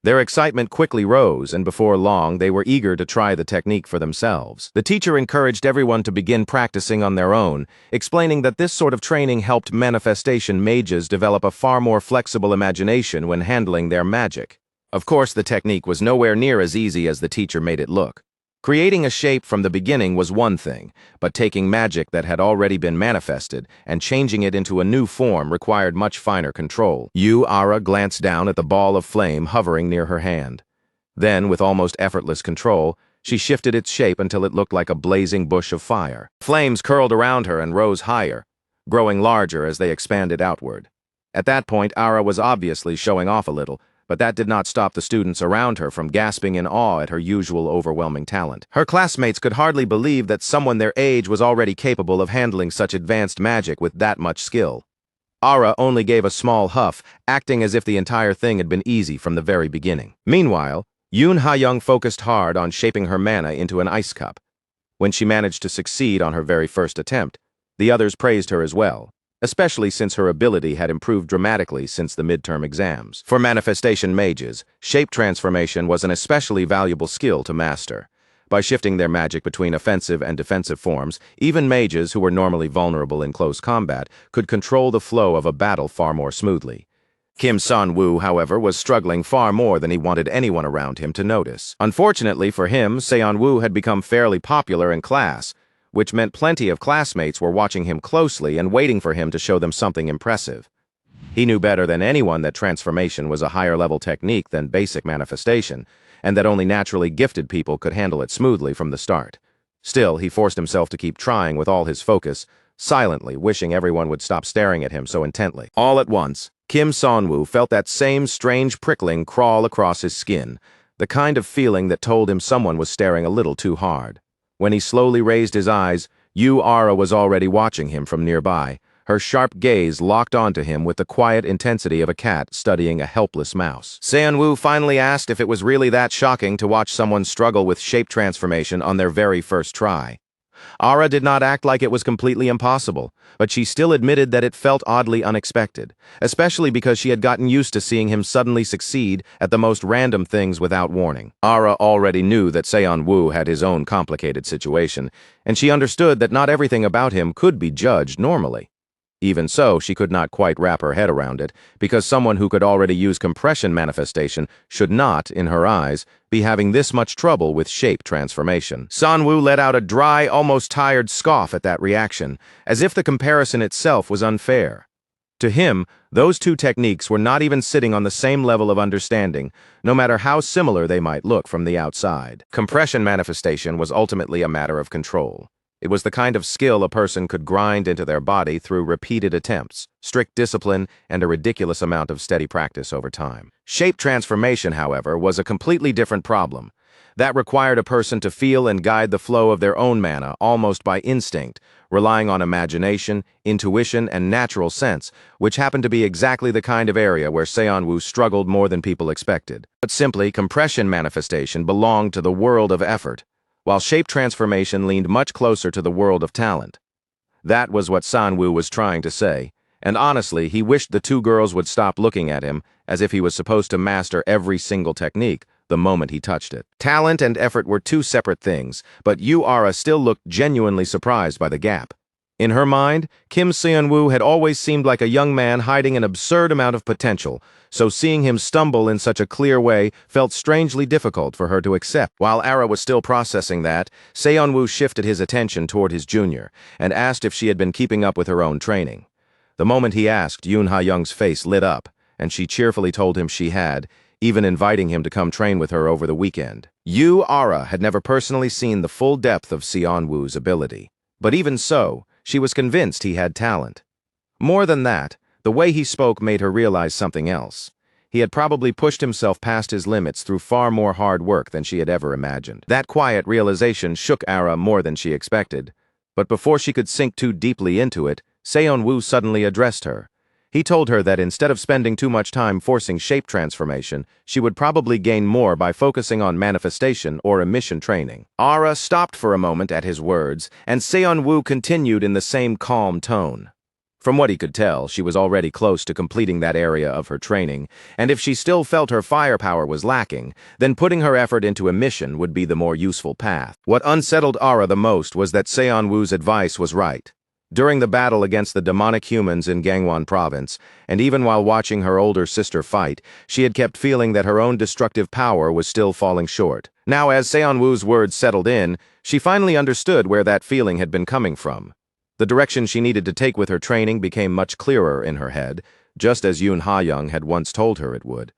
Their excitement quickly rose, and before long, they were eager to try the technique for themselves. The teacher encouraged everyone to begin practicing on their own, explaining that this sort of training helped manifestation mages develop a far more flexible imagination when handling their magic. Of course, the technique was nowhere near as easy as the teacher made it look. Creating a shape from the beginning was one thing, but taking magic that had already been manifested and changing it into a new form required much finer control. Yu-Ara glanced down at the ball of flame hovering near her hand. Then, with almost effortless control, she shifted its shape until it looked like a blazing bush of fire. Flames curled around her and rose higher, growing larger as they expanded outward. At that point, Ara was obviously showing off a little, but that did not stop the students around her from gasping in awe at her usual overwhelming talent. Her classmates could hardly believe that someone their age was already capable of handling such advanced magic with that much skill. Ara only gave a small huff, acting as if the entire thing had been easy from the very beginning. Meanwhile, Yoon Ha-young focused hard on shaping her mana into an ice cup. When she managed to succeed on her very first attempt, the others praised her as well, especially since her ability had improved dramatically since the midterm exams. For manifestation mages, shape transformation was an especially valuable skill to master. By shifting their magic between offensive and defensive forms, even mages who were normally vulnerable in close combat could control the flow of a battle far more smoothly. Kim Sun-woo, however, was struggling far more than he wanted anyone around him to notice. Unfortunately for him, Seon-woo had become fairly popular in class, which meant plenty of classmates were watching him closely and waiting for him to show them something impressive. He knew better than anyone that transformation was a higher-level technique than basic manifestation, and that only naturally gifted people could handle it smoothly from the start. Still, he forced himself to keep trying with all his focus, silently wishing everyone would stop staring at him so intently. All at once, Kim Sun-woo felt that same strange prickling crawl across his skin, the kind of feeling that told him someone was staring a little too hard. When he slowly raised his eyes, Yu-Ara was already watching him from nearby, her sharp gaze locked onto him with the quiet intensity of a cat studying a helpless mouse. Seon-woo finally asked if it was really that shocking to watch someone struggle with shape transformation on their very first try. Ara did not act like it was completely impossible, but she still admitted that it felt oddly unexpected, especially because she had gotten used to seeing him suddenly succeed at the most random things without warning. Ara already knew that Seon-woo had his own complicated situation, and she understood that not everything about him could be judged normally. Even so, she could not quite wrap her head around it, because someone who could already use compression manifestation should not, in her eyes, be having this much trouble with shape transformation. Sun-woo let out a dry, almost tired scoff at that reaction, as if the comparison itself was unfair. To him, those two techniques were not even sitting on the same level of understanding, no matter how similar they might look from the outside. Compression manifestation was ultimately a matter of control. It was the kind of skill a person could grind into their body through repeated attempts, strict discipline, and a ridiculous amount of steady practice over time. Shape transformation, however, was a completely different problem. That required a person to feel and guide the flow of their own mana almost by instinct, relying on imagination, intuition, and natural sense, which happened to be exactly the kind of area where Seon-woo struggled more than people expected. But simply, compression manifestation belonged to the world of effort. while shape transformation leaned much closer to the world of talent. That was what Sanwoo was trying to say, and honestly, he wished the two girls would stop looking at him as if he was supposed to master every single technique the moment he touched it. Talent and effort were two separate things, but Yura still looked genuinely surprised by the gap. In her mind, Kim Seon-woo had always seemed like a young man hiding an absurd amount of potential, so seeing him stumble in such a clear way felt strangely difficult for her to accept. While Ara was still processing that, Seon-woo shifted his attention toward his junior and asked if she had been keeping up with her own training. The moment he asked, Yoon Ha-young's face lit up, and she cheerfully told him she had, even inviting him to come train with her over the weekend. Ara had never personally seen the full depth of Seon-woo's ability, but even so, she was convinced he had talent. More than that, the way he spoke made her realize something else. He had probably pushed himself past his limits through far more hard work than she had ever imagined. That quiet realization shook Ara more than she expected, but before she could sink too deeply into it, Seon-woo suddenly addressed her. He told her that instead of spending too much time forcing shape transformation, she would probably gain more by focusing on manifestation or emission training. Ara stopped for a moment at his words, and Seon-woo continued in the same calm tone. From what he could tell, she was already close to completing that area of her training, and if she still felt her firepower was lacking, then putting her effort into emission would be the more useful path. What unsettled Ara the most was that Seon-woo's advice was right. During the battle against the demonic humans in Gangwon province, and even while watching her older sister fight, she had kept feeling that her own destructive power was still falling short. Now, as Seon-woo's words settled in, she finally understood where that feeling had been coming from. The direction she needed to take with her training became much clearer in her head, just as Yoon Ha-young had once told her it would.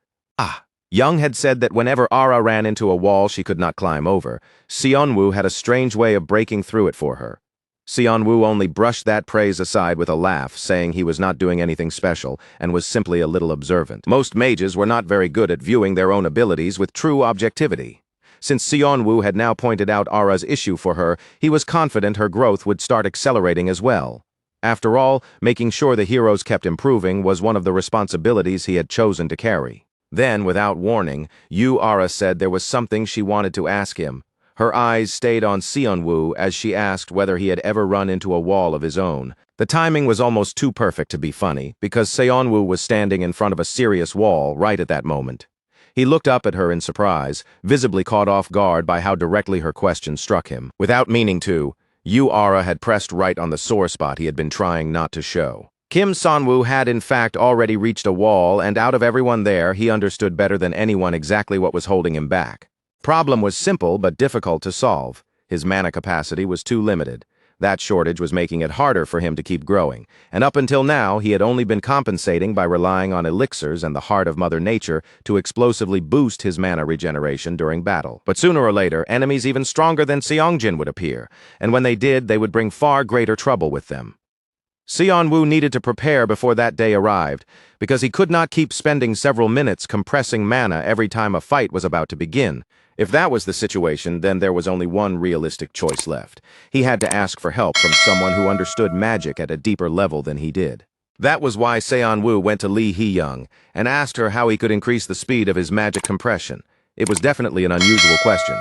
Young had said that whenever Ara ran into a wall she could not climb over, Seon-woo had a strange way of breaking through it for her. Seon-woo only brushed that praise aside with a laugh, saying he was not doing anything special and was simply a little observant. Most mages were not very good at viewing their own abilities with true objectivity. Since Seon-woo had now pointed out Ara's issue for her, he was confident her growth would start accelerating as well. After all, making sure the heroes kept improving was one of the responsibilities he had chosen to carry. Then, without warning, Ara said there was something she wanted to ask him. Her eyes stayed on Seon-woo as she asked whether he had ever run into a wall of his own. The timing was almost too perfect to be funny, because Seon-woo was standing in front of a serious wall right at that moment. He looked up at her in surprise, visibly caught off guard by how directly her question struck him. Without meaning to, Ara had pressed right on the sore spot he had been trying not to show. Kim Seon-woo had in fact already reached a wall, and out of everyone there, he understood better than anyone exactly what was holding him back. Problem was simple but difficult to solve. His mana capacity was too limited. That shortage was making it harder for him to keep growing, and up until now he had only been compensating by relying on elixirs and the heart of Mother Nature to explosively boost his mana regeneration during battle. But sooner or later, enemies even stronger than Seongjin would appear, and when they did, they would bring far greater trouble with them. Seon-woo needed to prepare before that day arrived, because he could not keep spending several minutes compressing mana every time a fight was about to begin. If that was the situation, then there was only one realistic choice left. He had to ask for help from someone who understood magic at a deeper level than he did. That was why Seon-woo went to Lee Hee-young and asked her how he could increase the speed of his magic compression. It was definitely an unusual question,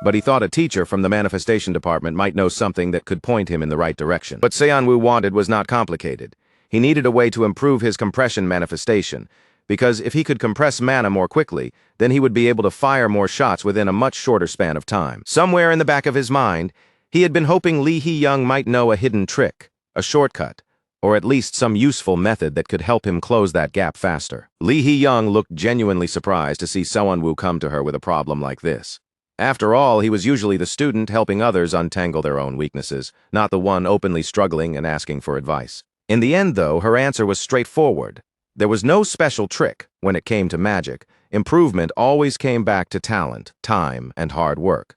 but he thought a teacher from the manifestation department might know something that could point him in the right direction. What Seon-woo wanted was not complicated. He needed a way to improve his compression manifestation, because if he could compress mana more quickly, then he would be able to fire more shots within a much shorter span of time. Somewhere in the back of his mind, he had been hoping Lee Hee-young might know a hidden trick, a shortcut, or at least some useful method that could help him close that gap faster. Lee Hee-young looked genuinely surprised to see Seon-woo come to her with a problem like this. After all, he was usually the student helping others untangle their own weaknesses, not the one openly struggling and asking for advice. In the end, though, her answer was straightforward. There was no special trick when it came to magic. Improvement always came back to talent, time, and hard work.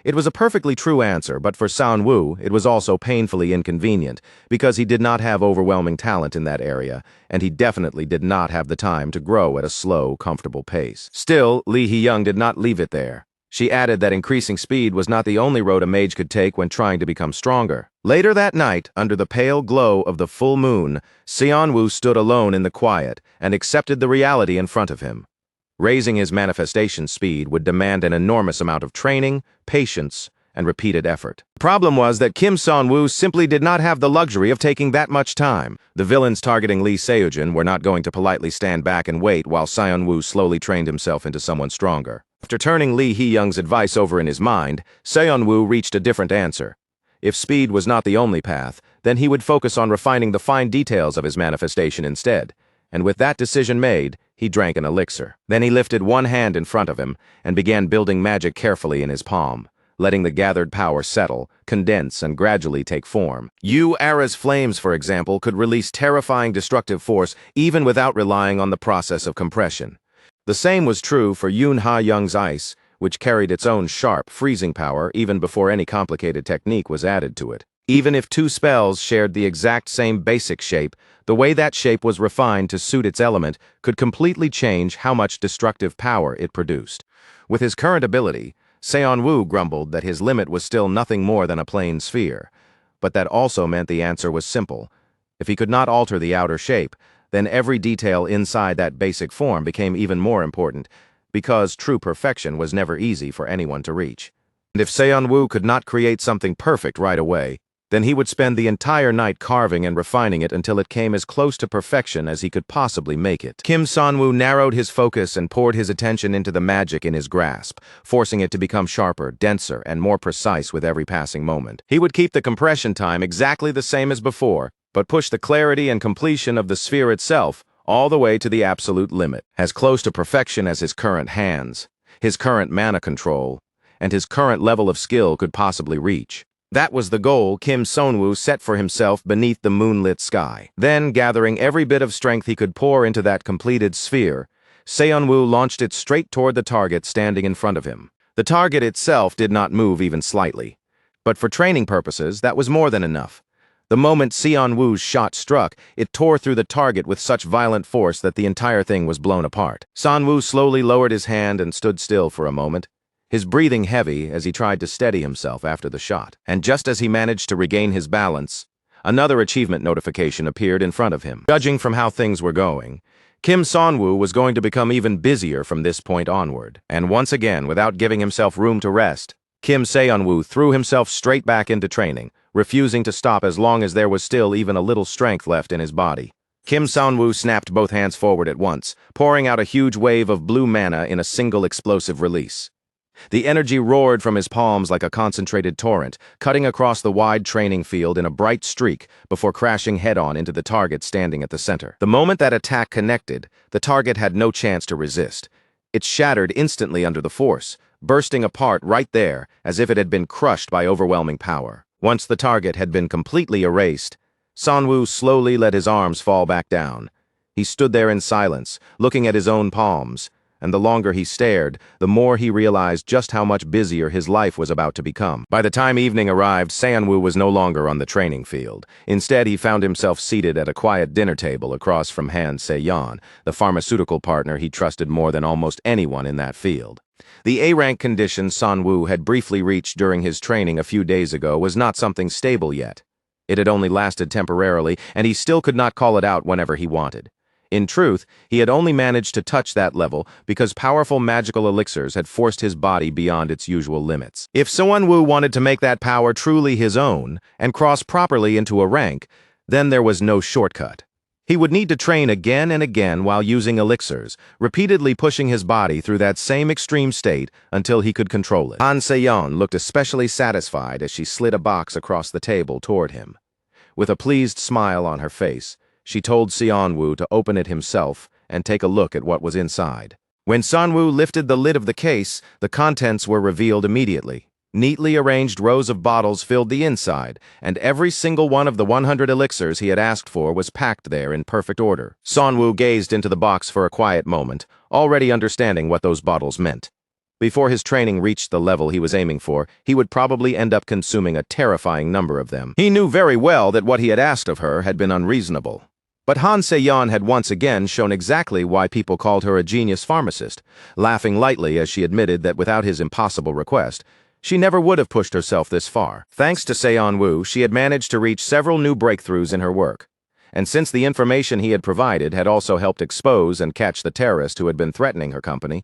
It was a perfectly true answer, but for Seon-woo, it was also painfully inconvenient, because he did not have overwhelming talent in that area, and he definitely did not have the time to grow at a slow, comfortable pace. Still, Lee Hee-young did not leave it there. She added that increasing speed was not the only road a mage could take when trying to become stronger. Later that night, under the pale glow of the full moon, Seon-woo stood alone in the quiet and accepted the reality in front of him. Raising his manifestation speed would demand an enormous amount of training, patience, and repeated effort. The problem was that Kim Son-woo simply did not have the luxury of taking that much time. The villains targeting Lee Seo-jun were not going to politely stand back and wait while Seon-woo slowly trained himself into someone stronger. After turning Lee Hee-young's advice over in his mind, Seon-woo reached a different answer. If speed was not the only path, then he would focus on refining the fine details of his manifestation instead. And with that decision made, he drank an elixir. Then he lifted one hand in front of him and began building magic carefully in his palm, letting the gathered power settle, condense, and gradually take form. Ara's flames, for example, could release terrifying destructive force even without relying on the process of compression. The same was true for Yoon Ha-young's ice, which carried its own sharp, freezing power even before any complicated technique was added to it. Even if two spells shared the exact same basic shape, the way that shape was refined to suit its element could completely change how much destructive power it produced. With his current ability, Seon-woo grumbled that his limit was still nothing more than a plain sphere. But that also meant the answer was simple. If he could not alter the outer shape, then every detail inside that basic form became even more important, because true perfection was never easy for anyone to reach. And if Seon-woo could not create something perfect right away, then he would spend the entire night carving and refining it until it came as close to perfection as he could possibly make it. Kim Son-woo narrowed his focus and poured his attention into the magic in his grasp, forcing it to become sharper, denser, and more precise with every passing moment. He would keep the compression time exactly the same as before, but push the clarity and completion of the sphere itself all the way to the absolute limit, as close to perfection as his current hands, his current mana control, and his current level of skill could possibly reach. That was the goal Kim Son-woo set for himself beneath the moonlit sky. Then, gathering every bit of strength he could pour into that completed sphere, Seon-woo launched it straight toward the target standing in front of him. The target itself did not move even slightly. But for training purposes, that was more than enough. The moment Seon-woo's shot struck, it tore through the target with such violent force that the entire thing was blown apart. Son-woo slowly lowered his hand and stood still for a moment, his breathing heavy as he tried to steady himself after the shot. And just as he managed to regain his balance, another achievement notification appeared in front of him. Judging from how things were going, Kim Son-woo was going to become even busier from this point onward. And once again, without giving himself room to rest, Kim Seon-woo threw himself straight back into training, refusing to stop as long as there was still even a little strength left in his body. Kim Son-woo snapped both hands forward at once, pouring out a huge wave of blue mana in a single explosive release. The energy roared from his palms like a concentrated torrent, cutting across the wide training field in a bright streak before crashing head-on into the target standing at the center. The moment that attack connected, the target had no chance to resist. It shattered instantly under the force, bursting apart right there as if it had been crushed by overwhelming power. Once the target had been completely erased, Son-woo slowly let his arms fall back down. He stood there in silence, looking at his own palms, and the longer he stared, the more he realized just how much busier his life was about to become. By the time evening arrived, Seon-woo was no longer on the training field. Instead, he found himself seated at a quiet dinner table across from Han Se-yeon, the pharmaceutical partner he trusted more than almost anyone in that field. The A-rank condition Son-woo had briefly reached during his training a few days ago was not something stable yet. It had only lasted temporarily, and he still could not call it out whenever he wanted. In truth, he had only managed to touch that level because powerful magical elixirs had forced his body beyond its usual limits. If Seon-woo wanted to make that power truly his own and cross properly into a rank, then there was no shortcut. He would need to train again and again while using elixirs, repeatedly pushing his body through that same extreme state until he could control it. Han Se-yeon looked especially satisfied as she slid a box across the table toward him. With a pleased smile on her face, she told Seon-woo to open it himself and take a look at what was inside. When Son-woo lifted the lid of the case, the contents were revealed immediately. Neatly arranged rows of bottles filled the inside, and every single one of the 100 elixirs he had asked for was packed there in perfect order. Son-woo gazed into the box for a quiet moment, already understanding what those bottles meant. Before his training reached the level he was aiming for, he would probably end up consuming a terrifying number of them. He knew very well that what he had asked of her had been unreasonable. But Han Se-yeon had once again shown exactly why people called her a genius pharmacist, laughing lightly as she admitted that without his impossible request, she never would have pushed herself this far. Thanks to Seon-woo, she had managed to reach several new breakthroughs in her work. And since the information he had provided had also helped expose and catch the terrorist who had been threatening her company,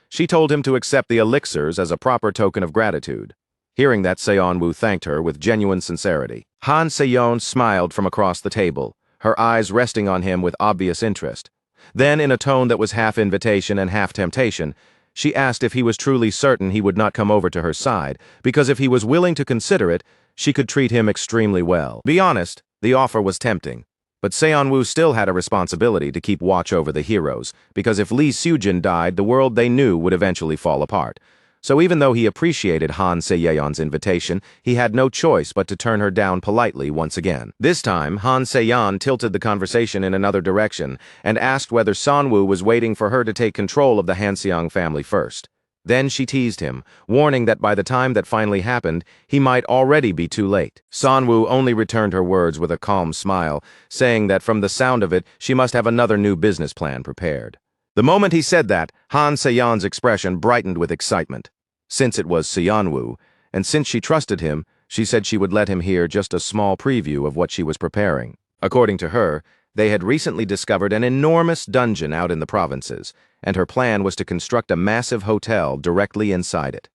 she told him to accept the elixirs as a proper token of gratitude. Hearing that, Seon-woo thanked her with genuine sincerity. Han Se-yeon smiled from across the table, her eyes resting on him with obvious interest. Then, in a tone that was half invitation and half temptation, she asked if he was truly certain he would not come over to her side, because if he was willing to consider it, she could treat him extremely well. Be honest, the offer was tempting. But Seon-woo still had a responsibility to keep watch over the heroes, because if Lee Soo-jin died, the world they knew would eventually fall apart. So even though he appreciated Han Se-yeon's invitation, he had no choice but to turn her down politely once again. This time, Han Se-yeon tilted the conversation in another direction and asked whether Seon-woo was waiting for her to take control of the Han-seong family first. Then she teased him, warning that by the time that finally happened, he might already be too late. Seon-woo only returned her words with a calm smile, saying that from the sound of it, she must have another new business plan prepared. The moment he said that, Han Se-yeon's expression brightened with excitement. Since it was Seon-woo, and since she trusted him, she said she would let him hear just a small preview of what she was preparing. According to her, they had recently discovered an enormous dungeon out in the provinces, and her plan was to construct a massive hotel directly inside it.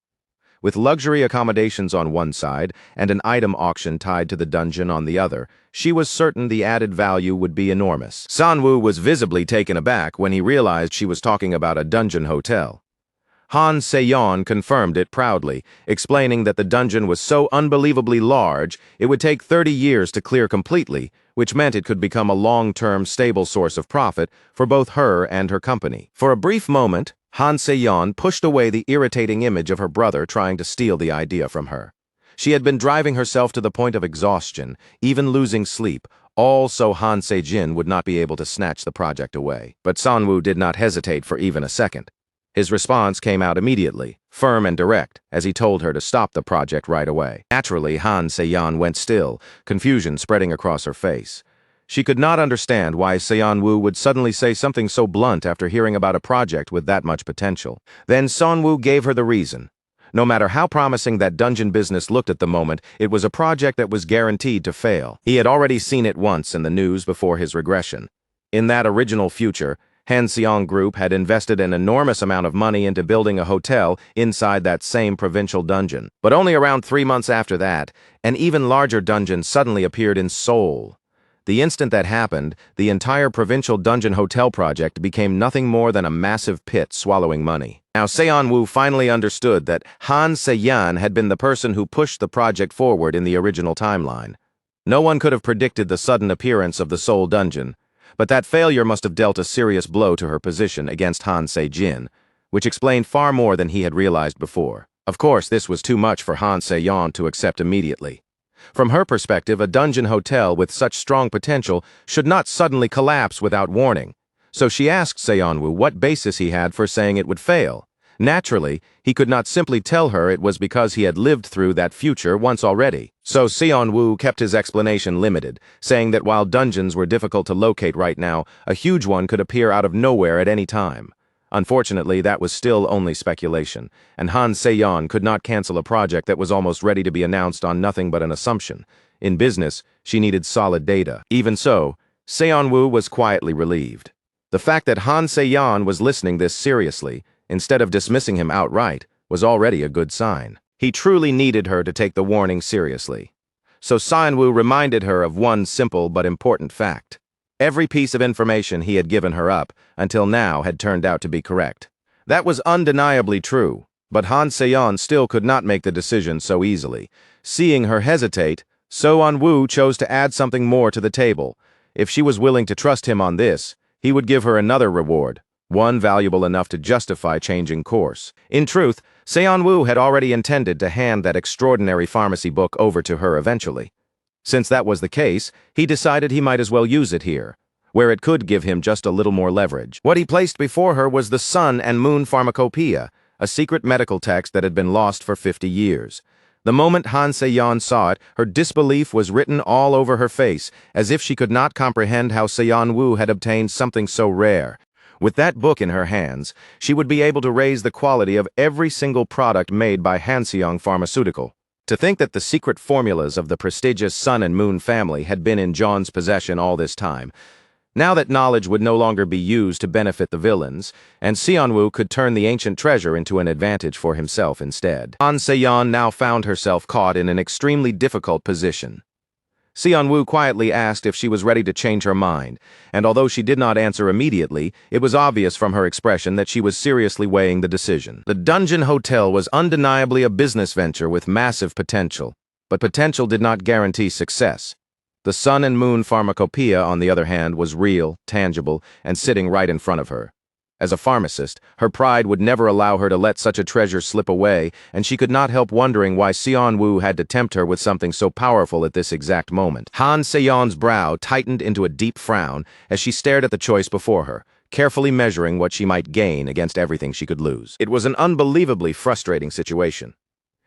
With luxury accommodations on one side and an item auction tied to the dungeon on the other, she was certain the added value would be enormous. Seon-woo was visibly taken aback when he realized she was talking about a dungeon hotel. Han Se-yeon confirmed it proudly, explaining that the dungeon was so unbelievably large it would take 30 years to clear completely, which meant it could become a long-term stable source of profit for both her and her company. For a brief moment, Han Se-yeon pushed away the irritating image of her brother trying to steal the idea from her. She had been driving herself to the point of exhaustion, even losing sleep, all so Han Se-jin would not be able to snatch the project away. But Seon-woo did not hesitate for even a second. His response came out immediately, firm and direct, as he told her to stop the project right away. Naturally, Han Se-yeon went still, confusion spreading across her face. She could not understand why Seon-woo would suddenly say something so blunt after hearing about a project with that much potential. Then Seon-woo gave her the reason. No matter how promising that dungeon business looked at the moment, it was a project that was guaranteed to fail. He had already seen it once in the news before his regression. In that original future, Han-seong Group had invested an enormous amount of money into building a hotel inside that same provincial dungeon. But only around 3 months after that, an even larger dungeon suddenly appeared in Seoul. The instant that happened, the entire provincial dungeon hotel project became nothing more than a massive pit swallowing money. Now Seon-woo finally understood that Han Se-yeon had been the person who pushed the project forward in the original timeline. No one could have predicted the sudden appearance of the Seoul dungeon, but that failure must have dealt a serious blow to her position against Han Se-jin, which explained far more than he had realized before. Of course, this was too much for Han Se-yeon to accept immediately. From her perspective, a dungeon hotel with such strong potential should not suddenly collapse without warning. So she asked Seon-woo what basis he had for saying it would fail. Naturally, he could not simply tell her it was because he had lived through that future once already. So Seon-woo kept his explanation limited, saying that while dungeons were difficult to locate right now, a huge one could appear out of nowhere at any time. Unfortunately, that was still only speculation, and Han Se-yeon could not cancel a project that was almost ready to be announced on nothing but an assumption. In business, she needed solid data. Even so, Seon-woo was quietly relieved. The fact that Han Se-yeon was listening this seriously, instead of dismissing him outright, was already a good sign. He truly needed her to take the warning seriously. So Seon-woo reminded her of one simple but important fact. Every piece of information he had given her up until now had turned out to be correct. That was undeniably true, but Han Se-yeon still could not make the decision so easily. Seeing her hesitate, Seon-woo chose to add something more to the table. If she was willing to trust him on this, he would give her another reward, one valuable enough to justify changing course. In truth, Seon-woo had already intended to hand that extraordinary pharmacy book over to her eventually. Since that was the case, he decided he might as well use it here, where it could give him just a little more leverage. What he placed before her was the Sun and Moon Pharmacopoeia, a secret medical text that had been lost for 50 years. The moment Han Se-yeon saw it, her disbelief was written all over her face, as if she could not comprehend how Seon-woo had obtained something so rare. With that book in her hands, she would be able to raise the quality of every single product made by Han-seong Pharmaceutical. To think that the secret formulas of the prestigious Sun and Moon family had been in John's possession all this time, Now that knowledge would no longer be used to benefit the villains, and Seonwoo could turn the ancient treasure into an advantage for himself instead. Han Se-yeon now found herself caught in an extremely difficult position. Seonwoo quietly asked if she was ready to change her mind, and although she did not answer immediately, it was obvious from her expression that she was seriously weighing the decision. The Dungeon Hotel was undeniably a business venture with massive potential, but potential did not guarantee success. The Sun and Moon pharmacopoeia, on the other hand, was real, tangible, and sitting right in front of her. As a pharmacist, her pride would never allow her to let such a treasure slip away, and she could not help wondering why Seonwoo had to tempt her with something so powerful at this exact moment. Han Se-yeon's brow tightened into a deep frown as she stared at the choice before her, carefully measuring what she might gain against everything she could lose. It was an unbelievably frustrating situation.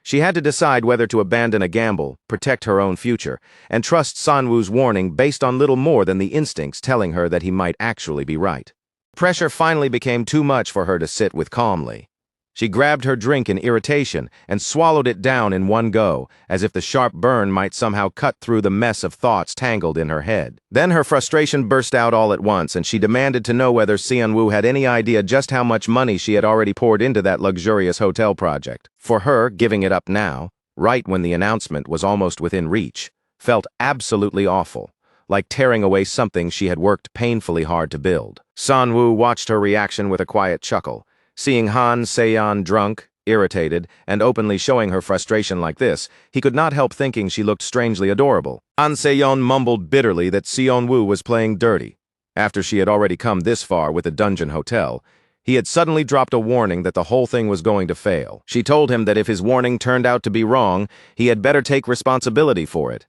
She had to decide whether to abandon a gamble, protect her own future, and trust Seonwoo's warning based on little more than the instincts telling her that he might actually be right. Pressure finally became too much for her to sit with calmly. She grabbed her drink in irritation and swallowed it down in one go, as if the sharp burn might somehow cut through the mess of thoughts tangled in her head. Then her frustration burst out all at once, and she demanded to know whether Seonwoo had any idea just how much money she had already poured into that luxurious hotel project. For her, giving it up now, right when the announcement was almost within reach, felt absolutely awful, like tearing away something she had worked painfully hard to build. Seonwoo watched her reaction with a quiet chuckle. Seeing Han Se-yeon drunk, irritated, and openly showing her frustration like this, he could not help thinking she looked strangely adorable. Han Se-yeon mumbled bitterly that Seonwoo was playing dirty. After she had already come this far with the Dungeon Hotel, he had suddenly dropped a warning that the whole thing was going to fail. She told him that if his warning turned out to be wrong, he had better take responsibility for it.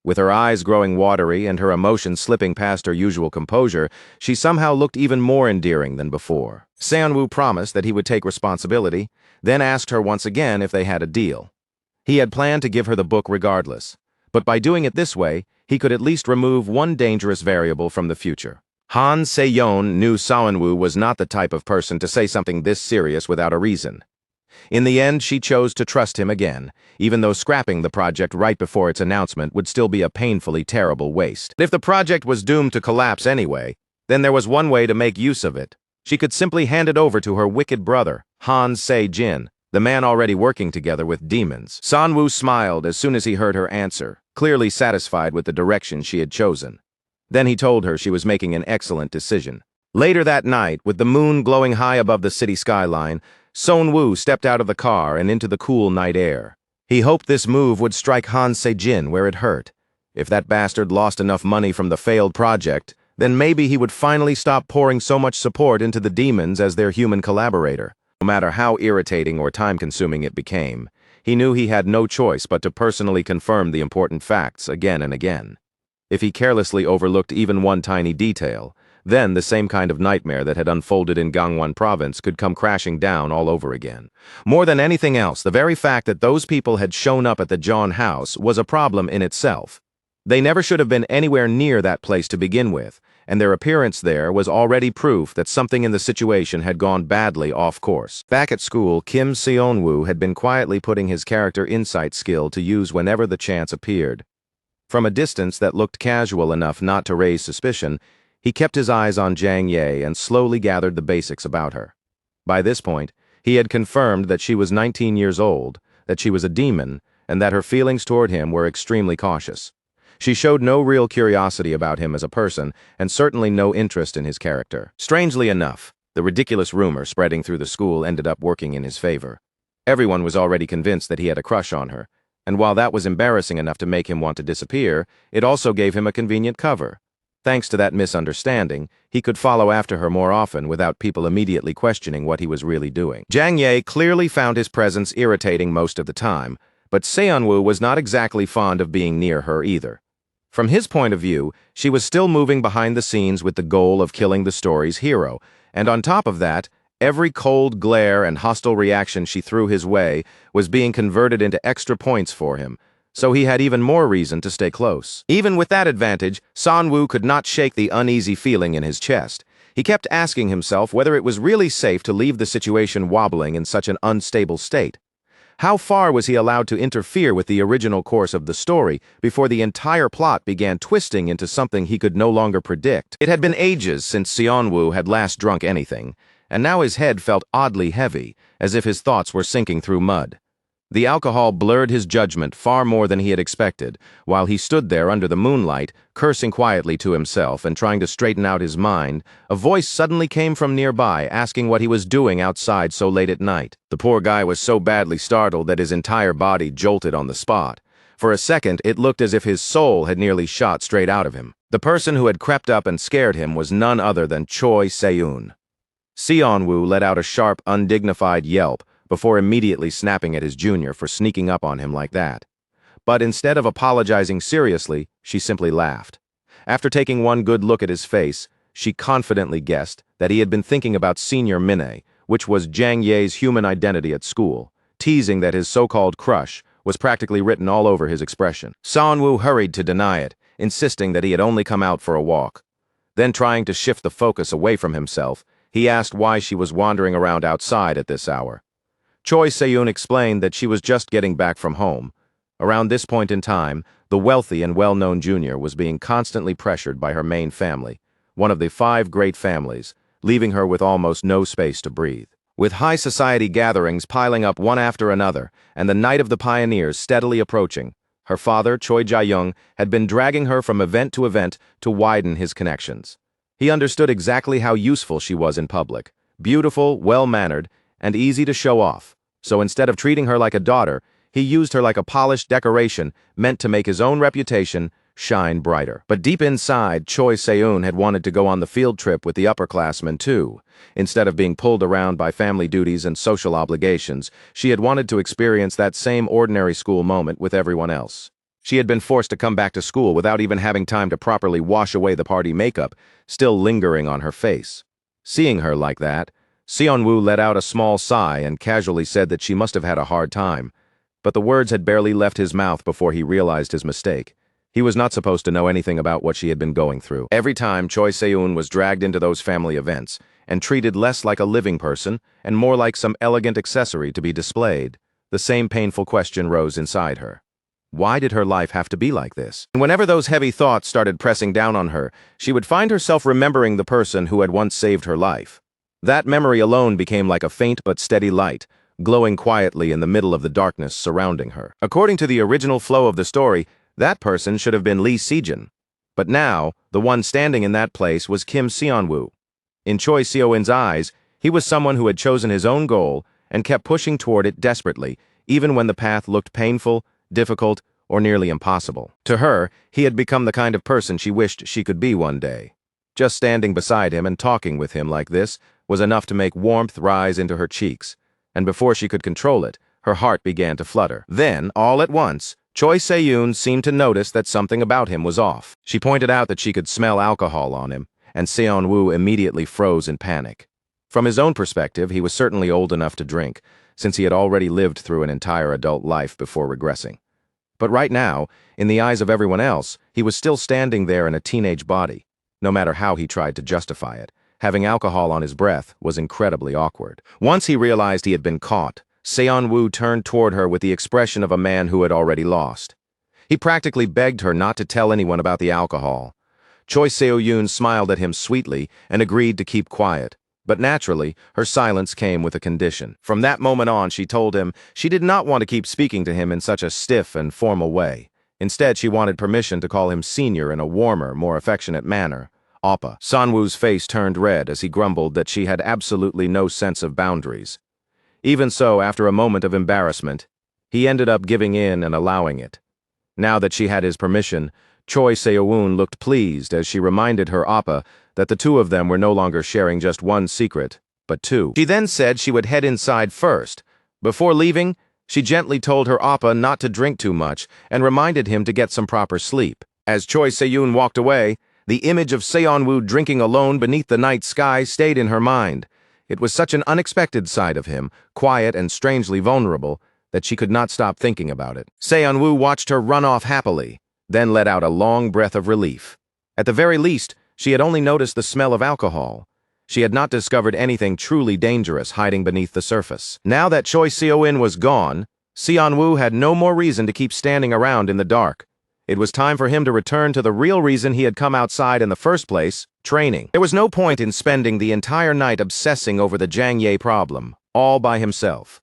With her eyes growing watery and her emotions slipping past her usual composure, she somehow looked even more endearing than before. Seonwoo promised that he would take responsibility, then asked her once again if they had a deal. He had planned to give her the book regardless, but by doing it this way, he could at least remove one dangerous variable from the future. Han Se-yeon knew Seonwoo was not the type of person to say something this serious without a reason. In the end, she chose to trust him again, even though scrapping the project right before its announcement would still be a painfully terrible waste. If the project was doomed to collapse anyway, then there was one way to make use of it. She could simply hand it over to her wicked brother, Han Se-jin, the man already working together with demons. Seonwoo smiled as soon as he heard her answer, clearly satisfied with the direction she had chosen. Then he told her she was making an excellent decision. Later that night, with the moon glowing high above the city skyline, Seonwoo stepped out of the car and into the cool night air. He hoped this move would strike Han Se-jin where it hurt. If that bastard lost enough money from the failed project, then maybe he would finally stop pouring so much support into the demons as their human collaborator. No matter how irritating or time-consuming it became, he knew he had no choice but to personally confirm the important facts again and again. If he carelessly overlooked even one tiny detail, then the same kind of nightmare that had unfolded in Gangwon province could come crashing down all over again. More than anything else, the very fact that those people had shown up at the John house was a problem in itself. They never should have been anywhere near that place to begin with, and their appearance there was already proof that something in the situation had gone badly off course. Back at school, Kim Seonwoo had been quietly putting his character insight skill to use whenever the chance appeared. From a distance that looked casual enough not to raise suspicion, he kept his eyes on Jang Ye and slowly gathered the basics about her. By this point, he had confirmed that she was 19 years old, that she was a demon, and that her feelings toward him were extremely cautious. She showed no real curiosity about him as a person, and certainly no interest in his character. Strangely enough, the ridiculous rumor spreading through the school ended up working in his favor. Everyone was already convinced that he had a crush on her, and while that was embarrassing enough to make him want to disappear, it also gave him a convenient cover. Thanks to that misunderstanding, he could follow after her more often without people immediately questioning what he was really doing. Jang Ye clearly found his presence irritating most of the time, but Seonwoo was not exactly fond of being near her either. From his point of view, she was still moving behind the scenes with the goal of killing the story's hero, and on top of that, every cold glare and hostile reaction she threw his way was being converted into extra points for him, so he had even more reason to stay close. Even with that advantage, Seonwoo could not shake the uneasy feeling in his chest. He kept asking himself whether it was really safe to leave the situation wobbling in such an unstable state. How far was he allowed to interfere with the original course of the story before the entire plot began twisting into something he could no longer predict? It had been ages since Seonwoo had last drunk anything, and now his head felt oddly heavy, as if his thoughts were sinking through mud. The alcohol blurred his judgment far more than he had expected, while he stood there under the moonlight, cursing quietly to himself and trying to straighten out his mind. A voice suddenly came from nearby, asking what he was doing outside so late at night. The poor guy was so badly startled that his entire body jolted on the spot. For a second, it looked as if his soul had nearly shot straight out of him. The person who had crept up and scared him was none other than Choi Se-eun. Seonwoo let out a sharp, undignified yelp, before immediately snapping at his junior for sneaking up on him like that. But instead of apologizing seriously, she simply laughed. After taking one good look at his face, she confidently guessed that he had been thinking about Senior Minnie, which was Jang Ye's human identity at school, teasing that his so-called crush was practically written all over his expression. Seonwoo hurried to deny it, insisting that he had only come out for a walk. Then, trying to shift the focus away from himself, he asked why she was wandering around outside at this hour. Choi Se-eun explained that she was just getting back from home. Around this point in time, the wealthy and well-known junior was being constantly pressured by her main family, one of the 5 great families, leaving her with almost no space to breathe. With high society gatherings piling up one after another, and the night of the pioneers steadily approaching, her father, Choi Jae-young, had been dragging her from event to widen his connections. He understood exactly how useful she was in public, beautiful, well-mannered, and easy to show off. So instead of treating her like a daughter, he used her like a polished decoration meant to make his own reputation shine brighter. But deep inside, Choi Se-eun had wanted to go on the field trip with the upperclassmen too. Instead of being pulled around by family duties and social obligations, she had wanted to experience that same ordinary school moment with everyone else. She had been forced to come back to school without even having time to properly wash away the party makeup, still lingering on her face. Seeing her like that, Seonwoo let out a small sigh and casually said that she must have had a hard time. But the words had barely left his mouth before he realized his mistake. He was not supposed to know anything about what she had been going through. Every time Choi Se-eun was dragged into those family events, and treated less like a living person and more like some elegant accessory to be displayed, the same painful question rose inside her. Why did her life have to be like this? And whenever those heavy thoughts started pressing down on her, she would find herself remembering the person who had once saved her life. That memory alone became like a faint but steady light, glowing quietly in the middle of the darkness surrounding her. According to the original flow of the story, that person should have been Lee Se-jin. But now, the one standing in that place was Kim Seonwoo. In Choi Se-eun's eyes, he was someone who had chosen his own goal and kept pushing toward it desperately, even when the path looked painful, difficult, or nearly impossible. To her, he had become the kind of person she wished she could be one day. Just standing beside him and talking with him like this was enough to make warmth rise into her cheeks, and before she could control it, her heart began to flutter. Then, all at once, Choi Se-eun seemed to notice that something about him was off. She pointed out that she could smell alcohol on him, and Seonwoo immediately froze in panic. From his own perspective, he was certainly old enough to drink, since he had already lived through an entire adult life before regressing. But right now, in the eyes of everyone else, he was still standing there in a teenage body. No matter how he tried to justify it, having alcohol on his breath was incredibly awkward. Once he realized he had been caught, Seonwoo turned toward her with the expression of a man who had already lost. He practically begged her not to tell anyone about the alcohol. Choi Se-eun smiled at him sweetly and agreed to keep quiet. But naturally, her silence came with a condition. From that moment on, she told him she did not want to keep speaking to him in such a stiff and formal way. Instead, she wanted permission to call him senior in a warmer, more affectionate manner. Oppa. Seonwoo's face turned red as he grumbled that she had absolutely no sense of boundaries. Even so, after a moment of embarrassment, he ended up giving in and allowing it. Now that she had his permission, Choi Se-eun looked pleased as she reminded her Oppa that the two of them were no longer sharing just one secret, but two. She then said she would head inside first. Before leaving, she gently told her Oppa not to drink too much and reminded him to get some proper sleep. As Choi Se-eun walked away, the image of Seonwoo drinking alone beneath the night sky stayed in her mind. It was such an unexpected side of him, quiet and strangely vulnerable, that she could not stop thinking about it. Seonwoo watched her run off happily, then let out a long breath of relief. At the very least, she had only noticed the smell of alcohol. She had not discovered anything truly dangerous hiding beneath the surface. Now that Choi Se-eun was gone, Xianwu had no more reason to keep standing around in the dark. It was time for him to return to the real reason he had come outside in the first place, training. There was no point in spending the entire night obsessing over the Jiang Ye problem, all by himself.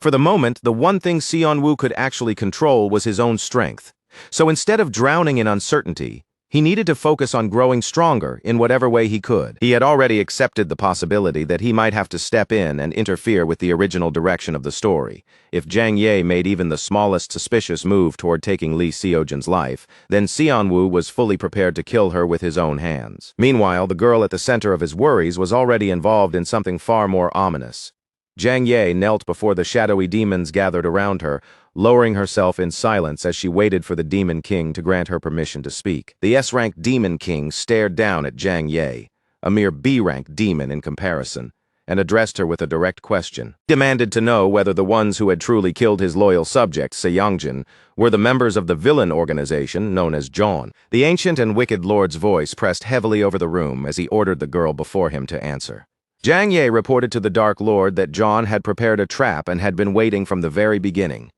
For the moment, the one thing Xianwu could actually control was his own strength. So instead of drowning in uncertainty, he needed to focus on growing stronger in whatever way he could. He had already accepted the possibility that he might have to step in and interfere with the original direction of the story. If Jiang Ye made even the smallest suspicious move toward taking Li Xiujin's life, then Xianwu was fully prepared to kill her with his own hands. Meanwhile, the girl at the center of his worries was already involved in something far more ominous. Jiang Ye knelt before the shadowy demons gathered around her, lowering herself in silence as she waited for the Demon King to grant her permission to speak. The S-rank Demon King stared down at Jiang Ye, a mere B-rank demon in comparison, and addressed her with a direct question. He demanded to know whether the ones who had truly killed his loyal subject, Xiangjin, were the members of the villain organization known as Zhong. The ancient and wicked lord's voice pressed heavily over the room as he ordered the girl before him to answer. Jiang Ye reported to the Dark Lord that Zhong had prepared a trap and had been waiting from the very beginning.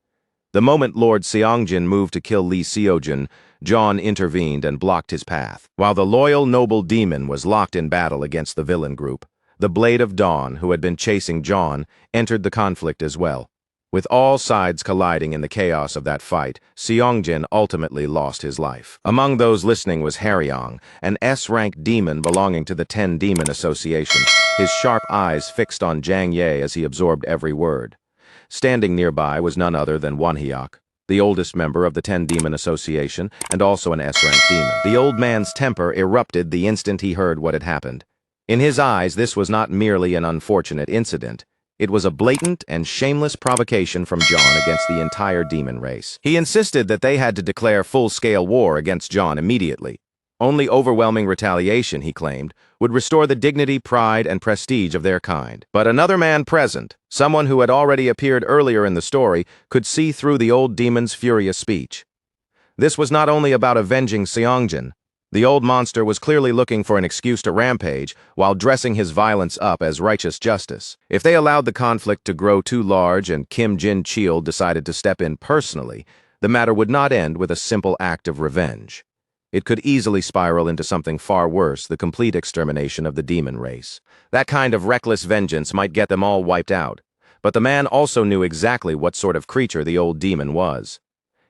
The moment Lord Xiangjin moved to kill Li Xiujin, Zhong intervened and blocked his path. While the loyal noble demon was locked in battle against the villain group, the Blade of Dawn, who had been chasing Zhong, entered the conflict as well. With all sides colliding in the chaos of that fight, Xiangjin ultimately lost his life. Among those listening was Haryong, an S-rank demon belonging to the 10 Demon Association, his sharp eyes fixed on Jiang Ye as he absorbed every word. Standing nearby was none other than Wanhyok, the oldest member of the 10 Demon Association and also an S-rank demon. The old man's temper erupted the instant he heard what had happened. In his eyes, this was not merely an unfortunate incident. It was a blatant and shameless provocation from Zhong against the entire demon race. He insisted that they had to declare full-scale war against Zhong immediately. Only overwhelming retaliation, he claimed, would restore the dignity, pride, and prestige of their kind. But another man present, someone who had already appeared earlier in the story, could see through the old demon's furious speech. This was not only about avenging Xiangjin. The old monster was clearly looking for an excuse to rampage while dressing his violence up as righteous justice. If they allowed the conflict to grow too large and Kim Jin-cheol decided to step in personally, the matter would not end with a simple act of revenge. It could easily spiral into something far worse, the complete extermination of the demon race. That kind of reckless vengeance might get them all wiped out. But the man also knew exactly what sort of creature the old demon was.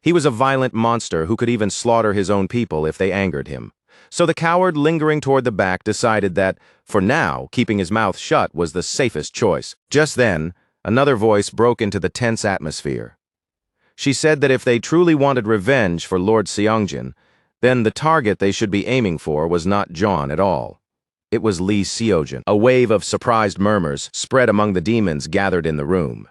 He was a violent monster who could even slaughter his own people if they angered him. So the coward lingering toward the back decided that, for now, keeping his mouth shut was the safest choice. Just then, another voice broke into the tense atmosphere. She said that if they truly wanted revenge for Lord Xiangjin, then the target they should be aiming for was not Zhong at all. It was Li Xiujin. A wave of surprised murmurs spread among the demons gathered in the room.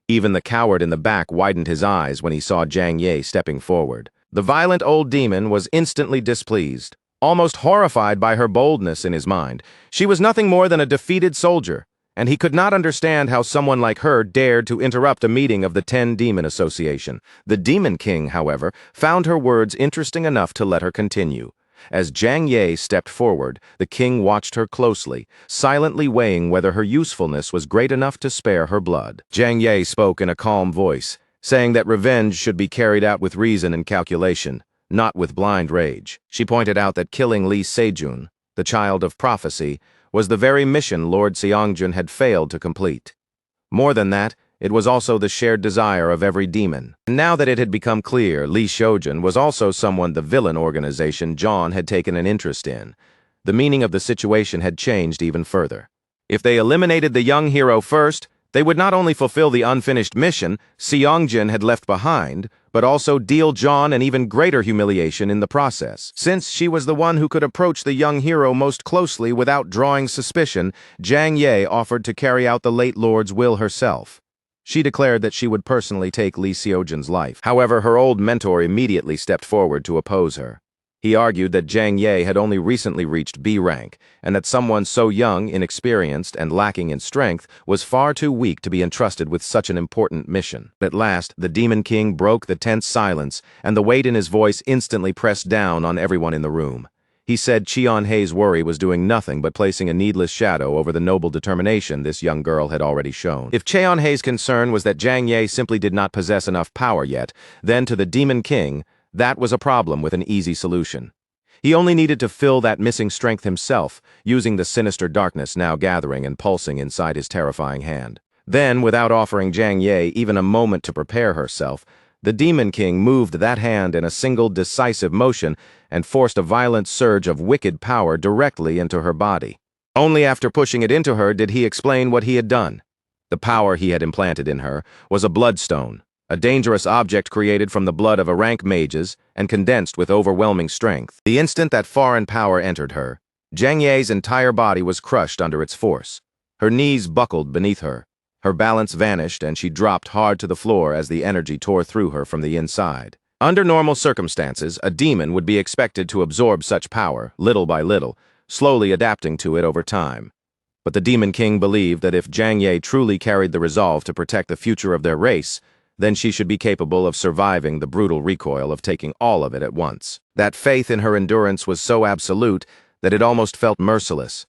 Even the coward in the back widened his eyes when he saw Jiang Ye stepping forward. The violent old demon was instantly displeased, almost horrified by her boldness in his mind. She was nothing more than a defeated soldier, and he could not understand how someone like her dared to interrupt a meeting of the 10 Demon Association. The Demon King, however, found her words interesting enough to let her continue. As Jiang Ye stepped forward, the king watched her closely, silently weighing whether her usefulness was great enough to spare her blood. Jiang Ye spoke in a calm voice, saying that revenge should be carried out with reason and calculation, not with blind rage. She pointed out that killing Li Xiujin, the child of prophecy, was the very mission Lord Xiangjin had failed to complete. More than that, it was also the shared desire of every demon. And now that it had become clear Li Xiujin was also someone the villain organization Zhong had taken an interest in, the meaning of the situation had changed even further. If they eliminated the young hero first, they would not only fulfill the unfinished mission Xiangjin had left behind, but also deal Zhong an even greater humiliation in the process. Since she was the one who could approach the young hero most closely without drawing suspicion, Jiang Ye offered to carry out the late lord's will herself. She declared that she would personally take Li Xiujin's life. However, her old mentor immediately stepped forward to oppose her. He argued that Jiang Ye had only recently reached B rank, and that someone so young, inexperienced, and lacking in strength was far too weak to be entrusted with such an important mission. At last, the Demon King broke the tense silence, and the weight in his voice instantly pressed down on everyone in the room. He said Cheon-hae's worry was doing nothing but placing a needless shadow over the noble determination this young girl had already shown. If Cheon-hae's concern was that Jang Ye simply did not possess enough power yet, then to the Demon King, that was a problem with an easy solution. He only needed to fill that missing strength himself, using the sinister darkness now gathering and pulsing inside his terrifying hand. Then, without offering Jang Ye even a moment to prepare herself, the Demon King moved that hand in a single decisive motion and forced a violent surge of wicked power directly into her body. Only after pushing it into her did he explain what he had done. The power he had implanted in her was a bloodstone, a dangerous object created from the blood of rank mages and condensed with overwhelming strength. The instant that foreign power entered her, Jang Ye's entire body was crushed under its force. Her knees buckled beneath her. Her balance vanished and she dropped hard to the floor as the energy tore through her from the inside. Under normal circumstances, a demon would be expected to absorb such power, little by little, slowly adapting to it over time. But the Demon King believed that if Jang Ye truly carried the resolve to protect the future of their race, then she should be capable of surviving the brutal recoil of taking all of it at once. That faith in her endurance was so absolute that it almost felt merciless.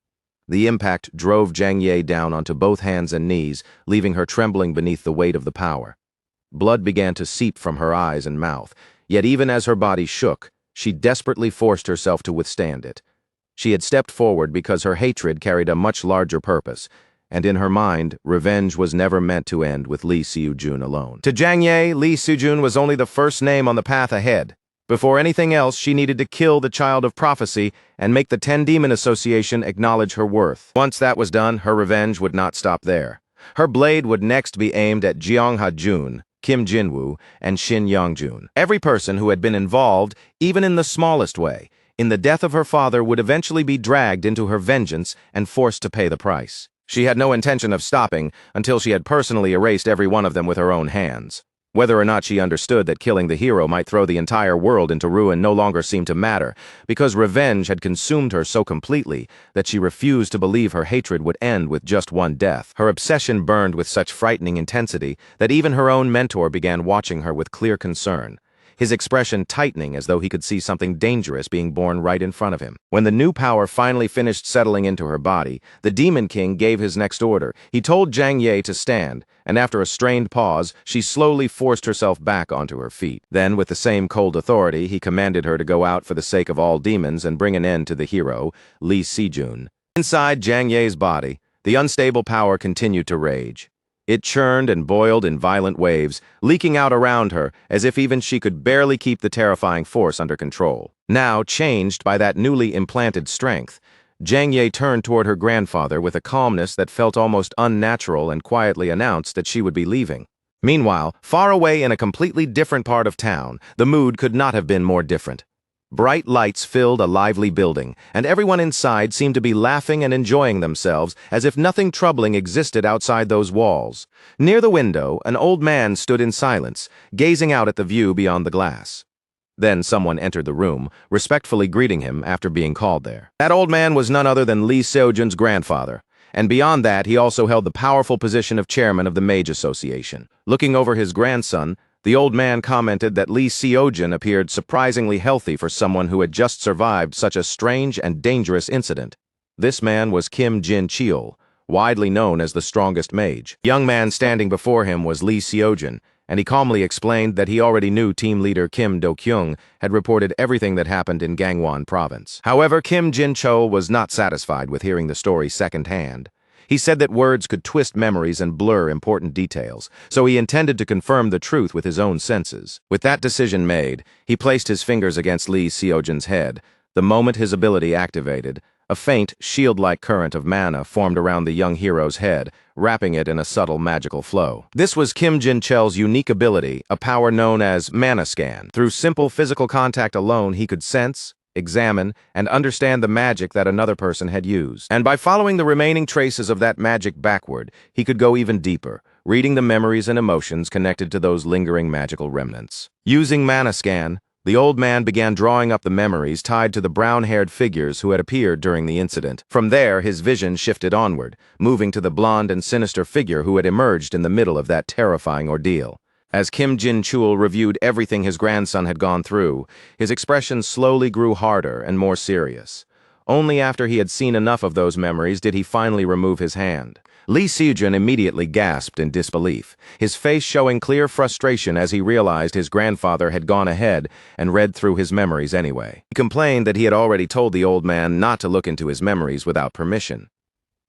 The impact drove Jang Ye down onto both hands and knees, leaving her trembling beneath the weight of the power. Blood began to seep from her eyes and mouth, yet even as her body shook, she desperately forced herself to withstand it. She had stepped forward because her hatred carried a much larger purpose, and in her mind, revenge was never meant to end with Lee Seojun alone. To Jang Ye, Lee Seojun was only the first name on the path ahead. Before anything else, she needed to kill the Child of Prophecy and make the Ten Demon Association acknowledge her worth. Once that was done, her revenge would not stop there. Her blade would next be aimed at Jeong Ha-jun, Kim Jin-woo, and Shin Yong-jun. Every person who had been involved, even in the smallest way, in the death of her father would eventually be dragged into her vengeance and forced to pay the price. She had no intention of stopping until she had personally erased every one of them with her own hands. Whether or not she understood that killing the hero might throw the entire world into ruin no longer seemed to matter, because revenge had consumed her so completely that she refused to believe her hatred would end with just one death. Her obsession burned with such frightening intensity that even her own mentor began watching her with clear concern, his expression tightening as though he could see something dangerous being born right in front of him. When the new power finally finished settling into her body, the Demon King gave his next order. He told Jang Ye to stand, and after a strained pause, she slowly forced herself back onto her feet. Then, with the same cold authority, he commanded her to go out for the sake of all demons and bring an end to the hero, Lee Seojun. Inside Jang Ye's body, the unstable power continued to rage. It churned and boiled in violent waves, leaking out around her as if even she could barely keep the terrifying force under control. Now, changed by that newly implanted strength, Jang Ye turned toward her grandfather with a calmness that felt almost unnatural and quietly announced that she would be leaving. Meanwhile, far away in a completely different part of town, the mood could not have been more different. Bright lights filled a lively building, and everyone inside seemed to be laughing and enjoying themselves as if nothing troubling existed outside those walls. Near the window, an old man stood in silence, gazing out at the view beyond the glass. Then someone entered the room, respectfully greeting him after being called there. That old man was none other than Lee Seojun's grandfather, and beyond that he also held the powerful position of chairman of the Mage Association. Looking over his grandson, the old man commented that Lee Seojun appeared surprisingly healthy for someone who had just survived such a strange and dangerous incident. This man was Kim Jin-cheol, widely known as the strongest mage. The young man standing before him was Lee Seojun, and he calmly explained that he already knew team leader Kim Do-kyung had reported everything that happened in Gangwon province. However, Kim Jin-cheol was not satisfied with hearing the story secondhand. He said that words could twist memories and blur important details, so he intended to confirm the truth with his own senses. With that decision made, he placed his fingers against Lee Seojun's head. The moment his ability activated, a faint, shield-like current of mana formed around the young hero's head, wrapping it in a subtle magical flow. This was Kim Jin-cheol's unique ability, a power known as mana scan. Through simple physical contact alone, he could sense, examine, and understand the magic that another person had used. And by following the remaining traces of that magic backward, he could go even deeper, reading the memories and emotions connected to those lingering magical remnants. Using mana scan, the old man began drawing up the memories tied to the brown-haired figures who had appeared during the incident. From there, his vision shifted onward, moving to the blonde and sinister figure who had emerged in the middle of that terrifying ordeal. As Kim Jin-chul reviewed everything his grandson had gone through, his expression slowly grew harder and more serious. Only after he had seen enough of those memories did he finally remove his hand. Lee Seojun immediately gasped in disbelief, his face showing clear frustration as he realized his grandfather had gone ahead and read through his memories anyway. He complained that he had already told the old man not to look into his memories without permission.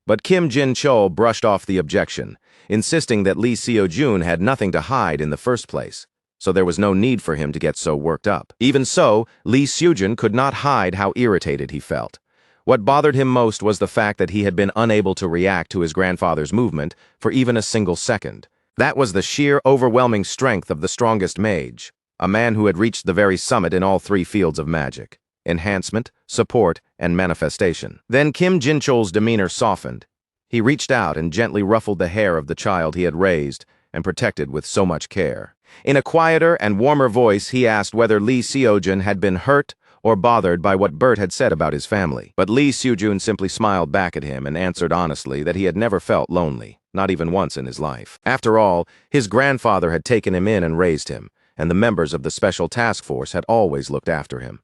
But Kim Jin-chul brushed off the objection, insisting that Lee Seojun had nothing to hide in the first place, so there was no need for him to get so worked up. Even so, Lee Seojun could not hide how irritated he felt. What bothered him most was the fact that he had been unable to react to his grandfather's movement for even a single second. That was the sheer, overwhelming strength of the strongest mage, a man who had reached the very summit in all three fields of magic: enhancement, support, and manifestation. Then Kim Jin-chul's demeanor softened. He reached out and gently ruffled the hair of the child he had raised and protected with so much care. In a quieter and warmer voice, he asked whether Lee Seojun had been hurt or bothered by what Bert had said about his family. But Lee Seojun simply smiled back at him and answered honestly that he had never felt lonely, not even once in his life. After all, his grandfather had taken him in and raised him, and the members of the special task force had always looked after him.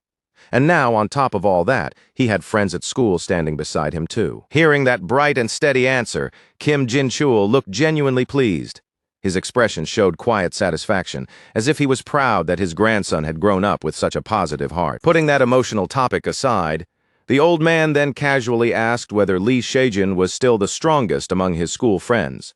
And now, on top of all that, he had friends at school standing beside him too. Hearing that bright and steady answer, Kim Jin-chul looked genuinely pleased. His expression showed quiet satisfaction, as if he was proud that his grandson had grown up with such a positive heart. Putting that emotional topic aside, the old man then casually asked whether Lee Seojun was still the strongest among his school friends.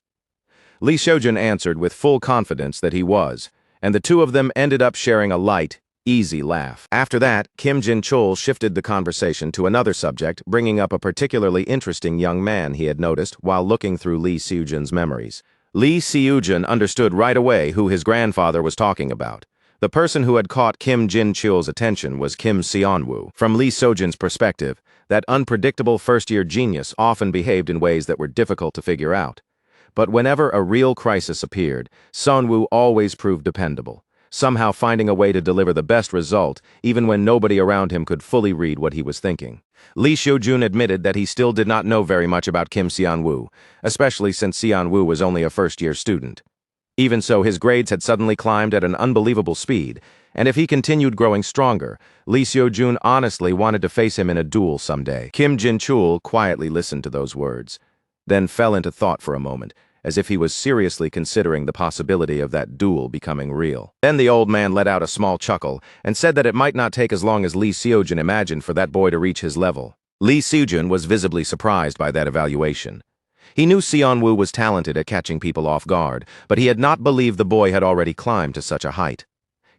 Lee Seojun answered with full confidence that he was, and the two of them ended up sharing a light, easy laugh. After that, Kim Jin-chul shifted the conversation to another subject, bringing up a particularly interesting young man he had noticed while looking through Lee Seojun's memories. Lee Seojun understood right away who his grandfather was talking about. The person who had caught Kim Jin-chul's attention was Kim Seonwoo. From Lee Seojun's perspective, that unpredictable first-year genius often behaved in ways that were difficult to figure out. But whenever a real crisis appeared, Seonwoo always proved dependable, somehow finding a way to deliver the best result even when nobody around him could fully read what he was thinking. Lee Seojun admitted that he still did not know very much about Kim Seonwoo, especially since Seonwoo was only a first-year student. Even so, his grades had suddenly climbed at an unbelievable speed, and if he continued growing stronger, Lee Seojun honestly wanted to face him in a duel someday. Kim Jin-chul quietly listened to those words, then fell into thought for a moment, as if he was seriously considering the possibility of that duel becoming real. Then the old man let out a small chuckle and said that it might not take as long as Lee Seojun imagined for that boy to reach his level. Lee Seojun was visibly surprised by that evaluation. He knew Seonwoo was talented at catching people off guard, but he had not believed the boy had already climbed to such a height.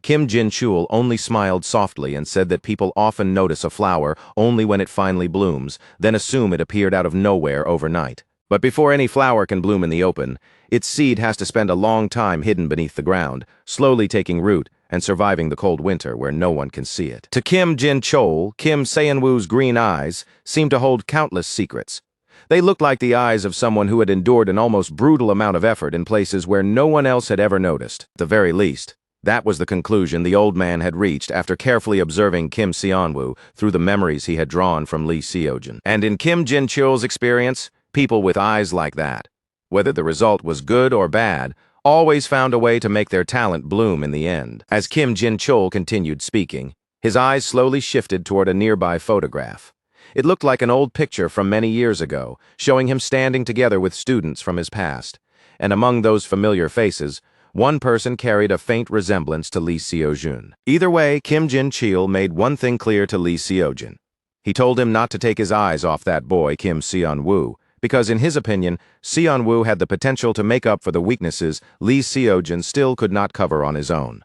Kim Jin-chul only smiled softly and said that people often notice a flower only when it finally blooms, then assume it appeared out of nowhere overnight. But before any flower can bloom in the open, its seed has to spend a long time hidden beneath the ground, slowly taking root and surviving the cold winter where no one can see it. To Kim Jin-chul, Kim Seonwoo's green eyes seemed to hold countless secrets. They looked like the eyes of someone who had endured an almost brutal amount of effort in places where no one else had ever noticed. At the very least, that was the conclusion the old man had reached after carefully observing Kim Seonwoo through the memories he had drawn from Lee Seojun. And in Kim Jin-chul's experience, people with eyes like that, whether the result was good or bad, always found a way to make their talent bloom in the end. As Kim Jin-chul continued speaking, his eyes slowly shifted toward a nearby photograph. It looked like an old picture from many years ago, showing him standing together with students from his past. And among those familiar faces, one person carried a faint resemblance to Lee Seojun. Either way, Kim Jin-chul made one thing clear to Lee Seojun. He told him not to take his eyes off that boy, Kim Seonwoo, because in his opinion, Seonwoo had the potential to make up for the weaknesses Lee Seojun still could not cover on his own.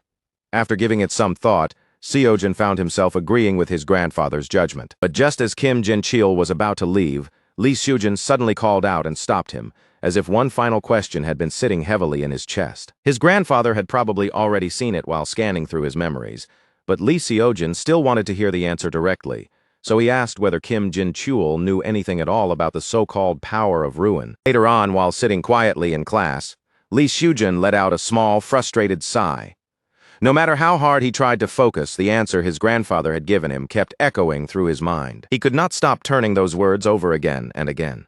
After giving it some thought, Seojun found himself agreeing with his grandfather's judgment. But just as Kim Jin-chul was about to leave, Lee Seojun suddenly called out and stopped him, as if one final question had been sitting heavily in his chest. His grandfather had probably already seen it while scanning through his memories, but Lee Seojun still wanted to hear the answer directly. So he asked whether Kim Jin-chul knew anything at all about the so-called power of ruin. Later on, while sitting quietly in class, Lee Seojun let out a small, frustrated sigh. No matter how hard he tried to focus, the answer his grandfather had given him kept echoing through his mind. He could not stop turning those words over again and again.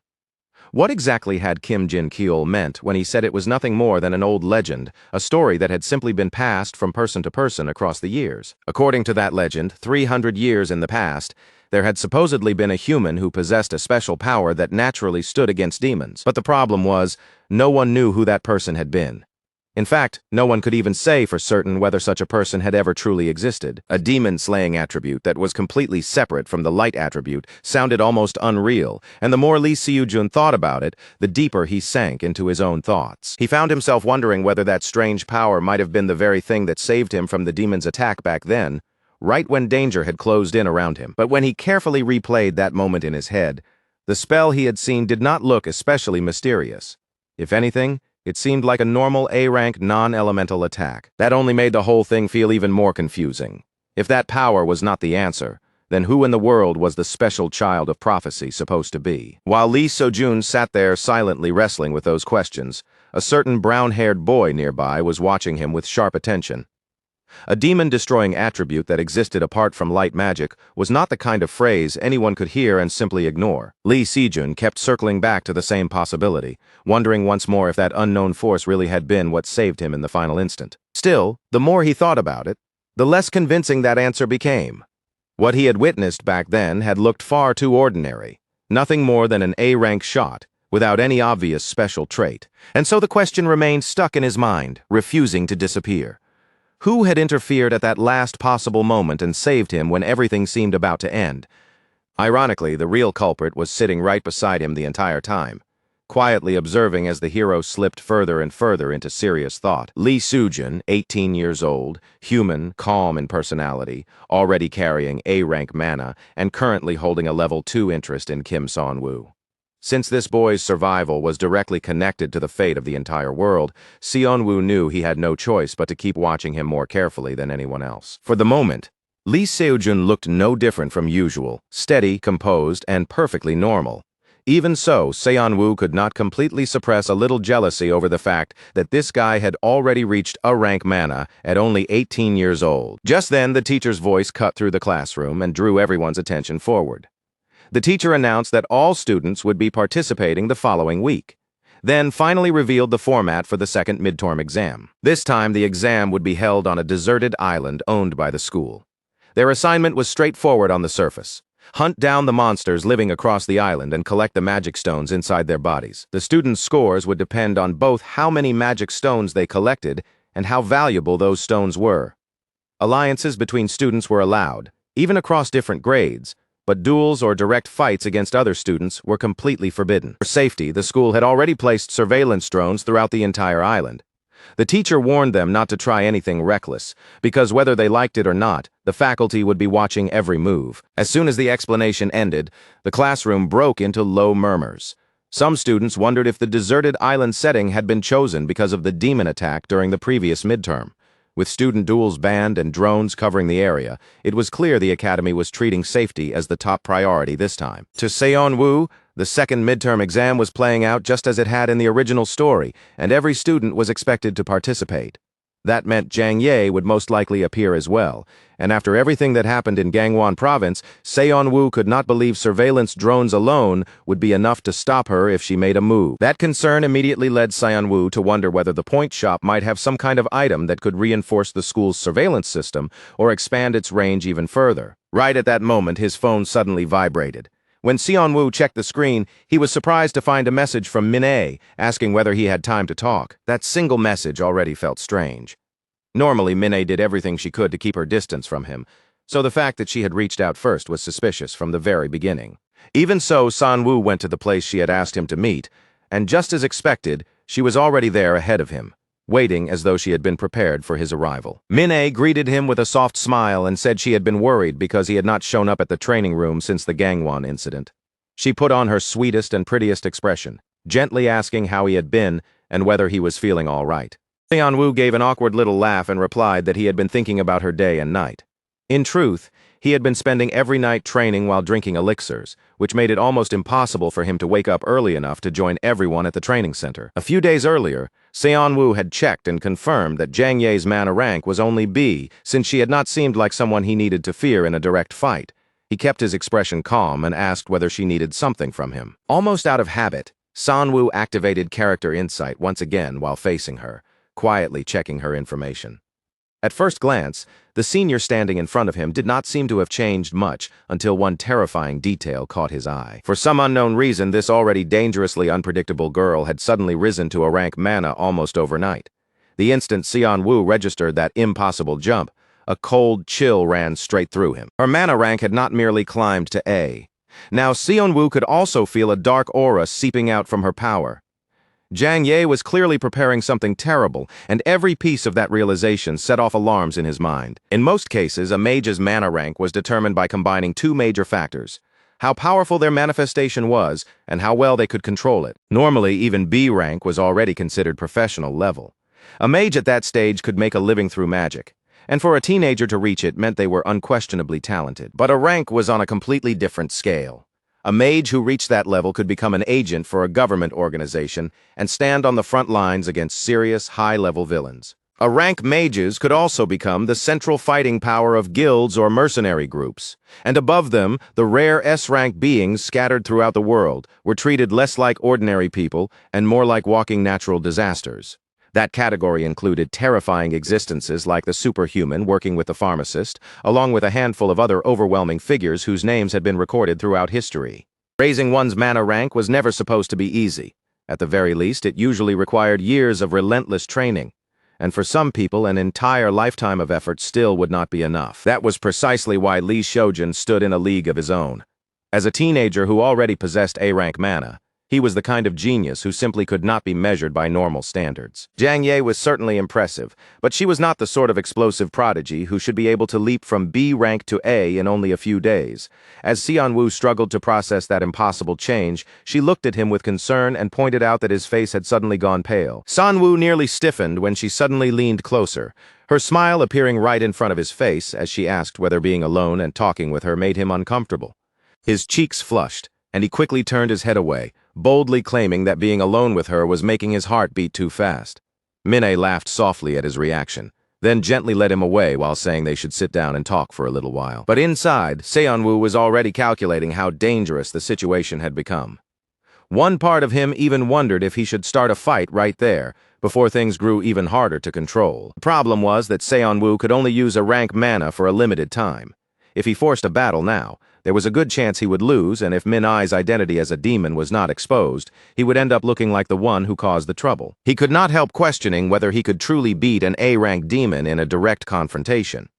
What exactly had Kim Jin-keol meant when he said it was nothing more than an old legend, a story that had simply been passed from person to person across the years? According to that legend, 300 years in the past, there had supposedly been a human who possessed a special power that naturally stood against demons. But the problem was, no one knew who that person had been. In fact, no one could even say for certain whether such a person had ever truly existed. A demon-slaying attribute that was completely separate from the light attribute sounded almost unreal, and the more Lee Seojun thought about it, the deeper he sank into his own thoughts. He found himself wondering whether that strange power might have been the very thing that saved him from the demon's attack back then, right when danger had closed in around him. But when he carefully replayed that moment in his head, the spell he had seen did not look especially mysterious. If anything, it seemed like a normal A-rank non-elemental attack. That only made the whole thing feel even more confusing. If that power was not the answer, then who in the world was the special child of prophecy supposed to be? While Lee Seojun sat there silently wrestling with those questions, a certain brown-haired boy nearby was watching him with sharp attention. A demon-destroying attribute that existed apart from light magic was not the kind of phrase anyone could hear and simply ignore. Lee Seojun kept circling back to the same possibility, wondering once more if that unknown force really had been what saved him in the final instant. Still, the more he thought about it, the less convincing that answer became. What he had witnessed back then had looked far too ordinary, nothing more than an A-rank shot, without any obvious special trait. And so the question remained stuck in his mind, refusing to disappear. Who had interfered at that last possible moment and saved him when everything seemed about to end? Ironically, the real culprit was sitting right beside him the entire time, quietly observing as the hero slipped further and further into serious thought. Lee Seojun, 18 years old, human, calm in personality, already carrying A-rank mana, and currently holding a level 2 interest in Kim Seon-woo. Since this boy's survival was directly connected to the fate of the entire world, Seon-woo knew he had no choice but to keep watching him more carefully than anyone else. For the moment, Lee Seojun looked no different from usual, steady, composed, and perfectly normal. Even so, Seon-woo could not completely suppress a little jealousy over the fact that this guy had already reached A-rank mana at only 18 years old. Just then, the teacher's voice cut through the classroom and drew everyone's attention forward. The teacher announced that all students would be participating the following week, then finally revealed the format for the second midterm exam. This time, the exam would be held on a deserted island owned by the school. Their assignment was straightforward on the surface: hunt down the monsters living across the island and collect the magic stones inside their bodies. The students' scores would depend on both how many magic stones they collected and how valuable those stones were. Alliances between students were allowed, even across different grades, but duels or direct fights against other students were completely forbidden. For safety, the school had already placed surveillance drones throughout the entire island. The teacher warned them not to try anything reckless, because whether they liked it or not, the faculty would be watching every move. As soon as the explanation ended, the classroom broke into low murmurs. Some students wondered if the deserted island setting had been chosen because of the demon attack during the previous midterm. With student duels banned and drones covering the area, it was clear the academy was treating safety as the top priority this time. To Seon-woo, the second midterm exam was playing out just as it had in the original story, and every student was expected to participate. That meant Jang Ye would most likely appear as well, and after everything that happened in Gangwon province, Seon-woo could not believe surveillance drones alone would be enough to stop her if she made a move. That concern immediately led Seon-woo to wonder whether the point shop might have some kind of item that could reinforce the school's surveillance system or expand its range even further. Right at that moment, his phone suddenly vibrated. When Seon-woo checked the screen, he was surprised to find a message from Min-ae asking whether he had time to talk. That single message already felt strange. Normally, Min-ae did everything she could to keep her distance from him, so the fact that she had reached out first was suspicious from the very beginning. Even so, Seon-woo went to the place she had asked him to meet, and just as expected, she was already there ahead of him, waiting as though she had been prepared for his arrival. Min-ae greeted him with a soft smile and said she had been worried because he had not shown up at the training room since the Gangwon incident. She put on her sweetest and prettiest expression, gently asking how he had been and whether he was feeling all right. Seon-woo gave an awkward little laugh and replied that he had been thinking about her day and night. In truth, he had been spending every night training while drinking elixirs, which made it almost impossible for him to wake up early enough to join everyone at the training center. A few days earlier, Seon-woo had checked and confirmed that Jang Ye's mana rank was only B, since she had not seemed like someone he needed to fear in a direct fight. He kept his expression calm and asked whether she needed something from him. Almost out of habit, Sanwoo activated character insight once again while facing her, quietly checking her information. At first glance, the senior standing in front of him did not seem to have changed much until one terrifying detail caught his eye. For some unknown reason, this already dangerously unpredictable girl had suddenly risen to a rank mana almost overnight. The instant Seonwoo registered that impossible jump, a cold chill ran straight through him. Her mana rank had not merely climbed to A. Now Seonwoo could also feel a dark aura seeping out from her power. Jang Ye was clearly preparing something terrible, and every piece of that realization set off alarms in his mind. In most cases, a mage's mana rank was determined by combining two major factors: how powerful their manifestation was, and how well they could control it. Normally, even B rank was already considered professional level. A mage at that stage could make a living through magic, and for a teenager to reach it meant they were unquestionably talented. But a rank was on a completely different scale. A mage who reached that level could become an agent for a government organization and stand on the front lines against serious, high-level villains. A rank mages could also become the central fighting power of guilds or mercenary groups, and above them, the rare S-rank beings scattered throughout the world were treated less like ordinary people and more like walking natural disasters. That category included terrifying existences like the superhuman working with the pharmacist, along with a handful of other overwhelming figures whose names had been recorded throughout history. Raising one's mana rank was never supposed to be easy. At the very least, it usually required years of relentless training. And for some people, an entire lifetime of effort still would not be enough. That was precisely why Lee Shojun stood in a league of his own. As a teenager who already possessed A-rank mana, he was the kind of genius who simply could not be measured by normal standards. Jang Ye was certainly impressive, but she was not the sort of explosive prodigy who should be able to leap from B rank to A in only a few days. As Seonwoo struggled to process that impossible change, she looked at him with concern and pointed out that his face had suddenly gone pale. Sanwoo nearly stiffened when she suddenly leaned closer, her smile appearing right in front of his face as she asked whether being alone and talking with her made him uncomfortable. His cheeks flushed, and he quickly turned his head away, boldly claiming that being alone with her was making his heart beat too fast. Minhwa laughed softly at his reaction, then gently led him away while saying they should sit down and talk for a little while. But inside, Seonwoo was already calculating how dangerous the situation had become. One part of him even wondered if he should start a fight right there, before things grew even harder to control. The problem was that Seonwoo could only use a rank mana for a limited time. If he forced a battle now, there was a good chance he would lose, and if Minhwa's identity as a demon was not exposed, he would end up looking like the one who caused the trouble. He could not help questioning whether he could truly beat an A-rank demon in a direct confrontation.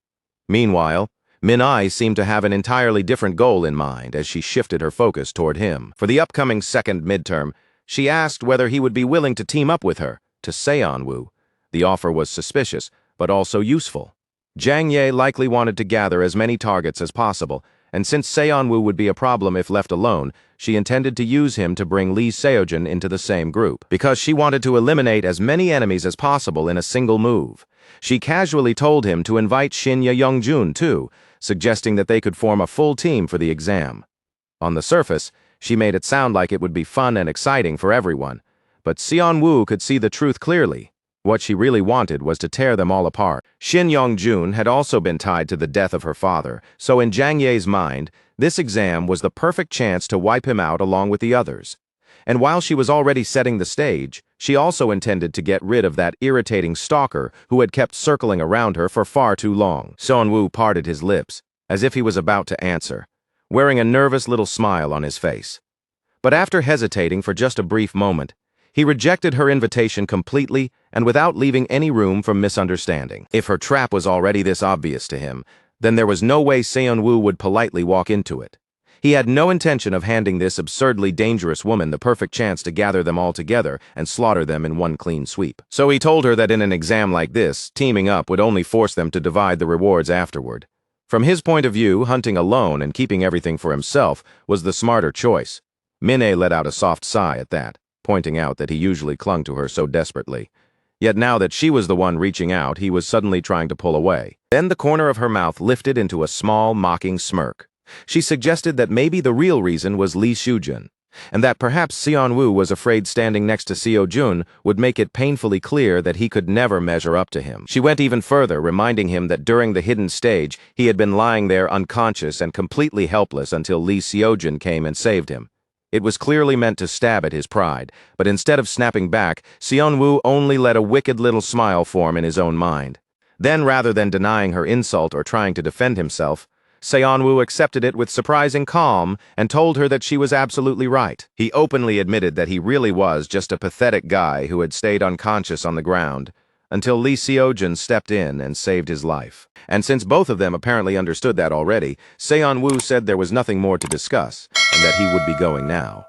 Meanwhile, Minhwa seemed to have an entirely different goal in mind as she shifted her focus toward him. For the upcoming second midterm, she asked whether he would be willing to team up with her, to Seonwoo. The offer was suspicious, but also useful. Jang Ye likely wanted to gather as many targets as possible, and since Seonwoo would be a problem if left alone, she intended to use him to bring Lee Seojun into the same group. Because she wanted to eliminate as many enemies as possible in a single move, she casually told him to invite Shinya Youngjun too, suggesting that they could form a full team for the exam. On the surface, she made it sound like it would be fun and exciting for everyone, but Seonwoo could see the truth clearly. What she really wanted was to tear them all apart. Shin Young-jun had also been tied to the death of her father, so in Jang Ye's mind, this exam was the perfect chance to wipe him out along with the others. And while she was already setting the stage, she also intended to get rid of that irritating stalker who had kept circling around her for far too long. Seonwoo parted his lips, as if he was about to answer, wearing a nervous little smile on his face. But after hesitating for just a brief moment, he rejected her invitation completely and without leaving any room for misunderstanding. If her trap was already this obvious to him, then there was no way Seonwoo would politely walk into it. He had no intention of handing this absurdly dangerous woman the perfect chance to gather them all together and slaughter them in one clean sweep. So he told her that in an exam like this, teaming up would only force them to divide the rewards afterward. From his point of view, hunting alone and keeping everything for himself was the smarter choice. Minhwa let out a soft sigh at that, pointing out that he usually clung to her so desperately. Yet now that she was the one reaching out, he was suddenly trying to pull away. Then the corner of her mouth lifted into a small, mocking smirk. She suggested that maybe the real reason was Lee Shujun, and that perhaps Seonwoo was afraid standing next to Seojun would make it painfully clear that he could never measure up to him. She went even further, reminding him that during the hidden stage, he had been lying there unconscious and completely helpless until Lee Seojun came and saved him. It was clearly meant to stab at his pride, but instead of snapping back, Seon-woo only let a wicked little smile form in his own mind. Then, rather than denying her insult or trying to defend himself, Seon-woo accepted it with surprising calm and told her that she was absolutely right. He openly admitted that he really was just a pathetic guy who had stayed unconscious on the ground, until Lee Seo-jun stepped in and saved his life. And since both of them apparently understood that already, Seon-woo said there was nothing more to discuss, and that he would be going now.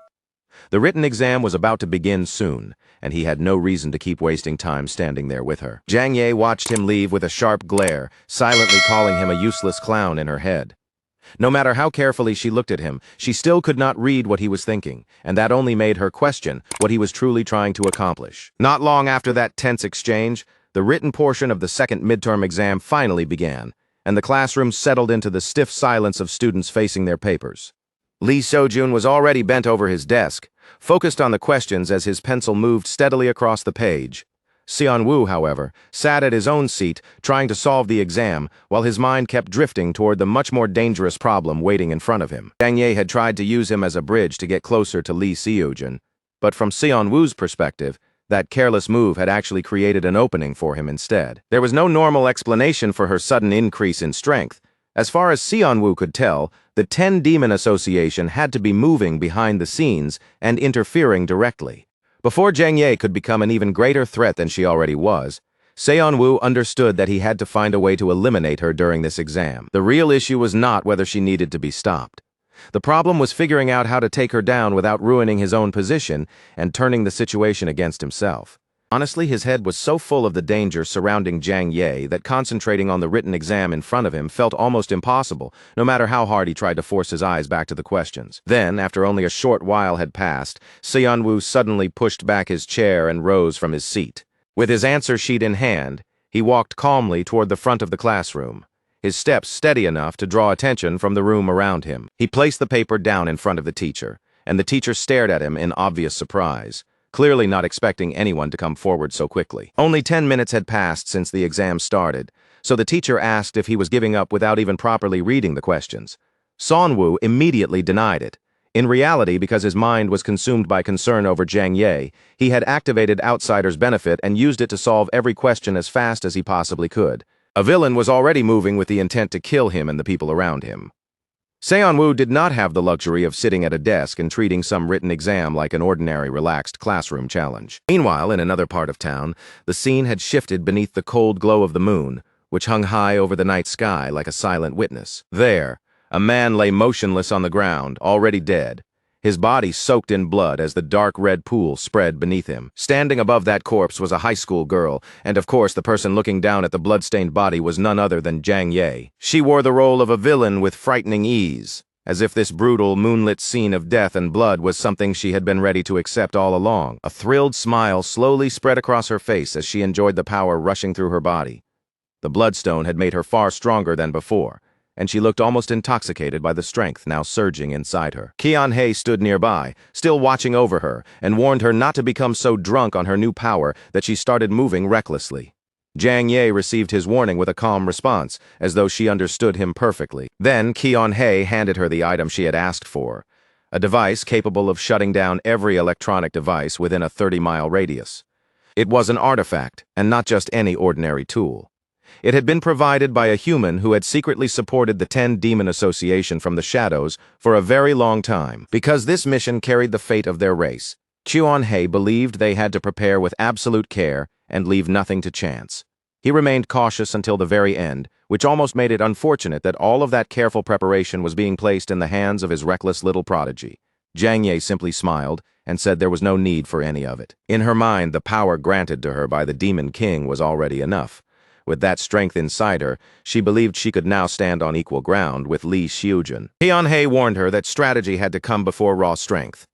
The written exam was about to begin soon, and he had no reason to keep wasting time standing there with her. Jang Ye watched him leave with a sharp glare, silently calling him a useless clown in her head. No matter how carefully she looked at him, she still could not read what he was thinking, and that only made her question what he was truly trying to accomplish. Not long after that tense exchange, the written portion of the second midterm exam finally began, and the classroom settled into the stiff silence of students facing their papers. Lee Seo-jun was already bent over his desk, focused on the questions as his pencil moved steadily across the page. Seon-woo, however, sat at his own seat, trying to solve the exam, while his mind kept drifting toward the much more dangerous problem waiting in front of him. Jang Ye had tried to use him as a bridge to get closer to Lee Seo-jun, but from Seon-woo's perspective, that careless move had actually created an opening for him instead. There was no normal explanation for her sudden increase in strength. As far as Seon-woo could tell, the 10 Demon Association had to be moving behind the scenes and interfering directly. Before Jang Ye could become an even greater threat than she already was, Seon-woo understood that he had to find a way to eliminate her during this exam. The real issue was not whether she needed to be stopped. The problem was figuring out how to take her down without ruining his own position and turning the situation against himself. Honestly, his head was so full of the danger surrounding Jang Ye that concentrating on the written exam in front of him felt almost impossible, no matter how hard he tried to force his eyes back to the questions. Then, after only a short while had passed, Seon-woo suddenly pushed back his chair and rose from his seat. With his answer sheet in hand, he walked calmly toward the front of the classroom, his steps steady enough to draw attention from the room around him. He placed the paper down in front of the teacher, and the teacher stared at him in obvious surprise, clearly not expecting anyone to come forward so quickly. Only 10 minutes had passed since the exam started, so the teacher asked if he was giving up without even properly reading the questions. Seon-woo immediately denied it. In reality, because his mind was consumed by concern over Jang Ye, he had activated Outsider's Benefit and used it to solve every question as fast as he possibly could. A villain was already moving with the intent to kill him and the people around him. Seon-woo did not have the luxury of sitting at a desk and treating some written exam like an ordinary relaxed classroom challenge. Meanwhile, in another part of town, the scene had shifted beneath the cold glow of the moon, which hung high over the night sky like a silent witness. There, a man lay motionless on the ground, already dead, his body soaked in blood as the dark red pool spread beneath him. Standing above that corpse was a high school girl, and of course the person looking down at the blood-stained body was none other than Jang Ye. She wore the role of a villain with frightening ease, as if this brutal, moonlit scene of death and blood was something she had been ready to accept all along. A thrilled smile slowly spread across her face as she enjoyed the power rushing through her body. The bloodstone had made her far stronger than before, and she looked almost intoxicated by the strength now surging inside her. Keon-hae stood nearby, still watching over her, and warned her not to become so drunk on her new power that she started moving recklessly. Jang Ye received his warning with a calm response, as though she understood him perfectly. Then Keon-hae handed her the item she had asked for, a device capable of shutting down every electronic device within a 30-mile radius. It was an artifact, and not just any ordinary tool. It had been provided by a human who had secretly supported the 10 Demon Association from the shadows for a very long time. Because this mission carried the fate of their race, Keon-hae believed they had to prepare with absolute care and leave nothing to chance. He remained cautious until the very end, which almost made it unfortunate that all of that careful preparation was being placed in the hands of his reckless little prodigy. Jang Ye simply smiled and said there was no need for any of it. In her mind, the power granted to her by the Demon King was already enough. With that strength inside her, she believed she could now stand on equal ground with Lee Seo-jun. Keon-hae warned her that strategy had to come before raw strength.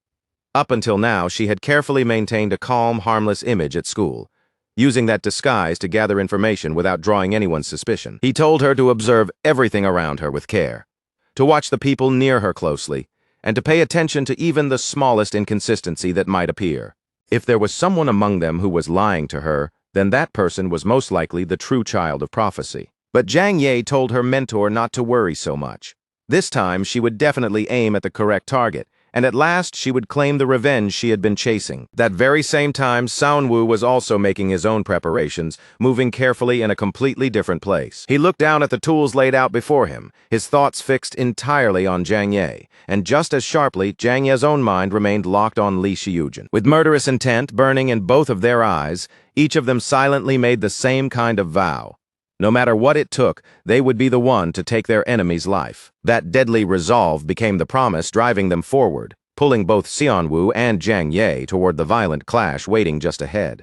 Up until now, she had carefully maintained a calm, harmless image at school, using that disguise to gather information without drawing anyone's suspicion. He told her to observe everything around her with care, to watch the people near her closely, and to pay attention to even the smallest inconsistency that might appear. If there was someone among them who was lying to her, then that person was most likely the true child of prophecy. But Jang Ye told her mentor not to worry so much. This time, she would definitely aim at the correct target, and at last she would claim the revenge she had been chasing. That very same time, Soundwoo was also making his own preparations, moving carefully in a completely different place. He looked down at the tools laid out before him, his thoughts fixed entirely on Jiang Ye, and just as sharply, Jiang Ye's own mind remained locked on Li Shiyujin. With murderous intent burning in both of their eyes, each of them silently made the same kind of vow. No matter what it took, they would be the one to take their enemy's life. That deadly resolve became the promise driving them forward, pulling both Xianwu and Jiang Ye toward the violent clash waiting just ahead.